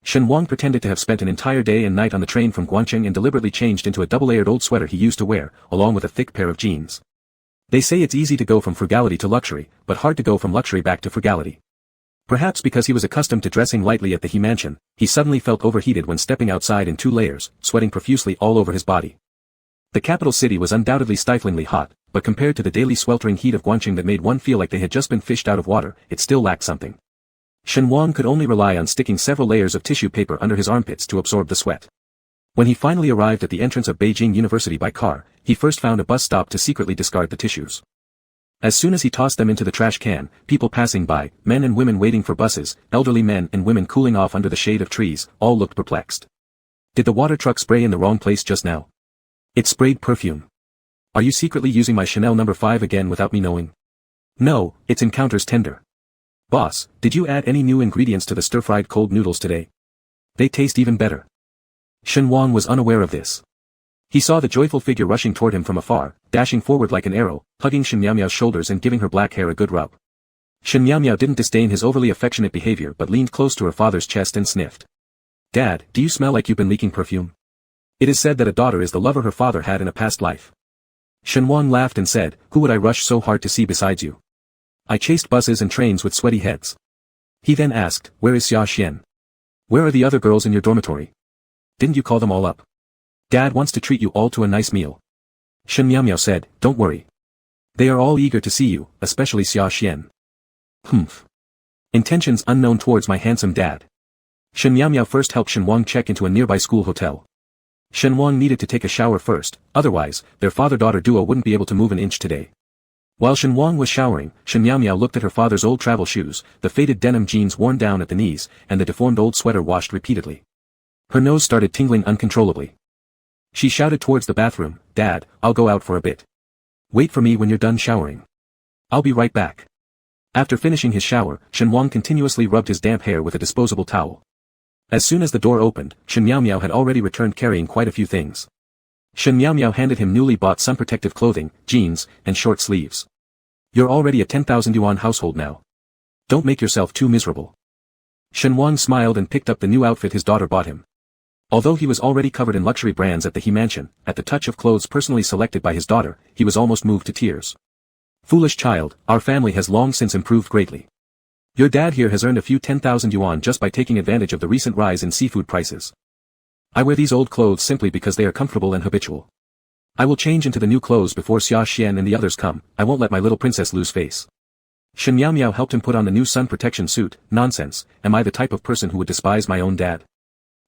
S1: Shen Wang pretended to have spent an entire day and night on the train from Guangcheng and deliberately changed into a double-layered old sweater he used to wear, along with a thick pair of jeans. They say it's easy to go from frugality to luxury, but hard to go from luxury back to frugality. Perhaps because he was accustomed to dressing lightly at the He mansion, he suddenly felt overheated when stepping outside in 2 layers, sweating profusely all over his body. The capital city was undoubtedly stiflingly hot, but compared to the daily sweltering heat of Guangcheng that made one feel like they had just been fished out of water, it still lacked something. Shen Wang could only rely on sticking several layers of tissue paper under his armpits to absorb the sweat. When he finally arrived at the entrance of Beijing University by car, he first found a bus stop to secretly discard the tissues. As soon as he tossed them into the trash can, people passing by, men and women waiting for buses, elderly men and women cooling off under the shade of trees, all looked perplexed. Did the water truck spray in the wrong place just now? It sprayed perfume. Are you secretly using my Chanel No. 5 again without me knowing? No, it's Encounter's tender. Boss, did you add any new ingredients to the stir-fried cold noodles today? They taste even better. Shen Wang was unaware of this. He saw the joyful figure rushing toward him from afar, dashing forward like an arrow, hugging Shen Miao's shoulders and giving her black hair a good rub. Shen Miao didn't disdain his overly affectionate behavior but leaned close to her father's chest and sniffed. Dad, do you smell like you've been leaking perfume? It is said that a daughter is the lover her father had in a past life. Shen Wang laughed and said, who would I rush so hard to see besides you? I chased buses and trains with sweaty heads. He then asked, where is Xia Xian? Where are the other girls in your dormitory? Didn't you call them all up? Dad wants to treat you all to a nice meal. Shen Miao said, don't worry. They are all eager to see you, especially Xia Xian. Humph. Intentions unknown towards my handsome dad. Shen Miao first helped Shen Wang check into a nearby school hotel. Shen Wang needed to take a shower first, otherwise, their father-daughter duo wouldn't be able to move an inch today. While Shen Wang was showering, Shen Miao looked at her father's old travel shoes, the faded denim jeans worn down at the knees, and the deformed old sweater washed repeatedly. Her nose started tingling uncontrollably. She shouted towards the bathroom, Dad, I'll go out for a bit. Wait for me when you're done showering. I'll be right back. After finishing his shower, Shen Wang continuously rubbed his damp hair with a disposable towel. As soon as the door opened, Shen Miao had already returned carrying quite a few things. Shen Miao handed him newly bought sun protective clothing, jeans, and short sleeves. You're already a 10,000 yuan household now. Don't make yourself too miserable. Shen Wang smiled and picked up the new outfit his daughter bought him. Although he was already covered in luxury brands at the He mansion, at the touch of clothes personally selected by his daughter, he was almost moved to tears. Foolish child, our family has long since improved greatly. Your dad here has earned a few 10,000 yuan just by taking advantage of the recent rise in seafood prices. I wear these old clothes simply because they are comfortable and habitual. I will change into the new clothes before Xia Xian and the others come. I won't let my little princess lose face. Shen Miao helped him put on the new sun protection suit. Nonsense, am I the type of person who would despise my own dad?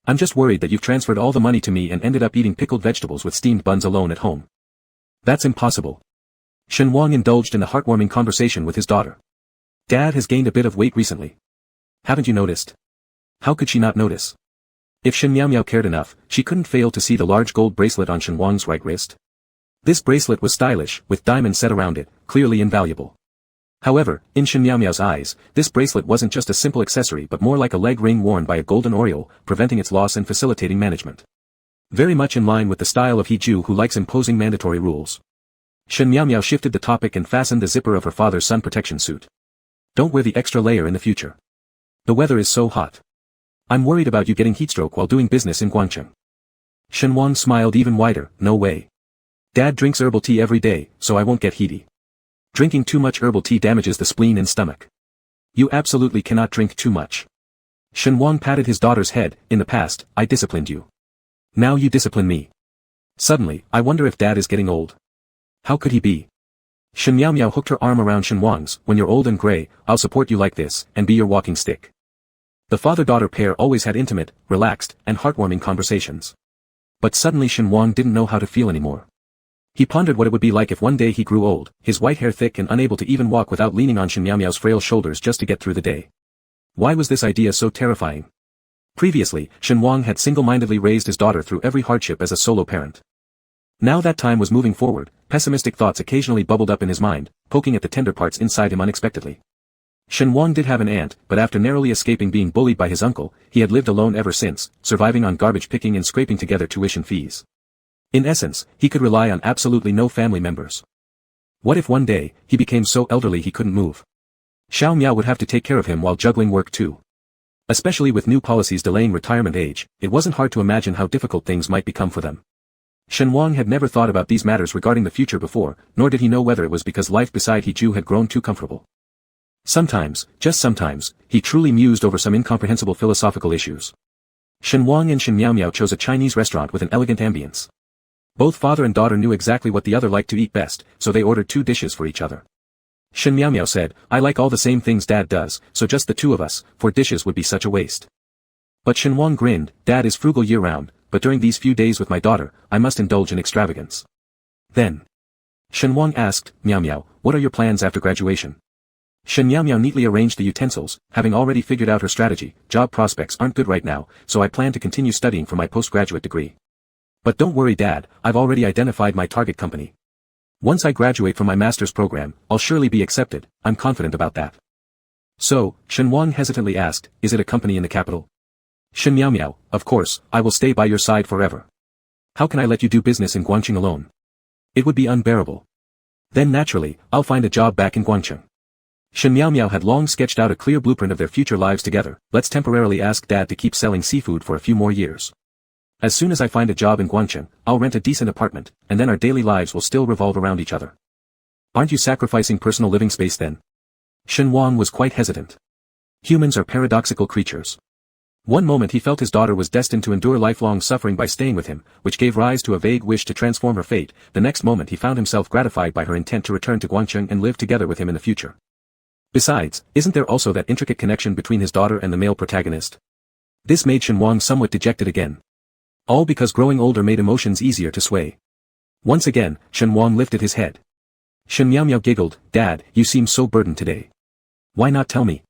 S1: I'm just worried that you've transferred all the money to me and ended up eating pickled vegetables with steamed buns alone at home. That's impossible. Shen Wang indulged in a heartwarming conversation with his daughter. Dad has gained a bit of weight recently. Haven't you noticed? How could she not notice? If Shen Miao cared enough, she couldn't fail to see the large gold bracelet on Shen Wang's right wrist. This bracelet was stylish, with diamonds set around it, clearly invaluable. However, in Shen Miao's eyes, this bracelet wasn't just a simple accessory but more like a leg ring worn by a golden oriole, preventing its loss and facilitating management. Very much in line with the style of He Ju, who likes imposing mandatory rules. Shen Miao shifted the topic and fastened the zipper of her father's sun protection suit. Don't wear the extra layer in the future. The weather is so hot. I'm worried about you getting heatstroke while doing business in Guangcheng. Shen Wang smiled even wider, no way. Dad drinks herbal tea every day, so I won't get heaty. Drinking too much herbal tea damages the spleen and stomach. You absolutely cannot drink too much. Shen Wang patted his daughter's head. In the past, I disciplined you. Now you discipline me. Suddenly, I wonder if Dad is getting old. How could he be? Shen Miao hooked her arm around Shen Wang's. When you're old and gray, I'll support you like this, and be your walking stick. The father-daughter pair always had intimate, relaxed, and heartwarming conversations. But suddenly Shen Wang didn't know how to feel anymore. He pondered what it would be like if one day he grew old, his white hair thick and unable to even walk without leaning on Shen Miao's frail shoulders just to get through the day. Why was this idea so terrifying? Previously, Shen Wang had single-mindedly raised his daughter through every hardship as a solo parent. Now that time was moving forward, pessimistic thoughts occasionally bubbled up in his mind, poking at the tender parts inside him unexpectedly. Shen Wang did have an aunt, but after narrowly escaping being bullied by his uncle, he had lived alone ever since, surviving on garbage picking and scraping together tuition fees. In essence, he could rely on absolutely no family members. What if one day, he became so elderly he couldn't move? Xiao Miao would have to take care of him while juggling work too. Especially with new policies delaying retirement age, it wasn't hard to imagine how difficult things might become for them. Shen Wang had never thought about these matters regarding the future before, nor did he know whether it was because life beside He had grown too comfortable. Sometimes, just sometimes, he truly mused over some incomprehensible philosophical issues. Shen Wang and Shen Miao chose a Chinese restaurant with an elegant ambience. Both father and daughter knew exactly what the other liked to eat best, so they ordered 2 dishes for each other. Shen Miao said, "I like all the same things Dad does, so just the 2 of us, 4 dishes would be such a waste." But Shen Wang grinned, "Dad is frugal year-round, but during these few days with my daughter, I must indulge in extravagance." Then, Shen Wang asked, "Miao, what are your plans after graduation?" Shen Miao neatly arranged the utensils, having already figured out her strategy. "Job prospects aren't good right now, so I plan to continue studying for my postgraduate degree. But don't worry Dad, I've already identified my target company. Once I graduate from my master's program, I'll surely be accepted, I'm confident about that." "So," Shen Wang hesitantly asked, "is it a company in the capital?" Shen Miao, "Of course, I will stay by your side forever. How can I let you do business in Guangqing alone? It would be unbearable. Then naturally, I'll find a job back in Guangqing." Shen Miao had long sketched out a clear blueprint of their future lives together. "Let's temporarily ask Dad to keep selling seafood for a few more years. As soon as I find a job in Guangqing, I'll rent a decent apartment, and then our daily lives will still revolve around each other." "Aren't you sacrificing personal living space then?" Shen Wang was quite hesitant. Humans are paradoxical creatures. One moment he felt his daughter was destined to endure lifelong suffering by staying with him, which gave rise to a vague wish to transform her fate. The next moment he found himself gratified by her intent to return to Guangqing and live together with him in the future. Besides, isn't there also that intricate connection between his daughter and the male protagonist? This made Shen Wang somewhat dejected again. All because growing older made emotions easier to sway. Once again, Shen Wang lifted his head. Shen Miao giggled, "Dad, you seem so burdened today. Why not tell me?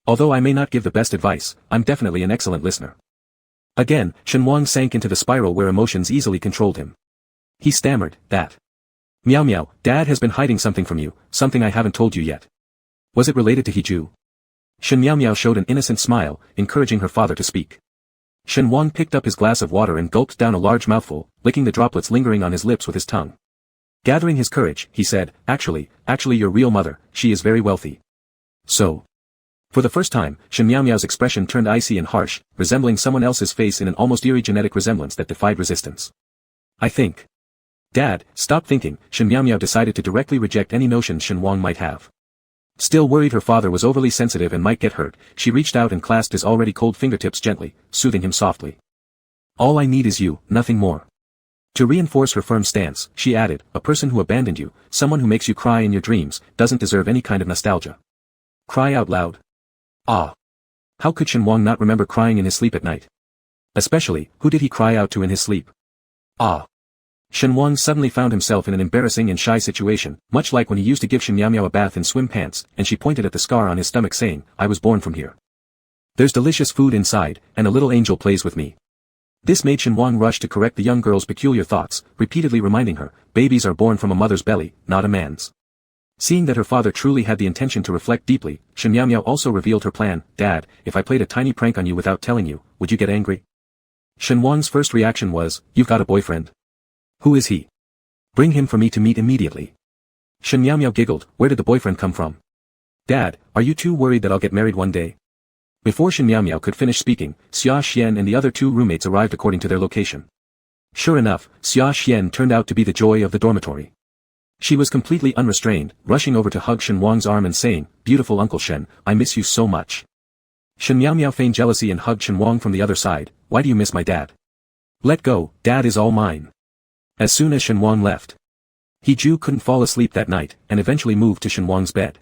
S1: Although I may not give the best advice, I'm definitely an excellent listener." Again, Shen Wang sank into the spiral where emotions easily controlled him. He stammered, "That. Miao, Dad has been hiding something from you, something I haven't told you yet. Was it related to He?" Shen Miao showed an innocent smile, encouraging her father to speak. Shen Wang picked up his glass of water and gulped down a large mouthful, licking the droplets lingering on his lips with his tongue. Gathering his courage, he said, Actually, your real mother, she is very wealthy." "So?" For the first time, Shen Miao's expression turned icy and harsh, resembling someone else's face in an almost eerie genetic resemblance that defied resistance. "I think." "Dad, stop thinking." Shen Miao decided to directly reject any notions Shen Wang might have. Still worried her father was overly sensitive and might get hurt, she reached out and clasped his already cold fingertips gently, soothing him softly. "All I need is you, nothing more." To reinforce her firm stance, she added, "A person who abandoned you, someone who makes you cry in your dreams, doesn't deserve any kind of nostalgia. Cry out loud." Ah! How could Shen Wang not remember crying in his sleep at night? Especially, who did he cry out to in his sleep? Ah! Shen Wang suddenly found himself in an embarrassing and shy situation, much like when he used to give Shen Miao a bath in swim pants, and she pointed at the scar on his stomach saying, "I was born from here. There's delicious food inside, and a little angel plays with me." This made Shen Wang rush to correct the young girl's peculiar thoughts, repeatedly reminding her, babies are born from a mother's belly, not a man's. Seeing that her father truly had the intention to reflect deeply, Shen Miao also revealed her plan. "Dad, if I played a tiny prank on you without telling you, would you get angry?" Shen Wang's first reaction was, "You've got a boyfriend? Who is he? Bring him for me to meet immediately." Shen Miao giggled, "Where did the boyfriend come from?" "Dad, are you too worried that I'll get married one day?" Before Shen Miao could finish speaking, Xia Xian and the other 2 roommates arrived according to their location. Sure enough, Xia Xian turned out to be the joy of the dormitory. She was completely unrestrained, rushing over to hug Shen Wang's arm and saying, "Beautiful Uncle Shen, I miss you so much." Shen Miao feigned jealousy and hugged Shen Wang from the other side. "Why do you miss my dad? Let go, Dad is all mine." As soon as Shen Wang left, He couldn't fall asleep that night, and eventually moved to Shen Wang's bed.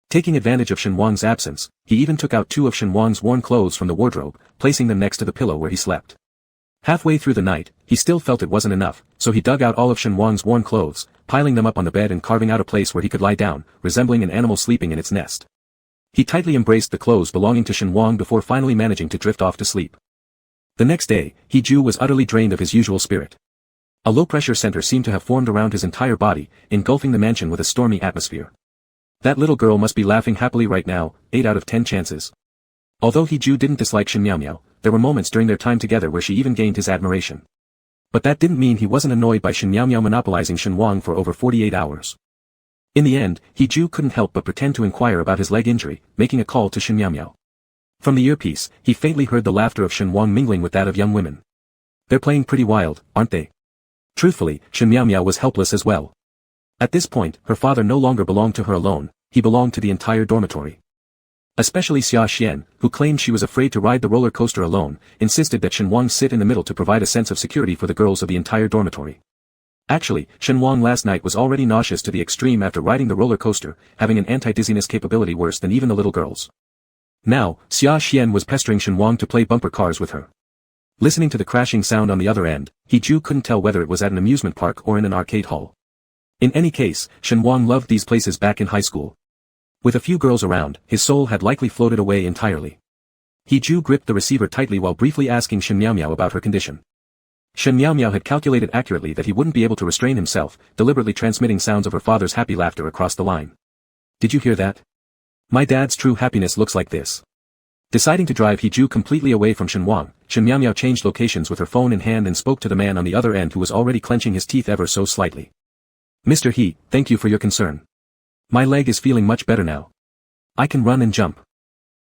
S1: Taking advantage of Shen Wang's absence, he even took out 2 of Shen Wang's worn clothes from the wardrobe, placing them next to the pillow where he slept. Halfway through the night, he still felt it wasn't enough, so he dug out all of Shen Wang's worn clothes, piling them up on the bed and carving out a place where he could lie down, resembling an animal sleeping in its nest. He tightly embraced the clothes belonging to Shen Wang before finally managing to drift off to sleep. The next day, He-ju was utterly drained of his usual spirit. A low-pressure center seemed to have formed around his entire body, engulfing the mansion with a stormy atmosphere. That little girl must be laughing happily right now, 8 out of 10 chances. Although He-ju didn't dislike Shen Miao, there were moments during their time together where she even gained his admiration. But that didn't mean he wasn't annoyed by Shen Miao monopolizing Shen Wang for over 48 hours. In the end, He-ju couldn't help but pretend to inquire about his leg injury, making a call to Shen Miao. From the earpiece, he faintly heard the laughter of Shen Wang mingling with that of young women. They're playing pretty wild, aren't they? Truthfully, Shen Miao was helpless as well. At this point, her father no longer belonged to her alone, he belonged to the entire dormitory. Especially Xia Xian, who claimed she was afraid to ride the roller coaster alone, insisted that Shen Wang sit in the middle to provide a sense of security for the girls of the entire dormitory. Actually, Shen Wang last night was already nauseous to the extreme after riding the roller coaster, having an anti-dizziness capability worse than even the little girls. Now, Xia Xian was pestering Shen Wang to play bumper cars with her. Listening to the crashing sound on the other end, He-ju couldn't tell whether it was at an amusement park or in an arcade hall. In any case, Shen Wang loved these places back in high school. With a few girls around, his soul had likely floated away entirely. He-ju gripped the receiver tightly while briefly asking Shen Miao about her condition. Shen Miao had calculated accurately that he wouldn't be able to restrain himself, deliberately transmitting sounds of her father's happy laughter across the line. Did you hear that? My dad's true happiness looks like this. Deciding to drive He-ju completely away from Shen Wang, Shen Miao changed locations with her phone in hand and spoke to the man on the other end who was already clenching his teeth ever so slightly. Mr. He, thank you for your concern. My leg is feeling much better now. I can run and jump.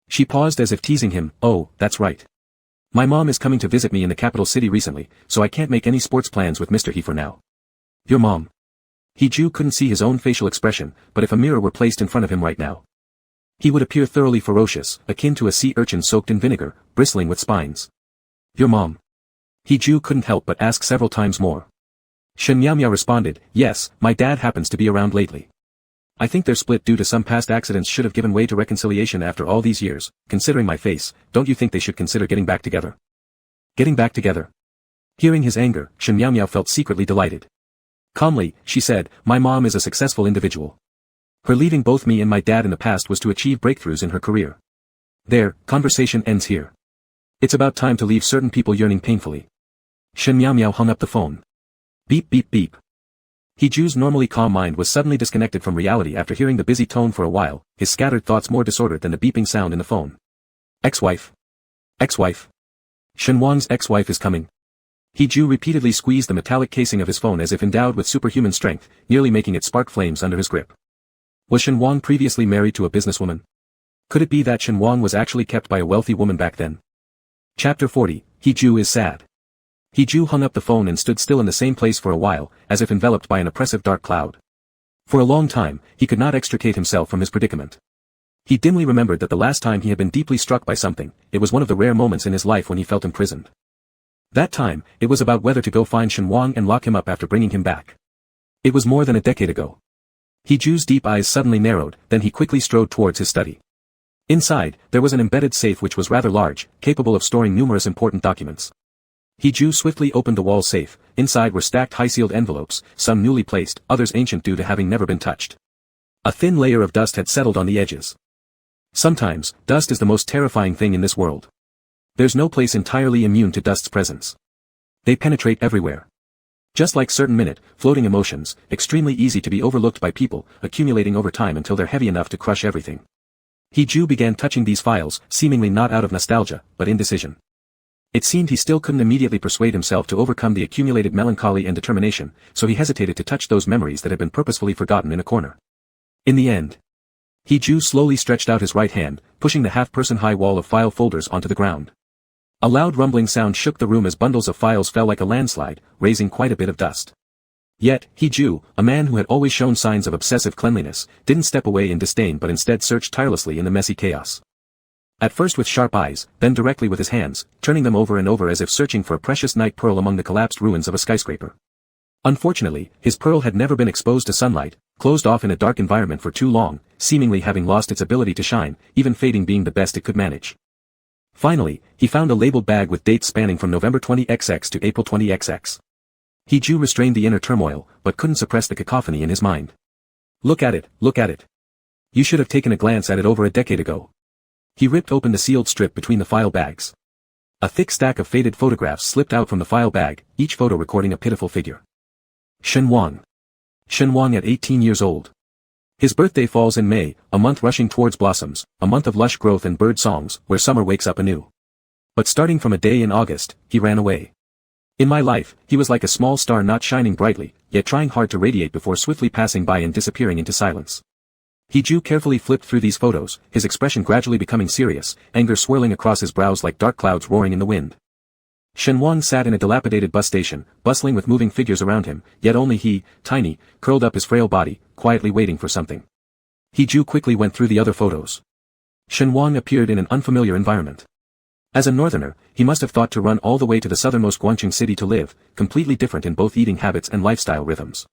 S1: She paused as if teasing him. Oh, that's right. My mom is coming to visit me in the capital city recently, so I can't make any sports plans with Mr. He for now. Your mom. He-ju couldn't see his own facial expression, but if a mirror were placed in front of him right now, he would appear thoroughly ferocious, akin to a sea urchin soaked in vinegar, bristling with spines. Your mom. He-ju couldn't help but ask several times more. Shen Miao responded, yes, my dad happens to be around lately. I think their split due to some past accidents should have given way to reconciliation after all these years. Considering my face, don't you think they should consider getting back together? Getting back together? Hearing his anger, Shen Miao felt secretly delighted. Calmly, she said, my mom is a successful individual. Her leaving both me and my dad in the past was to achieve breakthroughs in her career. There, conversation ends here. It's about time to leave certain people yearning painfully. Shen Miao hung up the phone. Beep beep beep. He-ju's normally calm mind was suddenly disconnected from reality after hearing the busy tone for a while, his scattered thoughts more disordered than the beeping sound in the phone. Ex-wife. Ex-wife. Shen Wang's ex-wife is coming. He-ju repeatedly squeezed the metallic casing of his phone as if endowed with superhuman strength, nearly making it spark flames under his grip. Was Shen Wang previously married to a businesswoman? Could it be that Shen Wang was actually kept by a wealthy woman back then? Chapter 40, He-ju is sad. He-ju hung up the phone and stood still in the same place for a while, as if enveloped by an oppressive dark cloud. For a long time, he could not extricate himself from his predicament. He dimly remembered that the last time he had been deeply struck by something, it was one of the rare moments in his life when he felt imprisoned. That time, it was about whether to go find Shen Wang and lock him up after bringing him back. It was more than a decade ago. He-ju's deep eyes suddenly narrowed, then he quickly strode towards his study. Inside, there was an embedded safe which was rather large, capable of storing numerous important documents. He-ju swiftly opened the wall safe. Inside were stacked high-sealed envelopes, some newly placed, others ancient due to having never been touched. A thin layer of dust had settled on the edges. Sometimes, dust is the most terrifying thing in this world. There's no place entirely immune to dust's presence. They penetrate everywhere. Just like certain floating emotions, extremely easy to be overlooked by people, accumulating over time until they're heavy enough to crush everything. He-ju began touching these files, seemingly not out of nostalgia, but indecision. It seemed he still couldn't immediately persuade himself to overcome the accumulated melancholy and determination, so he hesitated to touch those memories that had been purposefully forgotten in a corner. In the end, He-ju slowly stretched out his right hand, pushing the half-person-high wall of file folders onto the ground. A loud rumbling sound shook the room as bundles of files fell like a landslide, raising quite a bit of dust. Yet, He-ju, a man who had always shown signs of obsessive cleanliness, didn't step away in disdain but instead searched tirelessly in the messy chaos. At first with sharp eyes, then directly with his hands, turning them over and over as if searching for a precious night pearl among the collapsed ruins of a skyscraper. Unfortunately, his pearl had never been exposed to sunlight, closed off in a dark environment for too long, seemingly having lost its ability to shine, even fading being the best it could manage. Finally, he found a labeled bag with dates spanning from November 20XX to April 20XX. He restrained the inner turmoil, but couldn't suppress the cacophony in his mind. Look at it, look at it. You should have taken a glance at it over a decade ago. He ripped open the sealed strip between the file bags. A thick stack of faded photographs slipped out from the file bag, each photo recording a pitiful figure. Shen Wang. Shen Wang at 18 years old. His birthday falls in May, a month rushing towards blossoms, a month of lush growth and bird songs, where summer wakes up anew. But starting from a day in August, he ran away. In my life, he was like a small star not shining brightly, yet trying hard to radiate before swiftly passing by and disappearing into silence. He carefully flipped through these photos, his expression gradually becoming serious, anger swirling across his brows like dark clouds roaring in the wind. Shen Wang sat in a dilapidated bus station, bustling with moving figures around him, yet only he, tiny, curled up his frail body, quietly waiting for something. He quickly went through the other photos. Shen Wang appeared in an unfamiliar environment. As a northerner, he must have thought to run all the way to the southernmost Guangqing city to live, completely different in both eating habits and lifestyle rhythms.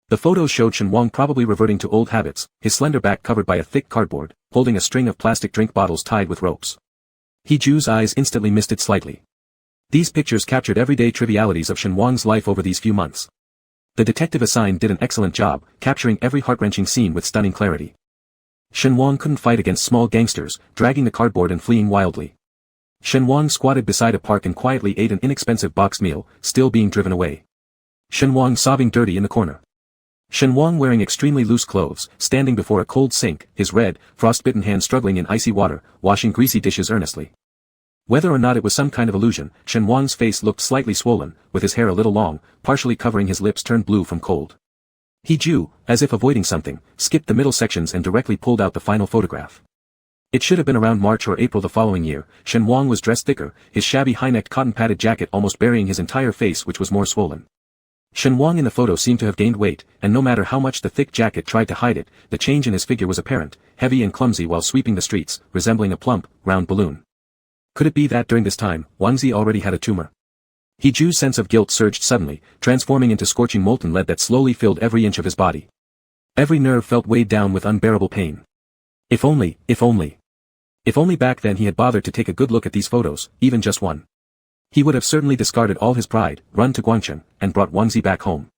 S1: The photos showed Shen Wang probably reverting to old habits, his slender back covered by a thick cardboard, holding a string of plastic drink bottles tied with ropes. He's eyes instantly misted slightly. These pictures captured everyday trivialities of Shen Wang's life over these few months. The detective assigned did an excellent job, capturing every heart-wrenching scene with stunning clarity. Shen Wang couldn't fight against small gangsters, dragging the cardboard and fleeing wildly. Shen Wang squatted beside a park and quietly ate an inexpensive boxed meal, still being driven away. Shen Wang sobbing dirty in the corner. Shen Wang wearing extremely loose clothes, standing before a cold sink, his red, frost-bitten hand struggling in icy water, washing greasy dishes earnestly. Whether or not it was some kind of illusion, Shen Wang's face looked slightly swollen, with his hair a little long, partially covering his lips turned blue from cold. He as if avoiding something, skipped the middle sections and directly pulled out the final photograph. It should have been around March or April the following year. Shen Wang was dressed thicker, his shabby high-necked cotton-padded jacket almost burying his entire face, which was more swollen. Shen Wang in the photo seemed to have gained weight, and no matter how much the thick jacket tried to hide it, the change in his figure was apparent, heavy and clumsy while sweeping the streets, resembling a plump, round balloon. Could it be that during this time, Wang Zi already had a tumor? He's sense of guilt surged suddenly, transforming into scorching molten lead that slowly filled every inch of his body. Every nerve felt weighed down with unbearable pain. If only. If only back then he had bothered to take a good look at these photos, even just one. He would have certainly discarded all his pride, run to Guangcheng, and brought Wang Zi back home.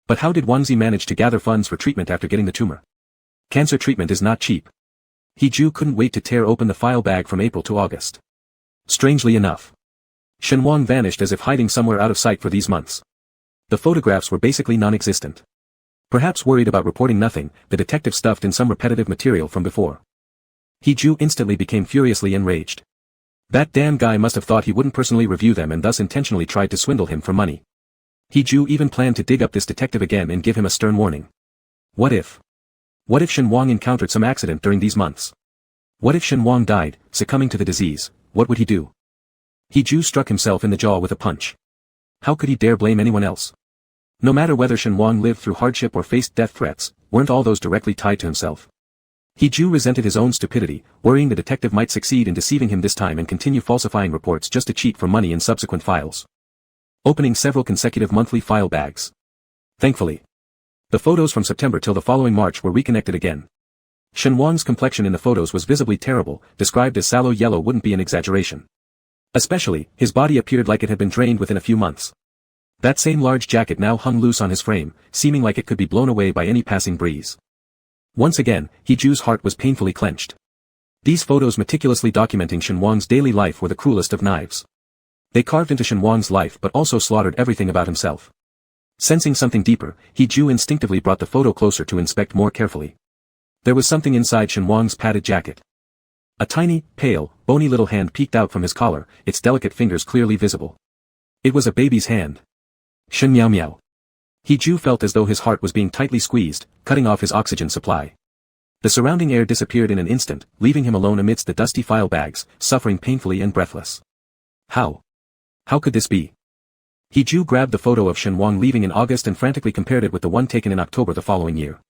S1: But how did Wang Zi manage to gather funds for treatment after getting the tumor? Cancer treatment is not cheap. He couldn't wait to tear open the file bag from April to August. Strangely enough, Shen Wang vanished as if hiding somewhere out of sight for these months. The photographs were basically non-existent. Perhaps worried about reporting nothing, the detective stuffed in some repetitive material from before. He instantly became furiously enraged. That damn guy must have thought he wouldn't personally review them and thus intentionally tried to swindle him for money. He even planned to dig up this detective again and give him a stern warning. What if Shen Wang encountered some accident during these months? What if Shen Wang died, succumbing to the disease, what would he do? He struck himself in the jaw with a punch. How could he dare blame anyone else? No matter whether Shen Wang lived through hardship or faced death threats, weren't all those directly tied to himself? He resented his own stupidity, worrying the detective might succeed in deceiving him this time and continue falsifying reports just to cheat for money in subsequent files. Opening several consecutive monthly file bags. Thankfully, the photos from September till the following March were reconnected again. Shen Wang's complexion in the photos was visibly terrible, described as sallow yellow wouldn't be an exaggeration. Especially, his body appeared like it had been drained within a few months. That same large jacket now hung loose on his frame, seeming like it could be blown away by any passing breeze. Once again, He's heart was painfully clenched. These photos meticulously documenting Shen Wang's daily life were the cruelest of knives. They carved into Shen Wang's life but also slaughtered everything about himself. Sensing something deeper, He instinctively brought the photo closer to inspect more carefully. There was something inside Shen Wang's padded jacket. A tiny, pale, bony little hand peeked out from his collar, its delicate fingers clearly visible. It was a baby's hand. Shen Miao Miao. He felt as though his heart was being tightly squeezed, cutting off his oxygen supply. The surrounding air disappeared in an instant, leaving him alone amidst the dusty file bags, suffering painfully and breathless. How could this be? He grabbed the photo of Shen Wang leaving in August and frantically compared it with the one taken in October the following year.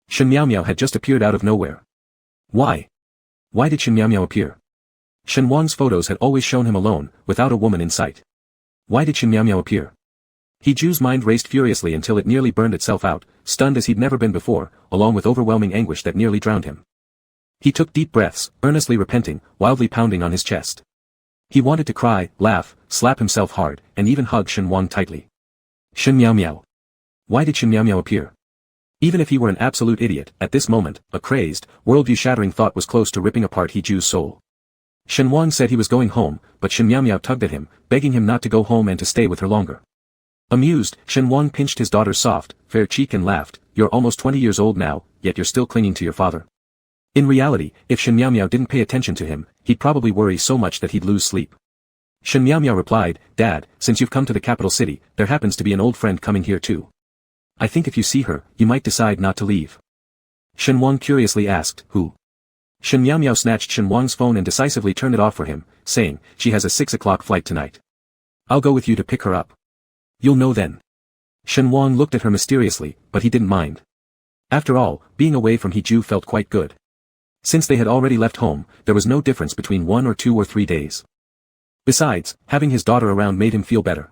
S1: Shen Miao Miao had just appeared out of nowhere. Why? Why did Shen Miao Miao appear? Shen Wang's photos had always shown him alone, without a woman in sight. Why did Shen Miao Miao appear? He's mind raced furiously until it nearly burned itself out, stunned as he'd never been before, along with overwhelming anguish that nearly drowned him. He took deep breaths, earnestly repenting, wildly pounding on his chest. He wanted to cry, laugh, slap himself hard, and even hug Shen Wang tightly. Shen Miao Miao. Why did Shen Miao Miao appear? Even if he were an absolute idiot, at this moment, a crazed, worldview-shattering thought was close to ripping apart He Ju's soul. Shen Wang said he was going home, but Shen Miao Miao tugged at him, begging him not to go home and to stay with her longer. Amused, Shen Wang pinched his daughter's soft, fair cheek and laughed, "You're almost 20 years old now, yet you're still clinging to your father." In reality, if Shen Miao Miao didn't pay attention to him, he'd probably worry so much that he'd lose sleep. Shen Miao Miao replied, "Dad, since you've come to the capital city, there happens to be an old friend coming here too. I think if you see her, you might decide not to leave." Shen Wang curiously asked, "Who?" Shen Miao Miao snatched Shen Wang's phone and decisively turned it off for him, saying, "She has a 6 o'clock flight tonight. I'll go with you to pick her up. You'll know then." Shen Wang looked at her mysteriously, but he didn't mind. After all, being away from He Ju felt quite good. Since they had already left home, there was no difference between 1 or 2 or 3 days. Besides, having his daughter around made him feel better.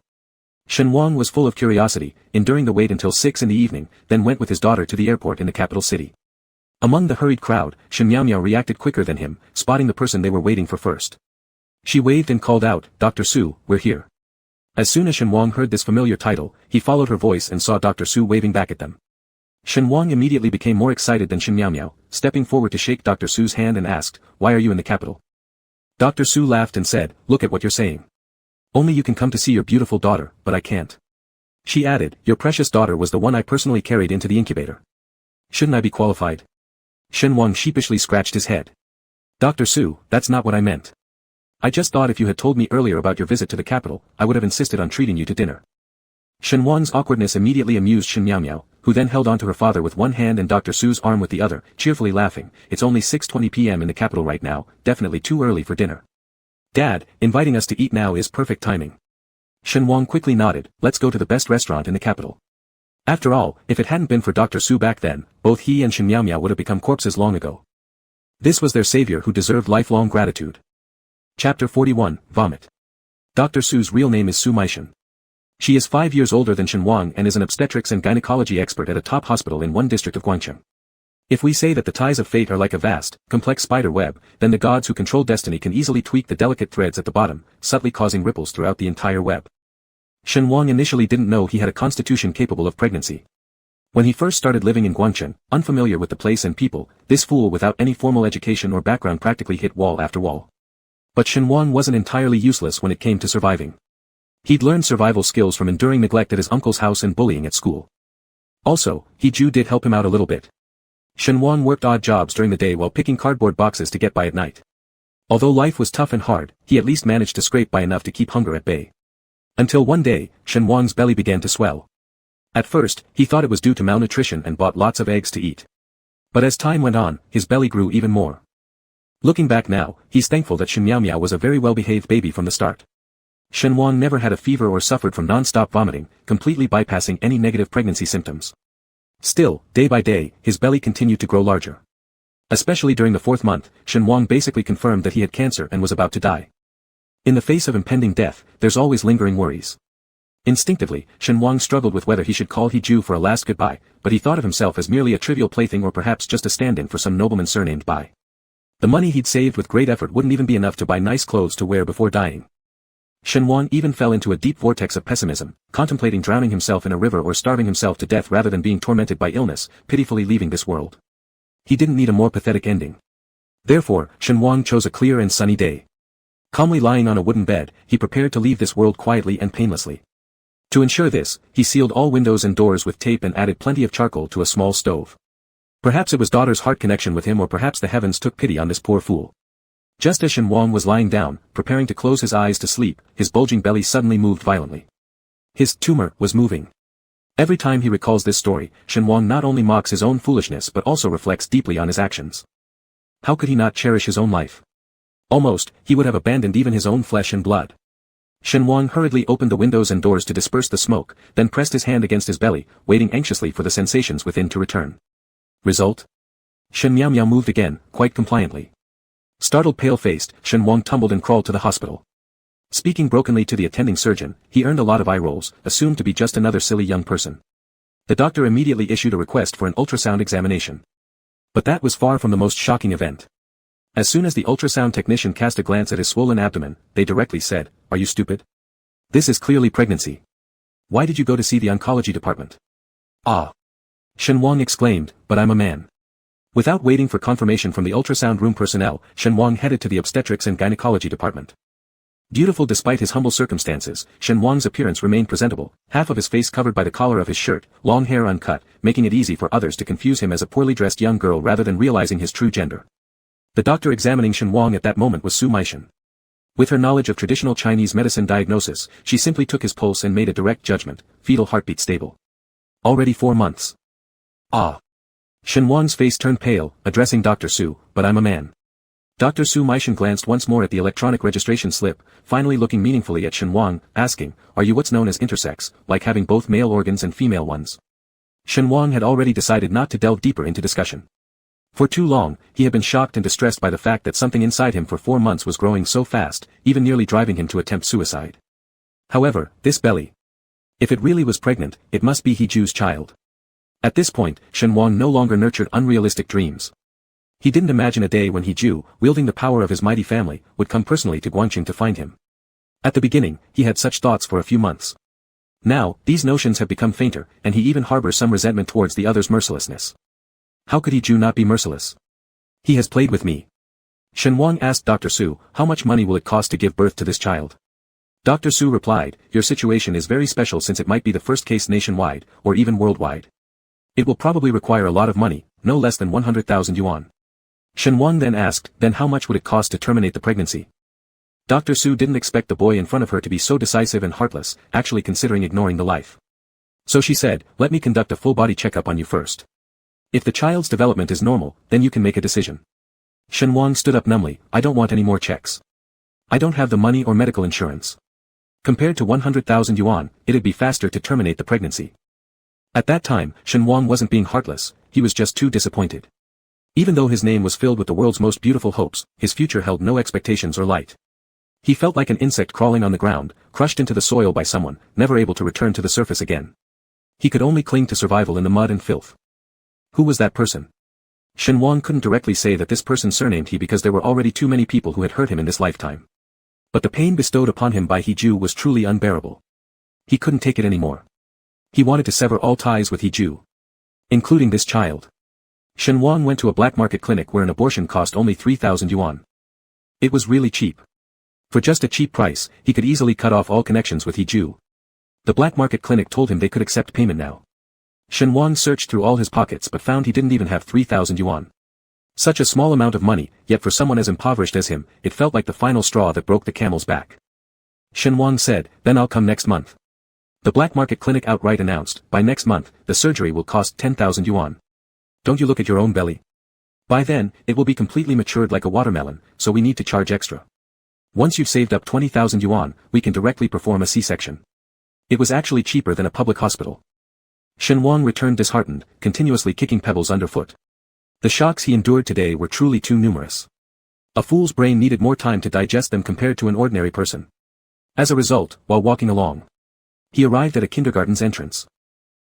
S1: Shen Wang was full of curiosity, enduring the wait until 6 in the evening, then went with his daughter to the airport in the capital city. Among the hurried crowd, Shen Miao Miao reacted quicker than him, spotting the person they were waiting for first. She waved and called out, "Dr. Su, we're here." As soon as Shen Wang heard this familiar title, he followed her voice and saw Dr. Su waving back at them. Shen Wang immediately became more excited than Shen Miao Miao, stepping forward to shake Dr. Su's hand and asked, "Why are you in the capital?" Dr. Su laughed and said, "Look at what you're saying. Only you can come to see your beautiful daughter, but I can't." She added, "Your precious daughter was the one I personally carried into the incubator. Shouldn't I be qualified?" Shen Wang sheepishly scratched his head. "Dr. Su, that's not what I meant. I just thought if you had told me earlier about your visit to the capital, I would have insisted on treating you to dinner." Shen Wang's awkwardness immediately amused Shen Miao Miao, who then held on to her father with one hand and Dr. Su's arm with the other, cheerfully laughing, "It's only 6:20 p.m. in the capital right now, definitely too early for dinner. Dad, inviting us to eat now is perfect timing." Shen Wang quickly nodded, "Let's go to the best restaurant in the capital." After all, if it hadn't been for Dr. Su back then, both he and Shen Miao Miao would have become corpses long ago. This was their savior who deserved lifelong gratitude. Chapter 41, Vomit. Dr. Su's real name is Su Maishan. She is 5 years older than Shen Wang and is an obstetrics and gynecology expert at a top hospital in one district of Guangcheng. If we say that the ties of fate are like a vast, complex spider web, then the gods who control destiny can easily tweak the delicate threads at the bottom, subtly causing ripples throughout the entire web. Shen Wang initially didn't know he had a constitution capable of pregnancy. When he first started living in Guangcheng, unfamiliar with the place and people, this fool without any formal education or background practically hit wall after wall. But Shen Wang wasn't entirely useless when it came to surviving. He'd learned survival skills from enduring neglect at his uncle's house and bullying at school. Also, He Ju did help him out a little bit. Shen Wang worked odd jobs during the day while picking cardboard boxes to get by at night. Although life was tough and hard, he at least managed to scrape by enough to keep hunger at bay. Until one day, Shen Wang's belly began to swell. At first, he thought it was due to malnutrition and bought lots of eggs to eat. But as time went on, his belly grew even more. Looking back now, he's thankful that Shen Miao Miao was a very well-behaved baby from the start. Shen Wang never had a fever or suffered from non-stop vomiting, completely bypassing any negative pregnancy symptoms. Still, day by day, his belly continued to grow larger. Especially during the 4th month, Shen Wang basically confirmed that he had cancer and was about to die. In the face of impending death, there's always lingering worries. Instinctively, Shen Wang struggled with whether he should call He Ju for a last goodbye, but he thought of himself as merely a trivial plaything or perhaps just a stand-in for some nobleman surnamed Bai. The money he'd saved with great effort wouldn't even be enough to buy nice clothes to wear before dying. Shen Wang even fell into a deep vortex of pessimism, contemplating drowning himself in a river or starving himself to death rather than being tormented by illness, pitifully leaving this world. He didn't need a more pathetic ending. Therefore, Shen Wang chose a clear and sunny day. Calmly lying on a wooden bed, he prepared to leave this world quietly and painlessly. To ensure this, he sealed all windows and doors with tape and added plenty of charcoal to a small stove. Perhaps it was daughter's heart connection with him or perhaps the heavens took pity on this poor fool. Just as Shen Wang was lying down, preparing to close his eyes to sleep, his bulging belly suddenly moved violently. His tumor was moving. Every time he recalls this story, Shen Wang not only mocks his own foolishness but also reflects deeply on his actions. How could he not cherish his own life? Almost, he would have abandoned even his own flesh and blood. Shen Wang hurriedly opened the windows and doors to disperse the smoke, then pressed his hand against his belly, waiting anxiously for the sensations within to return. Result? Shen Miao Miao moved again, quite compliantly. Startled, pale-faced, Shen Wang tumbled and crawled to the hospital. Speaking brokenly to the attending surgeon, he earned a lot of eye rolls, assumed to be just another silly young person. The doctor immediately issued a request for an ultrasound examination. But that was far from the most shocking event. As soon as the ultrasound technician cast a glance at his swollen abdomen, they directly said, "Are you stupid? This is clearly pregnancy. Why did you go to see the oncology department?" "Ah!" Shen Wang exclaimed, "but I'm a man." Without waiting for confirmation from the ultrasound room personnel, Shen Wang headed to the obstetrics and gynecology department. Beautiful despite his humble circumstances, Shen Wang's appearance remained presentable, half of his face covered by the collar of his shirt, long hair uncut, making it easy for others to confuse him as a poorly dressed young girl rather than realizing his true gender. The doctor examining Shen Wang at that moment was Su Meishan. With her knowledge of traditional Chinese medicine diagnosis, she simply took his pulse and made a direct judgment, fetal heartbeat stable. Already 4 months. Ah. Shen Wang's face turned pale, addressing Dr. Su, "But I'm a man." Dr. Su Meishan glanced once more at the electronic registration slip, finally looking meaningfully at Shen Wang, asking, "Are you what's known as intersex, like having both male organs and female ones?" Shen Wang had already decided not to delve deeper into discussion. For too long, he had been shocked and distressed by the fact that something inside him for 4 months was growing so fast, even nearly driving him to attempt suicide. However, this belly. If it really was pregnant, it must be He Ju's child. At this point, Shen Wang no longer nurtured unrealistic dreams. He didn't imagine a day when He Ju, wielding the power of his mighty family, would come personally to Guangqing to find him. At the beginning, he had such thoughts for a few months. Now, these notions have become fainter, and he even harbors some resentment towards the other's mercilessness. How could He Ju not be merciless? He has played with me. Shen Wang asked Dr. Su, "How much money will it cost to give birth to this child?" Dr. Su replied, "Your situation is very special since it might be the first case nationwide, or even worldwide. It will probably require a lot of money, no less than 100,000 yuan. Shen Wang then asked, "Then how much would it cost to terminate the pregnancy?" Dr. Su didn't expect the boy in front of her to be so decisive and heartless, actually considering ignoring the life. So she said, "Let me conduct a full-body checkup on you first. If the child's development is normal, then you can make a decision." Shen Wang stood up numbly, "I don't want any more checks. I don't have the money or medical insurance. Compared to 100,000 yuan, it'd be faster to terminate the pregnancy." At that time, Shen Wang wasn't being heartless, he was just too disappointed. Even though his name was filled with the world's most beautiful hopes, his future held no expectations or light. He felt like an insect crawling on the ground, crushed into the soil by someone, never able to return to the surface again. He could only cling to survival in the mud and filth. Who was that person? Shen Wang couldn't directly say that this person surnamed He because there were already too many people who had hurt him in this lifetime. But the pain bestowed upon him by He Ju was truly unbearable. He couldn't take it anymore. He wanted to sever all ties with He Ju, including this child. Shen Wang went to a black market clinic where an abortion cost only 3,000 yuan. It was really cheap. For just a cheap price, he could easily cut off all connections with He Ju. The black market clinic told him they could accept payment now. Shen Wang searched through all his pockets but found he didn't even have 3,000 yuan. Such a small amount of money, yet for someone as impoverished as him, it felt like the final straw that broke the camel's back. Shen Wang said, "Then I'll come next month." The black market clinic outright announced, "By next month, the surgery will cost 10,000 yuan. Don't you look at your own belly? By then, it will be completely matured like a watermelon, so we need to charge extra. Once you've saved up 20,000 yuan, we can directly perform a C-section." It was actually cheaper than a public hospital. Shen Wang returned disheartened, continuously kicking pebbles underfoot. The shocks he endured today were truly too numerous. A fool's brain needed more time to digest them compared to an ordinary person. As a result, while walking along, he arrived at a kindergarten's entrance.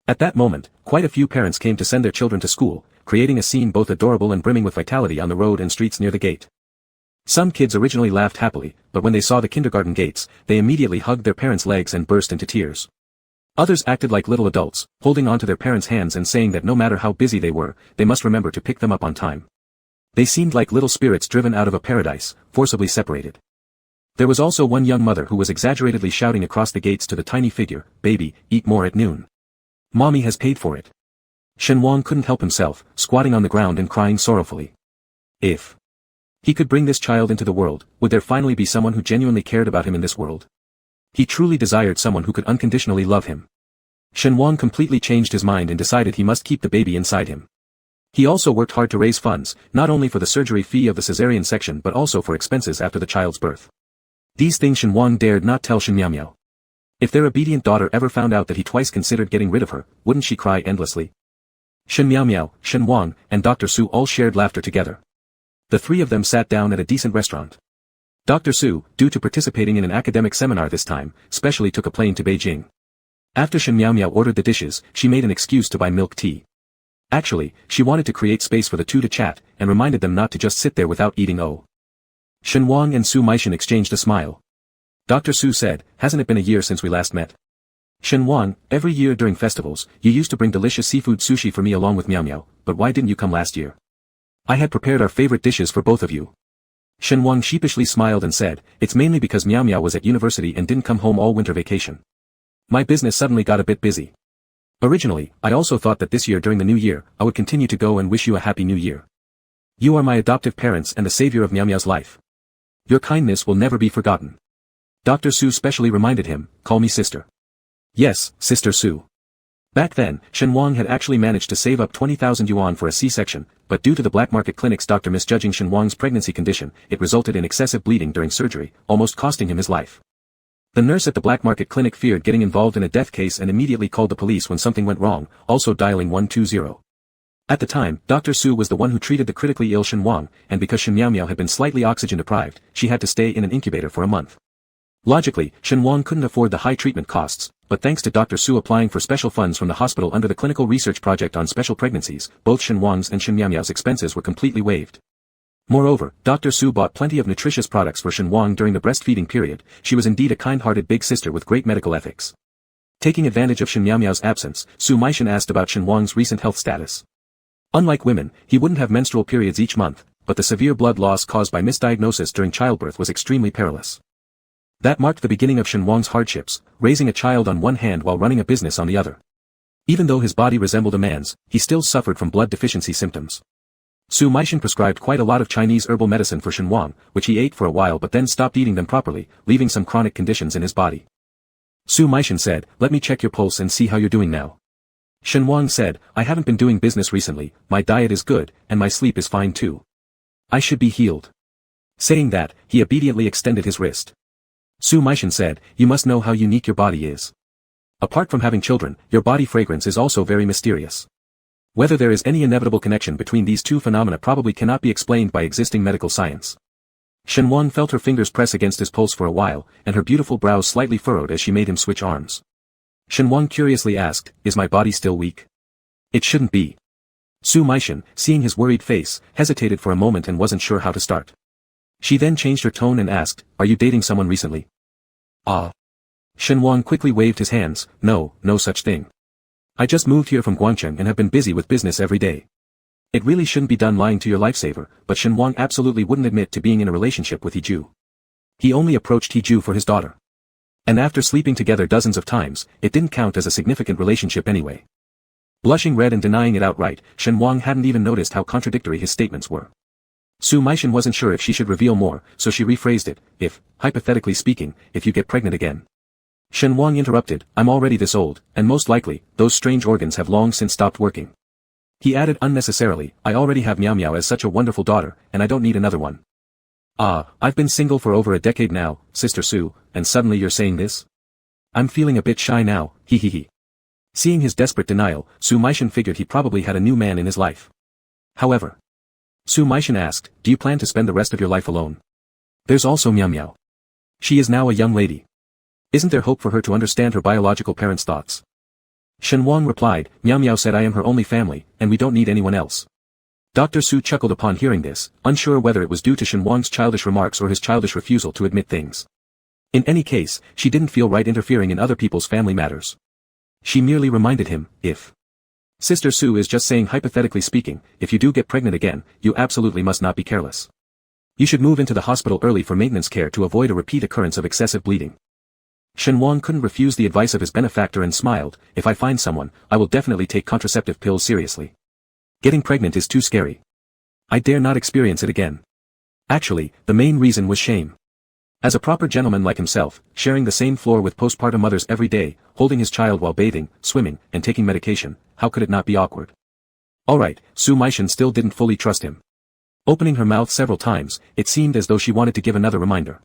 S1: At that moment, quite a few parents came to send their children to school, creating a scene both adorable and brimming with vitality on the road and streets near the gate. Some kids originally laughed happily, but when they saw the kindergarten gates, they immediately hugged their parents' legs and burst into tears. Others acted like little adults, holding onto their parents' hands and saying that no matter how busy they were, they must remember to pick them up on time. They seemed like little spirits driven out of a paradise, forcibly separated. There was also one young mother who was exaggeratedly shouting across the gates to the tiny figure, "Baby, eat more at noon. Mommy has paid for it." Shen Wang couldn't help himself, squatting on the ground and crying sorrowfully. If he could bring this child into the world, would there finally be someone who genuinely cared about him in this world? He truly desired someone who could unconditionally love him. Shen Wang completely changed his mind and decided he must keep the baby inside him. He also worked hard to raise funds, not only for the surgery fee of the cesarean section but also for expenses after the child's birth. These things Shen Wang dared not tell Shen Miaomiao. If their obedient daughter ever found out that he twice considered getting rid of her, wouldn't she cry endlessly? Shen Miaomiao, Shen Wang, and Dr. Su all shared laughter together. The three of them sat down at a decent restaurant. Dr. Su, due to participating in an academic seminar this time, specially took a plane to Beijing. After Shen Miaomiao ordered the dishes, she made an excuse to buy milk tea. Actually, she wanted to create space for the two to chat, and reminded them not to just sit there without eating. Shen Wang and Su Meishan exchanged a smile. Dr. Su said, hasn't it been a year since we last met? Shen Wang, every year during festivals, you used to bring delicious seafood sushi for me along with Miao Miao, but why didn't you come last year? I had prepared our favorite dishes for both of you. Shen Wang sheepishly smiled and said, it's mainly because Miao Miao was at university and didn't come home all winter vacation. My business suddenly got a bit busy. Originally, I also thought that this year during the new year, I would continue to go and wish you a happy new year. You are my adoptive parents and the savior of Miao Miao's life. Your kindness will never be forgotten. Dr. Su specially reminded him, call me sister. Yes, Sister Su. Back then, Shen Wang had actually managed to save up 20,000 yuan for a C-section, but due to the black market clinic's doctor misjudging Shen Wang's pregnancy condition, it resulted in excessive bleeding during surgery, almost costing him his life. The nurse at the black market clinic feared getting involved in a death case and immediately called the police when something went wrong, also dialing 120. At the time, Dr. Su was the one who treated the critically ill Shen Wang, and because Shen Miao Miao had been slightly oxygen deprived, she had to stay in an incubator for a month. Logically, Shen Wang couldn't afford the high treatment costs, but thanks to Dr. Su applying for special funds from the hospital under the clinical research project on special pregnancies, both Shen Wang's and Shen Miao Miao's expenses were completely waived. Moreover, Dr. Su bought plenty of nutritious products for Shen Wang during the breastfeeding period. She was indeed a kind-hearted big sister with great medical ethics. Taking advantage of Shen Miao Miao's absence, Su Meishan asked about Shen Wang's recent health status. Unlike women, he wouldn't have menstrual periods each month, but the severe blood loss caused by misdiagnosis during childbirth was extremely perilous. That marked the beginning of Shen Wang's hardships, raising a child on one hand while running a business on the other. Even though his body resembled a man's, he still suffered from blood deficiency symptoms. Su Meishan prescribed quite a lot of Chinese herbal medicine for Shen Wang, which he ate for a while but then stopped eating them properly, leaving some chronic conditions in his body. Su Meishan said, let me check your pulse and see how you're doing now. Shen Wang said, I haven't been doing business recently, my diet is good, and my sleep is fine too. I should be healed. Saying that, he obediently extended his wrist. Su Meishan said, you must know how unique your body is. Apart from having children, your body fragrance is also very mysterious. Whether there is any inevitable connection between these two phenomena probably cannot be explained by existing medical science. Shen Wang felt her fingers press against his pulse for a while, and her beautiful brows slightly furrowed as she made him switch arms. Shen Wang curiously asked, is my body still weak? It shouldn't be. Su Meishan, seeing his worried face, hesitated for a moment and wasn't sure how to start. She then changed her tone and asked, are you dating someone recently? Shen Wang quickly waved his hands, no such thing. I just moved here from Guangcheng and have been busy with business every day. It really shouldn't be done lying to your lifesaver, but Shen Wang absolutely wouldn't admit to being in a relationship with Hiju. He only approached Hiju for his daughter. And after sleeping together dozens of times, it didn't count as a significant relationship anyway. Blushing red and denying it outright, Shen Wang hadn't even noticed how contradictory his statements were. Su Meishan wasn't sure if she should reveal more, so she rephrased it, if, hypothetically speaking, if you get pregnant again. Shen Wang interrupted, I'm already this old, and most likely, those strange organs have long since stopped working. He added unnecessarily, I already have Miao Miao as such a wonderful daughter, and I don't need another one. I've been single for over a decade now, Sister Su, and suddenly you're saying this? I'm feeling a bit shy now, he. Seeing his desperate denial, Su Meishan figured he probably had a new man in his life. However, Su Meishan asked, do you plan to spend the rest of your life alone? There's also Miao Miao. She is now a young lady. Isn't there hope for her to understand her biological parents' thoughts? Shen Wang replied, Miao Miao said I am her only family, and we don't need anyone else. Dr. Su chuckled upon hearing this, unsure whether it was due to Shen Wang's childish remarks or his childish refusal to admit things. In any case, she didn't feel right interfering in other people's family matters. She merely reminded him, if Sister Su is just saying hypothetically speaking, if you do get pregnant again, you absolutely must not be careless. You should move into the hospital early for maintenance care to avoid a repeat occurrence of excessive bleeding. Shen Wang couldn't refuse the advice of his benefactor and smiled, if I find someone, I will definitely take contraceptive pills seriously. Getting pregnant is too scary. I dare not experience it again. Actually, the main reason was shame. As a proper gentleman like himself, sharing the same floor with postpartum mothers every day, holding his child while bathing, swimming, and taking medication, how could it not be awkward? Alright, Su Meishan still didn't fully trust him. Opening her mouth several times, it seemed as though she wanted to give another reminder.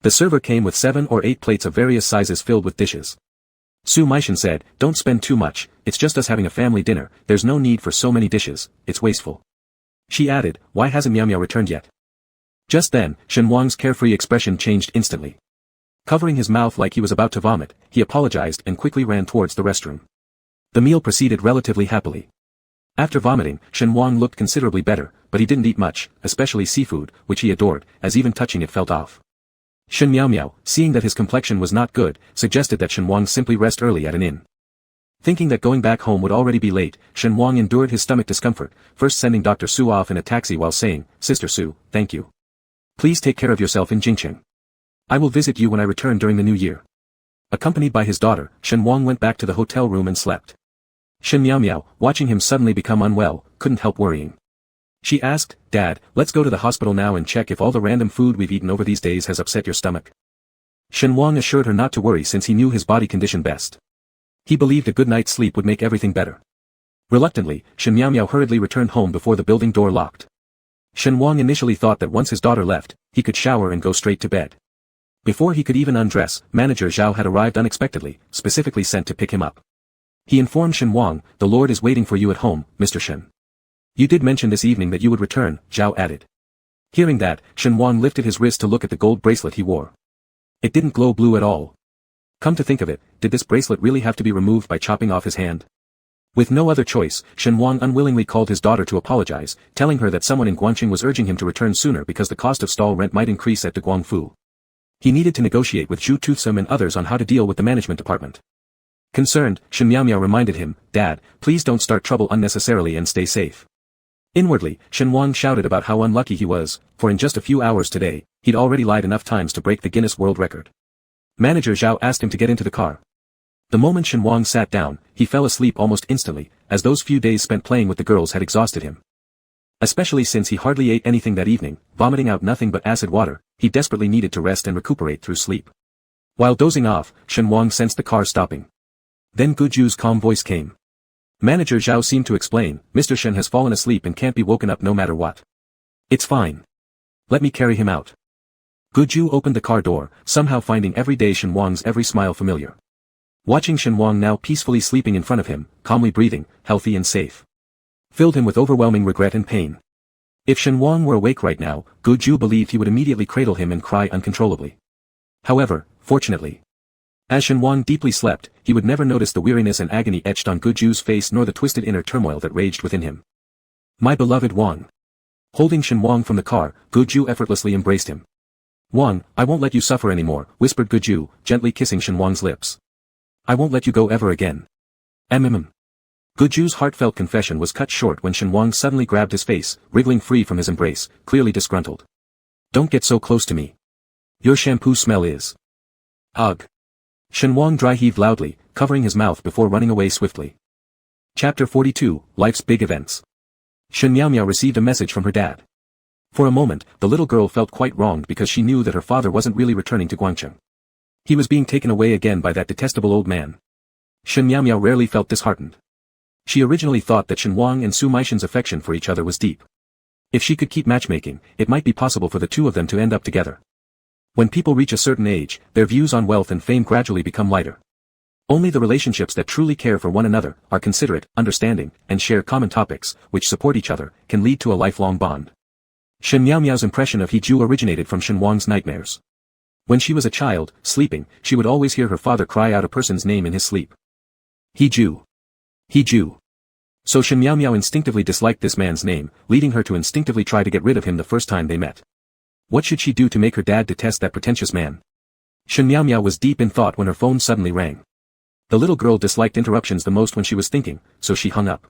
S1: The server came with 7 or 8 plates of various sizes filled with dishes. Su Meishan said, don't spend too much, it's just us having a family dinner, there's no need for so many dishes, it's wasteful. She added, why hasn't Miao Miao returned yet? Just then, Shen Wang's carefree expression changed instantly. Covering his mouth like he was about to vomit, he apologized and quickly ran towards the restroom. The meal proceeded relatively happily. After vomiting, Shen Wang looked considerably better, but he didn't eat much, especially seafood, which he adored, as even touching it felt off. Shen Miao, seeing that his complexion was not good, suggested that Shen Wang simply rest early at an inn. Thinking that going back home would already be late, Shen Wang endured his stomach discomfort, first sending Dr. Su off in a taxi while saying, "Sister Su, thank you. Please take care of yourself in Jingcheng. I will visit you when I return during the new year." Accompanied by his daughter, Shen Wang went back to the hotel room and slept. Shen Miao, watching him suddenly become unwell, couldn't help worrying. She asked, "Dad, let's go to the hospital now and check if all the random food we've eaten over these days has upset your stomach." Shen Wang assured her not to worry since he knew his body condition best. He believed a good night's sleep would make everything better. Reluctantly, Shen Miao hurriedly returned home before the building door locked. Shen Wang initially thought that once his daughter left, he could shower and go straight to bed. Before he could even undress, Manager Zhao had arrived unexpectedly, specifically sent to pick him up. He informed Shen Wang, "The Lord is waiting for you at home, Mr. Shen." "You did mention this evening that you would return," Zhao added. Hearing that, Shen Wang lifted his wrist to look at the gold bracelet he wore. It didn't glow blue at all. Come to think of it, did this bracelet really have to be removed by chopping off his hand? With no other choice, Shen Wang unwillingly called his daughter to apologize, telling her that someone in Guangqing was urging him to return sooner because the cost of stall rent might increase at the Guangfu. He needed to negotiate with Zhu Toothsome and others on how to deal with the management department. Concerned, Shen Miao reminded him, "Dad, please don't start trouble unnecessarily and stay safe." Inwardly, Shen Wang shouted about how unlucky he was, for in just a few hours today, he'd already lied enough times to break the Guinness World Record. Manager Zhao asked him to get into the car. The moment Shen Wang sat down, he fell asleep almost instantly, as those few days spent playing with the girls had exhausted him. Especially since he hardly ate anything that evening, vomiting out nothing but acid water, he desperately needed to rest and recuperate through sleep. While dozing off, Shen Wang sensed the car stopping. Then Guju's calm voice came. Manager Zhao seemed to explain, "Mr. Shen has fallen asleep and can't be woken up no matter what. It's fine. Let me carry him out." Guju opened the car door, somehow finding every day Shen Wang's every smile familiar. Watching Shen Wang now peacefully sleeping in front of him, calmly breathing, healthy and safe, filled him with overwhelming regret and pain. If Shen Wang were awake right now, Guju believed he would immediately cradle him and cry uncontrollably. However, fortunately, as Shen Wang deeply slept, he would never notice the weariness and agony etched on Guju's face nor the twisted inner turmoil that raged within him. "My beloved Wang." Holding Shen Wang from the car, Guju effortlessly embraced him. "Wang, I won't let you suffer anymore," whispered Guju, gently kissing Shen Wang's lips. "I won't let you go ever again." Guju's heartfelt confession was cut short when Shen Wang suddenly grabbed his face, wriggling free from his embrace, clearly disgruntled. "Don't get so close to me. Your shampoo smell is... Ugh." Shen Wang dry-heaved loudly, covering his mouth before running away swiftly. Chapter 42, Life's Big Events. Shen Miao received a message from her dad. For a moment, the little girl felt quite wronged because she knew that her father wasn't really returning to Guangcheng. He was being taken away again by that detestable old man. Shen Miao rarely felt disheartened. She originally thought that Shen Wang and Su Meishan's affection for each other was deep. If she could keep matchmaking, it might be possible for the two of them to end up together. When people reach a certain age, their views on wealth and fame gradually become lighter. Only the relationships that truly care for one another, are considerate, understanding, and share common topics, which support each other, can lead to a lifelong bond. Shen Miao's impression of Hiju originated from Shen Wang's nightmares. When she was a child, sleeping, she would always hear her father cry out a person's name in his sleep. Hiju. Hiju. So Shen Miao instinctively disliked this man's name, leading her to instinctively try to get rid of him the first time they met. What should she do to make her dad detest that pretentious man? Shen Miao was deep in thought when her phone suddenly rang. The little girl disliked interruptions the most when she was thinking, so she hung up.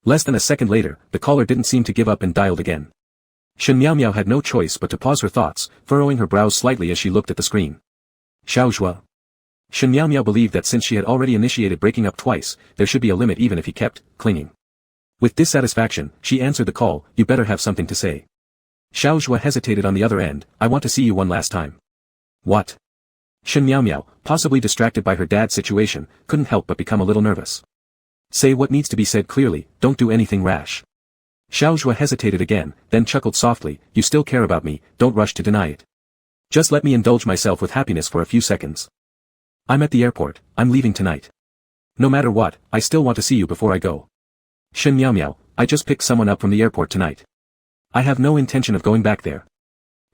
S1: Less than a second later, the caller didn't seem to give up and dialed again. Shen Miao had no choice but to pause her thoughts, furrowing her brows slightly as she looked at the screen. Xiaozhua. Shen Miao believed that since she had already initiated breaking up twice, there should be a limit even if he kept clinging. With dissatisfaction, she answered the call. "You better have something to say." Xiaozhua hesitated on the other end. "I want to see you one last time." "What?" Shen Miao, possibly distracted by her dad's situation, couldn't help but become a little nervous. "Say what needs to be said clearly, don't do anything rash." Xiaozhua hesitated again, then chuckled softly. "You still care about me, don't rush to deny it. Just let me indulge myself with happiness for a few seconds. I'm at the airport, I'm leaving tonight. No matter what, I still want to see you before I go. Shen Miao, I just picked someone up from the airport tonight. I have no intention of going back there."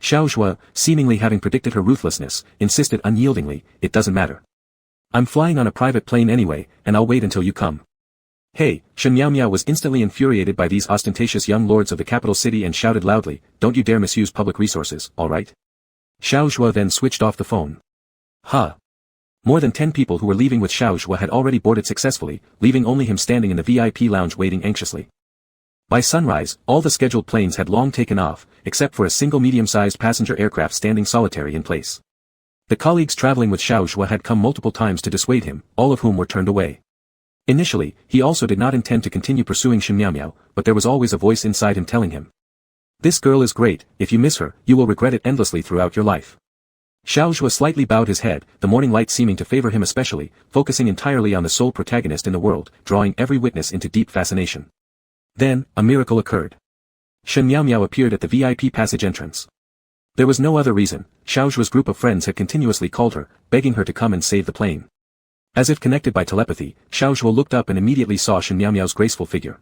S1: Xiaozhua, seemingly having predicted her ruthlessness, insisted unyieldingly, "It doesn't matter. I'm flying on a private plane anyway, and I'll wait until you come." Hey, Shen Miao was instantly infuriated by these ostentatious young lords of the capital city and shouted loudly, "Don't you dare misuse public resources, alright?" Xiao Zhuo then switched off the phone. Huh. More than 10 people who were leaving with Xiao Zhuo had already boarded successfully, leaving only him standing in the VIP lounge waiting anxiously. By sunrise, all the scheduled planes had long taken off, except for a single medium-sized passenger aircraft standing solitary in place. The colleagues traveling with Xiao Zhuo had come multiple times to dissuade him, all of whom were turned away. Initially, he also did not intend to continue pursuing Shen Miao, but there was always a voice inside him telling him. This girl is great, if you miss her, you will regret it endlessly throughout your life. Xiao Zhuo slightly bowed his head, the morning light seeming to favor him especially, focusing entirely on the sole protagonist in the world, drawing every witness into deep fascination. Then, a miracle occurred. Shen Miao appeared at the VIP passage entrance. There was no other reason, Xiao Zhuo's group of friends had continuously called her, begging her to come and save the plane. As if connected by telepathy, Xiao Zhuo looked up and immediately saw Shen Miao's graceful figure.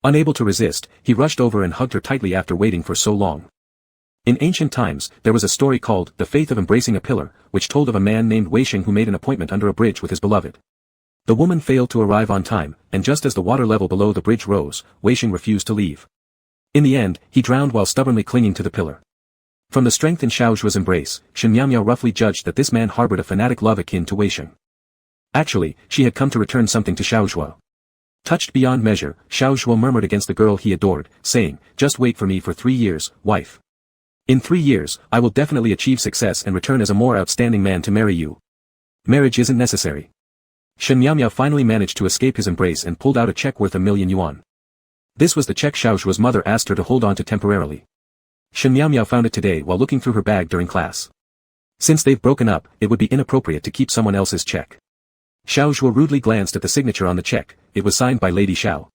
S1: Unable to resist, he rushed over and hugged her tightly after waiting for so long. In ancient times, there was a story called The Faith of Embracing a Pillar, which told of a man named Weisheng who made an appointment under a bridge with his beloved. The woman failed to arrive on time, and just as the water level below the bridge rose, Weisheng refused to leave. In the end, he drowned while stubbornly clinging to the pillar. From the strength in Xiao Zhuo's embrace, Shen Miao roughly judged that this man harbored a fanatic love akin to Weisheng. Actually, she had come to return something to Xiao Zhuo. Touched beyond measure, Xiao Zhuo murmured against the girl he adored, saying, "Just wait for me for 3 years, wife. In 3 years, I will definitely achieve success and return as a more outstanding man to marry you. Marriage isn't necessary." Shen Miao finally managed to escape his embrace and pulled out a check worth 1,000,000 yuan. This was the check Xiao Zhuo's mother asked her to hold on to temporarily. Shen Miao found it today while looking through her bag during class. Since they've broken up, it would be inappropriate to keep someone else's check. Xiao Zhuo rudely glanced at the signature on the check, it was signed by Lady Xiao.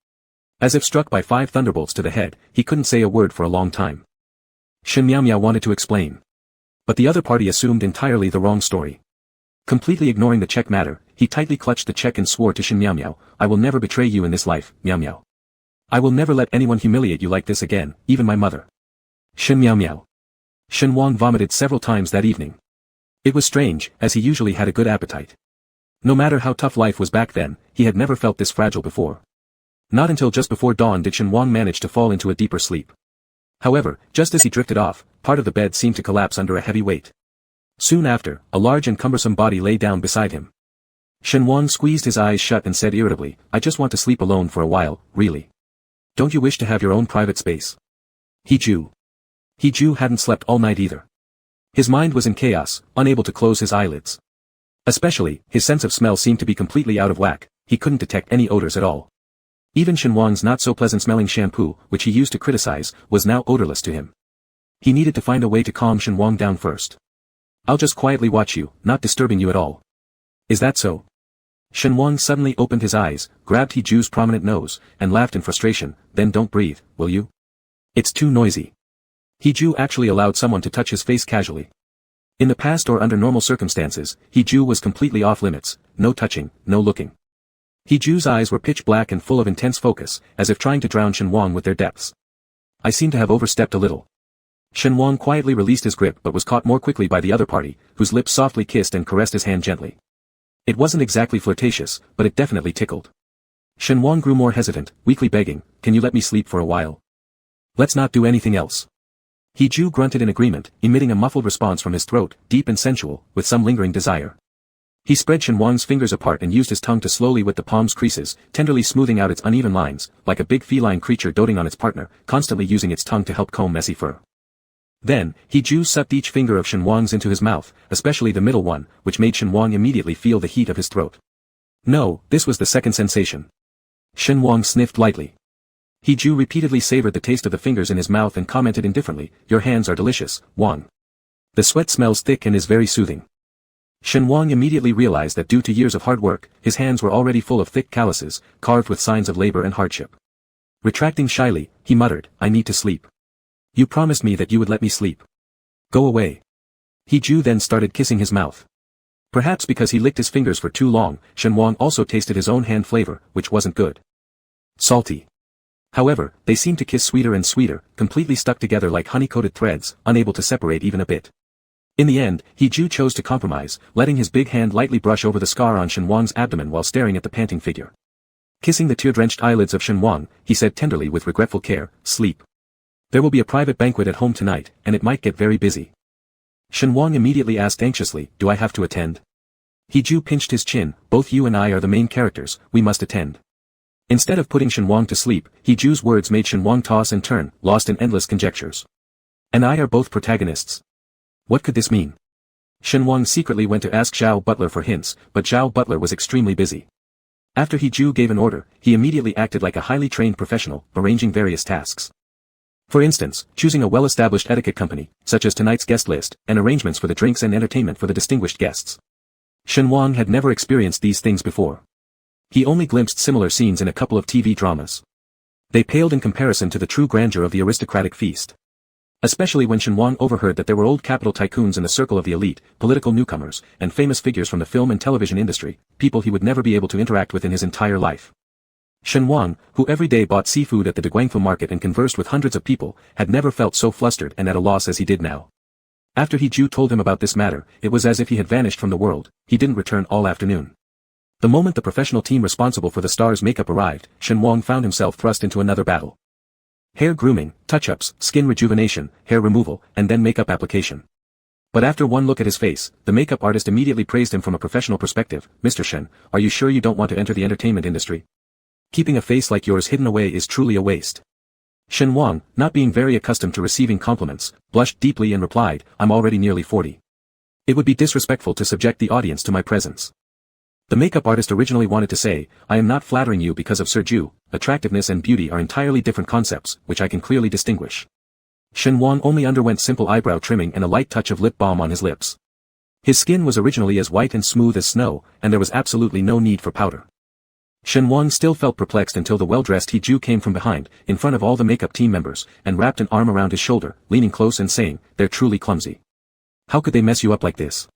S1: As if struck by 5 thunderbolts to the head, he couldn't say a word for a long time. Shen Miao wanted to explain. But the other party assumed entirely the wrong story. Completely ignoring the check matter, he tightly clutched the check and swore to Shen Miao, "I will never betray you in this life, Miao. I will never let anyone humiliate you like this again, even my mother." Shen Miao. Shen Wang vomited several times that evening. It was strange, as he usually had a good appetite. No matter how tough life was back then, he had never felt this fragile before. Not until just before dawn did Shen Wang manage to fall into a deeper sleep. However, just as he drifted off, part of the bed seemed to collapse under a heavy weight. Soon after, a large and cumbersome body lay down beside him. Shen Wang squeezed his eyes shut and said irritably, "I just want to sleep alone for a while, really. Don't you wish to have your own private space?" He Ju hadn't slept all night either. His mind was in chaos, unable to close his eyelids. Especially, his sense of smell seemed to be completely out of whack, he couldn't detect any odors at all. Even Shen Wang's not-so-pleasant-smelling shampoo, which he used to criticize, was now odorless to him. He needed to find a way to calm Shen Wang down first. "I'll just quietly watch you, not disturbing you at all." "Is that so?" Shen Wang suddenly opened his eyes, grabbed He Ju's prominent nose, and laughed in frustration, "Then don't breathe, will you? It's too noisy." He Ju actually allowed someone to touch his face casually. In the past or under normal circumstances, He Ju was completely off limits, no touching, no looking. He Ju's eyes were pitch black and full of intense focus, as if trying to drown Shen Wang with their depths. "I seem to have overstepped a little." Shen Wang quietly released his grip but was caught more quickly by the other party, whose lips softly kissed and caressed his hand gently. It wasn't exactly flirtatious, but it definitely tickled. Shen Wang grew more hesitant, weakly begging, "Can you let me sleep for a while? Let's not do anything else." He Ju grunted in agreement, emitting a muffled response from his throat, deep and sensual, with some lingering desire. He spread Shen Wang's fingers apart and used his tongue to slowly wet the palm's creases, tenderly smoothing out its uneven lines, like a big feline creature doting on its partner, constantly using its tongue to help comb messy fur. Then, He Ju sucked each finger of Shen Wang's into his mouth, especially the middle one, which made Shen Wang immediately feel the heat of his throat. No, this was the second sensation. Shen Wang sniffed lightly. He Ju repeatedly savored the taste of the fingers in his mouth and commented indifferently, "Your hands are delicious, Wang. The sweat smells thick and is very soothing." Shen Wang immediately realized that due to years of hard work, his hands were already full of thick calluses, carved with signs of labor and hardship. Retracting shyly, he muttered, "I need to sleep. You promised me that you would let me sleep. Go away." He Ju then started kissing his mouth. Perhaps because he licked his fingers for too long, Shen Wang also tasted his own hand flavor, which wasn't good. Salty. However, they seemed to kiss sweeter and sweeter, completely stuck together like honey-coated threads, unable to separate even a bit. In the end, He Ju chose to compromise, letting his big hand lightly brush over the scar on Shen Wang's abdomen while staring at the panting figure. Kissing the tear-drenched eyelids of Shen Wang, he said tenderly with regretful care, sleep. There will be a private banquet at home tonight, and it might get very busy. Shen Wang immediately asked anxiously, do I have to attend? He Ju pinched his chin, both you and I are the main characters, we must attend. Instead of putting Shen Wang to sleep, He Ju's words made Shen Wang toss and turn, lost in endless conjectures. And I are both protagonists. What could this mean? Shen Wang secretly went to ask Zhao Butler for hints, but Zhao Butler was extremely busy. After He Ju gave an order, he immediately acted like a highly trained professional, arranging various tasks. For instance, choosing a well-established etiquette company, such as tonight's guest list, and arrangements for the drinks and entertainment for the distinguished guests. Shen Wang had never experienced these things before. He only glimpsed similar scenes in a couple of TV dramas. They paled in comparison to the true grandeur of the aristocratic feast. Especially when Shen Wang overheard that there were old capital tycoons in the circle of the elite, political newcomers, and famous figures from the film and television industry, people he would never be able to interact with in his entire life. Shen Wang, who every day bought seafood at the Deguangfu market and conversed with hundreds of people, had never felt so flustered and at a loss as he did now. After He Ju told him about this matter, it was as if he had vanished from the world. He didn't return all afternoon. The moment the professional team responsible for the star's makeup arrived, Shen Wang found himself thrust into another battle. Hair grooming, touch-ups, skin rejuvenation, hair removal, and then makeup application. But after one look at his face, the makeup artist immediately praised him from a professional perspective. Mr. Shen, are you sure you don't want to enter the entertainment industry? Keeping a face like yours hidden away is truly a waste. Shen Wang, not being very accustomed to receiving compliments, blushed deeply and replied, I'm already nearly 40. It would be disrespectful to subject the audience to my presence. The makeup artist originally wanted to say, I am not flattering you because of Sir Ju, attractiveness and beauty are entirely different concepts, which I can clearly distinguish. Shen Wang only underwent simple eyebrow trimming and a light touch of lip balm on his lips. His skin was originally as white and smooth as snow, and there was absolutely no need for powder. Shen Wang still felt perplexed until the well-dressed He Ju came from behind, in front of all the makeup team members, and wrapped an arm around his shoulder, leaning close and saying, they're truly clumsy. How could they mess you up like this?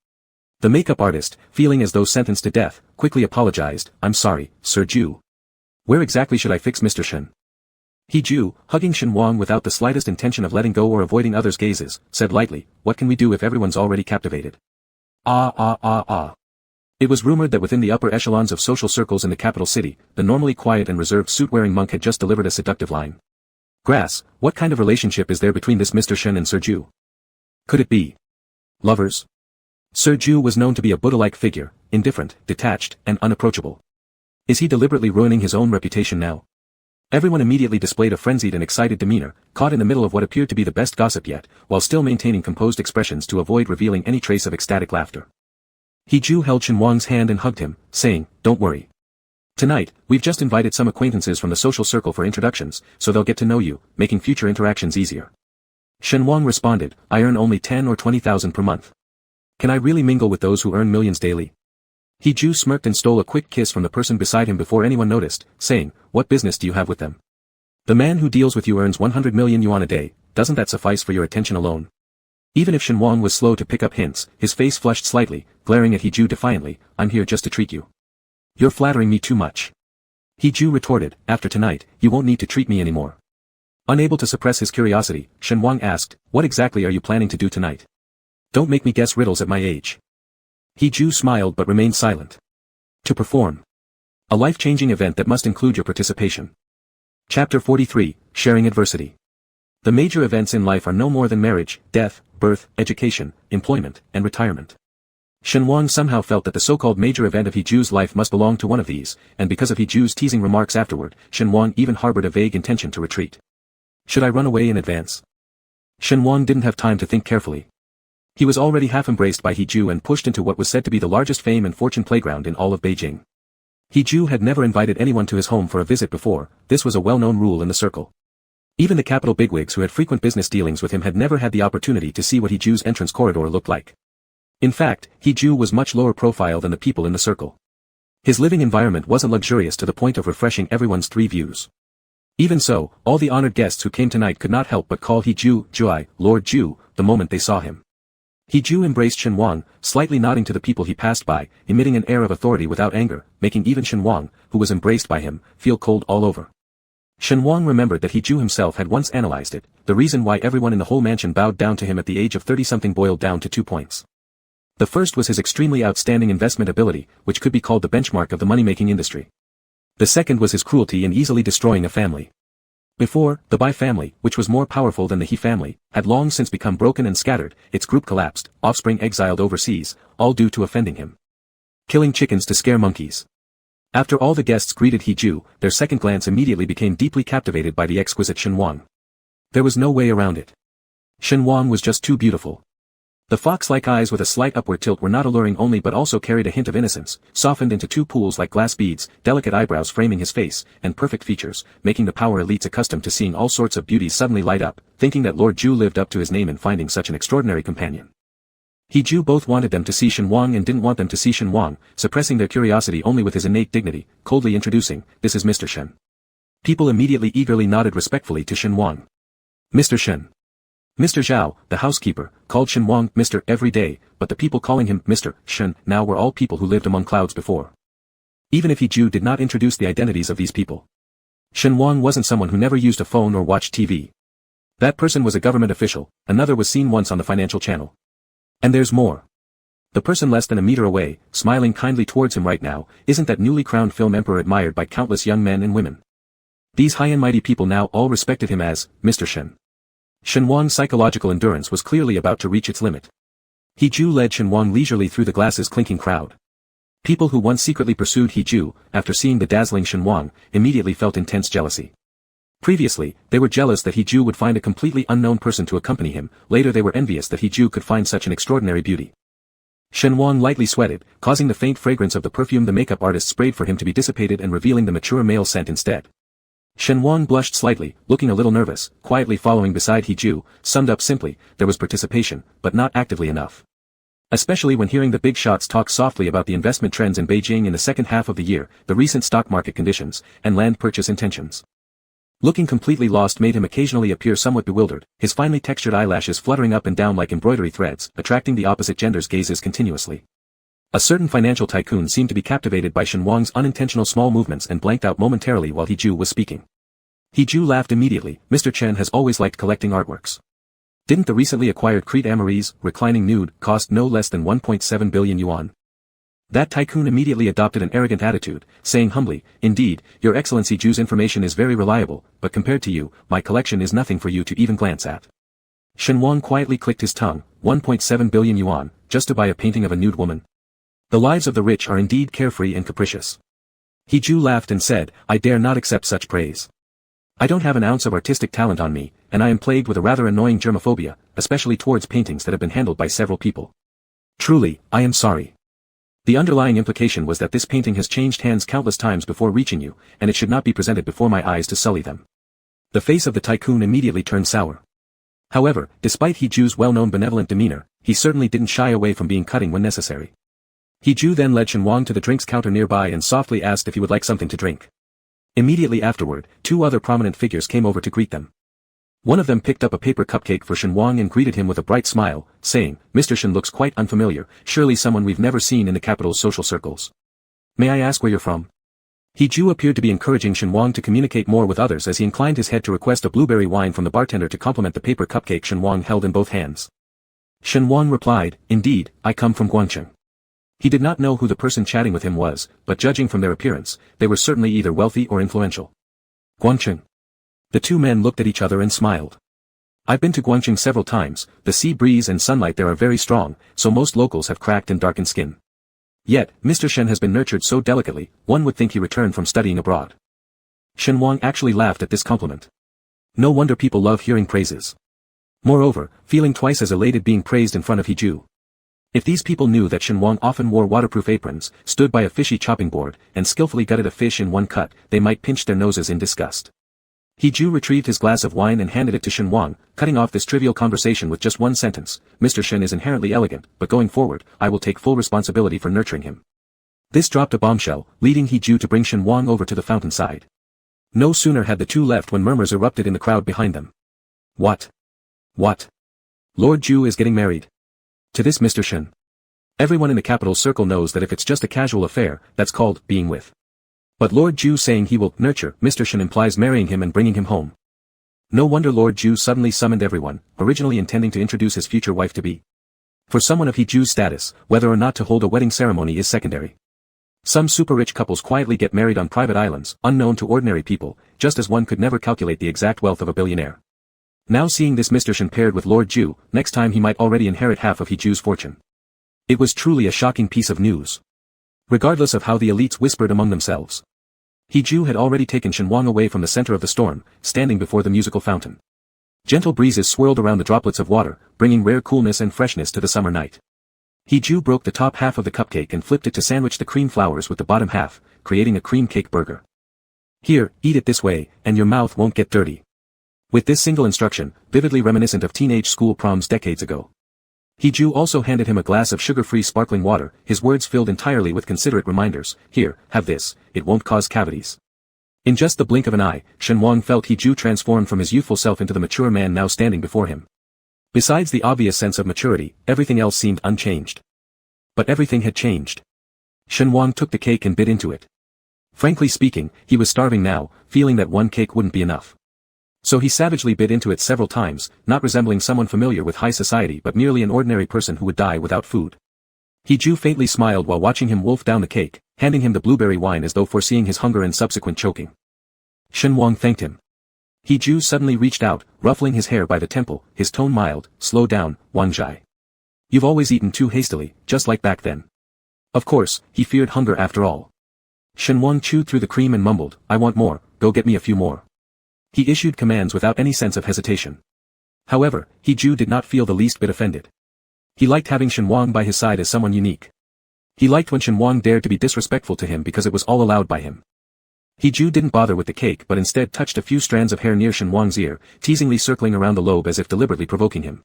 S1: The makeup artist, feeling as though sentenced to death, quickly apologized, I'm sorry, Sir Ju. Where exactly should I fix Mr. Shen? He Ju, hugging Shen Wang without the slightest intention of letting go or avoiding others' gazes, said lightly, what can we do if everyone's already captivated? It was rumored that within the upper echelons of social circles in the capital city, the normally quiet and reserved suit-wearing monk had just delivered a seductive line. Grass, what kind of relationship is there between this Mr. Shen and Sir Ju? Could it be lovers? Sir Ju was known to be a Buddha-like figure, indifferent, detached, and unapproachable. Is he deliberately ruining his own reputation now? Everyone immediately displayed a frenzied and excited demeanor, caught in the middle of what appeared to be the best gossip yet, while still maintaining composed expressions to avoid revealing any trace of ecstatic laughter. He Ju held Shen Wang's hand and hugged him, saying, don't worry. Tonight, we've just invited some acquaintances from the social circle for introductions, so they'll get to know you, making future interactions easier. Shen Wang responded, I earn only 10 or 20,000 per month. Can I really mingle with those who earn millions daily? He Ju smirked and stole a quick kiss from the person beside him before anyone noticed, saying, what business do you have with them? The man who deals with you earns 100 million yuan a day, doesn't that suffice for your attention alone? Even if Shen Wang was slow to pick up hints, his face flushed slightly, glaring at He Ju defiantly, I'm here just to treat you. You're flattering me too much. He Ju retorted, after tonight, you won't need to treat me anymore. Unable to suppress his curiosity, Shen Wang asked, what exactly are you planning to do tonight? Don't make me guess riddles at my age. He Ju smiled but remained silent. To perform. A life-changing event that must include your participation. Chapter 43, Sharing Adversity. The major events in life are no more than marriage, death, birth, education, employment, and retirement. Shen Wang somehow felt that the so-called major event of He Ju's life must belong to one of these, and because of He Ju's teasing remarks afterward, Shen Wang even harbored a vague intention to retreat. Should I run away in advance? Shen Wang didn't have time to think carefully. He was already half embraced by He Ju and pushed into what was said to be the largest fame and fortune playground in all of Beijing. He Ju had never invited anyone to his home for a visit before, this was a well-known rule in the circle. Even the capital bigwigs who had frequent business dealings with him had never had the opportunity to see what He Ju's entrance corridor looked like. In fact, He Ju was much lower profile than the people in the circle. His living environment wasn't luxurious to the point of refreshing everyone's three views. Even so, all the honored guests who came tonight could not help but call He Ju, Juai, Lord Ju, the moment they saw him. He Ju embraced Shen Wang, slightly nodding to the people he passed by, emitting an air of authority without anger, making even Shen Wang, who was embraced by him, feel cold all over. Shen Wang remembered that He Ju himself had once analyzed it, the reason why everyone in the whole mansion bowed down to him at the age of 30-something boiled down to 2 points. The first was his extremely outstanding investment ability, which could be called the benchmark of the money-making industry. The second was his cruelty in easily destroying a family. Before, the Bai family, which was more powerful than the He family, had long since become broken and scattered, its group collapsed, offspring exiled overseas, all due to offending him. Killing chickens to scare monkeys. After all the guests greeted He Ju, their second glance immediately became deeply captivated by the exquisite Shen Wang. There was no way around it. Shen Wang was just too beautiful. The fox-like eyes with a slight upward tilt were not alluring only but also carried a hint of innocence, softened into two pools like glass beads, delicate eyebrows framing his face, and perfect features, making the power elites accustomed to seeing all sorts of beauties suddenly light up, thinking that Lord Ju lived up to his name in finding such an extraordinary companion. He Ju both wanted them to see Shen Wang and didn't want them to see Shen Wang, suppressing their curiosity only with his innate dignity, coldly introducing, "This is Mr. Shen." People immediately eagerly nodded respectfully to Shen Wang. "Mr. Shen." Mr. Zhao, the housekeeper, called Shen Wang Mr. every day, but the people calling him Mr. Shen now were all people who lived among clouds before. Even if He Ju did not introduce the identities of these people. Shen Wang wasn't someone who never used a phone or watched TV. That person was a government official, another was seen once on the financial channel. And there's more. The person less than a meter away, smiling kindly towards him right now, isn't that newly crowned film emperor admired by countless young men and women. These high and mighty people now all respected him as Mr. Shen. Shen Wang's psychological endurance was clearly about to reach its limit. He Ju led Shen Wang leisurely through the glasses clinking crowd. People who once secretly pursued He Ju, after seeing the dazzling Shen Wang, immediately felt intense jealousy. Previously, they were jealous that He Ju would find a completely unknown person to accompany him, later they were envious that He Ju could find such an extraordinary beauty. Shen Wang lightly sweated, causing the faint fragrance of the perfume the makeup artist sprayed for him to be dissipated and revealing the mature male scent instead. Shen Wang blushed slightly, looking a little nervous, quietly following beside He Ju, summed up simply, there was participation, but not actively enough. Especially when hearing the big shots talk softly about the investment trends in Beijing in the second half of the year, the recent stock market conditions, and land purchase intentions. Looking completely lost made him occasionally appear somewhat bewildered, his finely textured eyelashes fluttering up and down like embroidery threads, attracting the opposite gender's gazes continuously. A certain financial tycoon seemed to be captivated by Shen Wang's unintentional small movements and blanked out momentarily while He Ju was speaking. He Ju laughed immediately. Mr. Chen has always liked collecting artworks. Didn't the recently acquired Crete Amarise, reclining nude, cost no less than 1.7 billion yuan? That tycoon immediately adopted an arrogant attitude, saying humbly, "Indeed, Your Excellency Ju's information is very reliable, but compared to you, my collection is nothing for you to even glance at." Shen Wang quietly clicked his tongue, 1.7 billion yuan, just to buy a painting of a nude woman. The lives of the rich are indeed carefree and capricious. He Ju laughed and said, "I dare not accept such praise. I don't have an ounce of artistic talent on me, and I am plagued with a rather annoying germophobia, especially towards paintings that have been handled by several people. Truly, I am sorry." The underlying implication was that this painting has changed hands countless times before reaching you, and it should not be presented before my eyes to sully them. The face of the tycoon immediately turned sour. However, despite He Ju's well-known benevolent demeanor, he certainly didn't shy away from being cutting when necessary. He Ju then led Shen Wang to the drinks counter nearby and softly asked if he would like something to drink. Immediately afterward, two other prominent figures came over to greet them. One of them picked up a paper cupcake for Shen Wang and greeted him with a bright smile, saying, "Mr. Shen looks quite unfamiliar, surely someone we've never seen in the capital's social circles. May I ask where you're from?" He Ju appeared to be encouraging Shen Wang to communicate more with others as he inclined his head to request a blueberry wine from the bartender to complement the paper cupcake Shen Wang held in both hands. Shen Wang replied, "Indeed, I come from Guangcheng." He did not know who the person chatting with him was, but judging from their appearance, they were certainly either wealthy or influential. Guangcheng. The two men looked at each other and smiled. "I've been to Guangcheng several times, the sea breeze and sunlight there are very strong, so most locals have cracked and darkened skin. Yet, Mr. Shen has been nurtured so delicately, one would think he returned from studying abroad." Shen Wang actually laughed at this compliment. No wonder people love hearing praises. Moreover, feeling twice as elated being praised in front of He Ju. If these people knew that Shen Wang often wore waterproof aprons, stood by a fishy chopping board, and skillfully gutted a fish in one cut, they might pinch their noses in disgust. He Ju retrieved his glass of wine and handed it to Shen Wang, cutting off this trivial conversation with just one sentence, "Mr. Shen is inherently elegant, but going forward, I will take full responsibility for nurturing him." This dropped a bombshell, leading He Ju to bring Shen Wang over to the fountain side. No sooner had the two left when murmurs erupted in the crowd behind them. What? Lord Ju is getting married. To this Mr. Shen. Everyone in the capital circle knows that if it's just a casual affair, that's called being with. But Lord Ju saying he will nurture Mr. Shen implies marrying him and bringing him home. No wonder Lord Ju suddenly summoned everyone, originally intending to introduce his future wife-to-be. For someone of He Ju's status, whether or not to hold a wedding ceremony is secondary. Some super-rich couples quietly get married on private islands, unknown to ordinary people, just as one could never calculate the exact wealth of a billionaire. Now seeing this Mr. Shen paired with Lord Ju, next time he might already inherit half of He Ju's fortune. It was truly a shocking piece of news. Regardless of how the elites whispered among themselves. He Ju had already taken Shen Wang away from the center of the storm, standing before the musical fountain. Gentle breezes swirled around the droplets of water, bringing rare coolness and freshness to the summer night. He Ju broke the top half of the cupcake and flipped it to sandwich the cream flowers with the bottom half, creating a cream cake burger. Here, eat it this way, and your mouth won't get dirty. With this single instruction, vividly reminiscent of teenage school proms decades ago. He Ju also handed him a glass of sugar-free sparkling water, his words filled entirely with considerate reminders. Here, have this, it won't cause cavities. In just the blink of an eye, Shen Wang felt He Ju transformed from his youthful self into the mature man now standing before him. Besides the obvious sense of maturity, everything else seemed unchanged. But everything had changed. Shen Wang took the cake and bit into it. Frankly speaking, he was starving now, feeling that one cake wouldn't be enough. So he savagely bit into it several times, not resembling someone familiar with high society but merely an ordinary person who would die without food. He Ju faintly smiled while watching him wolf down the cake, handing him the blueberry wine as though foreseeing his hunger and subsequent choking. Shen Wang thanked him. He Ju suddenly reached out, ruffling his hair by the temple, his tone mild. Slow down, Wang Zhai. You've always eaten too hastily, just like back then. Of course, he feared hunger after all. Shen Wang chewed through the cream and mumbled, I want more, go get me a few more. He issued commands without any sense of hesitation. However, He Ju did not feel the least bit offended. He liked having Shen Wang by his side as someone unique. He liked when Shen Wang dared to be disrespectful to him because it was all allowed by him. He Ju didn't bother with the cake but instead touched a few strands of hair near Shen Wang's ear, teasingly circling around the lobe as if deliberately provoking him.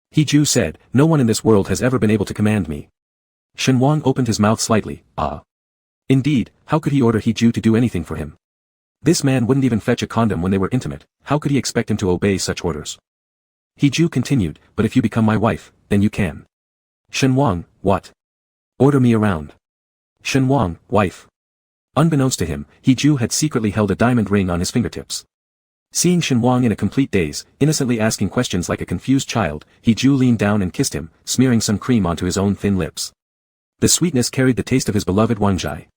S1: He Ju said, no one in this world has ever been able to command me. Shen Wang opened his mouth slightly, ah. Indeed, how could he order He Ju to do anything for him? This man wouldn't even fetch a condom when they were intimate, how could he expect him to obey such orders? He Ju continued, but if you become my wife, then you can. Shen Wang, what? Order me around. Shen Wang, wife. Unbeknownst to him, He Ju had secretly held a diamond ring on his fingertips. Seeing Shen Wang in a complete daze, innocently asking questions like a confused child, He Ju leaned down and kissed him, smearing some cream onto his own thin lips. The sweetness carried the taste of his beloved Wang Zhai.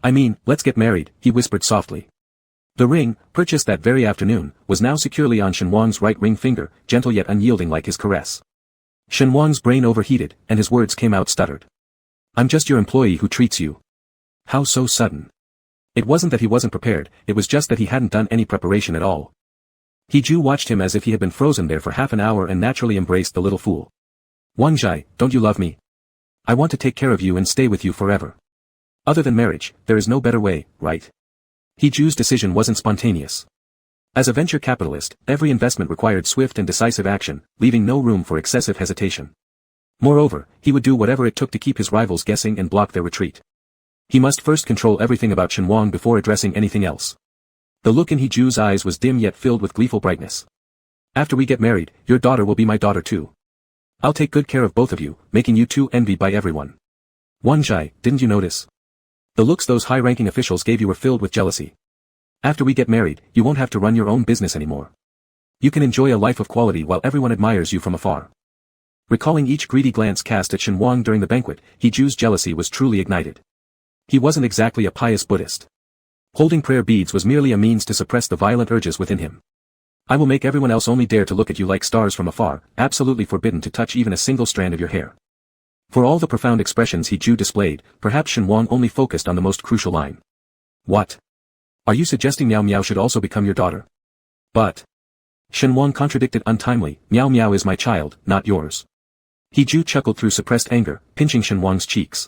S1: I mean, let's get married, he whispered softly. The ring, purchased that very afternoon, was now securely on Shen Wang's right ring finger, gentle yet unyielding like his caress. Shen Wang's brain overheated, and his words came out stuttered. I'm just your employee who treats you. How so sudden? It wasn't that he wasn't prepared, it was just that he hadn't done any preparation at all. He Ju watched him as if he had been frozen there for half an hour and naturally embraced the little fool. Wang Zhai, don't you love me? I want to take care of you and stay with you forever. Other than marriage, there is no better way, right? He Ju's decision wasn't spontaneous. As a venture capitalist, every investment required swift and decisive action, leaving no room for excessive hesitation. Moreover, he would do whatever it took to keep his rivals guessing and block their retreat. He must first control everything about Shen Wang before addressing anything else. The look in He Ju's eyes was dim yet filled with gleeful brightness. After we get married, your daughter will be my daughter too. I'll take good care of both of you, making you two envied by everyone. Wang Zhai, didn't you notice? The looks those high-ranking officials gave you were filled with jealousy. After we get married, you won't have to run your own business anymore. You can enjoy a life of quality while everyone admires you from afar. Recalling each greedy glance cast at Shen Wang during the banquet, He Ju's jealousy was truly ignited. He wasn't exactly a pious Buddhist. Holding prayer beads was merely a means to suppress the violent urges within him. I will make everyone else only dare to look at you like stars from afar, absolutely forbidden to touch even a single strand of your hair. For all the profound expressions He Ju displayed, perhaps Shen Wang only focused on the most crucial line. What? Are you suggesting Miao Miao should also become your daughter? But. Shen Wang contradicted untimely, Miao Miao is my child, not yours. He Ju chuckled through suppressed anger, pinching Shen Wang's cheeks.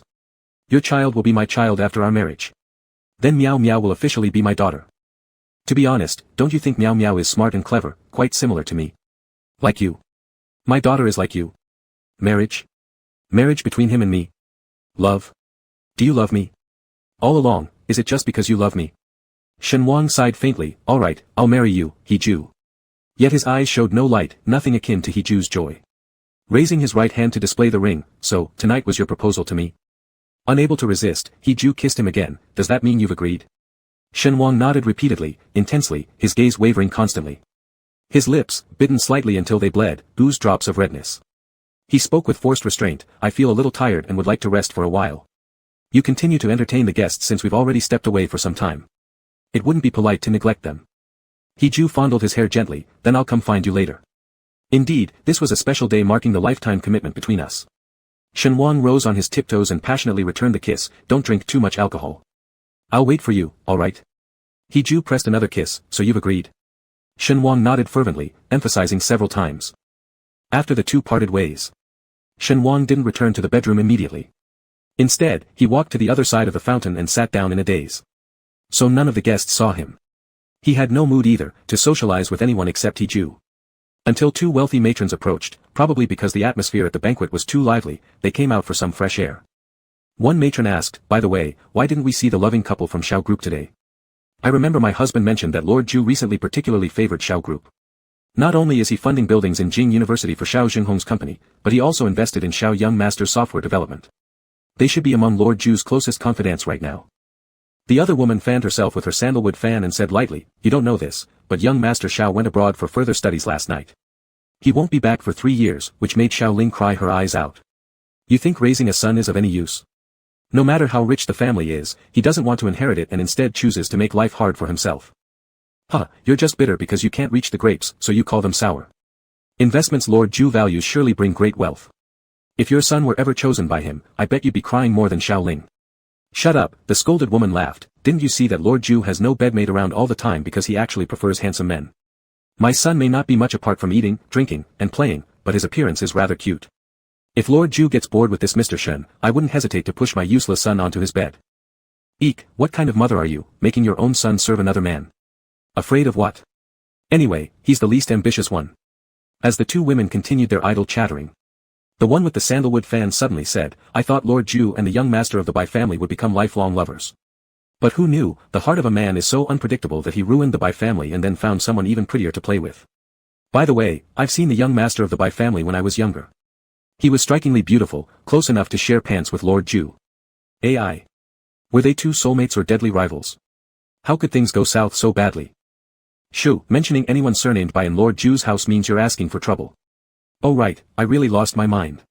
S1: Your child will be my child after our marriage. Then Miao Miao will officially be my daughter. To be honest, don't you think Miao Miao is smart and clever, quite similar to me? Like you. My daughter is like you. Marriage? Marriage between him and me. Love? Do you love me? All along, is it just because you love me? Shen Wang sighed faintly, alright, I'll marry you, He Ju. Yet his eyes showed no light, nothing akin to He Ju's joy. Raising his right hand to display the ring, so, tonight was your proposal to me? Unable to resist, He Ju kissed him again, does that mean you've agreed? Shen Wang nodded repeatedly, intensely, his gaze wavering constantly. His lips, bitten slightly until they bled, oozed drops of redness. He spoke with forced restraint, I feel a little tired and would like to rest for a while. You continue to entertain the guests since we've already stepped away for some time. It wouldn't be polite to neglect them. Hee-ju fondled his hair gently, then I'll come find you later. Indeed, this was a special day marking the lifetime commitment between us. Shenhuang rose on his tiptoes and passionately returned the kiss. Don't drink too much alcohol. I'll wait for you, alright? Hee-ju pressed another kiss. So you've agreed? Shenhuang nodded fervently, emphasizing several times. After the two parted ways, Shenhuang didn't return to the bedroom immediately. Instead, he walked to the other side of the fountain and sat down in a daze. So none of the guests saw him. He had no mood either, to socialize with anyone except Hee-ju. Until two wealthy matrons approached, probably because the atmosphere at the banquet was too lively, they came out for some fresh air. One matron asked, by the way, why didn't we see the loving couple from Xiao Group today? I remember my husband mentioned that Lord Ju recently particularly favored Xiao Group. Not only is he funding buildings in Jing University for Xiao Xinghong's company, but he also invested in Xiao Young Master's software development. They should be among Lord Ju's closest confidants right now. The other woman fanned herself with her sandalwood fan and said lightly, you don't know this, but young Master Xiao went abroad for further studies last night. He won't be back for 3 years, which made Xiao Ling cry her eyes out. You think raising a son is of any use? No matter how rich the family is, he doesn't want to inherit it and instead chooses to make life hard for himself. Huh, you're just bitter because you can't reach the grapes, so you call them sour. Investments Lord Ju values surely bring great wealth. If your son were ever chosen by him, I bet you'd be crying more than Xiao Ling. Shut up, the scolded woman laughed. Didn't you see that Lord Ju has no bedmate around all the time because he actually prefers handsome men? My son may not be much apart from eating, drinking, and playing, but his appearance is rather cute. If Lord Ju gets bored with this Mr. Shen, I wouldn't hesitate to push my useless son onto his bed. Eek, what kind of mother are you, making your own son serve another man? Afraid of what? Anyway, he's the least ambitious one. As the two women continued their idle chattering, the one with the sandalwood fan suddenly said, I thought Lord Ju and the young master of the Bai family would become lifelong lovers. But who knew, the heart of a man is so unpredictable that he ruined the Bai family and then found someone even prettier to play with. By the way, I've seen the young master of the Bai family when I was younger. He was strikingly beautiful, close enough to share pants with Lord Ju. AI. Were they two soulmates or deadly rivals? How could things go south so badly? Shoo, mentioning anyone surnamed Bai in Lord Ju's house means you're asking for trouble. Oh right, I really lost my mind.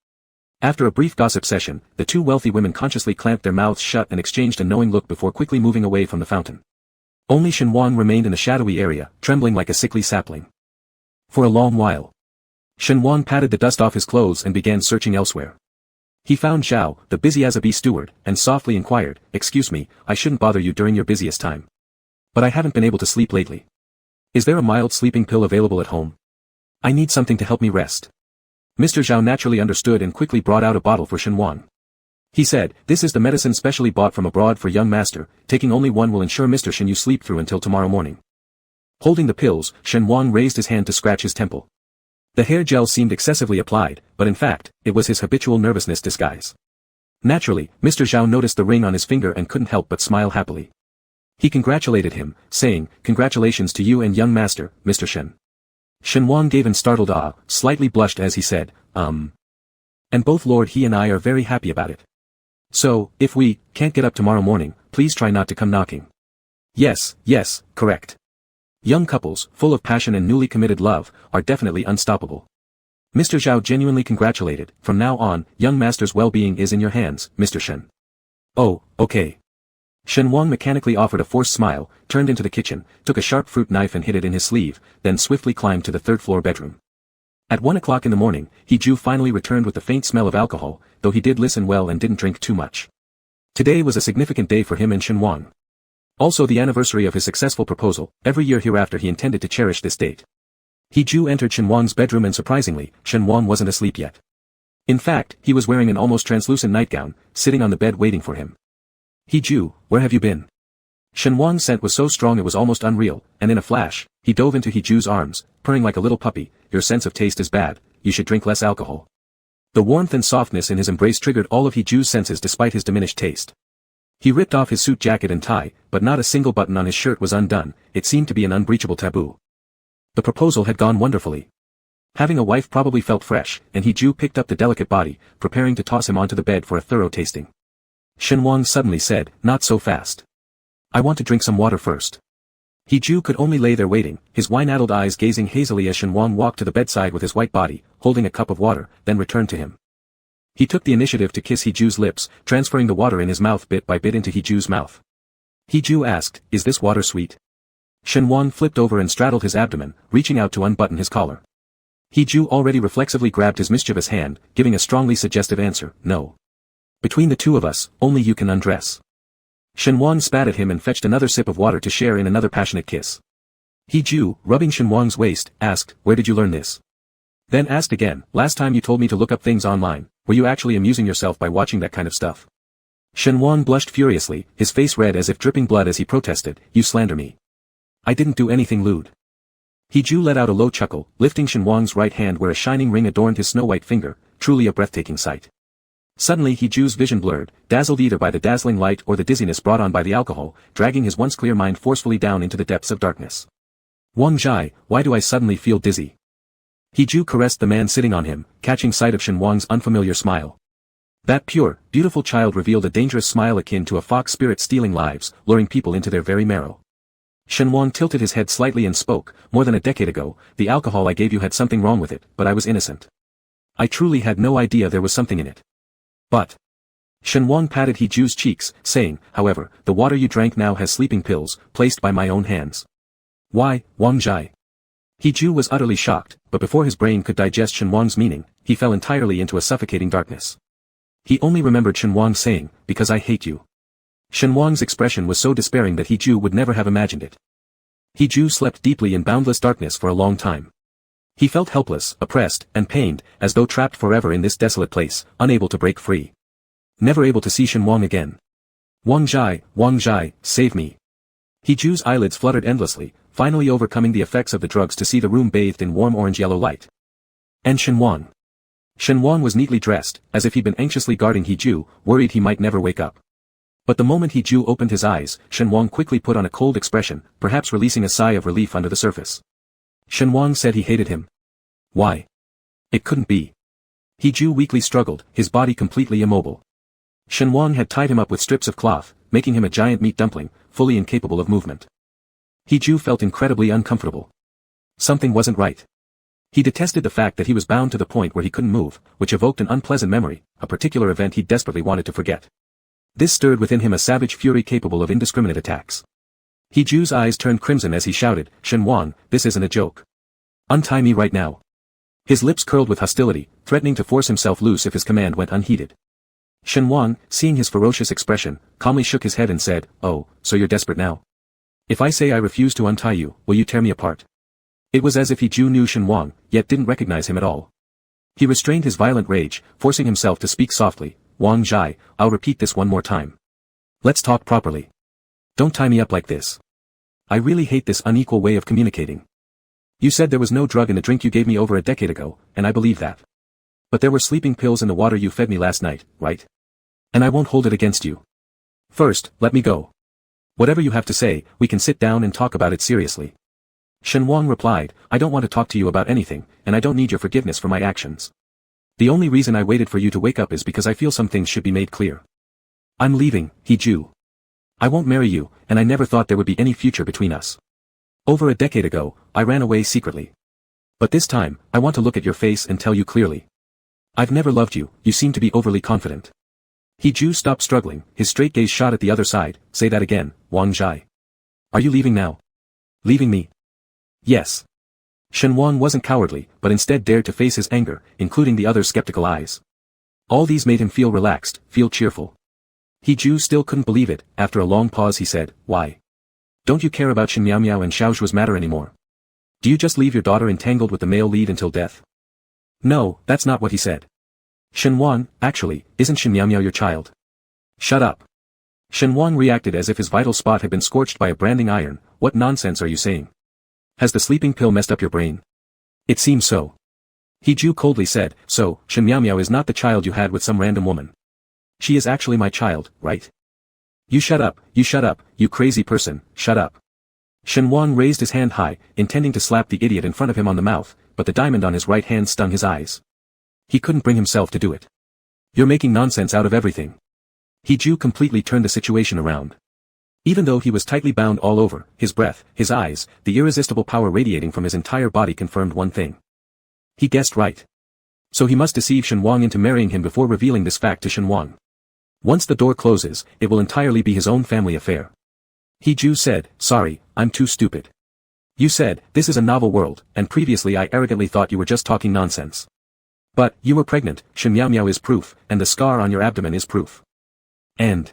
S1: After a brief gossip session, the two wealthy women consciously clamped their mouths shut and exchanged a knowing look before quickly moving away from the fountain. Only Shenhuang remained in the shadowy area, trembling like a sickly sapling. For a long while, Shenhuang patted the dust off his clothes and began searching elsewhere. He found Zhao, the busy as a bee steward, and softly inquired, excuse me, I shouldn't bother you during your busiest time. But I haven't been able to sleep lately. Is there a mild sleeping pill available at home? I need something to help me rest. Mr. Zhao naturally understood and quickly brought out a bottle for Shenhuang. He said, this is the medicine specially bought from abroad for young master, taking only one will ensure Mr. Shen you sleep through until tomorrow morning. Holding the pills, Shenhuang raised his hand to scratch his temple. The hair gel seemed excessively applied, but in fact, it was his habitual nervousness disguise. Naturally, Mr. Zhao noticed the ring on his finger and couldn't help but smile happily. He congratulated him, saying, congratulations to you and young master, Mr. Shen. Shenhuang gave an startled ah, slightly blushed as he said, And both Lord He and I are very happy about it. So, if we can't get up tomorrow morning, please try not to come knocking. Yes, correct. Young couples, full of passion and newly committed love, are definitely unstoppable. Mr. Zhao genuinely congratulated, from now on, young master's well-being is in your hands, Mr. Shen. Oh, okay. Shenhuang mechanically offered a forced smile, turned into the kitchen, took a sharp fruit knife and hid it in his sleeve, then swiftly climbed to the third-floor bedroom. At 1 o'clock in the morning, Hee-ju finally returned with the faint smell of alcohol, though he did listen well and didn't drink too much. Today was a significant day for him and Shenhuang. Also the anniversary of his successful proposal, every year hereafter he intended to cherish this date. Hee-ju entered Shenhuang's bedroom and surprisingly, Shenhuang wasn't asleep yet. In fact, he was wearing an almost translucent nightgown, sitting on the bed waiting for him. Hee-ju, where have you been? Shenhuang's scent was so strong it was almost unreal, and in a flash, he dove into Hee-ju's arms, purring like a little puppy, your sense of taste is bad, you should drink less alcohol. The warmth and softness in his embrace triggered all of Hee-ju's senses despite his diminished taste. He ripped off his suit jacket and tie, but not a single button on his shirt was undone, it seemed to be an unbreachable taboo. The proposal had gone wonderfully. Having a wife probably felt fresh, and Hee-ju picked up the delicate body, preparing to toss him onto the bed for a thorough tasting. Shenhuang suddenly said, not so fast. I want to drink some water first. Hee-ju could only lay there waiting, his wine-addled eyes gazing hazily as Shenhuang walked to the bedside with his white body, holding a cup of water, then returned to him. He took the initiative to kiss Heju's lips, transferring the water in his mouth bit by bit into Heju's mouth. Heju asked, "Is this water sweet?" Shenwan flipped over and straddled his abdomen, reaching out to unbutton his collar. Heju already reflexively grabbed his mischievous hand, giving a strongly suggestive answer, "No. Between the two of us, only you can undress." Shenwan spat at him and fetched another sip of water to share in another passionate kiss. Heju, rubbing Shenwan's waist, asked, "Where did you learn this?" Then asked again, "Last time you told me to look up things online, were you actually amusing yourself by watching that kind of stuff?" Shenwan blushed furiously, his face red as if dripping blood as he protested, "You slander me. I didn't do anything lewd." Heju let out a low chuckle, lifting Shenwan's right hand where a shining ring adorned his snow-white finger, truly a breathtaking sight. Suddenly Heju's vision blurred, dazzled either by the dazzling light or the dizziness brought on by the alcohol, dragging his once clear mind forcefully down into the depths of darkness. "Wang Zhai, why do I suddenly feel dizzy?" Heju caressed the man sitting on him, catching sight of Shenwan's unfamiliar smile. That pure, beautiful child revealed a dangerous smile akin to a fox spirit stealing lives, luring people into their very marrow. Shenwan tilted his head slightly and spoke, "More than a decade ago, the alcohol I gave you had something wrong with it, but I was innocent. I truly had no idea there was something in it. But..." Shenwan patted Heju's cheeks, saying, "However, the water you drank now has sleeping pills, placed by my own hands." "Why, Wang Zhai?" Heju was utterly shocked, but before his brain could digest Shenwan's meaning, he fell entirely into a suffocating darkness. He only remembered Shenwan saying, "Because I hate you." Shenwan's expression was so despairing that Heju would never have imagined it. Heju slept deeply in boundless darkness for a long time. He felt helpless, oppressed, and pained, as though trapped forever in this desolate place, unable to break free. Never able to see Shenwan again. Wang Zhai, save me." Heju's eyelids fluttered endlessly, finally overcoming the effects of the drugs to see the room bathed in warm orange-yellow light. And Shenwan. Shenwan was neatly dressed, as if he'd been anxiously guarding Heju, worried he might never wake up. But the moment Heju opened his eyes, Shenwan quickly put on a cold expression, perhaps releasing a sigh of relief under the surface. Shenwan said he hated him. Why? It couldn't be. Heju weakly struggled, his body completely immobile. Shenwan had tied him up with strips of cloth, making him a giant meat dumpling, fully incapable of movement. Heju felt incredibly uncomfortable. Something wasn't right. He detested the fact that he was bound to the point where he couldn't move, which evoked an unpleasant memory, a particular event he desperately wanted to forget. This stirred within him a savage fury capable of indiscriminate attacks. Heju's eyes turned crimson as he shouted, "Shenwan, this isn't a joke. Untie me right now." His lips curled with hostility, threatening to force himself loose if his command went unheeded. Shenwan, seeing his ferocious expression, calmly shook his head and said, "Oh, so you're desperate now? If I say I refuse to untie you, will you tear me apart?" It was as if Heju knew Shenwan, yet didn't recognize him at all. He restrained his violent rage, forcing himself to speak softly, "Wang Zhai, I'll repeat this one more time. Let's talk properly. Don't tie me up like this. I really hate this unequal way of communicating. You said there was no drug in the drink you gave me over a decade ago, and I believe that. But there were sleeping pills in the water you fed me last night, right? And I won't hold it against you. First, let me go. Whatever you have to say, we can sit down and talk about it seriously." Shenwan replied, "I don't want to talk to you about anything, and I don't need your forgiveness for my actions. The only reason I waited for you to wake up is because I feel some things should be made clear. I'm leaving, Heju. I won't marry you, and I never thought there would be any future between us. Over a decade ago, I ran away secretly. But this time, I want to look at your face and tell you clearly. I've never loved you, you seem to be overly confident." Heju stopped struggling, his straight gaze shot at the other side, "Say that again, Wang Zhai. Are you leaving now? Leaving me?" "Yes." Shenwan wasn't cowardly, but instead dared to face his anger, including the other's skeptical eyes. All these made him feel relaxed, feel cheerful. Heju still couldn't believe it. After a long pause he said, "Why? Don't you care about Shen Miao and Xiaozhuo's matter anymore? Do you just leave your daughter entangled with the male lead until death?" "No, that's not what he said." "Shenwan, actually, isn't Shen Miao your child?" "Shut up." Shenwan reacted as if his vital spot had been scorched by a branding iron. "What nonsense are you saying? Has the sleeping pill messed up your brain?" "It seems so." Heju coldly said, "So, Shen Miao is not the child you had with some random woman. She is actually my child, right?" You shut up, you crazy person, shut up." Shenwan raised his hand high, intending to slap the idiot in front of him on the mouth, but the diamond on his right hand stung his eyes. He couldn't bring himself to do it. "You're making nonsense out of everything." Heju completely turned the situation around. Even though he was tightly bound all over, his breath, his eyes, the irresistible power radiating from his entire body confirmed one thing. He guessed right. So he must deceive Shen Wang into marrying him before revealing this fact to Shen Wang. Once the door closes, it will entirely be his own family affair. He Ju said, sorry, I'm too stupid. You said, this is a novel world, and previously I arrogantly thought you were just talking nonsense. But, you were pregnant, Shen Miao Miao is proof, and the scar on your abdomen is proof. And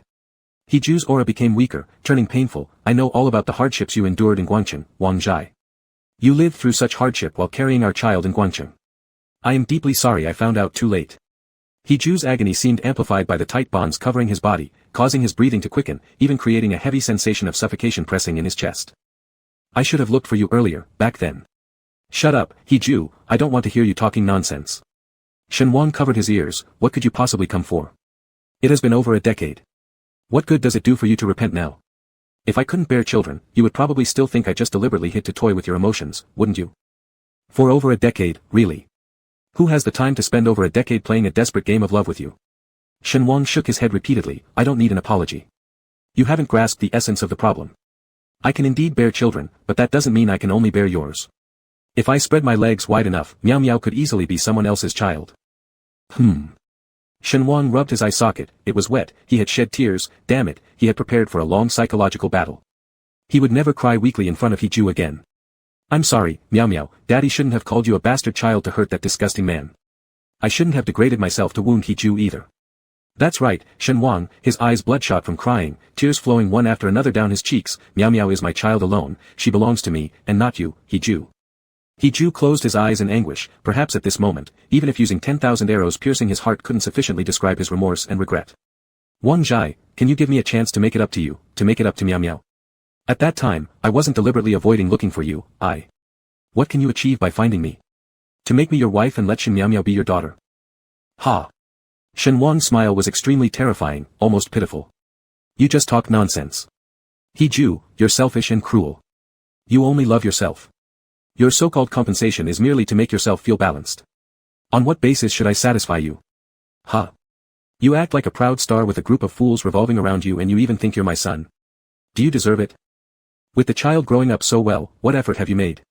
S1: He Ju's aura became weaker, turning painful. I know all about the hardships you endured in Guangcheng, Wang Zhai. You lived through such hardship while carrying our child in Guangcheng. I am deeply sorry I found out too late. He Ju's agony seemed amplified by the tight bonds covering his body, causing his breathing to quicken, even creating a heavy sensation of suffocation pressing in his chest. I should have looked for you earlier, back then. Shut up, He Ju, I don't want to hear you talking nonsense. Shen Wang covered his ears. What could you possibly come for? It has been over a decade. What good does it do for you to repent now? If I couldn't bear children, you would probably still think I just deliberately hid to toy with your emotions, wouldn't you? For over a decade, really. Who has the time to spend over a decade playing a desperate game of love with you? Shen Wang shook his head repeatedly. I don't need an apology. You haven't grasped the essence of the problem. I can indeed bear children, but that doesn't mean I can only bear yours. If I spread my legs wide enough, Miao Miao could easily be someone else's child. Shen Wang rubbed his eye socket. It was wet, he had shed tears. Damn it, he had prepared for a long psychological battle. He would never cry weakly in front of He Ju again. I'm sorry, Miao Miao, Daddy shouldn't have called you a bastard child to hurt that disgusting man. I shouldn't have degraded myself to wound He Ju either. That's right, Shen Wang, his eyes bloodshot from crying, tears flowing one after another down his cheeks. Miao Miao is my child alone, she belongs to me, and not you, He Ju. He Ju closed his eyes in anguish. Perhaps at this moment, even if using 10,000 arrows piercing his heart couldn't sufficiently describe his remorse and regret. Wang Zhai, can you give me a chance to make it up to you, to make it up to Miao Miao? At that time, I wasn't deliberately avoiding looking for you, What can you achieve by finding me? To make me your wife and let Shen Miao Miao be your daughter. Ha! Shen Wang's smile was extremely terrifying, almost pitiful. You just talk nonsense. He Ju, you're selfish and cruel. You only love yourself. Your so-called compensation is merely to make yourself feel balanced. On what basis should I satisfy you? Ha! You act like a proud star with a group of fools revolving around you and you even think you're my son. Do you deserve it? With the child growing up so well, what effort have you made?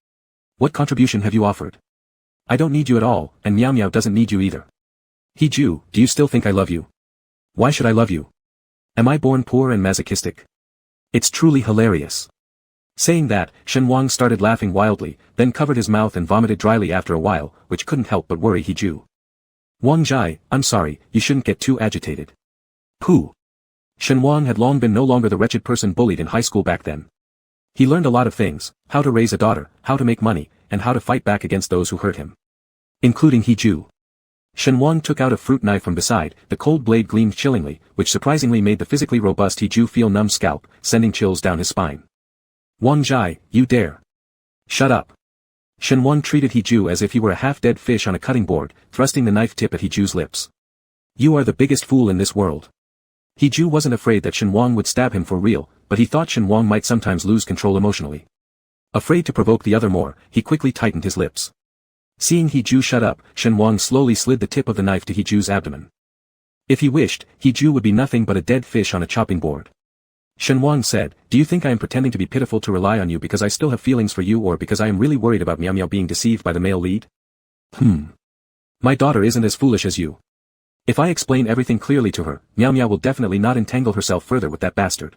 S1: What contribution have you offered? I don't need you at all, and Miao Miao doesn't need you either. He Ju, do you still think I love you? Why should I love you? Am I born poor and masochistic? It's truly hilarious. Saying that, Shen Wang started laughing wildly, then covered his mouth and vomited dryly after a while, which couldn't help but worry He Ju. Wang Zhai, I'm sorry, you shouldn't get too agitated. Pooh. Shen Wang had long been no longer the wretched person bullied in high school back then. He learned a lot of things, how to raise a daughter, how to make money, and how to fight back against those who hurt him. Including He Ju. Shen Wang took out a fruit knife from beside, the cold blade gleamed chillingly, which surprisingly made the physically robust He Ju feel numb scalp, sending chills down his spine. Wang Zhai, you dare. Shut up. Shen Wang treated He Ju as if he were a half-dead fish on a cutting board, thrusting the knife tip at He Ju's lips. You are the biggest fool in this world. He Ju wasn't afraid that Shen Wang would stab him for real, but he thought Shen Wang might sometimes lose control emotionally. Afraid to provoke the other more, he quickly tightened his lips. Seeing He Ju shut up, Shen Wang slowly slid the tip of the knife to He Ju's abdomen. If he wished, He Ju would be nothing but a dead fish on a chopping board. Shen Wang said, do you think I am pretending to be pitiful to rely on you because I still have feelings for you or because I am really worried about Miao Miao being deceived by the male lead? My daughter isn't as foolish as you. If I explain everything clearly to her, Miao Miao will definitely not entangle herself further with that bastard.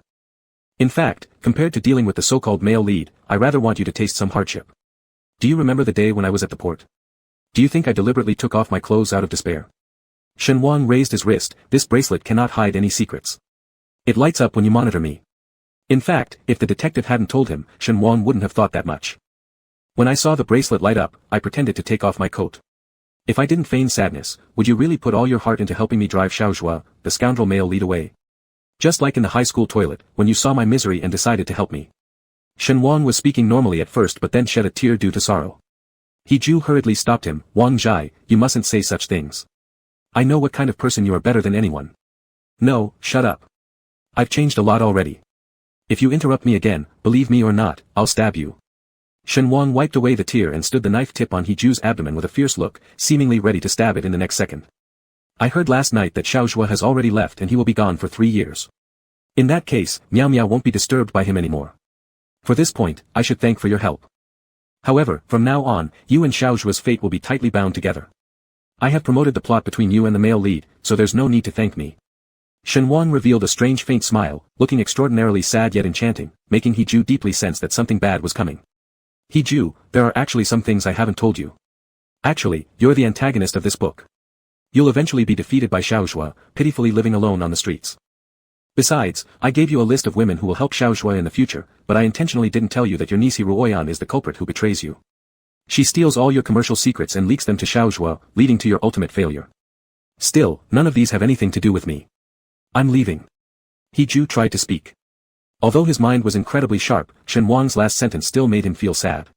S1: In fact, compared to dealing with the so-called male lead, I rather want you to taste some hardship. Do you remember the day when I was at the port? Do you think I deliberately took off my clothes out of despair? Shen Wang raised his wrist. This bracelet cannot hide any secrets. It lights up when you monitor me. In fact, if the detective hadn't told him, Shen Wang wouldn't have thought that much. When I saw the bracelet light up, I pretended to take off my coat. If I didn't feign sadness, would you really put all your heart into helping me drive Xiao Zhua, the scoundrel male lead away? Just like in the high school toilet, when you saw my misery and decided to help me. Shen Wang was speaking normally at first but then shed a tear due to sorrow. He Ju hurriedly stopped him. Wang Zhai, you mustn't say such things. I know what kind of person you are better than anyone. No, shut up. I've changed a lot already. If you interrupt me again, believe me or not, I'll stab you. Shen Wang wiped away the tear and stood the knife tip on He Ju's abdomen with a fierce look, seemingly ready to stab it in the next second. I heard last night that Xiao Zhua has already left and he will be gone for 3 years. In that case, Miao Miao won't be disturbed by him anymore. For this point, I should thank for your help. However, from now on, you and Xiao Zhua's fate will be tightly bound together. I have promoted the plot between you and the male lead, so there's no need to thank me. Shen Wang revealed a strange faint smile, looking extraordinarily sad yet enchanting, making He-ju deeply sense that something bad was coming. He-ju, there are actually some things I haven't told you. Actually, you're the antagonist of this book. You'll eventually be defeated by Xiaoxue, pitifully living alone on the streets. Besides, I gave you a list of women who will help Xiaoxue in the future, but I intentionally didn't tell you that your niece Ruoyan is the culprit who betrays you. She steals all your commercial secrets and leaks them to Xiaoxue, leading to your ultimate failure. Still, none of these have anything to do with me. I'm leaving. He-ju tried to speak. Although his mind was incredibly sharp, Shen Wang's last sentence still made him feel sad.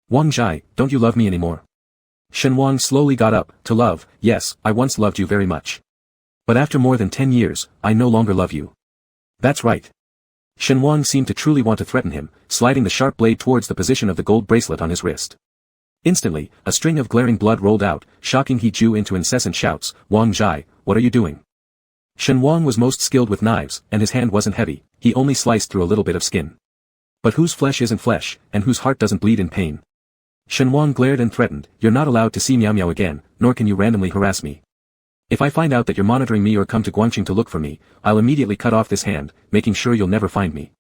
S1: Wang Zhai, don't you love me anymore? Shen Wang slowly got up. To love, yes, I once loved you very much. But after more than 10 years, I no longer love you. That's right. Shen Wang seemed to truly want to threaten him, sliding the sharp blade towards the position of the gold bracelet on his wrist. Instantly, a string of glaring blood rolled out, shocking He-ju into incessant shouts. Wang Zhai, what are you doing? Shen Wang was most skilled with knives, and his hand wasn't heavy, he only sliced through a little bit of skin. But whose flesh isn't flesh, and whose heart doesn't bleed in pain? Shen Wang glared and threatened, you're not allowed to see Miao Miao again, nor can you randomly harass me. If I find out that you're monitoring me or come to Guangqing to look for me, I'll immediately cut off this hand, making sure you'll never find me.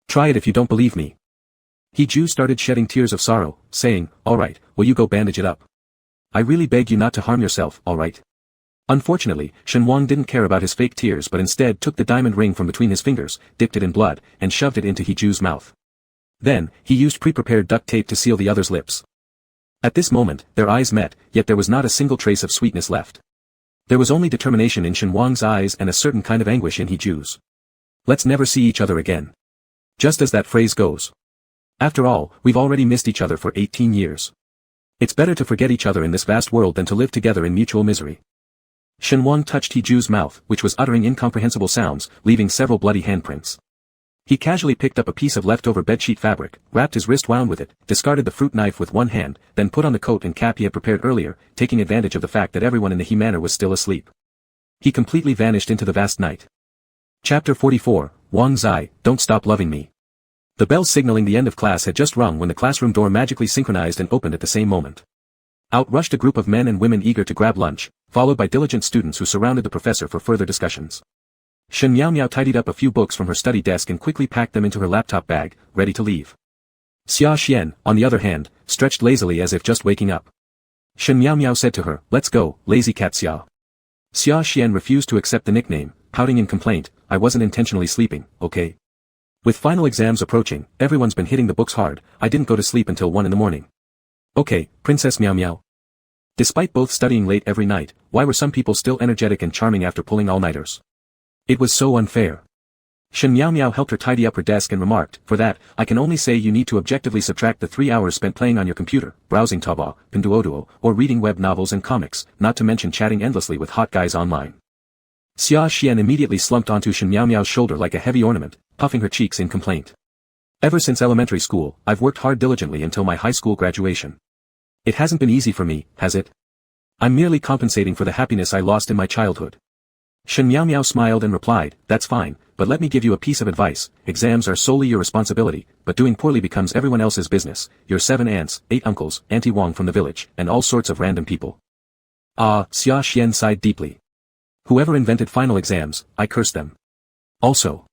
S1: Try it if you don't believe me. He-ju started shedding tears of sorrow, saying, alright, will you go bandage it up? I really beg you not to harm yourself, alright? Unfortunately, Shen Wang didn't care about his fake tears but instead took the diamond ring from between his fingers, dipped it in blood, and shoved it into He-ju's mouth. Then, he used pre-prepared duct tape to seal the other's lips. At this moment, their eyes met, yet there was not a single trace of sweetness left. There was only determination in Shen Wang's eyes and a certain kind of anguish in He-ju's. Let's never see each other again. Just as that phrase goes. After all, we've already missed each other for 18 years. It's better to forget each other in this vast world than to live together in mutual misery. Shen Wang touched He-ju's mouth, which was uttering incomprehensible sounds, leaving several bloody handprints. He casually picked up a piece of leftover bedsheet fabric, wrapped his wrist wound with it, discarded the fruit knife with one hand, then put on the coat and cap he had prepared earlier, taking advantage of the fact that everyone in the He Manor was still asleep. He completely vanished into the vast night. Chapter 44, Wang Zhai, Don't Stop Loving Me. The bell signaling the end of class had just rung when the classroom door magically synchronized and opened at the same moment. Out rushed a group of men and women eager to grab lunch, followed by diligent students who surrounded the professor for further discussions. Shen Miao Miao tidied up a few books from her study desk and quickly packed them into her laptop bag, ready to leave. Xia Xian, on the other hand, stretched lazily as if just waking up. Shen Miao Miao said to her, let's go, lazy cat Xia. Xia Xian refused to accept the nickname, pouting in complaint, I wasn't intentionally sleeping, okay? With final exams approaching, everyone's been hitting the books hard, I didn't go to sleep until 1 in the morning. Okay, Princess Miao Miao. Despite both studying late every night, why were some people still energetic and charming after pulling all-nighters? It was so unfair. Shen Miao Miao helped her tidy up her desk and remarked, for that, I can only say you need to objectively subtract the 3 hours spent playing on your computer, browsing Taobao, Pinduoduo, or reading web novels and comics, not to mention chatting endlessly with hot guys online. Xia Xian immediately slumped onto Shen Miao Miao's shoulder like a heavy ornament, puffing her cheeks in complaint. Ever since elementary school, I've worked hard diligently until my high school graduation. It hasn't been easy for me, has it? I'm merely compensating for the happiness I lost in my childhood. Shen Miao Miao smiled and replied, that's fine, but let me give you a piece of advice, exams are solely your responsibility, but doing poorly becomes everyone else's business, your 7 aunts, 8 uncles, Auntie Wang from the village, and all sorts of random people. Ah, Xia Xian sighed deeply. Whoever invented final exams, I curse them. Also.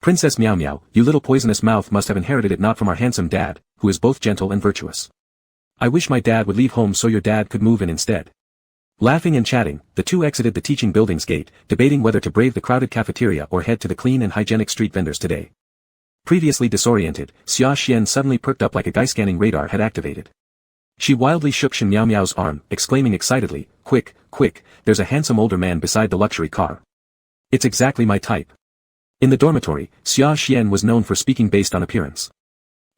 S1: Princess Miao Miao, you little poisonous mouth must have inherited it not from our handsome dad, who is both gentle and virtuous. I wish my dad would leave home so your dad could move in instead. Laughing and chatting, the two exited the teaching building's gate, debating whether to brave the crowded cafeteria or head to the clean and hygienic street vendors today. Previously disoriented, Xia Xian suddenly perked up like a guy-scanning radar had activated. She wildly shook Shen Miao Miao's arm, exclaiming excitedly, quick, quick, there's a handsome older man beside the luxury car. It's exactly my type. In the dormitory, Xia Xian was known for speaking based on appearance.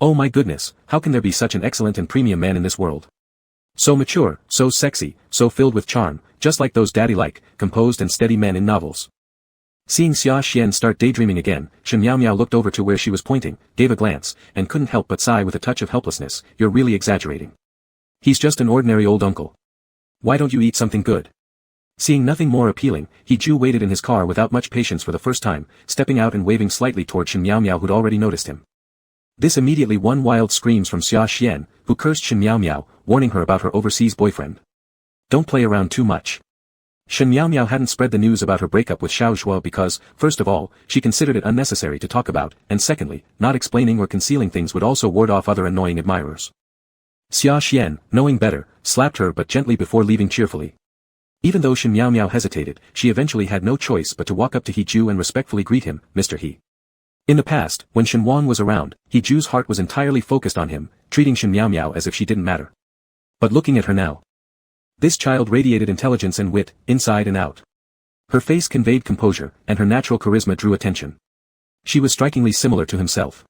S1: Oh my goodness, how can there be such an excellent and premium man in this world? So mature, so sexy, so filled with charm, just like those daddy-like, composed and steady men in novels. Seeing Xia Xian start daydreaming again, Shen Miao Miao looked over to where she was pointing, gave a glance, and couldn't help but sigh with a touch of helplessness, you're really exaggerating. He's just an ordinary old uncle. Why don't you eat something good? Seeing nothing more appealing, He-ju waited in his car without much patience for the first time, stepping out and waving slightly toward Shen Miao Miao who'd already noticed him. This immediately won wild screams from Xia Xian, who cursed Shen Miao Miao, warning her about her overseas boyfriend. Don't play around too much. Shen Miao hadn't spread the news about her breakup with Xiao Zhuo because, first of all, she considered it unnecessary to talk about, and secondly, not explaining or concealing things would also ward off other annoying admirers. Xia Xian, knowing better, slapped her but gently before leaving cheerfully. Even though Shen Miao hesitated, she eventually had no choice but to walk up to He Ju and respectfully greet him, Mr. He. In the past, when Shen Wang was around, He Ju's heart was entirely focused on him, treating Shen Miao as if she didn't matter. But looking at her now, this child radiated intelligence and wit, inside and out. Her face conveyed composure, and her natural charisma drew attention. She was strikingly similar to himself.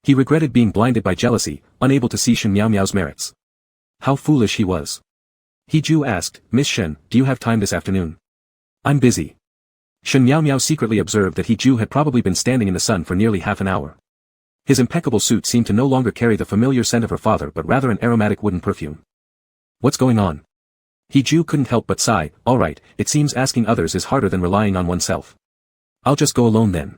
S1: He regretted being blinded by jealousy, unable to see Shen Miao's merits. How foolish he was. He Ju asked, Miss Shen, do you have time this afternoon? I'm busy. Shen Miao secretly observed that He Ju had probably been standing in the sun for nearly half an hour. His impeccable suit seemed to no longer carry the familiar scent of her father but rather an aromatic wooden perfume. What's going on? He Ju couldn't help but sigh. Alright, it seems asking others is harder than relying on oneself. I'll just go alone then.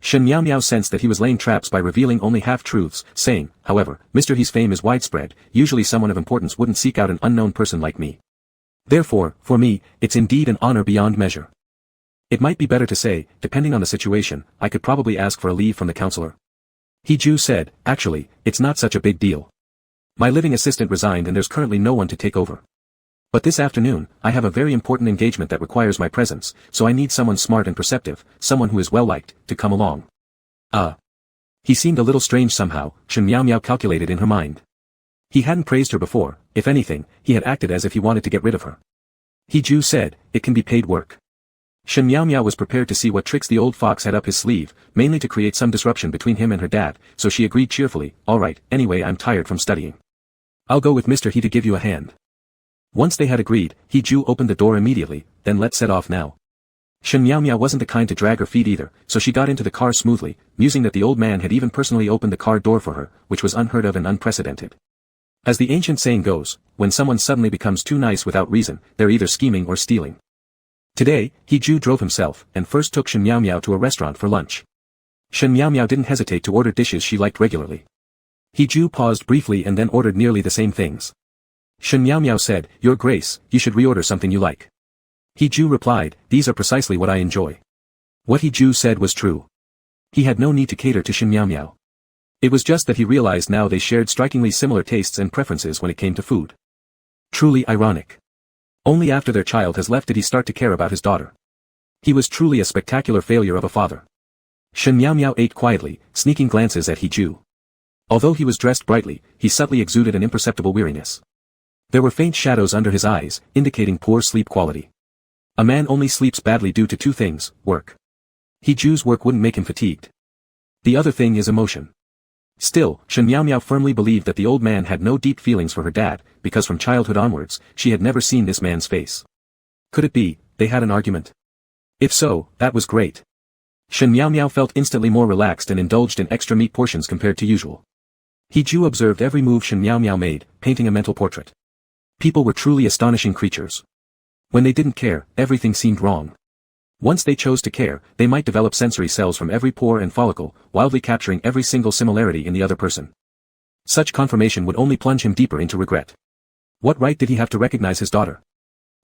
S1: Shen Miao sensed that he was laying traps by revealing only half-truths, saying, however, Mr. He's fame is widespread, usually someone of importance wouldn't seek out an unknown person like me. Therefore, for me, it's indeed an honor beyond measure. It might be better to say, depending on the situation, I could probably ask for a leave from the counselor. He Ju said, actually, it's not such a big deal. My living assistant resigned and there's currently no one to take over. But this afternoon, I have a very important engagement that requires my presence, so I need someone smart and perceptive, someone who is well-liked, to come along. He seemed a little strange somehow, Shen Miao calculated in her mind. He hadn't praised her before, if anything, he had acted as if he wanted to get rid of her. He Ju said, it can be paid work. Shen Miao was prepared to see what tricks the old fox had up his sleeve, mainly to create some disruption between him and her dad, so she agreed cheerfully, alright, anyway I'm tired from studying. I'll go with Mr. He to give you a hand. Once they had agreed, He Ju opened the door immediately, then let's set off now. Shen Miao wasn't the kind to drag her feet either, so she got into the car smoothly, musing that the old man had even personally opened the car door for her, which was unheard of and unprecedented. As the ancient saying goes, when someone suddenly becomes too nice without reason, they're either scheming or stealing. Today, He Ju drove himself, and first took Shen Miao to a restaurant for lunch. Shen Miao didn't hesitate to order dishes she liked regularly. He Ju paused briefly and then ordered nearly the same things. Shen Miao said, Your Grace, you should reorder something you like. He Ju replied, these are precisely what I enjoy. What He Ju said was true. He had no need to cater to Shen Miao. It was just that he realized now they shared strikingly similar tastes and preferences when it came to food. Truly ironic. Only after their child has left did he start to care about his daughter. He was truly a spectacular failure of a father. Shen Miao ate quietly, sneaking glances at He Ju. Although he was dressed brightly, he subtly exuded an imperceptible weariness. There were faint shadows under his eyes, indicating poor sleep quality. A man only sleeps badly due to two things, work. He Ju's work wouldn't make him fatigued. The other thing is emotion. Still, Shen Miao firmly believed that the old man had no deep feelings for her dad, because from childhood onwards, she had never seen this man's face. Could it be, they had an argument? If so, that was great. Shen Miao felt instantly more relaxed and indulged in extra meat portions compared to usual. He Ju observed every move Shen Miao made, painting a mental portrait. People were truly astonishing creatures. When they didn't care, everything seemed wrong. Once they chose to care, they might develop sensory cells from every pore and follicle, wildly capturing every single similarity in the other person. Such confirmation would only plunge him deeper into regret. What right did he have to recognize his daughter?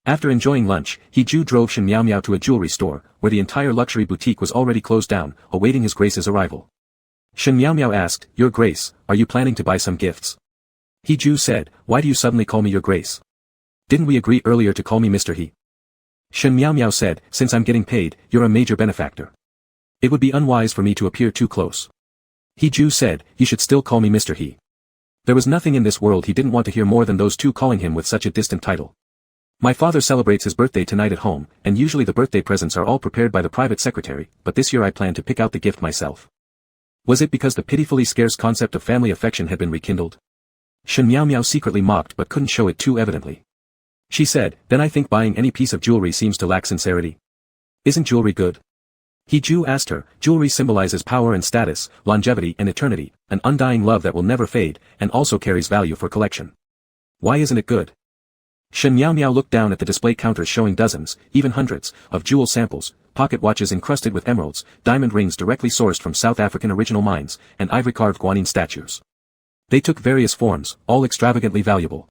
S1: After enjoying lunch, He Ju drove Shen Miao to a jewelry store, where the entire luxury boutique was already closed down, awaiting his Grace's arrival. Shen Miao asked, Your Grace, are you planning to buy some gifts? He Ju said, why do you suddenly call me Your Grace? Didn't we agree earlier to call me Mr. He? Shen Miao said, since I'm getting paid, you're a major benefactor. It would be unwise for me to appear too close. He Ju said, you should still call me Mr. He. There was nothing in this world he didn't want to hear more than those two calling him with such a distant title. My father celebrates his birthday tonight at home, and usually the birthday presents are all prepared by the private secretary, but this year I plan to pick out the gift myself. Was it because the pitifully scarce concept of family affection had been rekindled? Shen Miao secretly mocked but couldn't show it too evidently. She said, then I think buying any piece of jewelry seems to lack sincerity. Isn't jewelry good? He Ju asked her, jewelry symbolizes power and status, longevity and eternity, an undying love that will never fade, and also carries value for collection. Why isn't it good? Shen Miao looked down at the display counters showing dozens, even hundreds, of jewel samples, pocket watches encrusted with emeralds, diamond rings directly sourced from South African original mines, and ivory-carved guanine statues. They took various forms, all extravagantly valuable.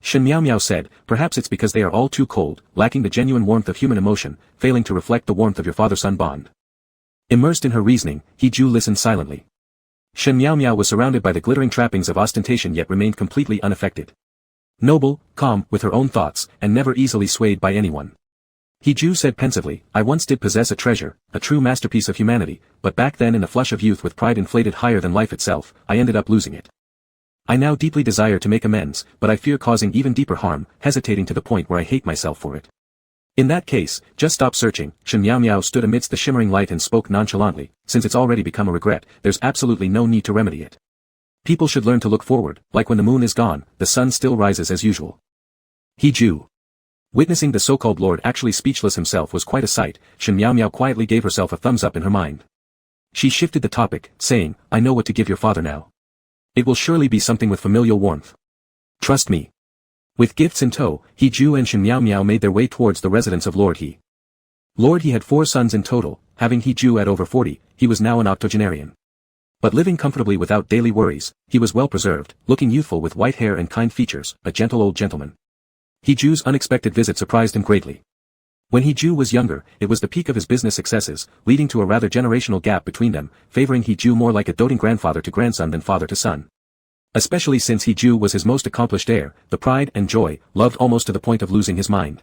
S1: Shen Miao Miao said, perhaps it's because they are all too cold, lacking the genuine warmth of human emotion, failing to reflect the warmth of your father-son bond. Immersed in her reasoning, He Ju listened silently. Shen Miao Miao was surrounded by the glittering trappings of ostentation yet remained completely unaffected. Noble, calm, with her own thoughts, and never easily swayed by anyone. He Ju said pensively, I once did possess a treasure, a true masterpiece of humanity, but back then in a flush of youth with pride inflated higher than life itself, I ended up losing it. I now deeply desire to make amends, but I fear causing even deeper harm, hesitating to the point where I hate myself for it. In that case, just stop searching. Shen Miao Miao stood amidst the shimmering light and spoke nonchalantly, since it's already become a regret, there's absolutely no need to remedy it. People should learn to look forward, like when the moon is gone, the sun still rises as usual. He Ju. Witnessing the so-called lord actually speechless himself was quite a sight. Shen Miao Miao quietly gave herself a thumbs up in her mind. She shifted the topic, saying, I know what to give your father now. It will surely be something with familial warmth. Trust me. With gifts in tow, He Ju and Shen Miao Miao made their way towards the residence of Lord He. Lord He had 4 sons in total, having He Ju at over 40, he was now an octogenarian. But living comfortably without daily worries, he was well preserved, looking youthful with white hair and kind features, a gentle old gentleman. He Ju's unexpected visit surprised him greatly. When He Ju was younger, it was the peak of his business successes, leading to a rather generational gap between them, favoring He Ju more like a doting grandfather to grandson than father to son. Especially since He Ju was his most accomplished heir, the pride and joy, loved almost to the point of losing his mind.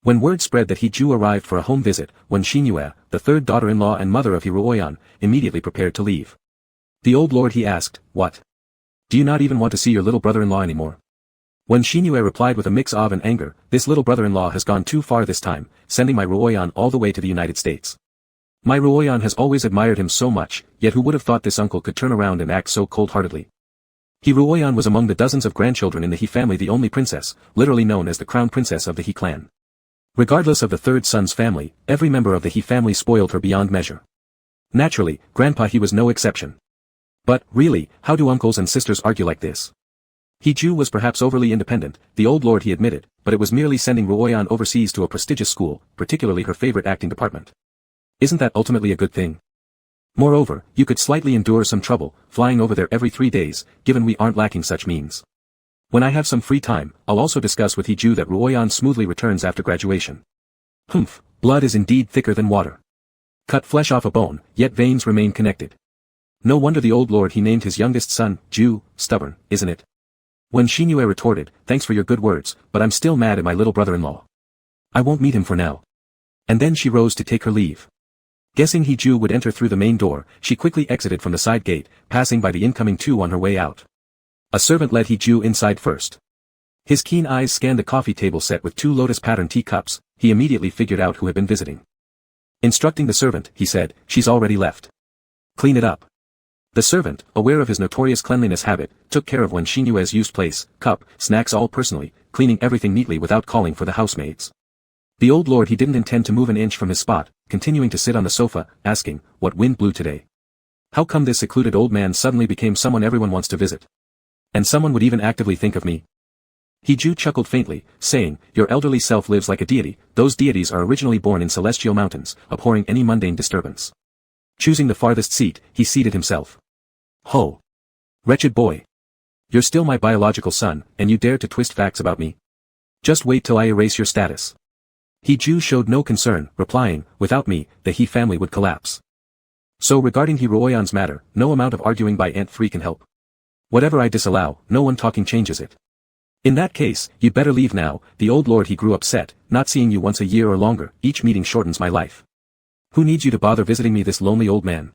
S1: When word spread that He Ju arrived for a home visit, Wen Xinyue, the third daughter-in-law and mother of He Ruoyan, immediately prepared to leave. The old lord he asked, what? Do you not even want to see your little brother-in-law anymore? Wen Xinyue replied with a mix of and anger, this little brother-in-law has gone too far this time, sending my Ruoyan all the way to the United States. My Ruoyan has always admired him so much, yet who would have thought this uncle could turn around and act so cold-heartedly? He Ruoyan was among the dozens of grandchildren in the He family the only princess, literally known as the crown princess of the He clan. Regardless of the third son's family, every member of the He family spoiled her beyond measure. Naturally, Grandpa He was no exception. But, really, how do uncles and sisters argue like this? He Ju was perhaps overly independent, the old lord he admitted, but it was merely sending Ruoyan overseas to a prestigious school, particularly her favorite acting department. Isn't that ultimately a good thing? Moreover, you could slightly endure some trouble, flying over there every 3 days, given we aren't lacking such means. When I have some free time, I'll also discuss with He Ju that Ruoyan smoothly returns after graduation. Humph, blood is indeed thicker than water. Cut flesh off a bone, yet veins remain connected. No wonder the old lord he named his youngest son, Ju, stubborn, isn't it? When Xinyue retorted, thanks for your good words, but I'm still mad at my little brother-in-law. I won't meet him for now. And then she rose to take her leave. Guessing He Ju would enter through the main door, she quickly exited from the side gate, passing by the incoming 2 on her way out. A servant led He Ju inside first. His keen eyes scanned the coffee table set with 2 lotus-patterned teacups. He immediately figured out who had been visiting. Instructing the servant, he said, she's already left. Clean it up. The servant, aware of his notorious cleanliness habit, took care of Wen Xinyue's used place, cup, snacks all personally, cleaning everything neatly without calling for the housemaids. The old lord he didn't intend to move an inch from his spot, continuing to sit on the sofa, asking, what wind blew today? How come this secluded old man suddenly became someone everyone wants to visit? And someone would even actively think of me? He Ju chuckled faintly, saying, your elderly self lives like a deity, those deities are originally born in celestial mountains, abhorring any mundane disturbance. Choosing the farthest seat, he seated himself. Ho! Wretched boy! You're still my biological son, and you dare to twist facts about me? Just wait till I erase your status. He Ju showed no concern, replying, without me, the He family would collapse. So regarding He Ruoyan's matter, no amount of arguing by Ant 3 can help. Whatever I disallow, no one talking changes it. In that case, you'd better leave now. The old lord he grew upset, not seeing you once a year or longer, each meeting shortens my life. Who needs you to bother visiting me, this lonely old man?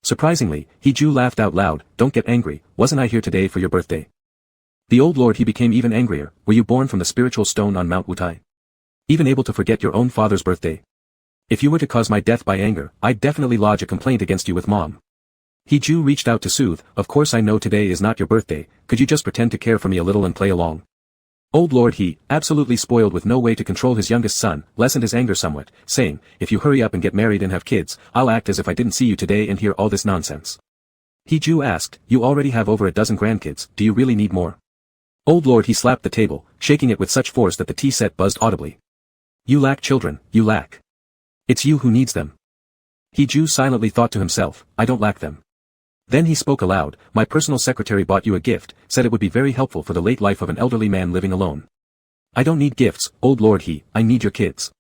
S1: Surprisingly, He Ju laughed out loud, don't get angry, wasn't I here today for your birthday? The old lord he became even angrier, were you born from the spiritual stone on Mount Wutai? Even able to forget your own father's birthday? If you were to cause my death by anger, I'd definitely lodge a complaint against you with Mom. He Ju reached out to soothe, of course I know today is not your birthday, could you just pretend to care for me a little and play along? Old lord he, absolutely spoiled with no way to control his youngest son, lessened his anger somewhat, saying, if you hurry up and get married and have kids, I'll act as if I didn't see you today and hear all this nonsense. He Ju asked, you already have over a dozen grandkids, do you really need more? Old lord he slapped the table, shaking it with such force that the tea set buzzed audibly. You lack children, you lack. It's you who needs them. He Ju silently thought to himself, I don't lack them. Then he spoke aloud, my personal secretary bought you a gift, said it would be very helpful for the late life of an elderly man living alone. I don't need gifts, old lord I need your kids.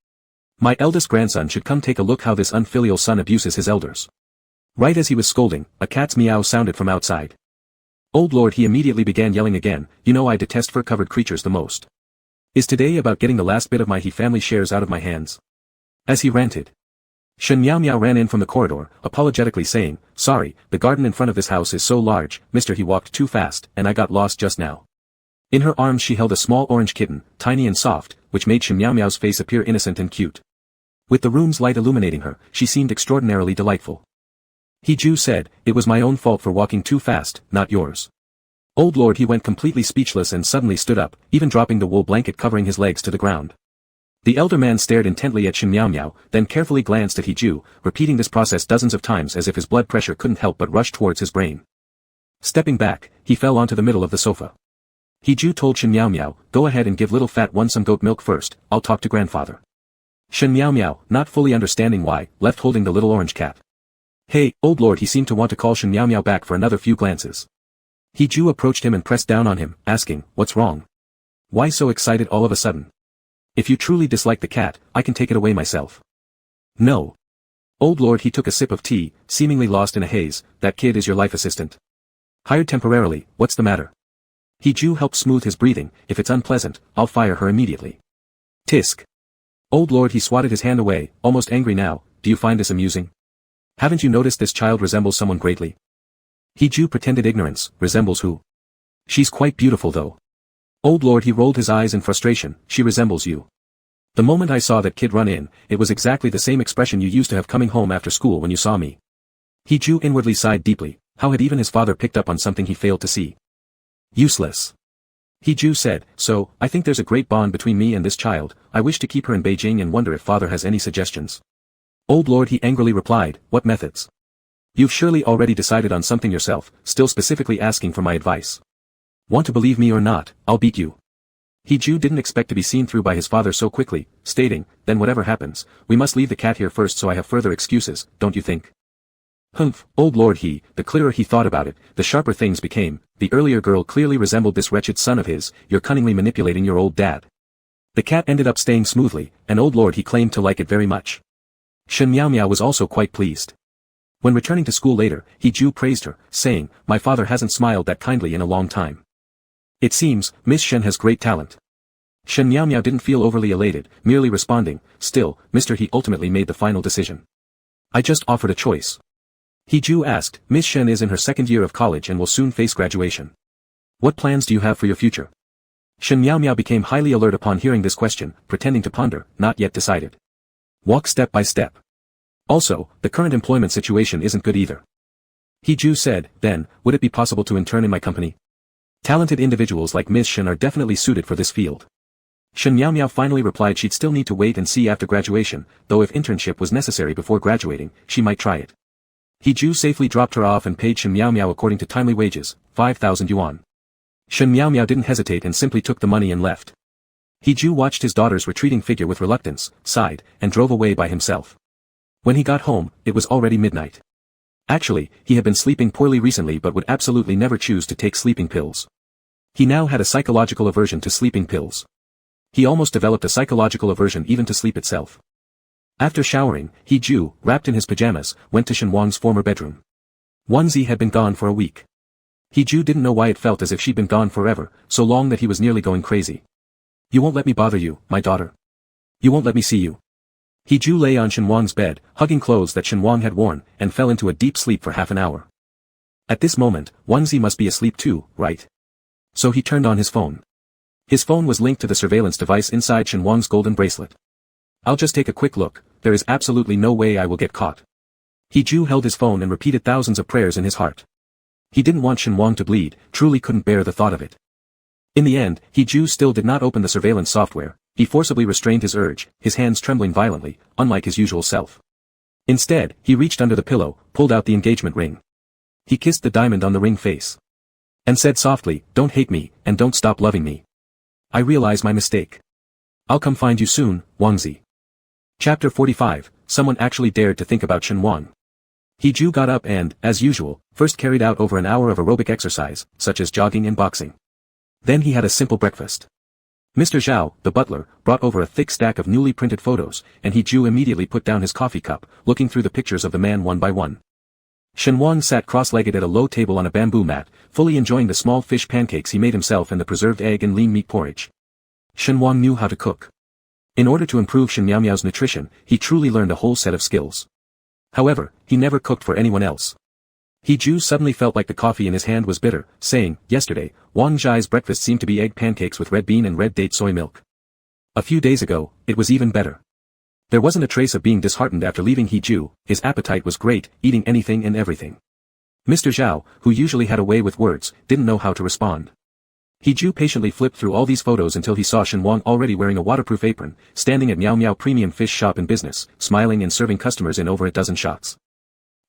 S1: My eldest grandson should come take a look how this unfilial son abuses his elders. Right as he was scolding, a cat's meow sounded from outside. Old lord he immediately began yelling again, you know I detest fur-covered creatures the most. Is today about getting the last bit of my family shares out of my hands? As he ranted. Shen Miao Miao ran in from the corridor, apologetically saying, sorry, the garden in front of this house is so large, mister he walked too fast, and I got lost just now. In her arms she held a small orange kitten, tiny and soft, which made Shen Miao Miao's face appear innocent and cute. With the room's light illuminating her, she seemed extraordinarily delightful. He Ju said, it was my own fault for walking too fast, not yours. Old lord he went completely speechless and suddenly stood up, even dropping the wool blanket covering his legs to the ground. The elder man stared intently at Shen Miao Miao, then carefully glanced at He Ju, repeating this process dozens of times as if his blood pressure couldn't help but rush towards his brain. Stepping back, he fell onto the middle of the sofa. He Ju told Shen Miao Miao, go ahead and give little fat one some goat milk first, I'll talk to grandfather. Shen Miao Miao, not fully understanding why, left holding the little orange cat. Hey, old lord he seemed to want to call Shen Miao Miao back for another few glances. He Ju approached him and pressed down on him, asking, what's wrong? Why so excited all of a sudden? If you truly dislike the cat, I can take it away myself. No. Old lord he took a sip of tea, seemingly lost in a haze, that kid is your life assistant. Hired temporarily, what's the matter? He Ju helped smooth his breathing, if it's unpleasant, I'll fire her immediately. Tisk. Old lord he swatted his hand away, almost angry now, do you find this amusing? Haven't you noticed this child resembles someone greatly? He Ju pretended ignorance, resembles who? She's quite beautiful though. Old lord he rolled his eyes in frustration, she resembles you. The moment I saw that kid run in, it was exactly the same expression you used to have coming home after school when you saw me. He Ju inwardly sighed deeply, how had even his father picked up on something he failed to see? Useless. He Ju said, so, I think there's a great bond between me and this child, I wish to keep her in Beijing and wonder if father has any suggestions. Old lord he angrily replied, what methods? You've surely already decided on something yourself, still specifically asking for my advice. Want to believe me or not, I'll beat you. He Ju didn't expect to be seen through by his father so quickly, stating, then whatever happens, we must leave the cat here first so I have further excuses, don't you think? Humph, old lord he, the clearer he thought about it, the sharper things became, the earlier girl clearly resembled this wretched son of his, you're cunningly manipulating your old dad. The cat ended up staying smoothly, and old lord he claimed to like it very much. Shen Miao Miao was also quite pleased. When returning to school later, He Ju praised her, saying, my father hasn't smiled that kindly in a long time. It seems, Miss Shen has great talent. Shen Miao Miao didn't feel overly elated, merely responding, still, Mr. He ultimately made the final decision. I just offered a choice. He Ju asked, Miss Shen is in her second year of college and will soon face graduation. What plans do you have for your future? Shen Miao Miao became highly alert upon hearing this question, pretending to ponder, not yet decided. Walk step by step. Also, the current employment situation isn't good either. He Ju said, then, would it be possible to intern in my company? Talented individuals like Miss Shen are definitely suited for this field. Shen Miao Miao finally replied she'd still need to wait and see after graduation, though if internship was necessary before graduating, she might try it. He Ju safely dropped her off and paid Shen Miao Miao according to timely wages, 5,000 yuan. Shen Miao Miao didn't hesitate and simply took the money and left. He Ju watched his daughter's retreating figure with reluctance, sighed, and drove away by himself. When he got home, it was already midnight. Actually, he had been sleeping poorly recently but would absolutely never choose to take sleeping pills. He now had a psychological aversion to sleeping pills. He almost developed a psychological aversion even to sleep itself. After showering, He Ju, wrapped in his pajamas, went to Shen Wang's former bedroom. Wanzi had been gone for a week. He Ju didn't know why it felt as if she'd been gone forever, so long that he was nearly going crazy. You won't let me bother you, my daughter. You won't let me see you. He Ju lay on Shen Wang's bed, hugging clothes that Shen Wang had worn, and fell into a deep sleep for half an hour. At this moment, Wanzi must be asleep too, right? So he turned on his phone. His phone was linked to the surveillance device inside Shen Wang's golden bracelet. I'll just take a quick look, there is absolutely no way I will get caught. He Ju held his phone and repeated thousands of prayers in his heart. He didn't want Shen Wang to bleed, truly couldn't bear the thought of it. In the end, He Ju still did not open the surveillance software. He forcibly restrained his urge, his hands trembling violently, unlike his usual self. Instead, he reached under the pillow, pulled out the engagement ring. He kissed the diamond on the ring face. And said softly, don't hate me, and don't stop loving me. I realize my mistake. I'll come find you soon, Wangzi. Chapter 45, Someone actually dared to think about Shen Wang. He Ju got up and, as usual, first carried out over an hour of aerobic exercise, such as jogging and boxing. Then he had a simple breakfast. Mr. Zhao, the butler, brought over a thick stack of newly printed photos, and he Ju immediately put down his coffee cup, looking through the pictures of the man one by one. Shen Wang sat cross-legged at a low table on a bamboo mat, fully enjoying the small fish pancakes he made himself and the preserved egg and lean meat porridge. Shen Wang knew how to cook. In order to improve Shen Miao Miao's nutrition, he truly learned a whole set of skills. However, he never cooked for anyone else. He Ju suddenly felt like the coffee in his hand was bitter, saying, yesterday, Wang Zhai's breakfast seemed to be egg pancakes with red bean and red date soy milk. A few days ago, it was even better. There wasn't a trace of being disheartened after leaving He Ju, his appetite was great, eating anything and everything. Mr. Zhao, who usually had a way with words, didn't know how to respond. He Ju patiently flipped through all these photos until he saw Shen Wang already wearing a waterproof apron, standing at Miao Miao Premium Fish Shop in business, smiling and serving customers in over a dozen shots.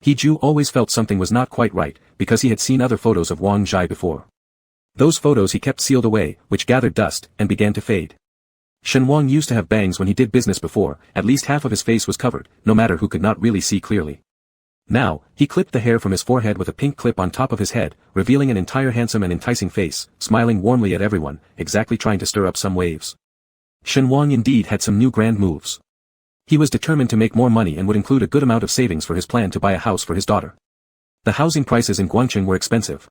S1: He Ju always felt something was not quite right, because he had seen other photos of Wang Zhai before. Those photos he kept sealed away, which gathered dust, and began to fade. Shen Wang used to have bangs when he did business before, at least half of his face was covered, no matter who could not really see clearly. Now, he clipped the hair from his forehead with a pink clip on top of his head, revealing an entire handsome and enticing face, smiling warmly at everyone, exactly trying to stir up some waves. Shen Wang indeed had some new grand moves. He was determined to make more money and would include a good amount of savings for his plan to buy a house for his daughter. The housing prices in Guangcheng were expensive.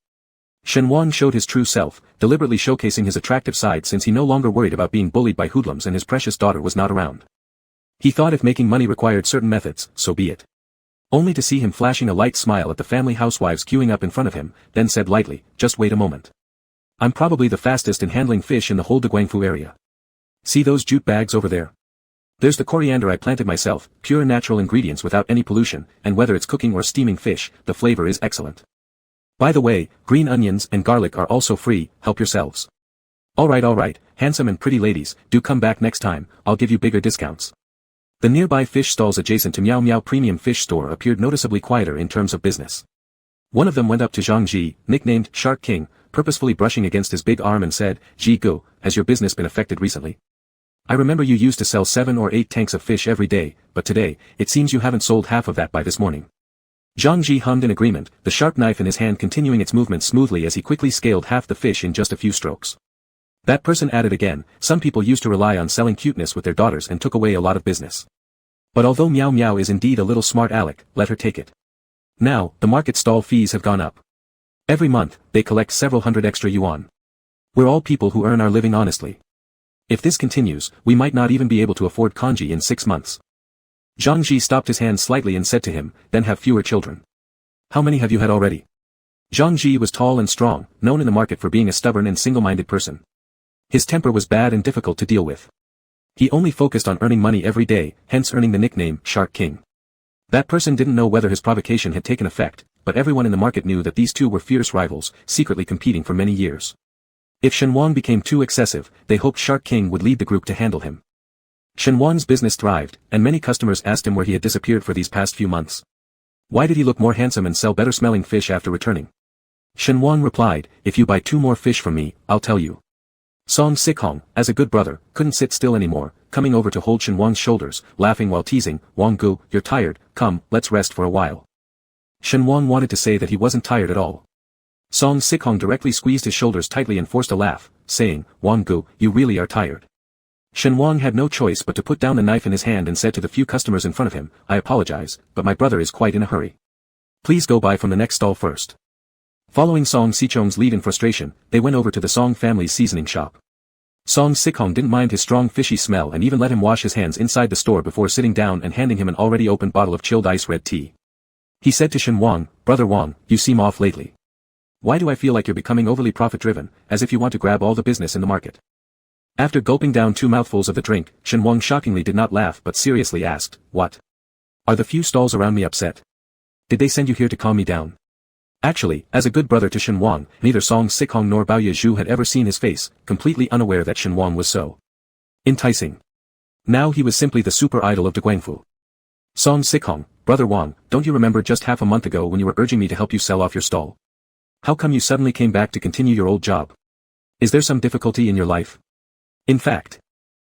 S1: Shen Wang showed his true self, deliberately showcasing his attractive side since he no longer worried about being bullied by hoodlums and his precious daughter was not around. He thought if making money required certain methods, so be it. Only to see him flashing a light smile at the family housewives queuing up in front of him, then said lightly, just wait a moment. I'm probably the fastest in handling fish in the whole Guangfu area. See those jute bags over there? There's the coriander I planted myself, pure natural ingredients without any pollution, and whether it's cooking or steaming fish, the flavor is excellent. By the way, green onions and garlic are also free, help yourselves. Alright, handsome and pretty ladies, do come back next time, I'll give you bigger discounts. The nearby fish stalls adjacent to Miao Miao Premium Fish Store appeared noticeably quieter in terms of business. One of them went up to Zhang Ji, nicknamed Shark King, purposefully brushing against his big arm and said, Ji Go, has your business been affected recently? I remember you used to sell 7 or 8 tanks of fish every day, but today, it seems you haven't sold half of that by this morning. Zhang Ji hummed in agreement, the sharp knife in his hand continuing its movement smoothly as he quickly scaled half the fish in just a few strokes. That person added again, some people used to rely on selling cuteness with their daughters and took away a lot of business. But although Miao Miao is indeed a little smart aleck, let her take it. Now, the market stall fees have gone up. Every month, they collect several hundred extra yuan. We're all people who earn our living honestly. If this continues, we might not even be able to afford kanji in 6 months. Zhang Ji stopped his hand slightly and said to him, then have fewer children. How many have you had already? Zhang Ji was tall and strong, known in the market for being a stubborn and single-minded person. His temper was bad and difficult to deal with. He only focused on earning money every day, hence earning the nickname Shark King. That person didn't know whether his provocation had taken effect, but everyone in the market knew that these two were fierce rivals, secretly competing for many years. If Shen Wang became too excessive, they hoped Shark King would lead the group to handle him. Shen Wang's business thrived, and many customers asked him where he had disappeared for these past few months. Why did he look more handsome and sell better-smelling fish after returning? Shen Wang replied, if you buy 2 more fish from me, I'll tell you. Song Sikhong, as a good brother, couldn't sit still anymore, coming over to hold Shen Wang's shoulders, laughing while teasing, Wang Gu, you're tired, come, let's rest for a while. Shen Wang wanted to say that he wasn't tired at all. Song Sikhong directly squeezed his shoulders tightly and forced a laugh, saying, Wang Gu, you really are tired. Shen Wang had no choice but to put down the knife in his hand and said to the few customers in front of him, I apologize, but my brother is quite in a hurry. Please go buy from the next stall first. Following Song Sichong's lead in frustration, they went over to the Song family's seasoning shop. Song Sikhong didn't mind his strong fishy smell and even let him wash his hands inside the store before sitting down and handing him an already opened bottle of chilled ice red tea. He said to Shen Wang, Brother Wang, you seem off lately. Why do I feel like you're becoming overly profit-driven, as if you want to grab all the business in the market? After gulping down 2 mouthfuls of the drink, Shen Wang shockingly did not laugh but seriously asked, what? Are the few stalls around me upset? Did they send you here to calm me down? Actually, as a good brother to Shen Wang, neither Song Sikhong nor Baoye Zhu had ever seen his face, completely unaware that Shen Wang was so enticing. Now he was simply the super idol of Guangfu. Song Sikhong, Brother Wang, don't you remember just half a month ago when you were urging me to help you sell off your stall? How come you suddenly came back to continue your old job? Is there some difficulty in your life? In fact,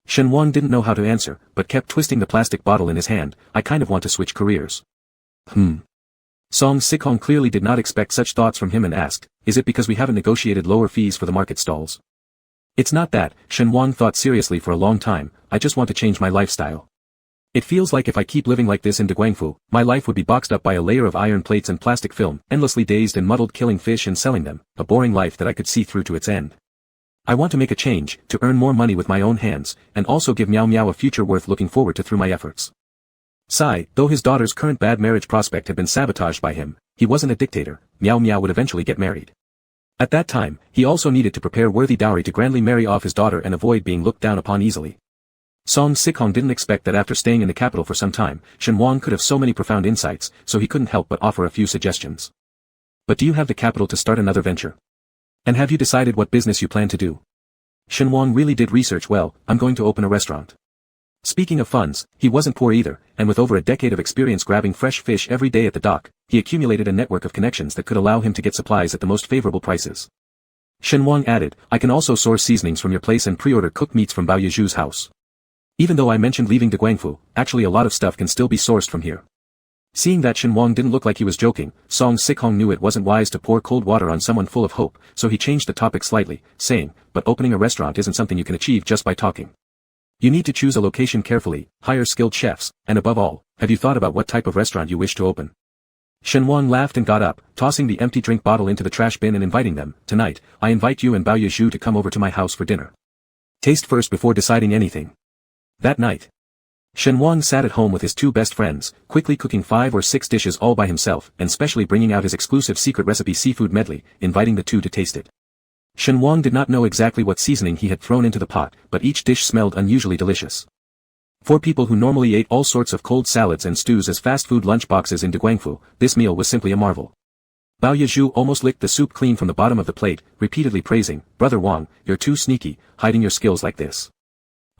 S1: Shen Wang didn't know how to answer, but kept twisting the plastic bottle in his hand, I kind of want to switch careers. Song Sikong clearly did not expect such thoughts from him and asked, is it because we haven't negotiated lower fees for the market stalls? It's not that, Shen Wang thought seriously for a long time, I just want to change my lifestyle. It feels like if I keep living like this in Deguangfu, my life would be boxed up by a layer of iron plates and plastic film, endlessly dazed and muddled killing fish and selling them, a boring life that I could see through to its end. I want to make a change, to earn more money with my own hands, and also give Miao Miao a future worth looking forward to through my efforts. Sai, though his daughter's current bad marriage prospect had been sabotaged by him, he wasn't a dictator, Miao Miao would eventually get married. At that time, he also needed to prepare worthy dowry to grandly marry off his daughter and avoid being looked down upon easily. Song Sikong didn't expect that after staying in the capital for some time, Shen Wang could have so many profound insights, so he couldn't help but offer a few suggestions. But do you have the capital to start another venture? And have you decided what business you plan to do? Shen Wang really did research well, I'm going to open a restaurant. Speaking of funds, he wasn't poor either, and with over a decade of experience grabbing fresh fish every day at the dock, he accumulated a network of connections that could allow him to get supplies at the most favorable prices. Shen Wang added, I can also source seasonings from your place and pre-order cooked meats from Bao Yezhu's house. Even though I mentioned leaving Deguangfu, actually a lot of stuff can still be sourced from here. Seeing that Shen Wang didn't look like he was joking, Song Sikong knew it wasn't wise to pour cold water on someone full of hope, so he changed the topic slightly, saying, but opening a restaurant isn't something you can achieve just by talking. You need to choose a location carefully, hire skilled chefs, and above all, have you thought about what type of restaurant you wish to open? Shen Wang laughed and got up, tossing the empty drink bottle into the trash bin and inviting them, tonight, I invite you and Bao Yezhu to come over to my house for dinner. Taste first before deciding anything. That night, Shen Wang sat at home with his two best friends, quickly cooking 5 or 6 dishes all by himself and specially bringing out his exclusive secret recipe seafood medley, inviting the two to taste it. Shen Wang did not know exactly what seasoning he had thrown into the pot, but each dish smelled unusually delicious. For people who normally ate all sorts of cold salads and stews as fast food lunch boxes in Deguangfu, this meal was simply a marvel. Bao Yezhu almost licked the soup clean from the bottom of the plate, repeatedly praising, Brother Wang, you're too sneaky, hiding your skills like this.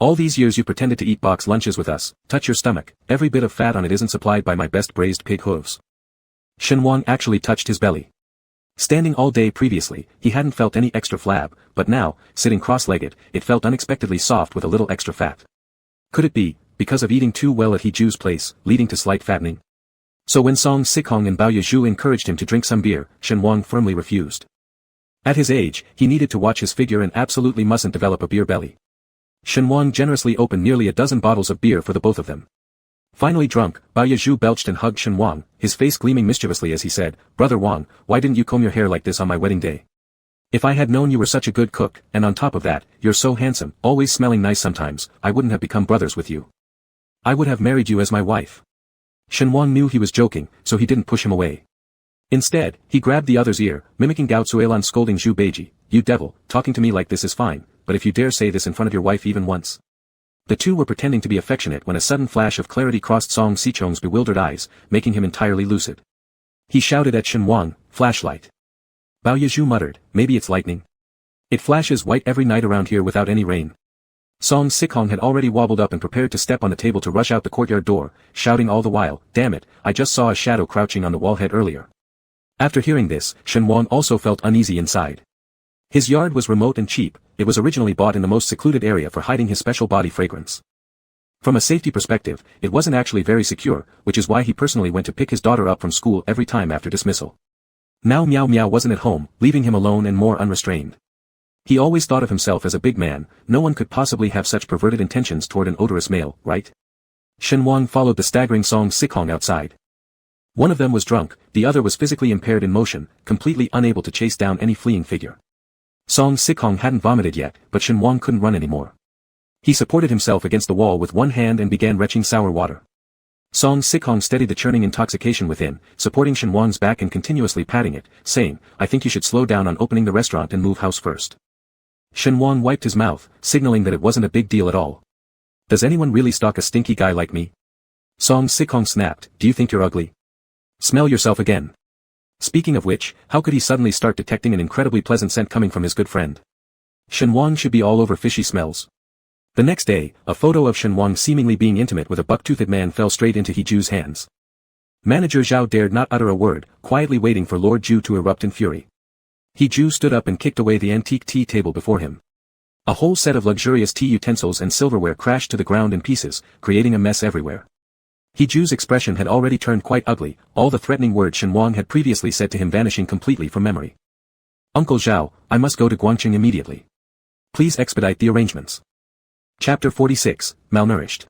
S1: All these years you pretended to eat box lunches with us, touch your stomach, every bit of fat on it isn't supplied by my best braised pig hooves. Shen Wang actually touched his belly. Standing all day previously, he hadn't felt any extra flab, but now, sitting cross-legged, it felt unexpectedly soft with a little extra fat. Could it be, because of eating too well at Heju's place, leading to slight fattening? So when Song Sikong and Bao Yezhu encouraged him to drink some beer, Shen Wang firmly refused. At his age, he needed to watch his figure and absolutely mustn't develop a beer belly. Shen Wang generously opened nearly a dozen bottles of beer for the both of them. Finally drunk, Bao Yezhu belched and hugged Shen Wang, his face gleaming mischievously as he said, Brother Wang, why didn't you comb your hair like this on my wedding day? If I had known you were such a good cook, and on top of that, you're so handsome, always smelling nice sometimes, I wouldn't have become brothers with you. I would have married you as my wife. Shen Wang knew he was joking, so he didn't push him away. Instead, he grabbed the other's ear, mimicking Gao Zuelan scolding Zhu Beiji, you devil, talking to me like this is fine, but if you dare say this in front of your wife even once. The two were pretending to be affectionate when a sudden flash of clarity crossed Song Sichong's bewildered eyes, making him entirely lucid. He shouted at Shen Wang, flashlight. Bao Yezhu muttered, maybe it's lightning. It flashes white every night around here without any rain. Song Sikong had already wobbled up and prepared to step on the table to rush out the courtyard door, shouting all the while, damn it, I just saw a shadow crouching on the wall head earlier. After hearing this, Shen Wang also felt uneasy inside. His yard was remote and cheap, it was originally bought in the most secluded area for hiding his special body fragrance. From a safety perspective, it wasn't actually very secure, which is why he personally went to pick his daughter up from school every time after dismissal. Now Miao Miao wasn't at home, leaving him alone and more unrestrained. He always thought of himself as a big man, no one could possibly have such perverted intentions toward an odorous male, right? Shen Wang followed the staggering Song Sikong outside. One of them was drunk, the other was physically impaired in motion, completely unable to chase down any fleeing figure. Song Sikong hadn't vomited yet, but Shen Wang couldn't run anymore. He supported himself against the wall with one hand and began retching sour water. Song Sikong steadied the churning intoxication within, supporting Shen Wang's back and continuously patting it, saying, I think you should slow down on opening the restaurant and move house first. Shen Wang wiped his mouth, signaling that it wasn't a big deal at all. Does anyone really stalk a stinky guy like me? Song Sikong snapped, do you think you're ugly? Smell yourself again. Speaking of which, how could he suddenly start detecting an incredibly pleasant scent coming from his good friend? Shen Wang should be all over fishy smells. The next day, a photo of Shen Wang seemingly being intimate with a buck-toothed man fell straight into Heju's hands. Manager Zhao dared not utter a word, quietly waiting for Lord Zhu to erupt in fury. Heju stood up and kicked away the antique tea table before him. A whole set of luxurious tea utensils and silverware crashed to the ground in pieces, creating a mess everywhere. Ju's expression had already turned quite ugly, all the threatening words Shen Wang had previously said to him vanishing completely from memory. Uncle Zhao, I must go to Guangqing immediately. Please expedite the arrangements. Chapter 46, Malnourished.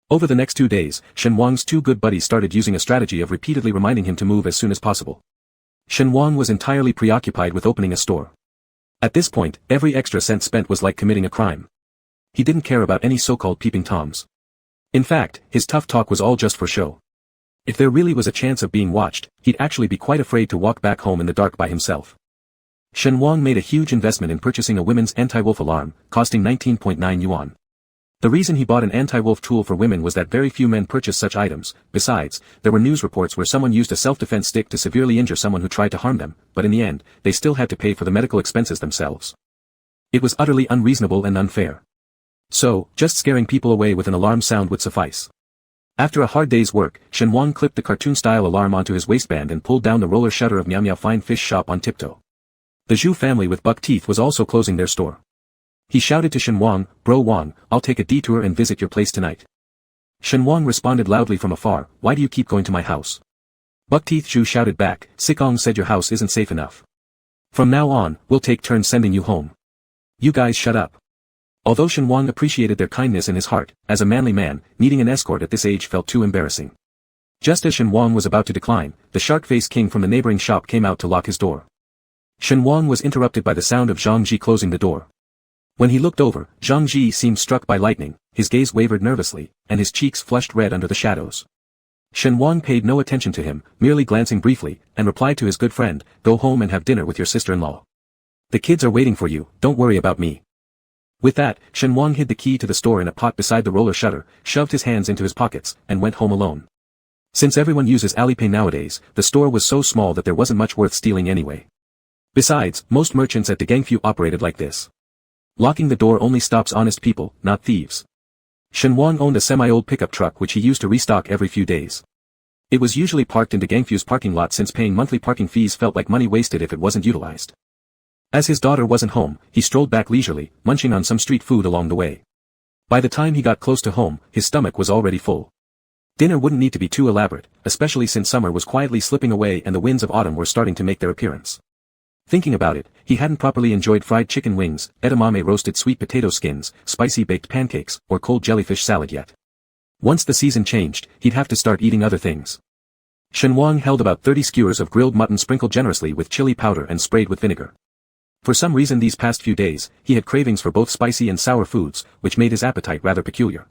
S1: Over the next 2 days, Shen Wang's 2 good buddies started using a strategy of repeatedly reminding him to move as soon as possible. Shen Wang was entirely preoccupied with opening a store. At this point, every extra cent spent was like committing a crime. He didn't care about any so-called peeping toms. In fact, his tough talk was all just for show. If there really was a chance of being watched, he'd actually be quite afraid to walk back home in the dark by himself. Shen Wang made a huge investment in purchasing a women's anti-wolf alarm, costing 19.9 yuan. The reason he bought an anti-wolf tool for women was that very few men purchase such items. Besides, there were news reports where someone used a self-defense stick to severely injure someone who tried to harm them, but in the end, they still had to pay for the medical expenses themselves. It was utterly unreasonable and unfair. So, just scaring people away with an alarm sound would suffice. After a hard day's work, Shen Wang clipped the cartoon-style alarm onto his waistband and pulled down the roller shutter of Miao Miao Fine Fish Shop on tiptoe. The Zhu family with buck teeth was also closing their store. He shouted to Shen Wang, Bro Wang, I'll take a detour and visit your place tonight. Shen Wang responded loudly from afar, why do you keep going to my house? Buck-teeth Zhu shouted back, Sikong said your house isn't safe enough. From now on, we'll take turns sending you home. You guys shut up. Although Shen Wang appreciated their kindness in his heart, as a manly man, needing an escort at this age felt too embarrassing. Just as Shen Wang was about to decline, the shark-faced king from the neighboring shop came out to lock his door. Shen Wang was interrupted by the sound of Zhang Ji closing the door. When he looked over, Zhang Ji seemed struck by lightning, his gaze wavered nervously, and his cheeks flushed red under the shadows. Shen Wang paid no attention to him, merely glancing briefly, and replied to his good friend, go home and have dinner with your sister-in-law. The kids are waiting for you, don't worry about me. With that, Shen Wang hid the key to the store in a pot beside the roller shutter, shoved his hands into his pockets, and went home alone. Since everyone uses Alipay nowadays, the store was so small that there wasn't much worth stealing anyway. Besides, most merchants at Degangfu operated like this. Locking the door only stops honest people, not thieves. Shen Wang owned a semi-old pickup truck which he used to restock every few days. It was usually parked in Degangfu's parking lot since paying monthly parking fees felt like money wasted if it wasn't utilized. As his daughter wasn't home, he strolled back leisurely, munching on some street food along the way. By the time he got close to home, his stomach was already full. Dinner wouldn't need to be too elaborate, especially since summer was quietly slipping away and the winds of autumn were starting to make their appearance. Thinking about it, he hadn't properly enjoyed fried chicken wings, edamame roasted sweet potato skins, spicy baked pancakes, or cold jellyfish salad yet. Once the season changed, he'd have to start eating other things. Shen Wang held about 30 skewers of grilled mutton sprinkled generously with chili powder and sprayed with vinegar. For some reason these past few days, he had cravings for both spicy and sour foods, which made his appetite rather peculiar.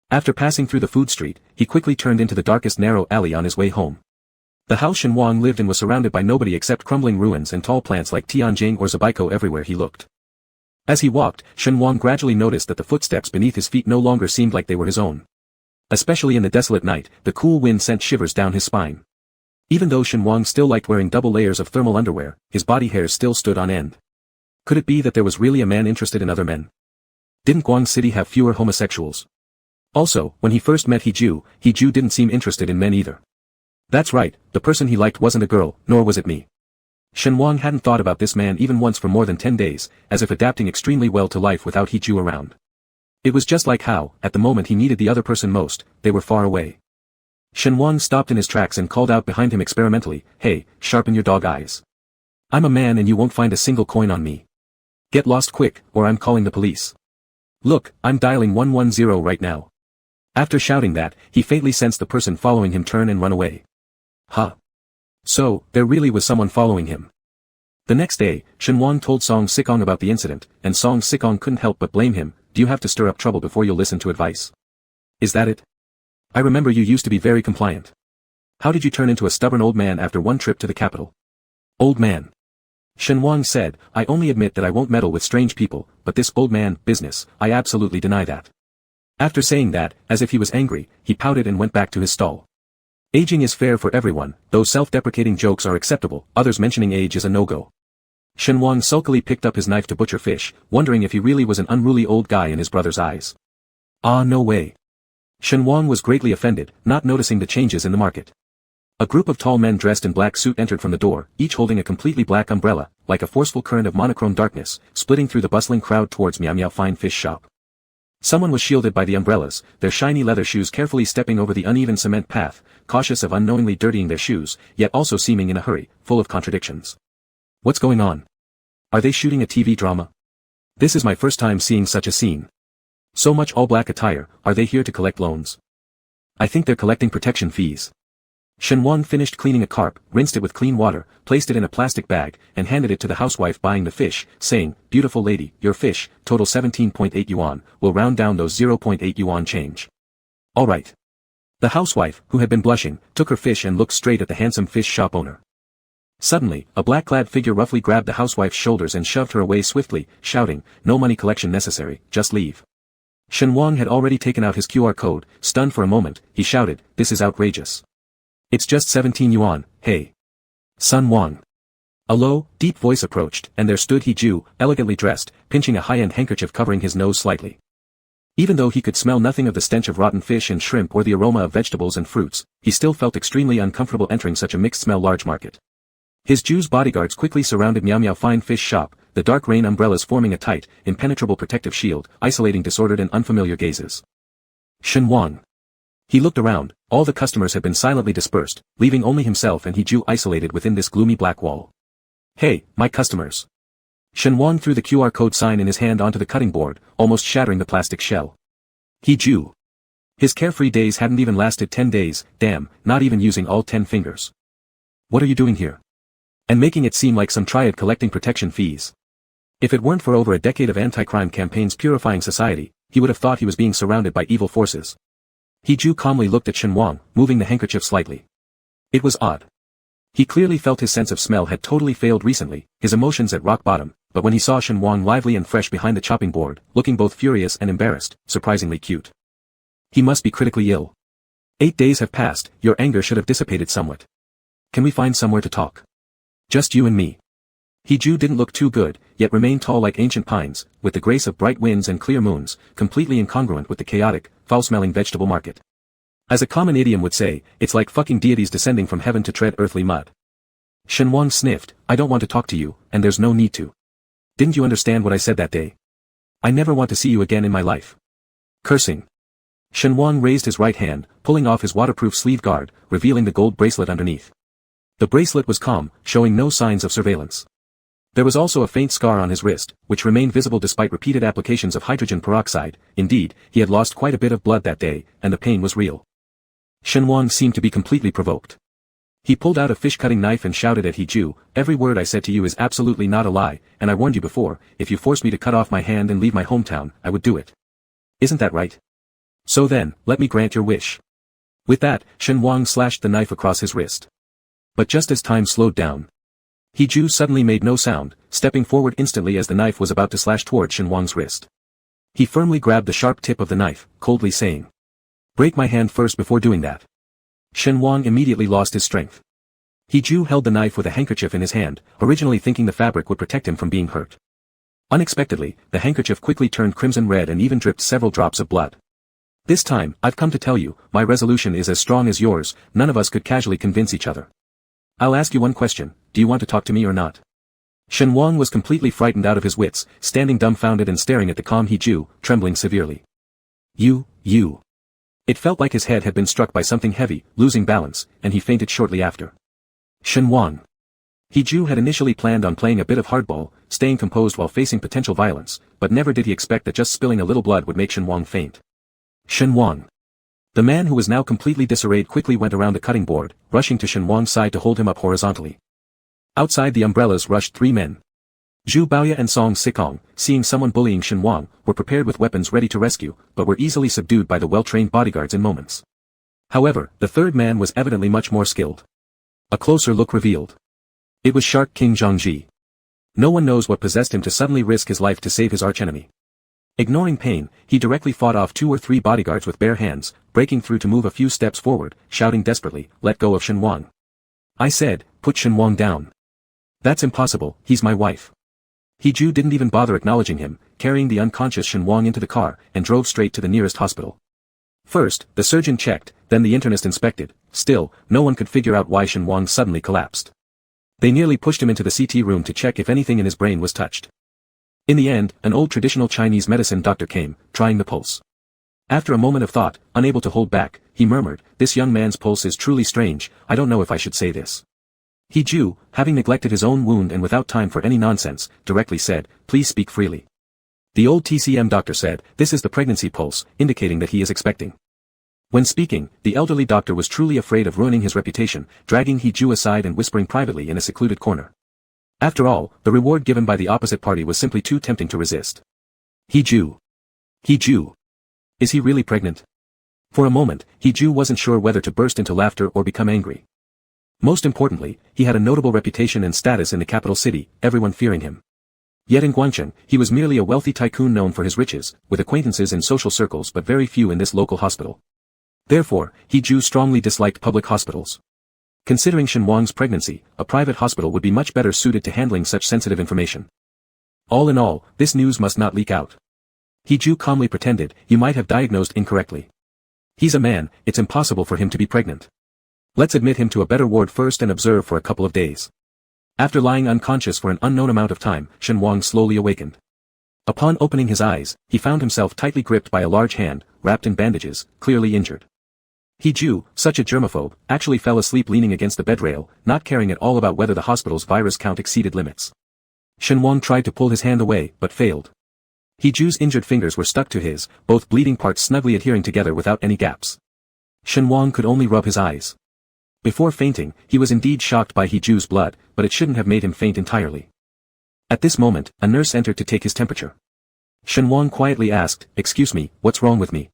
S1: After passing through the food street, he quickly turned into the darkest narrow alley on his way home. The house Shen Wang lived in was surrounded by nobody except crumbling ruins and tall plants like Tianjing or Zabaiko everywhere he looked. As he walked, Shen Wang gradually noticed that the footsteps beneath his feet no longer seemed like they were his own. Especially in the desolate night, the cool wind sent shivers down his spine. Even though Shen Wang still liked wearing double layers of thermal underwear, his body hairs still stood on end. Could it be that there was really a man interested in other men? Didn't Guang City have fewer homosexuals? Also, when he first met He Ju didn't seem interested in men either. That's right, the person he liked wasn't a girl, nor was it me. Shen Wang hadn't thought about this man even once for more than 10 days, as if adapting extremely well to life without He Ju around. It was just like how, at the moment he needed the other person most, they were far away. Shen Wang stopped in his tracks and called out behind him experimentally, hey, sharpen your dog eyes. I'm a man and you won't find a single coin on me. Get lost quick, or I'm calling the police. Look, I'm dialing 110 right now. After shouting that, he faintly sensed the person following him turn and run away. Huh. So, there really was someone following him. The next day, Shen Wang told Song Sikong about the incident, and Song Sikong couldn't help but blame him, do you have to stir up trouble before you'll listen to advice? Is that it? I remember you used to be very compliant. How did you turn into a stubborn old man after one trip to the capital? Old man. Shen Wang said, I only admit that I won't meddle with strange people, but this old man business, I absolutely deny that. After saying that, as if he was angry, he pouted and went back to his stall. Aging is fair for everyone, though self-deprecating jokes are acceptable, others mentioning age is a no-go. Shen Wang sulkily picked up his knife to butcher fish, wondering if he really was an unruly old guy in his brother's eyes. Ah, no way. Shen Wang was greatly offended, not noticing the changes in the market. A group of tall men dressed in black suit entered from the door, each holding a completely black umbrella, like a forceful current of monochrome darkness, splitting through the bustling crowd towards Miao Miao Fine Fish Shop. Someone was shielded by the umbrellas, their shiny leather shoes carefully stepping over the uneven cement path, cautious of unknowingly dirtying their shoes, yet also seeming in a hurry, full of contradictions. What's going on? Are they shooting a TV drama? This is my first time seeing such a scene. So much all-black attire, are they here to collect loans? I think they're collecting protection fees. Shen Wang finished cleaning a carp, rinsed it with clean water, placed it in a plastic bag, and handed it to the housewife buying the fish, saying, "Beautiful lady, your fish, total 17.8 yuan, will round down those 0.8 yuan change." All right. The housewife, who had been blushing, took her fish and looked straight at the handsome fish shop owner. Suddenly, a black-clad figure roughly grabbed the housewife's shoulders and shoved her away swiftly, shouting, "No money collection necessary, just leave." Shen Wang had already taken out his QR code. Stunned for a moment, he shouted, "This is outrageous. It's just 17 yuan, hey. Sun Wang." A low, deep voice approached, and there stood He Ju, elegantly dressed, pinching a high-end handkerchief covering his nose slightly. Even though he could smell nothing of the stench of rotten fish and shrimp or the aroma of vegetables and fruits, he still felt extremely uncomfortable entering such a mixed-smell large market. His Ju's bodyguards quickly surrounded Miao Miao Fine Fish Shop, the dark rain umbrellas forming a tight, impenetrable protective shield, isolating disordered and unfamiliar gazes. Shen Wang. He looked around, all the customers had been silently dispersed, leaving only himself and He Ju isolated within this gloomy black wall. "Hey, my customers." Shen Wang threw the QR code sign in his hand onto the cutting board, almost shattering the plastic shell. He Ju. His carefree days hadn't even lasted 10 days, damn, not even using all 10 fingers. "What are you doing here?" And making it seem like some triad collecting protection fees. If it weren't for over a decade of anti-crime campaigns purifying society, he would have thought he was being surrounded by evil forces. He Ju calmly looked at Shen Wang, moving the handkerchief slightly. It was odd. He clearly felt his sense of smell had totally failed recently, his emotions at rock bottom, but when he saw Shen Wang lively and fresh behind the chopping board, looking both furious and embarrassed, surprisingly cute. He must be critically ill. 8 days have passed, your anger should have dissipated somewhat. Can we find somewhere to talk? Just you and me. He Ju didn't look too good, yet remained tall like ancient pines, with the grace of bright winds and clear moons, completely incongruent with the chaotic, foul-smelling vegetable market. As a common idiom would say, it's like fucking deities descending from heaven to tread earthly mud. Shen Wang sniffed, "I don't want to talk to you, and there's no need to. Didn't you understand what I said that day? I never want to see you again in my life." Cursing. Shen Wang raised his right hand, pulling off his waterproof sleeve guard, revealing the gold bracelet underneath. The bracelet was calm, showing no signs of surveillance. There was also a faint scar on his wrist, which remained visible despite repeated applications of hydrogen peroxide. Indeed, he had lost quite a bit of blood that day, and the pain was real. Shen Wang seemed to be completely provoked. He pulled out a fish-cutting knife and shouted at He Ju, "Every word I said to you is absolutely not a lie, and I warned you before, if you forced me to cut off my hand and leave my hometown, I would do it. Isn't that right? So then, let me grant your wish." With that, Shen Wang slashed the knife across his wrist. But just as time slowed down, He Ju suddenly made no sound, stepping forward instantly as the knife was about to slash toward Shen Wang's wrist. He firmly grabbed the sharp tip of the knife, coldly saying, "Break my hand first before doing that." Shen Wang immediately lost his strength. He Ju held the knife with a handkerchief in his hand, originally thinking the fabric would protect him from being hurt. Unexpectedly, the handkerchief quickly turned crimson red and even dripped several drops of blood. "This time, I've come to tell you, my resolution is as strong as yours, none of us could casually convince each other. I'll ask you one question, do you want to talk to me or not?" Shen Wang was completely frightened out of his wits, standing dumbfounded and staring at the calm He Ju, trembling severely. You. It felt like his head had been struck by something heavy, losing balance, and he fainted shortly after. Shen Wang. He Ju had initially planned on playing a bit of hardball, staying composed while facing potential violence, but never did he expect that just spilling a little blood would make Shen Wang faint. Shen Wang. The man who was now completely disarrayed quickly went around the cutting board, rushing to Shen Wang's side to hold him up horizontally. Outside the umbrellas rushed 3 men. Zhu Baoya and Song Sikong, seeing someone bullying Shen Wang, were prepared with weapons ready to rescue, but were easily subdued by the well-trained bodyguards in moments. However, the third man was evidently much more skilled. A closer look revealed. It was Shark King Zhangji. No one knows what possessed him to suddenly risk his life to save his archenemy. Ignoring pain, he directly fought off 2 or 3 bodyguards with bare hands, breaking through to move a few steps forward, shouting desperately, "Let go of Shen Wang. I said, put Shen Wang down. That's impossible, he's my wife." He Ju didn't even bother acknowledging him, carrying the unconscious Shen Wang into the car, and drove straight to the nearest hospital. First, the surgeon checked, then the internist inspected. Still, no one could figure out why Shen Wang suddenly collapsed. They nearly pushed him into the CT room to check if anything in his brain was touched. In the end, an old traditional Chinese medicine doctor came, trying the pulse. After a moment of thought, unable to hold back, he murmured, "This young man's pulse is truly strange, I don't know if I should say this." He Ju, having neglected his own wound and without time for any nonsense, directly said, "Please speak freely." The old TCM doctor said, "This is the pregnancy pulse, indicating that he is expecting." When speaking, the elderly doctor was truly afraid of ruining his reputation, dragging He Ju aside and whispering privately in a secluded corner. After all, the reward given by the opposite party was simply too tempting to resist. He Ju. Is he really pregnant? For a moment, He Ju wasn't sure whether to burst into laughter or become angry. Most importantly, he had a notable reputation and status in the capital city, everyone fearing him. Yet in Guangcheng, he was merely a wealthy tycoon known for his riches, with acquaintances in social circles but very few in this local hospital. Therefore, He Ju strongly disliked public hospitals. Considering Shen Wang's pregnancy, a private hospital would be much better suited to handling such sensitive information. All in all, this news must not leak out. He Ju calmly pretended, "You might have diagnosed incorrectly. He's a man, it's impossible for him to be pregnant. Let's admit him to a better ward first and observe for a couple of days." After lying unconscious for an unknown amount of time, Shen Wang slowly awakened. Upon opening his eyes, he found himself tightly gripped by a large hand, wrapped in bandages, clearly injured. He Ju, such a germaphobe, actually fell asleep leaning against the bed rail, not caring at all about whether the hospital's virus count exceeded limits. Shen Wang tried to pull his hand away, but failed. He Ju's injured fingers were stuck to his, both bleeding parts snugly adhering together without any gaps. Shen Wang could only rub his eyes. Before fainting, he was indeed shocked by He Ju's blood, but it shouldn't have made him faint entirely. At this moment, a nurse entered to take his temperature. Shen Wang quietly asked, "Excuse me, what's wrong with me?"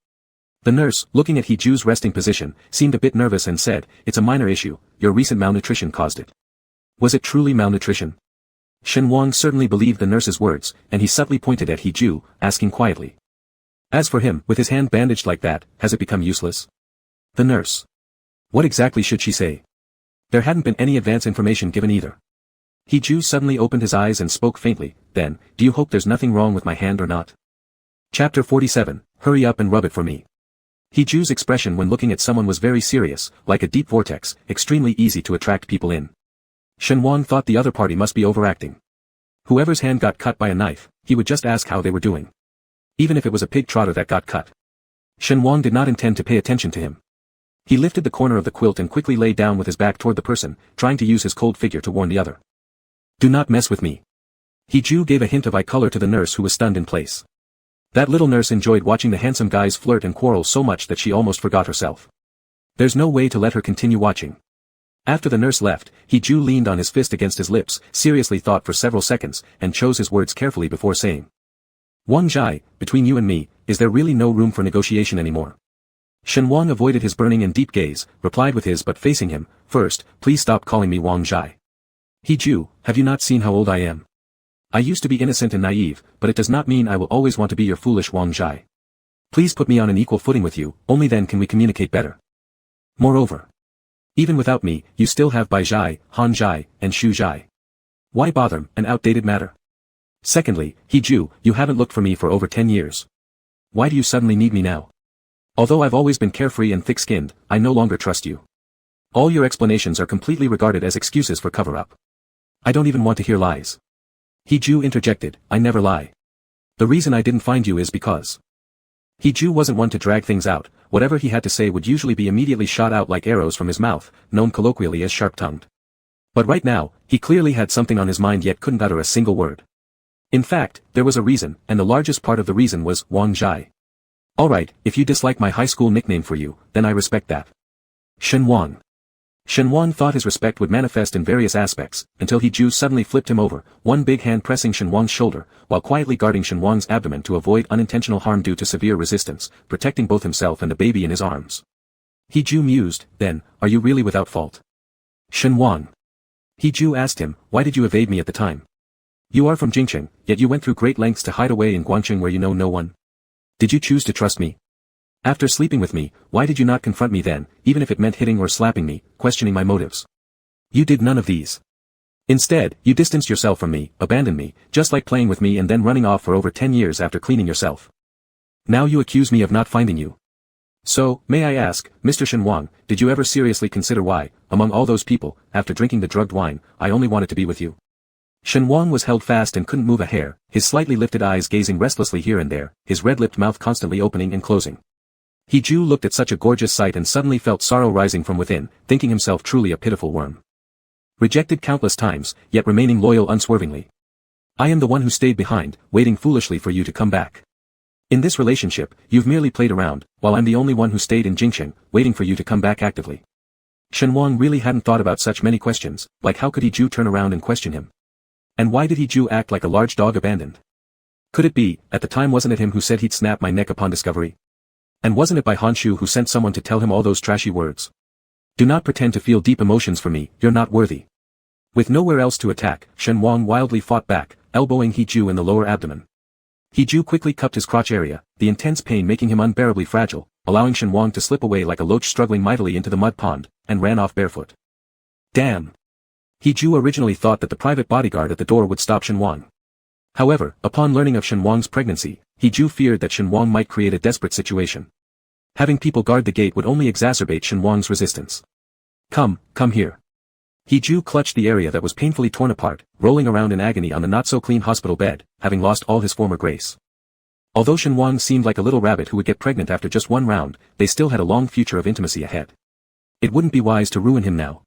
S1: The nurse, looking at He Ju's resting position, seemed a bit nervous and said, "It's a minor issue, your recent malnutrition caused it." Was it truly malnutrition? Shen Wang certainly believed the nurse's words, and he subtly pointed at He Ju, asking quietly. As for him, with his hand bandaged like that, has it become useless? The nurse. What exactly should she say? There hadn't been any advance information given either. He Ju suddenly opened his eyes and spoke faintly, then, "Do you hope there's nothing wrong with my hand or not?" Chapter 47, Hurry up and rub it for me. He Ju's expression when looking at someone was very serious, like a deep vortex, extremely easy to attract people in. Shen Wang thought the other party must be overacting. Whoever's hand got cut by a knife, he would just ask how they were doing. Even if it was a pig trotter that got cut. Shen Wang did not intend to pay attention to him. He lifted the corner of the quilt and quickly lay down with his back toward the person, trying to use his cold figure to warn the other. "Do not mess with me." He Ju gave a hint of eye color to the nurse who was stunned in place. That little nurse enjoyed watching the handsome guys flirt and quarrel so much that she almost forgot herself. There's no way to let her continue watching. After the nurse left, He Ju leaned on his fist against his lips, seriously thought for several seconds, and chose his words carefully before saying. "Wang Zhai, between you and me, is there really no room for negotiation anymore?" Shen Wang avoided his burning and deep gaze, replied with his but facing him, "First, please stop calling me Wang Zhai. He Ju, have you not seen how old I am? I used to be innocent and naive, but it does not mean I will always want to be your foolish Wang Zhai. Please put me on an equal footing with you, only then can we communicate better. Moreover, even without me, you still have Bai Zhai, Han Zhai, and Shu Zhai. Why bother, an outdated matter? Secondly, He Ju, you haven't looked for me for over 10 years. Why do you suddenly need me now? Although I've always been carefree and thick-skinned, I no longer trust you. All your explanations are completely regarded as excuses for cover-up. I don't even want to hear lies." He Ju interjected, "I never lie. The reason I didn't find you is because." He Ju wasn't one to drag things out, whatever he had to say would usually be immediately shot out like arrows from his mouth, known colloquially as sharp-tongued. But right now, he clearly had something on his mind yet couldn't utter a single word. In fact, there was a reason, and the largest part of the reason was Wang Zhai. "Alright, if you dislike my high school nickname for you, then I respect that." Shen Wang. Shen Wang thought his respect would manifest in various aspects, until He Ju suddenly flipped him over, one big hand pressing Shen Wang's shoulder, while quietly guarding Shen Wang's abdomen to avoid unintentional harm due to severe resistance, protecting both himself and the baby in his arms. He Ju mused, then, "Are you really without fault?" Shen Wang. He Ju asked him, "Why did you evade me at the time? You are from Jingcheng, yet you went through great lengths to hide away in Guangcheng where you know no one. Did you choose to trust me? After sleeping with me, why did you not confront me then, even if it meant hitting or slapping me, questioning my motives? You did none of these. Instead, you distanced yourself from me, abandoned me, just like playing with me and then running off for over 10 years after cleaning yourself. Now you accuse me of not finding you. So, may I ask, Mr. Shen Wang, did you ever seriously consider why, among all those people, after drinking the drugged wine, I only wanted to be with you?" Shen Wang was held fast and couldn't move a hair, his slightly lifted eyes gazing restlessly here and there, his red-lipped mouth constantly opening and closing. He Ju looked at such a gorgeous sight and suddenly felt sorrow rising from within, thinking himself truly a pitiful worm. Rejected countless times, yet remaining loyal unswervingly. I am the one who stayed behind, waiting foolishly for you to come back. In this relationship, you've merely played around, while I'm the only one who stayed in Jingcheng, waiting for you to come back actively. Shen Wang really hadn't thought about such many questions, like how could He Ju turn around and question him? And why did He Ju act like a large dog abandoned? Could it be, at the time wasn't it him who said he'd snap my neck upon discovery? And wasn't it by Honshu who sent someone to tell him all those trashy words? Do not pretend to feel deep emotions for me, you're not worthy. With nowhere else to attack, Shen Wang wildly fought back, elbowing He Ju in the lower abdomen. He Ju quickly cupped his crotch area, the intense pain making him unbearably fragile, allowing Shen Wang to slip away like a loach struggling mightily into the mud pond, and ran off barefoot. Damn! He Ju originally thought that the private bodyguard at the door would stop Shen Wang. However, upon learning of Shen Wang's pregnancy, He Ju feared that Shen Wang might create a desperate situation. Having people guard the gate would only exacerbate Shen Wang's resistance. Come here. He Ju clutched the area that was painfully torn apart, rolling around in agony on the not-so-clean hospital bed, having lost all his former grace. Although Shen Wang seemed like a little rabbit who would get pregnant after just one round, they still had a long future of intimacy ahead. It wouldn't be wise to ruin him now.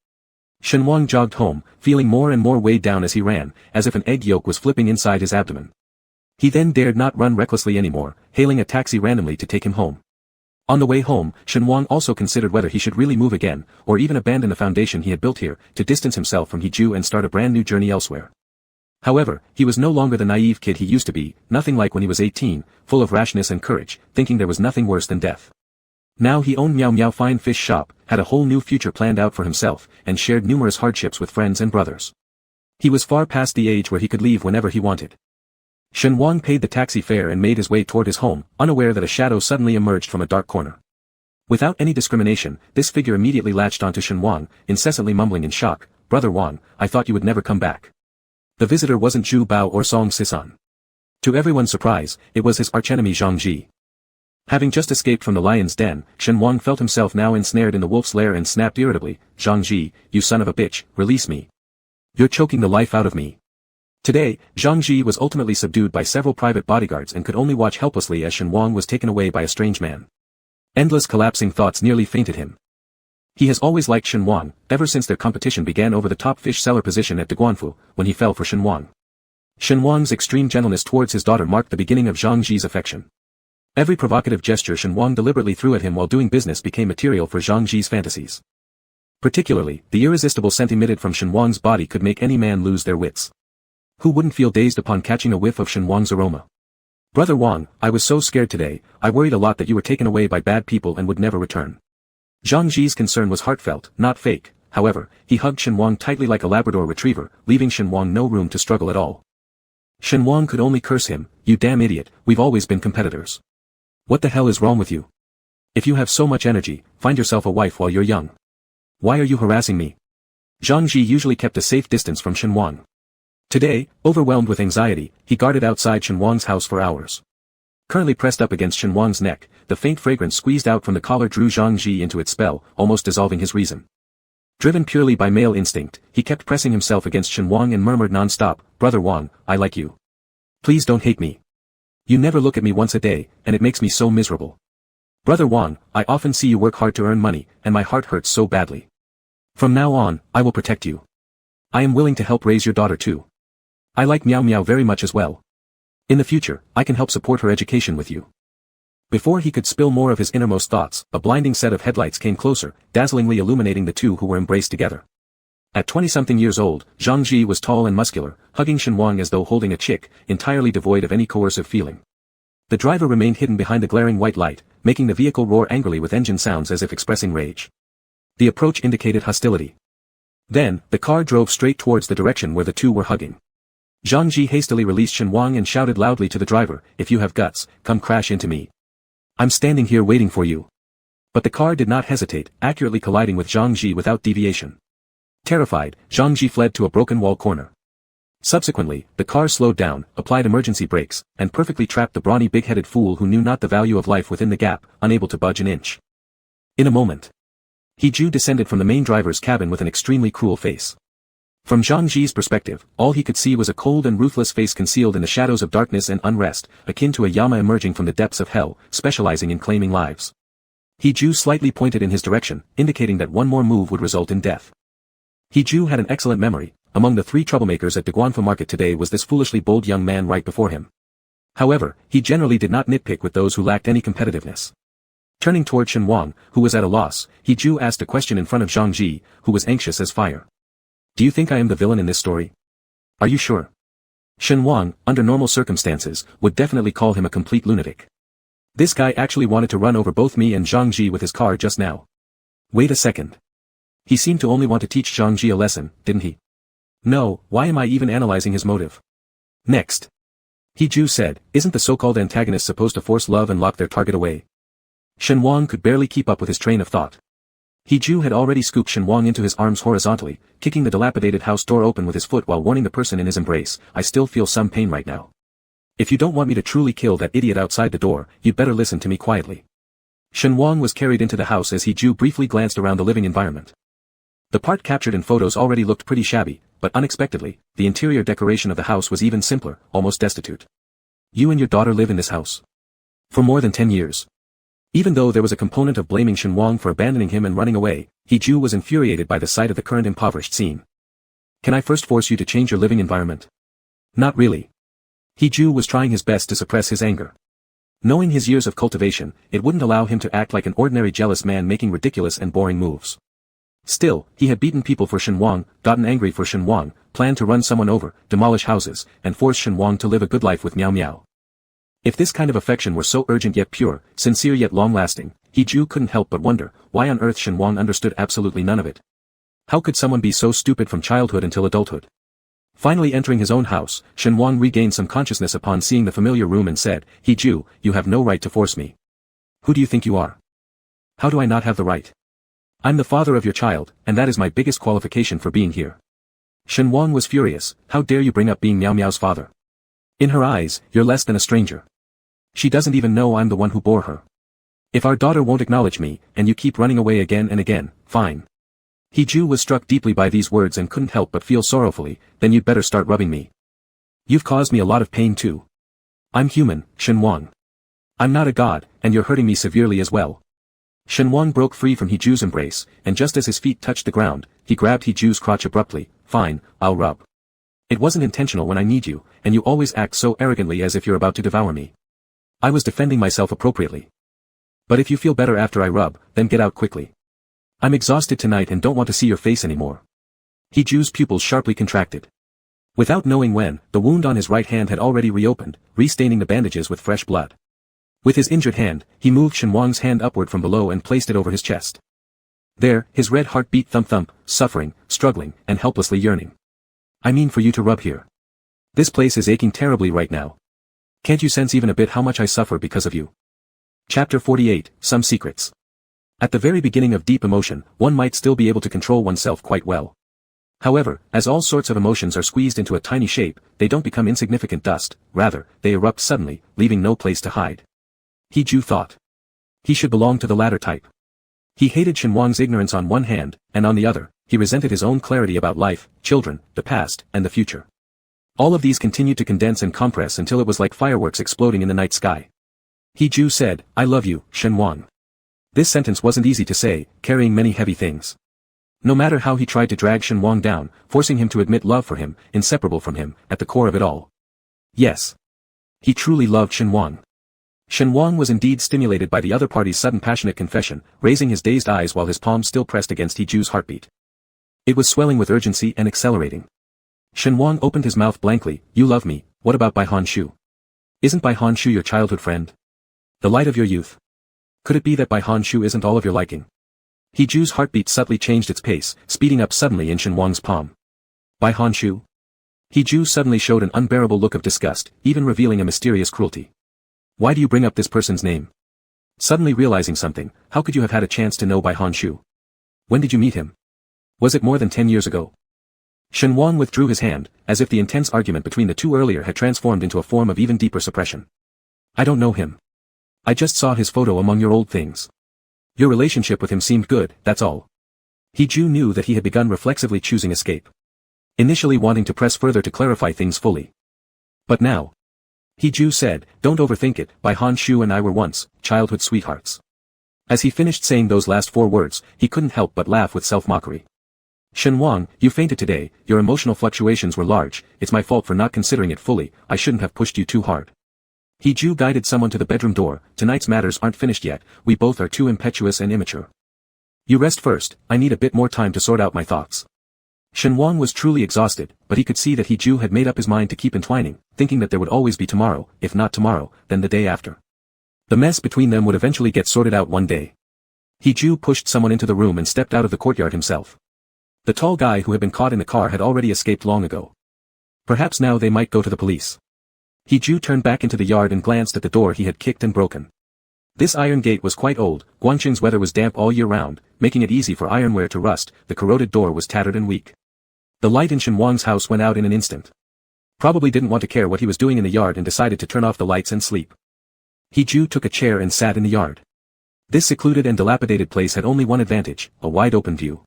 S1: Shen Wang jogged home, feeling more and more weighed down as he ran, as if an egg yolk was flipping inside his abdomen. He then dared not run recklessly anymore, hailing a taxi randomly to take him home. On the way home, Shen Wang also considered whether he should really move again, or even abandon the foundation he had built here, to distance himself from He Ju and start a brand new journey elsewhere. However, he was no longer the naive kid he used to be, nothing like when he was 18, full of rashness and courage, thinking there was nothing worse than death. Now he owned Miao Miao Fine Fish Shop, had a whole new future planned out for himself, and shared numerous hardships with friends and brothers. He was far past the age where he could leave whenever he wanted. Shen Wang paid the taxi fare and made his way toward his home, unaware that a shadow suddenly emerged from a dark corner. Without any discrimination, this figure immediately latched onto Shen Wang, incessantly mumbling in shock, "Brother Wang, I thought you would never come back." The visitor wasn't Zhu Bao or Song Sisan. To everyone's surprise, it was his archenemy Zhang Ji. Having just escaped from the lion's den, Shen Wang felt himself now ensnared in the wolf's lair and snapped irritably, "Zhang Ji, you son of a bitch, release me. You're choking the life out of me." Today, Zhang Ji was ultimately subdued by several private bodyguards and could only watch helplessly as Shen Wang was taken away by a strange man. Endless collapsing thoughts nearly fainted him. He has always liked Shen Wang, ever since their competition began over the top fish seller position at Deguanfu, when he fell for Shen Wang. Shen Wang's extreme gentleness towards his daughter marked the beginning of Zhang Ji's affection. Every provocative gesture Shen Wang deliberately threw at him while doing business became material for Zhang Ji's fantasies. Particularly, the irresistible scent emitted from Shen Wang's body could make any man lose their wits. Who wouldn't feel dazed upon catching a whiff of Shen Wang's aroma? "Brother Wang, I was so scared today, I worried a lot that you were taken away by bad people and would never return." Zhang Ji's concern was heartfelt, not fake. However, he hugged Shen Wang tightly like a Labrador retriever, leaving Shen Wang no room to struggle at all. Shen Wang could only curse him, "You damn idiot, we've always been competitors. What the hell is wrong with you? If you have so much energy, find yourself a wife while you're young. Why are you harassing me?" Zhang Ji usually kept a safe distance from Shen Wang. Today, overwhelmed with anxiety, he guarded outside Shen Wang's house for hours. Currently pressed up against Shen Wang's neck, the faint fragrance squeezed out from the collar drew Zhang Ji into its spell, almost dissolving his reason. Driven purely by male instinct, he kept pressing himself against Shen Wang and murmured non-stop, "Brother Wang, I like you. Please don't hate me. You never look at me once a day, and it makes me so miserable. Brother Wang, I often see you work hard to earn money, and my heart hurts so badly. From now on, I will protect you. I am willing to help raise your daughter too. I like Miao Miao very much as well. In the future, I can help support her education with you." Before he could spill more of his innermost thoughts, a blinding set of headlights came closer, dazzlingly illuminating the two who were embraced together. At 20-something years old, Zhang Ji was tall and muscular, hugging Shen Wang as though holding a chick, entirely devoid of any coercive feeling. The driver remained hidden behind the glaring white light, making the vehicle roar angrily with engine sounds as if expressing rage. The approach indicated hostility. Then, the car drove straight towards the direction where the two were hugging. Zhang Ji hastily released Shen Wang and shouted loudly to the driver, "If you have guts, come crash into me. I'm standing here waiting for you." But the car did not hesitate, accurately colliding with Zhang Ji without deviation. Terrified, Zhang Ji fled to a broken wall corner. Subsequently, the car slowed down, applied emergency brakes, and perfectly trapped the brawny big-headed fool who knew not the value of life within the gap, unable to budge an inch. In a moment, He Ju descended from the main driver's cabin with an extremely cruel face. From Zhang Ji's perspective, all he could see was a cold and ruthless face concealed in the shadows of darkness and unrest, akin to a Yama emerging from the depths of hell, specializing in claiming lives. He Ju slightly pointed in his direction, indicating that one more move would result in death. He Ju had an excellent memory. Among the 3 troublemakers at Daguanfa Market today was this foolishly bold young man right before him. However, he generally did not nitpick with those who lacked any competitiveness. Turning toward Shen Wang, who was at a loss, He Ju asked a question in front of Zhang Ji, who was anxious as fire. Do you think I am the villain in this story? Are you sure? Shen Wang, under normal circumstances, would definitely call him a complete lunatic. This guy actually wanted to run over both me and Zhang Ji with his car just now. Wait a second. He seemed to only want to teach Zhang Ji a lesson, didn't he? No, why am I even analyzing his motive? Next. He Ju said, isn't the so-called antagonist supposed to force love and lock their target away? Shen Wang could barely keep up with his train of thought. He Ju had already scooped Shen Wang into his arms horizontally, kicking the dilapidated house door open with his foot while warning the person in his embrace, I still feel some pain right now. If you don't want me to truly kill that idiot outside the door, you'd better listen to me quietly. Shen Wang was carried into the house as He Ju briefly glanced around the living environment. The part captured in photos already looked pretty shabby, but unexpectedly, the interior decoration of the house was even simpler, almost destitute. You and your daughter live in this house. For more than 10 years. Even though there was a component of blaming Shen Wang for abandoning him and running away, He Ju was infuriated by the sight of the current impoverished scene. Can I first force you to change your living environment? Not really. He Ju was trying his best to suppress his anger. Knowing his years of cultivation, it wouldn't allow him to act like an ordinary jealous man making ridiculous and boring moves. Still, he had beaten people for Shen Wang, gotten angry for Shen Wang, planned to run someone over, demolish houses, and force Shen Wang to live a good life with Miao Miao. If this kind of affection were so urgent yet pure, sincere yet long-lasting, He Ju couldn't help but wonder, why on earth Shen Wang understood absolutely none of it. How could someone be so stupid from childhood until adulthood? Finally entering his own house, Shen Wang regained some consciousness upon seeing the familiar room and said, He Ju, you have no right to force me. Who do you think you are? How do I not have the right? I'm the father of your child, and that is my biggest qualification for being here. Shen Wang was furious, how dare you bring up being Miao Miao's father? In her eyes, you're less than a stranger. She doesn't even know I'm the one who bore her. If our daughter won't acknowledge me, and you keep running away again and again, fine. He Ju was struck deeply by these words and couldn't help but feel sorrowfully, then you'd better start rubbing me. You've caused me a lot of pain too. I'm human, Shen Wang. I'm not a god, and you're hurting me severely as well. Shen Wang broke free from He Ju's embrace, and just as his feet touched the ground, he grabbed He Ju's crotch abruptly, fine, I'll rub. It wasn't intentional when I need you, and you always act so arrogantly as if you're about to devour me. I was defending myself appropriately. But if you feel better after I rub, then get out quickly. I'm exhausted tonight and don't want to see your face anymore. He Ju's pupils sharply contracted. Without knowing when, the wound on his right hand had already reopened, restaining the bandages with fresh blood. With his injured hand, he moved Shen Wang's hand upward from below and placed it over his chest. There, his red heart beat thump-thump, suffering, struggling, and helplessly yearning. I mean for you to rub here. This place is aching terribly right now. Can't you sense even a bit how much I suffer because of you? Chapter 48, Some Secrets. At the very beginning of deep emotion, one might still be able to control oneself quite well. However, as all sorts of emotions are squeezed into a tiny shape, they don't become insignificant dust, rather, they erupt suddenly, leaving no place to hide. He Ju thought. He should belong to the latter type. He hated Shen Wang's ignorance on one hand, and on the other, he resented his own clarity about life, children, the past, and the future. All of these continued to condense and compress until it was like fireworks exploding in the night sky. He Ju said, I love you, Shen Wang. This sentence wasn't easy to say, carrying many heavy things. No matter how he tried to drag Shen Wang down, forcing him to admit love for him, inseparable from him, at the core of it all. Yes. He truly loved Shen Wang. Shen Wang was indeed stimulated by the other party's sudden passionate confession, raising his dazed eyes while his palm still pressed against He Ju's heartbeat. It was swelling with urgency and accelerating. Shen Wang opened his mouth blankly, you love me, what about Bai Han Shu? Isn't Bai Han Shu your childhood friend? The light of your youth? Could it be that Bai Han Shu isn't all of your liking? He Ju's heartbeat subtly changed its pace, speeding up suddenly in Shen Wang's palm. Bai Han Shu? He Ju suddenly showed an unbearable look of disgust, even revealing a mysterious cruelty. Why do you bring up this person's name? Suddenly realizing something, how could you have had a chance to know Bai Han Shu? When did you meet him? Was it more than 10 years ago? Shen Wang withdrew his hand, as if the intense argument between the two earlier had transformed into a form of even deeper suppression. I don't know him. I just saw his photo among your old things. Your relationship with him seemed good, that's all. He Ju knew that he had begun reflexively choosing escape. initially wanting to press further to clarify things fully. But now. He said, don't overthink it, Bai Han Shu and I were once, childhood sweethearts. As he finished saying those last 4 words, he couldn't help but laugh with self-mockery. Shen Wang, you fainted today, your emotional fluctuations were large, it's my fault for not considering it fully, I shouldn't have pushed you too hard. He guided someone to the bedroom door, tonight's matters aren't finished yet, we both are too impetuous and immature. You rest first, I need a bit more time to sort out my thoughts. Shen Wang was truly exhausted, but he could see that He had made up his mind to keep entwining, thinking that there would always be tomorrow, if not tomorrow, then the day after. The mess between them would eventually get sorted out one day. He pushed someone into the room and stepped out of the courtyard himself. The tall guy who had been caught in the car had already escaped long ago. Perhaps now they might go to the police. He turned back into the yard and glanced at the door he had kicked and broken. This iron gate was quite old, Guangqing's weather was damp all year round, making it easy for ironware to rust, the corroded door was tattered and weak. The light in Shen Wang's house went out in an instant. Probably didn't want to care what he was doing in the yard and decided to turn off the lights and sleep. He took a chair and sat in the yard. This secluded and dilapidated place had only one advantage, a wide open view.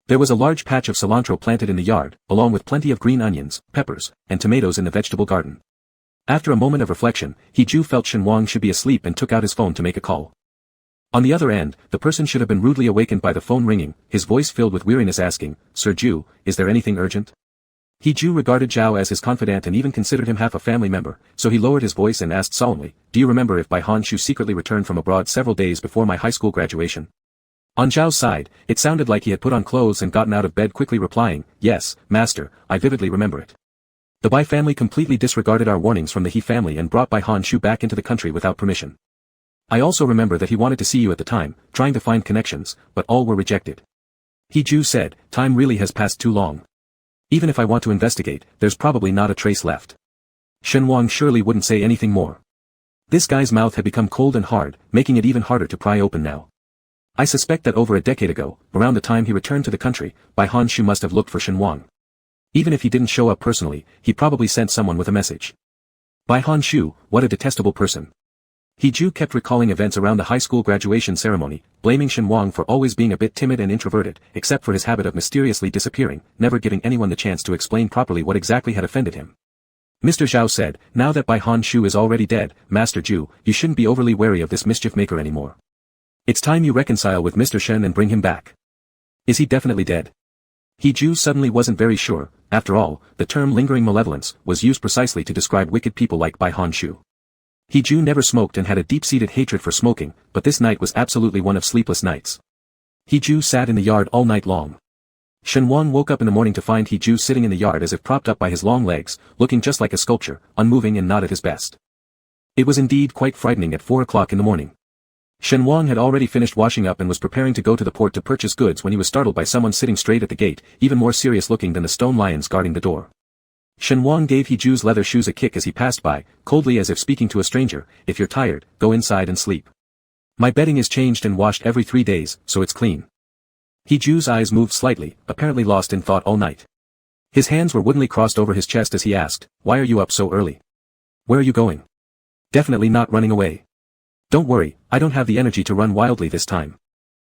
S1: There was a large patch of cilantro planted in the yard, along with plenty of green onions, peppers, and tomatoes in the vegetable garden. After a moment of reflection, He felt Shen Wang should be asleep and took out his phone to make a call. On the other end, the person should have been rudely awakened by the phone ringing, his voice filled with weariness asking, Sir Zhu, is there anything urgent? He regarded Zhao as his confidant and even considered him half a family member, so he lowered his voice and asked solemnly, do you remember if Bai Han Shu secretly returned from abroad several days before my high school graduation? On Zhao's side, it sounded like he had put on clothes and gotten out of bed quickly replying, yes, master, I vividly remember it. The Bai family completely disregarded our warnings from the He family and brought Bai Han Shu back into the country without permission. I also remember that he wanted to see you at the time, trying to find connections, but all were rejected. He said, time really has passed too long. Even if I want to investigate, there's probably not a trace left. Shen Wang surely wouldn't say anything more. This guy's mouth had become cold and hard, making it even harder to pry open now. I suspect that over a decade ago, around the time he returned to the country, Bai Han Shu must have looked for Shen Wang. Even if he didn't show up personally, he probably sent someone with a message. Bai Han Shu, what a detestable person. He kept recalling events around the high school graduation ceremony, blaming Shen Wang for always being a bit timid and introverted, except for his habit of mysteriously disappearing, never giving anyone the chance to explain properly what exactly had offended him. Mr. Zhao said, now that Bai Han Shu is already dead, Master Zhu, you shouldn't be overly wary of this mischief maker anymore. It's time you reconcile with Mr. Shen and bring him back. Is he definitely dead? He suddenly wasn't very sure. After all, the term lingering malevolence was used precisely to describe wicked people like Bai Han Shu. He never smoked and had a deep-seated hatred for smoking, but this night was absolutely one of sleepless nights. He sat in the yard all night long. Shen Wang woke up in the morning to find He sitting in the yard as if propped up by his long legs, looking just like a sculpture, unmoving and not at his best. It was indeed quite frightening at 4 o'clock in the morning. Shen Wang had already finished washing up and was preparing to go to the port to purchase goods when he was startled by someone sitting straight at the gate, even more serious looking than the stone lions guarding the door. Shen Wang gave Heju's leather shoes a kick as he passed by, coldly as if speaking to a stranger, if you're tired, go inside and sleep. My bedding is changed and washed every 3 days, so it's clean. Heju's eyes moved slightly, apparently lost in thought all night. His hands were woodenly crossed over his chest as he asked, why are you up so early? Where are you going? Definitely not running away. Don't worry, I don't have the energy to run wildly this time.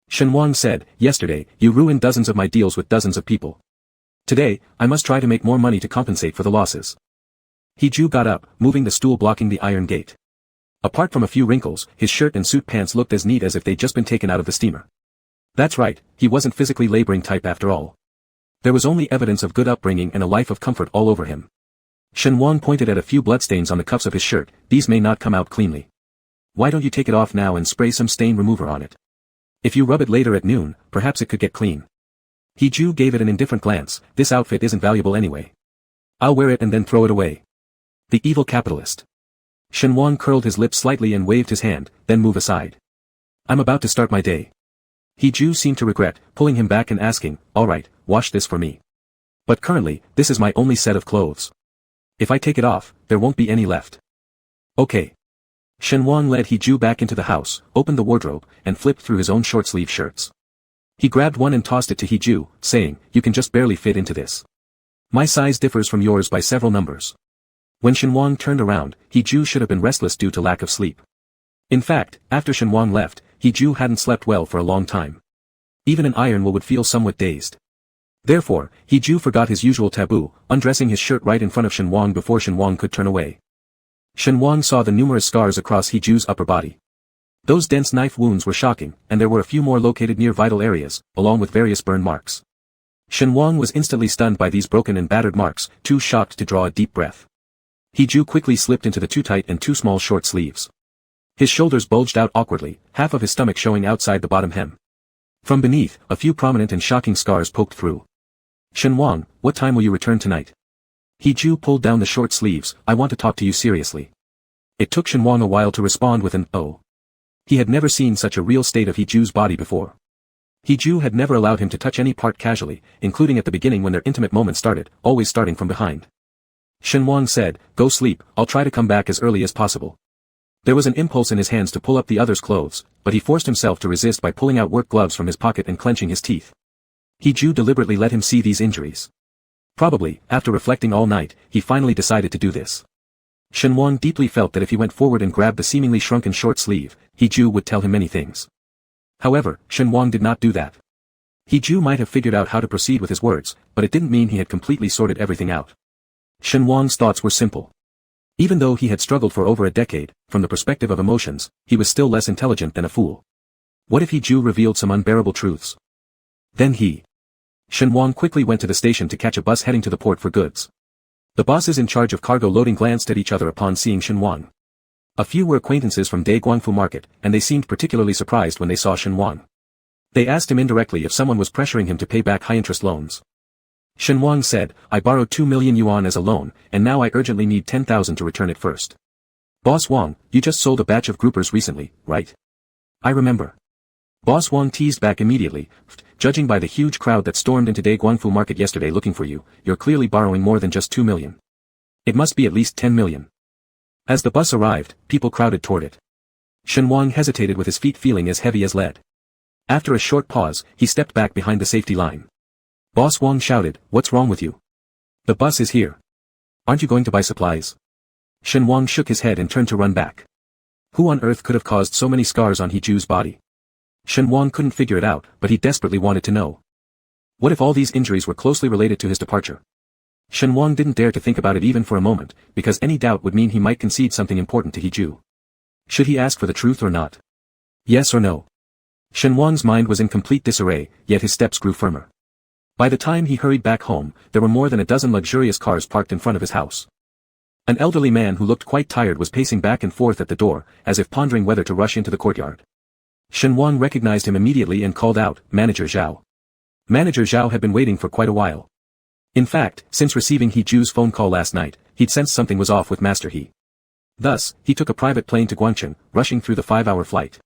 S1: Shen Wang said, yesterday, you ruined dozens of my deals with dozens of people. Today, I must try to make more money to compensate for the losses. Heju got up, moving the stool blocking the iron gate. Apart from a few wrinkles, his shirt and suit pants looked as neat as if they'd just been taken out of the steamer. That's right, he wasn't physically laboring type after all. There was only evidence of good upbringing and a life of comfort all over him. Shen Wang pointed at a few bloodstains on the cuffs of his shirt, these may not come out cleanly. Why don't you take it off now and spray some stain remover on it? If you rub it later at noon, perhaps it could get clean. Heju gave it an indifferent glance, this outfit isn't valuable anyway. I'll wear it and then throw it away. The evil capitalist. Shen Wang curled his lips slightly and waved his hand, then moved aside. I'm about to start my day. Heju seemed to regret, pulling him back and asking, alright, wash this for me. But currently, this is my only set of clothes. If I take it off, there won't be any left. Okay. Shen Wang led Heju back into the house, opened the wardrobe, and flipped through his own short-sleeve shirts. He grabbed one and tossed it to Heju, saying, you can just barely fit into this. My size differs from yours by several numbers. When Shen Wang turned around, Heju should have been restless due to lack of sleep. In fact, after Shen Wang left, Heju hadn't slept well for a long time. Even an iron will would feel somewhat dazed. Therefore, He Ju forgot his usual taboo, undressing his shirt right in front of Shen Wang before Shen Wang could turn away. Shen Wang saw the numerous scars across He Ju's upper body. Those dense knife wounds were shocking, and there were a few more located near vital areas, along with various burn marks. Shen Wang was instantly stunned by these broken and battered marks, too shocked to draw a deep breath. He Ju quickly slipped into the too tight and too small short sleeves. His shoulders bulged out awkwardly, half of his stomach showing outside the bottom hem. From beneath, a few prominent and shocking scars poked through. Shen Wang, what time will you return tonight? He Ju pulled down the short sleeves, I want to talk to you seriously. It took Shen Wang a while to respond with an, oh. He had never seen such a real state of He Ju's body before. He Ju had never allowed him to touch any part casually, including at the beginning when their intimate moment started, always starting from behind. Shen Wang said, go sleep, I'll try to come back as early as possible. There was an impulse in his hands to pull up the other's clothes, but he forced himself to resist by pulling out work gloves from his pocket and clenching his teeth. He Ju deliberately let him see these injuries. Probably, after reflecting all night, he finally decided to do this. Shen Wang deeply felt that if he went forward and grabbed the seemingly shrunken short sleeve, He Ju would tell him many things. However, Shen Wang did not do that. He Ju might have figured out how to proceed with his words, but it didn't mean he had completely sorted everything out. Shen Wang's thoughts were simple. Even though he had struggled for over a decade, from the perspective of emotions, he was still less intelligent than a fool. What if He Ju revealed some unbearable truths? Then Shen Wang quickly went to the station to catch a bus heading to the port for goods. The bosses in charge of cargo loading glanced at each other upon seeing Shen Wang. A few were acquaintances from Guangfu Market, and they seemed particularly surprised when they saw Shen Wang. They asked him indirectly if someone was pressuring him to pay back high-interest loans. Shen Wang said, I borrowed 2 million yuan as a loan, and now I urgently need 10,000 to return it first. Boss Wang, you just sold a batch of groupers recently, right? I remember. Boss Wang teased back immediately, judging by the huge crowd that stormed into Guangfu Market yesterday looking for you, you're clearly borrowing more than just 2 million. It must be at least 10 million. As the bus arrived, people crowded toward it. Shen Wang hesitated with his feet feeling as heavy as lead. After a short pause, he stepped back behind the safety line. Boss Wang shouted, what's wrong with you? The bus is here. Aren't you going to buy supplies? Shen Wang shook his head and turned to run back. Who on earth could have caused so many scars on He Ju's body? Shen Wang couldn't figure it out, but he desperately wanted to know. What if all these injuries were closely related to his departure? Shen Wang didn't dare to think about it even for a moment, because any doubt would mean he might concede something important to He Ju. Should he ask for the truth or not? Yes or no? Shen Wang's mind was in complete disarray, yet his steps grew firmer. By the time he hurried back home, there were more than a dozen luxurious cars parked in front of his house. An elderly man who looked quite tired was pacing back and forth at the door, as if pondering whether to rush into the courtyard. Shen Wang recognized him immediately and called out, Manager Zhao. Manager Zhao had been waiting for quite a while. In fact, since receiving He Ju's phone call last night, he'd sensed something was off with Master He. Thus, he took a private plane to Guangcheng, rushing through the 5-hour flight.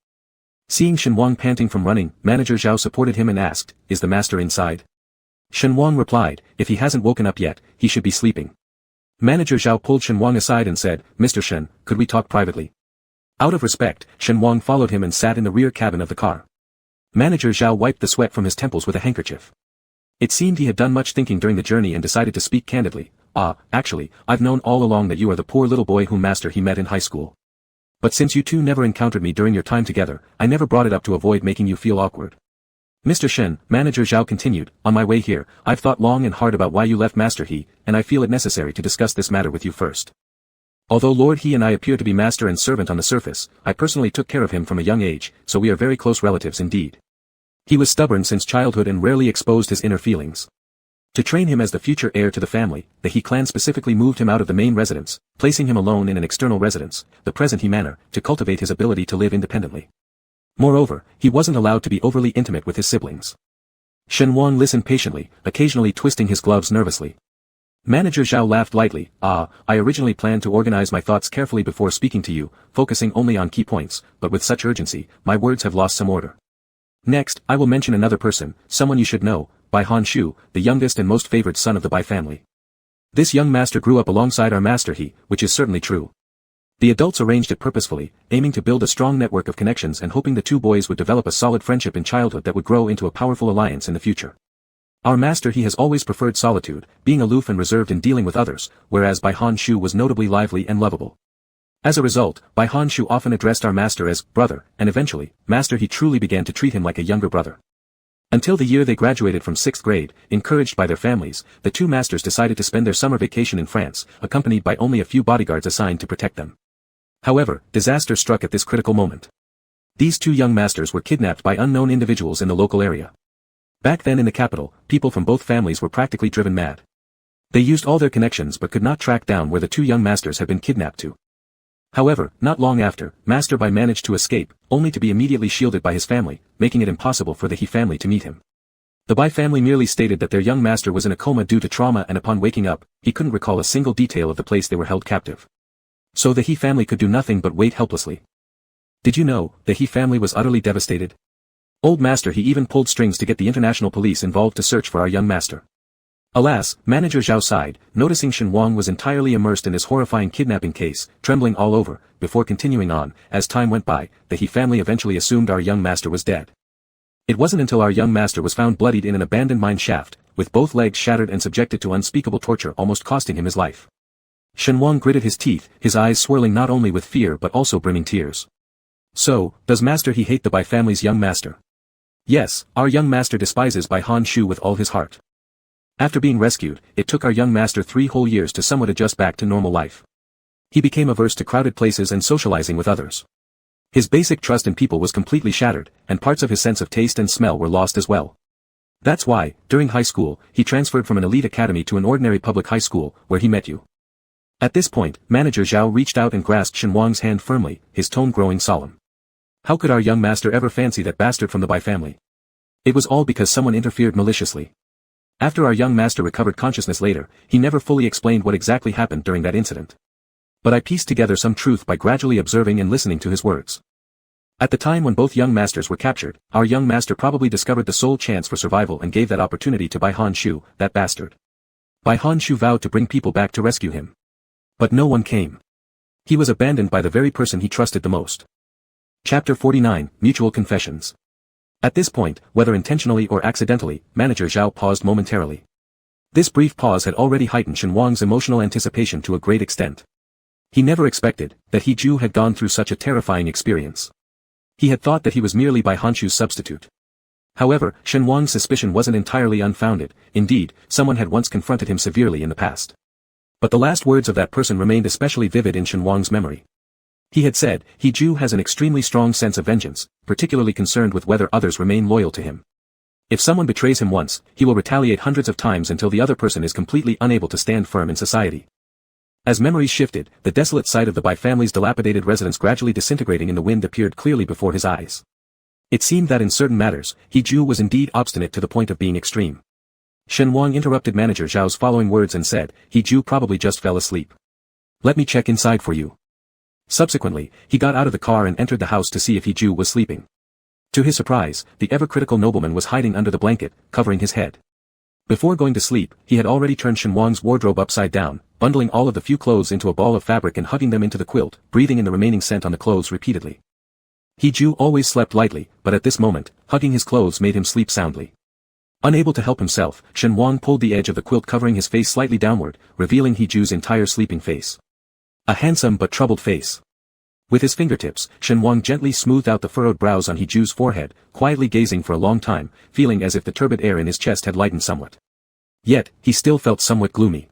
S1: Seeing Shen Wang panting from running, Manager Zhao supported him and asked, is the master inside? Shen Wang replied, if he hasn't woken up yet, he should be sleeping. Manager Zhao pulled Shen Wang aside and said, Mr. Shen, could we talk privately? Out of respect, Shen Wang followed him and sat in the rear cabin of the car. Manager Zhao wiped the sweat from his temples with a handkerchief. It seemed he had done much thinking during the journey and decided to speak candidly. Actually, I've known all along that you are the poor little boy whom Master He met in high school. But since you two never encountered me during your time together, I never brought it up to avoid making you feel awkward. Mr. Shen, Manager Zhao continued, on my way here, I've thought long and hard about why you left Master He, and I feel it necessary to discuss this matter with you first. Although Lord He and I appear to be master and servant on the surface, I personally took care of him from a young age, so we are very close relatives indeed. He was stubborn since childhood and rarely exposed his inner feelings. To train him as the future heir to the family, the He clan specifically moved him out of the main residence, placing him alone in an external residence, the present He manor, to cultivate his ability to live independently. Moreover, he wasn't allowed to be overly intimate with his siblings. Shen Wang listened patiently, occasionally twisting his gloves nervously. Manager Zhao laughed lightly, I originally planned to organize my thoughts carefully before speaking to you, focusing only on key points, but with such urgency, my words have lost some order. Next, I will mention another person, someone you should know, Bai Han Shu, the youngest and most favored son of the Bai family. This young master grew up alongside our Master He, which is certainly true. The adults arranged it purposefully, aiming to build a strong network of connections and hoping the two boys would develop a solid friendship in childhood that would grow into a powerful alliance in the future. Our Master He has always preferred solitude, being aloof and reserved in dealing with others, whereas Bai Han Shu was notably lively and lovable. As a result, Bai Han Shu often addressed our master as brother, and eventually, Master He truly began to treat him like a younger brother. Until the year they graduated from 6th grade, encouraged by their families, the two masters decided to spend their summer vacation in France, accompanied by only a few bodyguards assigned to protect them. However, disaster struck at this critical moment. These two young masters were kidnapped by unknown individuals in the local area. Back then in the capital, people from both families were practically driven mad. They used all their connections but could not track down where the two young masters had been kidnapped to. However, not long after, Master Bai managed to escape, only to be immediately shielded by his family, making it impossible for the He family to meet him. The Bai family merely stated that their young master was in a coma due to trauma, and upon waking up, he couldn't recall a single detail of the place they were held captive. So the He family could do nothing but wait helplessly. Did you know, the He family was utterly devastated? Old Master He even pulled strings to get the international police involved to search for our young master. Alas, Manager Zhao sighed, noticing Shen Wang was entirely immersed in this horrifying kidnapping case, trembling all over, before continuing on. As time went by, the He family eventually assumed our young master was dead. It wasn't until our young master was found bloodied in an abandoned mine shaft, with both legs shattered and subjected to unspeakable torture almost costing him his life. Shen Wang gritted his teeth, his eyes swirling not only with fear but also brimming tears. So, does Master He hate the Bai family's young master? Yes, our young master despises Bai Han Shu with all his heart. After being rescued, it took our young master 3 whole years to somewhat adjust back to normal life. He became averse to crowded places and socializing with others. His basic trust in people was completely shattered, and parts of his sense of taste and smell were lost as well. That's why, during high school, he transferred from an elite academy to an ordinary public high school, where he met you. At this point, Manager Zhao reached out and grasped Shen Wang's hand firmly, his tone growing solemn. How could our young master ever fancy that bastard from the Bai family? It was all because someone interfered maliciously. After our young master recovered consciousness later, he never fully explained what exactly happened during that incident. But I pieced together some truth by gradually observing and listening to his words. At the time when both young masters were captured, our young master probably discovered the sole chance for survival and gave that opportunity to Bai Han Shu, that bastard. Bai Han Shu vowed to bring people back to rescue him. But no one came. He was abandoned by the very person he trusted the most. Chapter 49, Mutual Confessions. At this point, whether intentionally or accidentally, Manager Zhao paused momentarily. This brief pause had already heightened Shen Wang's emotional anticipation to a great extent. He never expected that He Ju had gone through such a terrifying experience. He had thought that he was merely Bai Han Shu's substitute. However, Shen Wang's suspicion wasn't entirely unfounded. Indeed, someone had once confronted him severely in the past. But the last words of that person remained especially vivid in Shen Wang's memory. He had said, He Ju has an extremely strong sense of vengeance, particularly concerned with whether others remain loyal to him. If someone betrays him once, he will retaliate hundreds of times until the other person is completely unable to stand firm in society. As memories shifted, the desolate sight of the Bai family's dilapidated residence gradually disintegrating in the wind appeared clearly before his eyes. It seemed that in certain matters, He Ju was indeed obstinate to the point of being extreme. Shen Wang interrupted Manager Zhao's following words and said, He Ju probably just fell asleep. Let me check inside for you. Subsequently, he got out of the car and entered the house to see if He Ju was sleeping. To his surprise, the ever-critical nobleman was hiding under the blanket, covering his head. Before going to sleep, he had already turned Shen Wang's wardrobe upside down, bundling all of the few clothes into a ball of fabric and hugging them into the quilt, breathing in the remaining scent on the clothes repeatedly. He Ju always slept lightly, but at this moment, hugging his clothes made him sleep soundly. Unable to help himself, Shen Wang pulled the edge of the quilt covering his face slightly downward, revealing He Ju's entire sleeping face. A handsome but troubled face. With his fingertips, Shen Wang gently smoothed out the furrowed brows on He Ju's forehead, quietly gazing for a long time, feeling as if the turbid air in his chest had lightened somewhat. Yet, he still felt somewhat gloomy.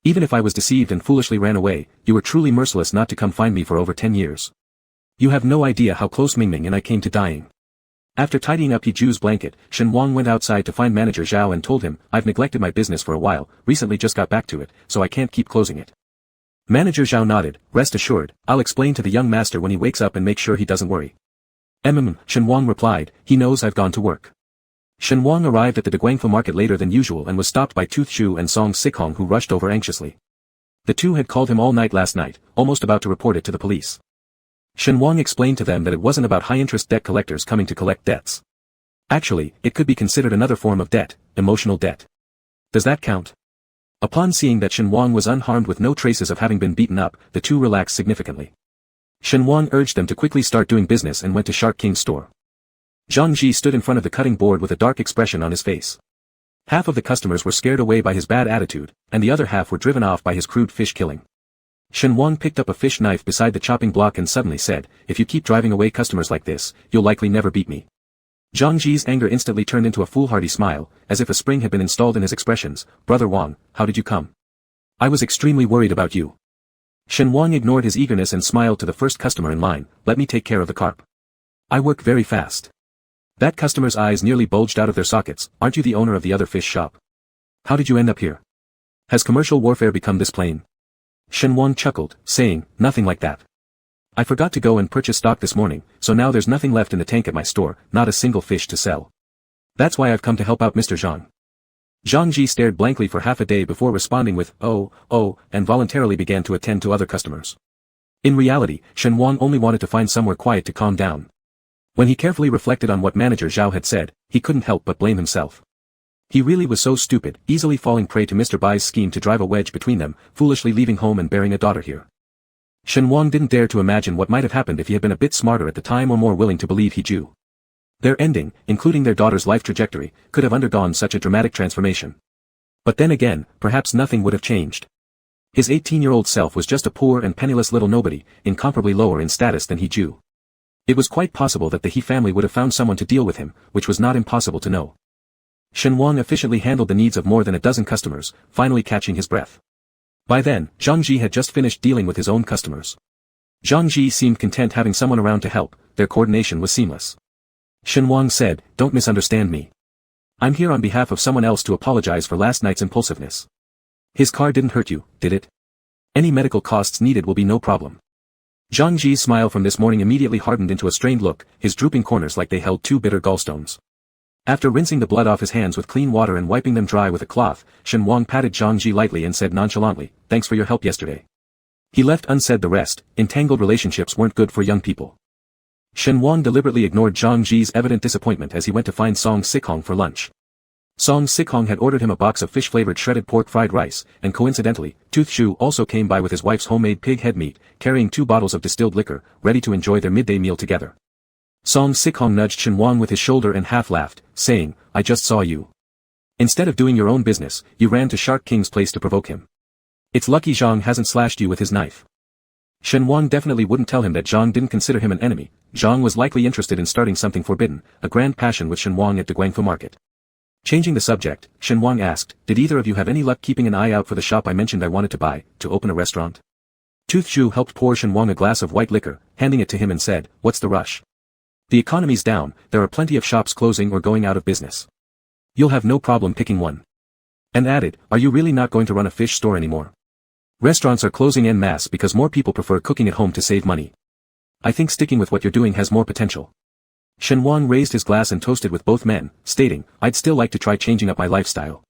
S1: Even if I was deceived and foolishly ran away, you were truly merciless not to come find me for over 10 years. You have no idea how close Mingming and I came to dying. After tidying up He Ju's blanket, Shen Wang went outside to find Manager Zhao and told him, I've neglected my business for a while, recently just got back to it, so I can't keep closing it. Manager Zhao nodded, rest assured, I'll explain to the young master when he wakes up and make sure he doesn't worry. Shen Wang replied, he knows I've gone to work. Shen Wang arrived at the Deguangfa market later than usual and was stopped by Tooth Shu and Song Sikhong, who rushed over anxiously. The two had called him all night last night, almost about to report it to the police. Shen Wang explained to them that it wasn't about high-interest debt collectors coming to collect debts. Actually, it could be considered another form of debt, emotional debt. Does that count? Upon seeing that Shen Wang was unharmed with no traces of having been beaten up, the two relaxed significantly. Shen Wang urged them to quickly start doing business and went to Shark King's store. Zhang Ji stood in front of the cutting board with a dark expression on his face. Half of the customers were scared away by his bad attitude, and the other half were driven off by his crude fish killing. Shen Wang picked up a fish knife beside the chopping block and suddenly said, if you keep driving away customers like this, you'll likely never beat me. Zhang Ji's anger instantly turned into a foolhardy smile, as if a spring had been installed in his expressions. Brother Wang, how did you come? I was extremely worried about you. Shen Wang ignored his eagerness and smiled to the first customer in line. Let me take care of the carp. I work very fast. That customer's eyes nearly bulged out of their sockets. Aren't you the owner of the other fish shop? How did you end up here? Has commercial warfare become this plain? Shen Wang chuckled, saying, nothing like that. I forgot to go and purchase stock this morning, so now there's nothing left in the tank at my store, not a single fish to sell. That's why I've come to help out Mr. Zhang. Zhang Ji stared blankly for half a day before responding with, oh, and voluntarily began to attend to other customers. In reality, Shen Wang only wanted to find somewhere quiet to calm down. When he carefully reflected on what Manager Zhao had said, he couldn't help but blame himself. He really was so stupid, easily falling prey to Mr. Bai's scheme to drive a wedge between them, foolishly leaving home and bearing a daughter here. Shen Wang didn't dare to imagine what might have happened if he had been a bit smarter at the time or more willing to believe he Jew. Their ending, including their daughter's life trajectory, could have undergone such a dramatic transformation. But then again, perhaps nothing would have changed. His 18-year-old self was just a poor and penniless little nobody, incomparably lower in status than he Jew. It was quite possible that the He family would have found someone to deal with him, which was not impossible to know. Shen Wang efficiently handled the needs of more than a dozen customers, finally catching his breath. By then, Zhang Ji had just finished dealing with his own customers. Zhang Ji seemed content having someone around to help, their coordination was seamless. Shen Wang said, don't misunderstand me. I'm here on behalf of someone else to apologize for last night's impulsiveness. His car didn't hurt you, did it? Any medical costs needed will be no problem. Zhang Ji's smile from this morning immediately hardened into a strained look, his drooping corners like they held two bitter gallstones. After rinsing the blood off his hands with clean water and wiping them dry with a cloth, Shen Wang patted Zhang Ji lightly and said nonchalantly, thanks for your help yesterday. He left unsaid the rest, entangled relationships weren't good for young people. Shen Wang deliberately ignored Zhang Ji's evident disappointment as he went to find Song Sikhong for lunch. Song Sikhong had ordered him a box of fish-flavored shredded pork fried rice, and coincidentally, Tooth Shu also came by with his wife's homemade pig head meat, carrying 2 bottles of distilled liquor, ready to enjoy their midday meal together. Song Sikhong nudged Shen Wang with his shoulder and half-laughed, saying, I just saw you. Instead of doing your own business, you ran to Shark King's place to provoke him. It's lucky Zhang hasn't slashed you with his knife. Shen Wang definitely wouldn't tell him that Zhang didn't consider him an enemy. Zhang was likely interested in starting something forbidden, a grand passion with Shen Wang at the Guangfu market. Changing the subject, Shen Wang asked, did either of you have any luck keeping an eye out for the shop I mentioned I wanted to buy, to open a restaurant? Tooth Shu helped pour Shen Wang a glass of white liquor, handing it to him and said, what's the rush? The economy's down, there are plenty of shops closing or going out of business. You'll have no problem picking one. And added, are you really not going to run a fish store anymore? Restaurants are closing en masse because more people prefer cooking at home to save money. I think sticking with what you're doing has more potential. Shen Wang raised his glass and toasted with both men, stating, I'd still like to try changing up my lifestyle.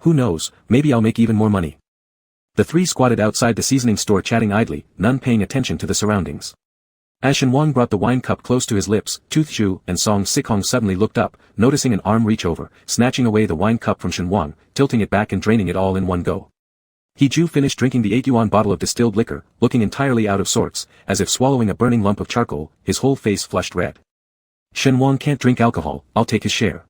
S1: Who knows, maybe I'll make even more money. The three squatted outside the seasoning store chatting idly, none paying attention to the surroundings. As Shen Wang brought the wine cup close to his lips, Tooth Shu and Song Sikhong suddenly looked up, noticing an arm reach over, snatching away the wine cup from Shen Wang, tilting it back and draining it all in one go. He Ju finished drinking the 8 yuan bottle of distilled liquor, looking entirely out of sorts, as if swallowing a burning lump of charcoal, his whole face flushed red. Shen Wang can't drink alcohol, I'll take his share.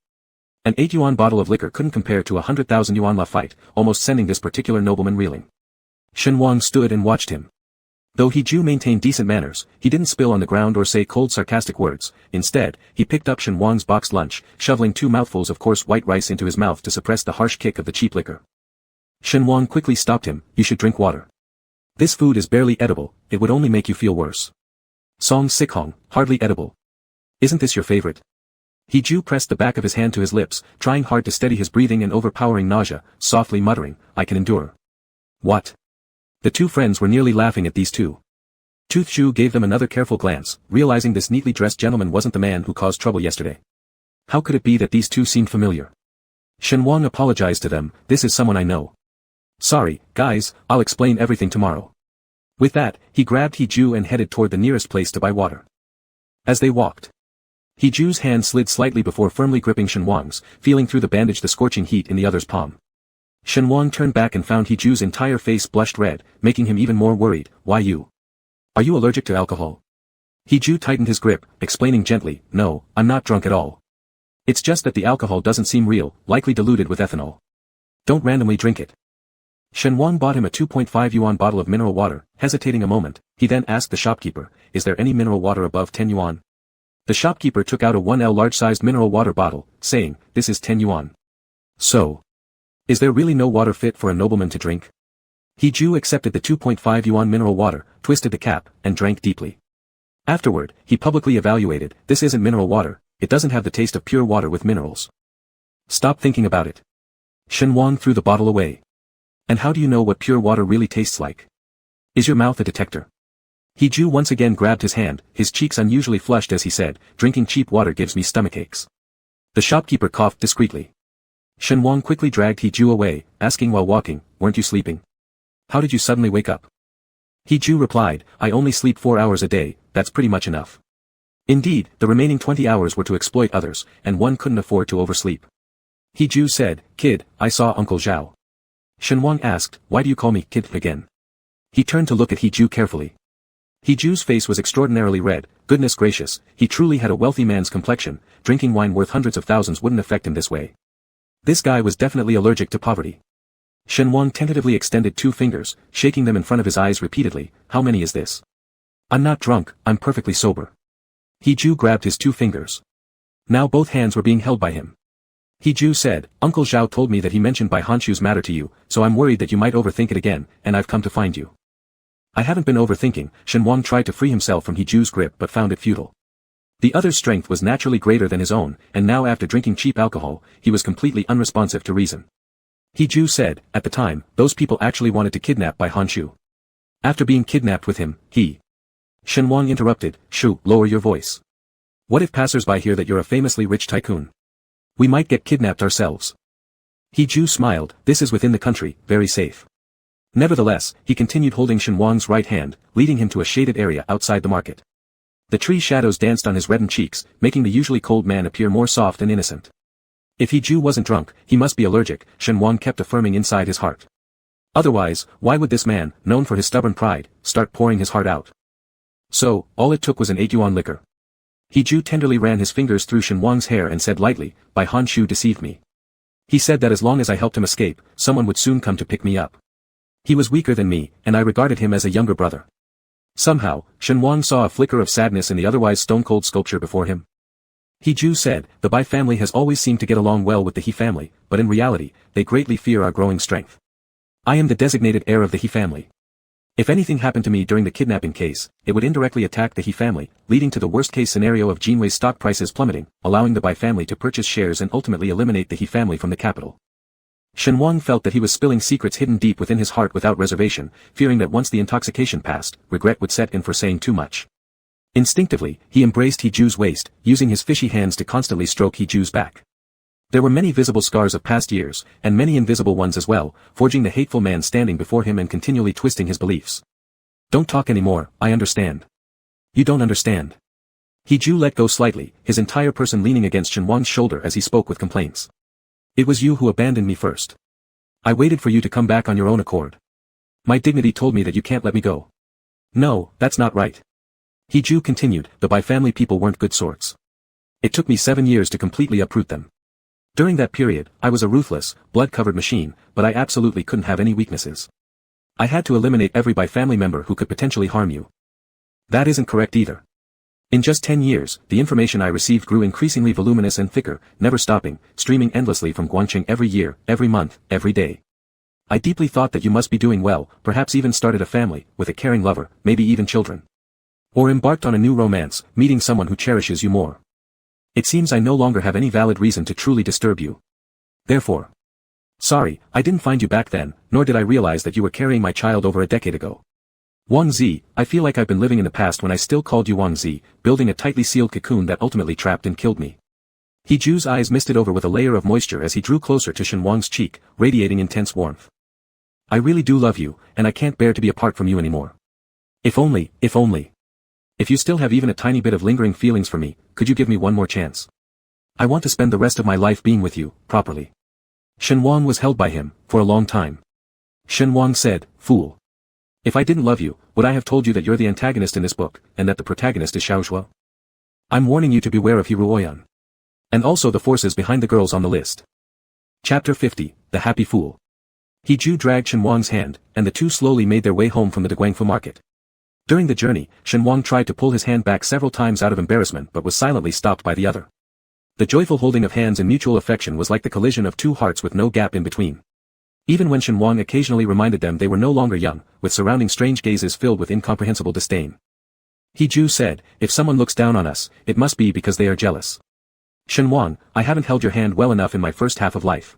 S1: An 8 yuan bottle of liquor couldn't compare to 100,000 yuan la fight, almost sending this particular nobleman reeling. Shen Wang stood and watched him. Though he Ju maintained decent manners, he didn't spill on the ground or say cold sarcastic words. Instead, he picked up Shen Wang's boxed lunch, shoveling 2 mouthfuls of coarse white rice into his mouth to suppress the harsh kick of the cheap liquor. Shen Wang quickly stopped him, you should drink water. This food is barely edible, it would only make you feel worse. Song Sikhong, hardly edible. Isn't this your favorite? He Ju pressed the back of his hand to his lips, trying hard to steady his breathing and overpowering nausea, softly muttering, I can endure. What? The two friends were nearly laughing at these two. Tooth Shu gave them another careful glance, realizing this neatly dressed gentleman wasn't the man who caused trouble yesterday. How could it be that these two seemed familiar? Shen Wang apologized to them, this is someone I know. Sorry, guys, I'll explain everything tomorrow. With that, he grabbed He Ju and headed toward the nearest place to buy water. As they walked, He Ju's hand slid slightly before firmly gripping Shen Wang's, feeling through the bandage the scorching heat in the other's palm. Shen Wang turned back and found He Ju's entire face blushed red, making him even more worried. Why you? Are you allergic to alcohol? He Ju tightened his grip, explaining gently, no, I'm not drunk at all. It's just that the alcohol doesn't seem real, likely diluted with ethanol. Don't randomly drink it. Shen Wang bought him a 2.5 yuan bottle of mineral water, hesitating a moment, he then asked the shopkeeper, is there any mineral water above 10 yuan? The shopkeeper took out a 1L large-sized mineral water bottle, saying, "This is 10 yuan. So, is there really no water fit for a nobleman to drink?" He Ju accepted the 2.5 yuan mineral water, twisted the cap, and drank deeply. Afterward, he publicly evaluated, "This isn't mineral water, it doesn't have the taste of pure water with minerals." Stop thinking about it. Shen Wang threw the bottle away. And how do you know what pure water really tastes like? Is your mouth a detector? He Ju once again grabbed his hand, his cheeks unusually flushed as he said, "Drinking cheap water gives me stomachaches." The shopkeeper coughed discreetly. Shen Wang quickly dragged He Ju away, asking while walking, "Weren't you sleeping? How did you suddenly wake up?" He Ju replied, "I only sleep 4 hours a day, that's pretty much enough." Indeed, the remaining 20 hours were to exploit others, and one couldn't afford to oversleep. He Ju said, "Kid, I saw Uncle Zhao." Shen Wang asked, "Why do you call me kid again?" He turned to look at He Ju carefully. He Ju's face was extraordinarily red. Goodness gracious, he truly had a wealthy man's complexion, drinking wine worth hundreds of thousands wouldn't affect him this way. This guy was definitely allergic to poverty. Shen Wang tentatively extended 2 fingers, shaking them in front of his eyes repeatedly. "How many is this?" "I'm not drunk, I'm perfectly sober." He Ju grabbed his 2 fingers. Now both hands were being held by him. He Ju said, "Uncle Zhao told me that he mentioned Bai Hanshu's matter to you, so I'm worried that you might overthink it again, and I've come to find you." "I haven't been overthinking." Shen Wang tried to free himself from He Ju's grip but found it futile. The other's strength was naturally greater than his own, and now after drinking cheap alcohol, he was completely unresponsive to reason. He Ju said, "At the time, those people actually wanted to kidnap Bai Hanshu. After being kidnapped with him, he..." Shen Wang interrupted, "Shu, lower your voice. What if passers-by hear that you're a famously rich tycoon? We might get kidnapped ourselves." He Ju smiled, "This is within the country, very safe." Nevertheless, he continued holding Shen Wang's right hand, leading him to a shaded area outside the market. The tree shadows danced on his reddened cheeks, making the usually cold man appear more soft and innocent. If He Ju wasn't drunk, he must be allergic, Shen Wang kept affirming inside his heart. Otherwise, why would this man, known for his stubborn pride, start pouring his heart out? So, all it took was an 8 yuan liquor. He Ju tenderly ran his fingers through Shen Wang's hair and said lightly, "Bai Hanshu deceived me. He said that as long as I helped him escape, someone would soon come to pick me up. He was weaker than me, and I regarded him as a younger brother." Somehow, Shen Wang saw a flicker of sadness in the otherwise stone-cold sculpture before him. He Ju said, "The Bai family has always seemed to get along well with the He family, but in reality, they greatly fear our growing strength. I am the designated heir of the He family. If anything happened to me during the kidnapping case, it would indirectly attack the He family, leading to the worst-case scenario of Jinwei's stock prices plummeting, allowing the Bai family to purchase shares and ultimately eliminate the He family from the capital." Shen Wang felt that he was spilling secrets hidden deep within his heart without reservation, fearing that once the intoxication passed, regret would set in for saying too much. Instinctively, he embraced He Ju's waist, using his fishy hands to constantly stroke He Ju's back. There were many visible scars of past years, and many invisible ones as well, forging the hateful man standing before him and continually twisting his beliefs. "Don't talk anymore, I understand." "You don't understand." He Ju let go slightly, his entire person leaning against Shen Wang's shoulder as he spoke with complaints. "It was you who abandoned me first. I waited for you to come back on your own accord. My dignity told me that you can't let me go." "No, that's not right." He Ju continued, "The Bai family people weren't good sorts. It took me 7 years to completely uproot them. During that period, I was a ruthless, blood-covered machine, but I absolutely couldn't have any weaknesses. I had to eliminate every Bai family member who could potentially harm you." "That isn't correct either. In just 10 years, the information I received grew increasingly voluminous and thicker, never stopping, streaming endlessly from Guangqing every year, every month, every day. I deeply thought that you must be doing well, perhaps even started a family, with a caring lover, maybe even children. Or embarked on a new romance, meeting someone who cherishes you more. It seems I no longer have any valid reason to truly disturb you. Therefore. Sorry, I didn't find you back then, nor did I realize that you were carrying my child over a decade ago. Wang Zi, I feel like I've been living in the past when I still called you Wang Zi, building a tightly sealed cocoon that ultimately trapped and killed me." He Ju's eyes misted over with a layer of moisture as he drew closer to Shen Wang's cheek, radiating intense warmth. "I really do love you, and I can't bear to be apart from you anymore. If only. If you still have even a tiny bit of lingering feelings for me, could you give me one more chance? I want to spend the rest of my life being with you, properly." Shen Wang was held by him, for a long time. Shen Wang said, "Fool. If I didn't love you, would I have told you that you're the antagonist in this book, and that the protagonist is Xiaozhuo? I'm warning you to beware of Oyan. And also the forces behind the girls on the list." Chapter 50, The Happy Fool. He Ju dragged Shen Wang's hand, and the two slowly made their way home from the Deguangfu market. During the journey, Shen Wang tried to pull his hand back several times out of embarrassment but was silently stopped by the other. The joyful holding of hands in mutual affection was like the collision of two hearts with no gap in between. Even when Shen Wang occasionally reminded them they were no longer young, with surrounding strange gazes filled with incomprehensible disdain. He said, "If someone looks down on us, it must be because they are jealous. Shen Wang, I haven't held your hand well enough in my first half of life.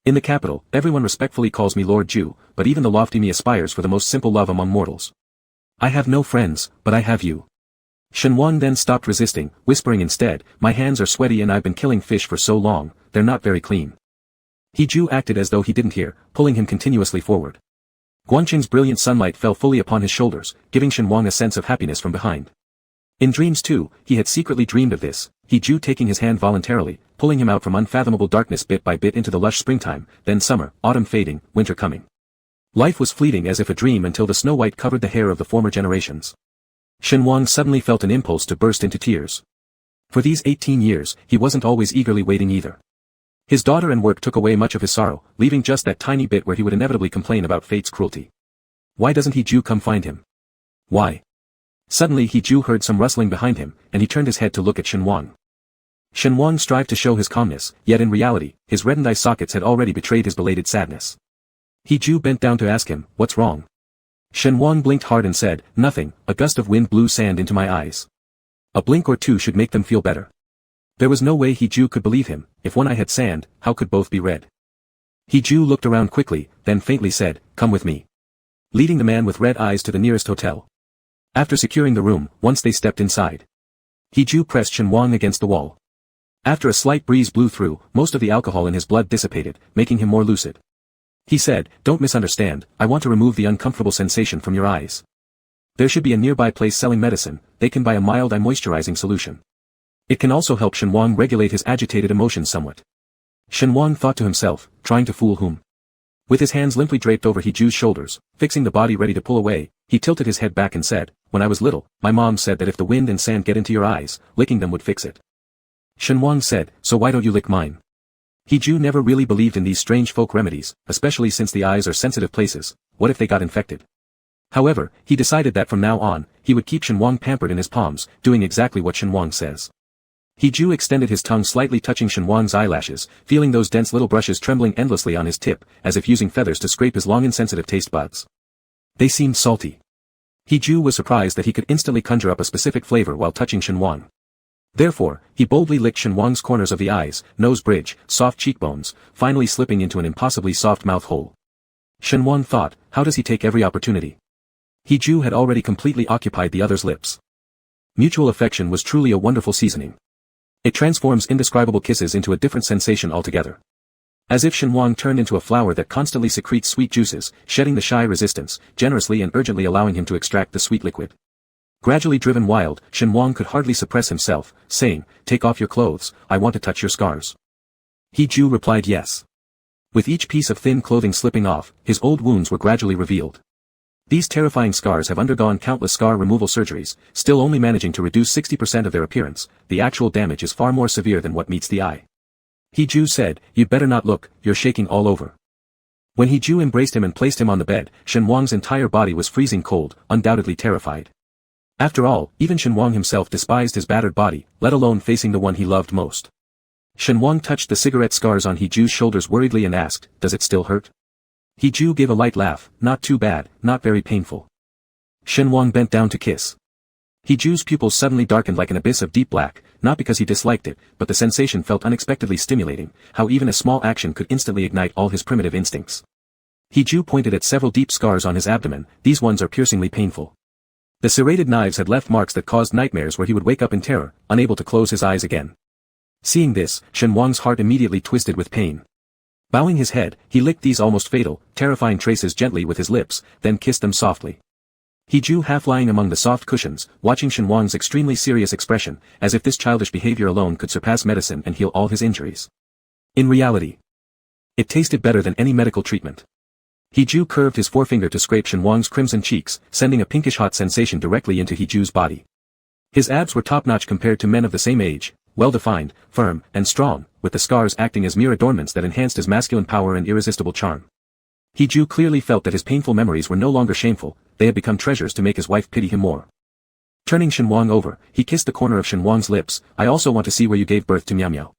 S1: In the capital, everyone respectfully calls me Lord Ju, but even the lofty me aspires for the most simple love among mortals. I have no friends, but I have you." Shen Wang then stopped resisting, whispering instead, "My hands are sweaty and I've been killing fish for so long, they're not very clean." He acted as though he didn't hear, pulling him continuously forward. Guangqing's brilliant sunlight fell fully upon his shoulders, giving Shen Wang a sense of happiness from behind. In dreams too, he had secretly dreamed of this, He taking his hand voluntarily, pulling him out from unfathomable darkness bit by bit into the lush springtime, then summer, autumn fading, winter coming. Life was fleeting as if a dream until the snow white covered the hair of the former generations. Shen Wang suddenly felt an impulse to burst into tears. For these 18 years, he wasn't always eagerly waiting either. His daughter and work took away much of his sorrow, leaving just that tiny bit where he would inevitably complain about fate's cruelty. Why doesn't he come find him? Why? Suddenly he heard some rustling behind him, and he turned his head to look at Shen Wang. Shen Wang strived to show his calmness, yet in reality, his reddened eye sockets had already betrayed his belated sadness. He bent down to ask him, "What's wrong?" Shen Wang blinked hard and said, "Nothing." A gust of wind blew sand into my eyes. A blink or two should make them feel better. There was no way he could believe him. If one eye had sand, how could both be red? He looked around quickly, then faintly said, "Come with me," leading the man with red eyes to the nearest hotel. After securing the room, once they stepped inside, he pressed Shen Wang against the wall. After a slight breeze blew through, most of the alcohol in his blood dissipated, making him more lucid. He said, "Don't misunderstand, I want to remove the uncomfortable sensation from your eyes. There should be a nearby place selling medicine, they can buy a mild eye moisturizing solution. It can also help Shen Wang regulate his agitated emotions somewhat." Shen Wang thought to himself, trying to fool whom? With his hands limply draped over Heju's shoulders, fixing the body ready to pull away, he tilted his head back and said, "When I was little, my mom said that if the wind and sand get into your eyes, licking them would fix it." Shen Wang said, "So why don't you lick mine?" Heju never really believed in these strange folk remedies, especially since the eyes are sensitive places. What if they got infected? However, he decided that from now on, he would keep Shen Wang pampered in his palms, doing exactly what Shen Wang says. Heju extended his tongue slightly touching Shen Wang's eyelashes, feeling those dense little brushes trembling endlessly on his tip, as if using feathers to scrape his long insensitive taste buds. They seemed salty. Heju was surprised that he could instantly conjure up a specific flavor while touching Shen Wang. Therefore, he boldly licked Shen Wang's corners of the eyes, nose bridge, soft cheekbones, finally slipping into an impossibly soft mouth hole. Shen Wang thought, how does he take every opportunity? Heju had already completely occupied the other's lips. Mutual affection was truly a wonderful seasoning. It transforms indescribable kisses into a different sensation altogether. As if Shen Wang turned into a flower that constantly secretes sweet juices, shedding the shy resistance, generously and urgently allowing him to extract the sweet liquid. Gradually driven wild, Shen Wang could hardly suppress himself, saying, "Take off your clothes, I want to touch your scars." Heju replied yes. With each piece of thin clothing slipping off, his old wounds were gradually revealed. These terrifying scars have undergone countless scar removal surgeries, still only managing to reduce 60% of their appearance. The actual damage is far more severe than what meets the eye. Heju said, "You'd better not look, you're shaking all over." When Heju embraced him and placed him on the bed, Shen Wang's entire body was freezing cold, undoubtedly terrified. After all, even Shen Wang himself despised his battered body, let alone facing the one he loved most. Shen Wang touched the cigarette scars on Heju's shoulders worriedly and asked, "Does it still hurt?" Heju gave a light laugh, "Not too bad, not very painful." Shen Wang bent down to kiss. Heju's pupils suddenly darkened like an abyss of deep black, not because he disliked it, but the sensation felt unexpectedly stimulating, how even a small action could instantly ignite all his primitive instincts. Heju pointed at several deep scars on his abdomen, "These ones are piercingly painful." The serrated knives had left marks that caused nightmares where he would wake up in terror, unable to close his eyes again. Seeing this, Shen Wang's heart immediately twisted with pain. Bowing his head, he licked these almost fatal, terrifying traces gently with his lips, then kissed them softly. Heju half lying among the soft cushions, watching Shen Wang's extremely serious expression, as if this childish behavior alone could surpass medicine and heal all his injuries. In reality, it tasted better than any medical treatment. Heju curved his forefinger to scrape Shen Wang's crimson cheeks, sending a pinkish hot sensation directly into Heju's body. His abs were top-notch compared to men of the same age, well-defined, firm, and strong, with the scars acting as mere adornments that enhanced his masculine power and irresistible charm. Heju clearly felt that his painful memories were no longer shameful, they had become treasures to make his wife pity him more. Turning Shenhuang over, he kissed the corner of Shenhuang's lips. I also want to see where you gave birth to Miao Miao.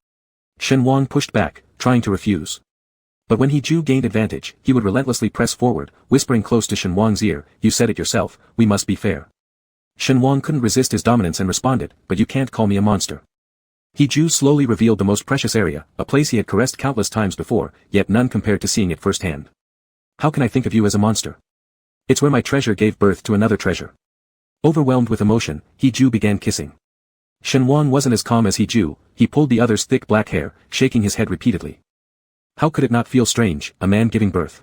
S1: Shenhuang pushed back, trying to refuse. But when He-Ju gained advantage, he would relentlessly press forward, whispering close to Shenhuang's ear, you said it yourself, we must be fair. Shenhuang couldn't resist his dominance and responded, but you can't call me a monster. He-Ju slowly revealed the most precious area, a place he had caressed countless times before, yet none compared to seeing it firsthand. How can I think of you as a monster? It's where my treasure gave birth to another treasure. Overwhelmed with emotion, He-Ju began kissing. Shenhuang wasn't as calm as He-Ju, he pulled the other's thick black hair, shaking his head repeatedly. How could it not feel strange, a man giving birth?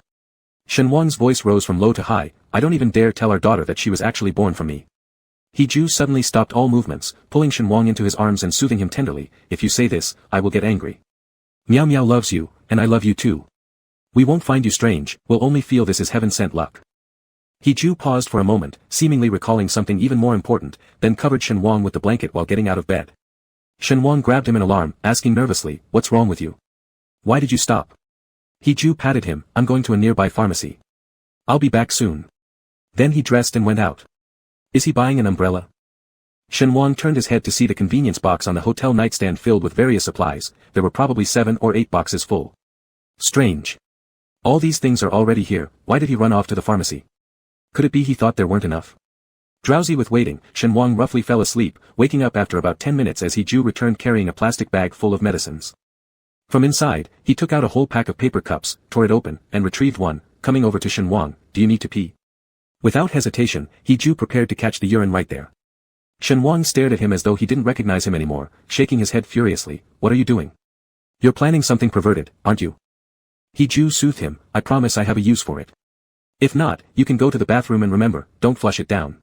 S1: Shenhuang's voice rose from low to high, I don't even dare tell our daughter that she was actually born from me. He-Ju suddenly stopped all movements, pulling Shenhuang into his arms and soothing him tenderly, if you say this, I will get angry. Miao Miao loves you, and I love you too. We won't find you strange, we'll only feel this is heaven-sent luck. He-Ju paused for a moment, seemingly recalling something even more important, then covered Shenhuang with the blanket while getting out of bed. Shenhuang grabbed him in alarm, asking nervously, what's wrong with you? Why did you stop? He-Ju patted him, I'm going to a nearby pharmacy. I'll be back soon. Then he dressed and went out. Is he buying an umbrella? Shenhuang turned his head to see the convenience box on the hotel nightstand filled with various supplies. There were probably 7 or 8 boxes full. Strange. All these things are already here, why did he run off to the pharmacy? Could it be he thought there weren't enough? Drowsy with waiting, Shenhuang roughly fell asleep, waking up after about 10 minutes as He-Ju returned carrying a plastic bag full of medicines. From inside, he took out a whole pack of paper cups, tore it open, and retrieved one, coming over to Shenhuang, do you need to pee? Without hesitation, He-Ju prepared to catch the urine right there. Shenhuang stared at him as though he didn't recognize him anymore, shaking his head furiously, what are you doing? You're planning something perverted, aren't you? He-Ju soothed him, I promise I have a use for it. If not, you can go to the bathroom and remember, don't flush it down.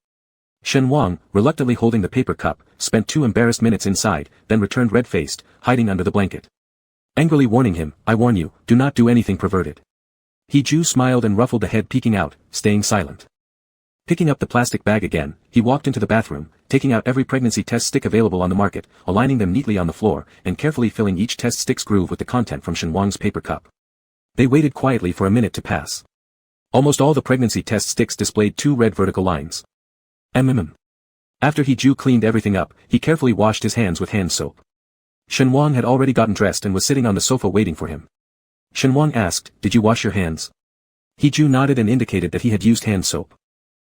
S1: Shenhuang, reluctantly holding the paper cup, spent 2 embarrassed minutes inside, then returned red-faced, hiding under the blanket. Angrily warning him, I warn you, do not do anything perverted. He-Ju smiled and ruffled the head peeking out, staying silent. Picking up the plastic bag again, he walked into the bathroom, taking out every pregnancy test stick available on the market, aligning them neatly on the floor, and carefully filling each test stick's groove with the content from Shenhuang's paper cup. They waited quietly for a minute to pass. Almost all the pregnancy test sticks displayed 2 red vertical lines. After He-Ju cleaned everything up, he carefully washed his hands with hand soap. Shenhuang had already gotten dressed and was sitting on the sofa waiting for him. Shenhuang asked, did you wash your hands? He-Ju nodded and indicated that he had used hand soap.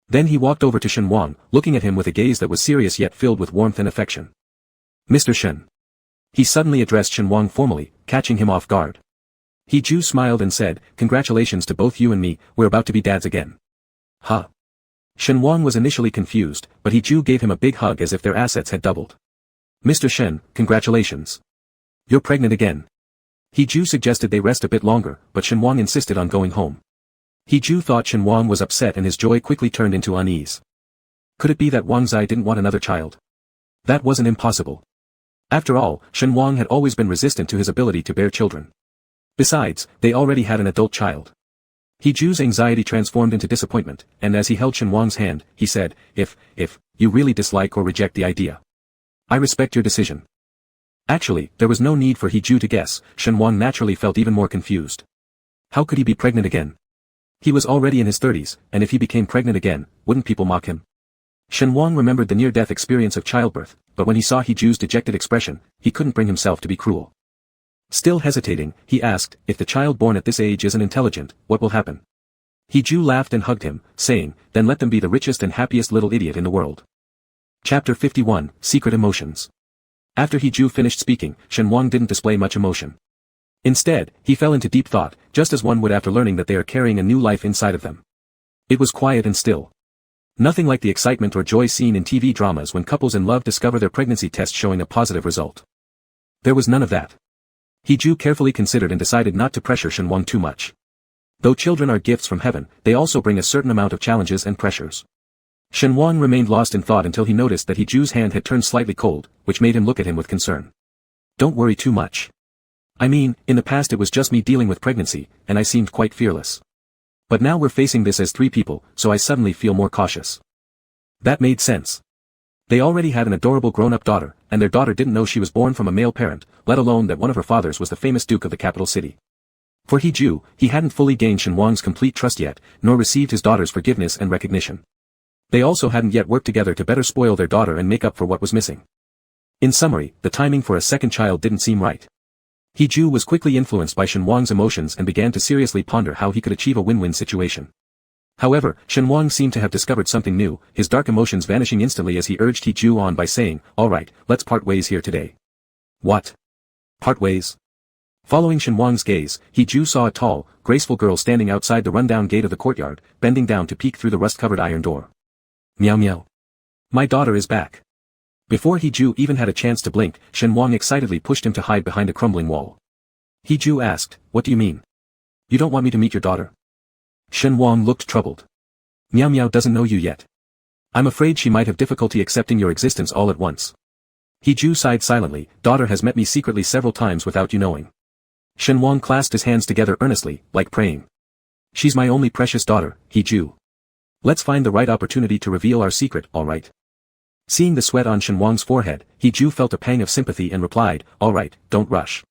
S1: Then he walked over to Shenhuang, looking at him with a gaze that was serious yet filled with warmth and affection. Mr. Shen. He suddenly addressed Shenhuang formally, catching him off guard. He-Ju smiled and said, congratulations to both you and me, we're about to be dads again. Huh. Shenhuang was initially confused, but He-Ju gave him a big hug as if their assets had doubled. Mr. Shen, congratulations. You're pregnant again. He-Ju suggested they rest a bit longer, but Shenhuang insisted on going home. He-Ju thought Shenhuang was upset and his joy quickly turned into unease. Could it be that Wang Zai didn't want another child? That wasn't impossible. After all, Shenhuang had always been resistant to his ability to bear children. Besides, they already had an adult child. He-Ju's anxiety transformed into disappointment, and as he held Shenhuang's hand, he said, if you really dislike or reject the idea, I respect your decision. Actually, there was no need for He-Ju to guess, Shenhuang naturally felt even more confused. How could he be pregnant again? He was already in his 30s, and if he became pregnant again, wouldn't people mock him? Shenhuang remembered the near-death experience of childbirth, but when he saw He-Ju's dejected expression, he couldn't bring himself to be cruel. Still hesitating, he asked, if the child born at this age isn't intelligent, what will happen? He-Ju laughed and hugged him, saying, then let them be the richest and happiest little idiot in the world. Chapter 51, Secret Emotions. After He-Ju finished speaking, Shenhuang didn't display much emotion. Instead, he fell into deep thought, just as one would after learning that they are carrying a new life inside of them. It was quiet and still. Nothing like the excitement or joy seen in TV dramas when couples in love discover their pregnancy test showing a positive result. There was none of that. He-Ju carefully considered and decided not to pressure Shenhuang too much. Though children are gifts from heaven, they also bring a certain amount of challenges and pressures. Shenhuang remained lost in thought until he noticed that He-Ju's hand had turned slightly cold, which made him look at him with concern. Don't worry too much. I mean, in the past it was just me dealing with pregnancy, and I seemed quite fearless. But now we're facing this as 3 people, so I suddenly feel more cautious. That made sense. They already had an adorable grown-up daughter, and their daughter didn't know she was born from a male parent, let alone that one of her fathers was the famous duke of the capital city. For He-Ju, he hadn't fully gained Shenhuang's complete trust yet, nor received his daughter's forgiveness and recognition. They also hadn't yet worked together to better spoil their daughter and make up for what was missing. In summary, the timing for a second child didn't seem right. Hee-ju was quickly influenced by Shen Wang's emotions and began to seriously ponder how he could achieve a win-win situation. However, Shen Wang seemed to have discovered something new, his dark emotions vanishing instantly as he urged Hee-ju on by saying, "Alright, let's part ways here today." "What? Part ways?" Following Shen Wang's gaze, Hee-ju saw a tall, graceful girl standing outside the rundown gate of the courtyard, bending down to peek through the rust-covered iron door. "Meow meow. My daughter is back." Before Hee-ju even had a chance to blink, Shen Wang excitedly pushed him to hide behind a crumbling wall. Hee-ju asked, "What do you mean? You don't want me to meet your daughter?" Shen Wang looked troubled. "Meow meow doesn't know you yet. I'm afraid she might have difficulty accepting your existence all at once." Hee-ju sighed silently, "Daughter has met me secretly several times without you knowing." Shen Wang clasped his hands together earnestly, like praying. "She's my only precious daughter, Hee-ju. Let's find the right opportunity to reveal our secret, alright?" Seeing the sweat on Shen Wang's forehead, Hee-ju felt a pang of sympathy and replied, "Alright, don't rush."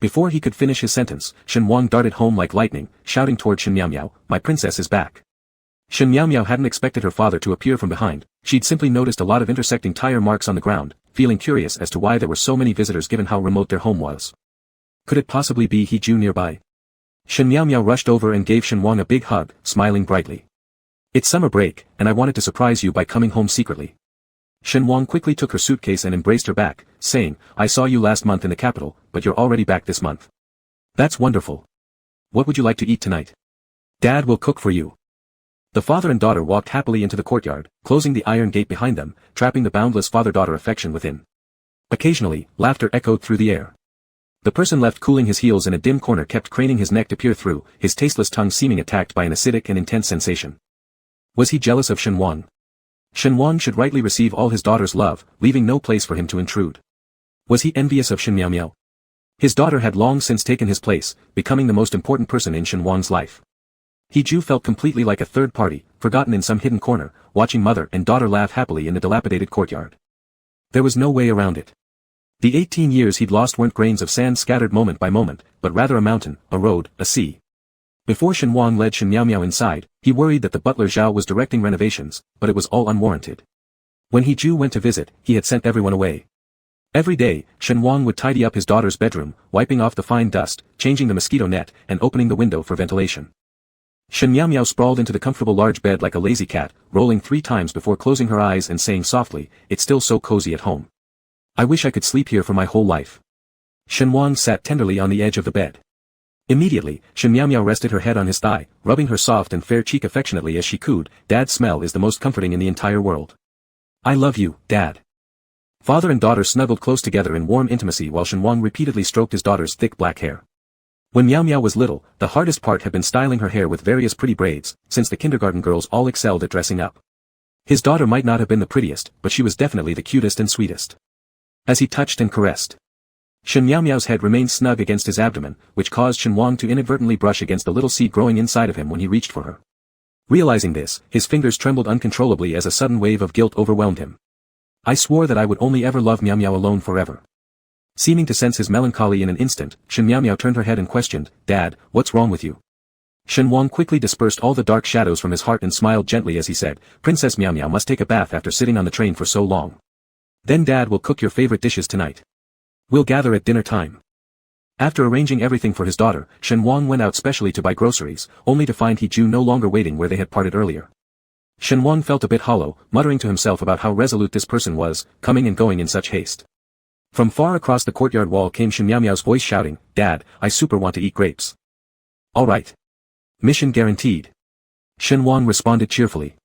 S1: Before he could finish his sentence, Shen Wang darted home like lightning, shouting toward Shen Miao Miao, "My princess is back." Shen Miao Miao hadn't expected her father to appear from behind, she'd simply noticed a lot of intersecting tire marks on the ground, feeling curious as to why there were so many visitors given how remote their home was. Could it possibly be Hee-ju nearby? Shen Miao Miao rushed over and gave Shen Wang a big hug, smiling brightly. "It's summer break, and I wanted to surprise you by coming home secretly." Shen Wang quickly took her suitcase and embraced her back, saying, "I saw you last month in the capital, but you're already back this month. That's wonderful. What would you like to eat tonight? Dad will cook for you." The father and daughter walked happily into the courtyard, closing the iron gate behind them, trapping the boundless father-daughter affection within. Occasionally, laughter echoed through the air. The person left cooling his heels in a dim corner kept craning his neck to peer through, his tasteless tongue seeming attacked by an acidic and intense sensation. Was he jealous of Shen Wang? Shen Wang should rightly receive all his daughter's love, leaving no place for him to intrude. Was he envious of Shen Miao Miao? His daughter had long since taken his place, becoming the most important person in Shen Wang's life. Hee-ju felt completely like a third party, forgotten in some hidden corner, watching mother and daughter laugh happily in the dilapidated courtyard. There was no way around it. The 18 years he'd lost weren't grains of sand scattered moment by moment, but rather a mountain, a road, a sea. Before Shen Wang led Shen Miao Miao inside, he worried that the butler Zhao was directing renovations, but it was all unwarranted. When Hee-ju went to visit, he had sent everyone away. Every day, Shen Wang would tidy up his daughter's bedroom, wiping off the fine dust, changing the mosquito net, and opening the window for ventilation. Shen Miao Miao sprawled into the comfortable large bed like a lazy cat, rolling 3 times before closing her eyes and saying softly, "It's still so cozy at home. I wish I could sleep here for my whole life." Shen Wang sat tenderly on the edge of the bed. Immediately, Shen Miao Miao rested her head on his thigh, rubbing her soft and fair cheek affectionately as she cooed, "Dad's smell is the most comforting in the entire world. I love you, Dad." Father and daughter snuggled close together in warm intimacy while Shen Wang repeatedly stroked his daughter's thick black hair. When Miao Miao was little, the hardest part had been styling her hair with various pretty braids, since the kindergarten girls all excelled at dressing up. His daughter might not have been the prettiest, but she was definitely the cutest and sweetest. As he touched and caressed, Shen Miao Miao's head remained snug against his abdomen, which caused Shen Wang to inadvertently brush against the little seed growing inside of him when he reached for her. Realizing this, his fingers trembled uncontrollably as a sudden wave of guilt overwhelmed him. "I swore that I would only ever love Miao Miao alone forever." Seeming to sense his melancholy in an instant, Shen Miao Miao turned her head and questioned, "Dad, what's wrong with you?" Shen Wang quickly dispersed all the dark shadows from his heart and smiled gently as he said, "Princess Miao Miao must take a bath after sitting on the train for so long. Then Dad will cook your favorite dishes tonight. We'll gather at dinner time." After arranging everything for his daughter, Shen Wang went out specially to buy groceries, only to find Hee-ju no longer waiting where they had parted earlier. Shen Wang felt a bit hollow, muttering to himself about how resolute this person was, coming and going in such haste. From far across the courtyard wall came Shen Miao Miao's voice shouting, "Dad, I super want to eat grapes." "Alright. Mission guaranteed." Shen Wang responded cheerfully.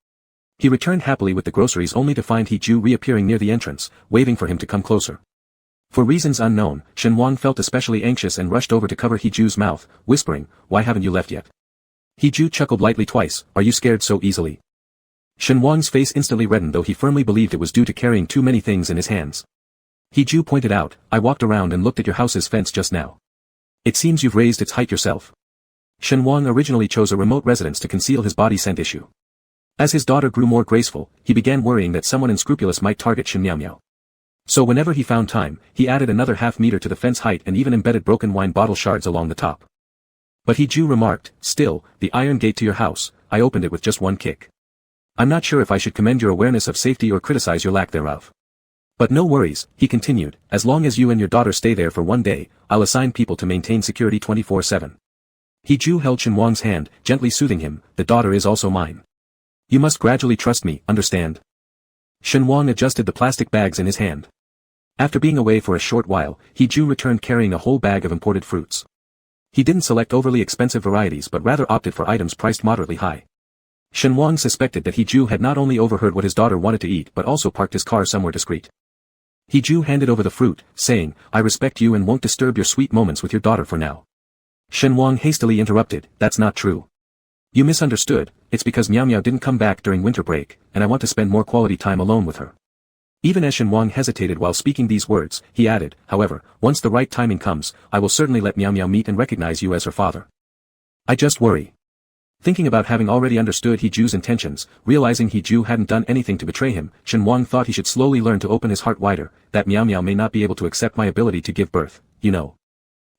S1: He returned happily with the groceries only to find Hee-ju reappearing near the entrance, waving for him to come closer. For reasons unknown, Shen Wang felt especially anxious and rushed over to cover Hee-ju's mouth, whispering, "Why haven't you left yet?" Hee-ju chuckled lightly twice, "Are you scared so easily?" Shen Wang's face instantly reddened, though he firmly believed it was due to carrying too many things in his hands. Hee-ju pointed out, "I walked around and looked at your house's fence just now. It seems you've raised its height yourself." Shen Wang originally chose a remote residence to conceal his body scent issue. As his daughter grew more graceful, he began worrying that someone unscrupulous might target Shen Miao Miao. So whenever he found time, he added another half-meter to the fence height and even embedded broken wine bottle shards along the top. But Hee-ju remarked, "Still, the iron gate to your house, I opened it with just one kick." I'm not sure if I should commend your awareness of safety or criticize your lack thereof. But no worries, he continued, as long as you and your daughter stay there for one day, I'll assign people to maintain security 24/7. He held Shenhuang's hand, gently soothing him, the daughter is also mine. You must gradually trust me, understand? Shenhuang adjusted the plastic bags in his hand. After being away for a short while, He returned carrying a whole bag of imported fruits. He didn't select overly expensive varieties but rather opted for items priced moderately high. Shenhuang suspected that He had not only overheard what his daughter wanted to eat but also parked his car somewhere discreet. He handed over the fruit, saying, I respect you and won't disturb your sweet moments with your daughter for now. Shenhuang hastily interrupted, that's not true. You misunderstood, it's because Miao Miao didn't come back during winter break, and I want to spend more quality time alone with her. Even as Shenhuang hesitated while speaking these words, he added, however, once the right timing comes, I will certainly let Miao Miao meet and recognize you as her father. I just worry. Thinking about having already understood He's intentions, realizing He hadn't done anything to betray him, Shenhuang thought he should slowly learn to open his heart wider, that Miao Miao may not be able to accept my ability to give birth, you know.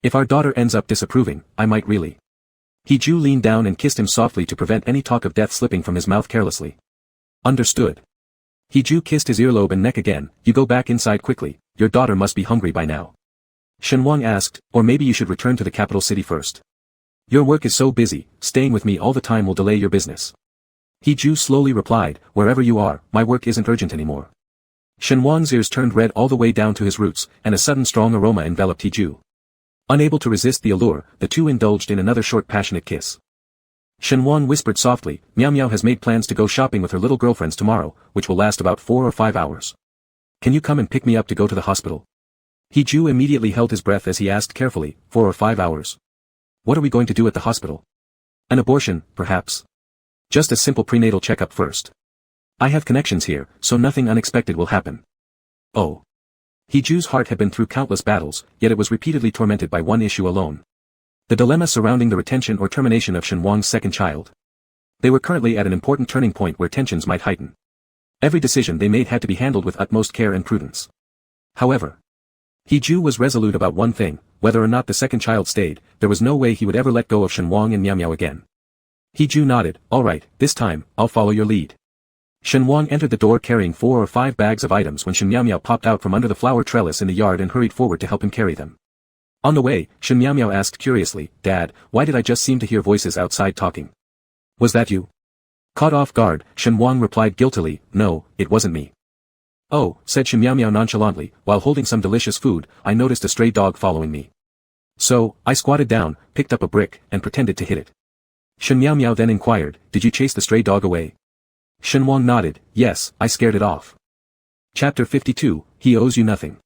S1: If our daughter ends up disapproving, I might really. He leaned down and kissed him softly to prevent any talk of death slipping from his mouth carelessly. Understood. He kissed his earlobe and neck again, you go back inside quickly, your daughter must be hungry by now. Shenhuang asked, or maybe you should return to the capital city first. Your work is so busy, staying with me all the time will delay your business. He slowly replied, wherever you are, my work isn't urgent anymore. Shenhuang's ears turned red all the way down to his roots, and a sudden strong aroma enveloped He. Unable to resist the allure, the two indulged in another short passionate kiss. Shenhuang whispered softly, Miao Miao has made plans to go shopping with her little girlfriends tomorrow, which will last about 4 or 5 hours. Can you come and pick me up to go to the hospital? He immediately held his breath as he asked carefully, 4 or 5 hours. What are we going to do at the hospital? An abortion, perhaps. Just a simple prenatal checkup first. I have connections here, so nothing unexpected will happen. Oh. He's heart had been through countless battles, yet it was repeatedly tormented by one issue alone. The dilemma surrounding the retention or termination of Shenhuang's second child. They were currently at an important turning point where tensions might heighten. Every decision they made had to be handled with utmost care and prudence. However, He was resolute about one thing, whether or not the second child stayed, there was no way he would ever let go of Shenhuang and Miao Miao again. He nodded, all right, this time, I'll follow your lead. Shenhuang entered the door carrying 4 or 5 bags of items when Shen Miao Miao popped out from under the flower trellis in the yard and hurried forward to help him carry them. On the way, Shen Miao Miao asked curiously, Dad, why did I just seem to hear voices outside talking? Was that you? Caught off guard, Shenhuang replied guiltily, no, it wasn't me. Oh, said Shen Miao Miao nonchalantly, while holding some delicious food, I noticed a stray dog following me. So, I squatted down, picked up a brick, and pretended to hit it. Shen Miao Miao then inquired, did you chase the stray dog away? Shenhuang nodded, yes, I scared it off. Chapter 52, He owes you nothing.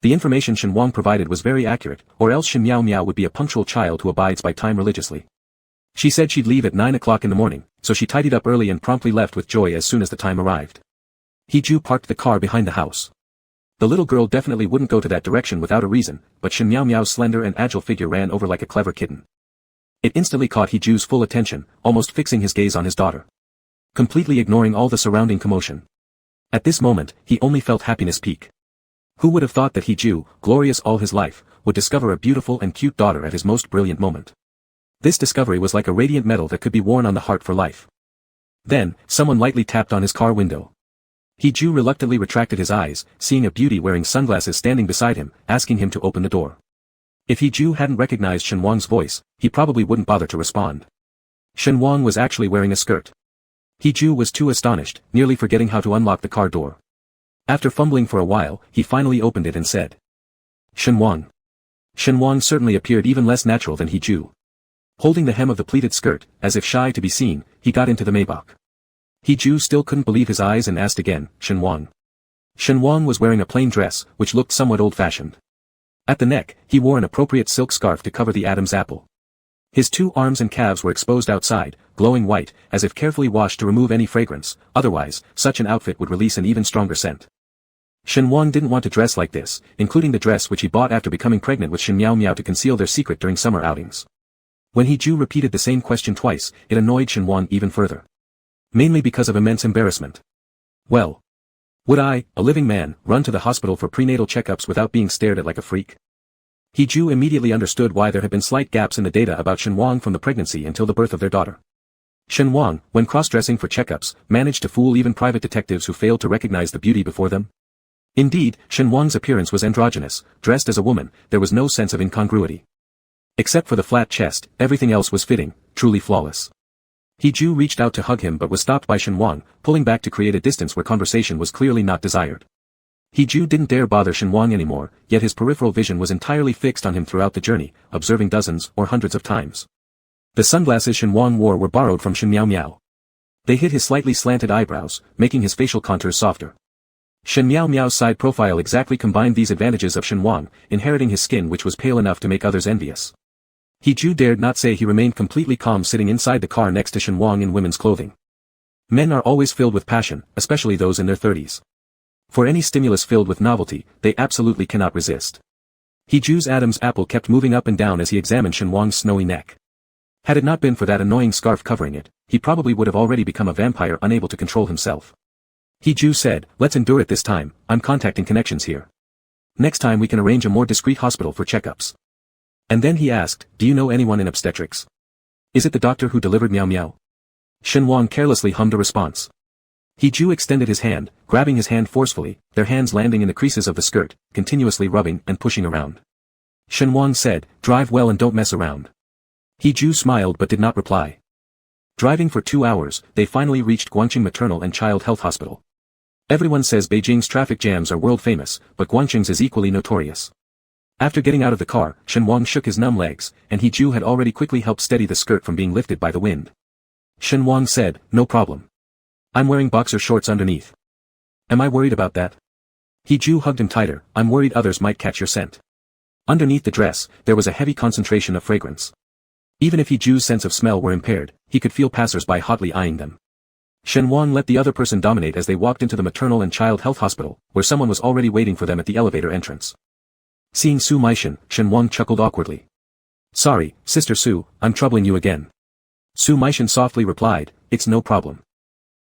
S1: The information Shenhuang provided was very accurate, or else Shen Miao Miao would be a punctual child who abides by time religiously. She said she'd leave at 9 o'clock in the morning, so she tidied up early and promptly left with joy as soon as the time arrived. He parked the car behind the house. The little girl definitely wouldn't go to that direction without a reason, but Shen Miao Miao's slender and agile figure ran over like a clever kitten. It instantly caught He's full attention, almost fixing his gaze on his daughter. Completely ignoring all the surrounding commotion. At this moment, he only felt happiness peak. Who would have thought that He, glorious all his life, would discover a beautiful and cute daughter at his most brilliant moment? This discovery was like a radiant medal that could be worn on the heart for life. Then, someone lightly tapped on his car window. He reluctantly retracted his eyes, seeing a beauty wearing sunglasses standing beside him, asking him to open the door. If He hadn't recognized Shenhuang's voice, he probably wouldn't bother to respond. Shenhuang was actually wearing a skirt. He was too astonished, nearly forgetting how to unlock the car door. After fumbling for a while, he finally opened it and said, Shenhuang. Shenhuang certainly appeared even less natural than He. Holding the hem of the pleated skirt, as if shy to be seen, he got into the Maybach. He still couldn't believe his eyes and asked again, Shenhuang. Shenhuang was wearing a plain dress, which looked somewhat old-fashioned. At the neck, he wore an appropriate silk scarf to cover the Adam's apple. His 2 arms and calves were exposed outside, glowing white, as if carefully washed to remove any fragrance, otherwise, such an outfit would release an even stronger scent. Shenhuang didn't want to dress like this, including the dress which he bought after becoming pregnant with Shen Miao Miao to conceal their secret during summer outings. When He repeated the same question twice, it annoyed Shenhuang even further. Mainly because of immense embarrassment. Well, would I, a living man, run to the hospital for prenatal checkups without being stared at like a freak? He immediately understood why there had been slight gaps in the data about Shenhuang from the pregnancy until the birth of their daughter. Shen Wang, when cross-dressing for checkups, managed to fool even private detectives who failed to recognize the beauty before them. Indeed, Shen Wang's appearance was androgynous. Dressed as a woman, there was no sense of incongruity. Except for the flat chest, everything else was fitting, truly flawless. He-Ju reached out to hug him but was stopped by Shen Wang, pulling back to create a distance where conversation was clearly not desired. He-Ju didn't dare bother Shen Wang anymore, yet his peripheral vision was entirely fixed on him throughout the journey, observing dozens or hundreds of times. The sunglasses Shen Wang wore were borrowed from Shen Miao Miao. They hid his slightly slanted eyebrows, making his facial contours softer. Shen Miao Miao's side profile exactly combined these advantages of Shen Wang, inheriting his skin which was pale enough to make others envious. He-Ju dared not say he remained completely calm sitting inside the car next to Shen Wang in women's clothing. Men are always filled with passion, especially those in their 30s. For any stimulus filled with novelty, they absolutely cannot resist. He-Ju's Adam's apple kept moving up and down as he examined Shen Wang's snowy neck. Had it not been for that annoying scarf covering it, he probably would have already become a vampire unable to control himself. He-Ju said, "Let's endure it this time, I'm contacting connections here. Next time we can arrange a more discreet hospital for checkups." And then he asked, "Do you know anyone in obstetrics? Is it the doctor who delivered Miao Miao?" Shen Wang carelessly hummed a response. He-Ju extended his hand, grabbing his hand forcefully, their hands landing in the creases of the skirt, continuously rubbing and pushing around. Shen Wang said, "Drive well and don't mess around." He-Ju smiled but did not reply. Driving for 2 hours, they finally reached Guangqing Maternal and Child Health Hospital. Everyone says Beijing's traffic jams are world famous, but Guangqing's is equally notorious. After getting out of the car, Shen Wang shook his numb legs, and He-Ju had already quickly helped steady the skirt from being lifted by the wind. Shen Wang said, "No problem. I'm wearing boxer shorts underneath. Am I worried about that?" He-Ju hugged him tighter, "I'm worried others might catch your scent." Underneath the dress, there was a heavy concentration of fragrance. Even if He-Ju's sense of smell were impaired, he could feel passers-by hotly eyeing them. Shen Wang let the other person dominate as they walked into the maternal and child health hospital, where someone was already waiting for them at the elevator entrance. Seeing Su Meishan, Shen Wang chuckled awkwardly. "Sorry, Sister Su, I'm troubling you again." Su Meishan softly replied, "It's no problem.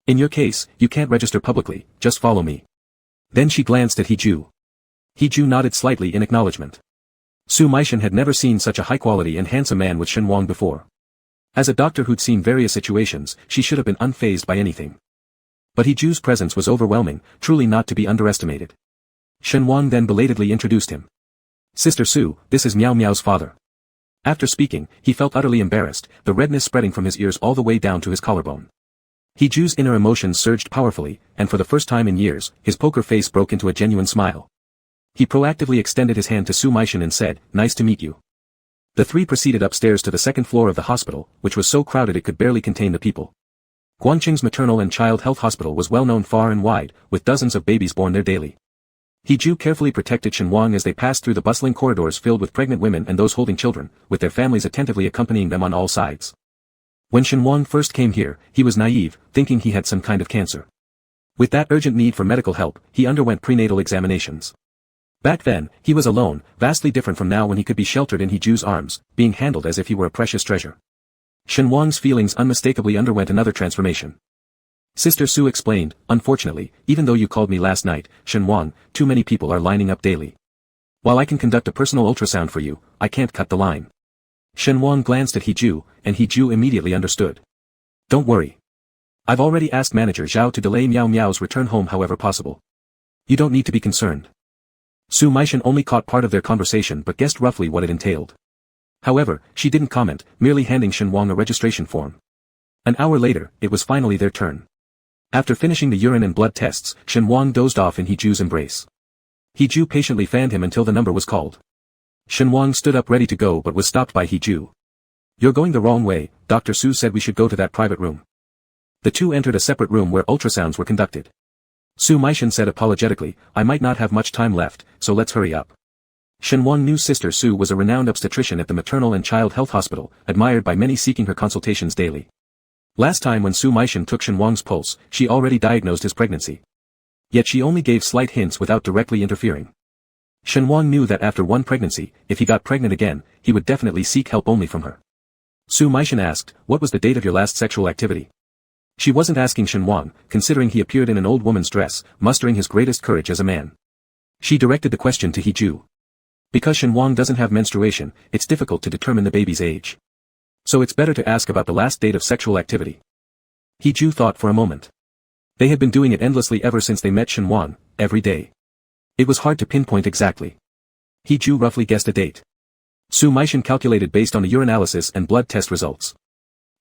S1: In your case, you can't register publicly, just follow me." Then she glanced at He-Ju. He-Ju nodded slightly in acknowledgement. Su Meishan had never seen such a high-quality and handsome man with Shen Wang before. As a doctor who'd seen various situations, she should have been unfazed by anything. But He-Ju's presence was overwhelming, truly not to be underestimated. Shen Wang then belatedly introduced him. "Sister Su, this is Miao Miao's father." After speaking, he felt utterly embarrassed, the redness spreading from his ears all the way down to his collarbone. He-Ju's inner emotions surged powerfully, and for the first time in years, his poker face broke into a genuine smile. He proactively extended his hand to Su Meishan and said, "Nice to meet you." The three proceeded upstairs to the second floor of the hospital, which was so crowded it could barely contain the people. Guangqing's maternal and child health hospital was well known far and wide, with dozens of babies born there daily. He-Ju carefully protected Shen Wang as they passed through the bustling corridors filled with pregnant women and those holding children, with their families attentively accompanying them on all sides. When Shen Wang first came here, he was naive, thinking he had some kind of cancer. With that urgent need for medical help, he underwent prenatal examinations. Back then, he was alone, vastly different from now when he could be sheltered in He-Ju's arms, being handled as if he were a precious treasure. Shen Wang's feelings unmistakably underwent another transformation. Sister Su explained, "Unfortunately, even though you called me last night, Shen Wang, too many people are lining up daily. While I can conduct a personal ultrasound for you, I can't cut the line." Shen Wang glanced at He-Ju, and He-Ju immediately understood. "Don't worry. I've already asked Manager Zhao to delay Miao Miao's return home however possible. You don't need to be concerned." Su Meishan only caught part of their conversation but guessed roughly what it entailed. However, she didn't comment, merely handing Shen Wang a registration form. An hour later, it was finally their turn. After finishing the urine and blood tests, Shen Wang dozed off in He-Ju's embrace. He-Ju patiently fanned him until the number was called. Shen Wang stood up ready to go but was stopped by He-Ju. "You're going the wrong way, Dr. Su said we should go to that private room." The two entered a separate room where ultrasounds were conducted. Su Meishan said apologetically, "I might not have much time left, so let's hurry up." Shen Wang knew Sister Su was a renowned obstetrician at the maternal and child health hospital, admired by many seeking her consultations daily. Last time when Su Meishan took Shen Wang's pulse, she already diagnosed his pregnancy. Yet she only gave slight hints without directly interfering. Shen Wang knew that after one pregnancy, if he got pregnant again, he would definitely seek help only from her. Su Meishan asked, "What was the date of your last sexual activity?" She wasn't asking Shen Wang, considering he appeared in an old woman's dress, mustering his greatest courage as a man. She directed the question to He-Ju. Because Shen Wang doesn't have menstruation, it's difficult to determine the baby's age. So it's better to ask about the last date of sexual activity. Hee-ju thought for a moment. They had been doing it endlessly ever since they met Shenhuang, every day. It was hard to pinpoint exactly. Hee-ju roughly guessed a date. Su Meishan calculated based on the urinalysis and blood test results.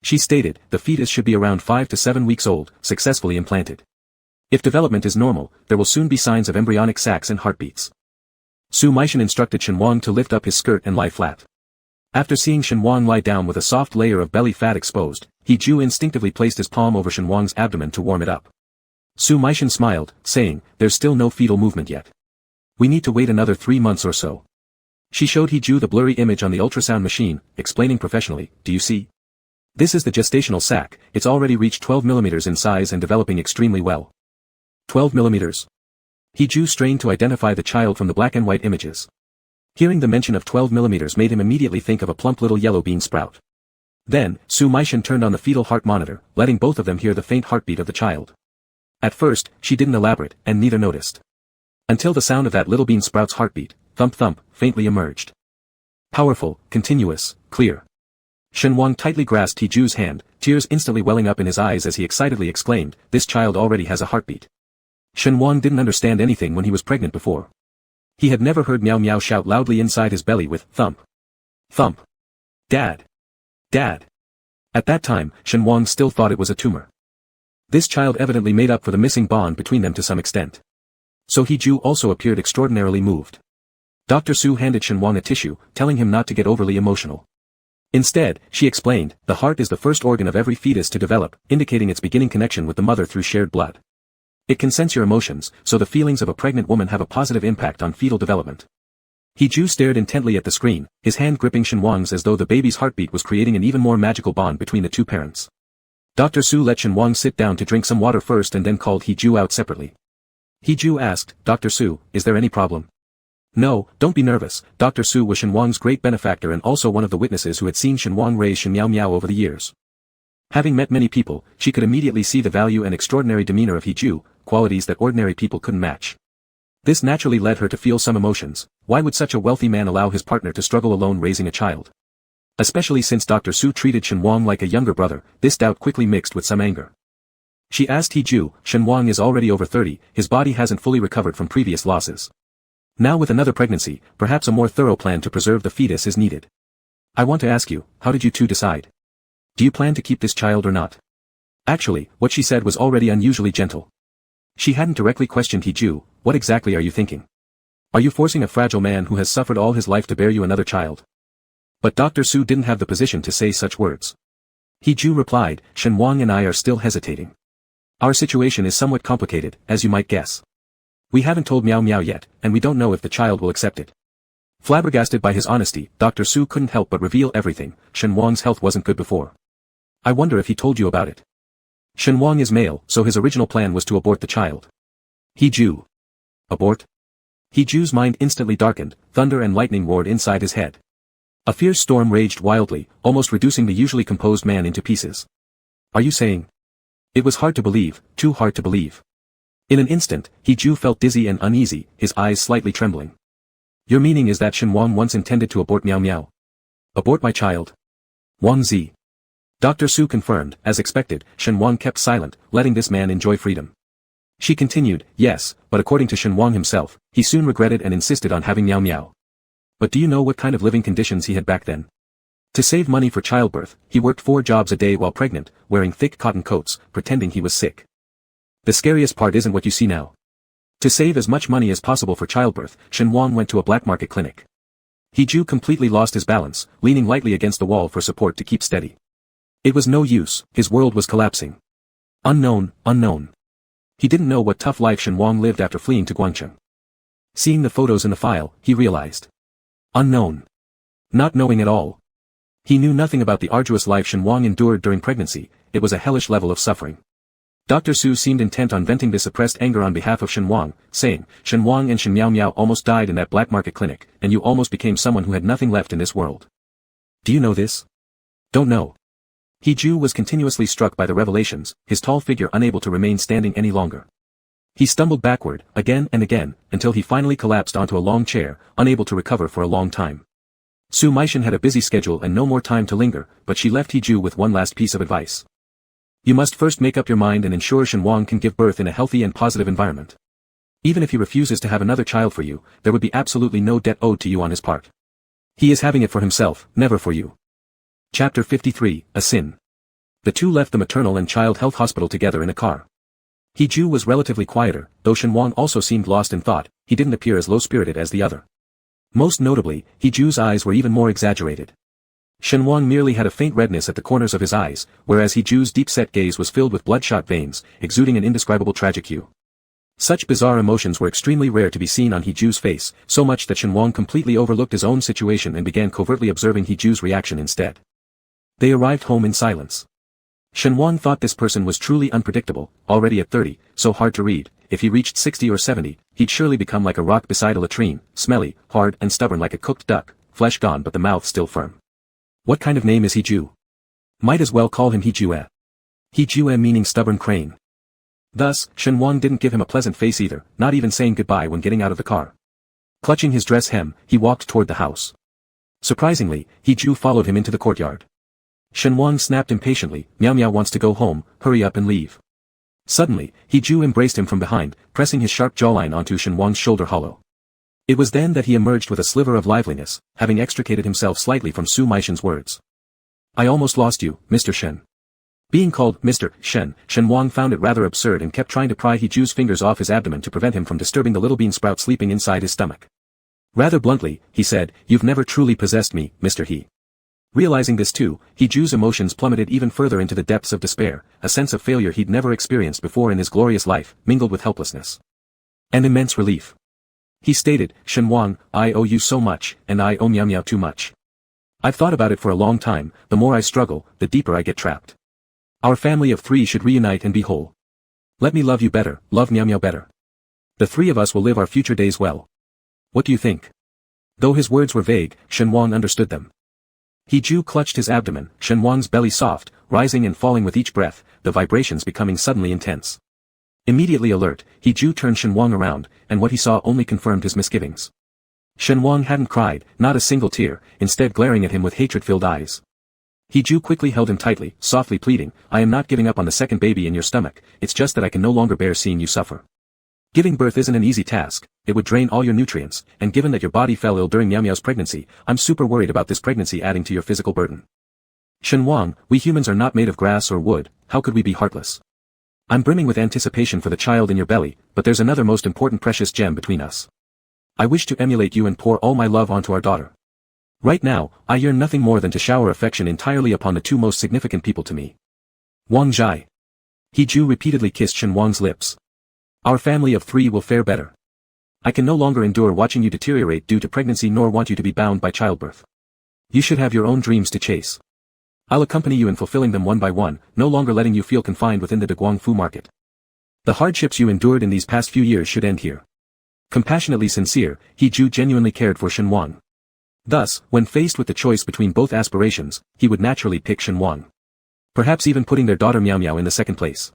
S1: She stated, the fetus should be around 5 to 7 weeks old, successfully implanted. If development is normal, there will soon be signs of embryonic sacs and heartbeats. Su Meishan instructed Shenhuang to lift up his skirt and lie flat. After seeing Shenhuang lie down with a soft layer of belly fat exposed, Hee-ju instinctively placed his palm over Shenhuang's abdomen to warm it up. Su Meishan smiled, saying, there's still no fetal movement yet. We need to wait another 3 months or so. She showed Hee-ju the blurry image on the ultrasound machine, explaining professionally, do you see? This is the gestational sac, it's already reached 12 mm in size and developing extremely well. 12 mm. Hee-ju strained to identify the child from the black and white images. Hearing the mention of 12 mm made him immediately think of a plump little yellow bean sprout. Then, Su Meishan turned on the fetal heart monitor, letting both of them hear the faint heartbeat of the child. At first, she didn't elaborate, and neither noticed. Until the sound of that little bean sprout's heartbeat, thump thump, faintly emerged. Powerful, continuous, clear. Shenhuang tightly grasped Hee-ju's hand, tears instantly welling up in his eyes as he excitedly exclaimed, this child already has a heartbeat. Shenhuang didn't understand anything when he was pregnant before. He had never heard Meow Meow shout loudly inside his belly with thump. Thump. Dad. Dad. At that time, Shenhuang still thought it was a tumor. This child evidently made up for the missing bond between them to some extent. So Hee-ju also appeared extraordinarily moved. Dr. Su handed Shenhuang a tissue, telling him not to get overly emotional. Instead, she explained, the heart is the first organ of every fetus to develop, indicating its beginning connection with the mother through shared blood. It can sense your emotions, so the feelings of a pregnant woman have a positive impact on fetal development. Hee-ju stared intently at the screen, his hand gripping Shenhuang's as though the baby's heartbeat was creating an even more magical bond between the two parents. Dr. Su let Shenhuang sit down to drink some water first and then called Hee-ju out separately. Hee-ju asked, Dr. Su, is there any problem? No, don't be nervous. Dr. Su was Shenhuang's great benefactor and also one of the witnesses who had seen Shenhuang raise Shen Miao Miao over the years. Having met many people, she could immediately see the value and extraordinary demeanor of Hee-ju, qualities that ordinary people couldn't match. This naturally led her to feel some emotions. Why would such a wealthy man allow his partner to struggle alone raising a child? Especially since Dr. Su treated Shenhuang like a younger brother, this doubt quickly mixed with some anger. She asked Hee-ju, Shenhuang is already over 30, his body hasn't fully recovered from previous losses. Now with another pregnancy, perhaps a more thorough plan to preserve the fetus is needed. I want to ask you, how did you two decide? Do you plan to keep this child or not? Actually, what she said was already unusually gentle. She hadn't directly questioned Hee-ju, what exactly are you thinking? Are you forcing a fragile man who has suffered all his life to bear you another child? But Dr. Su didn't have the position to say such words. Hee-ju replied, Shenhuang and I are still hesitating. Our situation is somewhat complicated, as you might guess. We haven't told Meow Meow yet, and we don't know if the child will accept it. Flabbergasted by his honesty, Dr. Su couldn't help but reveal everything. Shenhuang's health wasn't good before. I wonder if he told you about it. Shenhuang is male, so his original plan was to abort the child. Hee-ju. Abort? Hee-ju's mind instantly darkened, thunder and lightning roared inside his head. A fierce storm raged wildly, almost reducing the usually composed man into pieces. Are you saying? It was hard to believe, too hard to believe. In an instant, Hee-ju felt dizzy and uneasy, his eyes slightly trembling. Your meaning is that Shenhuang once intended to abort Meow Meow? Abort my child? Wang Zi. Dr. Su confirmed, as expected, Shenhuang kept silent, letting this man enjoy freedom. She continued, yes, but according to Shenhuang himself, he soon regretted and insisted on having Meow Meow. But do you know what kind of living conditions he had back then? To save money for childbirth, he worked 4 jobs a day while pregnant, wearing thick cotton coats, pretending he was sick. The scariest part isn't what you see now. To save as much money as possible for childbirth, Shenhuang went to a black market clinic. Hee-ju completely lost his balance, leaning lightly against the wall for support to keep steady. It was no use, his world was collapsing. Unknown, unknown. He didn't know what tough life Shenhuang lived after fleeing to Guangcheng. Seeing the photos in the file, he realized. Unknown. Not knowing at all. He knew nothing about the arduous life Shenhuang endured during pregnancy, it was a hellish level of suffering. Dr. Su seemed intent on venting this suppressed anger on behalf of Shenhuang, saying, Shenhuang and Shen Miao Miao almost died in that black market clinic, and you almost became someone who had nothing left in this world. Do you know this? Don't know. Hee-ju was continuously struck by the revelations, his tall figure unable to remain standing any longer. He stumbled backward, again and again, until he finally collapsed onto a long chair, unable to recover for a long time. Su Meishan had a busy schedule and no more time to linger, but she left Hee-ju with one last piece of advice. You must first make up your mind and ensure Shenhuang can give birth in a healthy and positive environment. Even if he refuses to have another child for you, there would be absolutely no debt owed to you on his part. He is having it for himself, never for you. Chapter 53, A Sin. The two left the maternal and child health hospital together in a car. Hiju was relatively quieter, though Shenhuang also seemed lost in thought. He didn't appear as low-spirited as the other. Most notably, Hiju's eyes were even more exaggerated. Shenhuang merely had a faint redness at the corners of his eyes, whereas Hiju's deep-set gaze was filled with bloodshot veins, exuding an indescribable tragic hue. Such bizarre emotions were extremely rare to be seen on Hiju's face, so much that Shenhuang completely overlooked his own situation and began covertly observing Hiju's reaction instead. They arrived home in silence. Shenhuang thought this person was truly unpredictable, already at 30, so hard to read. If he reached 60 or 70, he'd surely become like a rock beside a latrine, smelly, hard and stubborn like a cooked duck, flesh gone but the mouth still firm. What kind of name is Hiju? Might as well call him Hijue. Hijue meaning stubborn crane. Thus, Shenhuang didn't give him a pleasant face either, not even saying goodbye when getting out of the car. Clutching his dress hem, he walked toward the house. Surprisingly, Hiju followed him into the courtyard. Shenhuang snapped impatiently, "Meow Meow wants to go home, hurry up and leave." Suddenly, Hiju embraced him from behind, pressing his sharp jawline onto Shenhuang's shoulder hollow. It was then that he emerged with a sliver of liveliness, having extricated himself slightly from Su Meishan's words. "I almost lost you, Mr. Shen." Being called Mr. Shen, Shenhuang found it rather absurd and kept trying to pry Hiju's fingers off his abdomen to prevent him from disturbing the little bean sprout sleeping inside his stomach. Rather bluntly, he said, "You've never truly possessed me, Mr. He." Realizing this too, Hiju's emotions plummeted even further into the depths of despair, a sense of failure he'd never experienced before in his glorious life, mingled with helplessness. And immense relief. He stated, "Shenhuang, I owe you so much, and I owe Meow Meow too much. I've thought about it for a long time, the more I struggle, the deeper I get trapped. Our family of 3 should reunite and be whole. Let me love you better, love Meow Meow better. The 3 of us will live our future days well. What do you think?" Though his words were vague, Shenhuang understood them. Hiju clutched his abdomen, Shenhuang's belly soft, rising and falling with each breath, the vibrations becoming suddenly intense. Immediately alert, Hiju turned Shenhuang around, and what he saw only confirmed his misgivings. Shenhuang hadn't cried, not a single tear, instead glaring at him with hatred-filled eyes. Hiju quickly held him tightly, softly pleading, "I am not giving up on the second baby in your stomach, it's just that I can no longer bear seeing you suffer. Giving birth isn't an easy task, it would drain all your nutrients, and given that your body fell ill during Meow Meow's pregnancy, I'm super worried about this pregnancy adding to your physical burden. Shenhuang, we humans are not made of grass or wood, how could we be heartless? I'm brimming with anticipation for the child in your belly, but there's another most important precious gem between us. I wish to emulate you and pour all my love onto our daughter. Right now, I yearn nothing more than to shower affection entirely upon the 2 most significant people to me. Wang Zhai." Hiju repeatedly kissed Shenhuang's lips. "Our family of 3 will fare better. I can no longer endure watching you deteriorate due to pregnancy nor want you to be bound by childbirth. You should have your own dreams to chase. I'll accompany you in fulfilling them one by one, no longer letting you feel confined within the Guangfu market. The hardships you endured in these past few years should end here." Compassionately sincere, Hiju genuinely cared for Shenhuang. Thus, when faced with the choice between both aspirations, he would naturally pick Shenhuang. Perhaps even putting their daughter Meow Meow in the second place.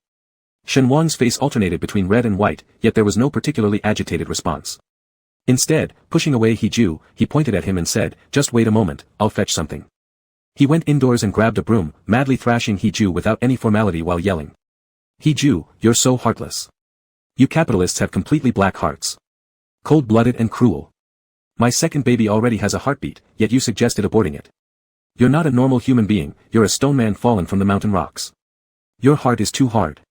S1: Shenhuang's face alternated between red and white, yet there was no particularly agitated response. Instead, pushing away Hiju, he pointed at him and said, "Just wait a moment, I'll fetch something." He went indoors and grabbed a broom, madly thrashing Hiju without any formality while yelling, "Hiju, you're so heartless. You capitalists have completely black hearts. Cold-blooded and cruel. My second baby already has a heartbeat, yet you suggested aborting it. You're not a normal human being, you're a stone man fallen from the mountain rocks. Your heart is too hard.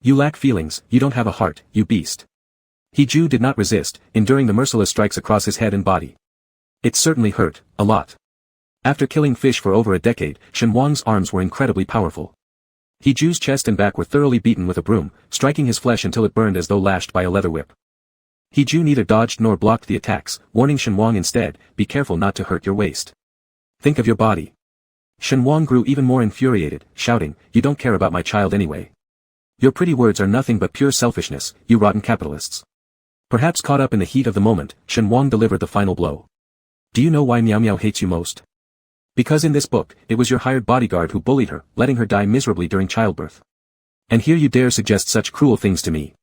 S1: You lack feelings, you don't have a heart, you beast." Hiju did not resist, enduring the merciless strikes across his head and body. It certainly hurt, a lot. After killing fish for over a decade, Shenhuang's arms were incredibly powerful. Hiju's chest and back were thoroughly beaten with a broom, striking his flesh until it burned as though lashed by a leather whip. Hiju neither dodged nor blocked the attacks, warning Shenhuang instead, "Be careful not to hurt your waist. Think of your body." Shenhuang grew even more infuriated, shouting, "You don't care about my child anyway. Your pretty words are nothing but pure selfishness, you rotten capitalists." Perhaps caught up in the heat of the moment, Shenhuang delivered the final blow. "Do you know why Meow Meow hates you most? Because in this book, it was your hired bodyguard who bullied her, letting her die miserably during childbirth. And here you dare suggest such cruel things to me."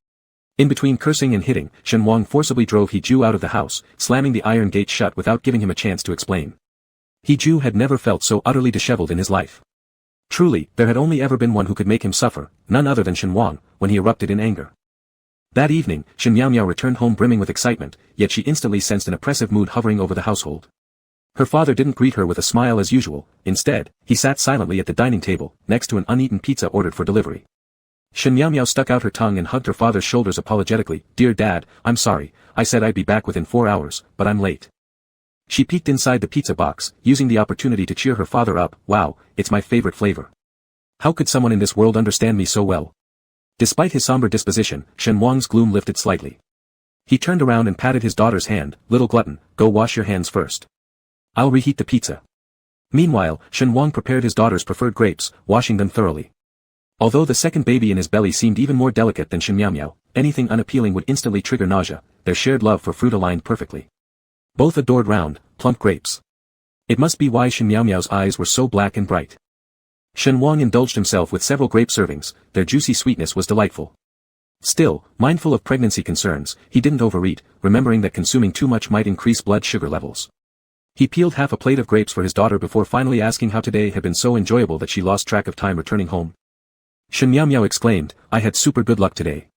S1: In between cursing and hitting, Shenhuang forcibly drove Hiju out of the house, slamming the iron gate shut without giving him a chance to explain. Hiju had never felt so utterly disheveled in his life. Truly, there had only ever been one who could make him suffer, none other than Shen Wang, when he erupted in anger. That evening, Shen Miao returned home brimming with excitement, yet she instantly sensed an oppressive mood hovering over the household. Her father didn't greet her with a smile as usual, instead, he sat silently at the dining table, next to an uneaten pizza ordered for delivery. Shen Miao stuck out her tongue and hugged her father's shoulders apologetically. "Dear Dad, I'm sorry, I said I'd be back within 4 hours, but I'm late." She peeked inside the pizza box, using the opportunity to cheer her father up. "Wow, it's my favorite flavor. How could someone in this world understand me so well?" Despite his somber disposition, Shen Wang's gloom lifted slightly. He turned around and patted his daughter's hand. "Little glutton, go wash your hands first. I'll reheat the pizza." Meanwhile, Shen Wang prepared his daughter's preferred grapes, washing them thoroughly. Although the second baby in his belly seemed even more delicate than Shen Miao, anything unappealing would instantly trigger nausea, their shared love for fruit aligned perfectly. Both adored round, plump grapes. It must be why Shen Miao's eyes were so black and bright. Shen Wang indulged himself with several grape servings, their juicy sweetness was delightful. Still, mindful of pregnancy concerns, he didn't overeat, remembering that consuming too much might increase blood sugar levels. He peeled half a plate of grapes for his daughter before finally asking how today had been so enjoyable that she lost track of time returning home. Shen Miao exclaimed, "I had super good luck today."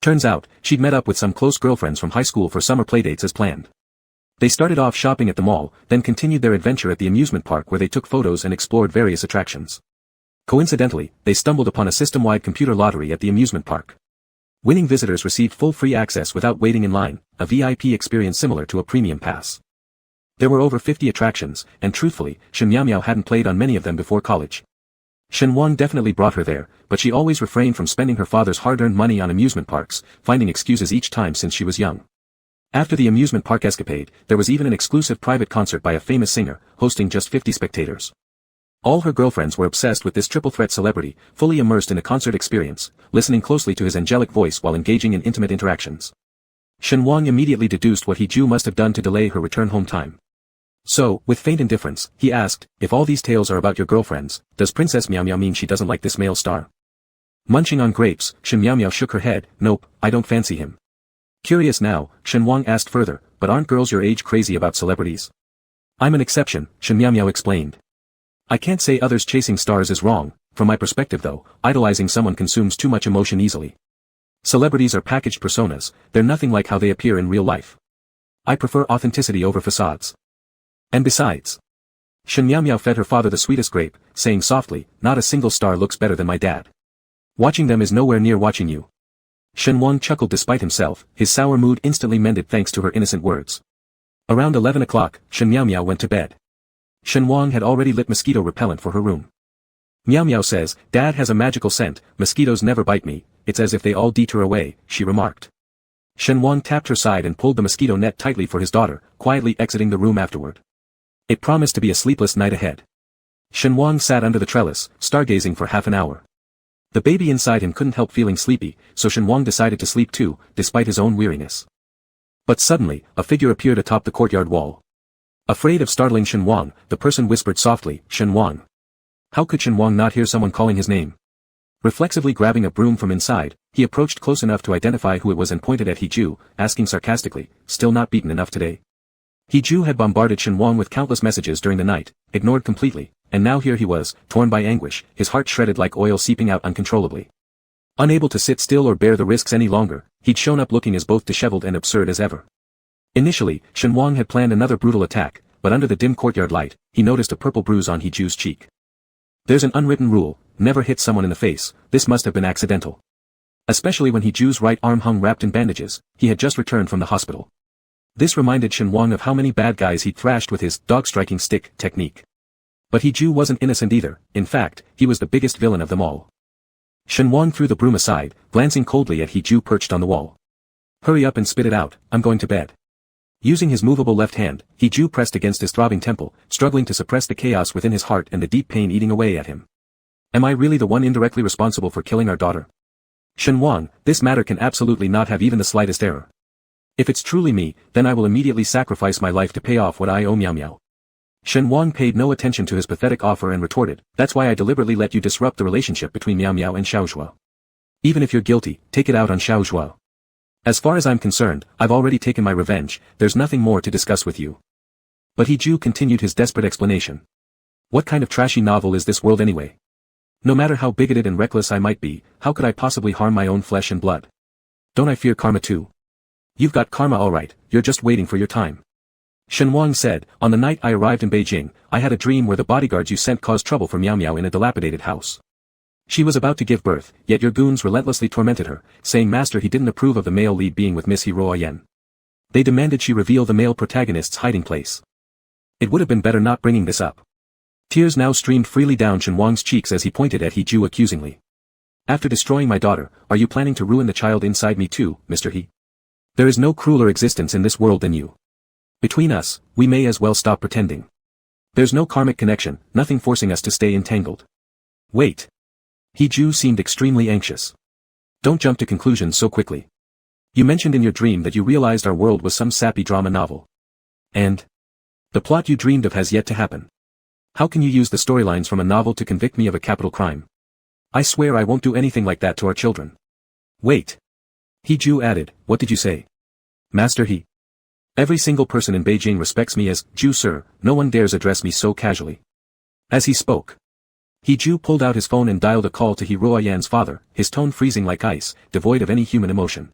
S1: Turns out, she'd met up with some close girlfriends from high school for summer playdates as planned. They started off shopping at the mall, then continued their adventure at the amusement park where they took photos and explored various attractions. Coincidentally, they stumbled upon a system-wide computer lottery at the amusement park. Winning visitors received full free access without waiting in line, a VIP experience similar to a premium pass. There were over 50 attractions, and truthfully, Shen Miao hadn't played on many of them before college. Shen Wang definitely brought her there, but she always refrained from spending her father's hard-earned money on amusement parks, finding excuses each time since she was young. After the amusement park escapade, there was even an exclusive private concert by a famous singer, hosting just 50 spectators. All her girlfriends were obsessed with this triple-threat celebrity, fully immersed in a concert experience, listening closely to his angelic voice while engaging in intimate interactions. Shen Wang immediately deduced what He must have done to delay her return home time. So, with faint indifference, he asked, "If all these tales are about your girlfriends, does Princess Miao mean she doesn't like this male star?" Munching on grapes, Shen Miao shook her head. "Nope, I don't fancy him." Curious now, Shen Wang asked further, "But aren't girls your age crazy about celebrities?" "I'm an exception," Shen Miao explained. "I can't say others chasing stars is wrong, from my perspective though, idolizing someone consumes too much emotion easily. Celebrities are packaged personas, they're nothing like how they appear in real life. I prefer authenticity over facades. And besides..." Shen Miao fed her father the sweetest grape, saying softly, "Not a single star looks better than my dad. Watching them is nowhere near watching you." Shen Wang chuckled despite himself, his sour mood instantly mended thanks to her innocent words. Around 11 o'clock, Shen Miao went to bed. Shen Wang had already lit mosquito repellent for her room. "Miao says, Dad has a magical scent, mosquitoes never bite me, it's as if they all deter away," she remarked. Shen Wang tapped her side and pulled the mosquito net tightly for his daughter, quietly exiting the room afterward. It promised to be a sleepless night ahead. Shen Wang sat under the trellis, stargazing for half an hour. The baby inside him couldn't help feeling sleepy, so Shen Wang decided to sleep too, despite his own weariness. But suddenly, a figure appeared atop the courtyard wall. Afraid of startling Shen Wang, the person whispered softly, "Shen Wang." How could Shen Wang not hear someone calling his name? Reflexively grabbing a broom from inside, he approached close enough to identify who it was and pointed at He, asking sarcastically, "Still not beaten enough today?" He had bombarded Shen Wang with countless messages during the night, ignored completely, and now here he was, torn by anguish, his heart shredded like oil seeping out uncontrollably. Unable to sit still or bear the risks any longer, he'd shown up looking as both disheveled and absurd as ever. Initially, Shen Wang had planned another brutal attack, but under the dim courtyard light, he noticed a purple bruise on He's cheek. There's an unwritten rule, never hit someone in the face, this must have been accidental. Especially when He's right arm hung wrapped in bandages, he had just returned from the hospital. This reminded Shen Wang of how many bad guys he'd thrashed with his dog-striking stick technique. But He wasn't innocent either, in fact, he was the biggest villain of them all. Shen Wang threw the broom aside, glancing coldly at He perched on the wall. "Hurry up and spit it out, I'm going to bed." Using his movable left hand, He pressed against his throbbing temple, struggling to suppress the chaos within his heart and the deep pain eating away at him. "Am I really the one indirectly responsible for killing our daughter? Shen Wang, this matter can absolutely not have even the slightest error. If it's truly me, then I will immediately sacrifice my life to pay off what I owe Miao." Shen Wang paid no attention to his pathetic offer and retorted, "That's why I deliberately let you disrupt the relationship between Miao and Xiaozhua. Even if you're guilty, take it out on Xiaozhua. As far as I'm concerned, I've already taken my revenge, there's nothing more to discuss with you." But He continued his desperate explanation. "What kind of trashy novel is this world anyway? No matter how bigoted and reckless I might be, how could I possibly harm my own flesh and blood? Don't I fear karma too? You've got karma alright, you're just waiting for your time. Shen Wang said, on the night I arrived in Beijing, I had a dream where the bodyguards you sent caused trouble for Miao Miao in a dilapidated house. She was about to give birth, yet your goons relentlessly tormented her, saying master he didn't approve of the male lead being with Miss Heroyen. They demanded she reveal the male protagonist's hiding place. It would have been better not bringing this up. Tears now streamed freely down Shen Wang's cheeks as he pointed at He Ju accusingly. After destroying my daughter, are you planning to ruin the child inside me too, Mr. He? There is no crueler existence in this world than you. Between us, we may as well stop pretending. There's no karmic connection, nothing forcing us to stay entangled. Wait. He Ju seemed extremely anxious. Don't jump to conclusions so quickly. You mentioned in your dream that you realized our world was some sappy drama novel. And the plot you dreamed of has yet to happen. How can you use the storylines from a novel to convict me of a capital crime? I swear I won't do anything like that to our children. Wait. He Ju added, what did you say? Master He. Every single person in Beijing respects me as Ju sir, no one dares address me so casually. As he spoke, He Ju pulled out his phone and dialed a call to He Ruoyan's father, his tone freezing like ice, devoid of any human emotion.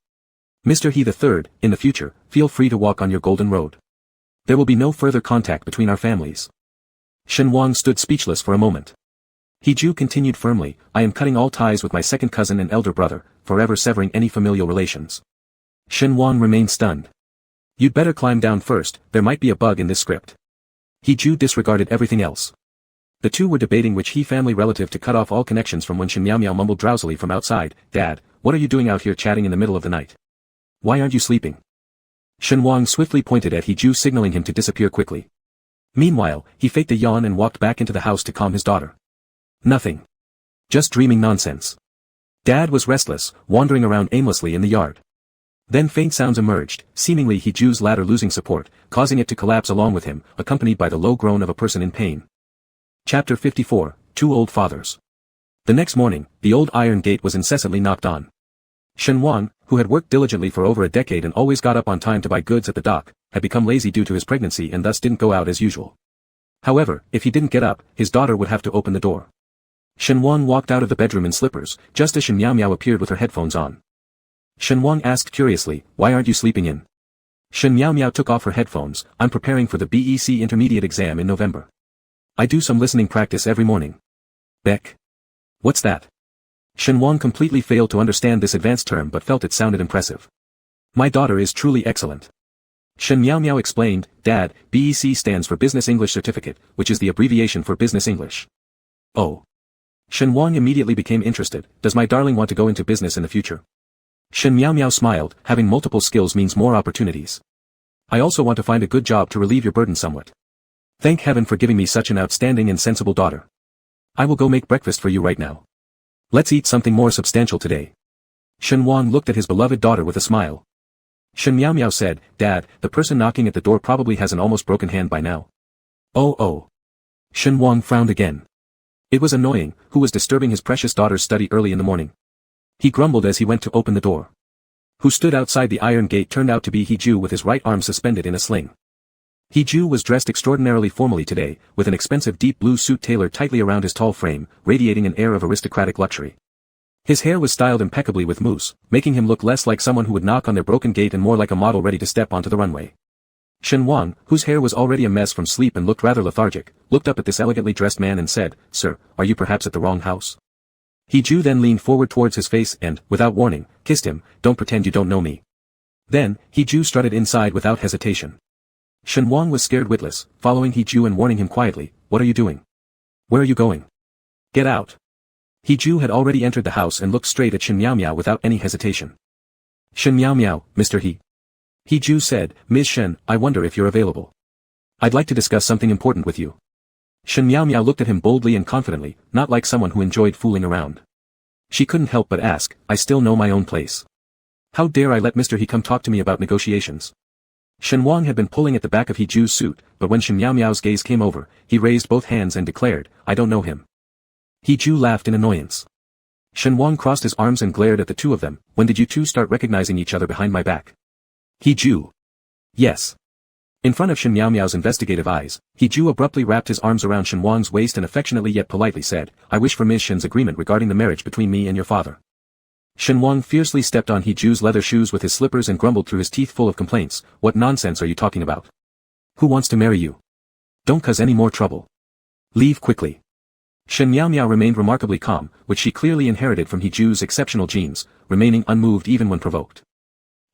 S1: Mr. He III, in the future, feel free to walk on your golden road. There will be no further contact between our families. Shen Wang stood speechless for a moment. He Ju continued firmly, I am cutting all ties with my second cousin and elder brother, forever severing any familial relations. Shen Wang remained stunned. You'd better climb down first, there might be a bug in this script. He Ju disregarded everything else. The two were debating which He family relative to cut off all connections from when Shen Miao Miao mumbled drowsily from outside, Dad, what are you doing out here chatting in the middle of the night? Why aren't you sleeping? Shen Wang swiftly pointed at He Ju signaling him to disappear quickly. Meanwhile, he faked a yawn and walked back into the house to calm his daughter. Nothing. Just dreaming nonsense. Dad was restless, wandering around aimlessly in the yard. Then faint sounds emerged, seemingly He Ju's ladder losing support, causing it to collapse along with him, accompanied by the low groan of a person in pain. Chapter 54, Two Old Fathers. The next morning, the old iron gate was incessantly knocked on. Shen Wang, who had worked diligently for over a decade and always got up on time to buy goods at the dock, had become lazy due to his pregnancy and thus didn't go out as usual. However, if he didn't get up, his daughter would have to open the door. Shen Wang walked out of the bedroom in slippers, just as Shen Miao Miao appeared with her headphones on. Shen Wang asked curiously, why aren't you sleeping in? Shen Miao Miao took off her headphones, I'm preparing for the BEC intermediate exam in November. I do some listening practice every morning. Beck? What's that? Shen Wang completely failed to understand this advanced term but felt it sounded impressive. My daughter is truly excellent. Shen Miao Miao explained, Dad, BEC stands for Business English Certificate, which is the abbreviation for Business English. Oh. Shen Wang immediately became interested, does my darling want to go into business in the future? Shen Miao Miao smiled, having multiple skills means more opportunities. I also want to find a good job to relieve your burden somewhat. Thank heaven for giving me such an outstanding and sensible daughter. I will go make breakfast for you right now. Let's eat something more substantial today. Shen Wang looked at his beloved daughter with a smile. Shen Miao Miao said, Dad, the person knocking at the door probably has an almost broken hand by now. Oh. Shen Wang frowned again. It was annoying, who was disturbing his precious daughter's study early in the morning. He grumbled as he went to open the door. Who stood outside the iron gate turned out to be He Ju with his right arm suspended in a sling. He Ju was dressed extraordinarily formally today, with an expensive deep blue suit tailored tightly around his tall frame, radiating an air of aristocratic luxury. His hair was styled impeccably with mousse, making him look less like someone who would knock on their broken gate and more like a model ready to step onto the runway. Shen Wang, whose hair was already a mess from sleep and looked rather lethargic, looked up at this elegantly dressed man and said, Sir, are you perhaps at the wrong house? He Ju then leaned forward towards his face and, without warning, kissed him, Don't pretend you don't know me. Then, He Ju strutted inside without hesitation. Shen Wang was scared witless, following He Ju and warning him quietly, What are you doing? Where are you going? Get out. He Ju had already entered the house and looked straight at Shen Miao Miao without any hesitation. Shen Miao Miao, Mr. He. He Ju said, Ms. Shen, I wonder if you're available. I'd like to discuss something important with you. Shen Miao Miao looked at him boldly and confidently, not like someone who enjoyed fooling around. She couldn't help but ask, I still know my own place. How dare I let Mr. He come talk to me about negotiations? Shen Wang had been pulling at the back of He Ju's suit, but when Shen Miao Miao's gaze came over, he raised both hands and declared, I don't know him. He Ju laughed in annoyance. Shen Wang crossed his arms and glared at the two of them, when did you two start recognizing each other behind my back? He Ju. Yes. In front of Shen Miao's investigative eyes, He Ju abruptly wrapped his arms around Shen Wang's waist and affectionately yet politely said, "I wish for Ms. Shen's agreement regarding the marriage between me and your father." Shen Wang fiercely stepped on He Ju's leather shoes with his slippers and grumbled through his teeth full of complaints, "What nonsense are you talking about? Who wants to marry you? Don't cause any more trouble. Leave quickly." Shen Miao remained remarkably calm, which she clearly inherited from He Ju's exceptional genes, remaining unmoved even when provoked.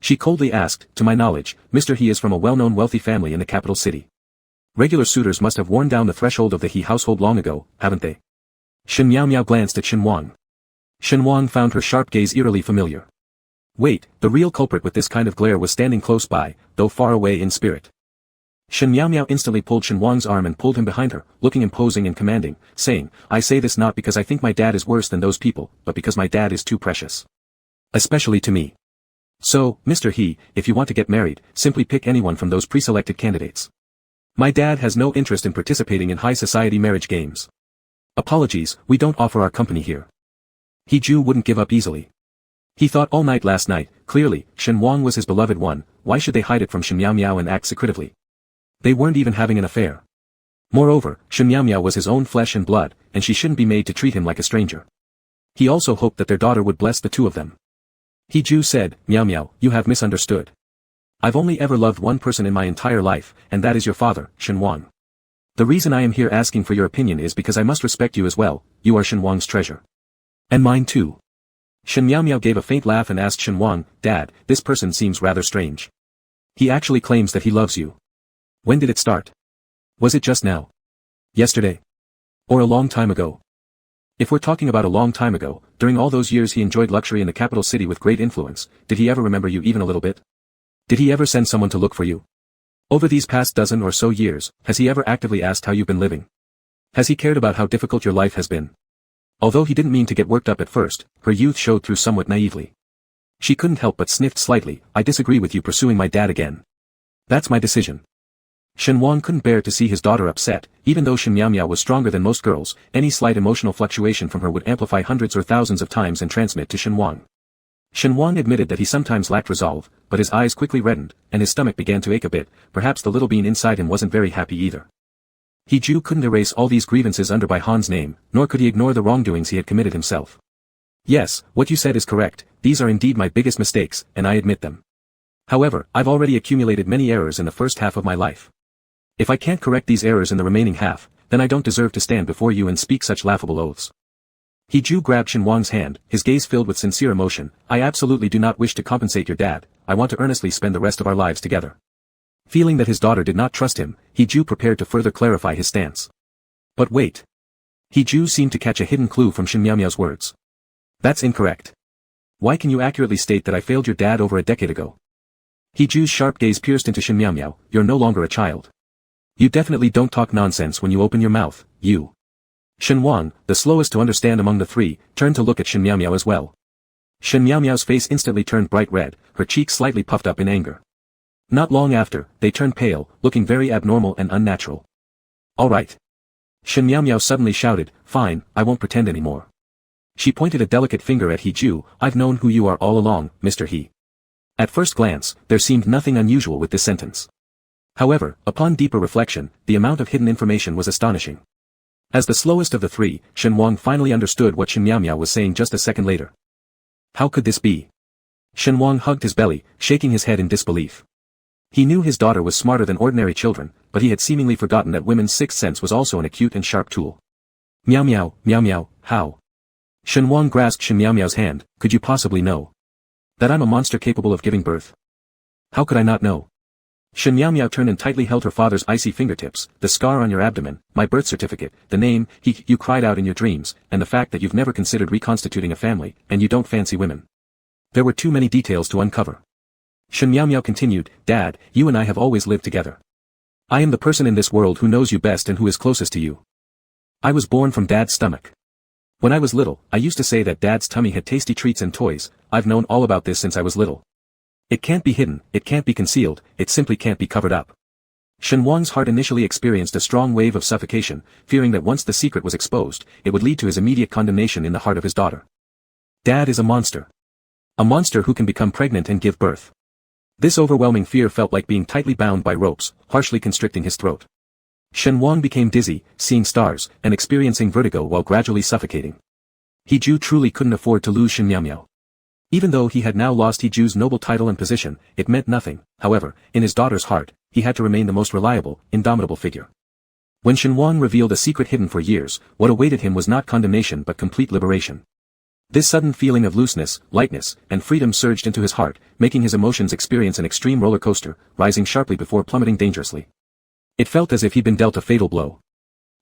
S1: She coldly asked, "To my knowledge, Mr. He is from a well-known wealthy family in the capital city. Regular suitors must have worn down the threshold of the He household long ago, haven't they?" Shen Miao glanced at Shen Wang. Shen Wang found her sharp gaze eerily familiar. Wait, the real culprit with this kind of glare was standing close by, though far away in spirit. Shen Miao instantly pulled Shen Wang's arm and pulled him behind her, looking imposing and commanding, saying, "I say this not because I think my dad is worse than those people, but because my dad is too precious. Especially to me. So, Mr. He, if you want to get married, simply pick anyone from those pre-selected candidates. My dad has no interest in participating in high society marriage games. Apologies, we don't offer our company here." He Ju wouldn't give up easily. He thought all night last night, clearly, Shen Wang was his beloved one, why should they hide it from Shen Miao and act secretively? They weren't even having an affair. Moreover, Shen Miao was his own flesh and blood, and she shouldn't be made to treat him like a stranger. He also hoped that their daughter would bless the two of them. He Ju said, Miao, you have misunderstood. I've only ever loved one person in my entire life, and that is your father, Shen Wang. The reason I am here asking for your opinion is because I must respect you as well, you are Shen Wang's treasure. And mine too. Shen Miao gave a faint laugh and asked Shen Wang, "Dad, this person seems rather strange. He actually claims that he loves you. When did it start? Was it just now? Yesterday? Or a long time ago?" If we're talking about a long time ago, during all those years he enjoyed luxury in the capital city with great influence, did he ever remember you even a little bit? Did he ever send someone to look for you? Over these past dozen or so years, has he ever actively asked how you've been living? Has he cared about how difficult your life has been? Although he didn't mean to get worked up at first, her youth showed through somewhat naively. She couldn't help but sniffed slightly, "I disagree with you pursuing my dad again. That's my decision." Shen Wang couldn't bear to see his daughter upset, even though Shen Miao was stronger than most girls, any slight emotional fluctuation from her would amplify hundreds or thousands of times and transmit to Shen Wang. Shen Wang admitted that he sometimes lacked resolve, but his eyes quickly reddened, and his stomach began to ache a bit, perhaps the little bean inside him wasn't very happy either. He Ju couldn't erase all these grievances under Bai Han's name, nor could he ignore the wrongdoings he had committed himself. "Yes, what you said is correct, these are indeed my biggest mistakes, and I admit them. However, I've already accumulated many errors in the first half of my life. If I can't correct these errors in the remaining half, then I don't deserve to stand before you and speak such laughable oaths." He Ju grabbed Shen Wang's hand, his gaze filled with sincere emotion. "I absolutely do not wish to compensate your dad, I want to earnestly spend the rest of our lives together." Feeling that his daughter did not trust him, He Ju prepared to further clarify his stance. But wait. He Ju seemed to catch a hidden clue from Shen Miao's words. "That's incorrect. Why can you accurately state that I failed your dad over a decade ago?" He Ju's sharp gaze pierced into Shen Miao, "You're no longer a child. You definitely don't talk nonsense when you open your mouth, you." Shen Wang, the slowest to understand among the three, turned to look at Shen Miao as well. Shen Miao's face instantly turned bright red, her cheeks slightly puffed up in anger. Not long after, they turned pale, looking very abnormal and unnatural. "All right." Shen Miao suddenly shouted, "Fine, I won't pretend anymore." She pointed a delicate finger at He Ju, "I've known who you are all along, Mr. He." At first glance, there seemed nothing unusual with this sentence. However, upon deeper reflection, the amount of hidden information was astonishing. As the slowest of the three, Shen Wang finally understood what Shen Miao was saying just a second later. How could this be? Shen Wang hugged his belly, shaking his head in disbelief. He knew his daughter was smarter than ordinary children, but he had seemingly forgotten that women's sixth sense was also an acute and sharp tool. Miao, how? Shen Wang grasped Shen Miao's hand, "Could you possibly know that I'm a monster capable of giving birth? How could I not know?" Shen Miao turned and tightly held her father's icy fingertips, "The scar on your abdomen, my birth certificate, the name, you cried out in your dreams, and the fact that you've never considered reconstituting a family, and you don't fancy women." There were too many details to uncover. Shen Miao continued, "Dad, you and I have always lived together. I am the person in this world who knows you best and who is closest to you. I was born from Dad's stomach. When I was little, I used to say that Dad's tummy had tasty treats and toys. I've known all about this since I was little. It can't be hidden, it can't be concealed, it simply can't be covered up." Shen Wang's heart initially experienced a strong wave of suffocation, fearing that once the secret was exposed, it would lead to his immediate condemnation in the heart of his daughter. Dad is a monster. A monster who can become pregnant and give birth. This overwhelming fear felt like being tightly bound by ropes, harshly constricting his throat. Shen Wang became dizzy, seeing stars, and experiencing vertigo while gradually suffocating. He Ju truly couldn't afford to lose Shen Miao. Even though he had now lost He Ju's noble title and position, it meant nothing. However, in his daughter's heart, he had to remain the most reliable, indomitable figure. When Shen Wang revealed a secret hidden for years, what awaited him was not condemnation but complete liberation. This sudden feeling of looseness, lightness, and freedom surged into his heart, making his emotions experience an extreme roller coaster, rising sharply before plummeting dangerously. It felt as if he'd been dealt a fatal blow.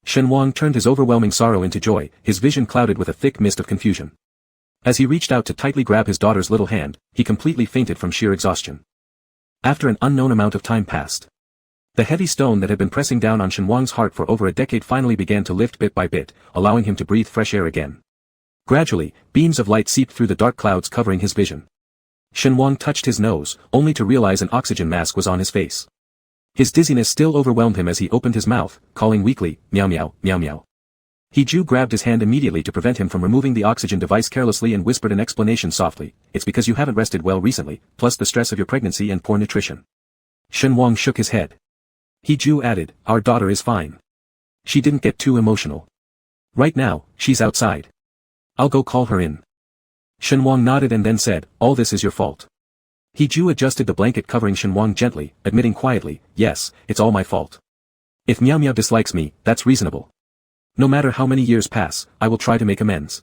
S1: Shen Wang turned his overwhelming sorrow into joy, his vision clouded with a thick mist of confusion. As he reached out to tightly grab his daughter's little hand, he completely fainted from sheer exhaustion. After an unknown amount of time passed, the heavy stone that had been pressing down on Shen Wang's heart for over a decade finally began to lift bit by bit, allowing him to breathe fresh air again. Gradually, beams of light seeped through the dark clouds covering his vision. Shen Wang touched his nose, only to realize an oxygen mask was on his face. His dizziness still overwhelmed him as he opened his mouth, calling weakly, meow meow, meow meow. He Ju grabbed his hand immediately to prevent him from removing the oxygen device carelessly and whispered an explanation softly, "It's because you haven't rested well recently, plus the stress of your pregnancy and poor nutrition." Shen Wang shook his head. He Ju added, "Our daughter is fine. She didn't get too emotional. Right now, she's outside. I'll go call her in." Shen Wang nodded and then said, "All this is your fault." He Ju adjusted the blanket covering Shen Wang gently, admitting quietly, "Yes, it's all my fault. If Miao Miao dislikes me, that's reasonable. No matter how many years pass, I will try to make amends.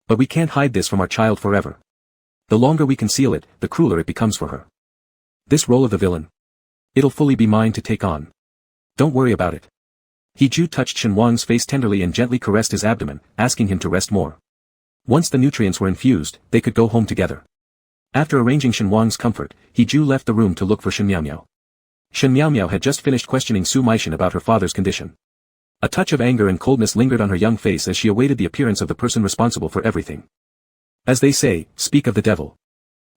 S1: But we can't hide this from our child forever. The longer we conceal it, the crueler it becomes for her. This role of the villain, it'll fully be mine to take on. Don't worry about it." He Ju touched Shen Wang's face tenderly and gently caressed his abdomen, asking him to rest more. Once the nutrients were infused, they could go home together. After arranging Shen Wang's comfort, He Ju left the room to look for Shen Miao Miao. Shen Miao Miao had just finished questioning Su Meishan about her father's condition. A touch of anger and coldness lingered on her young face as she awaited the appearance of the person responsible for everything. As they say, speak of the devil.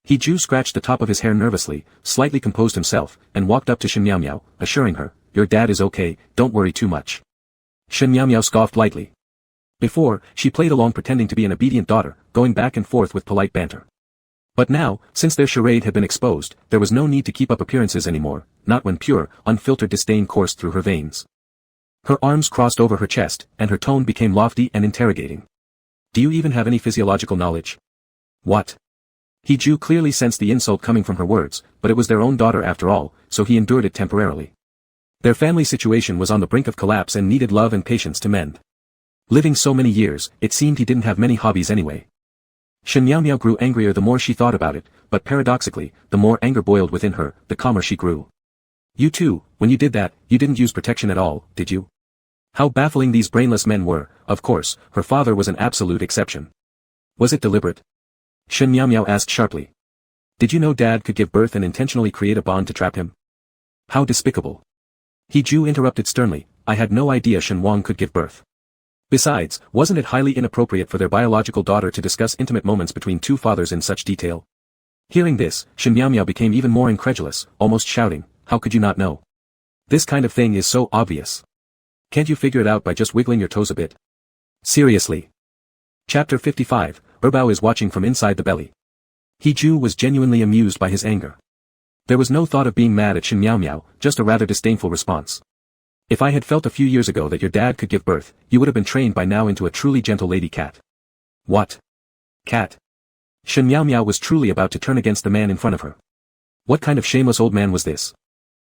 S1: He Ju scratched the top of his hair nervously, slightly composed himself, and walked up to Shen Miao Miao, assuring her, "Your dad is okay, don't worry too much." Shen Miao Miao scoffed lightly. Before, she played along pretending to be an obedient daughter, going back and forth with polite banter. But now, since their charade had been exposed, there was no need to keep up appearances anymore, not when pure, unfiltered disdain coursed through her veins. Her arms crossed over her chest, and her tone became lofty and interrogating. "Do you even have any physiological knowledge?" "What?" He Ju clearly sensed the insult coming from her words, but it was their own daughter after all, so he endured it temporarily. Their family situation was on the brink of collapse and needed love and patience to mend. Living so many years, it seemed he didn't have many hobbies anyway. Shen Miao Miao grew angrier the more she thought about it, but paradoxically, the more anger boiled within her, the calmer she grew. "You too, when you did that, you didn't use protection at all, did you?" How baffling these brainless men were. Of course, her father was an absolute exception. "Was it deliberate?" Shen Miao Miao asked sharply. "Did you know Dad could give birth and intentionally create a bond to trap him?" "How despicable." He Ju interrupted sternly, "I had no idea Shen Wang could give birth. Besides, wasn't it highly inappropriate for their biological daughter to discuss intimate moments between two fathers in such detail?" Hearing this, Shen Miao Miao became even more incredulous, almost shouting, "How could you not know? This kind of thing is so obvious. Can't you figure it out by just wiggling your toes a bit?" Seriously. Chapter 55, Erbao is watching from inside the belly. He Ju was genuinely amused by his anger. There was no thought of being mad at Shen Miao Miao, just a rather disdainful response. "If I had felt a few years ago that your dad could give birth, you would have been trained by now into a truly gentle lady cat." "What? Cat?" Shen Miao Miao was truly about to turn against the man in front of her. What kind of shameless old man was this?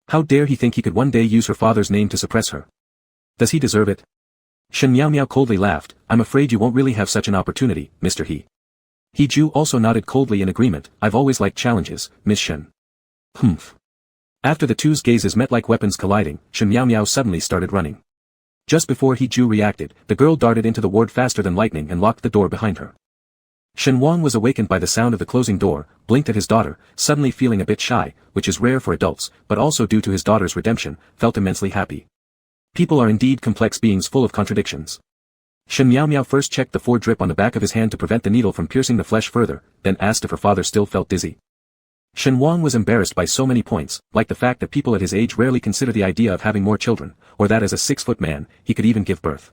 S1: How dare he think he could one day use her father's name to suppress her? Does he deserve it? Shen Miao Miao coldly laughed, "I'm afraid you won't really have such an opportunity, Mr. He." He Ju also nodded coldly in agreement, "I've always liked challenges, Miss Shen." Humph. After the two's gazes met like weapons colliding, Shen Miao Miao suddenly started running. Just before He Ju reacted, the girl darted into the ward faster than lightning and locked the door behind her. Shen Wang was awakened by the sound of the closing door, blinked at his daughter, suddenly feeling a bit shy, which is rare for adults, but also due to his daughter's redemption, felt immensely happy. People are indeed complex beings full of contradictions. Shen Miao Miao first checked the fodder drip on the back of his hand to prevent the needle from piercing the flesh further, then asked if her father still felt dizzy. Shen Wang was embarrassed by so many points, like the fact that people at his age rarely consider the idea of having more children, or that as a 6-foot man, he could even give birth.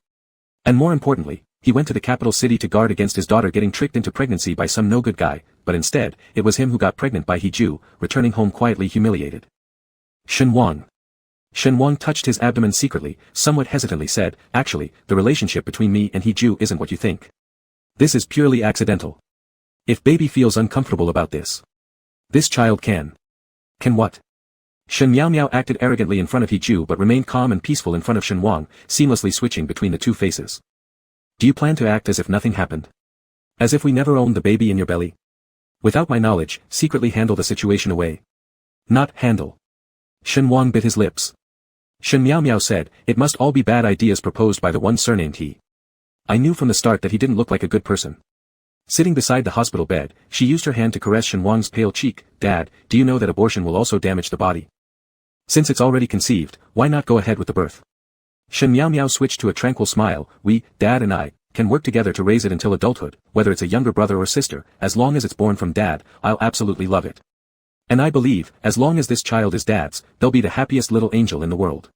S1: And more importantly, he went to the capital city to guard against his daughter getting tricked into pregnancy by some no-good guy, but instead, it was him who got pregnant by Hiju, returning home quietly humiliated. Shenhuang. Shenhuang touched his abdomen secretly, somewhat hesitantly said, actually, the relationship between me and Hiju isn't what you think. This is purely accidental. If baby feels uncomfortable about this, this child can. Can what? Shen Miao Miao acted arrogantly in front of Hiju but remained calm and peaceful in front of Shenhuang, seamlessly switching between the two faces. Do you plan to act as if nothing happened? As if we never owned the baby in your belly? Without my knowledge, secretly handle the situation away. Not handle. Shenhuang bit his lips. Shen Miao Miao said, it must all be bad ideas proposed by the one surnamed he. I knew from the start that he didn't look like a good person. Sitting beside the hospital bed, she used her hand to caress Shenhuang's pale cheek. Dad, do you know that abortion will also damage the body? Since it's already conceived, why not go ahead with the birth? Shen Miao Miao switched to a tranquil smile. We, Dad and I, can work together to raise it until adulthood, whether it's a younger brother or sister, as long as it's born from Dad, I'll absolutely love it. And I believe, as long as this child is Dad's, they'll be the happiest little angel in the world.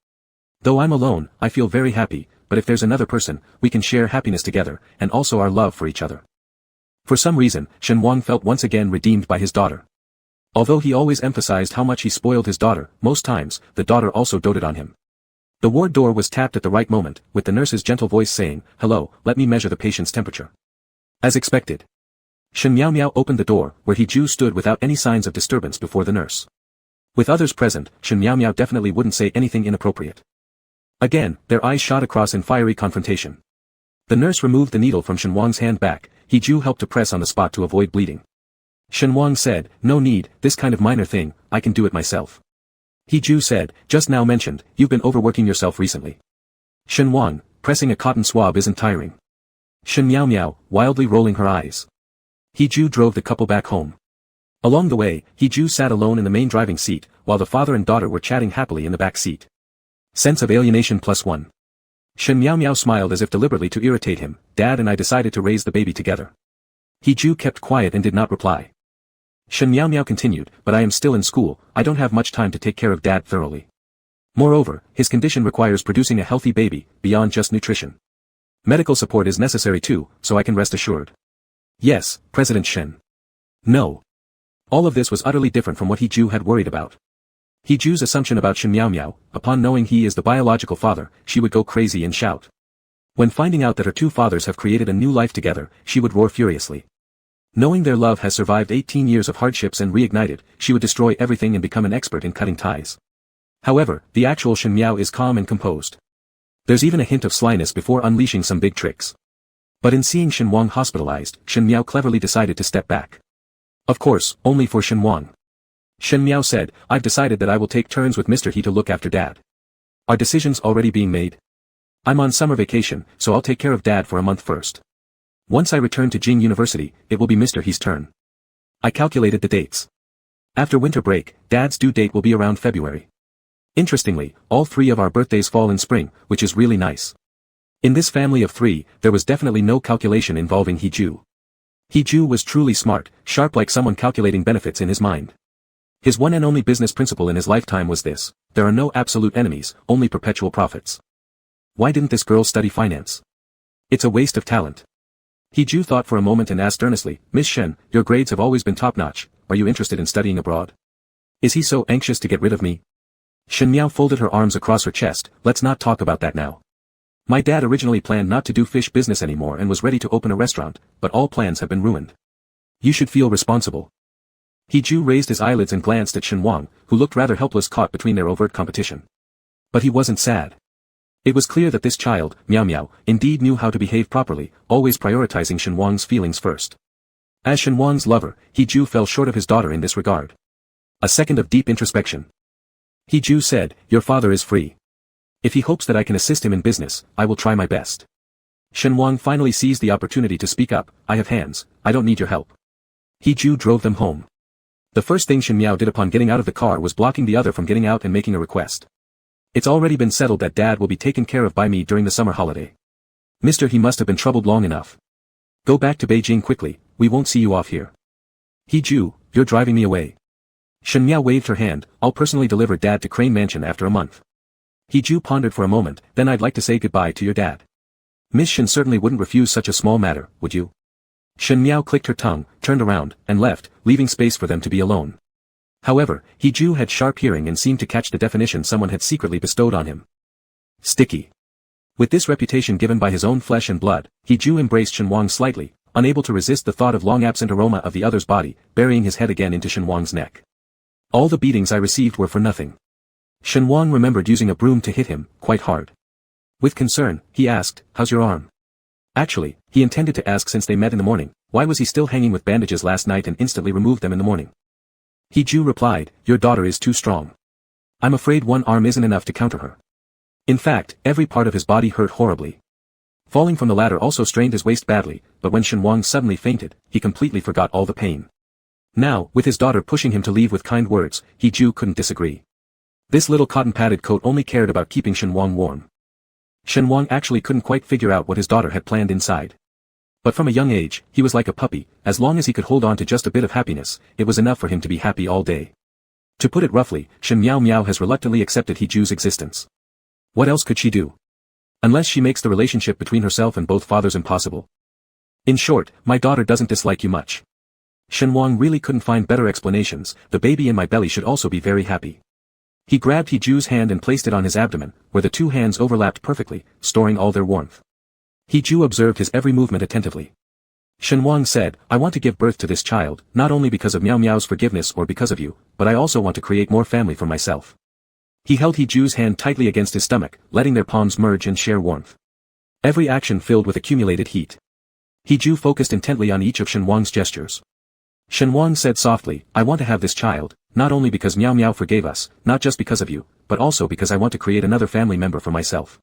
S1: Though I'm alone, I feel very happy, but if there's another person, we can share happiness together, and also our love for each other. For some reason, Shenhuang felt once again redeemed by his daughter. Although he always emphasized how much he spoiled his daughter, most times, the daughter also doted on him. The ward door was tapped at the right moment, with the nurse's gentle voice saying, hello, let me measure the patient's temperature. As expected. Shen Miao Miao opened the door, where Hiju stood without any signs of disturbance before the nurse. With others present, Shen Miao Miao definitely wouldn't say anything inappropriate. Again, their eyes shot across in fiery confrontation. The nurse removed the needle from Shenhuang's hand back. Hiju helped to press on the spot to avoid bleeding. Shenhuang said, no need, this kind of minor thing, I can do it myself. Hiju said, just now mentioned, you've been overworking yourself recently. Shenhuang, pressing a cotton swab isn't tiring. Shen Miao Miao, wildly rolling her eyes. Hiju drove the couple back home. Along the way, Hiju sat alone in the main driving seat, while the father and daughter were chatting happily in the back seat. Sense of alienation +1. Shen Miao Miao smiled as if deliberately to irritate him. Dad and I decided to raise the baby together. Hiju kept quiet and did not reply. Shen Miao Miao continued, but I am still in school, I don't have much time to take care of Dad thoroughly. Moreover, his condition requires producing a healthy baby, beyond just nutrition. Medical support is necessary too, so I can rest assured. Yes, President Shen. No. All of this was utterly different from what Hiju had worried about. Hiju's assumption about Shen Miao Miao, upon knowing he is the biological father, she would go crazy and shout. When finding out that her two fathers have created a new life together, she would roar furiously. Knowing their love has survived 18 years of hardships and reignited, she would destroy everything and become an expert in cutting ties. However, the actual Shen Miao is calm and composed. There's even a hint of slyness before unleashing some big tricks. But in seeing Shenhuang hospitalized, Shen Miao cleverly decided to step back. Of course, only for Shenhuang. Shen Miao said, I've decided that I will take turns with Mr. He to look after Dad. Are decisions already being made? I'm on summer vacation, so I'll take care of Dad for a month first. Once I return to Jing University, it will be Mr. He's turn. I calculated the dates. After winter break, Dad's due date will be around February. Interestingly, all three of our birthdays fall in spring, which is really nice. In this family of three, there was definitely no calculation involving Hiju. Hiju was truly smart, sharp like someone calculating benefits in his mind. His one and only business principle in his lifetime was this: there are no absolute enemies, only perpetual profits. Why didn't this girl study finance? It's a waste of talent. Hiju thought for a moment and asked earnestly, Miss Shen, your grades have always been top-notch, are you interested in studying abroad? Is he so anxious to get rid of me? Shen Miao folded her arms across her chest, let's not talk about that now. My dad originally planned not to do fish business anymore and was ready to open a restaurant, but all plans have been ruined. You should feel responsible. Hiju raised his eyelids and glanced at Shenhuang, who looked rather helpless caught between their overt competition. But he wasn't sad. It was clear that this child, Miao Miao, indeed knew how to behave properly, always prioritizing Shenhuang's feelings first. As Shenhuang's lover, Hiju fell short of his daughter in this regard. A second of deep introspection. Hiju said, your father is free. If he hopes that I can assist him in business, I will try my best. Shenhuang finally seized the opportunity to speak up, I have hands, I don't need your help. Hiju drove them home. The first thing Shen Miao did upon getting out of the car was blocking the other from getting out and making a request. It's already been settled that Dad will be taken care of by me during the summer holiday. Mr. He must have been troubled long enough. Go back to Beijing quickly, we won't see you off here. Hiju, you're driving me away. Shen Miao waved her hand, I'll personally deliver Dad to Crane Mansion after a month. Hiju pondered for a moment, then I'd like to say goodbye to your dad. Miss Shen certainly wouldn't refuse such a small matter, would you? Shen Miao clicked her tongue, turned around, and left, leaving space for them to be alone. However, He Ju had sharp hearing and seemed to catch the definition someone had secretly bestowed on him. Sticky. With this reputation given by his own flesh and blood, He Ju embraced Shen Wang slightly, unable to resist the thought of long absent aroma of the other's body, burying his head again into Shen Wang's neck. All the beatings I received were for nothing. Shen Wang remembered using a broom to hit him, quite hard. With concern, he asked, how's your arm? Actually, he intended to ask since they met in the morning, why was he still hanging with bandages last night and instantly removed them in the morning. He Ju replied, your daughter is too strong. I'm afraid one arm isn't enough to counter her. In fact, every part of his body hurt horribly. Falling from the ladder also strained his waist badly, but when Shen Wang suddenly fainted, he completely forgot all the pain. Now, with his daughter pushing him to leave with kind words, He Ju couldn't disagree. This little cotton-padded coat only cared about keeping Shen Wang warm. Shen Wang actually couldn't quite figure out what his daughter had planned inside. But from a young age, he was like a puppy, as long as he could hold on to just a bit of happiness, it was enough for him to be happy all day. To put it roughly, Shen Miao Miao has reluctantly accepted He Ju's existence. What else could she do? Unless she makes the relationship between herself and both fathers impossible. In short, my daughter doesn't dislike you much. Shen Wang really couldn't find better explanations, the baby in my belly should also be very happy. He grabbed He Ju's hand and placed it on his abdomen, where the two hands overlapped perfectly, storing all their warmth. He Ju observed his every movement attentively. Shen Wang said, I want to give birth to this child, not only because of Miao Miao's forgiveness or because of you, but I also want to create more family for myself. He held He Ju's hand tightly against his stomach, letting their palms merge and share warmth. Every action filled with accumulated heat. He Ju focused intently on each of Shen Wang's gestures. Shen Wang said softly, I want to have this child, not only because Miao Miao forgave us, not just because of you, but also because I want to create another family member for myself.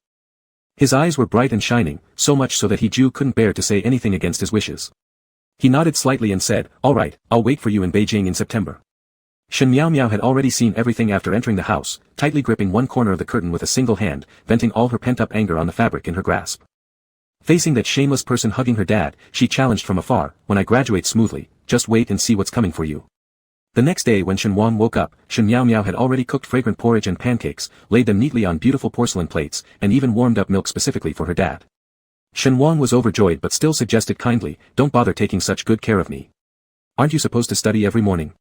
S1: His eyes were bright and shining, so much so that He Ju couldn't bear to say anything against his wishes. He nodded slightly and said, all right, I'll wait for you in Beijing in September. Shen Miao Miao had already seen everything after entering the house, tightly gripping one corner of the curtain with a single hand, venting all her pent-up anger on the fabric in her grasp. Facing that shameless person hugging her dad, she challenged from afar, when I graduate smoothly, just wait and see what's coming for you. The next day when Shen Wang woke up, Shen Miao Miao had already cooked fragrant porridge and pancakes, laid them neatly on beautiful porcelain plates, and even warmed up milk specifically for her dad. Shen Wang was overjoyed but still suggested kindly, don't bother taking such good care of me. Aren't you supposed to study every morning?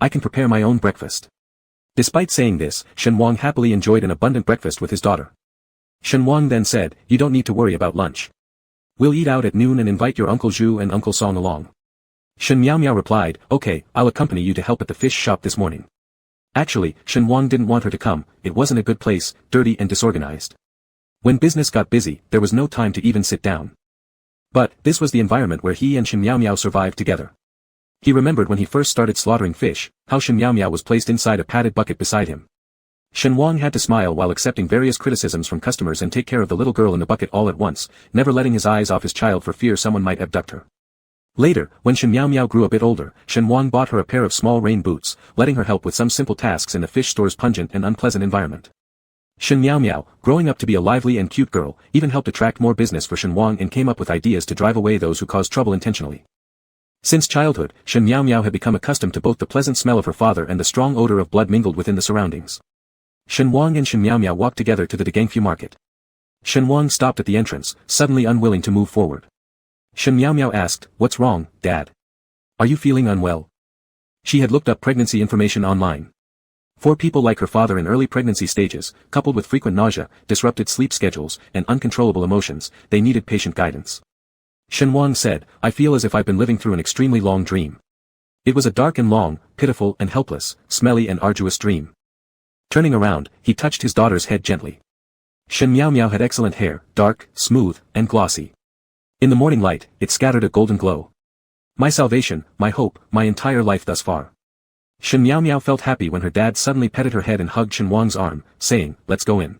S1: I can prepare my own breakfast. Despite saying this, Shen Wang happily enjoyed an abundant breakfast with his daughter. Shen Wang then said, you don't need to worry about lunch. We'll eat out at noon and invite your Uncle Zhu and Uncle Song along. Shen Miao Miao replied, okay, I'll accompany you to help at the fish shop this morning. Actually, Shen Wang didn't want her to come, it wasn't a good place, dirty and disorganized. When business got busy, there was no time to even sit down. But, this was the environment where he and Shen Miao Miao survived together. He remembered when he first started slaughtering fish, how Shen Miao Miao was placed inside a padded bucket beside him. Shen Wang had to smile while accepting various criticisms from customers and take care of the little girl in the bucket all at once, never letting his eyes off his child for fear someone might abduct her. Later, when Shen Miao Miao grew a bit older, Shen Wang bought her a pair of small rain boots, letting her help with some simple tasks in the fish store's pungent and unpleasant environment. Shen Miao Miao, growing up to be a lively and cute girl, even helped attract more business for Shen Wang and came up with ideas to drive away those who caused trouble intentionally. Since childhood, Shen Miao Miao had become accustomed to both the pleasant smell of her father and the strong odor of blood mingled within the surroundings. Shen Wang and Shen Miao Miao walked together to the Degangfu market. Shen Wang stopped at the entrance, suddenly unwilling to move forward. Shen Miao Miao asked, what's wrong, Dad? Are you feeling unwell? She had looked up pregnancy information online. For people like her father in early pregnancy stages, coupled with frequent nausea, disrupted sleep schedules, and uncontrollable emotions, they needed patient guidance. Shen Wang said, I feel as if I've been living through an extremely long dream. It was a dark and long, pitiful and helpless, smelly and arduous dream. Turning around, he touched his daughter's head gently. Shen Miao Miao had excellent hair, dark, smooth, and glossy. In the morning light, it scattered a golden glow. My salvation, my hope, my entire life thus far. Shen Miao Miao felt happy when her dad suddenly petted her head and hugged Shen Wang's arm, saying, let's go in.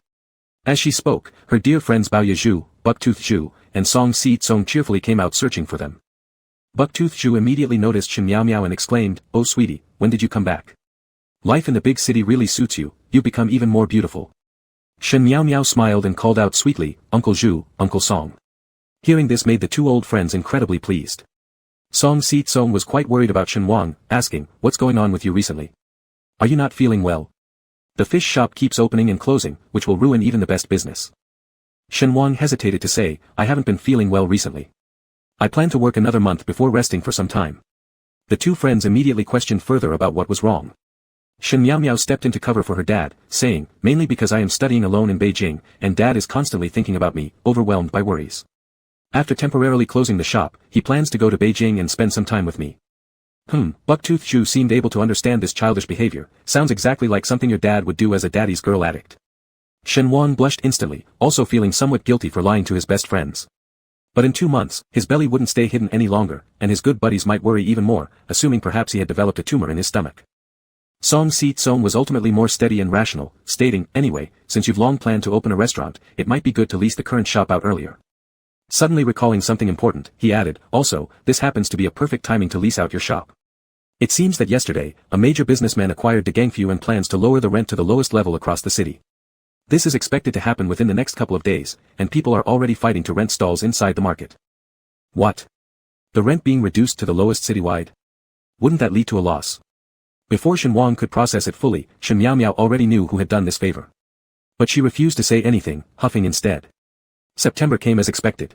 S1: As she spoke, her dear friends Bao Yezhu, Bucktooth Zhu, and Song Si Tsong cheerfully came out searching for them. Bucktooth Zhu immediately noticed Shen Miao Miao and exclaimed, oh sweetie, when did you come back? Life in the big city really suits you, you've become even more beautiful. Shen Miao Miao smiled and called out sweetly, Uncle Zhu, Uncle Song. Hearing this made the two old friends incredibly pleased. Song Si Tsong was quite worried about Shen Wang, asking, what's going on with you recently? Are you not feeling well? The fish shop keeps opening and closing, which will ruin even the best business. Shen Wang hesitated to say, I haven't been feeling well recently. I plan to work another month before resting for some time. The two friends immediately questioned further about what was wrong. Shen Miao stepped into cover for her dad, saying, mainly because I am studying alone in Beijing, and dad is constantly thinking about me, overwhelmed by worries. After temporarily closing the shop, he plans to go to Beijing and spend some time with me. Bucktooth Zhu seemed able to understand this childish behavior. Sounds exactly like something your dad would do as a daddy's girl addict. Shen Wang blushed instantly, also feeling somewhat guilty for lying to his best friends. But in 2 months, his belly wouldn't stay hidden any longer, and his good buddies might worry even more, assuming perhaps he had developed a tumor in his stomach. Song Si Tsong was ultimately more steady and rational, stating, anyway, since you've long planned to open a restaurant, it might be good to lease the current shop out earlier. Suddenly recalling something important, he added, also, this happens to be a perfect timing to lease out your shop. It seems that yesterday, a major businessman acquired Degangfu and plans to lower the rent to the lowest level across the city. This is expected to happen within the next couple of days, and people are already fighting to rent stalls inside the market. What? The rent being reduced to the lowest citywide? Wouldn't that lead to a loss? Before Shen Wang could process it fully, Shen Miao already knew who had done this favor. But she refused to say anything, huffing instead. September came as expected.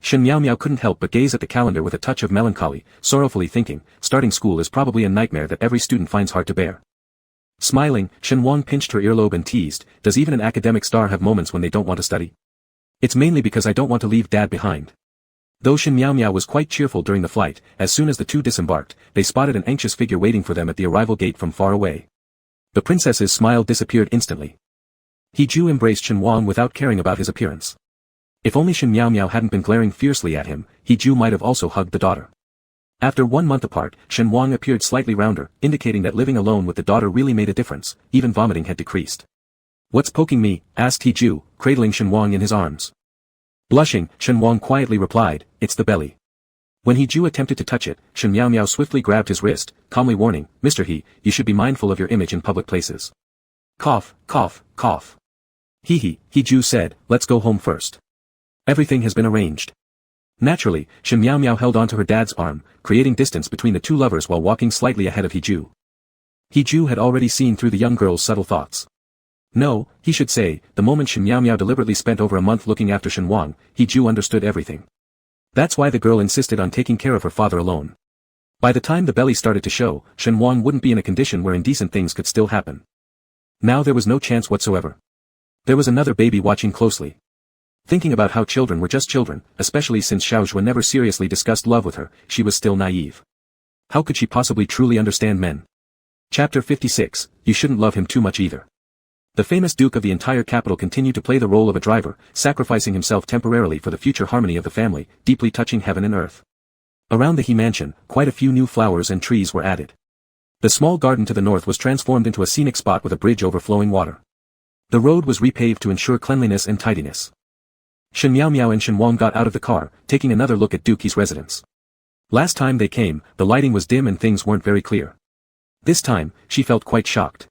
S1: Shen Miao couldn't help but gaze at the calendar with a touch of melancholy, sorrowfully thinking, starting school is probably a nightmare that every student finds hard to bear. Smiling, Shen Wang pinched her earlobe and teased, does even an academic star have moments when they don't want to study? It's mainly because I don't want to leave dad behind. Though Shen Miao was quite cheerful during the flight, as soon as the two disembarked, they spotted an anxious figure waiting for them at the arrival gate from far away. The princess's smile disappeared instantly. He Ju embraced Shen Wang without caring about his appearance. If only Shen Miao hadn't been glaring fiercely at him, He Ju might have also hugged the daughter. After 1 month apart, Shen Wang appeared slightly rounder, indicating that living alone with the daughter really made a difference, even vomiting had decreased. What's poking me? Asked He Ju, cradling Shen Wang in his arms. Blushing, Shen Wang quietly replied, it's the belly. When He Ju attempted to touch it, Shen Miao swiftly grabbed his wrist, calmly warning, Mr. He, you should be mindful of your image in public places. Cough, cough, cough. He Ju said, let's go home first. Everything has been arranged. Naturally, Shen Miao held onto her dad's arm, creating distance between the two lovers while walking slightly ahead of He Ju. He Ju had already seen through the young girl's subtle thoughts. No, he should say, the moment Shen Miao deliberately spent over a month looking after Shen Wang, He Ju understood everything. That's why the girl insisted on taking care of her father alone. By the time the belly started to show, Shen Wang wouldn't be in a condition where indecent things could still happen. Now there was no chance whatsoever. There was another baby watching closely. Thinking about how children were just children, especially since Xiao Zhuo never seriously discussed love with her, she was still naive. How could she possibly truly understand men? Chapter 56, You Shouldn't Love Him Too Much Either. The famous duke of the entire capital continued to play the role of a driver, sacrificing himself temporarily for the future harmony of the family, deeply touching heaven and earth. Around the He mansion, quite a few new flowers and trees were added. The small garden to the north was transformed into a scenic spot with a bridge over flowing water. The road was repaved to ensure cleanliness and tidiness. Shen Miao and Shen Wang got out of the car, taking another look at Duke He's residence. Last time they came, the lighting was dim and things weren't very clear. This time, she felt quite shocked.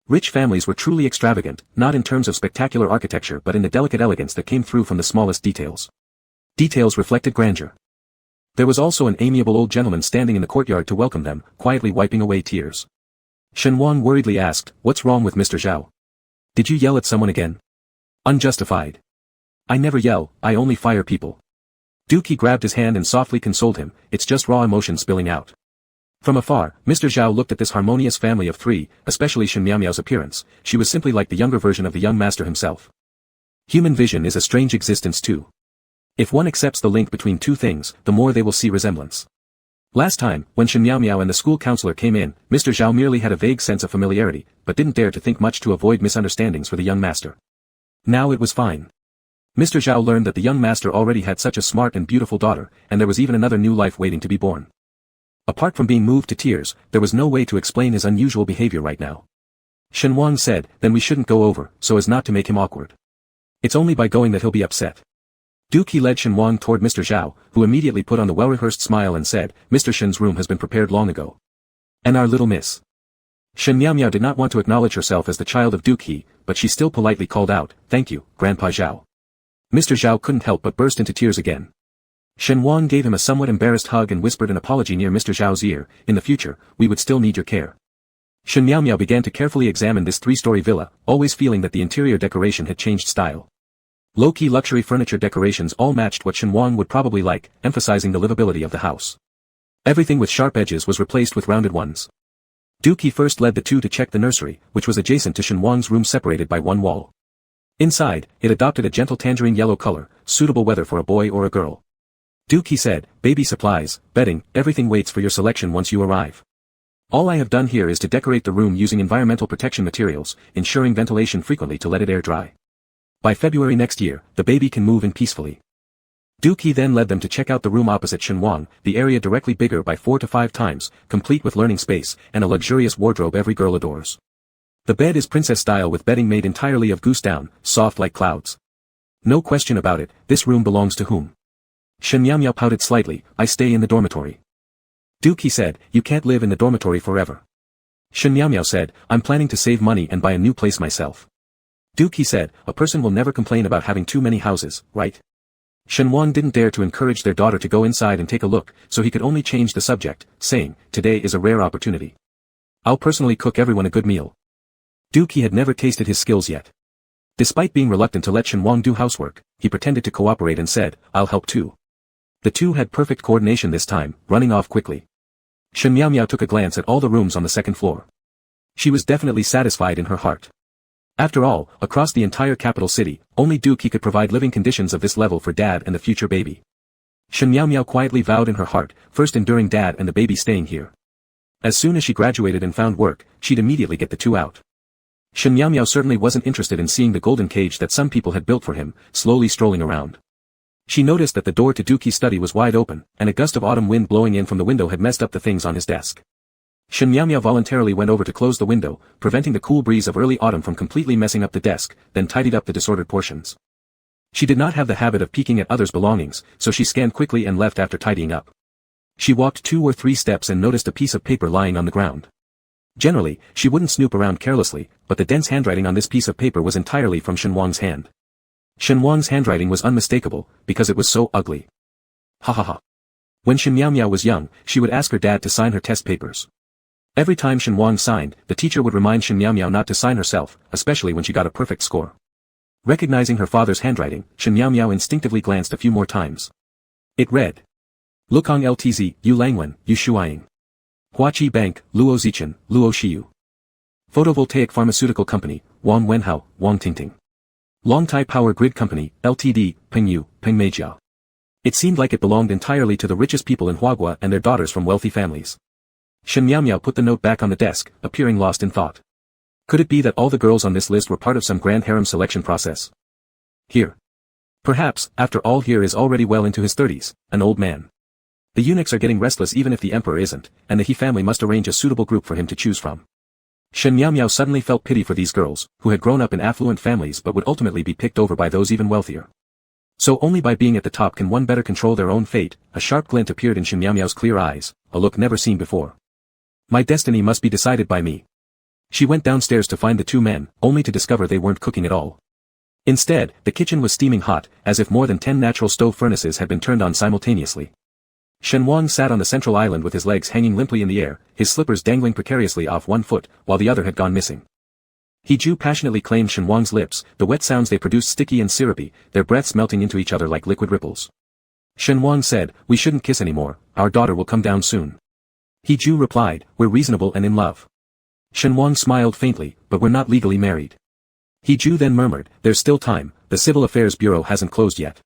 S1: Rich families were truly extravagant, not in terms of spectacular architecture but in the delicate elegance that came through from the smallest details. Details reflected grandeur. There was also an amiable old gentleman standing in the courtyard to welcome them, quietly wiping away tears. Shen Wang worriedly asked, what's wrong with Mr. Zhao? Did you yell at someone again? Unjustified. I never yell, I only fire people. Duke He grabbed his hand and softly consoled him, it's just raw emotion spilling out. From afar, Mr. Zhao looked at this harmonious family of three, especially Shen Miao's appearance. She was simply like the younger version of the young master himself. Human vision is a strange existence too. If one accepts the link between two things, the more they will see resemblance. Last time, when Shen Miao and the school counselor came in, Mr. Zhao merely had a vague sense of familiarity, but didn't dare to think much to avoid misunderstandings for the young master. Now it was fine. Mr. Zhao learned that the young master already had such a smart and beautiful daughter, and there was even another new life waiting to be born. Apart from being moved to tears, there was no way to explain his unusual behavior right now. Shen Wang said, then we shouldn't go over, so as not to make him awkward. It's only by going that he'll be upset. Duke He led Shen Wang toward Mr. Zhao, who immediately put on the well-rehearsed smile and said, Mr. Shen's room has been prepared long ago. And our little miss. Shen Miao did not want to acknowledge herself as the child of Duke He, but she still politely called out, thank you, Grandpa Zhao. Mr. Zhao couldn't help but burst into tears again. Shen Wang gave him a somewhat embarrassed hug and whispered an apology near Mr. Zhao's ear, in the future, we would still need your care. Shen Miao began to carefully examine this three-story villa, always feeling that the interior decoration had changed style. Low-key luxury furniture decorations all matched what Shen Wang would probably like, emphasizing the livability of the house. Everything with sharp edges was replaced with rounded ones. Dookie first led the two to check the nursery, which was adjacent to Shen Wang's room separated by one wall. Inside, it adopted a gentle tangerine yellow color, suitable whether for a boy or a girl. Dookie said, baby supplies, bedding, everything waits for your selection once you arrive. All I have done here is to decorate the room using environmental protection materials, ensuring ventilation frequently to let it air dry. By February next year, the baby can move in peacefully. Dookie then led them to check out the room opposite Shen Wang, the area directly bigger by 4 to 5 times, complete with learning space, and a luxurious wardrobe every girl adores. The bed is princess style with bedding made entirely of goose down, soft like clouds. No question about it, this room belongs to whom? Shen Miao pouted slightly, I stay in the dormitory. Dookie said, you can't live in the dormitory forever. Shen Miao said, I'm planning to save money and buy a new place myself. Dookie said, a person will never complain about having too many houses, right? Shen Wang didn't dare to encourage their daughter to go inside and take a look, so he could only change the subject, saying, today is a rare opportunity. I'll personally cook everyone a good meal. Dookie had never tasted his skills yet. Despite being reluctant to let Shen Wang do housework, he pretended to cooperate and said, I'll help too. The two had perfect coordination this time, running off quickly. Shen Miao took a glance at all the rooms on the second floor. She was definitely satisfied in her heart. After all, across the entire capital city, only Dookie could provide living conditions of this level for dad and the future baby. Shen Miao quietly vowed in her heart, first enduring dad and the baby staying here. As soon as she graduated and found work, she'd immediately get the two out. Shen Miao certainly wasn't interested in seeing the golden cage that some people had built for him, slowly strolling around. She noticed that the door to Dookie's study was wide open, and a gust of autumn wind blowing in from the window had messed up the things on his desk. Shen Miao voluntarily went over to close the window, preventing the cool breeze of early autumn from completely messing up the desk, then tidied up the disordered portions. She did not have the habit of peeking at others' belongings, so she scanned quickly and left after tidying up. She walked 2 or 3 steps and noticed a piece of paper lying on the ground. Generally, she wouldn't snoop around carelessly, but the dense handwriting on this piece of paper was entirely from Shen Wang's hand. Shen Wang's handwriting was unmistakable, because it was so ugly. Ha ha ha. When Shen Miao was young, she would ask her dad to sign her test papers. Every time Shen Wang signed, the teacher would remind Shen Miao not to sign herself, especially when she got a perfect score. Recognizing her father's handwriting, Shen Miao instinctively glanced a few more times. It read. Lukong Ltz, Yu Langwen, Yu Shuiying. Huachi Bank, Luo Zichen, Luo Shiyu. Photovoltaic Pharmaceutical Company, Wang Wenhao, Wang Tingting. Longtai Power Grid Company, Ltd, Pengyu, Pengmeijiao. It seemed like it belonged entirely to the richest people in Huagua and their daughters from wealthy families. Shen Miao put the note back on the desk, appearing lost in thought. Could it be that all the girls on this list were part of some grand harem selection process? Here. Perhaps, after all, here is already well into his 30s, an old man. The eunuchs are getting restless even if the emperor isn't, and the He family must arrange a suitable group for him to choose from. Shen Miao suddenly felt pity for these girls, who had grown up in affluent families but would ultimately be picked over by those even wealthier. So only by being at the top can one better control their own fate. A sharp glint appeared in Shen Miao's clear eyes, a look never seen before. My destiny must be decided by me. She went downstairs to find the 2 men, only to discover they weren't cooking at all. Instead, the kitchen was steaming hot, as if more than 10 natural stove furnaces had been turned on simultaneously. Shen Wang sat on the central island with his legs hanging limply in the air, his slippers dangling precariously off one foot, while the other had gone missing. He Ju passionately claimed Shen Wang's lips, the wet sounds they produced sticky and syrupy, their breaths melting into each other like liquid ripples. Shen Wang said, we shouldn't kiss anymore, our daughter will come down soon. He Ju replied, we're reasonable and in love. Shen Wang smiled faintly, but we're not legally married. He Ju then murmured, there's still time, the Civil Affairs Bureau hasn't closed yet.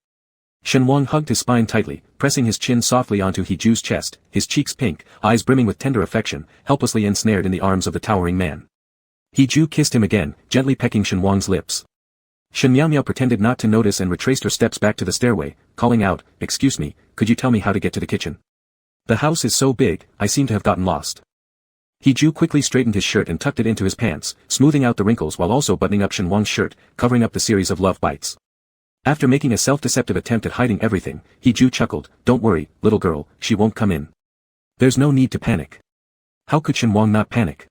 S1: Shen Wang hugged his spine tightly, pressing his chin softly onto He Ju's chest, his cheeks pink, eyes brimming with tender affection, helplessly ensnared in the arms of the towering man. He Ju kissed him again, gently pecking Shen Wang's lips. Shen Miao pretended not to notice and retraced her steps back to the stairway, calling out, excuse me, could you tell me how to get to the kitchen? The house is so big, I seem to have gotten lost. He Ju quickly straightened his shirt and tucked it into his pants, smoothing out the wrinkles while also buttoning up Shen Wang's shirt, covering up the series of love bites. After making a self-deceptive attempt at hiding everything, He Ju chuckled, don't worry, little girl, she won't come in. There's no need to panic. How could Shen Wang not panic?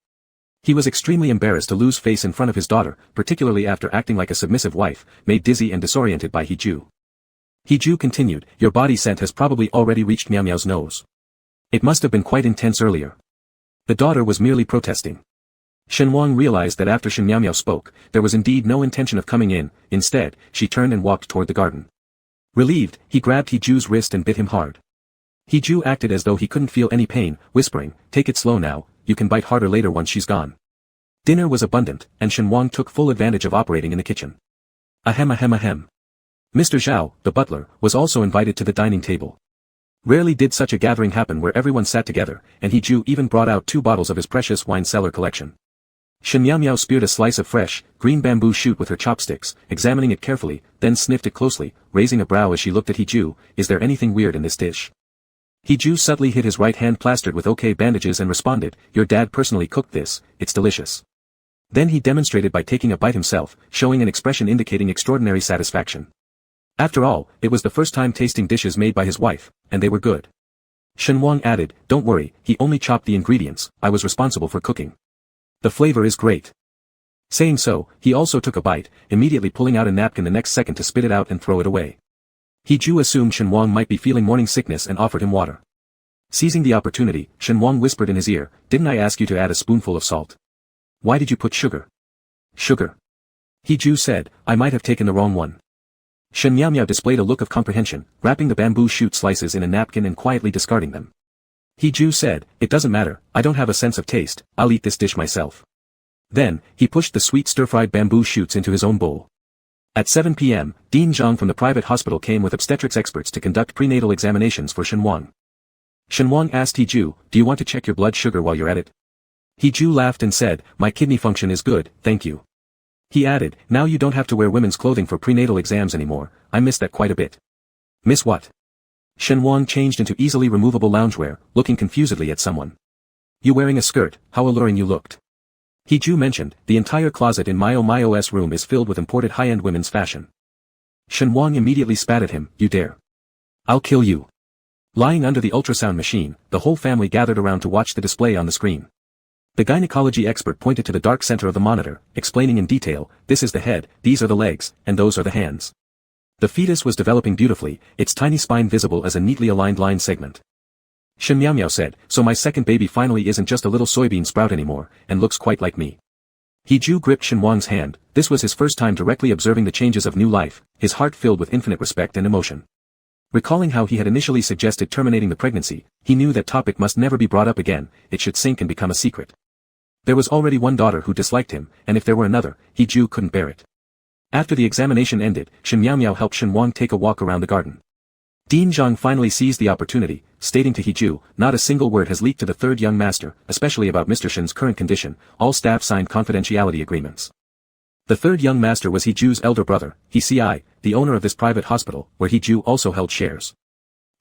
S1: He was extremely embarrassed to lose face in front of his daughter, particularly after acting like a submissive wife, made dizzy and disoriented by He Ju. He Ju continued, your body scent has probably already reached Miao Miao's nose. It must have been quite intense earlier. The daughter was merely protesting. Shen Wang realized that after Shen Miao spoke, there was indeed no intention of coming in. Instead, she turned and walked toward the garden. Relieved, he grabbed He-Ju's wrist and bit him hard. He-Ju acted as though he couldn't feel any pain, whispering, "Take it slow now, you can bite harder later once she's gone." Dinner was abundant, and Shen Wang took full advantage of operating in the kitchen. Ahem ahem ahem. Mr. Zhao, the butler, was also invited to the dining table. Rarely did such a gathering happen where everyone sat together, and He-Ju even brought out 2 bottles of his precious wine cellar collection. Shen Miao speared a slice of fresh, green bamboo shoot with her chopsticks, examining it carefully, then sniffed it closely, raising a brow as she looked at He-Ju. "Is there anything weird in this dish?" He-Ju subtly hid his right hand plastered with OK bandages and responded, "Your dad personally cooked this, it's delicious." Then he demonstrated by taking a bite himself, showing an expression indicating extraordinary satisfaction. After all, it was the first time tasting dishes made by his wife, and they were good. Shen Wang added, "Don't worry, he only chopped the ingredients, I was responsible for cooking. The flavor is great." Saying so, he also took a bite, immediately pulling out a napkin the next second to spit it out and throw it away. He-Ju assumed Shen Wang might be feeling morning sickness and offered him water. Seizing the opportunity, Shen Wang whispered in his ear, "Didn't I ask you to add a spoonful of salt? Why did you put sugar?" "Sugar?" He-Ju said, "I might have taken the wrong one." Shen Miao displayed a look of comprehension, wrapping the bamboo shoot slices in a napkin and quietly discarding them. He-Ju said, "It doesn't matter, I don't have a sense of taste, I'll eat this dish myself." Then, he pushed the sweet stir-fried bamboo shoots into his own bowl. At 7 p.m., Dian from the private hospital came with obstetrics experts to conduct prenatal examinations for Shen Wang. Shen Wang asked He-Ju, "Do you want to check your blood sugar while you're at it?" He-Ju laughed and said, "My kidney function is good, thank you." He added, "Now you don't have to wear women's clothing for prenatal exams anymore, I miss that quite a bit." "Miss what?" Shen Wang changed into easily removable loungewear, looking confusedly at someone. "You wearing a skirt, how alluring you looked." He-Ju mentioned, "The entire closet in Mio's room is filled with imported high-end women's fashion." Shen Wang immediately spat at him, "You dare. I'll kill you." Lying under the ultrasound machine, the whole family gathered around to watch the display on the screen. The gynecology expert pointed to the dark center of the monitor, explaining in detail, "This is the head, these are the legs, and those are the hands." The fetus was developing beautifully, its tiny spine visible as a neatly aligned line segment. Shen Miao said, "So my second baby finally isn't just a little soybean sprout anymore, and looks quite like me." He-Ju gripped Shen Wang's hand, this was his first time directly observing the changes of new life, his heart filled with infinite respect and emotion. Recalling how he had initially suggested terminating the pregnancy, he knew that topic must never be brought up again, it should sink and become a secret. There was already one daughter who disliked him, and if there were another, He-Ju couldn't bear it. After the examination ended, Shen Miao helped Shen Wang take a walk around the garden. Dian finally seized the opportunity, stating to He-Ju, "Not a single word has leaked to the third young master, especially about Mr. Shen's current condition, all staff signed confidentiality agreements." The third young master was He-Ju's elder brother, He-Ci, the owner of this private hospital, where He-Ju also held shares.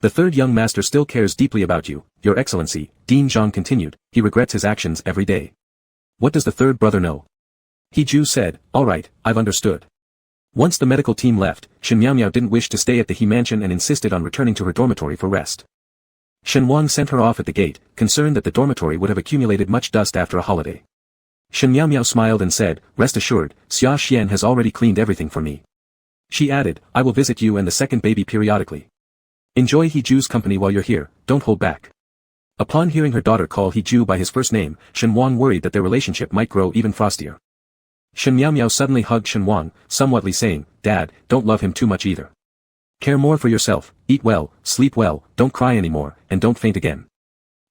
S1: "The third young master still cares deeply about you, Your Excellency," Dian continued, "he regrets his actions every day." "What does the third brother know?" He-Ju said, "All right, I've understood." Once the medical team left, Shen Miao didn't wish to stay at the He mansion and insisted on returning to her dormitory for rest. Shen Wang sent her off at the gate, concerned that the dormitory would have accumulated much dust after a holiday. Shen Miao smiled and said, "Rest assured, Xia Xian has already cleaned everything for me." She added, "I will visit you and the second baby periodically. Enjoy He-Ju's company while you're here, don't hold back." Upon hearing her daughter call He-Ju by his first name, Shen Wang worried that their relationship might grow even frostier. Shen Miao suddenly hugged Shen Wang, somewhatly saying, "Dad, don't love him too much either. Care more for yourself, eat well, sleep well, don't cry anymore, and don't faint again."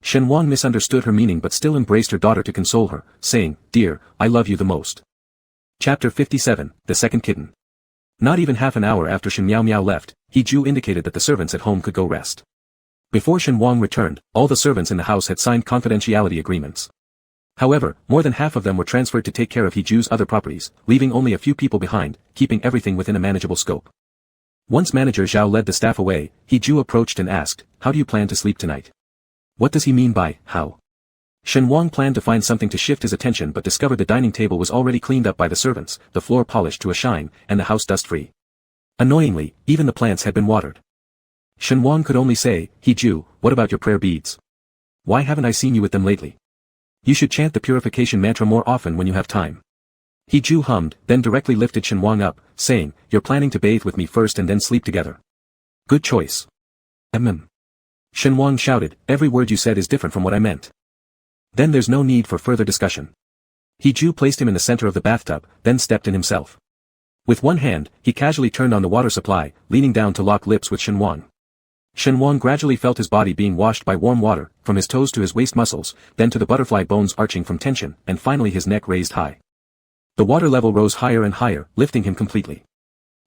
S1: Shen Wang misunderstood her meaning but still embraced her daughter to console her, saying, "Dear, I love you the most." Chapter 57, The Second Kitten. Not even half an hour after Shen Miao left, He-Ju indicated that the servants at home could go rest. Before Shen Wang returned, all the servants in the house had signed confidentiality agreements. However, more than half of them were transferred to take care of He-Ju's other properties, leaving only a few people behind, keeping everything within a manageable scope. Once Manager Zhao led the staff away, He-Ju approached and asked, "How do you plan to sleep tonight?" "What does he mean by, how?" Shen Wang planned to find something to shift his attention but discovered the dining table was already cleaned up by the servants, the floor polished to a shine, and the house dust-free. Annoyingly, even the plants had been watered. Shen Wang could only say, "He-Ju, what about your prayer beads? Why haven't I seen you with them lately? You should chant the purification mantra more often when you have time." He-Ju hummed, then directly lifted Shen Wang up, saying, "You're planning to bathe with me first and then sleep together. Good choice." Shen Wang shouted, "Every word you said is different from what I meant." "Then there's no need for further discussion. Hiju placed him in the center of the bathtub, then stepped in himself. With one hand, he casually turned on the water supply, leaning down to lock lips with Shenhuang. Shenhuang gradually felt his body being washed by warm water, from his toes to his waist muscles, then to the butterfly bones arching from tension, and finally his neck raised high. The water level rose higher and higher, lifting him completely.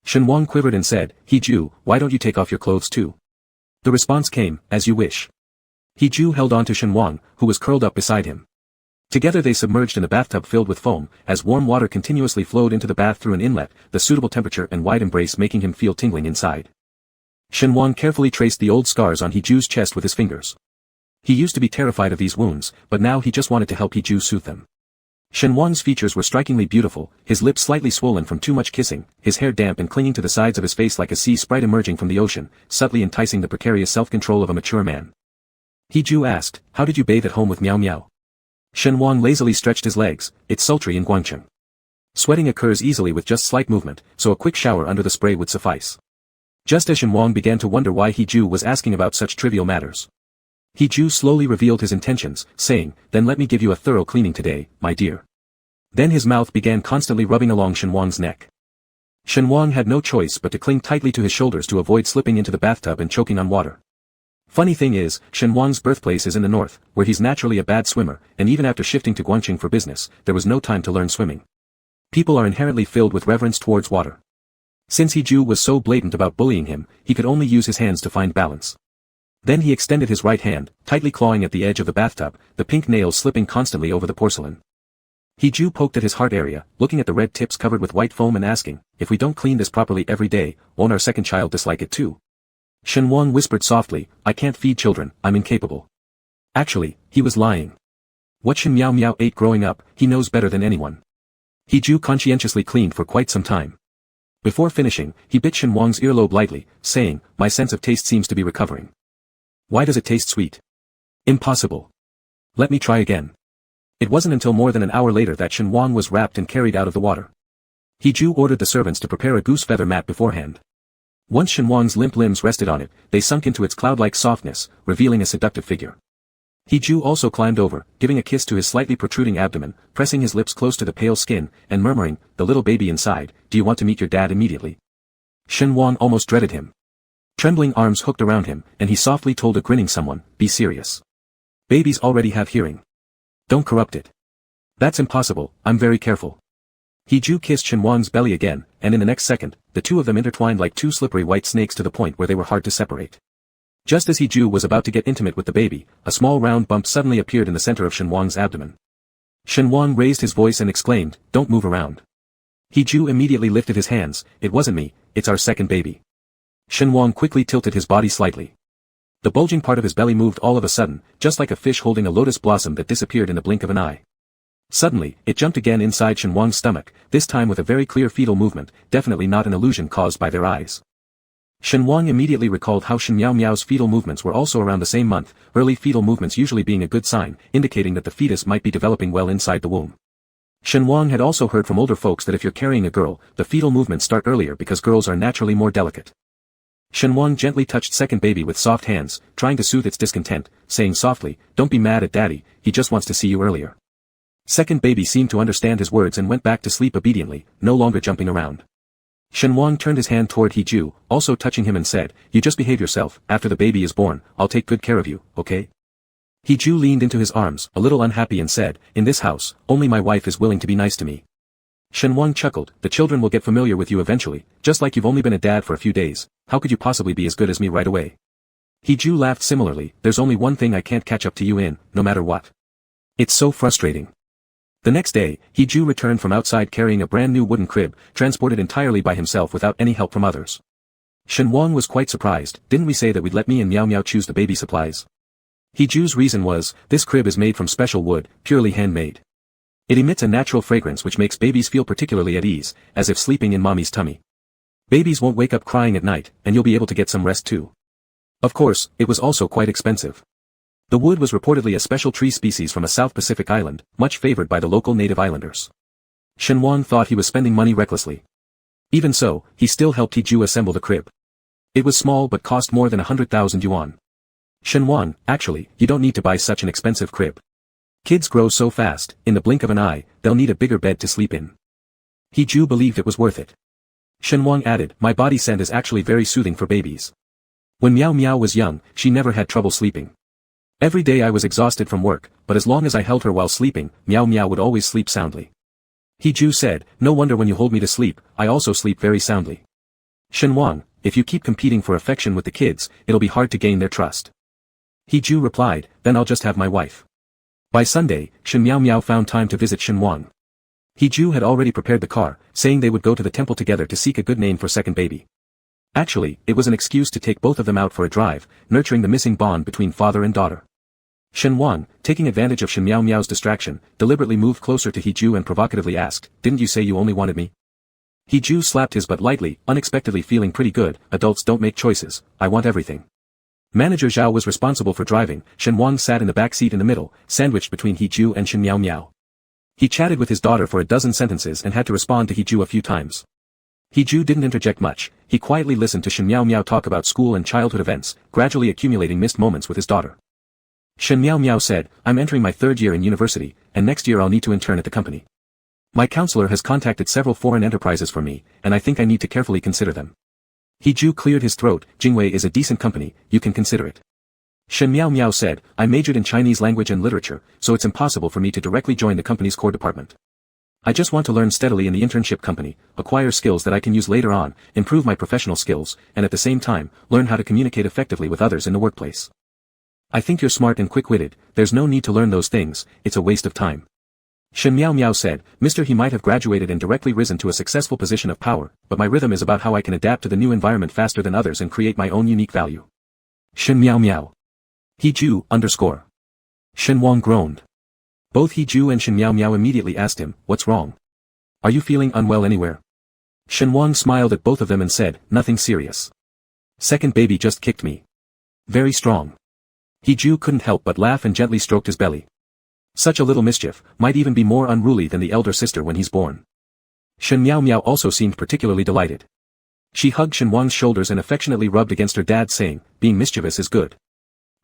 S1: Shenhuang quivered and said, Hiju, why don't you take off your clothes too? The response came, as you wish. Hiju held on to Shenhuang, who was curled up beside him. Together they submerged in a bathtub filled with foam, as warm water continuously flowed into the bath through an inlet, the suitable temperature and wide embrace making him feel tingling inside. Shenhuang carefully traced the old scars on Hiju's chest with his fingers. He used to be terrified of these wounds, but now he just wanted to help Hiju soothe them. Shenhuang's features were strikingly beautiful, his lips slightly swollen from too much kissing, his hair damp and clinging to the sides of his face like a sea sprite emerging from the ocean, subtly enticing the precarious self-control of a mature man. Hiju asked, how did you bathe at home with Miao Miao? Shenhuang lazily stretched his legs, it's sultry in Guangcheng. Sweating occurs easily with just slight movement, so a quick shower under the spray would suffice. Just as Shenhuang began to wonder why Hiju was asking about such trivial matters. Hiju slowly revealed his intentions, saying, then let me give you a thorough cleaning today, my dear. Then his mouth began constantly rubbing along Shenhuang's neck. Shenhuang had no choice but to cling tightly to his shoulders to avoid slipping into the bathtub and choking on water. Funny thing is, Shenhuang's birthplace is in the north, where he's naturally a bad swimmer, and even after shifting to Guangcheng for business, there was no time to learn swimming. People are inherently filled with reverence towards water. Since Hiju was so blatant about bullying him, he could only use his hands to find balance. Then he extended his right hand, tightly clawing at the edge of the bathtub, the pink nails slipping constantly over the porcelain. Hiju poked at his heart area, looking at the red tips covered with white foam and asking, if we don't clean this properly every day, won't our second child dislike it too? Shenhuang whispered softly, I can't feed children, I'm incapable. Actually, he was lying. What Shen Miao Miao ate growing up, he knows better than anyone. Hiju conscientiously cleaned for quite some time. Before finishing, he bit Shenhuang's earlobe lightly, saying, my sense of taste seems to be recovering. Why does it taste sweet? Impossible. Let me try again. It wasn't until more than an hour later that Shenhuang was wrapped and carried out of the water. Hiju ordered the servants to prepare a goose feather mat beforehand. Once Shenhuang's limp limbs rested on it, they sunk into its cloud-like softness, revealing a seductive figure. Hiju also climbed over, giving a kiss to his slightly protruding abdomen, pressing his lips close to the pale skin, and murmuring, the little baby inside, do you want to meet your dad immediately? Shenhuang almost dreaded him. Trembling arms hooked around him, and he softly told a grinning someone, be serious. Babies already have hearing. Don't corrupt it. That's impossible, I'm very careful. Hiju kissed Shenhuang's belly again, and in the next second, the two of them intertwined like two slippery white snakes to the point where they were hard to separate. Just as Hiju was about to get intimate with the baby, a small round bump suddenly appeared in the center of Shenhuang's abdomen. Shenhuang raised his voice and exclaimed, don't move around. Hiju immediately lifted his hands, it wasn't me, it's our second baby. Shenhuang quickly tilted his body slightly. The bulging part of his belly moved all of a sudden, just like a fish holding a lotus blossom that disappeared in the blink of an eye. Suddenly, it jumped again inside Shenhuang's stomach, this time with a very clear fetal movement, definitely not an illusion caused by their eyes. Shenhuang immediately recalled how Shen Miao Miao's fetal movements were also around the same month, early fetal movements usually being a good sign, indicating that the fetus might be developing well inside the womb. Shenhuang had also heard from older folks that if you're carrying a girl, the fetal movements start earlier because girls are naturally more delicate. Shenhuang gently touched second baby with soft hands, trying to soothe its discontent, saying softly, don't be mad at daddy, he just wants to see you earlier. Second baby seemed to understand his words and went back to sleep obediently, no longer jumping around. Shenhuang turned his hand toward Hiju, also touching him and said, you just behave yourself, after the baby is born, I'll take good care of you, okay? Hiju leaned into his arms, a little unhappy and said, in this house, only my wife is willing to be nice to me. Shenhuang chuckled, the children will get familiar with you eventually, just like you've only been a dad for a few days, how could you possibly be as good as me right away? Hiju laughed similarly, there's only one thing I can't catch up to you in, no matter what. It's so frustrating. The next day, Hiju returned from outside carrying a brand new wooden crib, transported entirely by himself without any help from others. Shenhuang was quite surprised, didn't we say that we'd let me and Miao Miao choose the baby supplies? Hiju's reason was, this crib is made from special wood, purely handmade. It emits a natural fragrance which makes babies feel particularly at ease, as if sleeping in mommy's tummy. Babies won't wake up crying at night, and you'll be able to get some rest too. Of course, it was also quite expensive. The wood was reportedly a special tree species from a South Pacific island, much favored by the local native islanders. Shenhuang thought he was spending money recklessly. Even so, he still helped Hiju assemble the crib. It was small but cost more than 100,000 yuan. Shenhuang, actually, you don't need to buy such an expensive crib. Kids grow so fast, in the blink of an eye, they'll need a bigger bed to sleep in. He believed it was worth it. Shenhuang added, my body scent is actually very soothing for babies. When Miao Miao was young, she never had trouble sleeping. Every day I was exhausted from work, but as long as I held her while sleeping, Miao Miao would always sleep soundly. He said, no wonder when you hold me to sleep, I also sleep very soundly. Shenhuang, if you keep competing for affection with the kids, it'll be hard to gain their trust. He replied, then I'll just have my wife. By Sunday, Shen Miao Miao found time to visit Shenhuang. He had already prepared the car, saying they would go to the temple together to seek a good name for second baby. Actually, it was an excuse to take both of them out for a drive, nurturing the missing bond between father and daughter. Shenhuang, taking advantage of Shen Miao Miao's distraction, deliberately moved closer to He and provocatively asked, didn't you say you only wanted me? He slapped his butt lightly, unexpectedly feeling pretty good, adults don't make choices, I want everything. Manager Zhao was responsible for driving, Shenhuang sat in the back seat in the middle, sandwiched between He and Shen Miao Miao. He chatted with his daughter for a dozen sentences and had to respond to He a few times. He didn't interject much, he quietly listened to Shen Miao Miao talk about school and childhood events, gradually accumulating missed moments with his daughter. Shen Miao Miao said, I'm entering my third year in university, and next year I'll need to intern at the company. My counselor has contacted several foreign enterprises for me, and I think I need to carefully consider them. He cleared his throat, Jingwei is a decent company, you can consider it. Shen Miao Miao said, I majored in Chinese language and literature, so it's impossible for me to directly join the company's core department. I just want to learn steadily in the internship company, acquire skills that I can use later on, improve my professional skills, and at the same time, learn how to communicate effectively with others in the workplace. I think you're smart and quick-witted, there's no need to learn those things, it's a waste of time. Shen Miao Miao said, Mr. He might have graduated and directly risen to a successful position of power, but my rhythm is about how I can adapt to the new environment faster than others and create my own unique value. Shen Miao Miao. He underscore. Shenhuang groaned. Both He and Shen Miao Miao immediately asked him, what's wrong? Are you feeling unwell anywhere? Shenhuang smiled at both of them and said, nothing serious. Second baby just kicked me. Very strong. He couldn't help but laugh and gently stroked his belly. Such a little mischief, might even be more unruly than the elder sister when he's born. Shen Miao Miao also seemed particularly delighted. She hugged Shenhuang's shoulders and affectionately rubbed against her dad saying, being mischievous is good.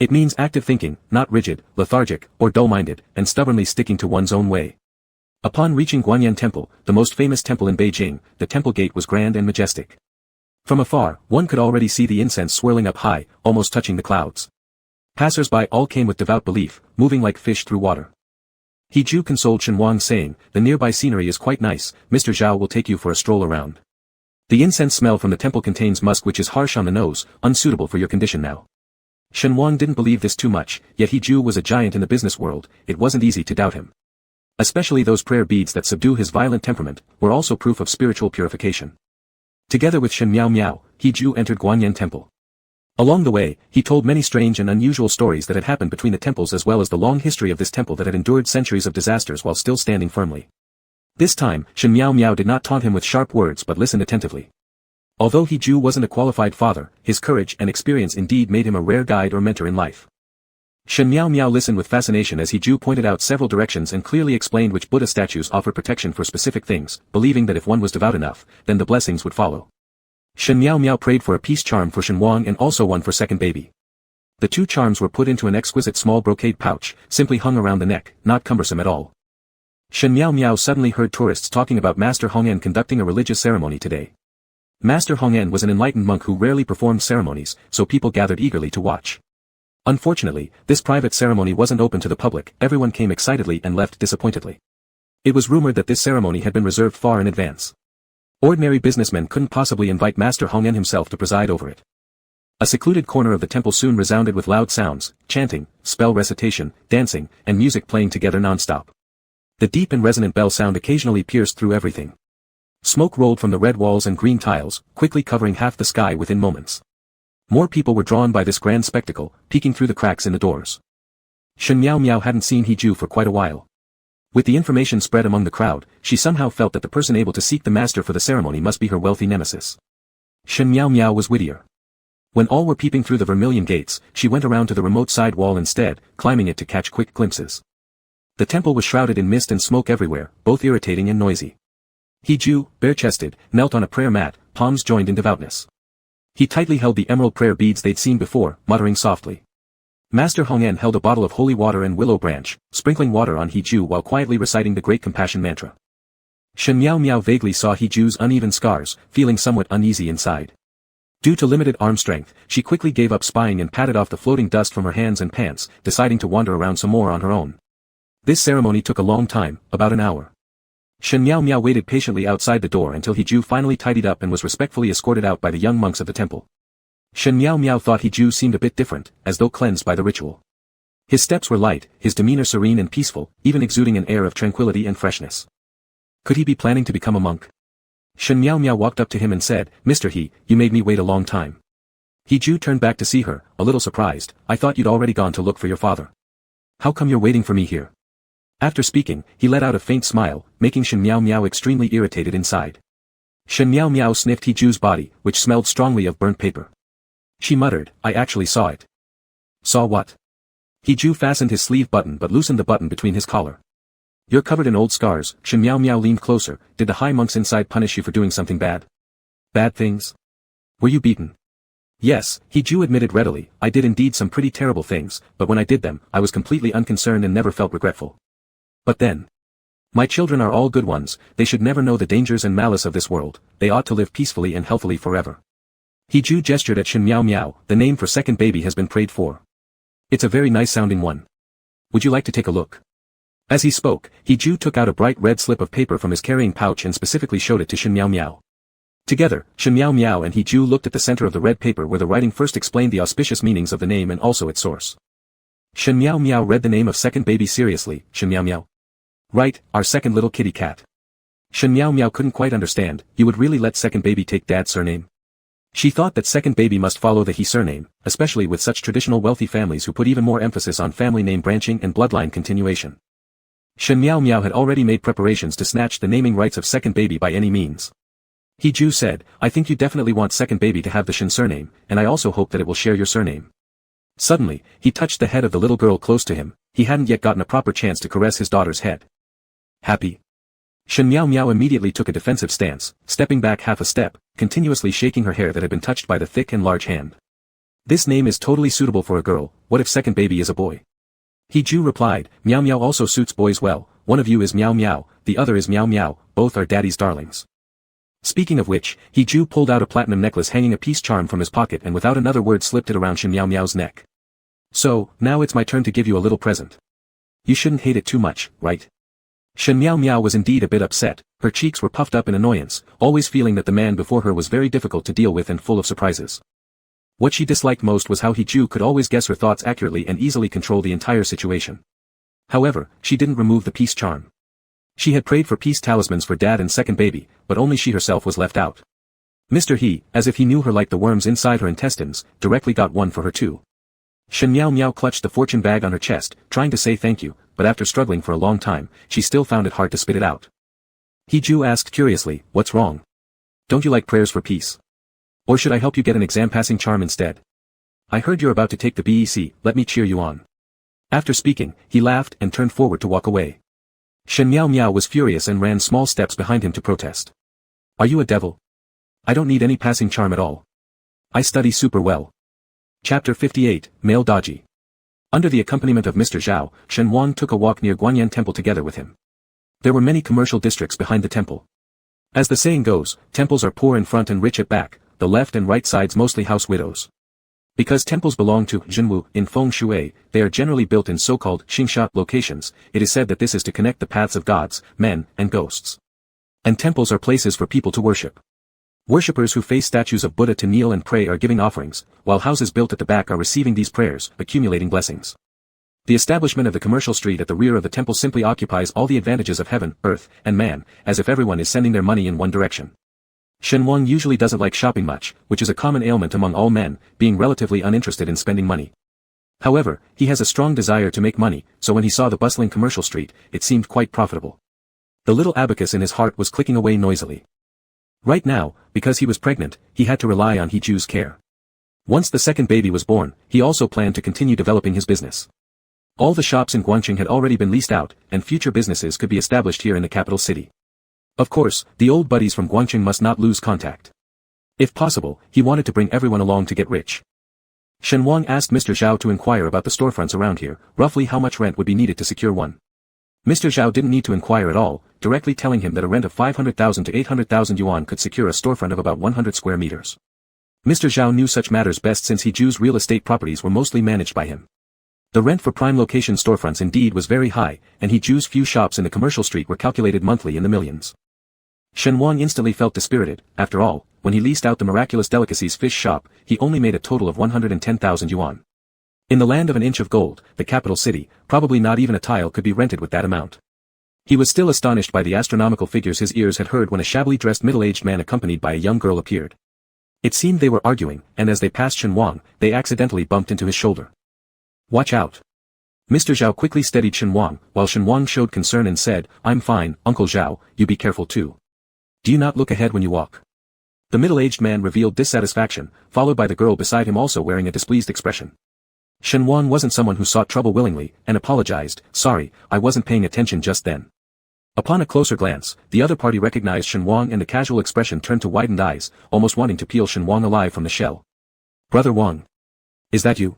S1: It means active thinking, not rigid, lethargic, or dull-minded, and stubbornly sticking to one's own way. Upon reaching Guanyan Temple, the most famous temple in Beijing, the temple gate was grand and majestic. From afar, one could already see the incense swirling up high, almost touching the clouds. Passers-by all came with devout belief, moving like fish through water. He consoled Shenhuang saying, the nearby scenery is quite nice, Mr. Zhao will take you for a stroll around. The incense smell from the temple contains musk which is harsh on the nose, unsuitable for your condition now. Shenhuang didn't believe this too much, yet He was a giant in the business world, it wasn't easy to doubt him. Especially those prayer beads that subdue his violent temperament, were also proof of spiritual purification. Together with Shen Miao Miao, He entered Guanyan Temple. Along the way, he told many strange and unusual stories that had happened between the temples as well as the long history of this temple that had endured centuries of disasters while still standing firmly. This time, Shen Miao Miao did not taunt him with sharp words but listened attentively. Although He wasn't a qualified father, his courage and experience indeed made him a rare guide or mentor in life. Shen Miao Miao listened with fascination as He pointed out several directions and clearly explained which Buddha statues offered protection for specific things, believing that if one was devout enough, then the blessings would follow. Shen Miao Miao prayed for a peace charm for Shenhuang and also one for second baby. The two charms were put into an exquisite small brocade pouch, simply hung around the neck, not cumbersome at all. Shen Miao Miao suddenly heard tourists talking about Master Hong'an conducting a religious ceremony today. Master Hong'an was an enlightened monk who rarely performed ceremonies, so people gathered eagerly to watch. Unfortunately, this private ceremony wasn't open to the public, everyone came excitedly and left disappointedly. It was rumored that this ceremony had been reserved far in advance. Ordinary businessmen couldn't possibly invite Master Hong'an himself to preside over it. A secluded corner of the temple soon resounded with loud sounds, chanting, spell recitation, dancing, and music playing together non-stop. The deep and resonant bell sound occasionally pierced through everything. Smoke rolled from the red walls and green tiles, quickly covering half the sky within moments. More people were drawn by this grand spectacle, peeking through the cracks in the doors. Shen Miao Miao hadn't seen He for quite a while. With the information spread among the crowd, she somehow felt that the person able to seek the master for the ceremony must be her wealthy nemesis. Shen Miao Miao was wittier. When all were peeping through the vermilion gates, she went around to the remote side wall instead, climbing it to catch quick glimpses. The temple was shrouded in mist and smoke everywhere, both irritating and noisy. He bare-chested, knelt on a prayer mat, palms joined in devoutness. He tightly held the emerald prayer beads they'd seen before, muttering softly. Master Hong'an held a bottle of holy water and willow branch, sprinkling water on Hiju while quietly reciting the Great Compassion mantra. Shen Miao Miao vaguely saw Hiju's uneven scars, feeling somewhat uneasy inside. Due to limited arm strength, she quickly gave up spying and patted off the floating dust from her hands and pants, deciding to wander around some more on her own. This ceremony took a long time, about an hour. Shen Miao Miao waited patiently outside the door until Hiju finally tidied up and was respectfully escorted out by the young monks of the temple. Shen Miao Miao thought Hiju seemed a bit different, as though cleansed by the ritual. His steps were light, his demeanor serene and peaceful, even exuding an air of tranquility and freshness. Could he be planning to become a monk? Shen Miao Miao walked up to him and said, "Mr. He, you made me wait a long time." Hiju turned back to see her, a little surprised. "I thought you'd already gone to look for your father. How come you're waiting for me here?" After speaking, he let out a faint smile, making Shen Miao Miao extremely irritated inside. Shen Miao Miao sniffed Hiju's body, which smelled strongly of burnt paper. She muttered, "I actually saw it." "Saw what?" Hiju fastened his sleeve button but loosened the button between his collar. "You're covered in old scars." Shen Miao Miao leaned closer. "Did the high monks inside punish you for doing something bad?" "Bad things? Were you beaten?" "Yes," Hiju admitted readily, "I did indeed some pretty terrible things, but when I did them, I was completely unconcerned and never felt regretful. But then, my children are all good ones, they should never know the dangers and malice of this world, they ought to live peacefully and healthily forever." Hiju gestured at Shen Miao Miao. "The name for second baby has been prayed for. It's a very nice sounding one. Would you like to take a look?" As he spoke, Hiju took out a bright red slip of paper from his carrying pouch and specifically showed it to Shen Miao Miao. Together, Shen Miao Miao and Hiju looked at the center of the red paper where the writing first explained the auspicious meanings of the name and also its source. Shen Miao Miao read the name of second baby seriously. "Shen Miao Miao? Right, our second little kitty cat." Shen Miao Miao couldn't quite understand. "You would really let second baby take dad's surname?" She thought that second baby must follow the He surname, especially with such traditional wealthy families who put even more emphasis on family name branching and bloodline continuation. Shen Miao Miao had already made preparations to snatch the naming rights of second baby by any means. Hiju said, "I think you definitely want second baby to have the Shen surname, and I also hope that it will share your surname." Suddenly, he touched the head of the little girl close to him. He hadn't yet gotten a proper chance to caress his daughter's head. "Happy?" Shen Miao Miao immediately took a defensive stance, stepping back half a step, continuously shaking her hair that had been touched by the thick and large hand. "This name is totally suitable for a girl. What if second baby is a boy?" Hiju replied, "Miao Miao also suits boys well. One of you is Miao Miao, the other is Miao Miao, both are daddy's darlings." Speaking of which, Hiju pulled out a platinum necklace hanging a peace charm from his pocket and without another word slipped it around Shen Miao Miao's neck. "So, now it's my turn to give you a little present. You shouldn't hate it too much, right?" Shen Miao Miao was indeed a bit upset. Her cheeks were puffed up in annoyance, always feeling that the man before her was very difficult to deal with and full of surprises. What she disliked most was how Hiju could always guess her thoughts accurately and easily control the entire situation. However, she didn't remove the peace charm. She had prayed for peace talismans for dad and second baby, but only she herself was left out. Mr. He, as if he knew her like the worms inside her intestines, directly got one for her too. Shen Miao Miao clutched the fortune bag on her chest, trying to say thank you, but after struggling for a long time, she still found it hard to spit it out. Hiju asked curiously, "What's wrong? Don't you like prayers for peace? Or should I help you get an exam-passing charm instead? I heard you're about to take the BEC, let me cheer you on." After speaking, he laughed and turned forward to walk away. Shen Miao Miao was furious and ran small steps behind him to protest. "Are you a devil? I don't need any passing charm at all. I study super well." Chapter 58, Male Dodgy. Under the accompaniment of Mr. Zhao, Shen Wang took a walk near Guanyan Temple together with him. There were many commercial districts behind the temple. As the saying goes, temples are poor in front and rich at back, the left and right sides mostly house widows. Because temples belong to Zhenwu in feng shui, they are generally built in so-called xingsha locations. It is said that this is to connect the paths of gods, men, and ghosts. And temples are places for people to worship. Worshippers who face statues of Buddha to kneel and pray are giving offerings, while houses built at the back are receiving these prayers, accumulating blessings. The establishment of the commercial street at the rear of the temple simply occupies all the advantages of heaven, earth, and man, as if everyone is sending their money in one direction. Shen Wang usually doesn't like shopping much, which is a common ailment among all men, being relatively uninterested in spending money. However, he has a strong desire to make money, so when he saw the bustling commercial street, it seemed quite profitable. The little abacus in his heart was clicking away noisily. Right now, because he was pregnant, he had to rely on Hiju's care. Once the second baby was born, he also planned to continue developing his business. All the shops in Guangqing had already been leased out, and future businesses could be established here in the capital city. Of course, the old buddies from Guangqing must not lose contact. If possible, he wanted to bring everyone along to get rich. Shen Wang asked Mr. Zhao to inquire about the storefronts around here, roughly how much rent would be needed to secure one. Mr. Zhao didn't need to inquire at all, directly telling him that a rent of 500,000 to 800,000 yuan could secure a storefront of about 100 square meters. Mr. Zhao knew such matters best since He Ju's real estate properties were mostly managed by him. The rent for prime location storefronts indeed was very high, and He Ju's few shops in the commercial street were calculated monthly in the millions. Shen Wang instantly felt dispirited. After all, when he leased out the Miraculous Delicacies fish shop, he only made a total of 110,000 yuan. In the land of an inch of gold, the capital city, probably not even a tile could be rented with that amount. He was still astonished by the astronomical figures his ears had heard when a shabbily dressed middle-aged man accompanied by a young girl appeared. It seemed they were arguing, and as they passed Shen Wang, they accidentally bumped into his shoulder. "Watch out." Mr. Zhao quickly steadied Shen Wang, while Shen Wang showed concern and said, "I'm fine, Uncle Zhao, you be careful too. Do you not look ahead when you walk?" The middle-aged man revealed dissatisfaction, followed by the girl beside him also wearing a displeased expression. Shen Wang wasn't someone who sought trouble willingly, and apologized, "Sorry, I wasn't paying attention just then." Upon a closer glance, the other party recognized Shen Wang and the casual expression turned to widened eyes, almost wanting to peel Shen Wang alive from the shell. "Brother Wang. Is that you?"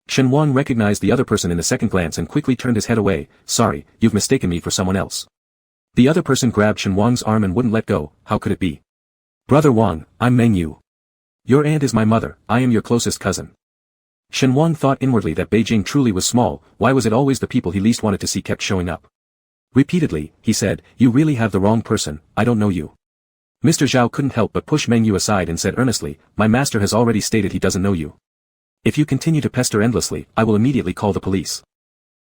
S1: Shen Wang recognized the other person in the second glance and quickly turned his head away. "Sorry, you've mistaken me for someone else." The other person grabbed Shen Wang's arm and wouldn't let go. "How could it be?" "Brother Wang, I'm Meng Yu. Your aunt is my mother, I am your closest cousin." Shen Wang thought inwardly that Beijing truly was small. Why was it always the people he least wanted to see kept showing up? Repeatedly, he said, "You really have the wrong person, I don't know you." Mr. Zhao couldn't help but push Meng Yu aside and said earnestly, "My master has already stated he doesn't know you. If you continue to pester endlessly, I will immediately call the police."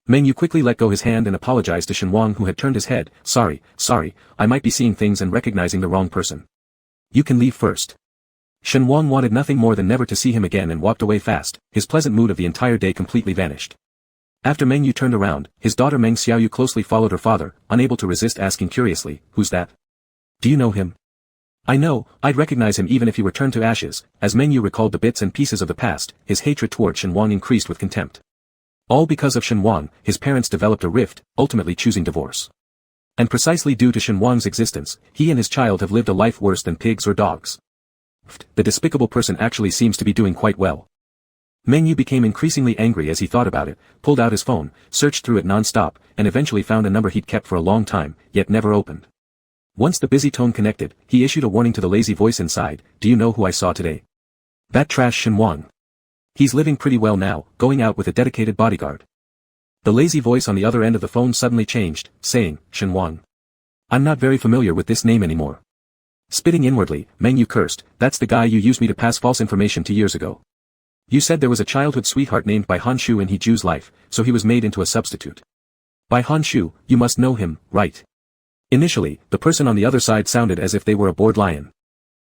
S1: Meng Yu quickly let go his hand and apologized to Shen Wang who had turned his head. Sorry, I might be seeing things and recognizing the wrong person. You can leave first." Shen Wang wanted nothing more than never to see him again and walked away fast. His pleasant mood of the entire day completely vanished. After Meng Yu turned around, his daughter Meng Xiaoyu closely followed her father, unable to resist asking curiously, "Who's that? Do you know him?" "I know, I'd recognize him even if he were turned to ashes." As Meng Yu recalled the bits and pieces of the past, his hatred toward Shen Wang increased with contempt. All because of Shen Wang, his parents developed a rift, ultimately choosing divorce. And precisely due to Shen Wang's existence, he and his child have lived a life worse than pigs or dogs. The despicable person actually seems to be doing quite well. Meng Yu became increasingly angry as he thought about it, pulled out his phone, searched through it non-stop, and eventually found a number he'd kept for a long time, yet never opened. Once the busy tone connected, he issued a warning to the lazy voice inside, "Do you know who I saw today? That trash Shen Wang. He's living pretty well now, going out with a dedicated bodyguard." The lazy voice on the other end of the phone suddenly changed, saying, "Shen Wang. I'm not very familiar with this name anymore." Spitting inwardly, Meng Yu cursed, "That's the guy you used me to pass false information to years ago. You said there was a childhood sweetheart named Bai Hanshu in He Ju's life, so he was made into a substitute. Bai Hanshu, you must know him, right?" Initially, the person on the other side sounded as if they were a bored lion.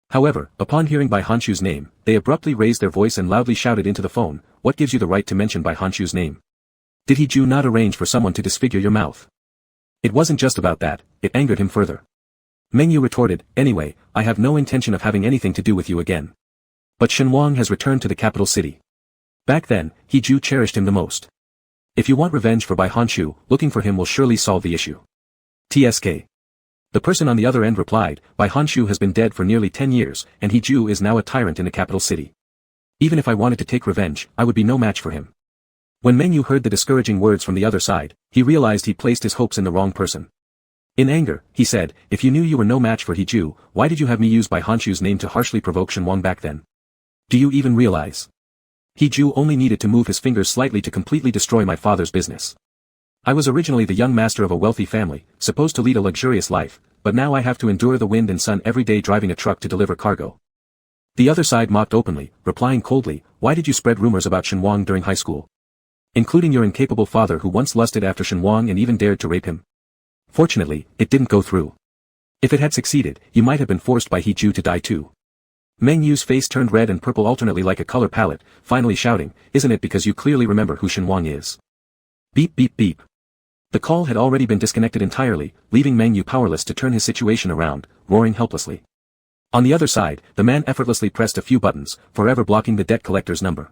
S1: However, upon hearing Bai Hanshu's name, they abruptly raised their voice and loudly shouted into the phone, "What gives you the right to mention Bai Hanshu's name? Did He Ju not arrange for someone to disfigure your mouth?" It wasn't just about that, it angered him further. Meng Yu retorted, "Anyway, I have no intention of having anything to do with you again. But Shen Wang has returned to the capital city. Back then, He Ju cherished him the most. If you want revenge for Bai Hanshu, looking for him will surely solve the issue. TSK." The person on the other end replied, "Bai Hanshu has been dead for nearly 10 years, and He Ju is now a tyrant in the capital city. Even if I wanted to take revenge, I would be no match for him." When Meng Yu heard the discouraging words from the other side, he realized he'd placed his hopes in the wrong person. In anger, he said, "If you knew you were no match for He Ju, why did you have me use Bai Hanshu's name to harshly provoke Shen Wang back then? Do you even realize? He Ju only needed to move his fingers slightly to completely destroy my father's business. I was originally the young master of a wealthy family, supposed to lead a luxurious life, but now I have to endure the wind and sun every day driving a truck to deliver cargo." The other side mocked openly, replying coldly, "Why did you spread rumors about Shen Wang during high school? Including your incapable father who once lusted after Shen Wang and even dared to rape him. Fortunately, it didn't go through. If it had succeeded, you might have been forced by He Ju to die too." Meng Yu's face turned red and purple alternately like a color palette, finally shouting, "Isn't it because you clearly remember who Shen Wang is?" Beep beep beep. The call had already been disconnected entirely, leaving Meng Yu powerless to turn his situation around, roaring helplessly. On the other side, the man effortlessly pressed a few buttons, forever blocking the debt collector's number.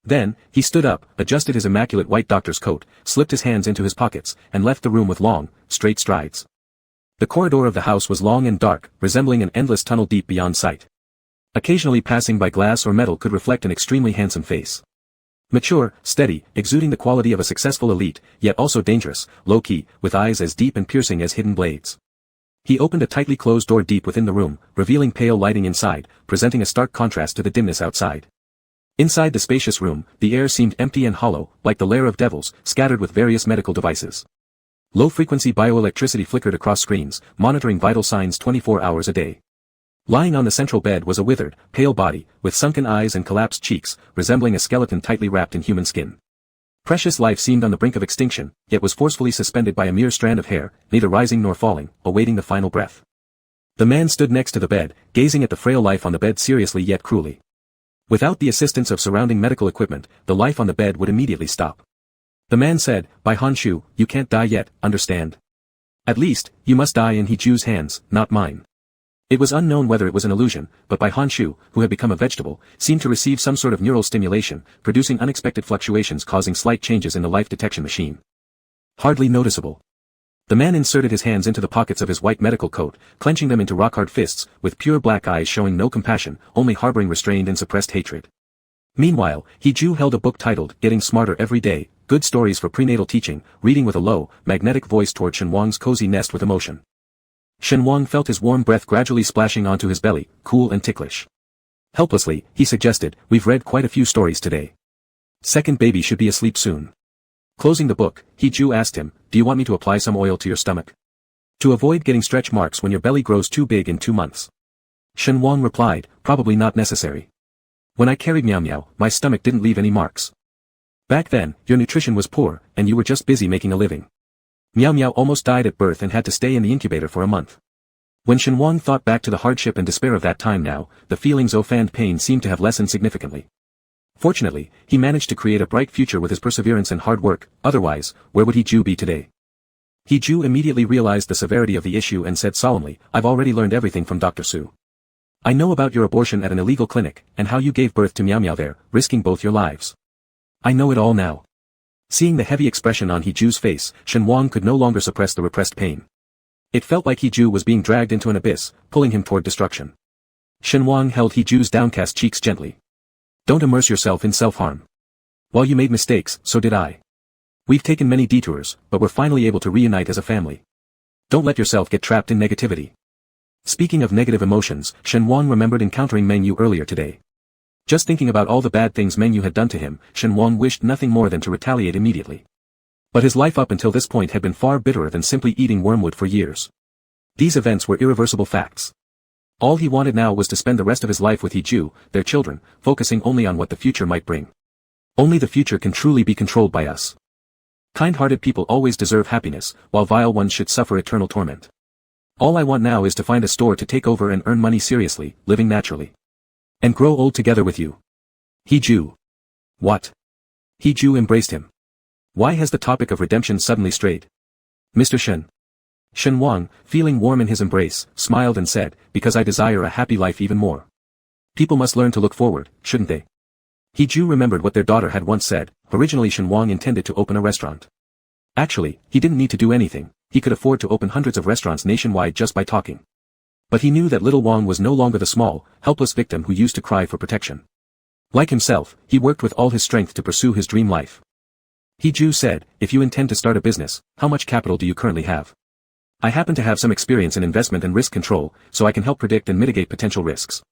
S1: Then, he stood up, adjusted his immaculate white doctor's coat, slipped his hands into his pockets, and left the room with long, straight strides. The corridor of the house was long and dark, resembling an endless tunnel deep beyond sight. Occasionally passing by glass or metal could reflect an extremely handsome face. Mature, steady, exuding the quality of a successful elite, yet also dangerous, low-key, with eyes as deep and piercing as hidden blades. He opened a tightly closed door deep within the room, revealing pale lighting inside, presenting a stark contrast to the dimness outside. Inside the spacious room, the air seemed empty and hollow, like the lair of devils, scattered with various medical devices. Low-frequency bioelectricity flickered across screens, monitoring vital signs 24 hours a day. Lying on the central bed was a withered, pale body, with sunken eyes and collapsed cheeks, resembling a skeleton tightly wrapped in human skin. Precious life seemed on the brink of extinction, yet was forcefully suspended by a mere strand of hair, neither rising nor falling, awaiting the final breath. The man stood next to the bed, gazing at the frail life on the bed seriously yet cruelly. Without the assistance of surrounding medical equipment, the life on the bed would immediately stop. The man said, "By Honshu, you can't die yet, understand? At least, you must die in Hiju's hands, not mine." It was unknown whether it was an illusion, but Bai Honshu, who had become a vegetable, seemed to receive some sort of neural stimulation, producing unexpected fluctuations causing slight changes in the life detection machine. Hardly noticeable. The man inserted his hands into the pockets of his white medical coat, clenching them into rock-hard fists, with pure black eyes showing no compassion, only harboring restrained and suppressed hatred. Meanwhile, Hiju held a book titled, Getting Smarter Every Day, Good Stories for Prenatal Teaching, reading with a low, magnetic voice toward Shen Wang's cozy nest with emotion. Shen Wang felt his warm breath gradually splashing onto his belly, cool and ticklish. Helplessly, he suggested, "We've read quite a few stories today. Second baby should be asleep soon." Closing the book, Hiju asked him, "Do you want me to apply some oil to your stomach? To avoid getting stretch marks when your belly grows too big in 2 months?" Shen Wang replied, "Probably not necessary. When I carried Meow Meow, my stomach didn't leave any marks. Back then, your nutrition was poor, and you were just busy making a living. Meow Meow almost died at birth and had to stay in the incubator for a month." When Shen Wang thought back to the hardship and despair of that time now, the feelings of fanned pain seemed to have lessened significantly. Fortunately, he managed to create a bright future with his perseverance and hard work, otherwise, where would Hiju be today? Hiju immediately realized the severity of the issue and said solemnly, "I've already learned everything from Dr. Su. I know about your abortion at an illegal clinic, and how you gave birth to Meow Meow there, risking both your lives. I know it all now." Seeing the heavy expression on Hiju's face, Shen Wang could no longer suppress the repressed pain. It felt like Hiju was being dragged into an abyss, pulling him toward destruction. Shen Wang held Hiju's downcast cheeks gently. "Don't immerse yourself in self-harm. While you made mistakes, so did I. We've taken many detours, but we're finally able to reunite as a family. Don't let yourself get trapped in negativity." Speaking of negative emotions, Shen Wang remembered encountering Meng Yu earlier today. Just thinking about all the bad things Meng Yu had done to him, Shen Wang wished nothing more than to retaliate immediately. But his life up until this point had been far bitterer than simply eating wormwood for years. These events were irreversible facts. All he wanted now was to spend the rest of his life with Hiju, their children, focusing only on what the future might bring. Only the future can truly be controlled by us. Kind-hearted people always deserve happiness, while vile ones should suffer eternal torment. All I want now is to find a store to take over and earn money seriously, living naturally. And grow old together with you. Hiju. What? Hiju embraced him. Why has the topic of redemption suddenly strayed? Mr. Shen. Shen Wang, feeling warm in his embrace, smiled and said, "Because I desire a happy life even more. People must learn to look forward, shouldn't they?" Hiju remembered what their daughter had once said. Originally Shen Wang intended to open a restaurant. Actually, he didn't need to do anything, he could afford to open hundreds of restaurants nationwide just by talking. But he knew that little Wang was no longer the small, helpless victim who used to cry for protection. Like himself, he worked with all his strength to pursue his dream life. Hiju said, "If you intend to start a business, how much capital do you currently have?" "I happen to have some experience in investment and risk control, so I can help predict and mitigate potential risks."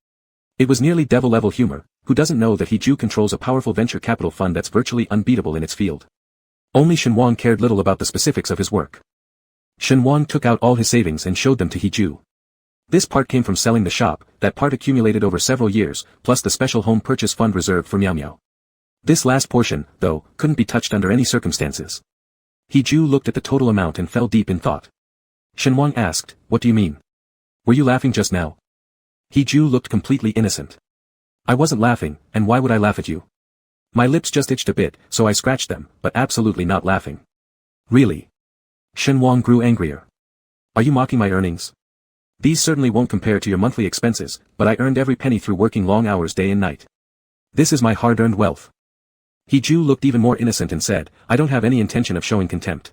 S1: It was nearly devil-level humor. Who doesn't know that Hiju controls a powerful venture capital fund that's virtually unbeatable in its field? Only Shen Wang cared little about the specifics of his work. Shen Wang took out all his savings and showed them to Hiju. This part came from selling the shop, that part accumulated over several years, plus the special home purchase fund reserved for Meow Meow. This last portion, though, couldn't be touched under any circumstances. Hiju looked at the total amount and fell deep in thought. Shen Wang asked, "What do you mean? Were you laughing just now?" Hiju looked completely innocent. "I wasn't laughing, and why would I laugh at you? My lips just itched a bit, so I scratched them, but absolutely not laughing." "Really?" Shen Wang grew angrier. "Are you mocking my earnings? These certainly won't compare to your monthly expenses, but I earned every penny through working long hours day and night. This is my hard-earned wealth." Hiju looked even more innocent and said, "I don't have any intention of showing contempt.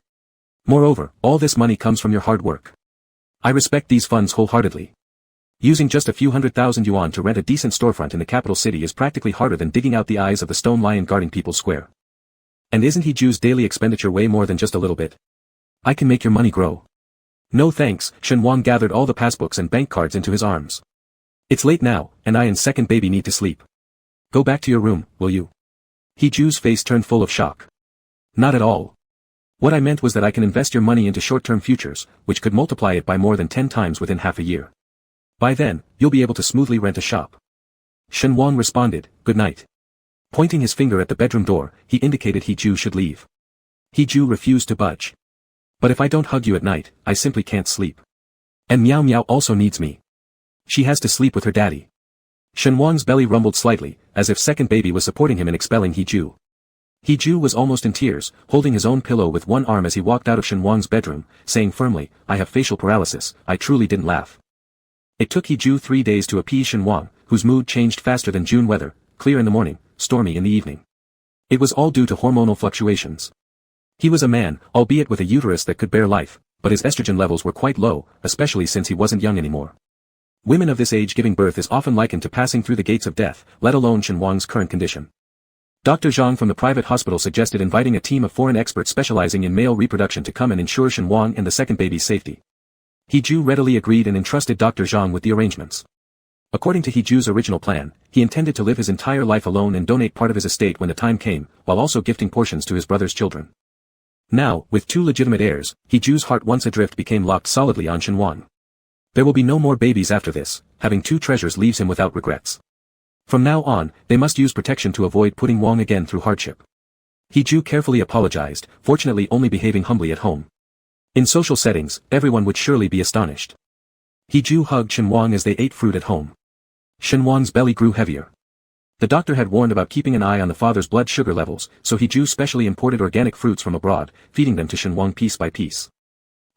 S1: Moreover, all this money comes from your hard work. I respect these funds wholeheartedly. Using just a few 100,000 yuan to rent a decent storefront in the capital city is practically harder than digging out the eyes of the stone lion guarding People's Square. And isn't he Ju's daily expenditure way more than just a little bit? I can make your money grow. No thanks, Shen Wang gathered all the passbooks and bank cards into his arms. It's late now, and I and second baby need to sleep. Go back to your room, will you? He Ju's face turned full of shock. Not at all. What I meant was that I can invest your money into short-term futures, which could multiply it by more than 10 times within half a year. By then, you'll be able to smoothly rent a shop. Shen Wang responded, good night. Pointing his finger at the bedroom door, he indicated He Ju should leave. He Ju refused to budge. But if I don't hug you at night, I simply can't sleep. And Meow Meow also needs me. She has to sleep with her daddy. Shen Wang's belly rumbled slightly, as if second baby was supporting him in expelling He Ju. He Ju was almost in tears, holding his own pillow with one arm as he walked out of Shen Wang's bedroom, saying firmly, I have facial paralysis, I truly didn't laugh. It took He Ju 3 days to appease Shen Wang, whose mood changed faster than June weather, clear in the morning, stormy in the evening. It was all due to hormonal fluctuations. He was a man, albeit with a uterus that could bear life, but his estrogen levels were quite low, especially since he wasn't young anymore. Women of this age giving birth is often likened to passing through the gates of death, let alone Shen Wang's current condition. Dr. Zhang from the private hospital suggested inviting a team of foreign experts specializing in male reproduction to come and ensure Shen Wang and the second baby's safety. He Ju readily agreed and entrusted Dr. Zhang with the arrangements. According to He Ju's original plan, he intended to live his entire life alone and donate part of his estate when the time came, while also gifting portions to his brother's children. Now, with 2 legitimate heirs, He Ju's heart once adrift became locked solidly on Shen Wang. There will be no more babies after this, having 2 treasures leaves him without regrets. From now on, they must use protection to avoid putting Wang again through hardship. He Ju carefully apologized, fortunately only behaving humbly at home. In social settings, everyone would surely be astonished. He Ju hugged Shen Wang as they ate fruit at home. Shen Wang's belly grew heavier. The doctor had warned about keeping an eye on the father's blood sugar levels, so He Ju specially imported organic fruits from abroad, feeding them to Shen Wang piece by piece.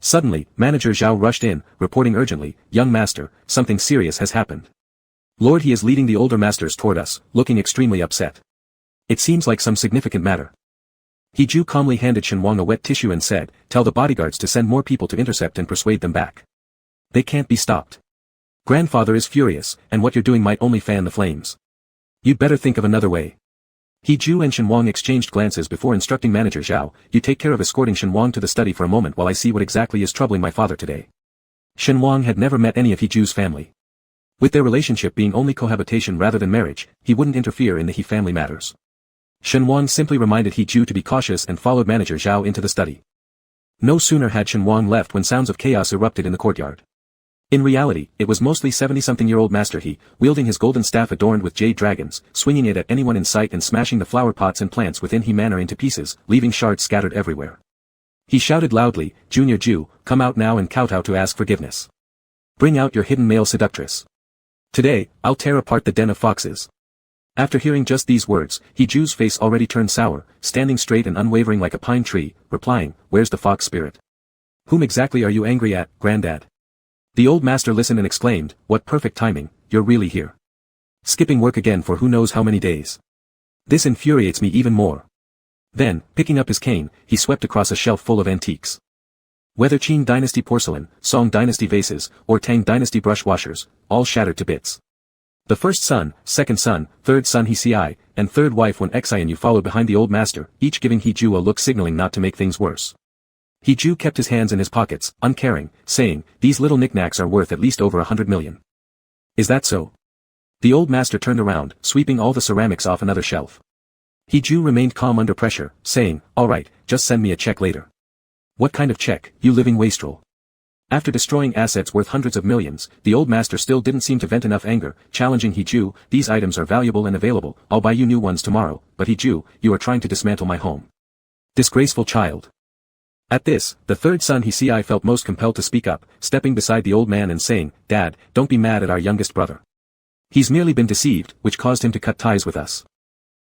S1: Suddenly, manager Zhao rushed in, reporting urgently, young master, something serious has happened. Lord, he is leading the older masters toward us, looking extremely upset. It seems like some significant matter. He Ju calmly handed Shen Wang a wet tissue and said, tell the bodyguards to send more people to intercept and persuade them back. They can't be stopped. Grandfather is furious, and what you're doing might only fan the flames. You'd better think of another way. He Ju and Shen Wang exchanged glances before instructing manager Zhao, you take care of escorting Shen Wang to the study for a moment while I see what exactly is troubling my father today. Shen Wang had never met any of He Ju's family. With their relationship being only cohabitation rather than marriage, he wouldn't interfere in the He family matters. Shen Wang simply reminded He Ju to be cautious and followed manager Zhao into the study. No sooner had Shen Wang left when sounds of chaos erupted in the courtyard. In reality, it was mostly 70-something-year-old Master He, wielding his golden staff adorned with jade dragons, swinging it at anyone in sight and smashing the flower pots and plants within He manor into pieces, leaving shards scattered everywhere. He shouted loudly, Junior Ju, come out now and kowtow to ask forgiveness. Bring out your hidden male seductress. Today, I'll tear apart the den of foxes. After hearing just these words, He Ju's face already turned sour, standing straight and unwavering like a pine tree, replying, where's the fox spirit? Whom exactly are you angry at, Granddad? The old master listened and exclaimed, what perfect timing, you're really here. Skipping work again for who knows how many days. This infuriates me even more. Then, picking up his cane, he swept across a shelf full of antiques. Whether Qing dynasty porcelain, Song dynasty vases, or Tang dynasty brush washers, all shattered to bits. The first son, second son, third son He Ci, and third wife when Xianu followed behind the old master, each giving He Ju a look signaling not to make things worse. He Ju kept his hands in his pockets, uncaring, saying, these little knickknacks are worth at least over 100 million. Is that so? The old master turned around, sweeping all the ceramics off another shelf. He Ju remained calm under pressure, saying, all right, just send me a check later. What kind of check, you living wastrel? After destroying assets worth hundreds of millions, the old master still didn't seem to vent enough anger, challenging He Ju, these items are valuable and available, I'll buy you new ones tomorrow, but He Ju, you are trying to dismantle my home. Disgraceful child. At this, the third son He Ci felt most compelled to speak up, stepping beside the old man and saying, Dad, don't be mad at our youngest brother. He's merely been deceived, which caused him to cut ties with us.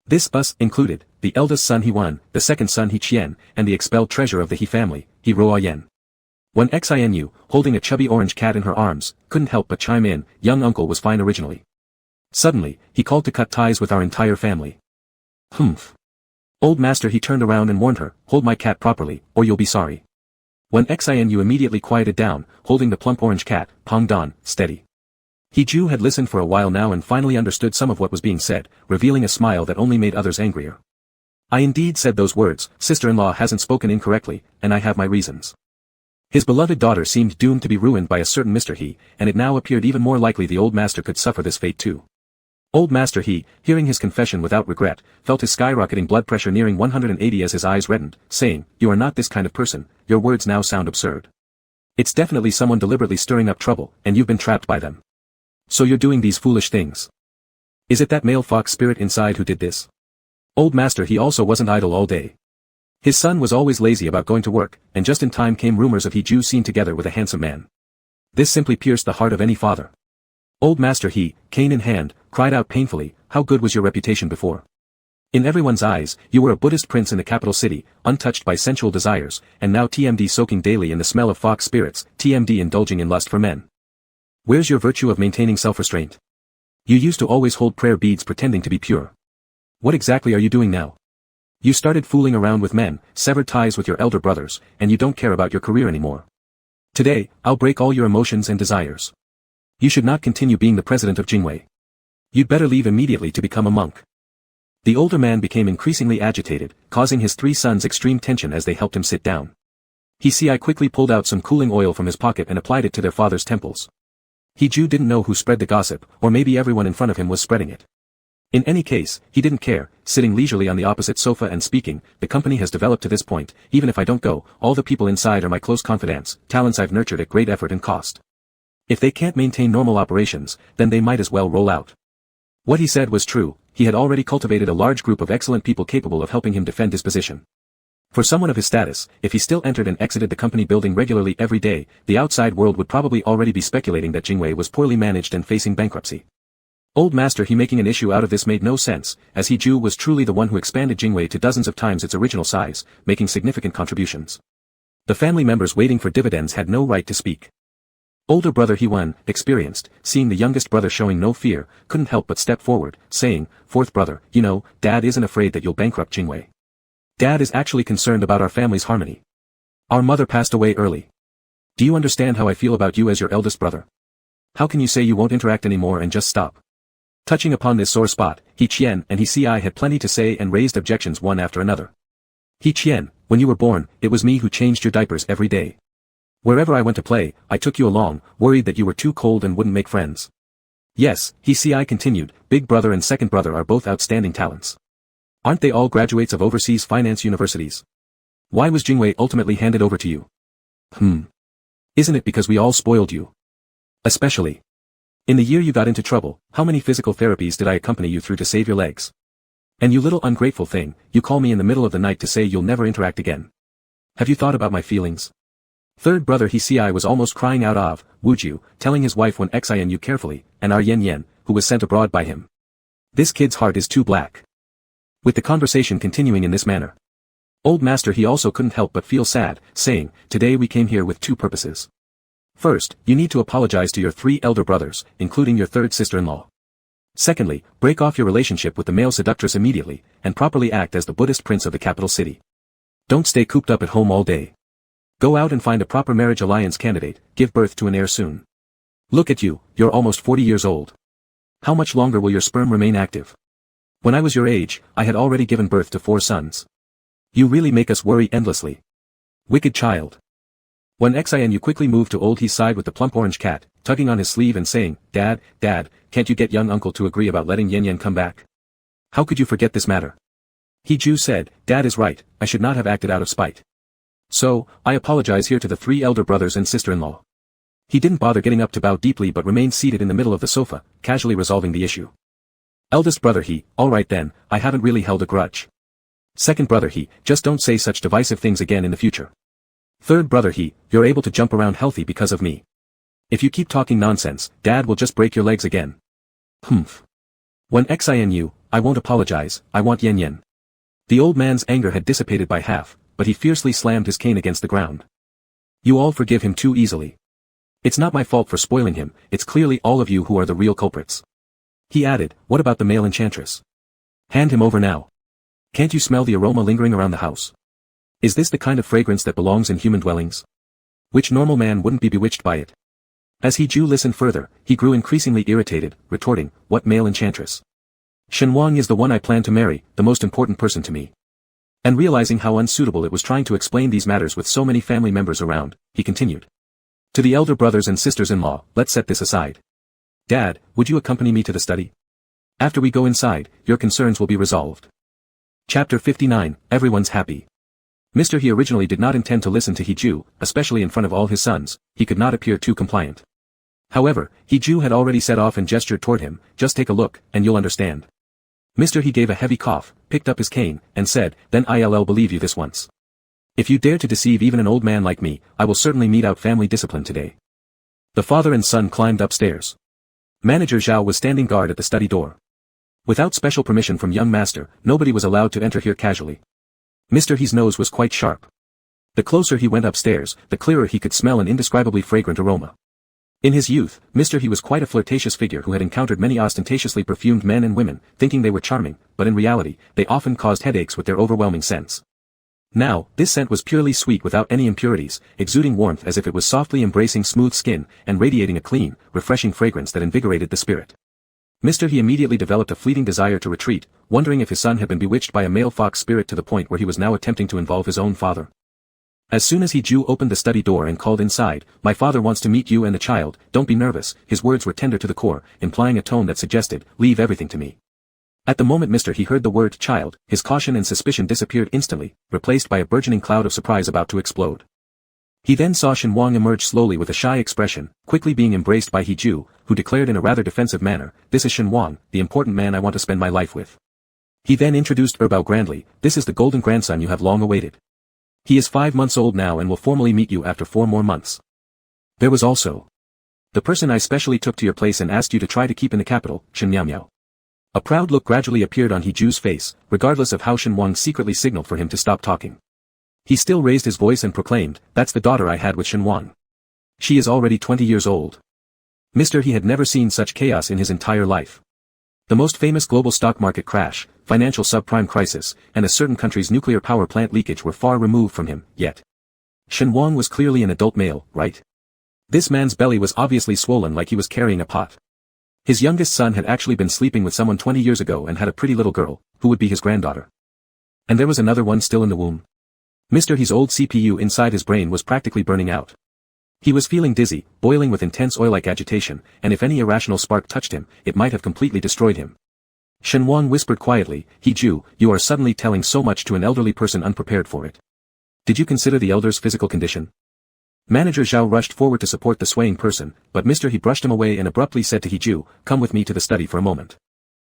S1: This us included, the eldest son He Wan, the second son He Qian, and the expelled treasure of the He family, He Ruoyan. When Xianu, holding a chubby orange cat in her arms, couldn't help but chime in, young uncle was fine originally. Suddenly, he called to cut ties with our entire family. Humph. Old master He turned around and warned her, hold my cat properly, or you'll be sorry. When Xianu immediately quieted down, holding the plump orange cat, Pong Don, steady. He Ju had listened for a while now and finally understood some of what was being said, revealing a smile that only made others angrier. I indeed said those words, sister-in-law hasn't spoken incorrectly, and I have my reasons. His beloved daughter seemed doomed to be ruined by a certain Mr. He, and it now appeared even more likely the old master could suffer this fate too. Old Master He, hearing his confession without regret, felt his skyrocketing blood pressure nearing 180 as his eyes reddened, saying, "You are not this kind of person, your words now sound absurd. It's definitely someone deliberately stirring up trouble, and you've been trapped by them. So you're doing these foolish things. Is it that male fox spirit inside who did this?" Old Master He also wasn't idle all day. His son was always lazy about going to work, and just in time came rumors of He Ju seen together with a handsome man. This simply pierced the heart of any father. Old Master He, cane in hand, cried out painfully, "How good was your reputation before? In everyone's eyes, you were a Buddhist prince in the capital city, untouched by sensual desires, and now TMD soaking daily in the smell of fox spirits, TMD indulging in lust for men. Where's your virtue of maintaining self-restraint? You used to always hold prayer beads pretending to be pure. What exactly are you doing now? You started fooling around with men, severed ties with your elder brothers, and you don't care about your career anymore. Today, I'll break all your emotions and desires. You should not continue being the president of Jingwei. You'd better leave immediately to become a monk." The older man became increasingly agitated, causing his 3 sons extreme tension as they helped him sit down. He quickly pulled out some cooling oil from his pocket and applied it to their father's temples. He Ju didn't know who spread the gossip, or maybe everyone in front of him was spreading it. In any case, he didn't care, sitting leisurely on the opposite sofa and speaking, "The company has developed to this point, even if I don't go, all the people inside are my close confidants, talents I've nurtured at great effort and cost. If they can't maintain normal operations, then they might as well roll out." What he said was true, he had already cultivated a large group of excellent people capable of helping him defend his position. For someone of his status, if he still entered and exited the company building regularly every day, the outside world would probably already be speculating that Jingwei was poorly managed and facing bankruptcy. Old Master He making an issue out of this made no sense, as He Ju was truly the one who expanded Jingwei to dozens of times its original size, making significant contributions. The family members waiting for dividends had no right to speak. Older brother He Wen, experienced, seeing the youngest brother showing no fear, couldn't help but step forward, saying, "Fourth brother, you know, Dad isn't afraid that you'll bankrupt Jingwei. Dad is actually concerned about our family's harmony. Our mother passed away early. Do you understand how I feel about you as your eldest brother? How can you say you won't interact anymore and just stop?" Touching upon this sore spot, He Qian and He Ci had plenty to say and raised objections one after another. "He Qian, when you were born, it was me who changed your diapers every day. Wherever I went to play, I took you along, worried that you were too cold and wouldn't make friends. Yes," He Ci continued, "big brother and second brother are both outstanding talents. Aren't they all graduates of overseas finance universities? Why was Jingwei ultimately handed over to you? Isn't it because we all spoiled you? Especially. In the year you got into trouble, how many physical therapies did I accompany you through to save your legs? And you little ungrateful thing, you call me in the middle of the night to say you'll never interact again. Have you thought about my feelings?" Third brother He Ci was almost crying out of, Wuju, telling his wife when xin you carefully, and our Yen Yen, who was sent abroad by him. This kid's heart is too black. With the conversation continuing in this manner. Old Master He also couldn't help but feel sad, saying, "Today we came here with 2 purposes. First, you need to apologize to your 3 elder brothers, including your 3rd sister-in-law. Secondly, break off your relationship with the male seductress immediately, and properly act as the Buddhist prince of the capital city. Don't stay cooped up at home all day. Go out and find a proper marriage alliance candidate, give birth to an heir soon. Look at you, you're almost 40 years old. How much longer will your sperm remain active? When I was your age, I had already given birth to 4 sons. You really make us worry endlessly. Wicked child." When xin you quickly moved to old He's side with the plump orange cat, tugging on his sleeve and saying, Dad, can't you get young uncle to agree about letting Yen Yen come back? How could you forget this matter?" He Ju said, "Dad is right, I should not have acted out of spite. So, I apologize here to the 3 elder brothers and sister-in-law." He didn't bother getting up to bow deeply but remained seated in the middle of the sofa, casually resolving the issue. Eldest brother He, "All right then, I haven't really held a grudge." Second brother He, "Just don't say such divisive things again in the future." Third brother He, "You're able to jump around healthy because of me. If you keep talking nonsense, Dad will just break your legs again." When xin you, "I won't apologize, I want Yen Yen." The old man's anger had dissipated by half, but he fiercely slammed his cane against the ground. "You all forgive him too easily. It's not my fault for spoiling him, it's clearly all of you who are the real culprits." He added, "What about the male enchantress? Hand him over now. Can't you smell the aroma lingering around the house? Is this the kind of fragrance that belongs in human dwellings? Which normal man wouldn't be bewitched by it? As He listened further, he grew increasingly irritated, retorting, "What male enchantress? Shen Wang is the one I plan to marry, the most important person to me." And realizing how unsuitable it was trying to explain these matters with so many family members around, he continued. "To the elder brothers and sisters-in-law, let's set this aside. Dad, would you accompany me to the study? After we go inside, your concerns will be resolved." Chapter 59, Everyone's Happy. Mr. He originally did not intend to listen to He, especially in front of all his sons. He could not appear too compliant. However, He had already set off and gestured toward him, "Just take a look, and you'll understand." Mr. He gave a heavy cough, picked up his cane, and said, "Then I'll believe you this once. If you dare to deceive even an old man like me, I will certainly mete out family discipline today." The father and son climbed upstairs. Manager Zhao was standing guard at the study door. Without special permission from young master, nobody was allowed to enter here casually. Mr. He's nose was quite sharp. The closer he went upstairs, the clearer he could smell an indescribably fragrant aroma. In his youth, Mr. He was quite a flirtatious figure who had encountered many ostentatiously perfumed men and women, thinking they were charming, but in reality, they often caused headaches with their overwhelming scents. Now, this scent was purely sweet without any impurities, exuding warmth as if it was softly embracing smooth skin, and radiating a clean, refreshing fragrance that invigorated the spirit. Mr. He immediately developed a fleeting desire to retreat, wondering if his son had been bewitched by a male fox spirit to the point where he was now attempting to involve his own father. As soon as He opened the study door and called inside, "My father wants to meet you and the child, don't be nervous." His words were tender to the core, implying a tone that suggested, "Leave everything to me." At the moment Mr. He heard the word child, his caution and suspicion disappeared instantly, replaced by a burgeoning cloud of surprise about to explode. He then saw Shen Wang emerge slowly with a shy expression, quickly being embraced by He who declared in a rather defensive manner, "This is Shen Wang, the important man I want to spend my life with." He then introduced Erbao grandly, "This is the golden grandson you have long awaited. He is 5 months old now and will formally meet you after 4 more months. There was also the person I specially took to your place and asked you to try to keep in the capital, Shen Miao." A proud look gradually appeared on He face, regardless of how Shen Wang secretly signaled for him to stop talking. He still raised his voice and proclaimed, "That's the daughter I had with Shen Wang. She is already 20 years old." Mr. He had never seen such chaos in his entire life. The most famous global stock market crash, financial subprime crisis, and a certain country's nuclear power plant leakage were far removed from him, yet Shen Wang was clearly an adult male, right? This man's belly was obviously swollen like he was carrying a pot. His youngest son had actually been sleeping with someone 20 years ago and had a pretty little girl, who would be his granddaughter. And there was another one still in the womb. Mr. He's old CPU inside his brain was practically burning out. He was feeling dizzy, boiling with intense oil-like agitation, and if any irrational spark touched him, it might have completely destroyed him. Shen Wang whispered quietly, "He you are suddenly telling so much to an elderly person unprepared for it. Did you consider the elder's physical condition?" Manager Zhao rushed forward to support the swaying person, but Mr. He brushed him away and abruptly said to He "Come with me to the study for a moment."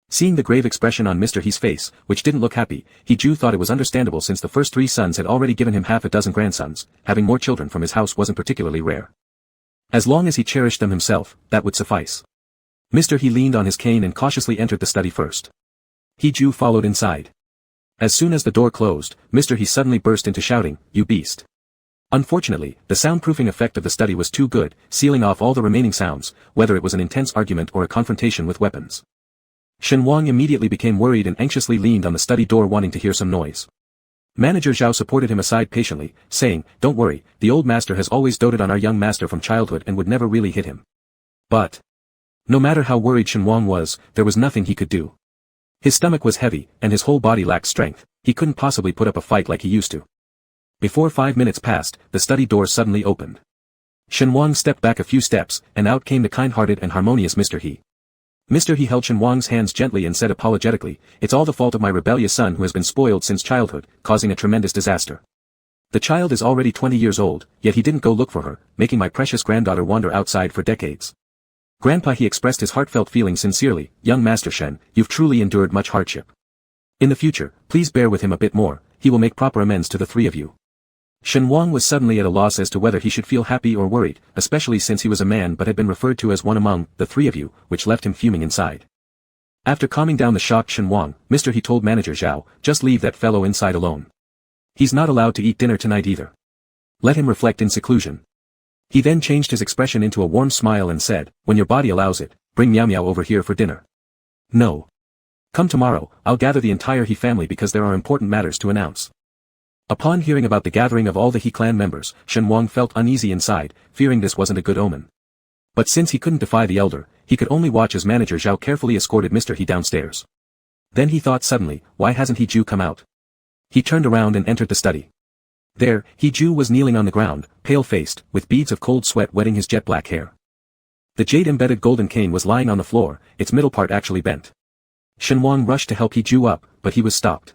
S1: Seeing the grave expression on Mr. He's face, which didn't look happy, He thought it was understandable since the first 3 sons had already given him half a dozen grandsons. Having more children from his house wasn't particularly rare. As long as he cherished them himself, that would suffice. Mr. He leaned on his cane and cautiously entered the study first. He followed inside. As soon as the door closed, Mr. He suddenly burst into shouting, "You beast!" Unfortunately, the soundproofing effect of the study was too good, sealing off all the remaining sounds, whether it was an intense argument or a confrontation with weapons. Shen Wang immediately became worried and anxiously leaned on the study door wanting to hear some noise. Manager Zhao supported him aside patiently, saying, "Don't worry, the old master has always doted on our young master from childhood and would never really hit him." But no matter how worried Shen Wang was, there was nothing he could do. His stomach was heavy, and his whole body lacked strength. He couldn't possibly put up a fight like he used to. Before 5 minutes passed, the study door suddenly opened. Shen Wang stepped back a few steps, and out came the kind-hearted and harmonious Mr. He. Mr. He held Shen Wang's hands gently and said apologetically, "It's all the fault of my rebellious son who has been spoiled since childhood, causing a tremendous disaster. The child is already 20 years old, yet he didn't go look for her, making my precious granddaughter wander outside for decades." Grandpa He expressed his heartfelt feelings sincerely, "Young Master Shen, you've truly endured much hardship. In the future, please bear with him a bit more, he will make proper amends to the 3 of you." Shen Wang was suddenly at a loss as to whether he should feel happy or worried, especially since he was a man but had been referred to as one among the 3 of you, which left him fuming inside. After calming down the shocked Shen Wang, Mr. He told Manager Zhao, "Just leave that fellow inside alone. He's not allowed to eat dinner tonight either. Let him reflect in seclusion." He then changed his expression into a warm smile and said, "When your body allows it, bring Miao Miao over here for dinner." "No. Come tomorrow, I'll gather the entire He family because there are important matters to announce." Upon hearing about the gathering of all the He clan members, Shen Wang felt uneasy inside, fearing this wasn't a good omen. But since he couldn't defy the elder, he could only watch as manager Zhao carefully escorted Mr. He downstairs. Then he thought suddenly, why hasn't He Ju come out? He turned around and entered the study. There, He Ju was kneeling on the ground, pale-faced, with beads of cold sweat wetting his jet-black hair. The jade-embedded golden cane was lying on the floor, its middle part actually bent. Shen Wang rushed to help He Ju up, but he was stopped.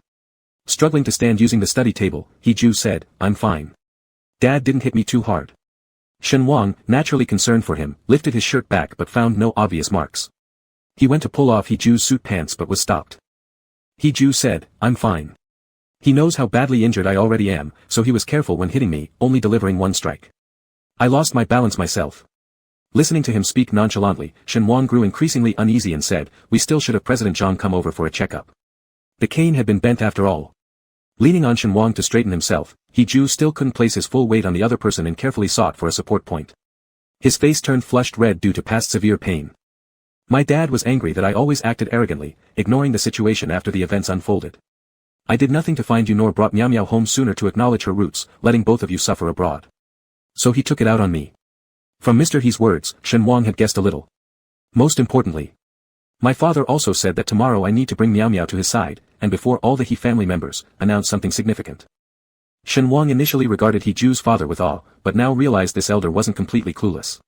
S1: Struggling to stand using the study table, He Ju said, I'm fine. Dad didn't hit me too hard. Shen Wang, naturally concerned for him, lifted his shirt back but found no obvious marks. He went to pull off He Ju's suit pants but was stopped. He Ju said, I'm fine. He knows how badly injured I already am, so he was careful when hitting me, only delivering one strike. I lost my balance myself. Listening to him speak nonchalantly, Shen Wang grew increasingly uneasy and said, we still should have President Zhang come over for a checkup. The cane had been bent after all. Leaning on Shen Wang to straighten himself, He Ju still couldn't place his full weight on the other person and carefully sought for a support point. His face turned flushed red due to past severe pain. My dad was angry that I always acted arrogantly, ignoring the situation after the events unfolded. I did nothing to find you nor brought Miao Miao home sooner to acknowledge her roots, letting both of you suffer abroad. So he took it out on me. From Mr. He's words, Shen Wang had guessed a little. Most importantly, my father also said that tomorrow I need to bring Miao Miao to his side, and before all the He family members, announce something significant. Shen Wang initially regarded He Ju's father with awe, but now realized this elder wasn't completely clueless.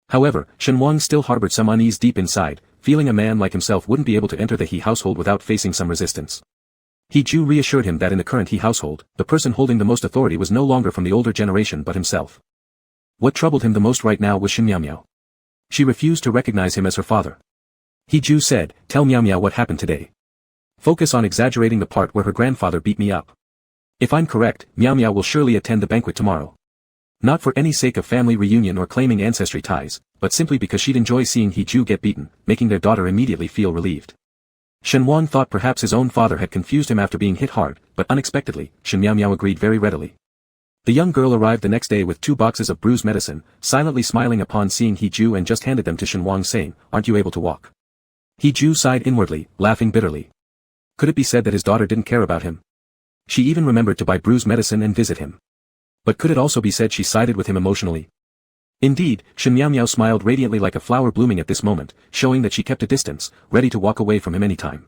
S1: However, Shen Wang still harbored some unease deep inside, feeling a man like himself wouldn't be able to enter the He household without facing some resistance. He Ju reassured him that in the current He household, the person holding the most authority was no longer from the older generation but himself. What troubled him the most right now was Shen Miao Miao. She refused to recognize him as her father. He Ju said, tell Miao Miao what happened today. Focus on exaggerating the part where her grandfather beat me up. If I'm correct, Miao Miao will surely attend the banquet tomorrow. Not for any sake of family reunion or claiming ancestry ties, but simply because she'd enjoy seeing He Ju get beaten, making their daughter immediately feel relieved. Shen Wang thought perhaps his own father had confused him after being hit hard, but unexpectedly, Shen Miao Miao agreed very readily. The young girl arrived the next day with 2 boxes of bruise medicine, silently smiling upon seeing He Ju and just handed them to Shen Wang saying, aren't you able to walk? He Ju sighed inwardly, laughing bitterly. Could it be said that his daughter didn't care about him? She even remembered to buy bruise medicine and visit him. But could it also be said she sided with him emotionally? Indeed, Shen Miao Miao smiled radiantly like a flower blooming at this moment, showing that she kept a distance, ready to walk away from him anytime.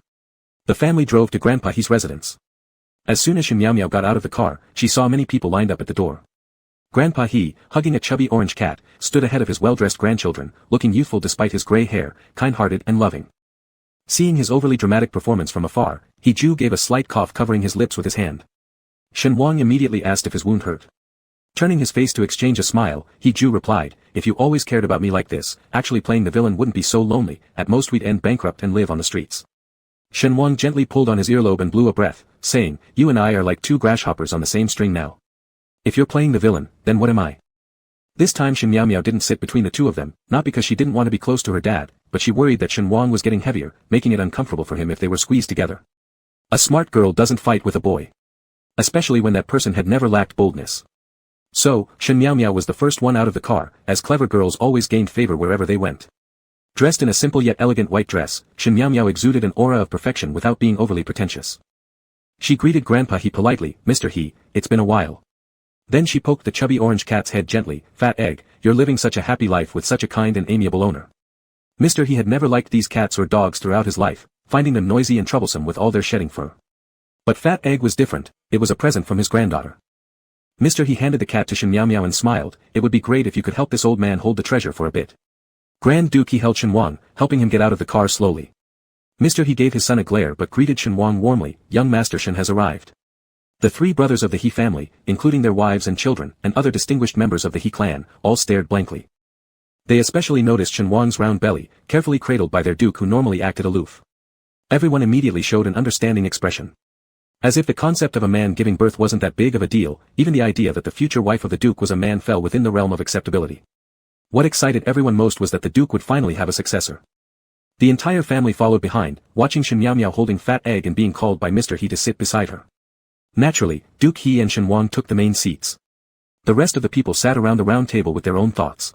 S1: The family drove to Grandpa He's residence. As soon as Shen Miao Miao got out of the car, she saw many people lined up at the door. Grandpa He, hugging a chubby orange cat, stood ahead of his well-dressed grandchildren, looking youthful despite his gray hair, kind-hearted and loving. Seeing his overly dramatic performance from afar, He Ju gave a slight cough covering his lips with his hand. Shen Wang immediately asked if his wound hurt. Turning his face to exchange a smile, He Ju replied, if you always cared about me like this, actually playing the villain wouldn't be so lonely, at most we'd end bankrupt and live on the streets. Shen Wang gently pulled on his earlobe and blew a breath, saying, you and I are like 2 grasshoppers on the same string now. If you're playing the villain, then what am I? This time Shen Miao Miao didn't sit between the two of them, not because she didn't want to be close to her dad, but she worried that Shen Wang was getting heavier, making it uncomfortable for him if they were squeezed together. A smart girl doesn't fight with a boy. Especially when that person had never lacked boldness. So, Shen Miao Miao was the first one out of the car, as clever girls always gained favor wherever they went. Dressed in a simple yet elegant white dress, Shen Miao Miao exuded an aura of perfection without being overly pretentious. She greeted Grandpa He politely, Mr. He, it's been a while. Then she poked the chubby orange cat's head gently, fat egg, you're living such a happy life with such a kind and amiable owner. Mr. He had never liked these cats or dogs throughout his life, finding them noisy and troublesome with all their shedding fur. But Fat Egg was different, it was a present from his granddaughter. Mr. He handed the cat to Shen Miao Miao and smiled, it would be great if you could help this old man hold the treasure for a bit. Grand Duke He held Shen Wang, helping him get out of the car slowly. Mr. He gave his son a glare but greeted Shen Wang warmly, young Master Shen has arrived. The 3 brothers of the He family, including their wives and children, and other distinguished members of the He clan, all stared blankly. They especially noticed Shen Wang's round belly, carefully cradled by their duke who normally acted aloof. Everyone immediately showed an understanding expression. As if the concept of a man giving birth wasn't that big of a deal, even the idea that the future wife of the duke was a man fell within the realm of acceptability. What excited everyone most was that the duke would finally have a successor. The entire family followed behind, watching Shen Miao Miao holding Fat Egg and being called by Mr. He to sit beside her. Naturally, Duke He and Shen Wang took the main seats. The rest of the people sat around the round table with their own thoughts.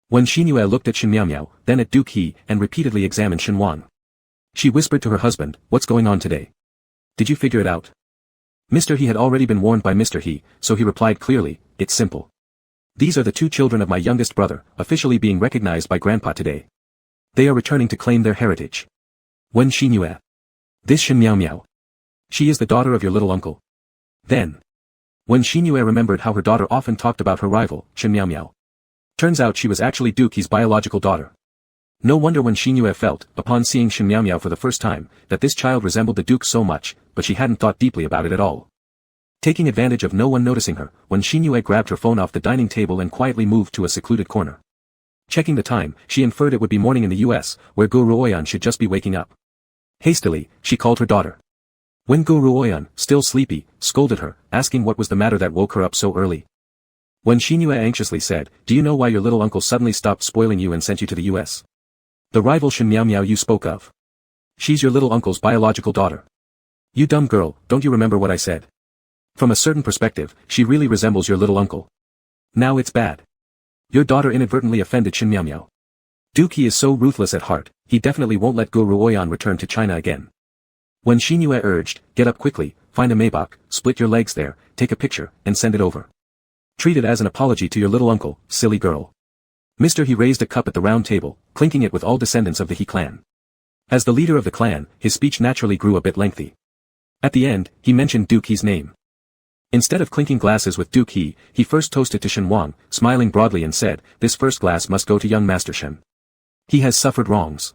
S1: When Xinyue looked at Shen Miao Miao, then at Duke He, and repeatedly examined Shen Wang. She whispered to her husband, what's going on today? Did you figure it out? Mr. He had already been warned by Mr. He, so he replied clearly, it's simple. These are the two children of my youngest brother, officially being recognized by Grandpa today. They are returning to claim their heritage. Wen Xinyue. This Shen Miao Miao. She is the daughter of your little uncle. Then. Wen Xinyue remembered how her daughter often talked about her rival, Shen Miao Miao. Turns out she was actually Duke's biological daughter. No wonder Wen Xinyue felt, upon seeing Shen Miao Miao for the first time, that this child resembled the Duke so much, but she hadn't thought deeply about it at all. Taking advantage of no one noticing her, Wen Xinyue grabbed her phone off the dining table and quietly moved to a secluded corner. Checking the time, she inferred it would be morning in the US, where Gu Ruoyan should just be waking up. Hastily, she called her daughter. When Gu Ruoyan, still sleepy, scolded her, asking what was the matter that woke her up so early. Wen Xinyue anxiously said, "Do you know why your little uncle suddenly stopped spoiling you and sent you to the US? The rival Shen Miao Miao you spoke of. She's your little uncle's biological daughter. You dumb girl, don't you remember what I said? From a certain perspective, she really resembles your little uncle. Now it's bad. Your daughter inadvertently offended Shen Miao Miao. Duke is so ruthless at heart, he definitely won't let Gu Ruoyan return to China again." When Xinyue urged, "Get up quickly, find a Maybach, split your legs there, take a picture, and send it over. Treat it as an apology to your little uncle, silly girl." Mr. He raised a cup at the round table, clinking it with all descendants of the He clan. As the leader of the clan, his speech naturally grew a bit lengthy. At the end, he mentioned Duke He's name. Instead of clinking glasses with Duke He first toasted to Shen Wang, smiling broadly and said, "This first glass must go to young Master Shen. He has suffered wrongs.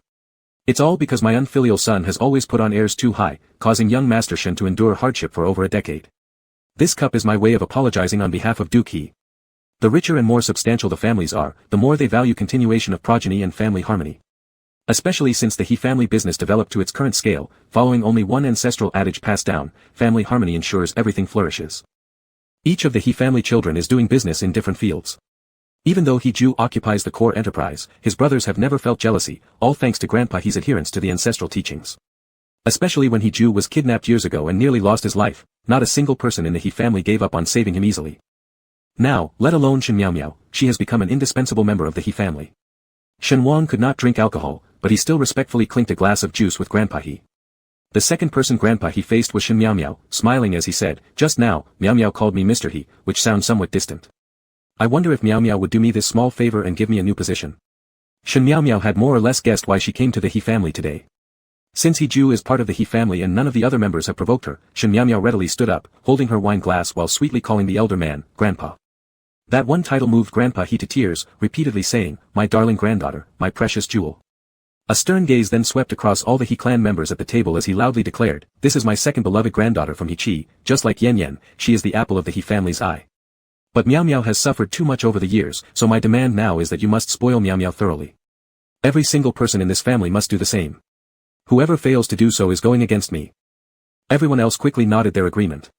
S1: It's all because my unfilial son has always put on airs too high, causing young Master Shen to endure hardship for over a decade. This cup is my way of apologizing on behalf of Duke He." The richer and more substantial the families are, the more they value continuation of progeny and family harmony. Especially since the He family business developed to its current scale, following only one ancestral adage passed down, family harmony ensures everything flourishes. Each of the He family children is doing business in different fields. Even though He Ju occupies the core enterprise, his brothers have never felt jealousy, all thanks to Grandpa He's adherence to the ancestral teachings. Especially when He Ju was kidnapped years ago and nearly lost his life, not a single person in the He family gave up on saving him easily. Now, let alone Shen Miao Miao, she has become an indispensable member of the He family. Shen Wang could not drink alcohol, but he still respectfully clinked a glass of juice with Grandpa He. The second person Grandpa He faced was Shen Miao Miao, smiling as he said, "Just now, Miao Miao called me Mr. He, which sounds somewhat distant. I wonder if Miao Miao would do me this small favor and give me a new position." Shen Miao Miao had more or less guessed why she came to the He family today. Since He Ju is part of the He family and none of the other members have provoked her, Shen Miao Miao readily stood up, holding her wine glass while sweetly calling the elder man, Grandpa. That one title moved Grandpa He to tears, repeatedly saying, "My darling granddaughter, my precious jewel." A stern gaze then swept across all the He clan members at the table as he loudly declared, "This is my second beloved granddaughter from He Chi, just like Yan Yan, she is the apple of the He family's eye. But Miao Miao has suffered too much over the years, so my demand now is that you must spoil Miao Miao thoroughly. Every single person in this family must do the same. Whoever fails to do so is going against me." Everyone else quickly nodded their agreement.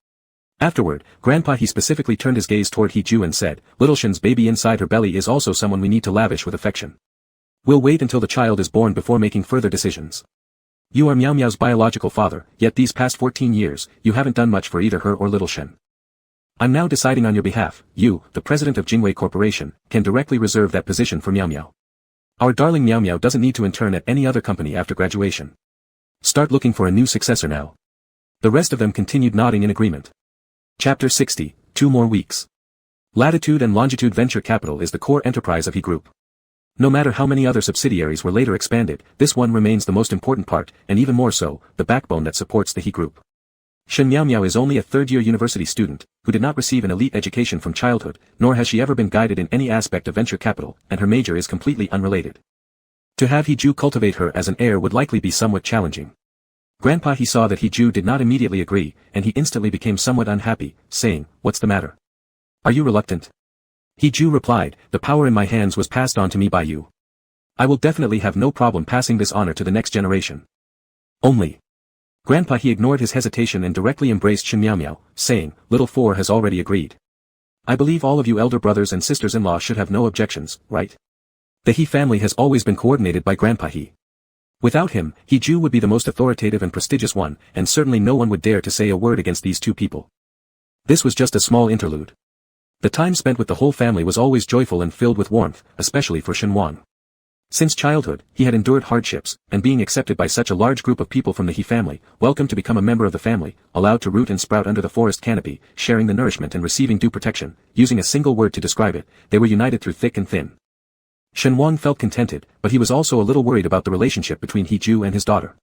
S1: Afterward, Grandpa He specifically turned his gaze toward He Ju and said, "Little Shen's baby inside her belly is also someone we need to lavish with affection. We'll wait until the child is born before making further decisions. You are Miao Miao's biological father, yet these past 14 years, you haven't done much for either her or little Shen. I'm now deciding on your behalf. You, the president of Jingwei Corporation, can directly reserve that position for Miao Miao. Our darling Miao Miao doesn't need to intern at any other company after graduation. Start looking for a new successor now." The rest of them continued nodding in agreement. Chapter 60, 2 more weeks. Latitude and Longitude Venture Capital is the core enterprise of He Group. No matter how many other subsidiaries were later expanded, this one remains the most important part, and even more so, the backbone that supports the He Group. Shen Miao Miao is only a third-year university student, who did not receive an elite education from childhood, nor has she ever been guided in any aspect of venture capital, and her major is completely unrelated. To have He Ju cultivate her as an heir would likely be somewhat challenging. Grandpa He saw that He Ju did not immediately agree, and he instantly became somewhat unhappy, saying, "What's the matter? Are you reluctant?" He Ju replied, "The power in my hands was passed on to me by you. I will definitely have no problem passing this honor to the next generation. Only." Grandpa He ignored his hesitation and directly embraced Shen Miao Miao, saying, "Little Four has already agreed. I believe all of you elder brothers and sisters-in-law should have no objections, right? The He family has always been coordinated by Grandpa He. Without him, He Ju would be the most authoritative and prestigious one, and certainly no one would dare to say a word against these two people." This was just a small interlude. The time spent with the whole family was always joyful and filled with warmth, especially for Shen Wang. Since childhood, he had endured hardships, and being accepted by such a large group of people from the He family, welcomed to become a member of the family, allowed to root and sprout under the forest canopy, sharing the nourishment and receiving due protection, using a single word to describe it, they were united through thick and thin. Shen Wang felt contented, but he was also a little worried about the relationship between He Ju and his daughter.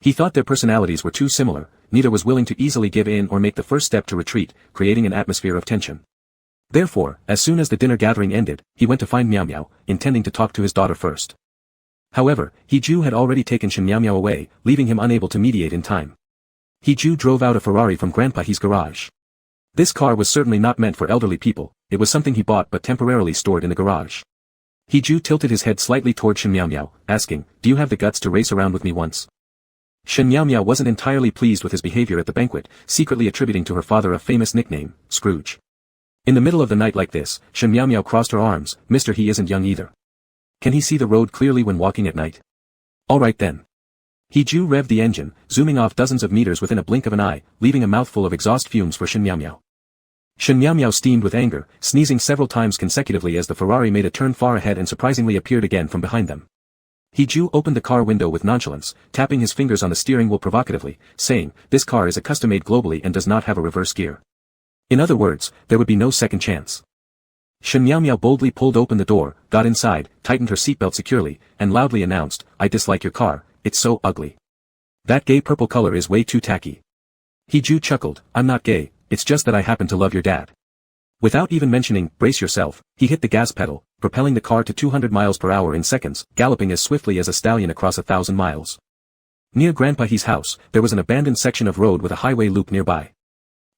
S1: He thought their personalities were too similar, neither was willing to easily give in or make the first step to retreat, creating an atmosphere of tension. Therefore, as soon as the dinner gathering ended, he went to find Miao Miao, intending to talk to his daughter first. However, He Ju had already taken Shen Miao Miao away, leaving him unable to mediate in time. He Ju drove out a Ferrari from Grandpa He's garage. This car was certainly not meant for elderly people, it was something he bought but temporarily stored in the garage. He Ju tilted his head slightly toward Shen Miao Miao, asking, "Do you have the guts to race around with me once?" Shen Miao Miao wasn't entirely pleased with his behavior at the banquet, secretly attributing to her father a famous nickname, Scrooge. In the middle of the night like this, Shen Miao Miao crossed her arms, "Mister, he isn't young either. Can he see the road clearly when walking at night?" "Alright then." He Ju revved the engine, zooming off dozens of meters within a blink of an eye, leaving a mouthful of exhaust fumes for Shen Miao Miao. Shen Miao Miao steamed with anger, sneezing several times consecutively as the Ferrari made a turn far ahead and surprisingly appeared again from behind them. He Ju opened the car window with nonchalance, tapping his fingers on the steering wheel provocatively, saying, "This car is a custom-made globally and does not have a reverse gear." In other words, there would be no second chance. Shen Miao Miao boldly pulled open the door, got inside, tightened her seatbelt securely, and loudly announced, "I dislike your car, it's so ugly. That gay purple color is way too tacky." He Ju chuckled, "I'm not gay, it's just that I happen to love your dad." Without even mentioning, "Brace yourself," he hit the gas pedal, propelling the car to 200 miles per hour in seconds, galloping as swiftly as a stallion across 1,000 miles. Near Grandpa He's house, there was an abandoned section of road with a highway loop nearby.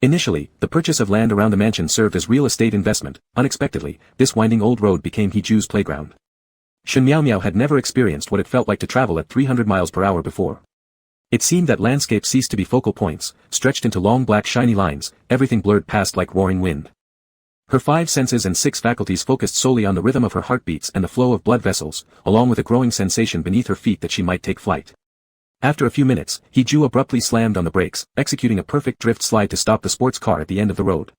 S1: Initially, the purchase of land around the mansion served as real estate investment. Unexpectedly, this winding old road became He Ju's playground. Shen Miao Miao had never experienced what it felt like to travel at 300 miles per hour before. It seemed that landscape ceased to be focal points, stretched into long black shiny lines, everything blurred past like roaring wind. Her 5 senses and 6 faculties focused solely on the rhythm of her heartbeats and the flow of blood vessels, along with a growing sensation beneath her feet that she might take flight. After a few minutes, He Ju abruptly slammed on the brakes, executing a perfect drift slide to stop the sports car at the end of the road.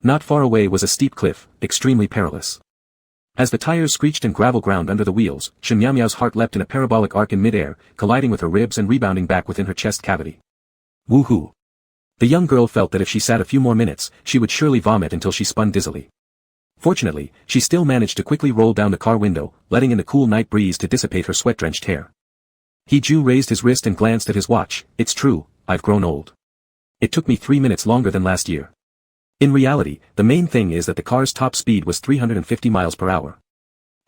S1: Not far away was a steep cliff, extremely perilous. As the tires screeched and gravel ground under the wheels, Shen Miao Miao's heart leapt in a parabolic arc in midair, colliding with her ribs and rebounding back within her chest cavity. Woohoo! The young girl felt that if she sat a few more minutes, she would surely vomit until she spun dizzily. Fortunately, she still managed to quickly roll down the car window, letting in the cool night breeze to dissipate her sweat-drenched hair. He Ju raised his wrist and glanced at his watch. "It's true, I've grown old. It took me 3 minutes longer than last year." In reality, the main thing is that the car's top speed was 350 miles per hour.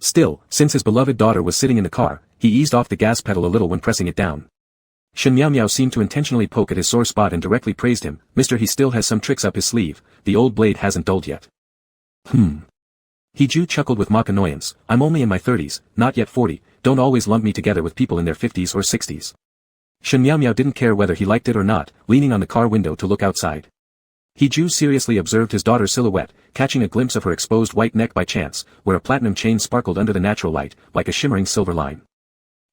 S1: Still, since his beloved daughter was sitting in the car, he eased off the gas pedal a little when pressing it down. Shen Miao Miao seemed to intentionally poke at his sore spot and directly praised him. "Mister, he still has some tricks up his sleeve, the old blade hasn't dulled yet." He Ju chuckled with mock annoyance. "I'm only in my 30s, not yet 40, don't always lump me together with people in their 50s or 60s. Shen Miao Miao didn't care whether he liked it or not, leaning on the car window to look outside. He Ju seriously observed his daughter's silhouette, catching a glimpse of her exposed white neck by chance, where a platinum chain sparkled under the natural light, like a shimmering silver line.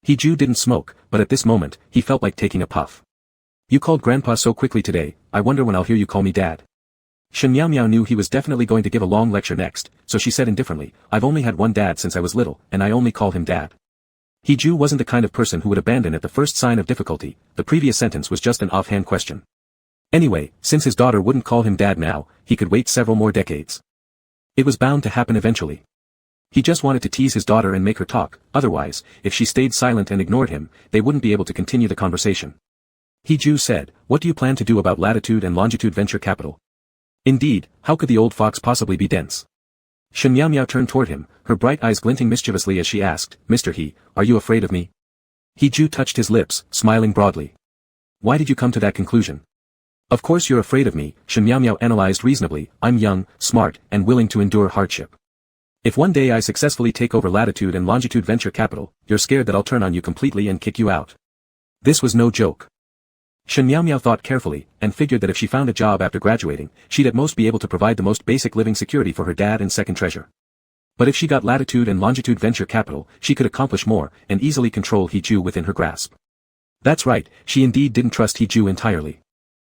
S1: He Ju didn't smoke, but at this moment, he felt like taking a puff. "You called Grandpa so quickly today, I wonder when I'll hear you call me Dad." Shen Miao Miao knew he was definitely going to give a long lecture next, so she said indifferently, "I've only had one dad since I was little, and I only call him Dad." He Ju wasn't the kind of person who would abandon at the first sign of difficulty. The previous sentence was just an offhand question. Anyway, since his daughter wouldn't call him Dad now, he could wait several more decades. It was bound to happen eventually. He just wanted to tease his daughter and make her talk, otherwise, if she stayed silent and ignored him, they wouldn't be able to continue the conversation. He Ju said, "What do you plan to do about latitude and longitude venture capital?" Indeed, how could the old fox possibly be dense? Shen Miao Miao turned toward him, her bright eyes glinting mischievously as she asked, "Mr. He, are you afraid of me?" He Ju touched his lips, smiling broadly. "Why did you come to that conclusion?" "Of course you're afraid of me," Shen Miao Miao analyzed reasonably. "I'm young, smart, and willing to endure hardship. If one day I successfully take over latitude and longitude venture capital, you're scared that I'll turn on you completely and kick you out." This was no joke. Shen Miao Miao thought carefully, and figured that if she found a job after graduating, she'd at most be able to provide the most basic living security for her dad and second treasure. But if she got latitude and longitude venture capital, she could accomplish more, and easily control He Ju within her grasp. That's right, she indeed didn't trust He Ju entirely.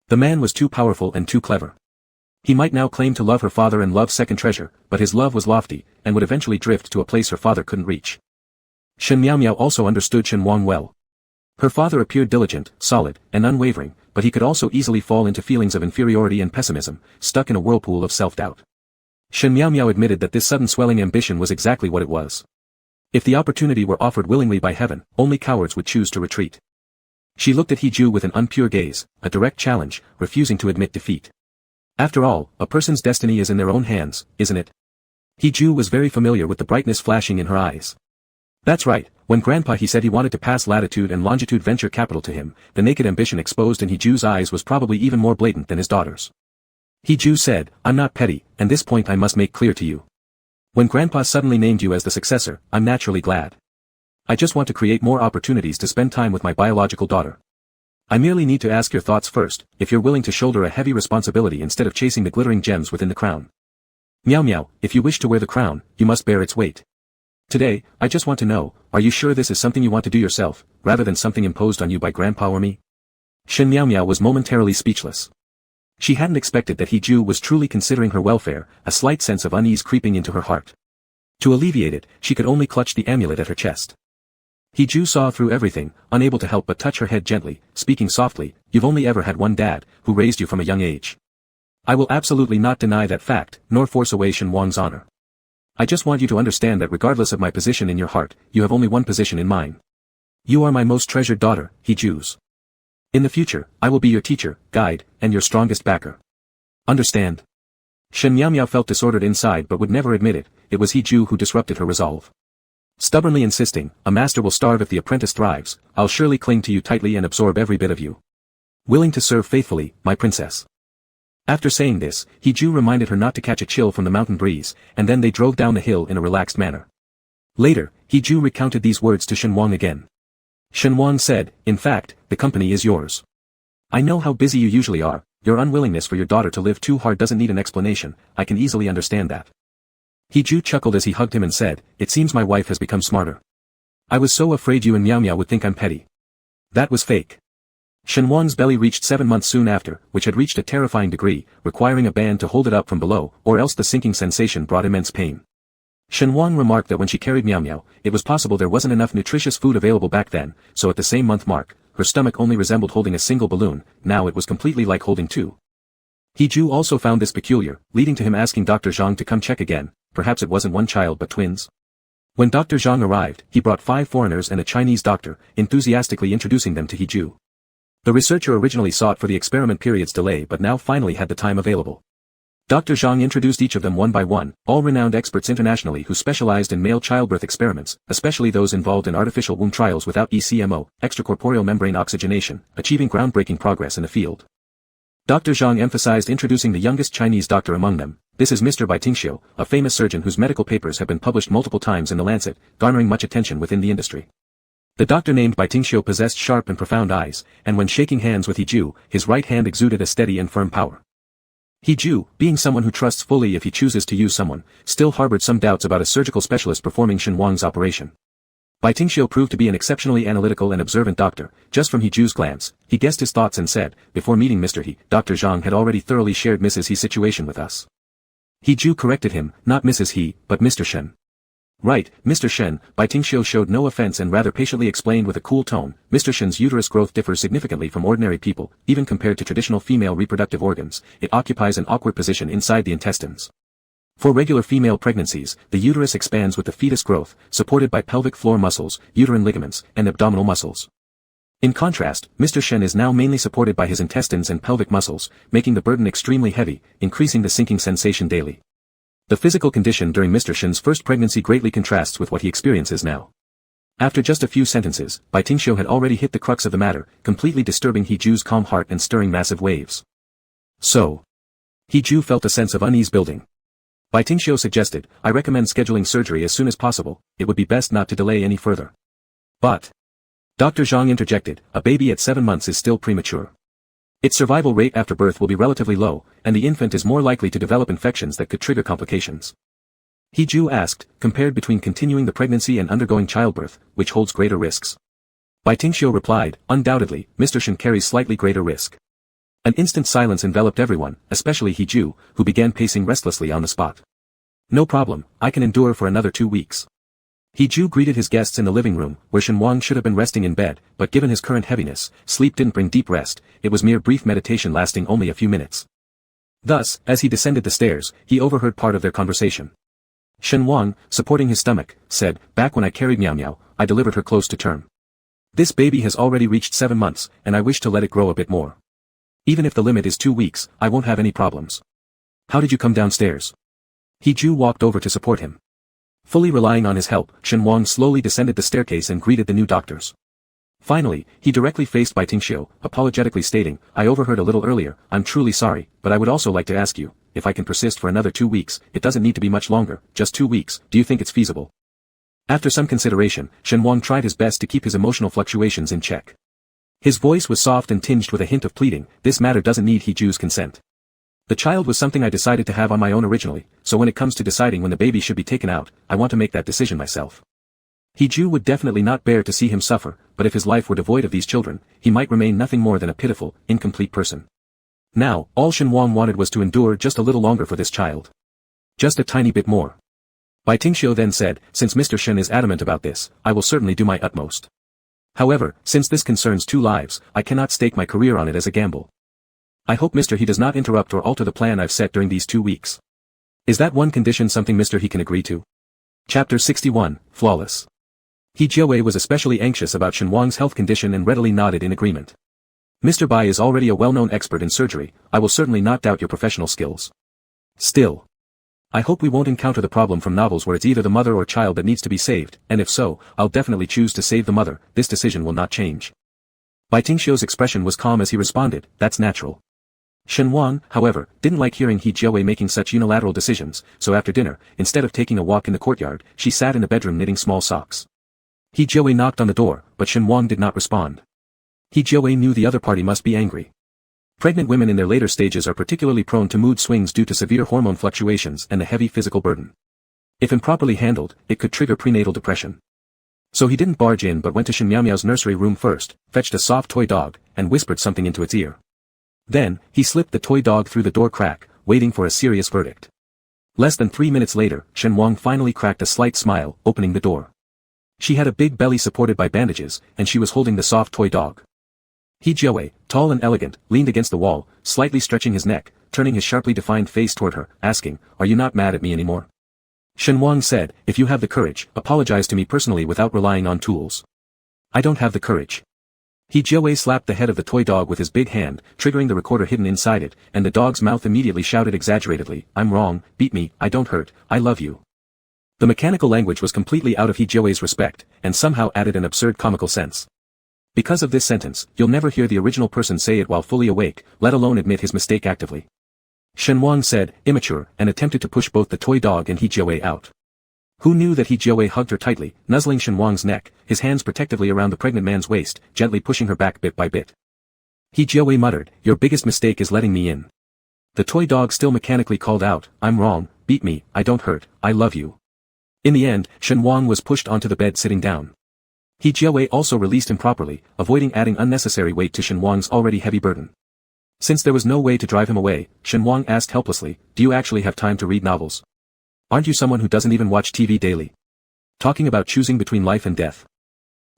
S1: The man was too powerful and too clever. He might now claim to love her father and love second treasure, but his love was lofty, and would eventually drift to a place her father couldn't reach. Shen Miaomiao also understood Shen Wang well. Her father appeared diligent, solid, and unwavering, but he could also easily fall into feelings of inferiority and pessimism, stuck in a whirlpool of self-doubt. Shen Miaomiao admitted that this sudden swelling ambition was exactly what it was. If the opportunity were offered willingly by heaven, only cowards would choose to retreat. She looked at He Ju with an unpure gaze, a direct challenge, refusing to admit defeat. After all, a person's destiny is in their own hands, isn't it? He Ju was very familiar with the brightness flashing in her eyes. That's right, when Grandpa he said he wanted to pass latitude and longitude venture capital to him, the naked ambition exposed in He Ju's eyes was probably even more blatant than his daughter's. He Ju said, I'm not petty, and this point I must make clear to you. When Grandpa suddenly named you as the successor, I'm naturally glad. I just want to create more opportunities to spend time with my biological daughter. I merely need to ask your thoughts first, if you're willing to shoulder a heavy responsibility instead of chasing the glittering gems within the crown. Meow meow, if you wish to wear the crown, you must bear its weight. Today, I just want to know, are you sure this is something you want to do yourself, rather than something imposed on you by Grandpa or me? Shen Miao Miao was momentarily speechless. She hadn't expected that He Ju was truly considering her welfare, a slight sense of unease creeping into her heart. To alleviate it, she could only clutch the amulet at her chest. He Ju saw through everything, unable to help but touch her head gently, speaking softly, you've only ever had one dad, who raised you from a young age. I will absolutely not deny that fact, nor force away Shen Wang's honor. I just want you to understand that regardless of my position in your heart, you have only one position in mine. You are my most treasured daughter, He Ju's. In the future, I will be your teacher, guide, and your strongest backer. Understand? Shen Miao Miao felt disordered inside but would never admit it, it was He Ju who disrupted her resolve. Stubbornly insisting, a master will starve if the apprentice thrives, I'll surely cling to you tightly and absorb every bit of you. Willing to serve faithfully, my princess. After saying this, He Ju reminded her not to catch a chill from the mountain breeze, and then they drove down the hill in a relaxed manner. Later, He Ju recounted these words to Shen Wang again. Shen Wang said, in fact, the company is yours. I know how busy you usually are, your unwillingness for your daughter to live too hard doesn't need an explanation, I can easily understand that. He Ju chuckled as he hugged him and said, it seems my wife has become smarter. I was so afraid you and Miao Miao would think I'm petty. That was fake. Shen Wang's belly reached 7 months soon after, which had reached a terrifying degree, requiring a band to hold it up from below, or else the sinking sensation brought immense pain. Shen Wang remarked that when she carried Miao Miao, it was possible there wasn't enough nutritious food available back then, so at the same month mark, her stomach only resembled holding a single balloon, now it was completely like holding two. He Ju also found this peculiar, leading to him asking Dr. Zhang to come check again, perhaps it wasn't one child but twins. When Dr. Zhang arrived, he brought 5 foreigners and a Chinese doctor, enthusiastically introducing them to He Ju. The researcher originally sought for the experiment period's delay but now finally had the time available. Dr. Zhang introduced each of them one by one, all renowned experts internationally who specialized in male childbirth experiments, especially those involved in artificial womb trials without ECMO, extracorporeal membrane oxygenation, achieving groundbreaking progress in the field. Dr. Zhang emphasized introducing the youngest Chinese doctor among them. This is Mr. Bai Tingxiu, a famous surgeon whose medical papers have been published multiple times in The Lancet, garnering much attention within the industry. The doctor named Bai Tingxiu possessed sharp and profound eyes, and when shaking hands with He Ju, his right hand exuded a steady and firm power. He Ju, being someone who trusts fully if he chooses to use someone, still harbored some doubts about a surgical specialist performing Shen Wang's operation. Bai Tingxiu proved to be an exceptionally analytical and observant doctor. Just from He Ju's glance, he guessed his thoughts and said, before meeting Mr. He, Dr. Zhang had already thoroughly shared Mrs. He's situation with us. He Ju corrected him, not Mrs. He, but Mr. Shen. Right, Mr. Shen, Bai Tingxiu showed no offense and rather patiently explained with a cool tone, Mr. Shen's uterus growth differs significantly from ordinary people, even compared to traditional female reproductive organs, it occupies an awkward position inside the intestines. For regular female pregnancies, the uterus expands with the fetus growth, supported by pelvic floor muscles, uterine ligaments, and abdominal muscles. In contrast, Mr. Shen is now mainly supported by his intestines and pelvic muscles, making the burden extremely heavy, increasing the sinking sensation daily. The physical condition during Mr. Shen's first pregnancy greatly contrasts with what he experiences now. After just a few sentences, Bai Tingxiu had already hit the crux of the matter, completely disturbing He Ju's calm heart and stirring massive waves. So, He Ju felt a sense of unease building. Bai Tingxiu suggested, I recommend scheduling surgery as soon as possible, it would be best not to delay any further. But, Dr. Zhang interjected, a baby at 7 months is still premature. Its survival rate after birth will be relatively low, and the infant is more likely to develop infections that could trigger complications. He Ju asked, compared between continuing the pregnancy and undergoing childbirth, which holds greater risks? Bai Tingxiu replied, undoubtedly, Mr. Shen carries slightly greater risk. An instant silence enveloped everyone, especially He Ju, who began pacing restlessly on the spot. No problem, I can endure for another 2 weeks. He greeted his guests in the living room, where Shenhuang should have been resting in bed, but given his current heaviness, sleep didn't bring deep rest, it was mere brief meditation lasting only a few minutes. Thus, as he descended the stairs, he overheard part of their conversation. Shenhuang, supporting his stomach, said, "Back when I carried Miao Miao, I delivered her close to term. This baby has already reached 7 months, and I wish to let it grow a bit more. Even if the limit is 2 weeks, I won't have any problems. How did you come downstairs?" He walked over to support him. Fully relying on his help, Shenhuang slowly descended the staircase and greeted the new doctors. Finally, he directly faced Bai Tingxiu, apologetically stating, "I overheard a little earlier, I'm truly sorry, but I would also like to ask you, if I can persist for another 2 weeks, it doesn't need to be much longer, just 2 weeks, do you think it's feasible?" After some consideration, Shenhuang tried his best to keep his emotional fluctuations in check. His voice was soft and tinged with a hint of pleading, "This matter doesn't need Heju's consent. The child was something I decided to have on my own originally, so when it comes to deciding when the baby should be taken out, I want to make that decision myself. Heju would definitely not bear to see him suffer, but if his life were devoid of these children, he might remain nothing more than a pitiful, incomplete person. Now, all Shenhuang wanted was to endure just a little longer for this child. Just a tiny bit more." Bai Tingxiu then said, "Since Mr. Shen is adamant about this, I will certainly do my utmost. However, since this concerns 2 lives, I cannot stake my career on it as a gamble. I hope Mr. He does not interrupt or alter the plan I've set during these 2 weeks. Is that one condition something Mr. He can agree to?" Chapter 61, Flawless. He Jiawei was especially anxious about Shenhuang's health condition and readily nodded in agreement. "Mr. Bai is already a well-known expert in surgery, I will certainly not doubt your professional skills. Still, I hope we won't encounter the problem from novels where it's either the mother or child that needs to be saved, and if so, I'll definitely choose to save the mother, this decision will not change." Bai Tingxiu's expression was calm as he responded, "That's natural." Shenhuang, however, didn't like hearing He Jiawei making such unilateral decisions, so after dinner, instead of taking a walk in the courtyard, she sat in the bedroom knitting small socks. He Jiawei knocked on the door, but Shenhuang did not respond. He Jiawei knew the other party must be angry. Pregnant women in their later stages are particularly prone to mood swings due to severe hormone fluctuations and the heavy physical burden. If improperly handled, it could trigger prenatal depression. So he didn't barge in but went to Shen Miao Miao's nursery room first, fetched a soft toy dog, and whispered something into its ear. Then, he slipped the toy dog through the door crack, waiting for a serious verdict. Less than 3 minutes later, Shenhuang finally cracked a slight smile, opening the door. She had a big belly supported by bandages, and she was holding the soft toy dog. He Jiawei, tall and elegant, leaned against the wall, slightly stretching his neck, turning his sharply defined face toward her, asking, "Are you not mad at me anymore?" Shenhuang said, "If you have the courage, apologize to me personally without relying on tools." "I don't have the courage." He Jiawei slapped the head of the toy dog with his big hand, triggering the recorder hidden inside it, and the dog's mouth immediately shouted exaggeratedly, "I'm wrong, beat me, I don't hurt, I love you." The mechanical language was completely out of He Jiawei's respect, and somehow added an absurd comical sense. Because of this sentence, you'll never hear the original person say it while fully awake, let alone admit his mistake actively. Shenhuang said, immature, and attempted to push both the toy dog and He Jiawei out. Who knew that He Jiawei hugged her tightly, nuzzling Shenhuang's neck, his hands protectively around the pregnant man's waist, gently pushing her back bit by bit. He Jiawei muttered, "Your biggest mistake is letting me in." The toy dog still mechanically called out, "I'm wrong, beat me, I don't hurt, I love you." In the end, Shenhuang was pushed onto the bed sitting down. He Jiawei also released him properly, avoiding adding unnecessary weight to Shenhuang's already heavy burden. Since there was no way to drive him away, Shenhuang asked helplessly, "Do you actually have time to read novels? Aren't you someone who doesn't even watch TV daily? Talking about choosing between life and death."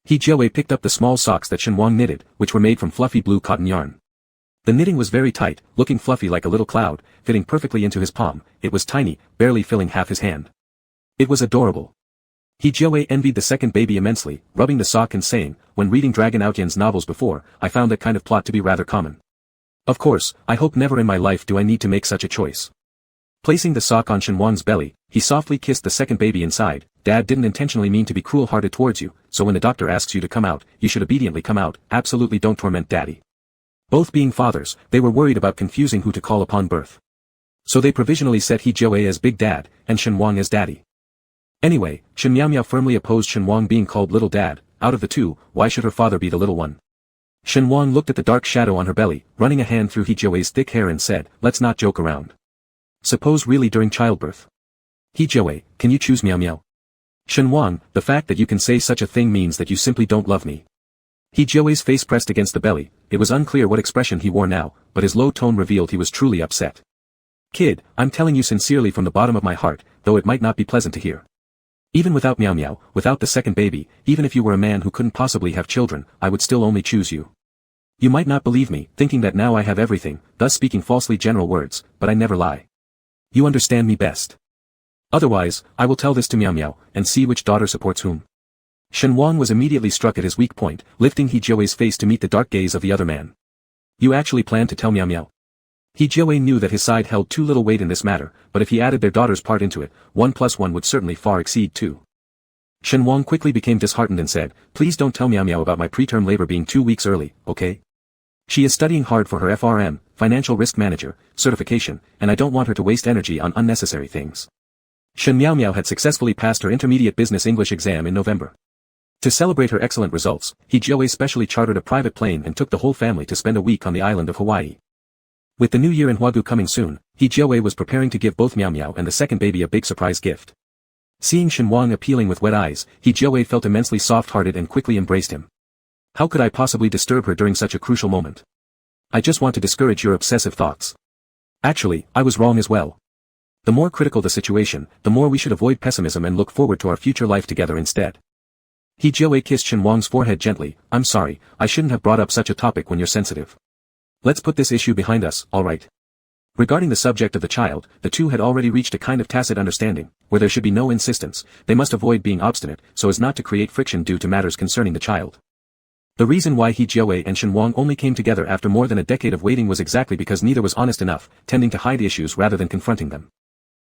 S1: He Jiawei picked up the small socks that Shenhuang knitted, which were made from fluffy blue cotton yarn. The knitting was very tight, looking fluffy like a little cloud, fitting perfectly into his palm. It was tiny, barely filling half his hand. It was adorable. He Jiawei envied the second baby immensely, rubbing the sock and saying, "When reading Long Aotian's novels before, I found that kind of plot to be rather common. Of course, I hope never in my life do I need to make such a choice." Placing the sock on Shenhuang's belly, he softly kissed the second baby inside. "Dad didn't intentionally mean to be cruel-hearted towards you, so when the doctor asks you to come out, you should obediently come out, absolutely don't torment Daddy." Both being fathers, they were worried about confusing who to call upon birth. So they provisionally set He Jiawei as Big Dad, and Shenhuang as Daddy. Anyway, Shen Miao Miao firmly opposed Shenhuang being called Little Dad. Out of the two, why should her father be the little one? Shenhuang looked at the dark shadow on her belly, running a hand through He Jiawei's thick hair and said, "Let's not joke around. Suppose really during childbirth. He Jiawei, can you choose Miao Miao?" "Shenhuang, the fact that you can say such a thing means that you simply don't love me." He Jiawei's face pressed against the belly. It was unclear what expression he wore now, but his low tone revealed he was truly upset. "Kid, I'm telling you sincerely from the bottom of my heart, though it might not be pleasant to hear. Even without Meow Meow, without the second baby, even if you were a man who couldn't possibly have children, I would still only choose you. You might not believe me, thinking that now I have everything, thus speaking falsely general words, but I never lie. You understand me best. Otherwise, I will tell this to Meow Meow, and see which daughter supports whom. Shen Wang was immediately struck at his weak point, lifting He Jiawei's face to meet the dark gaze of the other man. You actually plan to tell Meow Meow? He Jiawei knew that his side held too little weight in this matter, but if he added their daughter's part into it, 1 + 1 would certainly far exceed 2. Shen Wang quickly became disheartened and said, please don't tell Meow Meow about my preterm labor being 2 weeks early, okay? She is studying hard for her FRM, Financial Risk Manager, certification, and I don't want her to waste energy on unnecessary things. Shen Meow Meow had successfully passed her intermediate business English exam in November. To celebrate her excellent results, He Jiawei specially chartered a private plane and took the whole family to spend a week on the island of Hawaii. With the new year in Huagu coming soon, He Jiawei was preparing to give both Meow Meow and the second baby a big surprise gift. Seeing Shen Wang appealing with wet eyes, He Jiawei felt immensely soft-hearted and quickly embraced him. How could I possibly disturb her during such a crucial moment? I just want to discourage your obsessive thoughts. Actually, I was wrong as well. The more critical the situation, the more we should avoid pessimism and look forward to our future life together instead. He Jiawei kissed Shen Wang's forehead gently. I'm sorry, I shouldn't have brought up such a topic when you're sensitive. Let's put this issue behind us, alright? Regarding the subject of the child, the two had already reached a kind of tacit understanding, where there should be no insistence, they must avoid being obstinate, so as not to create friction due to matters concerning the child. The reason why He Jiawei and Shen Wang only came together after more than a decade of waiting was exactly because neither was honest enough, tending to hide issues rather than confronting them.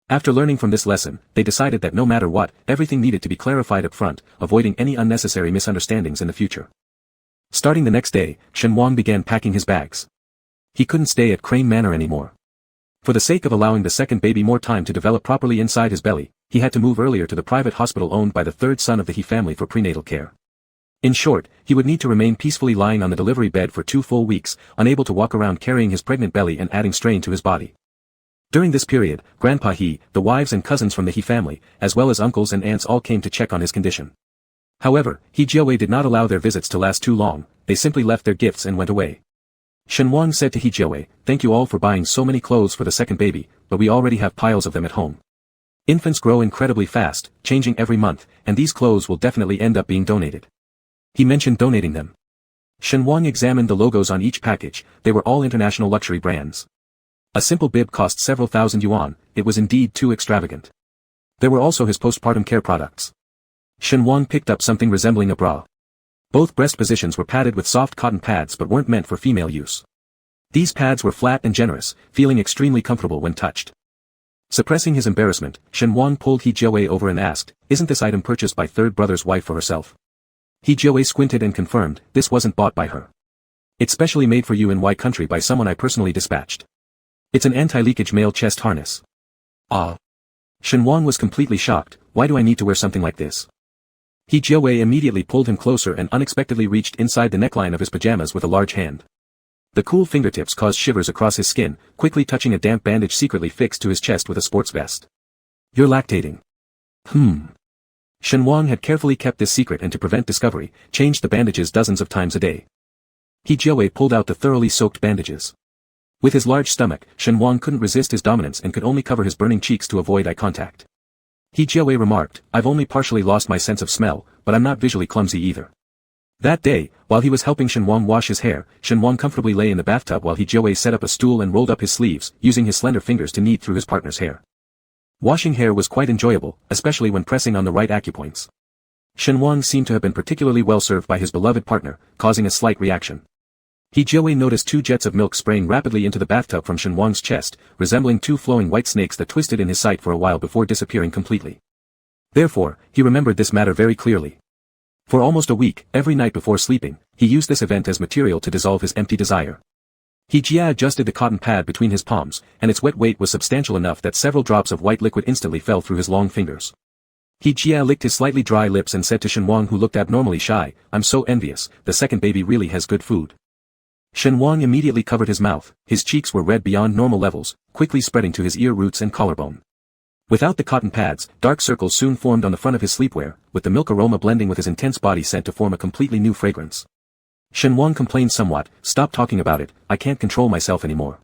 S1: After learning from this lesson, they decided that no matter what, everything needed to be clarified up front, avoiding any unnecessary misunderstandings in the future. Starting the next day, Shen Wang began packing his bags. He couldn't stay at Crane Manor anymore. For the sake of allowing the second baby more time to develop properly inside his belly, he had to move earlier to the private hospital owned by the third son of the He family for prenatal care. In short, he would need to remain peacefully lying on the delivery bed for 2 full weeks, unable to walk around carrying his pregnant belly and adding strain to his body. During this period, Grandpa He, the wives and cousins from the He family, as well as uncles and aunts all came to check on his condition. However, He Jiawei did not allow their visits to last too long, they simply left their gifts and went away. Shen Wang said to He Jiawei, thank you all for buying so many clothes for the second baby, but we already have piles of them at home. Infants grow incredibly fast, changing every month, and these clothes will definitely end up being donated. He mentioned donating them. Shen Wang examined the logos on each package, they were all international luxury brands. A simple bib cost several thousand yuan, it was indeed too extravagant. There were also his postpartum care products. Shen Wang picked up something resembling a bra. Both breast positions were padded with soft cotton pads but weren't meant for female use. These pads were flat and generous, feeling extremely comfortable when touched. Suppressing his embarrassment, Shen Wang pulled He Jiawei over and asked, isn't this item purchased by third brother's wife for herself? He Jiawei squinted and confirmed, this wasn't bought by her. It's specially made for you in Y country by someone I personally dispatched. It's an anti-leakage male chest harness. Ah. Shen Wang was completely shocked, why do I need to wear something like this? He Jiawei immediately pulled him closer and unexpectedly reached inside the neckline of his pajamas with a large hand. The cool fingertips caused shivers across his skin, quickly touching a damp bandage secretly fixed to his chest with a sports vest. You're lactating. Shen Wang had carefully kept this secret and to prevent discovery, changed the bandages dozens of times a day. He Jiawei pulled out the thoroughly soaked bandages. With his large stomach, Shen Wang couldn't resist his dominance and could only cover his burning cheeks to avoid eye contact. He Jiawei remarked, I've only partially lost my sense of smell, but I'm not visually clumsy either. That day, while he was helping Shen Wang wash his hair, Shen Wang comfortably lay in the bathtub while He Jiawei set up a stool and rolled up his sleeves, using his slender fingers to knead through his partner's hair. Washing hair was quite enjoyable, especially when pressing on the right acupoints. Shen Wang seemed to have been particularly well served by his beloved partner, causing a slight reaction. He Jiawei noticed 2 jets of milk spraying rapidly into the bathtub from Shen Wang's chest, resembling 2 flowing white snakes that twisted in his sight for a while before disappearing completely. Therefore, he remembered this matter very clearly. For almost a week, every night before sleeping, he used this event as material to dissolve his empty desire. He Jia adjusted the cotton pad between his palms, and its wet weight was substantial enough that several drops of white liquid instantly fell through his long fingers. He Jia licked his slightly dry lips and said to Shen Wang, who looked abnormally shy, I'm so envious, the second baby really has good food. Shen Wang immediately covered his mouth, his cheeks were red beyond normal levels, quickly spreading to his ear roots and collarbone. Without the cotton pads, dark circles soon formed on the front of his sleepwear, with the milk aroma blending with his intense body scent to form a completely new fragrance. Shen Wang complained somewhat, stop talking about it, I can't control myself anymore.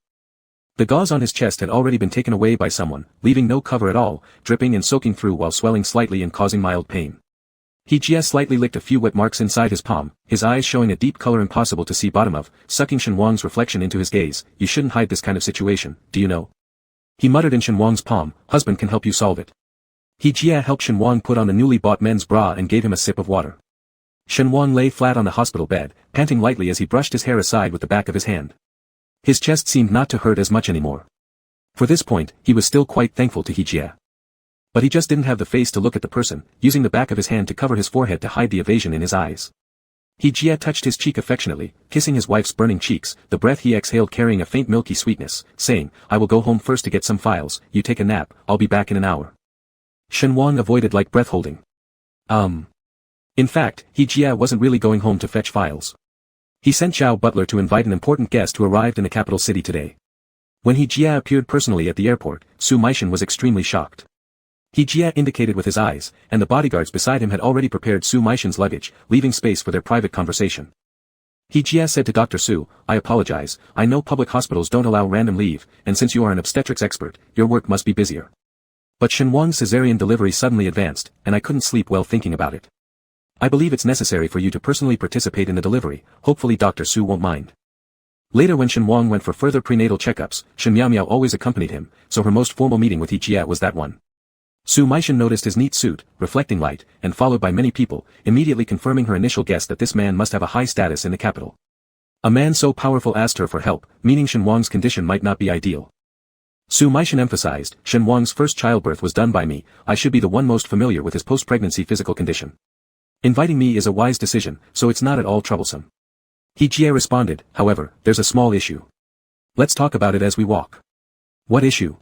S1: The gauze on his chest had already been taken away by someone, leaving no cover at all, dripping and soaking through while swelling slightly and causing mild pain. He just slightly licked a few wet marks inside his palm, his eyes showing a deep color impossible to see bottom of, sucking Shen Wang's reflection into his gaze. You shouldn't hide this kind of situation, do you know? He muttered in Shen Wang's palm, husband can help you solve it. He Jia helped Shen Wang put on the newly bought men's bra and gave him a sip of water. Shen Wang lay flat on the hospital bed, panting lightly as he brushed his hair aside with the back of his hand. His chest seemed not to hurt as much anymore. For this point, he was still quite thankful to He Jia. But he just didn't have the face to look at the person, using the back of his hand to cover his forehead to hide the evasion in his eyes. He Jia touched his cheek affectionately, kissing his wife's burning cheeks, the breath he exhaled carrying a faint milky sweetness, saying, I will go home first to get some files, you take a nap, I'll be back in an hour. Shen Wang avoided like breath holding. In fact, He Jia wasn't really going home to fetch files. He sent Zhao Butler to invite an important guest who arrived in the capital city today. When He Jia appeared personally at the airport, Su Meishan was extremely shocked. He Jia indicated with his eyes, and the bodyguards beside him had already prepared Su Meishan's luggage, leaving space for their private conversation. He Jia said to Dr. Su, I apologize, I know public hospitals don't allow random leave, and since you are an obstetrics expert, your work must be busier. But Shen Wang's cesarean delivery suddenly advanced, and I couldn't sleep well thinking about it. I believe it's necessary for you to personally participate in the delivery, hopefully Dr. Su won't mind. Later when Shen Wang went for further prenatal checkups, Shen Miao always accompanied him, so her most formal meeting with He Jia was that one. Su Meishan noticed his neat suit, reflecting light, and followed by many people, immediately confirming her initial guess that this man must have a high status in the capital. A man so powerful asked her for help, meaning Shen Wang's condition might not be ideal. Su Meishan emphasized, Shen Wang's first childbirth was done by me, I should be the one most familiar with his post-pregnancy physical condition. Inviting me is a wise decision, so it's not at all troublesome. He Jia responded, however, there's a small issue. Let's talk about it as we walk. What issue?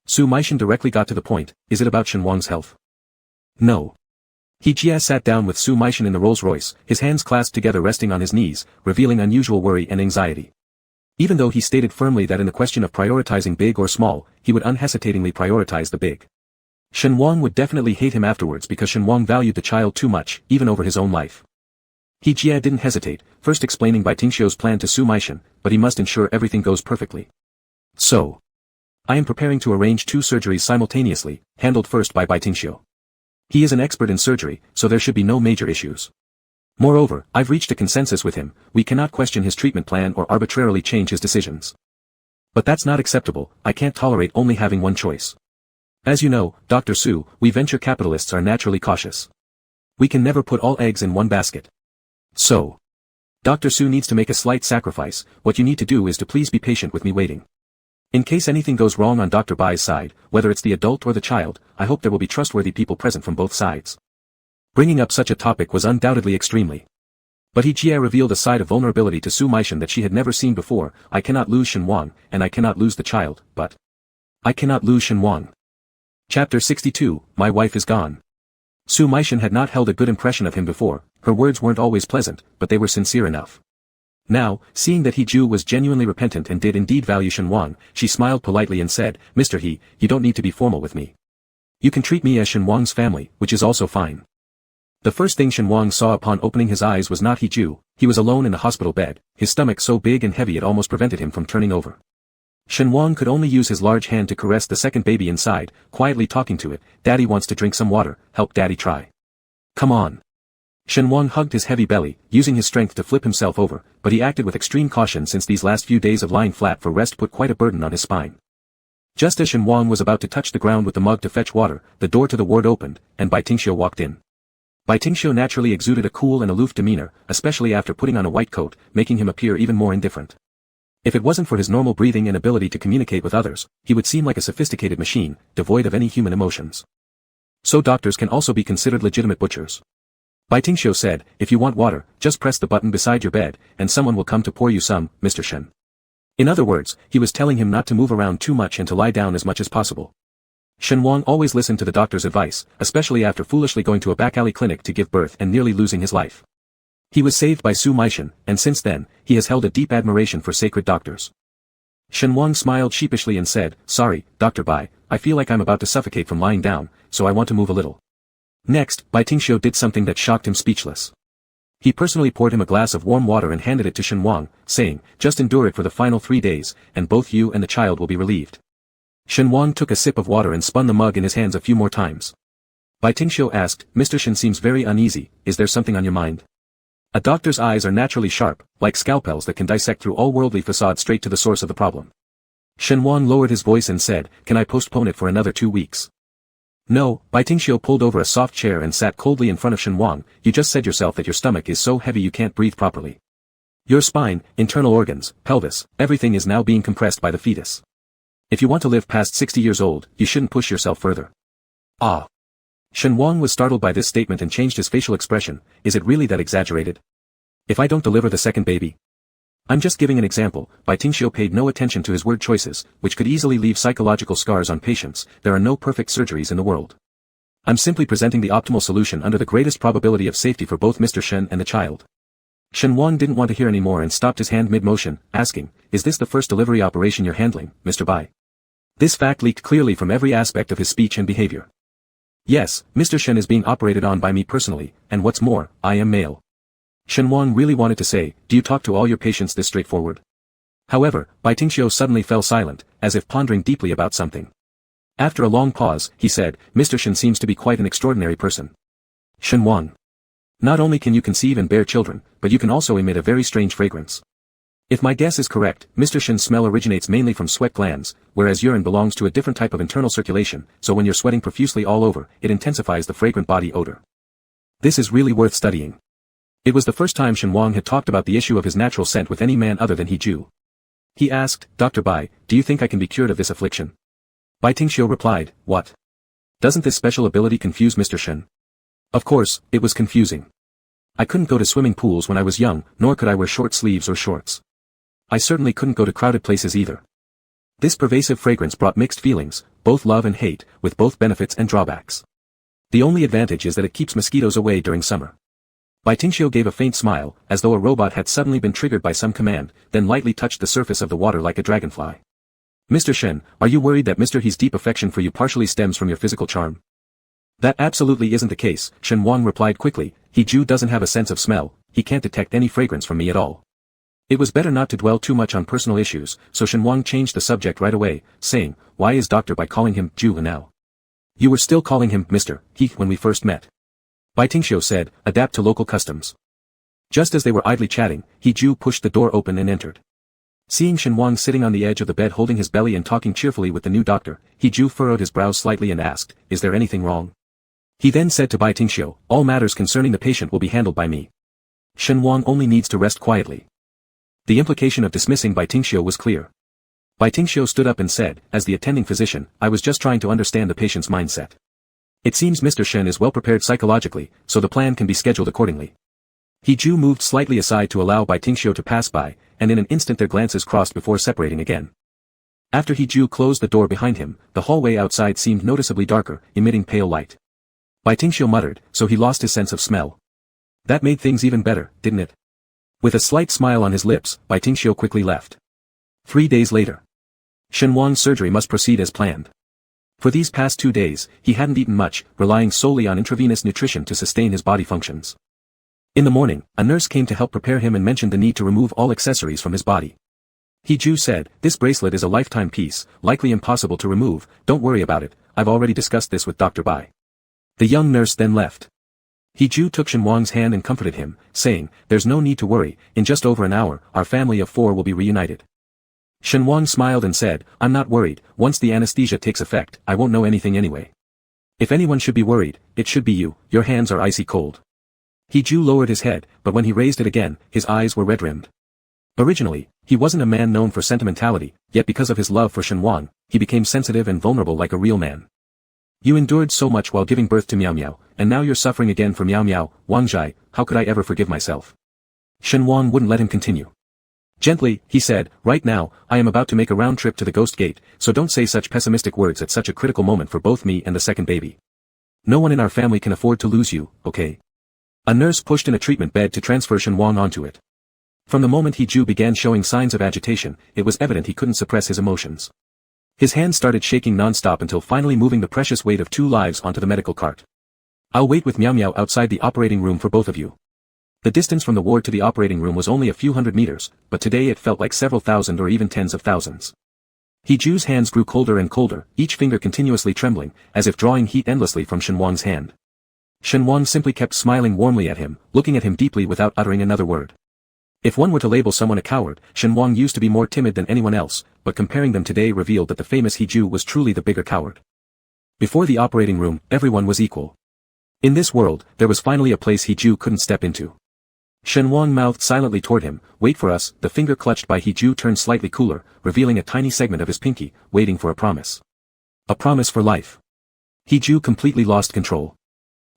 S1: Su Meishan directly got to the point, is it about Shen Wang's health? No. He Jia sat down with Su Meishan in the Rolls-Royce, his hands clasped together resting on his knees, revealing unusual worry and anxiety. Even though he stated firmly that in the question of prioritizing big or small, he would unhesitatingly prioritize the big. Shen Wang would definitely hate him afterwards because Shen Wang valued the child too much, even over his own life. He Jia didn't hesitate, first explaining Bai Tingxiu's plan to Su Meishan, but he must ensure everything goes perfectly. So, I am preparing to arrange 2 surgeries simultaneously, handled first by Bai Tingxiu. He is an expert in surgery, so there should be no major issues. Moreover, I've reached a consensus with him, we cannot question his treatment plan or arbitrarily change his decisions. But that's not acceptable, I can't tolerate only having one choice. As you know, Dr. Su, we venture capitalists are naturally cautious. We can never put all eggs in one basket. So, Dr. Su needs to make a slight sacrifice, what you need to do is to please be patient with me waiting. In case anything goes wrong on Dr. Bai's side, whether it's the adult or the child, I hope there will be trustworthy people present from both sides. Bringing up such a topic was undoubtedly extremely. But He Jia revealed a side of vulnerability to Su Meishan that she had never seen before, I cannot lose Shen Wang, and I cannot lose the child, but I cannot lose Shen Wang. Chapter 62, My Wife is Gone. Su Meishan had not held a good impression of him before, her words weren't always pleasant, but they were sincere enough. Now, seeing that He Ju was genuinely repentant and did indeed value Shen Wang, she smiled politely and said, Mr. He, you don't need to be formal with me. You can treat me as Shen Wang's family, which is also fine. The first thing Shen Wang saw upon opening his eyes was not He Ju, he was alone in the hospital bed, his stomach so big and heavy it almost prevented him from turning over. Shen Wang could only use his large hand to caress the second baby inside, quietly talking to it, Daddy wants to drink some water, help Daddy try. Come on. Shen Wang hugged his heavy belly, using his strength to flip himself over, but he acted with extreme caution since these last few days of lying flat for rest put quite a burden on his spine. Just as Shen Wang was about to touch the ground with the mug to fetch water, the door to the ward opened, and Bai Tingxiu walked in. Bai Tingxiu naturally exuded a cool and aloof demeanor, especially after putting on a white coat, making him appear even more indifferent. If it wasn't for his normal breathing and ability to communicate with others, he would seem like a sophisticated machine, devoid of any human emotions. So doctors can also be considered legitimate butchers. Bai Tingxiu said, if you want water, just press the button beside your bed, and someone will come to pour you some, Mr. Shen. In other words, he was telling him not to move around too much and to lie down as much as possible. Shen Wang always listened to the doctor's advice, especially after foolishly going to a back alley clinic to give birth and nearly losing his life. He was saved by Su Meishan, and since then, he has held a deep admiration for sacred doctors. Shen Wang smiled sheepishly and said, sorry, Dr. Bai, I feel like I'm about to suffocate from lying down, so I want to move a little. Next, Bai Tingxiu did something that shocked him speechless. He personally poured him a glass of warm water and handed it to Shen Wang, saying, just endure it for the final 3 days, and both you and the child will be relieved. Shen Wang took a sip of water and spun the mug in his hands a few more times. Bai Tingxiu asked, Mr. Shen seems very uneasy, is there something on your mind? A doctor's eyes are naturally sharp, like scalpels that can dissect through all worldly facades straight to the source of the problem. Shen Wang lowered his voice and said, can I postpone it for another 2 weeks? No, Bai Tingxiu pulled over a soft chair and sat coldly in front of Shen Wang, you just said yourself that your stomach is so heavy you can't breathe properly. Your spine, internal organs, pelvis, everything is now being compressed by the fetus. If you want to live past 60 years old, you shouldn't push yourself further. Ah. Shen Wang was startled by this statement and changed his facial expression, is it really that exaggerated? If I don't deliver the second baby? I'm just giving an example. Bai Tingxiu paid no attention to his word choices, which could easily leave psychological scars on patients. There are no perfect surgeries in the world. I'm simply presenting the optimal solution under the greatest probability of safety for both Mr. Shen and the child. Shen Wang didn't want to hear any more and stopped his hand mid-motion, asking, is this the first delivery operation you're handling, Mr. Bai? This fact leaked clearly from every aspect of his speech and behavior. Yes, Mr. Shen is being operated on by me personally, and what's more, I am male. Shen Wang really wanted to say, do you talk to all your patients this straightforward? However, Bai Tingxiu suddenly fell silent, as if pondering deeply about something. After a long pause, he said, Mr. Shen seems to be quite an extraordinary person. Shen Wang. Not only can you conceive and bear children, but you can also emit a very strange fragrance. If my guess is correct, Mr. Shen's smell originates mainly from sweat glands, whereas urine belongs to a different type of internal circulation, so when you're sweating profusely all over, it intensifies the fragrant body odor. This is really worth studying. It was the first time Shen Wang had talked about the issue of his natural scent with any man other than He Ju. He asked, Dr. Bai, do you think I can be cured of this affliction? Bai Tingxiu replied, what? Doesn't this special ability confuse Mr. Shen? Of course, it was confusing. I couldn't go to swimming pools when I was young, nor could I wear short sleeves or shorts. I certainly couldn't go to crowded places either. This pervasive fragrance brought mixed feelings, both love and hate, with both benefits and drawbacks. The only advantage is that it keeps mosquitoes away during summer. Bai Tingxiu gave a faint smile, as though a robot had suddenly been triggered by some command, then lightly touched the surface of the water like a dragonfly. Mr. Shen, are you worried that Mr. He's deep affection for you partially stems from your physical charm? That absolutely isn't the case, Shen Wang replied quickly, He Ju doesn't have a sense of smell, he can't detect any fragrance from me at all. It was better not to dwell too much on personal issues, so Shen Wang changed the subject right away, saying, why is Dr. Bai calling him Ju now? You were still calling him Mr. He when we first met. Bai Tingxiu said, adapt to local customs. Just as they were idly chatting, He Ju pushed the door open and entered. Seeing Shen Wang sitting on the edge of the bed holding his belly and talking cheerfully with the new doctor, He Ju furrowed his brows slightly and asked, is there anything wrong? He then said to Bai Tingxiu, all matters concerning the patient will be handled by me. Shen Wang only needs to rest quietly. The implication of dismissing Bai Tingxiu was clear. Bai Tingxiu stood up and said, as the attending physician, I was just trying to understand the patient's mindset. It seems Mr. Shen is well prepared psychologically, so the plan can be scheduled accordingly. He Ju moved slightly aside to allow Bai Tingxiu to pass by, and in an instant their glances crossed before separating again. After He Ju closed the door behind him, the hallway outside seemed noticeably darker, emitting pale light. Bai Tingxiu muttered, so he lost his sense of smell. That made things even better, didn't it? With a slight smile on his lips, Bai Tingxiu quickly left. 3 days later. Shen Wang's surgery must proceed as planned. For these past 2 days, he hadn't eaten much, relying solely on intravenous nutrition to sustain his body functions. In the morning, a nurse came to help prepare him and mentioned the need to remove all accessories from his body. He Ju said, this bracelet is a lifetime piece, likely impossible to remove, don't worry about it, I've already discussed this with Dr. Bai. The young nurse then left. He Ju took Shen Wang's hand and comforted him, saying, there's no need to worry, in just over an hour, our family of 4 will be reunited. Shen Wang smiled and said, I'm not worried, once the anesthesia takes effect, I won't know anything anyway. If anyone should be worried, it should be you, your hands are icy cold. He Ju lowered his head, but when he raised it again, his eyes were red-rimmed. Originally, he wasn't a man known for sentimentality, yet because of his love for Shen Wang, he became sensitive and vulnerable like a real man. You endured so much while giving birth to Miao Miao, and now you're suffering again for Miao Miao, Wang Zhai, how could I ever forgive myself? Shen Wang wouldn't let him continue. Gently, he said, right now, I am about to make a round trip to the Ghost Gate, so don't say such pessimistic words at such a critical moment for both me and the second baby. No one in our family can afford to lose you, okay? A nurse pushed in a treatment bed to transfer Shen Wang onto it. From the moment He Ju began showing signs of agitation, it was evident he couldn't suppress his emotions. His hands started shaking non-stop until finally moving the precious weight of 2 lives onto the medical cart. I'll wait with Miao Miao outside the operating room for both of you. The distance from the ward to the operating room was only a few hundred meters, but today it felt like several thousand or even tens of thousands. Heju's hands grew colder and colder, each finger continuously trembling, as if drawing heat endlessly from Shenhuang's hand. Shenhuang simply kept smiling warmly at him, looking at him deeply without uttering another word. If one were to label someone a coward, Shenhuang used to be more timid than anyone else, but comparing them today revealed that the famous Heju was truly the bigger coward. Before the operating room, everyone was equal. In this world, there was finally a place Heju couldn't step into. Shenhuang mouthed silently toward him, "Wait for us." The finger clutched by Heju turned slightly cooler, revealing a tiny segment of his pinky, waiting for a promise. A promise for life. Heju completely lost control.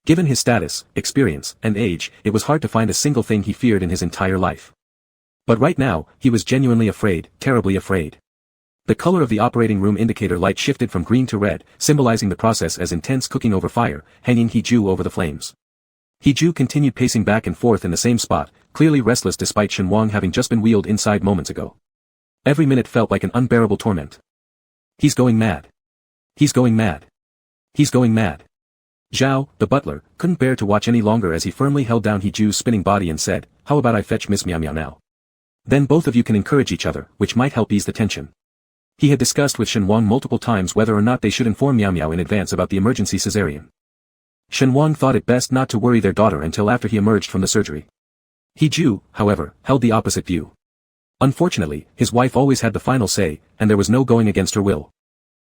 S1: Given his status, experience, and age, it was hard to find a single thing he feared in his entire life. But right now, he was genuinely afraid, terribly afraid. The color of the operating room indicator light shifted from green to red, symbolizing the process as intense cooking over fire, hanging Heju over the flames. Heju continued pacing back and forth in the same spot, clearly restless despite Shenhuang having just been wheeled inside moments ago. Every minute felt like an unbearable torment. He's going mad. He's going mad. He's going mad. Zhao, the butler, couldn't bear to watch any longer as he firmly held down Heju's spinning body and said, "How about I fetch Miss Miao Miao now? Then both of you can encourage each other, which might help ease the tension." He had discussed with Shenhuang multiple times whether or not they should inform Miao Miao in advance about the emergency cesarean. Shenhuang thought it best not to worry their daughter until after he emerged from the surgery. Heju, however, held the opposite view. Unfortunately, his wife always had the final say, and there was no going against her will.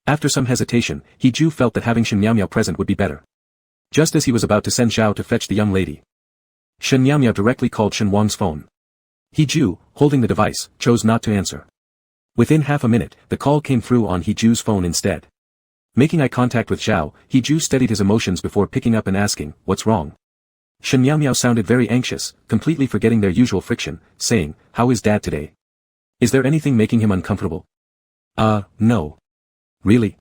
S1: After some hesitation, Heju felt that having Shen Miao Miao present would be better. Just as he was about to send Zhao to fetch the young lady, Shen Miao Miao directly called Shenhuang's phone. Heju, holding the device, chose not to answer. Within half a minute, the call came through on Heju's phone instead. Making eye contact with Zhao, Heju steadied his emotions before picking up and asking, "What's wrong?" Shen Miao Miao sounded very anxious, completely forgetting their usual friction, saying, "How is Dad today? Is there anything making him uncomfortable?" No. Really?"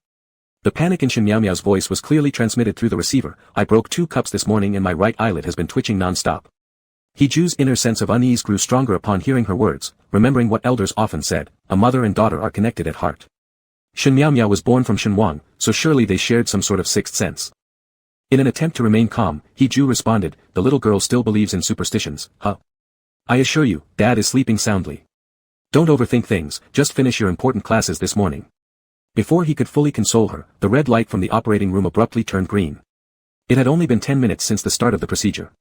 S1: The panic in Shen Miao Miao's voice was clearly transmitted through the receiver. "I broke 2 cups this morning and my right eyelid has been twitching non-stop." Heju's inner sense of unease grew stronger upon hearing her words, remembering what elders often said, a mother and daughter are connected at heart. Shen Miao Miao was born from Shenhuang, so surely they shared some sort of sixth sense. In an attempt to remain calm, Heju responded, "The little girl still believes in superstitions, huh? I assure you, Dad is sleeping soundly. Don't overthink things, just finish your important classes this morning." Before he could fully console her, the red light from the operating room abruptly turned green. It had only been 10 minutes since the start of the procedure.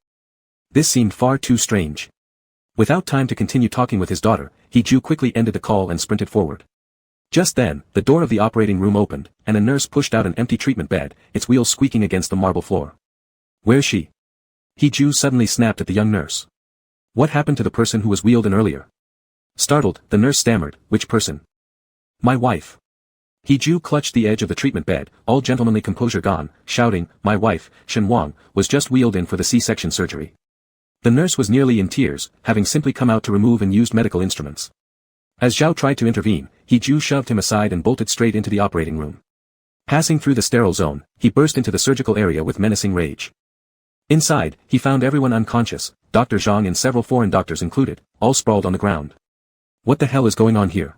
S1: This seemed far too strange. Without time to continue talking with his daughter, Heju quickly ended the call and sprinted forward. Just then, the door of the operating room opened, and a nurse pushed out an empty treatment bed, its wheels squeaking against the marble floor. "Where's she?" Heju suddenly snapped at the young nurse. "What happened to the person who was wheeled in earlier?" Startled, the nurse stammered, "Which person?" "My wife." Heju clutched the edge of the treatment bed, all gentlemanly composure gone, shouting, "My wife, Shenhuang, was just wheeled in for the C-section surgery." The nurse was nearly in tears, having simply come out to remove and used medical instruments. As Zhao tried to intervene, Heju shoved him aside and bolted straight into the operating room. Passing through the sterile zone, he burst into the surgical area with menacing rage. Inside, he found everyone unconscious, Dr. Zhang and several foreign doctors included, all sprawled on the ground. What the hell is going on here?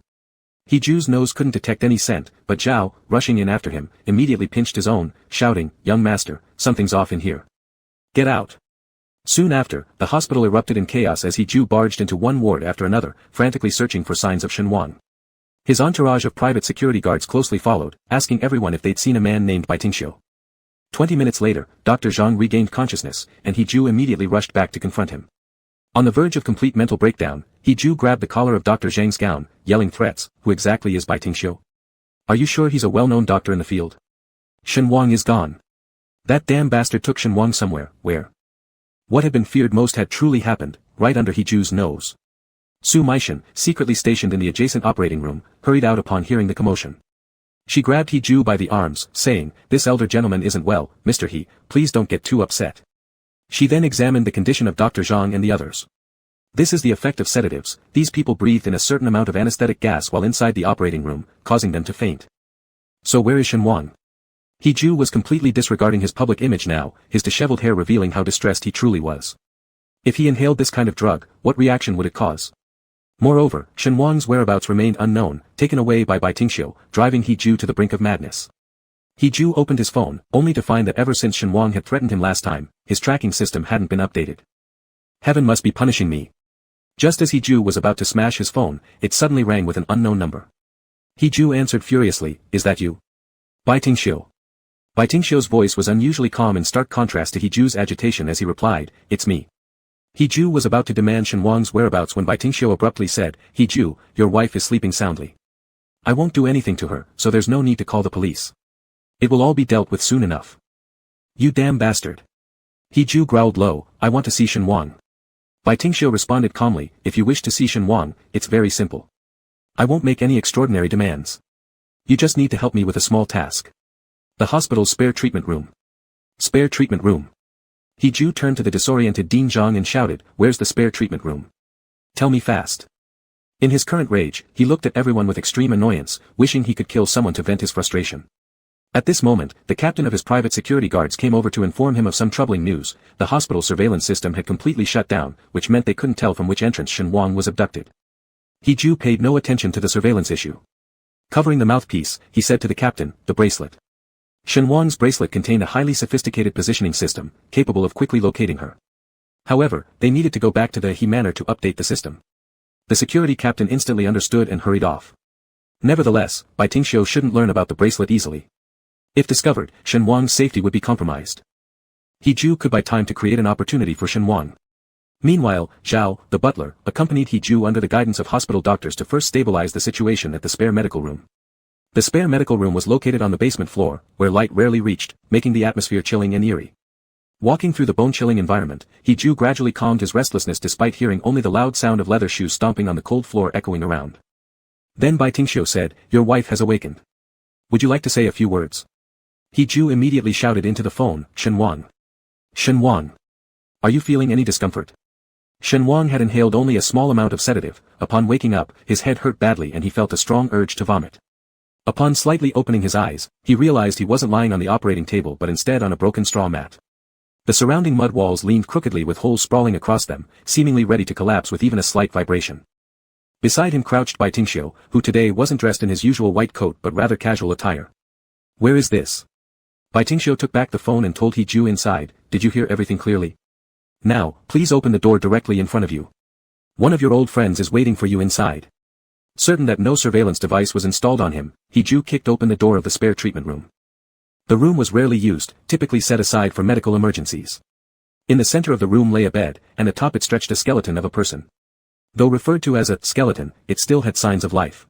S1: Heju's nose couldn't detect any scent, but Zhao, rushing in after him, immediately pinched his own, shouting, "Young master, something's off in here. Get out." Soon after, the hospital erupted in chaos as Heju barged into one ward after another, frantically searching for signs of Shenhuang. His entourage of private security guards closely followed, asking everyone if they'd seen a man named Baitingxiu. 20 minutes later, Dr. Zhang regained consciousness, and Heju immediately rushed back to confront him. On the verge of complete mental breakdown, Heju grabbed the collar of Dr. Zhang's gown, yelling threats, "Who exactly is Baitingxiu? Are you sure he's a well-known doctor in the field? Shenhuang is gone. That damn bastard took Shenhuang somewhere, where?" What had been feared most had truly happened, right under Heju's nose. Su Meishan, secretly stationed in the adjacent operating room, hurried out upon hearing the commotion. She grabbed Heju by the arms, saying, "This elder gentleman isn't well, Mr. He, please don't get too upset." She then examined the condition of Dr. Zhang and the others. This is the effect of sedatives. These people breathed in a certain amount of anesthetic gas while inside the operating room, causing them to faint. So where is Shenhuang? Heju was completely disregarding his public image now, his disheveled hair revealing how distressed he truly was. If he inhaled this kind of drug, what reaction would it cause? Moreover, Shenhuang's whereabouts remained unknown, taken away by Baitingxiu, driving Heju to the brink of madness. Heju opened his phone, only to find that ever since Shenhuang had threatened him last time, his tracking system hadn't been updated. Heaven must be punishing me. Just as He-ju was about to smash his phone, it suddenly rang with an unknown number. He-ju answered furiously, "Is that you?" Bai Tingxiu. Bai Tingxiu's voice was unusually calm in stark contrast to He-ju's agitation as he replied, "It's me." He-ju was about to demand Shen Wang's whereabouts when Bai Tingxiu abruptly said, "He-ju, your wife is sleeping soundly. I won't do anything to her, so there's no need to call the police. It will all be dealt with soon enough." "You damn bastard." He-ju growled low, "I want to see Shen Wang." Bai Tingxiu responded calmly, "If you wish to see Shen Wang, it's very simple. I won't make any extraordinary demands. You just need to help me with a small task. The hospital's spare treatment room." Spare treatment room. He-ju turned to the disoriented Dian Zhang and shouted, "Where's the spare treatment room? Tell me fast." In his current rage, he looked at everyone with extreme annoyance, wishing he could kill someone to vent his frustration. At this moment, the captain of his private security guards came over to inform him of some troubling news. The hospital surveillance system had completely shut down, which meant they couldn't tell from which entrance Shen Wang was abducted. He-ju paid no attention to the surveillance issue. Covering the mouthpiece, he said to the captain, "The bracelet." Shen Wang's bracelet contained a highly sophisticated positioning system, capable of quickly locating her. However, they needed to go back to the He Manor to update the system. The security captain instantly understood and hurried off. Nevertheless, Bai Tingxiu shouldn't learn about the bracelet easily. If discovered, Shen Wang's safety would be compromised. He-ju could buy time to create an opportunity for Shen Wang. Meanwhile, Zhao, the butler, accompanied He-ju under the guidance of hospital doctors to first stabilize the situation at the spare medical room. The spare medical room was located on the basement floor, where light rarely reached, making the atmosphere chilling and eerie. Walking through the bone-chilling environment, He-ju gradually calmed his restlessness despite hearing only the loud sound of leather shoes stomping on the cold floor echoing around. Then Bai Tingxiu said, "Your wife has awakened. Would you like to say a few words?" He-ju immediately shouted into the phone, "Shen Wang. Shen Wang. Are you feeling any discomfort?" Shen Wang had inhaled only a small amount of sedative. Upon waking up, his head hurt badly and he felt a strong urge to vomit. Upon slightly opening his eyes, he realized he wasn't lying on the operating table but instead on a broken straw mat. The surrounding mud walls leaned crookedly with holes sprawling across them, seemingly ready to collapse with even a slight vibration. Beside him crouched Bai Tingxiu, who today wasn't dressed in his usual white coat but rather casual attire. "Where is this?" Bai Tingxiu took back the phone and told He-ju inside, "Did you hear everything clearly? Now, please open the door directly in front of you. One of your old friends is waiting for you inside." Certain that no surveillance device was installed on him, He-ju kicked open the door of the spare treatment room. The room was rarely used, typically set aside for medical emergencies. In the center of the room lay a bed, and atop it stretched a skeleton of a person. Though referred to as a skeleton, it still had signs of life.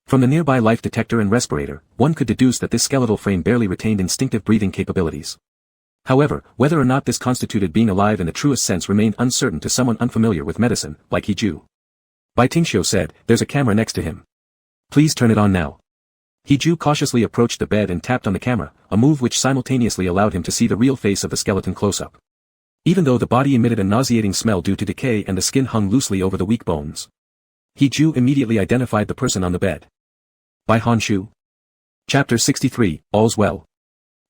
S1: From the nearby life detector and respirator, one could deduce that this skeletal frame barely retained instinctive breathing capabilities. However, whether or not this constituted being alive in the truest sense remained uncertain to someone unfamiliar with medicine, like He-ju. Bai Tingxiu said, "There's a camera next to him. Please turn it on now." He-ju cautiously approached the bed and tapped on the camera, a move which simultaneously allowed him to see the real face of the skeleton close-up. Even though the body emitted a nauseating smell due to decay and the skin hung loosely over the weak bones, He-ju immediately identified the person on the bed. Bai Honshu. Chapter 63, All's Well.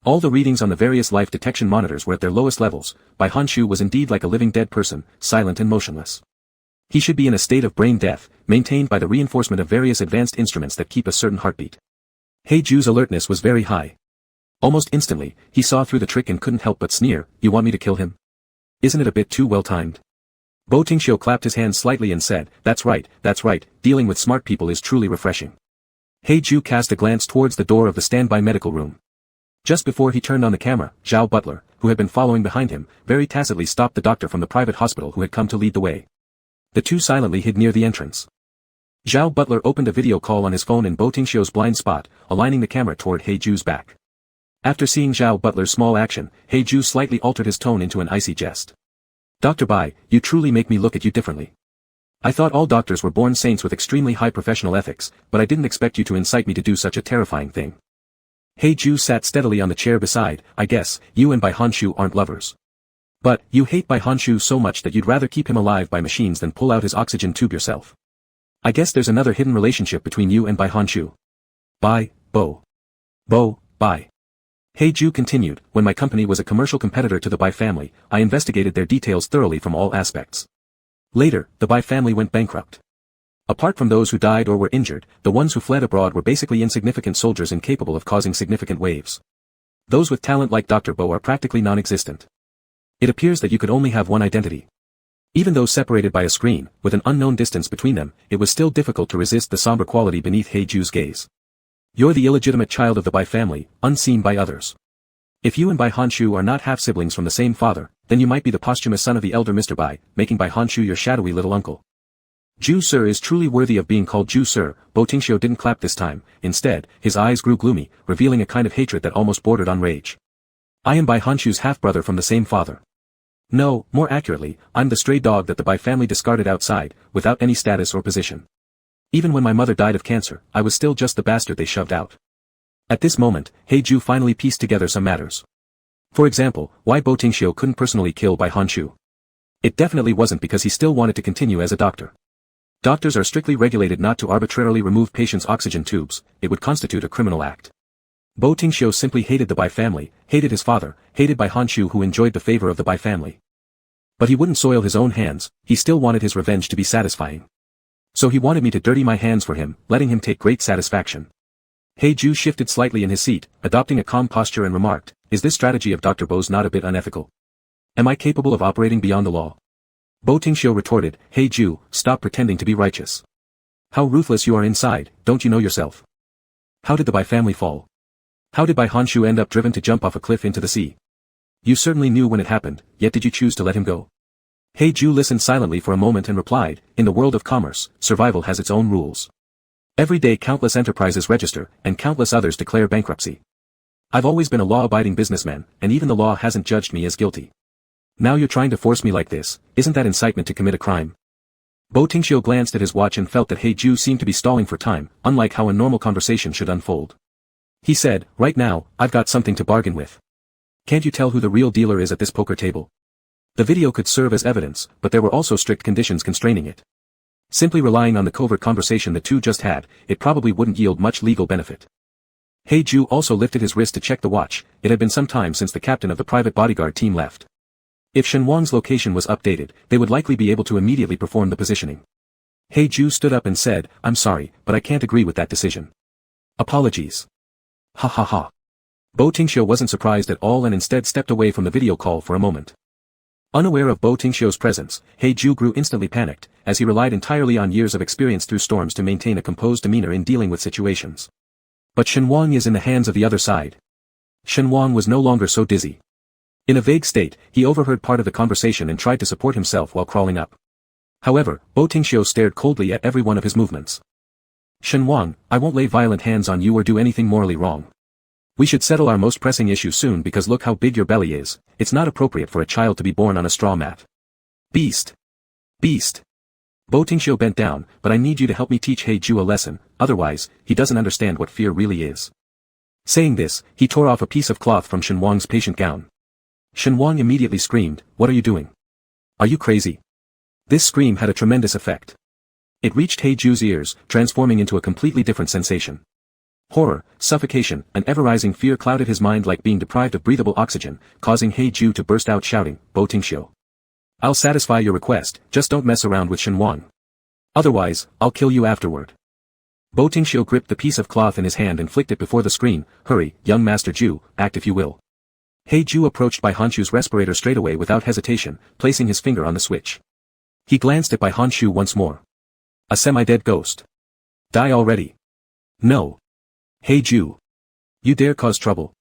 S1: All the readings on the various life detection monitors were at their lowest levels. Bai Honshu was indeed like a living dead person, silent and motionless. He should be in a state of brain death, maintained by the reinforcement of various advanced instruments that keep a certain heartbeat. He-ju's alertness was very high. Almost instantly, he saw through the trick and couldn't help but sneer, "You want me to kill him? Isn't it a bit too well timed?" Bai Tingxiu clapped his hands slightly and said, that's right, dealing with smart people is truly refreshing." He-ju cast a glance towards the door of the standby medical room. Just before he turned on the camera, Zhao Butler, who had been following behind him, very tacitly stopped the doctor from the private hospital who had come to lead the way. The two silently hid near the entrance. Zhao Butler opened a video call on his phone in Bai Tingxiu's blind spot, aligning the camera toward He-ju's back. After seeing Zhao Butler's small action, He-ju slightly altered his tone into an icy jest. "Dr. Bai, you truly make me look at you differently. I thought all doctors were born saints with extremely high professional ethics, but I didn't expect you to incite me to do such a terrifying thing." He-ju sat steadily on the chair beside. "I guess, you and Bai Honshu aren't lovers. But, you hate Bai Honshu so much that you'd rather keep him alive by machines than pull out his oxygen tube yourself. I guess there's another hidden relationship between you and Bai Honshu." Bai. He-ju continued, "When my company was a commercial competitor to the Bai family, I investigated their details thoroughly from all aspects. Later, the Bai family went bankrupt. Apart from those who died or were injured, the ones who fled abroad were basically insignificant soldiers incapable of causing significant waves. Those with talent like Dr. Bo are practically non-existent. It appears that you could only have one identity. Even though separated by a screen, with an unknown distance between them, it was still difficult to resist the somber quality beneath Hei-Ju's gaze. You're the illegitimate child of the Bai family, unseen by others. If you and Bai Honshu are not half-siblings from the same father, then you might be the posthumous son of the elder Mr. Bai, making Bai Honshu your shadowy little uncle. Ju Sir is truly worthy of being called Ju Sir. Bo Tingxiu didn't clap this time. Instead, his eyes grew gloomy, revealing a kind of hatred that almost bordered on rage. I am Bai Honshu's half-brother from the same father. No, more accurately, I'm the stray dog that the Bai family discarded outside, without any status or position. Even when my mother died of cancer, I was still just the bastard they shoved out. At this moment, Hei-Ju finally pieced together some matters. For example, why Bo Tingxiu couldn't personally kill Bai Honshu. It definitely wasn't because he still wanted to continue as a doctor. Doctors are strictly regulated not to arbitrarily remove patients' oxygen tubes. It would constitute a criminal act. Bo Tingxiu simply hated the Bai family, hated his father, hated Bai Honshu who enjoyed the favor of the Bai family. But he wouldn't soil his own hands, he still wanted his revenge to be satisfying. So he wanted me to dirty my hands for him, letting him take great satisfaction. Hei-Ju shifted slightly in his seat, adopting a calm posture and remarked, is this strategy of Dr. Bo's not a bit unethical? Am I capable of operating beyond the law? Bo Tingxiu retorted, Hei-Ju, stop pretending to be righteous. How ruthless you are inside, don't you know yourself? How did the Bai family fall? How did Bai Honshu end up driven to jump off a cliff into the sea? You certainly knew when it happened, yet did you choose to let him go? Hei-Ju listened silently for a moment and replied, in the world of commerce, survival has its own rules. Every day countless enterprises register, and countless others declare bankruptcy. I've always been a law-abiding businessman, and even the law hasn't judged me as guilty. Now you're trying to force me like this, isn't that incitement to commit a crime? Bo Tingxiu glanced at his watch and felt that Hei-Ju seemed to be stalling for time, unlike how a normal conversation should unfold. He said, right now, I've got something to bargain with. Can't you tell who the real dealer is at this poker table? The video could serve as evidence, but there were also strict conditions constraining it. Simply relying on the covert conversation the two just had, it probably wouldn't yield much legal benefit. Hei-Ju also lifted his wrist to check the watch. It had been some time since the captain of the private bodyguard team left. If Shen Wang's location was updated, they would likely be able to immediately perform the positioning. Hei-Ju stood up and said, I'm sorry, but I can't agree with that decision. Apologies. Ha ha ha. Bo Tingxiu wasn't surprised at all and instead stepped away from the video call for a moment. Unaware of Bo Tingxiu's presence, Hei-Ju grew instantly panicked, as he relied entirely on years of experience through storms to maintain a composed demeanor in dealing with situations. But Shen Wang is in the hands of the other side. Shen Wang was no longer so dizzy. In a vague state, he overheard part of the conversation and tried to support himself while crawling up. However, Bo Tingxiu stared coldly at every one of his movements. Shen Wang, I won't lay violent hands on you or do anything morally wrong. We should settle our most pressing issue soon because look how big your belly is. It's not appropriate for a child to be born on a straw mat. Beast. Beast. Bo Tingxiu bent down, but I need you to help me teach Hei-Ju a lesson, otherwise, he doesn't understand what fear really is. Saying this, he tore off a piece of cloth from Shen Wang's patient gown. Shen Wang immediately screamed, what are you doing? Are you crazy? This scream had a tremendous effect. It reached Hei-Ju's ears, transforming into a completely different sensation. Horror, suffocation, and ever-rising fear clouded his mind like being deprived of breathable oxygen, causing Hei-Ju to burst out shouting, Bo Tingxiu. I'll satisfy your request, just don't mess around with Shen Wang. Otherwise, I'll kill you afterward. Bo Tingxiu gripped the piece of cloth in his hand and flicked it before the screen, hurry, young Master Ju, act if you will. Hei-Ju approached Bai Honshu's respirator straightaway without hesitation, placing his finger on the switch. He glanced at Bai Honshu once more. A semi-dead ghost. Die already. No. Hei-Ju. You dare cause trouble.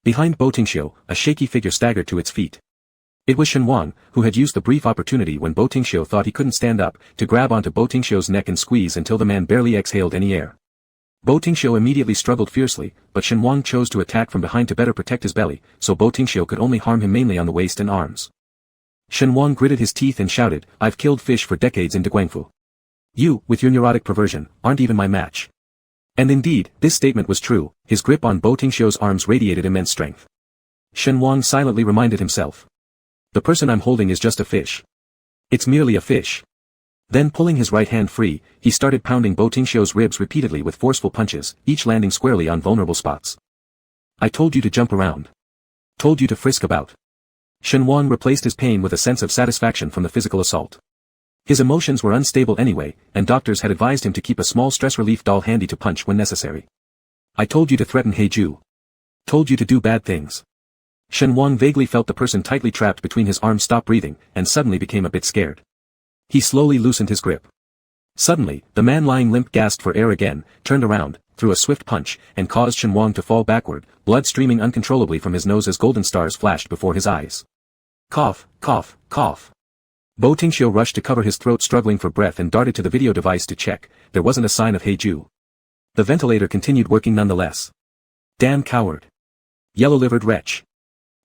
S1: Behind Bo Tingxiu, a shaky figure staggered to its feet. It was Shen Wang, who had used the brief opportunity when Bo Tingxiu thought he couldn't stand up, to grab onto Bo Tingxiu's neck and squeeze until the man barely exhaled any air. Bo Tingxiu immediately struggled fiercely, but Shen Wang chose to attack from behind to better protect his belly, so Bo Tingxiu could only harm him mainly on the waist and arms. Shen Wang gritted his teeth and shouted, I've killed fish for decades in Deguangfu. You, with your neurotic perversion, aren't even my match. And indeed, this statement was true. His grip on Bo Tingxiu's arms radiated immense strength. Shen Wang silently reminded himself. The person I'm holding is just a fish. It's merely a fish. Then pulling his right hand free, he started pounding Bo Tingxiu's ribs repeatedly with forceful punches, each landing squarely on vulnerable spots. I told you to jump around. Told you to frisk about. Shen Wang replaced his pain with a sense of satisfaction from the physical assault. His emotions were unstable anyway, and doctors had advised him to keep a small stress relief doll handy to punch when necessary. I told you to threaten Hei-Ju. Told you to do bad things. Shen Wang vaguely felt the person tightly trapped between his arms stop breathing, and suddenly became a bit scared. He slowly loosened his grip. Suddenly, the man lying limp gasped for air again, turned around, threw a swift punch, and caused Shen Wang to fall backward, blood streaming uncontrollably from his nose as golden stars flashed before his eyes. Cough, cough, cough. Bo Tingxiu rushed to cover his throat, struggling for breath, and darted to the video device to check. There wasn't a sign of Heiju. The ventilator continued working nonetheless. Damn coward. Yellow-livered wretch.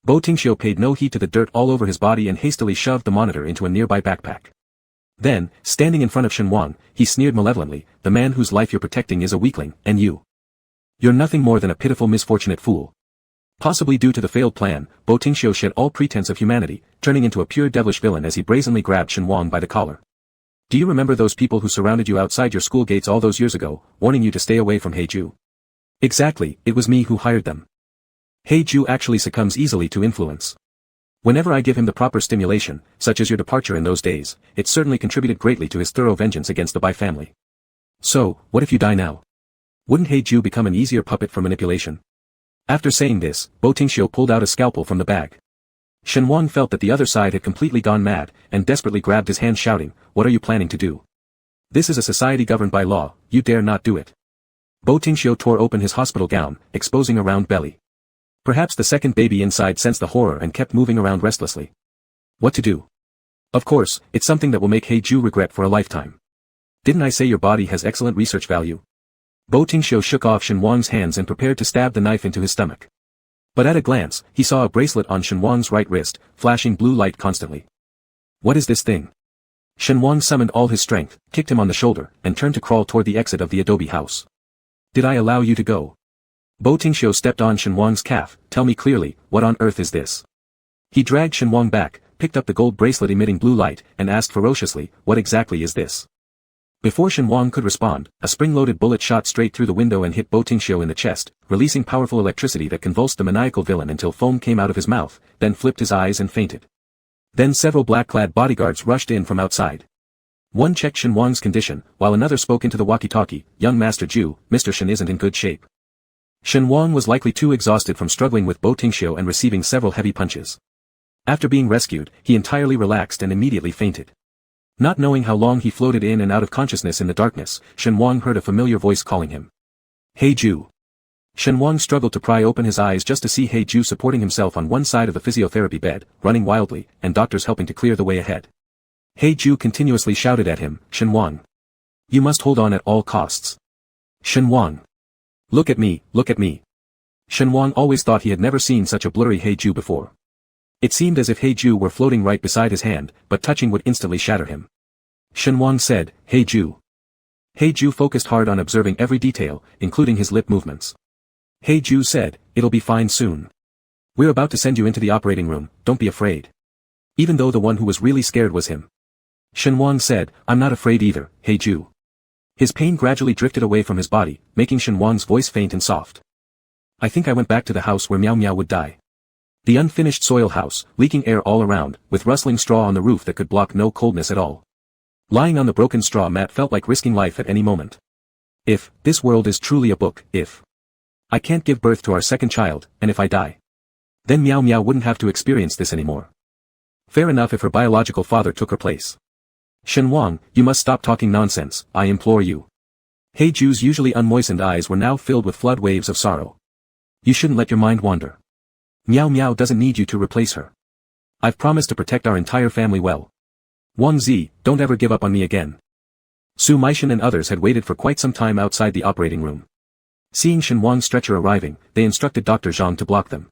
S1: Bo Tingxiu paid no heed to the dirt all over his body and hastily shoved the monitor into a nearby backpack. Then, standing in front of Shen Wang, he sneered malevolently, "The man whose life you're protecting is a weakling, and you're nothing more than a pitiful misfortunate fool." Possibly due to the failed plan, Bo Tingxiu shed all pretense of humanity, turning into a pure devilish villain as he brazenly grabbed Shen Wang by the collar. "Do you remember those people who surrounded you outside your school gates all those years ago, warning you to stay away from Heiju? Exactly, it was me who hired them. Heiju actually succumbs easily to influence. Whenever I give him the proper stimulation, such as your departure in those days, it certainly contributed greatly to his thorough vengeance against the Bai family. So, what if you die now? Wouldn't Heiju become an easier puppet for manipulation?" After saying this, Bo Tingxiu pulled out a scalpel from the bag. Shen Wang felt that the other side had completely gone mad, and desperately grabbed his hand, shouting, "What are you planning to do? This is a society governed by law, you dare not do it." Bo Tingxiu tore open his hospital gown, exposing a round belly. Perhaps the second baby inside sensed the horror and kept moving around restlessly. What to do? Of course, it's something that will make Heiju regret for a lifetime. Didn't I say your body has excellent research value? Bo Tingxiu shook off Shen Wang's hands and prepared to stab the knife into his stomach. But at a glance, he saw a bracelet on Shen Wang's right wrist, flashing blue light constantly. What is this thing? Shen Wang summoned all his strength, kicked him on the shoulder, and turned to crawl toward the exit of the adobe house. Did I allow you to go? Bo Tingxiu stepped on Shen Wang's calf. Tell me clearly, what on earth is this? He dragged Shen Wang back, picked up the gold bracelet emitting blue light, and asked ferociously, what exactly is this? Before Shen Wang could respond, a spring-loaded bullet shot straight through the window and hit Bo Tingxiu in the chest, releasing powerful electricity that convulsed the maniacal villain until foam came out of his mouth, then flipped his eyes and fainted. Then several black-clad bodyguards rushed in from outside. One checked Shen Wang's condition, while another spoke into the walkie-talkie, "Young Master Ju, Mr. Shen isn't in good shape." Shen Wang was likely too exhausted from struggling with Bo Tingxiu and receiving several heavy punches. After being rescued, he entirely relaxed and immediately fainted. Not knowing how long he floated in and out of consciousness in the darkness, Shen Wang heard a familiar voice calling him. Heiju. Shen Wang struggled to pry open his eyes just to see Heiju supporting himself on one side of the physiotherapy bed, running wildly, and doctors helping to clear the way ahead. Heiju continuously shouted at him, "Shen Wang. You must hold on at all costs. Shen Wang. Look at me, look at me." Shen Wang always thought he had never seen such a blurry Heiju before. It seemed as if Heiju were floating right beside his hand, but touching would instantly shatter him. Shen Wang said, "Heiju." Heiju focused hard on observing every detail, including his lip movements. Heiju said, "It'll be fine soon. We're about to send you into the operating room, don't be afraid." Even though the one who was really scared was him. Shen Wang said, "I'm not afraid either, Heiju." His pain gradually drifted away from his body, making Shen Wang's voice faint and soft. "I think I went back to the house where Miao Miao would die. The unfinished soil house, leaking air all around, with rustling straw on the roof that could block no coldness at all. Lying on the broken straw mat felt like risking life at any moment. If this world is truly a book, if I can't give birth to our second child, and if I die, then Miao Miao wouldn't have to experience this anymore. Fair enough if her biological father took her place. Shen Wang, you must stop talking nonsense, I implore you." Heiju's usually unmoistened eyes were now filled with flood waves of sorrow. "You shouldn't let your mind wander. Miao Miao doesn't need you to replace her. I've promised to protect our entire family well. Wang Zi, don't ever give up on me again." Su Meishan and others had waited for quite some time outside the operating room. Seeing Shen Wang's stretcher arriving, they instructed Dr. Zhang to block them.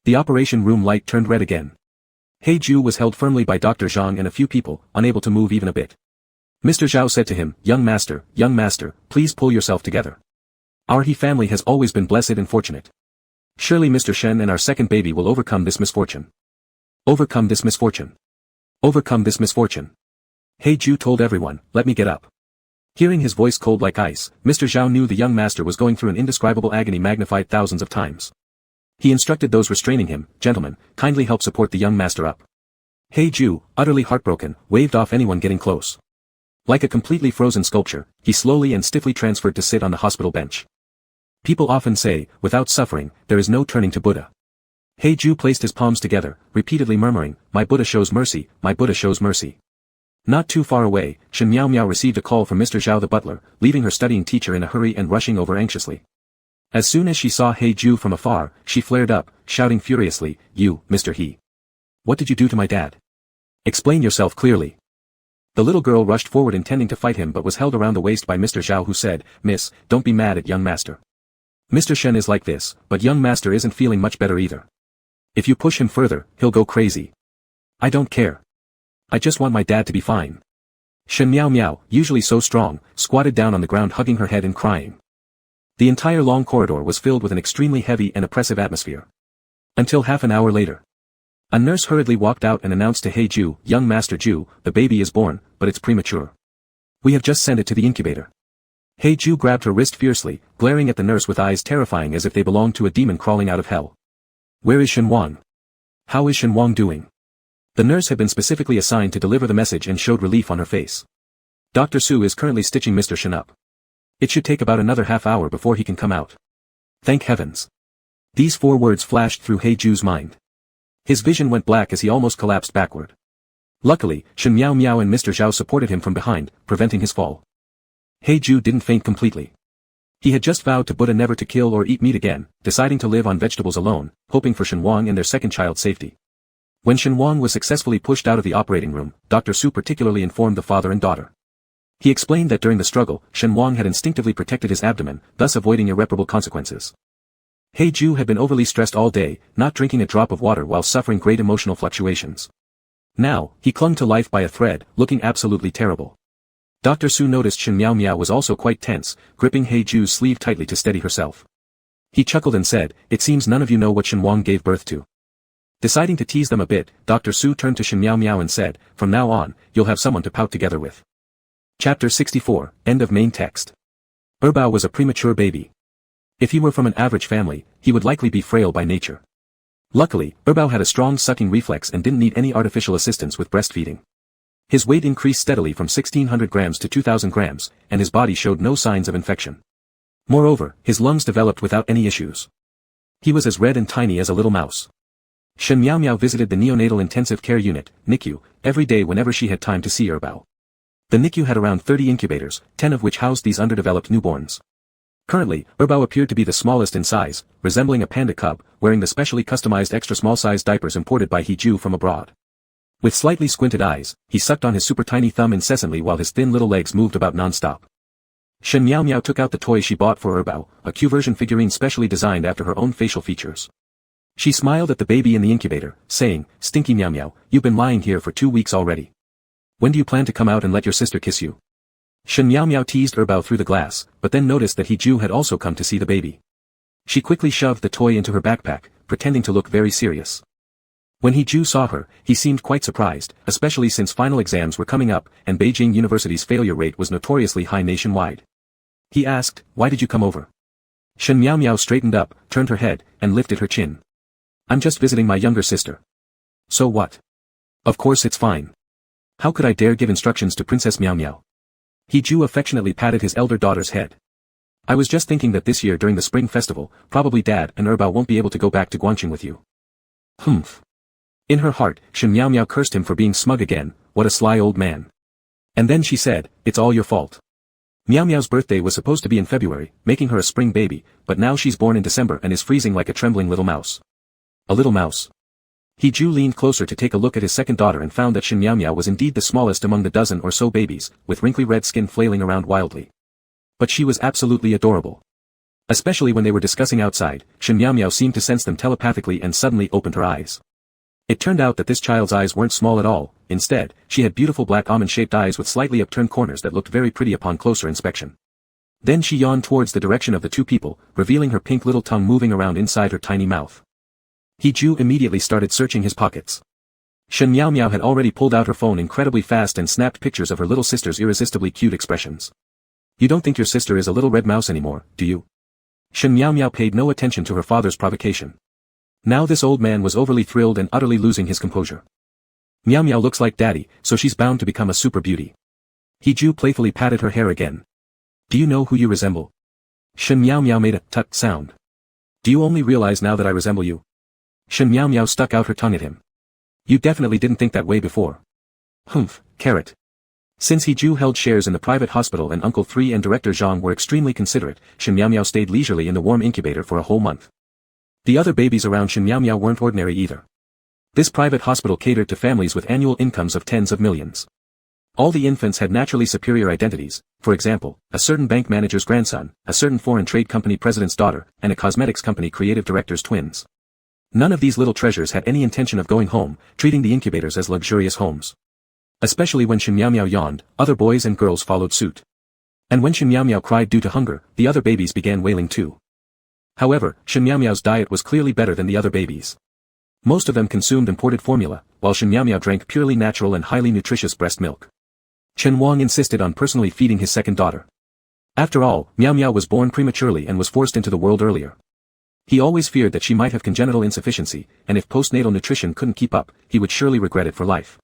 S1: The operation room light turned red again. Heiju was held firmly by Dr. Zhang and a few people, unable to move even a bit. Mr. Zhao said to him, young master, please pull yourself together. Our He family has always been blessed and fortunate. Surely Mr. Shen and our second baby will overcome this misfortune. Overcome this misfortune. Overcome this misfortune. Heiju told everyone, let me get up. Hearing his voice cold like ice, Mr. Zhao knew the young master was going through an indescribable agony magnified thousands of times. He instructed those restraining him, gentlemen, kindly help support the young master up. Heiju, utterly heartbroken, waved off anyone getting close. Like a completely frozen sculpture, he slowly and stiffly transferred to sit on the hospital bench. People often say, without suffering, there is no turning to Buddha. Heiju placed his palms together, repeatedly murmuring, my Buddha shows mercy, my Buddha shows mercy. Not too far away, Shen Miao Miao received a call from Mr. Zhao the butler, leaving her studying teacher in a hurry and rushing over anxiously. As soon as she saw He Ju from afar, she flared up, shouting furiously, "You, Mr. He. What did you do to my dad? Explain yourself clearly." The little girl rushed forward intending to fight him but was held around the waist by Mr. Zhao, who said, "Miss, don't be mad at young master. Mr. Shen is like this, but young master isn't feeling much better either. If you push him further, he'll go crazy. I don't care. I just want my dad to be fine." Shen Miao Miao, usually so strong, squatted down on the ground hugging her head and crying. The entire long corridor was filled with an extremely heavy and oppressive atmosphere. Until half an hour later. A nurse hurriedly walked out and announced to He Ju, "Young Master Ju, the baby is born, but it's premature. We have just sent it to the incubator." He Ju grabbed her wrist fiercely, glaring at the nurse with eyes terrifying as if they belonged to a demon crawling out of hell. "Where is Shen Wang? How is Shen Wang doing?" The nurse had been specifically assigned to deliver the message and showed relief on her face. "Dr. Su is currently stitching Mr. Shen up. It should take about another half hour before he can come out. Thank heavens." These 4 words flashed through He Ju's mind. His vision went black as he almost collapsed backward. Luckily, Shen Miao Miao and Mr. Zhao supported him from behind, preventing his fall. He Ju didn't faint completely. He had just vowed to Buddha never to kill or eat meat again, deciding to live on vegetables alone, hoping for Shen Wang and their second child's safety. When Shen Wang was successfully pushed out of the operating room, Dr. Su particularly informed the father and daughter. He explained that during the struggle, Shen Wang had instinctively protected his abdomen, thus avoiding irreparable consequences. He Ju had been overly stressed all day, not drinking a drop of water while suffering great emotional fluctuations. Now, he clung to life by a thread, looking absolutely terrible. Dr. Su noticed Shen Miao Miao was also quite tense, gripping He Ju's sleeve tightly to steady herself. He chuckled and said, "It seems none of you know what Shen Wang gave birth to." Deciding to tease them a bit, Dr. Su turned to Shen Miao Miao and said, "From now on, you'll have someone to pout together with." Chapter 64, End of main text. Erbao was a premature baby. If he were from an average family, he would likely be frail by nature. Luckily, Erbao had a strong sucking reflex and didn't need any artificial assistance with breastfeeding. His weight increased steadily from 1,600 grams to 2,000 grams, and his body showed no signs of infection. Moreover, his lungs developed without any issues. He was as red and tiny as a little mouse. Shen Miao Miao visited the neonatal intensive care unit, NICU, every day whenever she had time to see Erbao. The NICU had around 30 incubators, 10 of which housed these underdeveloped newborns. Currently, Erbao appeared to be the smallest in size, resembling a panda cub, wearing the specially customized extra small-sized diapers imported by He Ju from abroad. With slightly squinted eyes, he sucked on his super tiny thumb incessantly while his thin little legs moved about non-stop. Shen Miao Miao took out the toy she bought for Erbao, a Q-version figurine specially designed after her own facial features. She smiled at the baby in the incubator, saying, "Stinky Miao Miao, you've been lying here for 2 weeks already. When do you plan to come out and let your sister kiss you?" Shen Miao Miao teased Erbao through the glass, but then noticed that He Ju had also come to see the baby. She quickly shoved the toy into her backpack, pretending to look very serious. When He Ju saw her, he seemed quite surprised, especially since final exams were coming up, and Beijing University's failure rate was notoriously high nationwide. He asked, "Why did you come over?" Shen Miao Miao straightened up, turned her head, and lifted her chin. "I'm just visiting my younger sister." "So what? Of course it's fine. How could I dare give instructions to Princess Miao Miao?" He Ju affectionately patted his elder daughter's head. "I was just thinking that this year during the spring festival, probably Dad and Erbao won't be able to go back to Guangqing with you." Humph. In her heart, Shen Miao Miao cursed him for being smug again, what a sly old man. And then she said, "It's all your fault. Miao Miao's birthday was supposed to be in February, making her a spring baby, but now she's born in December and is freezing like a trembling little mouse." A little mouse. He Ju leaned closer to take a look at his second daughter and found that Shen Miao Miao was indeed the smallest among the dozen or so babies, with wrinkly red skin flailing around wildly. But she was absolutely adorable. Especially when they were discussing outside, Shen Miao Miao seemed to sense them telepathically and suddenly opened her eyes. It turned out that this child's eyes weren't small at all, instead, she had beautiful black almond-shaped eyes with slightly upturned corners that looked very pretty upon closer inspection. Then she yawned towards the direction of the two people, revealing her pink little tongue moving around inside her tiny mouth. He Ju immediately started searching his pockets. Shen Miao Miao had already pulled out her phone incredibly fast and snapped pictures of her little sister's irresistibly cute expressions. "You don't think your sister is a little red mouse anymore, do you?" Shen Miao Miao paid no attention to her father's provocation. Now this old man was overly thrilled and utterly losing his composure. "Miao Miao looks like daddy, so she's bound to become a super beauty." He Ju playfully patted her hair again. "Do you know who you resemble?" Shen Miao Miao made a tut sound. "Do you only realize now that I resemble you?" Shen Miao Miao stuck out her tongue at him. "You definitely didn't think that way before." "Humph, carrot. Since He-ju held shares in the private hospital and Uncle 3 and Director Zhang were extremely considerate, Shen Miao stayed leisurely in the warm incubator for a whole month. The other babies around Shen Miao weren't ordinary either. This private hospital catered to families with annual incomes of tens of millions. All the infants had naturally superior identities, for example, a certain bank manager's grandson, a certain foreign trade company president's daughter, and a cosmetics company creative director's twins. None of these little treasures had any intention of going home, treating the incubators as luxurious homes. Especially when Shen Miao yawned, other boys and girls followed suit. And when Shen Miao cried due to hunger, the other babies began wailing too. However, Shen Miao's diet was clearly better than the other babies. Most of them consumed imported formula, while Shen Miao drank purely natural and highly nutritious breast milk. Chen Wang insisted on personally feeding his second daughter. After all, Miao was born prematurely and was forced into the world earlier. He always feared that she might have congenital insufficiency, and if postnatal nutrition couldn't keep up, he would surely regret it for life.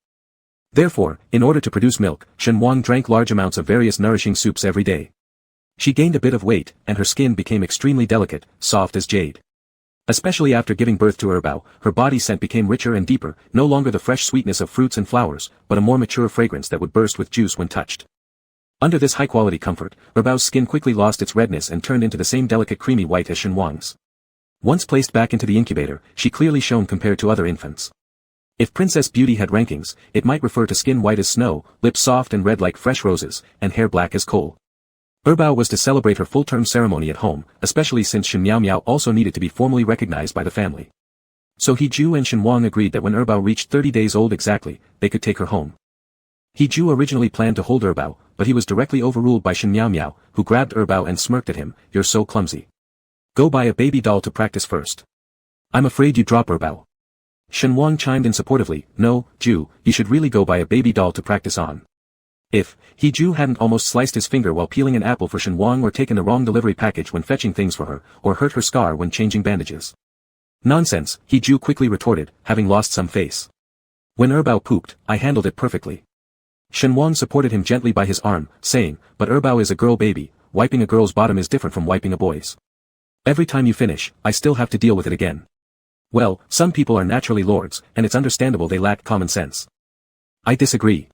S1: Therefore, in order to produce milk, Shen Wang drank large amounts of various nourishing soups every day. She gained a bit of weight, and her skin became extremely delicate, soft as jade. Especially after giving birth to Erbao, her body scent became richer and deeper, no longer the fresh sweetness of fruits and flowers, but a more mature fragrance that would burst with juice when touched. Under this high-quality comfort, Erbao's skin quickly lost its redness and turned into the same delicate creamy white as Shen Wang's. Once placed back into the incubator, she clearly shone compared to other infants. If Princess Beauty had rankings, it might refer to skin white as snow, lips soft and red like fresh roses, and hair black as coal. Erbao was to celebrate her full-term ceremony at home, especially since Shen Miao also needed to be formally recognized by the family. So He-ju and Shen Wang agreed that when Erbao reached 30 days old exactly, they could take her home. He-ju originally planned to hold Erbao, but he was directly overruled by Shen Miao, who grabbed Erbao and smirked at him, "You're so clumsy. Go buy a baby doll to practice first. I'm afraid you drop Erbao." Shen Wang chimed in supportively, "No, Ju, you should really go buy a baby doll to practice on." If He-ju hadn't almost sliced his finger while peeling an apple for Shen Wang or taken the wrong delivery package when fetching things for her, or hurt her scar when changing bandages. "Nonsense," He-ju quickly retorted, having lost some face. "When Erbao pooped, I handled it perfectly." Shen Wang supported him gently by his arm, saying, "But Erbao is a girl baby, wiping a girl's bottom is different from wiping a boy's. Every time you finish, I still have to deal with it again." Well, some people are naturally lords, and it's understandable they lack common sense. "I disagree."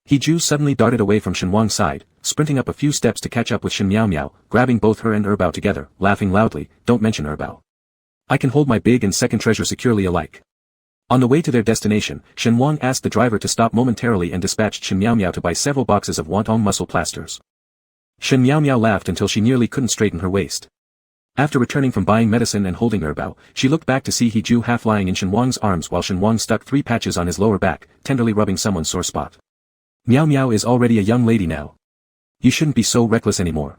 S1: He-ju suddenly darted away from Shen Wang's side, sprinting up a few steps to catch up with Shen Miao, grabbing both her and Erbao together, laughing loudly, "Don't mention Erbao. I can hold my big and second treasure securely alike." On the way to their destination, Shen Wang asked the driver to stop momentarily and dispatched Shen Miao to buy several boxes of Wantong muscle plasters. Shen Miao laughed until she nearly couldn't straighten her waist. After returning from buying medicine and holding Erbao, she looked back to see He-ju half lying in Shen Wang's arms while Shen Wang stuck 3 patches on his lower back, tenderly rubbing someone's sore spot. "Miao is already a young lady now. You shouldn't be so reckless anymore."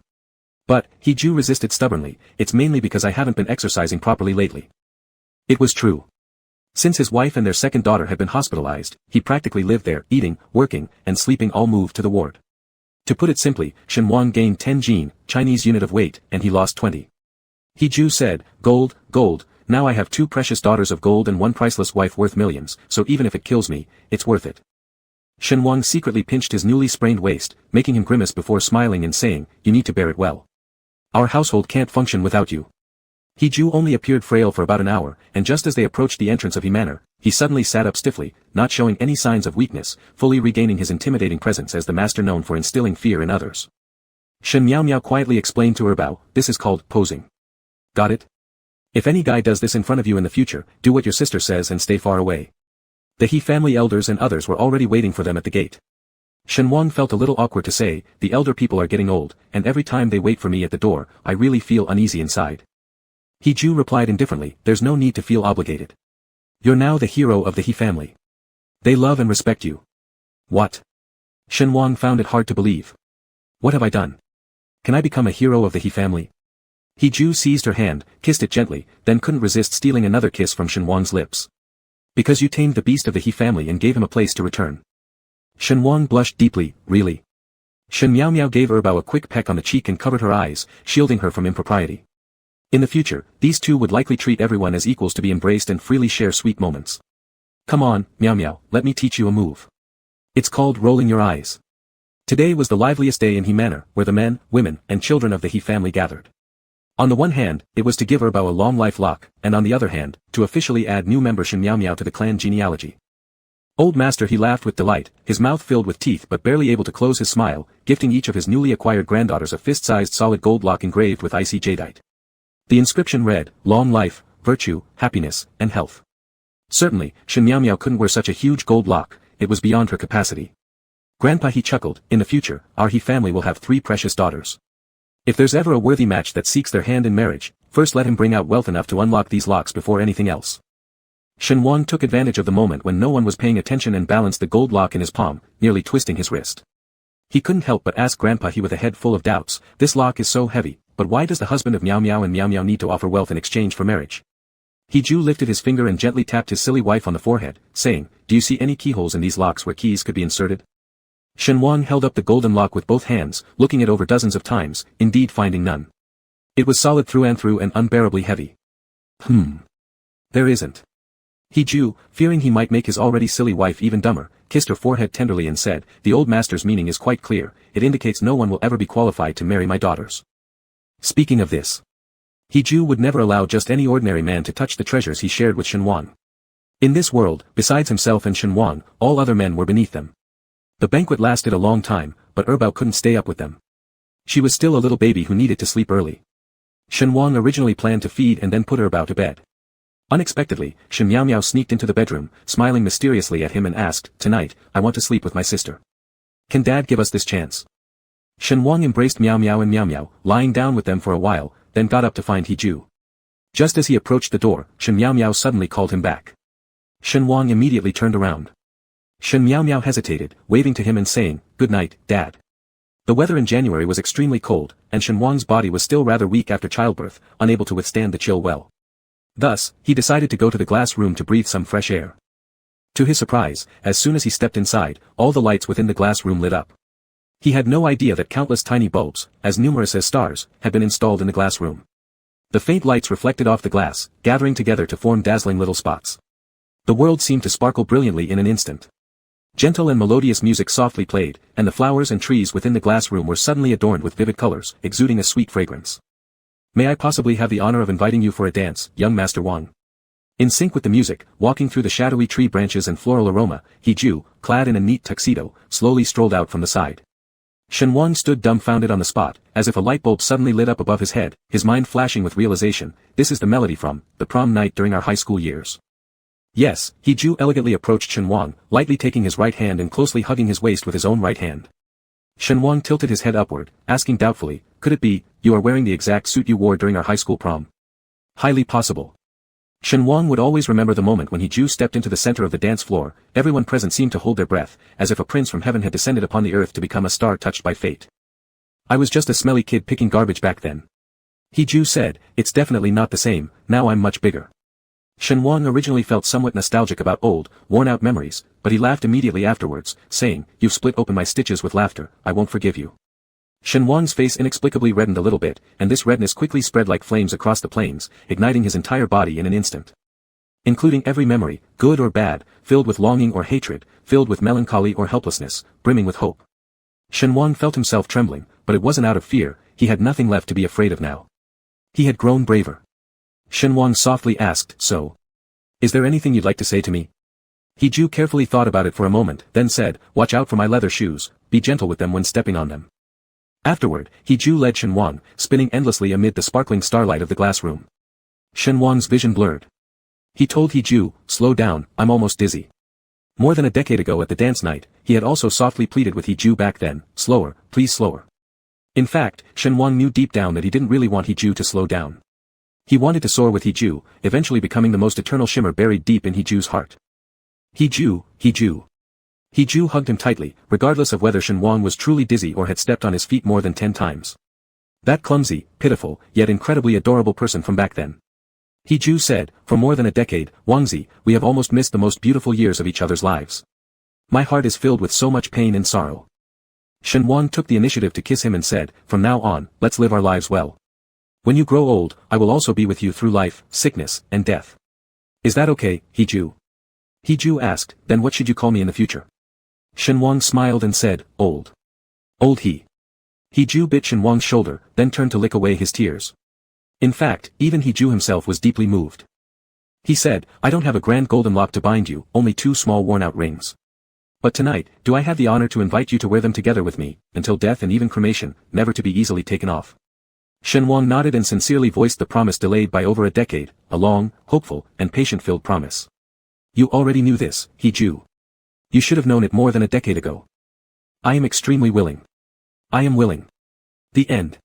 S1: But, He-ju resisted stubbornly, "It's mainly because I haven't been exercising properly lately." It was true. Since his wife and their second daughter had been hospitalized, he practically lived there, eating, working, and sleeping all moved to the ward. To put it simply, Shen Wang gained 10 jin, Chinese unit of weight, and he lost 20. He-ju said, "Gold, gold, now I have 2 precious daughters of gold and 1 priceless wife worth millions, so even if it kills me, it's worth it." Shen Wang secretly pinched his newly sprained waist, making him grimace before smiling and saying, "You need to bear it well. Our household can't function without you." He-ju only appeared frail for about an hour, and just as they approached the entrance of He-Manor, he suddenly sat up stiffly, not showing any signs of weakness, fully regaining his intimidating presence as the master known for instilling fear in others. Shen Miao quietly explained to Erbao, "This is called posing. Got it? If any guy does this in front of you in the future, do what your sister says and stay far away." The He family elders and others were already waiting for them at the gate. Shen Wang felt a little awkward to say, "The elder people are getting old, and every time they wait for me at the door, I really feel uneasy inside." He-ju replied indifferently, "There's no need to feel obligated. You're now the hero of the He family. They love and respect you." "What?" Shen Wang found it hard to believe. "What have I done? Can I become a hero of the He family?" He-ju seized her hand, kissed it gently, then couldn't resist stealing another kiss from Shen Wang's lips. "Because you tamed the beast of the He family and gave him a place to return." Shen Wang blushed deeply, "Really?" Shen Miao gave Erbao a quick peck on the cheek and covered her eyes, shielding her from impropriety. In the future, these two would likely treat everyone as equals to be embraced and freely share sweet moments. "Come on, Miao, let me teach you a move. It's called rolling your eyes." Today was the liveliest day in He Manor, where the men, women, and children of the He family gathered. On the one hand, it was to give Erbao a long life lock, and on the other hand, to officially add new member Shen Miao to the clan genealogy. Old master, he laughed with delight, his mouth filled with teeth but barely able to close his smile, gifting each of his newly acquired granddaughters a fist-sized solid gold lock engraved with icy jadeite. The inscription read, "Long life, virtue, happiness, and health." Certainly, Shen Miao Miao couldn't wear such a huge gold lock, it was beyond her capacity. Grandpa, he chuckled, in the future, our He family will have 3 precious daughters. If there's ever a worthy match that seeks their hand in marriage, first let him bring out wealth enough to unlock these locks before anything else. Shen Wang took advantage of the moment when no one was paying attention and balanced the gold lock in his palm, nearly twisting his wrist. He couldn't help but ask Grandpa, he with a head full of doubts, this lock is so heavy, but why does the husband of Miao Miao and Miao Miao need to offer wealth in exchange for marriage? He Ju lifted his finger and gently tapped his silly wife on the forehead, saying, do you see any keyholes in these locks where keys could be inserted? Shen Wang held up the golden lock with both hands, looking it over dozens of times, indeed finding none. It was solid through and unbearably heavy. There isn't. He Ju, fearing he might make his already silly wife even dumber, kissed her forehead tenderly and said, the old master's meaning is quite clear, it indicates no one will ever be qualified to marry my daughters. Speaking of this, He Ju would never allow just any ordinary man to touch the treasures he shared with Shen Wang. In this world, besides himself and Shen Wang, all other men were beneath them. The banquet lasted a long time, but Erbao couldn't stay up with them. She was still a little baby who needed to sleep early. Shen Wang originally planned to feed and then put Erbao to bed. Unexpectedly, Shen Miao Miao sneaked into the bedroom, smiling mysteriously at him and asked, tonight, I want to sleep with my sister. Can Dad give us this chance? Shen Wang embraced Miao Miao and Miao Miao, lying down with them for a while, then got up to find He Ju. Just as he approached the door, Shen Miao Miao suddenly called him back. Shen Wang immediately turned around. Shen Miao Miao hesitated, waving to him and saying, good night, Dad. The weather in January was extremely cold, and Shen Wang's body was still rather weak after childbirth, unable to withstand the chill well. Thus, he decided to go to the glass room to breathe some fresh air. To his surprise, as soon as he stepped inside, all the lights within the glass room lit up. He had no idea that countless tiny bulbs, as numerous as stars, had been installed in the glass room. The faint lights reflected off the glass, gathering together to form dazzling little spots. The world seemed to sparkle brilliantly in an instant. Gentle and melodious music softly played, and the flowers and trees within the glass room were suddenly adorned with vivid colors, exuding a sweet fragrance. May I possibly have the honor of inviting you for a dance, young Master Wang? In sync with the music, walking through the shadowy tree branches and floral aroma, He Ju, clad in a neat tuxedo, slowly strolled out from the side. Shen Wang stood dumbfounded on the spot, as if a light bulb suddenly lit up above his head, his mind flashing with realization, this is the melody from the prom night during our high school years. Yes, He Ju elegantly approached Shen Wang, lightly taking his right hand and closely hugging his waist with his own right hand. Shen Wang tilted his head upward, asking doubtfully, could it be, you are wearing the exact suit you wore during our high school prom? Highly possible. Shen Wang would always remember the moment when He Ju stepped into the center of the dance floor, everyone present seemed to hold their breath, as if a prince from heaven had descended upon the earth to become a star touched by fate. I was just a smelly kid picking garbage back then. He Ju said, it's definitely not the same, now I'm much bigger. Shen Wang originally felt somewhat nostalgic about old, worn-out memories, but he laughed immediately afterwards, saying, you've split open my stitches with laughter, I won't forgive you. Shen Wang's face inexplicably reddened a little bit, and this redness quickly spread like flames across the plains, igniting his entire body in an instant. Including every memory, good or bad, filled with longing or hatred, filled with melancholy or helplessness, brimming with hope. Shen Wang felt himself trembling, but it wasn't out of fear, he had nothing left to be afraid of now. He had grown braver. Shen Wang softly asked, so? Is there anything you'd like to say to me? He Ju carefully thought about it for a moment, then said, watch out for my leather shoes, be gentle with them when stepping on them. Afterward, He Ju led Shen Wang, spinning endlessly amid the sparkling starlight of the glass room. Shen Wang's vision blurred. He told He Ju, slow down, I'm almost dizzy. More than a decade ago at the dance night, he had also softly pleaded with He Ju back then, slower, please slower. In fact, Shen Wang knew deep down that he didn't really want He Ju to slow down. He wanted to soar with He Ju, eventually becoming the most eternal shimmer buried deep in He Ju's heart. He Ju, He Ju. He Ju hugged him tightly, regardless of whether Shen Wang was truly dizzy or had stepped on his feet more than 10 times. That clumsy, pitiful, yet incredibly adorable person from back then. He Ju said, for more than a decade, Wangzi, we have almost missed the most beautiful years of each other's lives. My heart is filled with so much pain and sorrow. Shen Wang took the initiative to kiss him and said, from now on, let's live our lives well. When you grow old, I will also be with you through life, sickness, and death. Is that okay, He Ju? He Ju asked, then what should you call me in the future? Shen Wang smiled and said, old. Old He. He Ju bit Shen Wang's shoulder, then turned to lick away his tears. In fact, even He Ju himself was deeply moved. He said, I don't have a grand golden lock to bind you, only 2 small worn-out rings. But tonight, do I have the honor to invite you to wear them together with me, until death and even cremation, never to be easily taken off. Shen Wang nodded and sincerely voiced the promise delayed by over a decade, a long, hopeful, and patient-filled promise. You already knew this, he Jew. You should have known it more than a decade ago. I am extremely willing. I am willing. The end.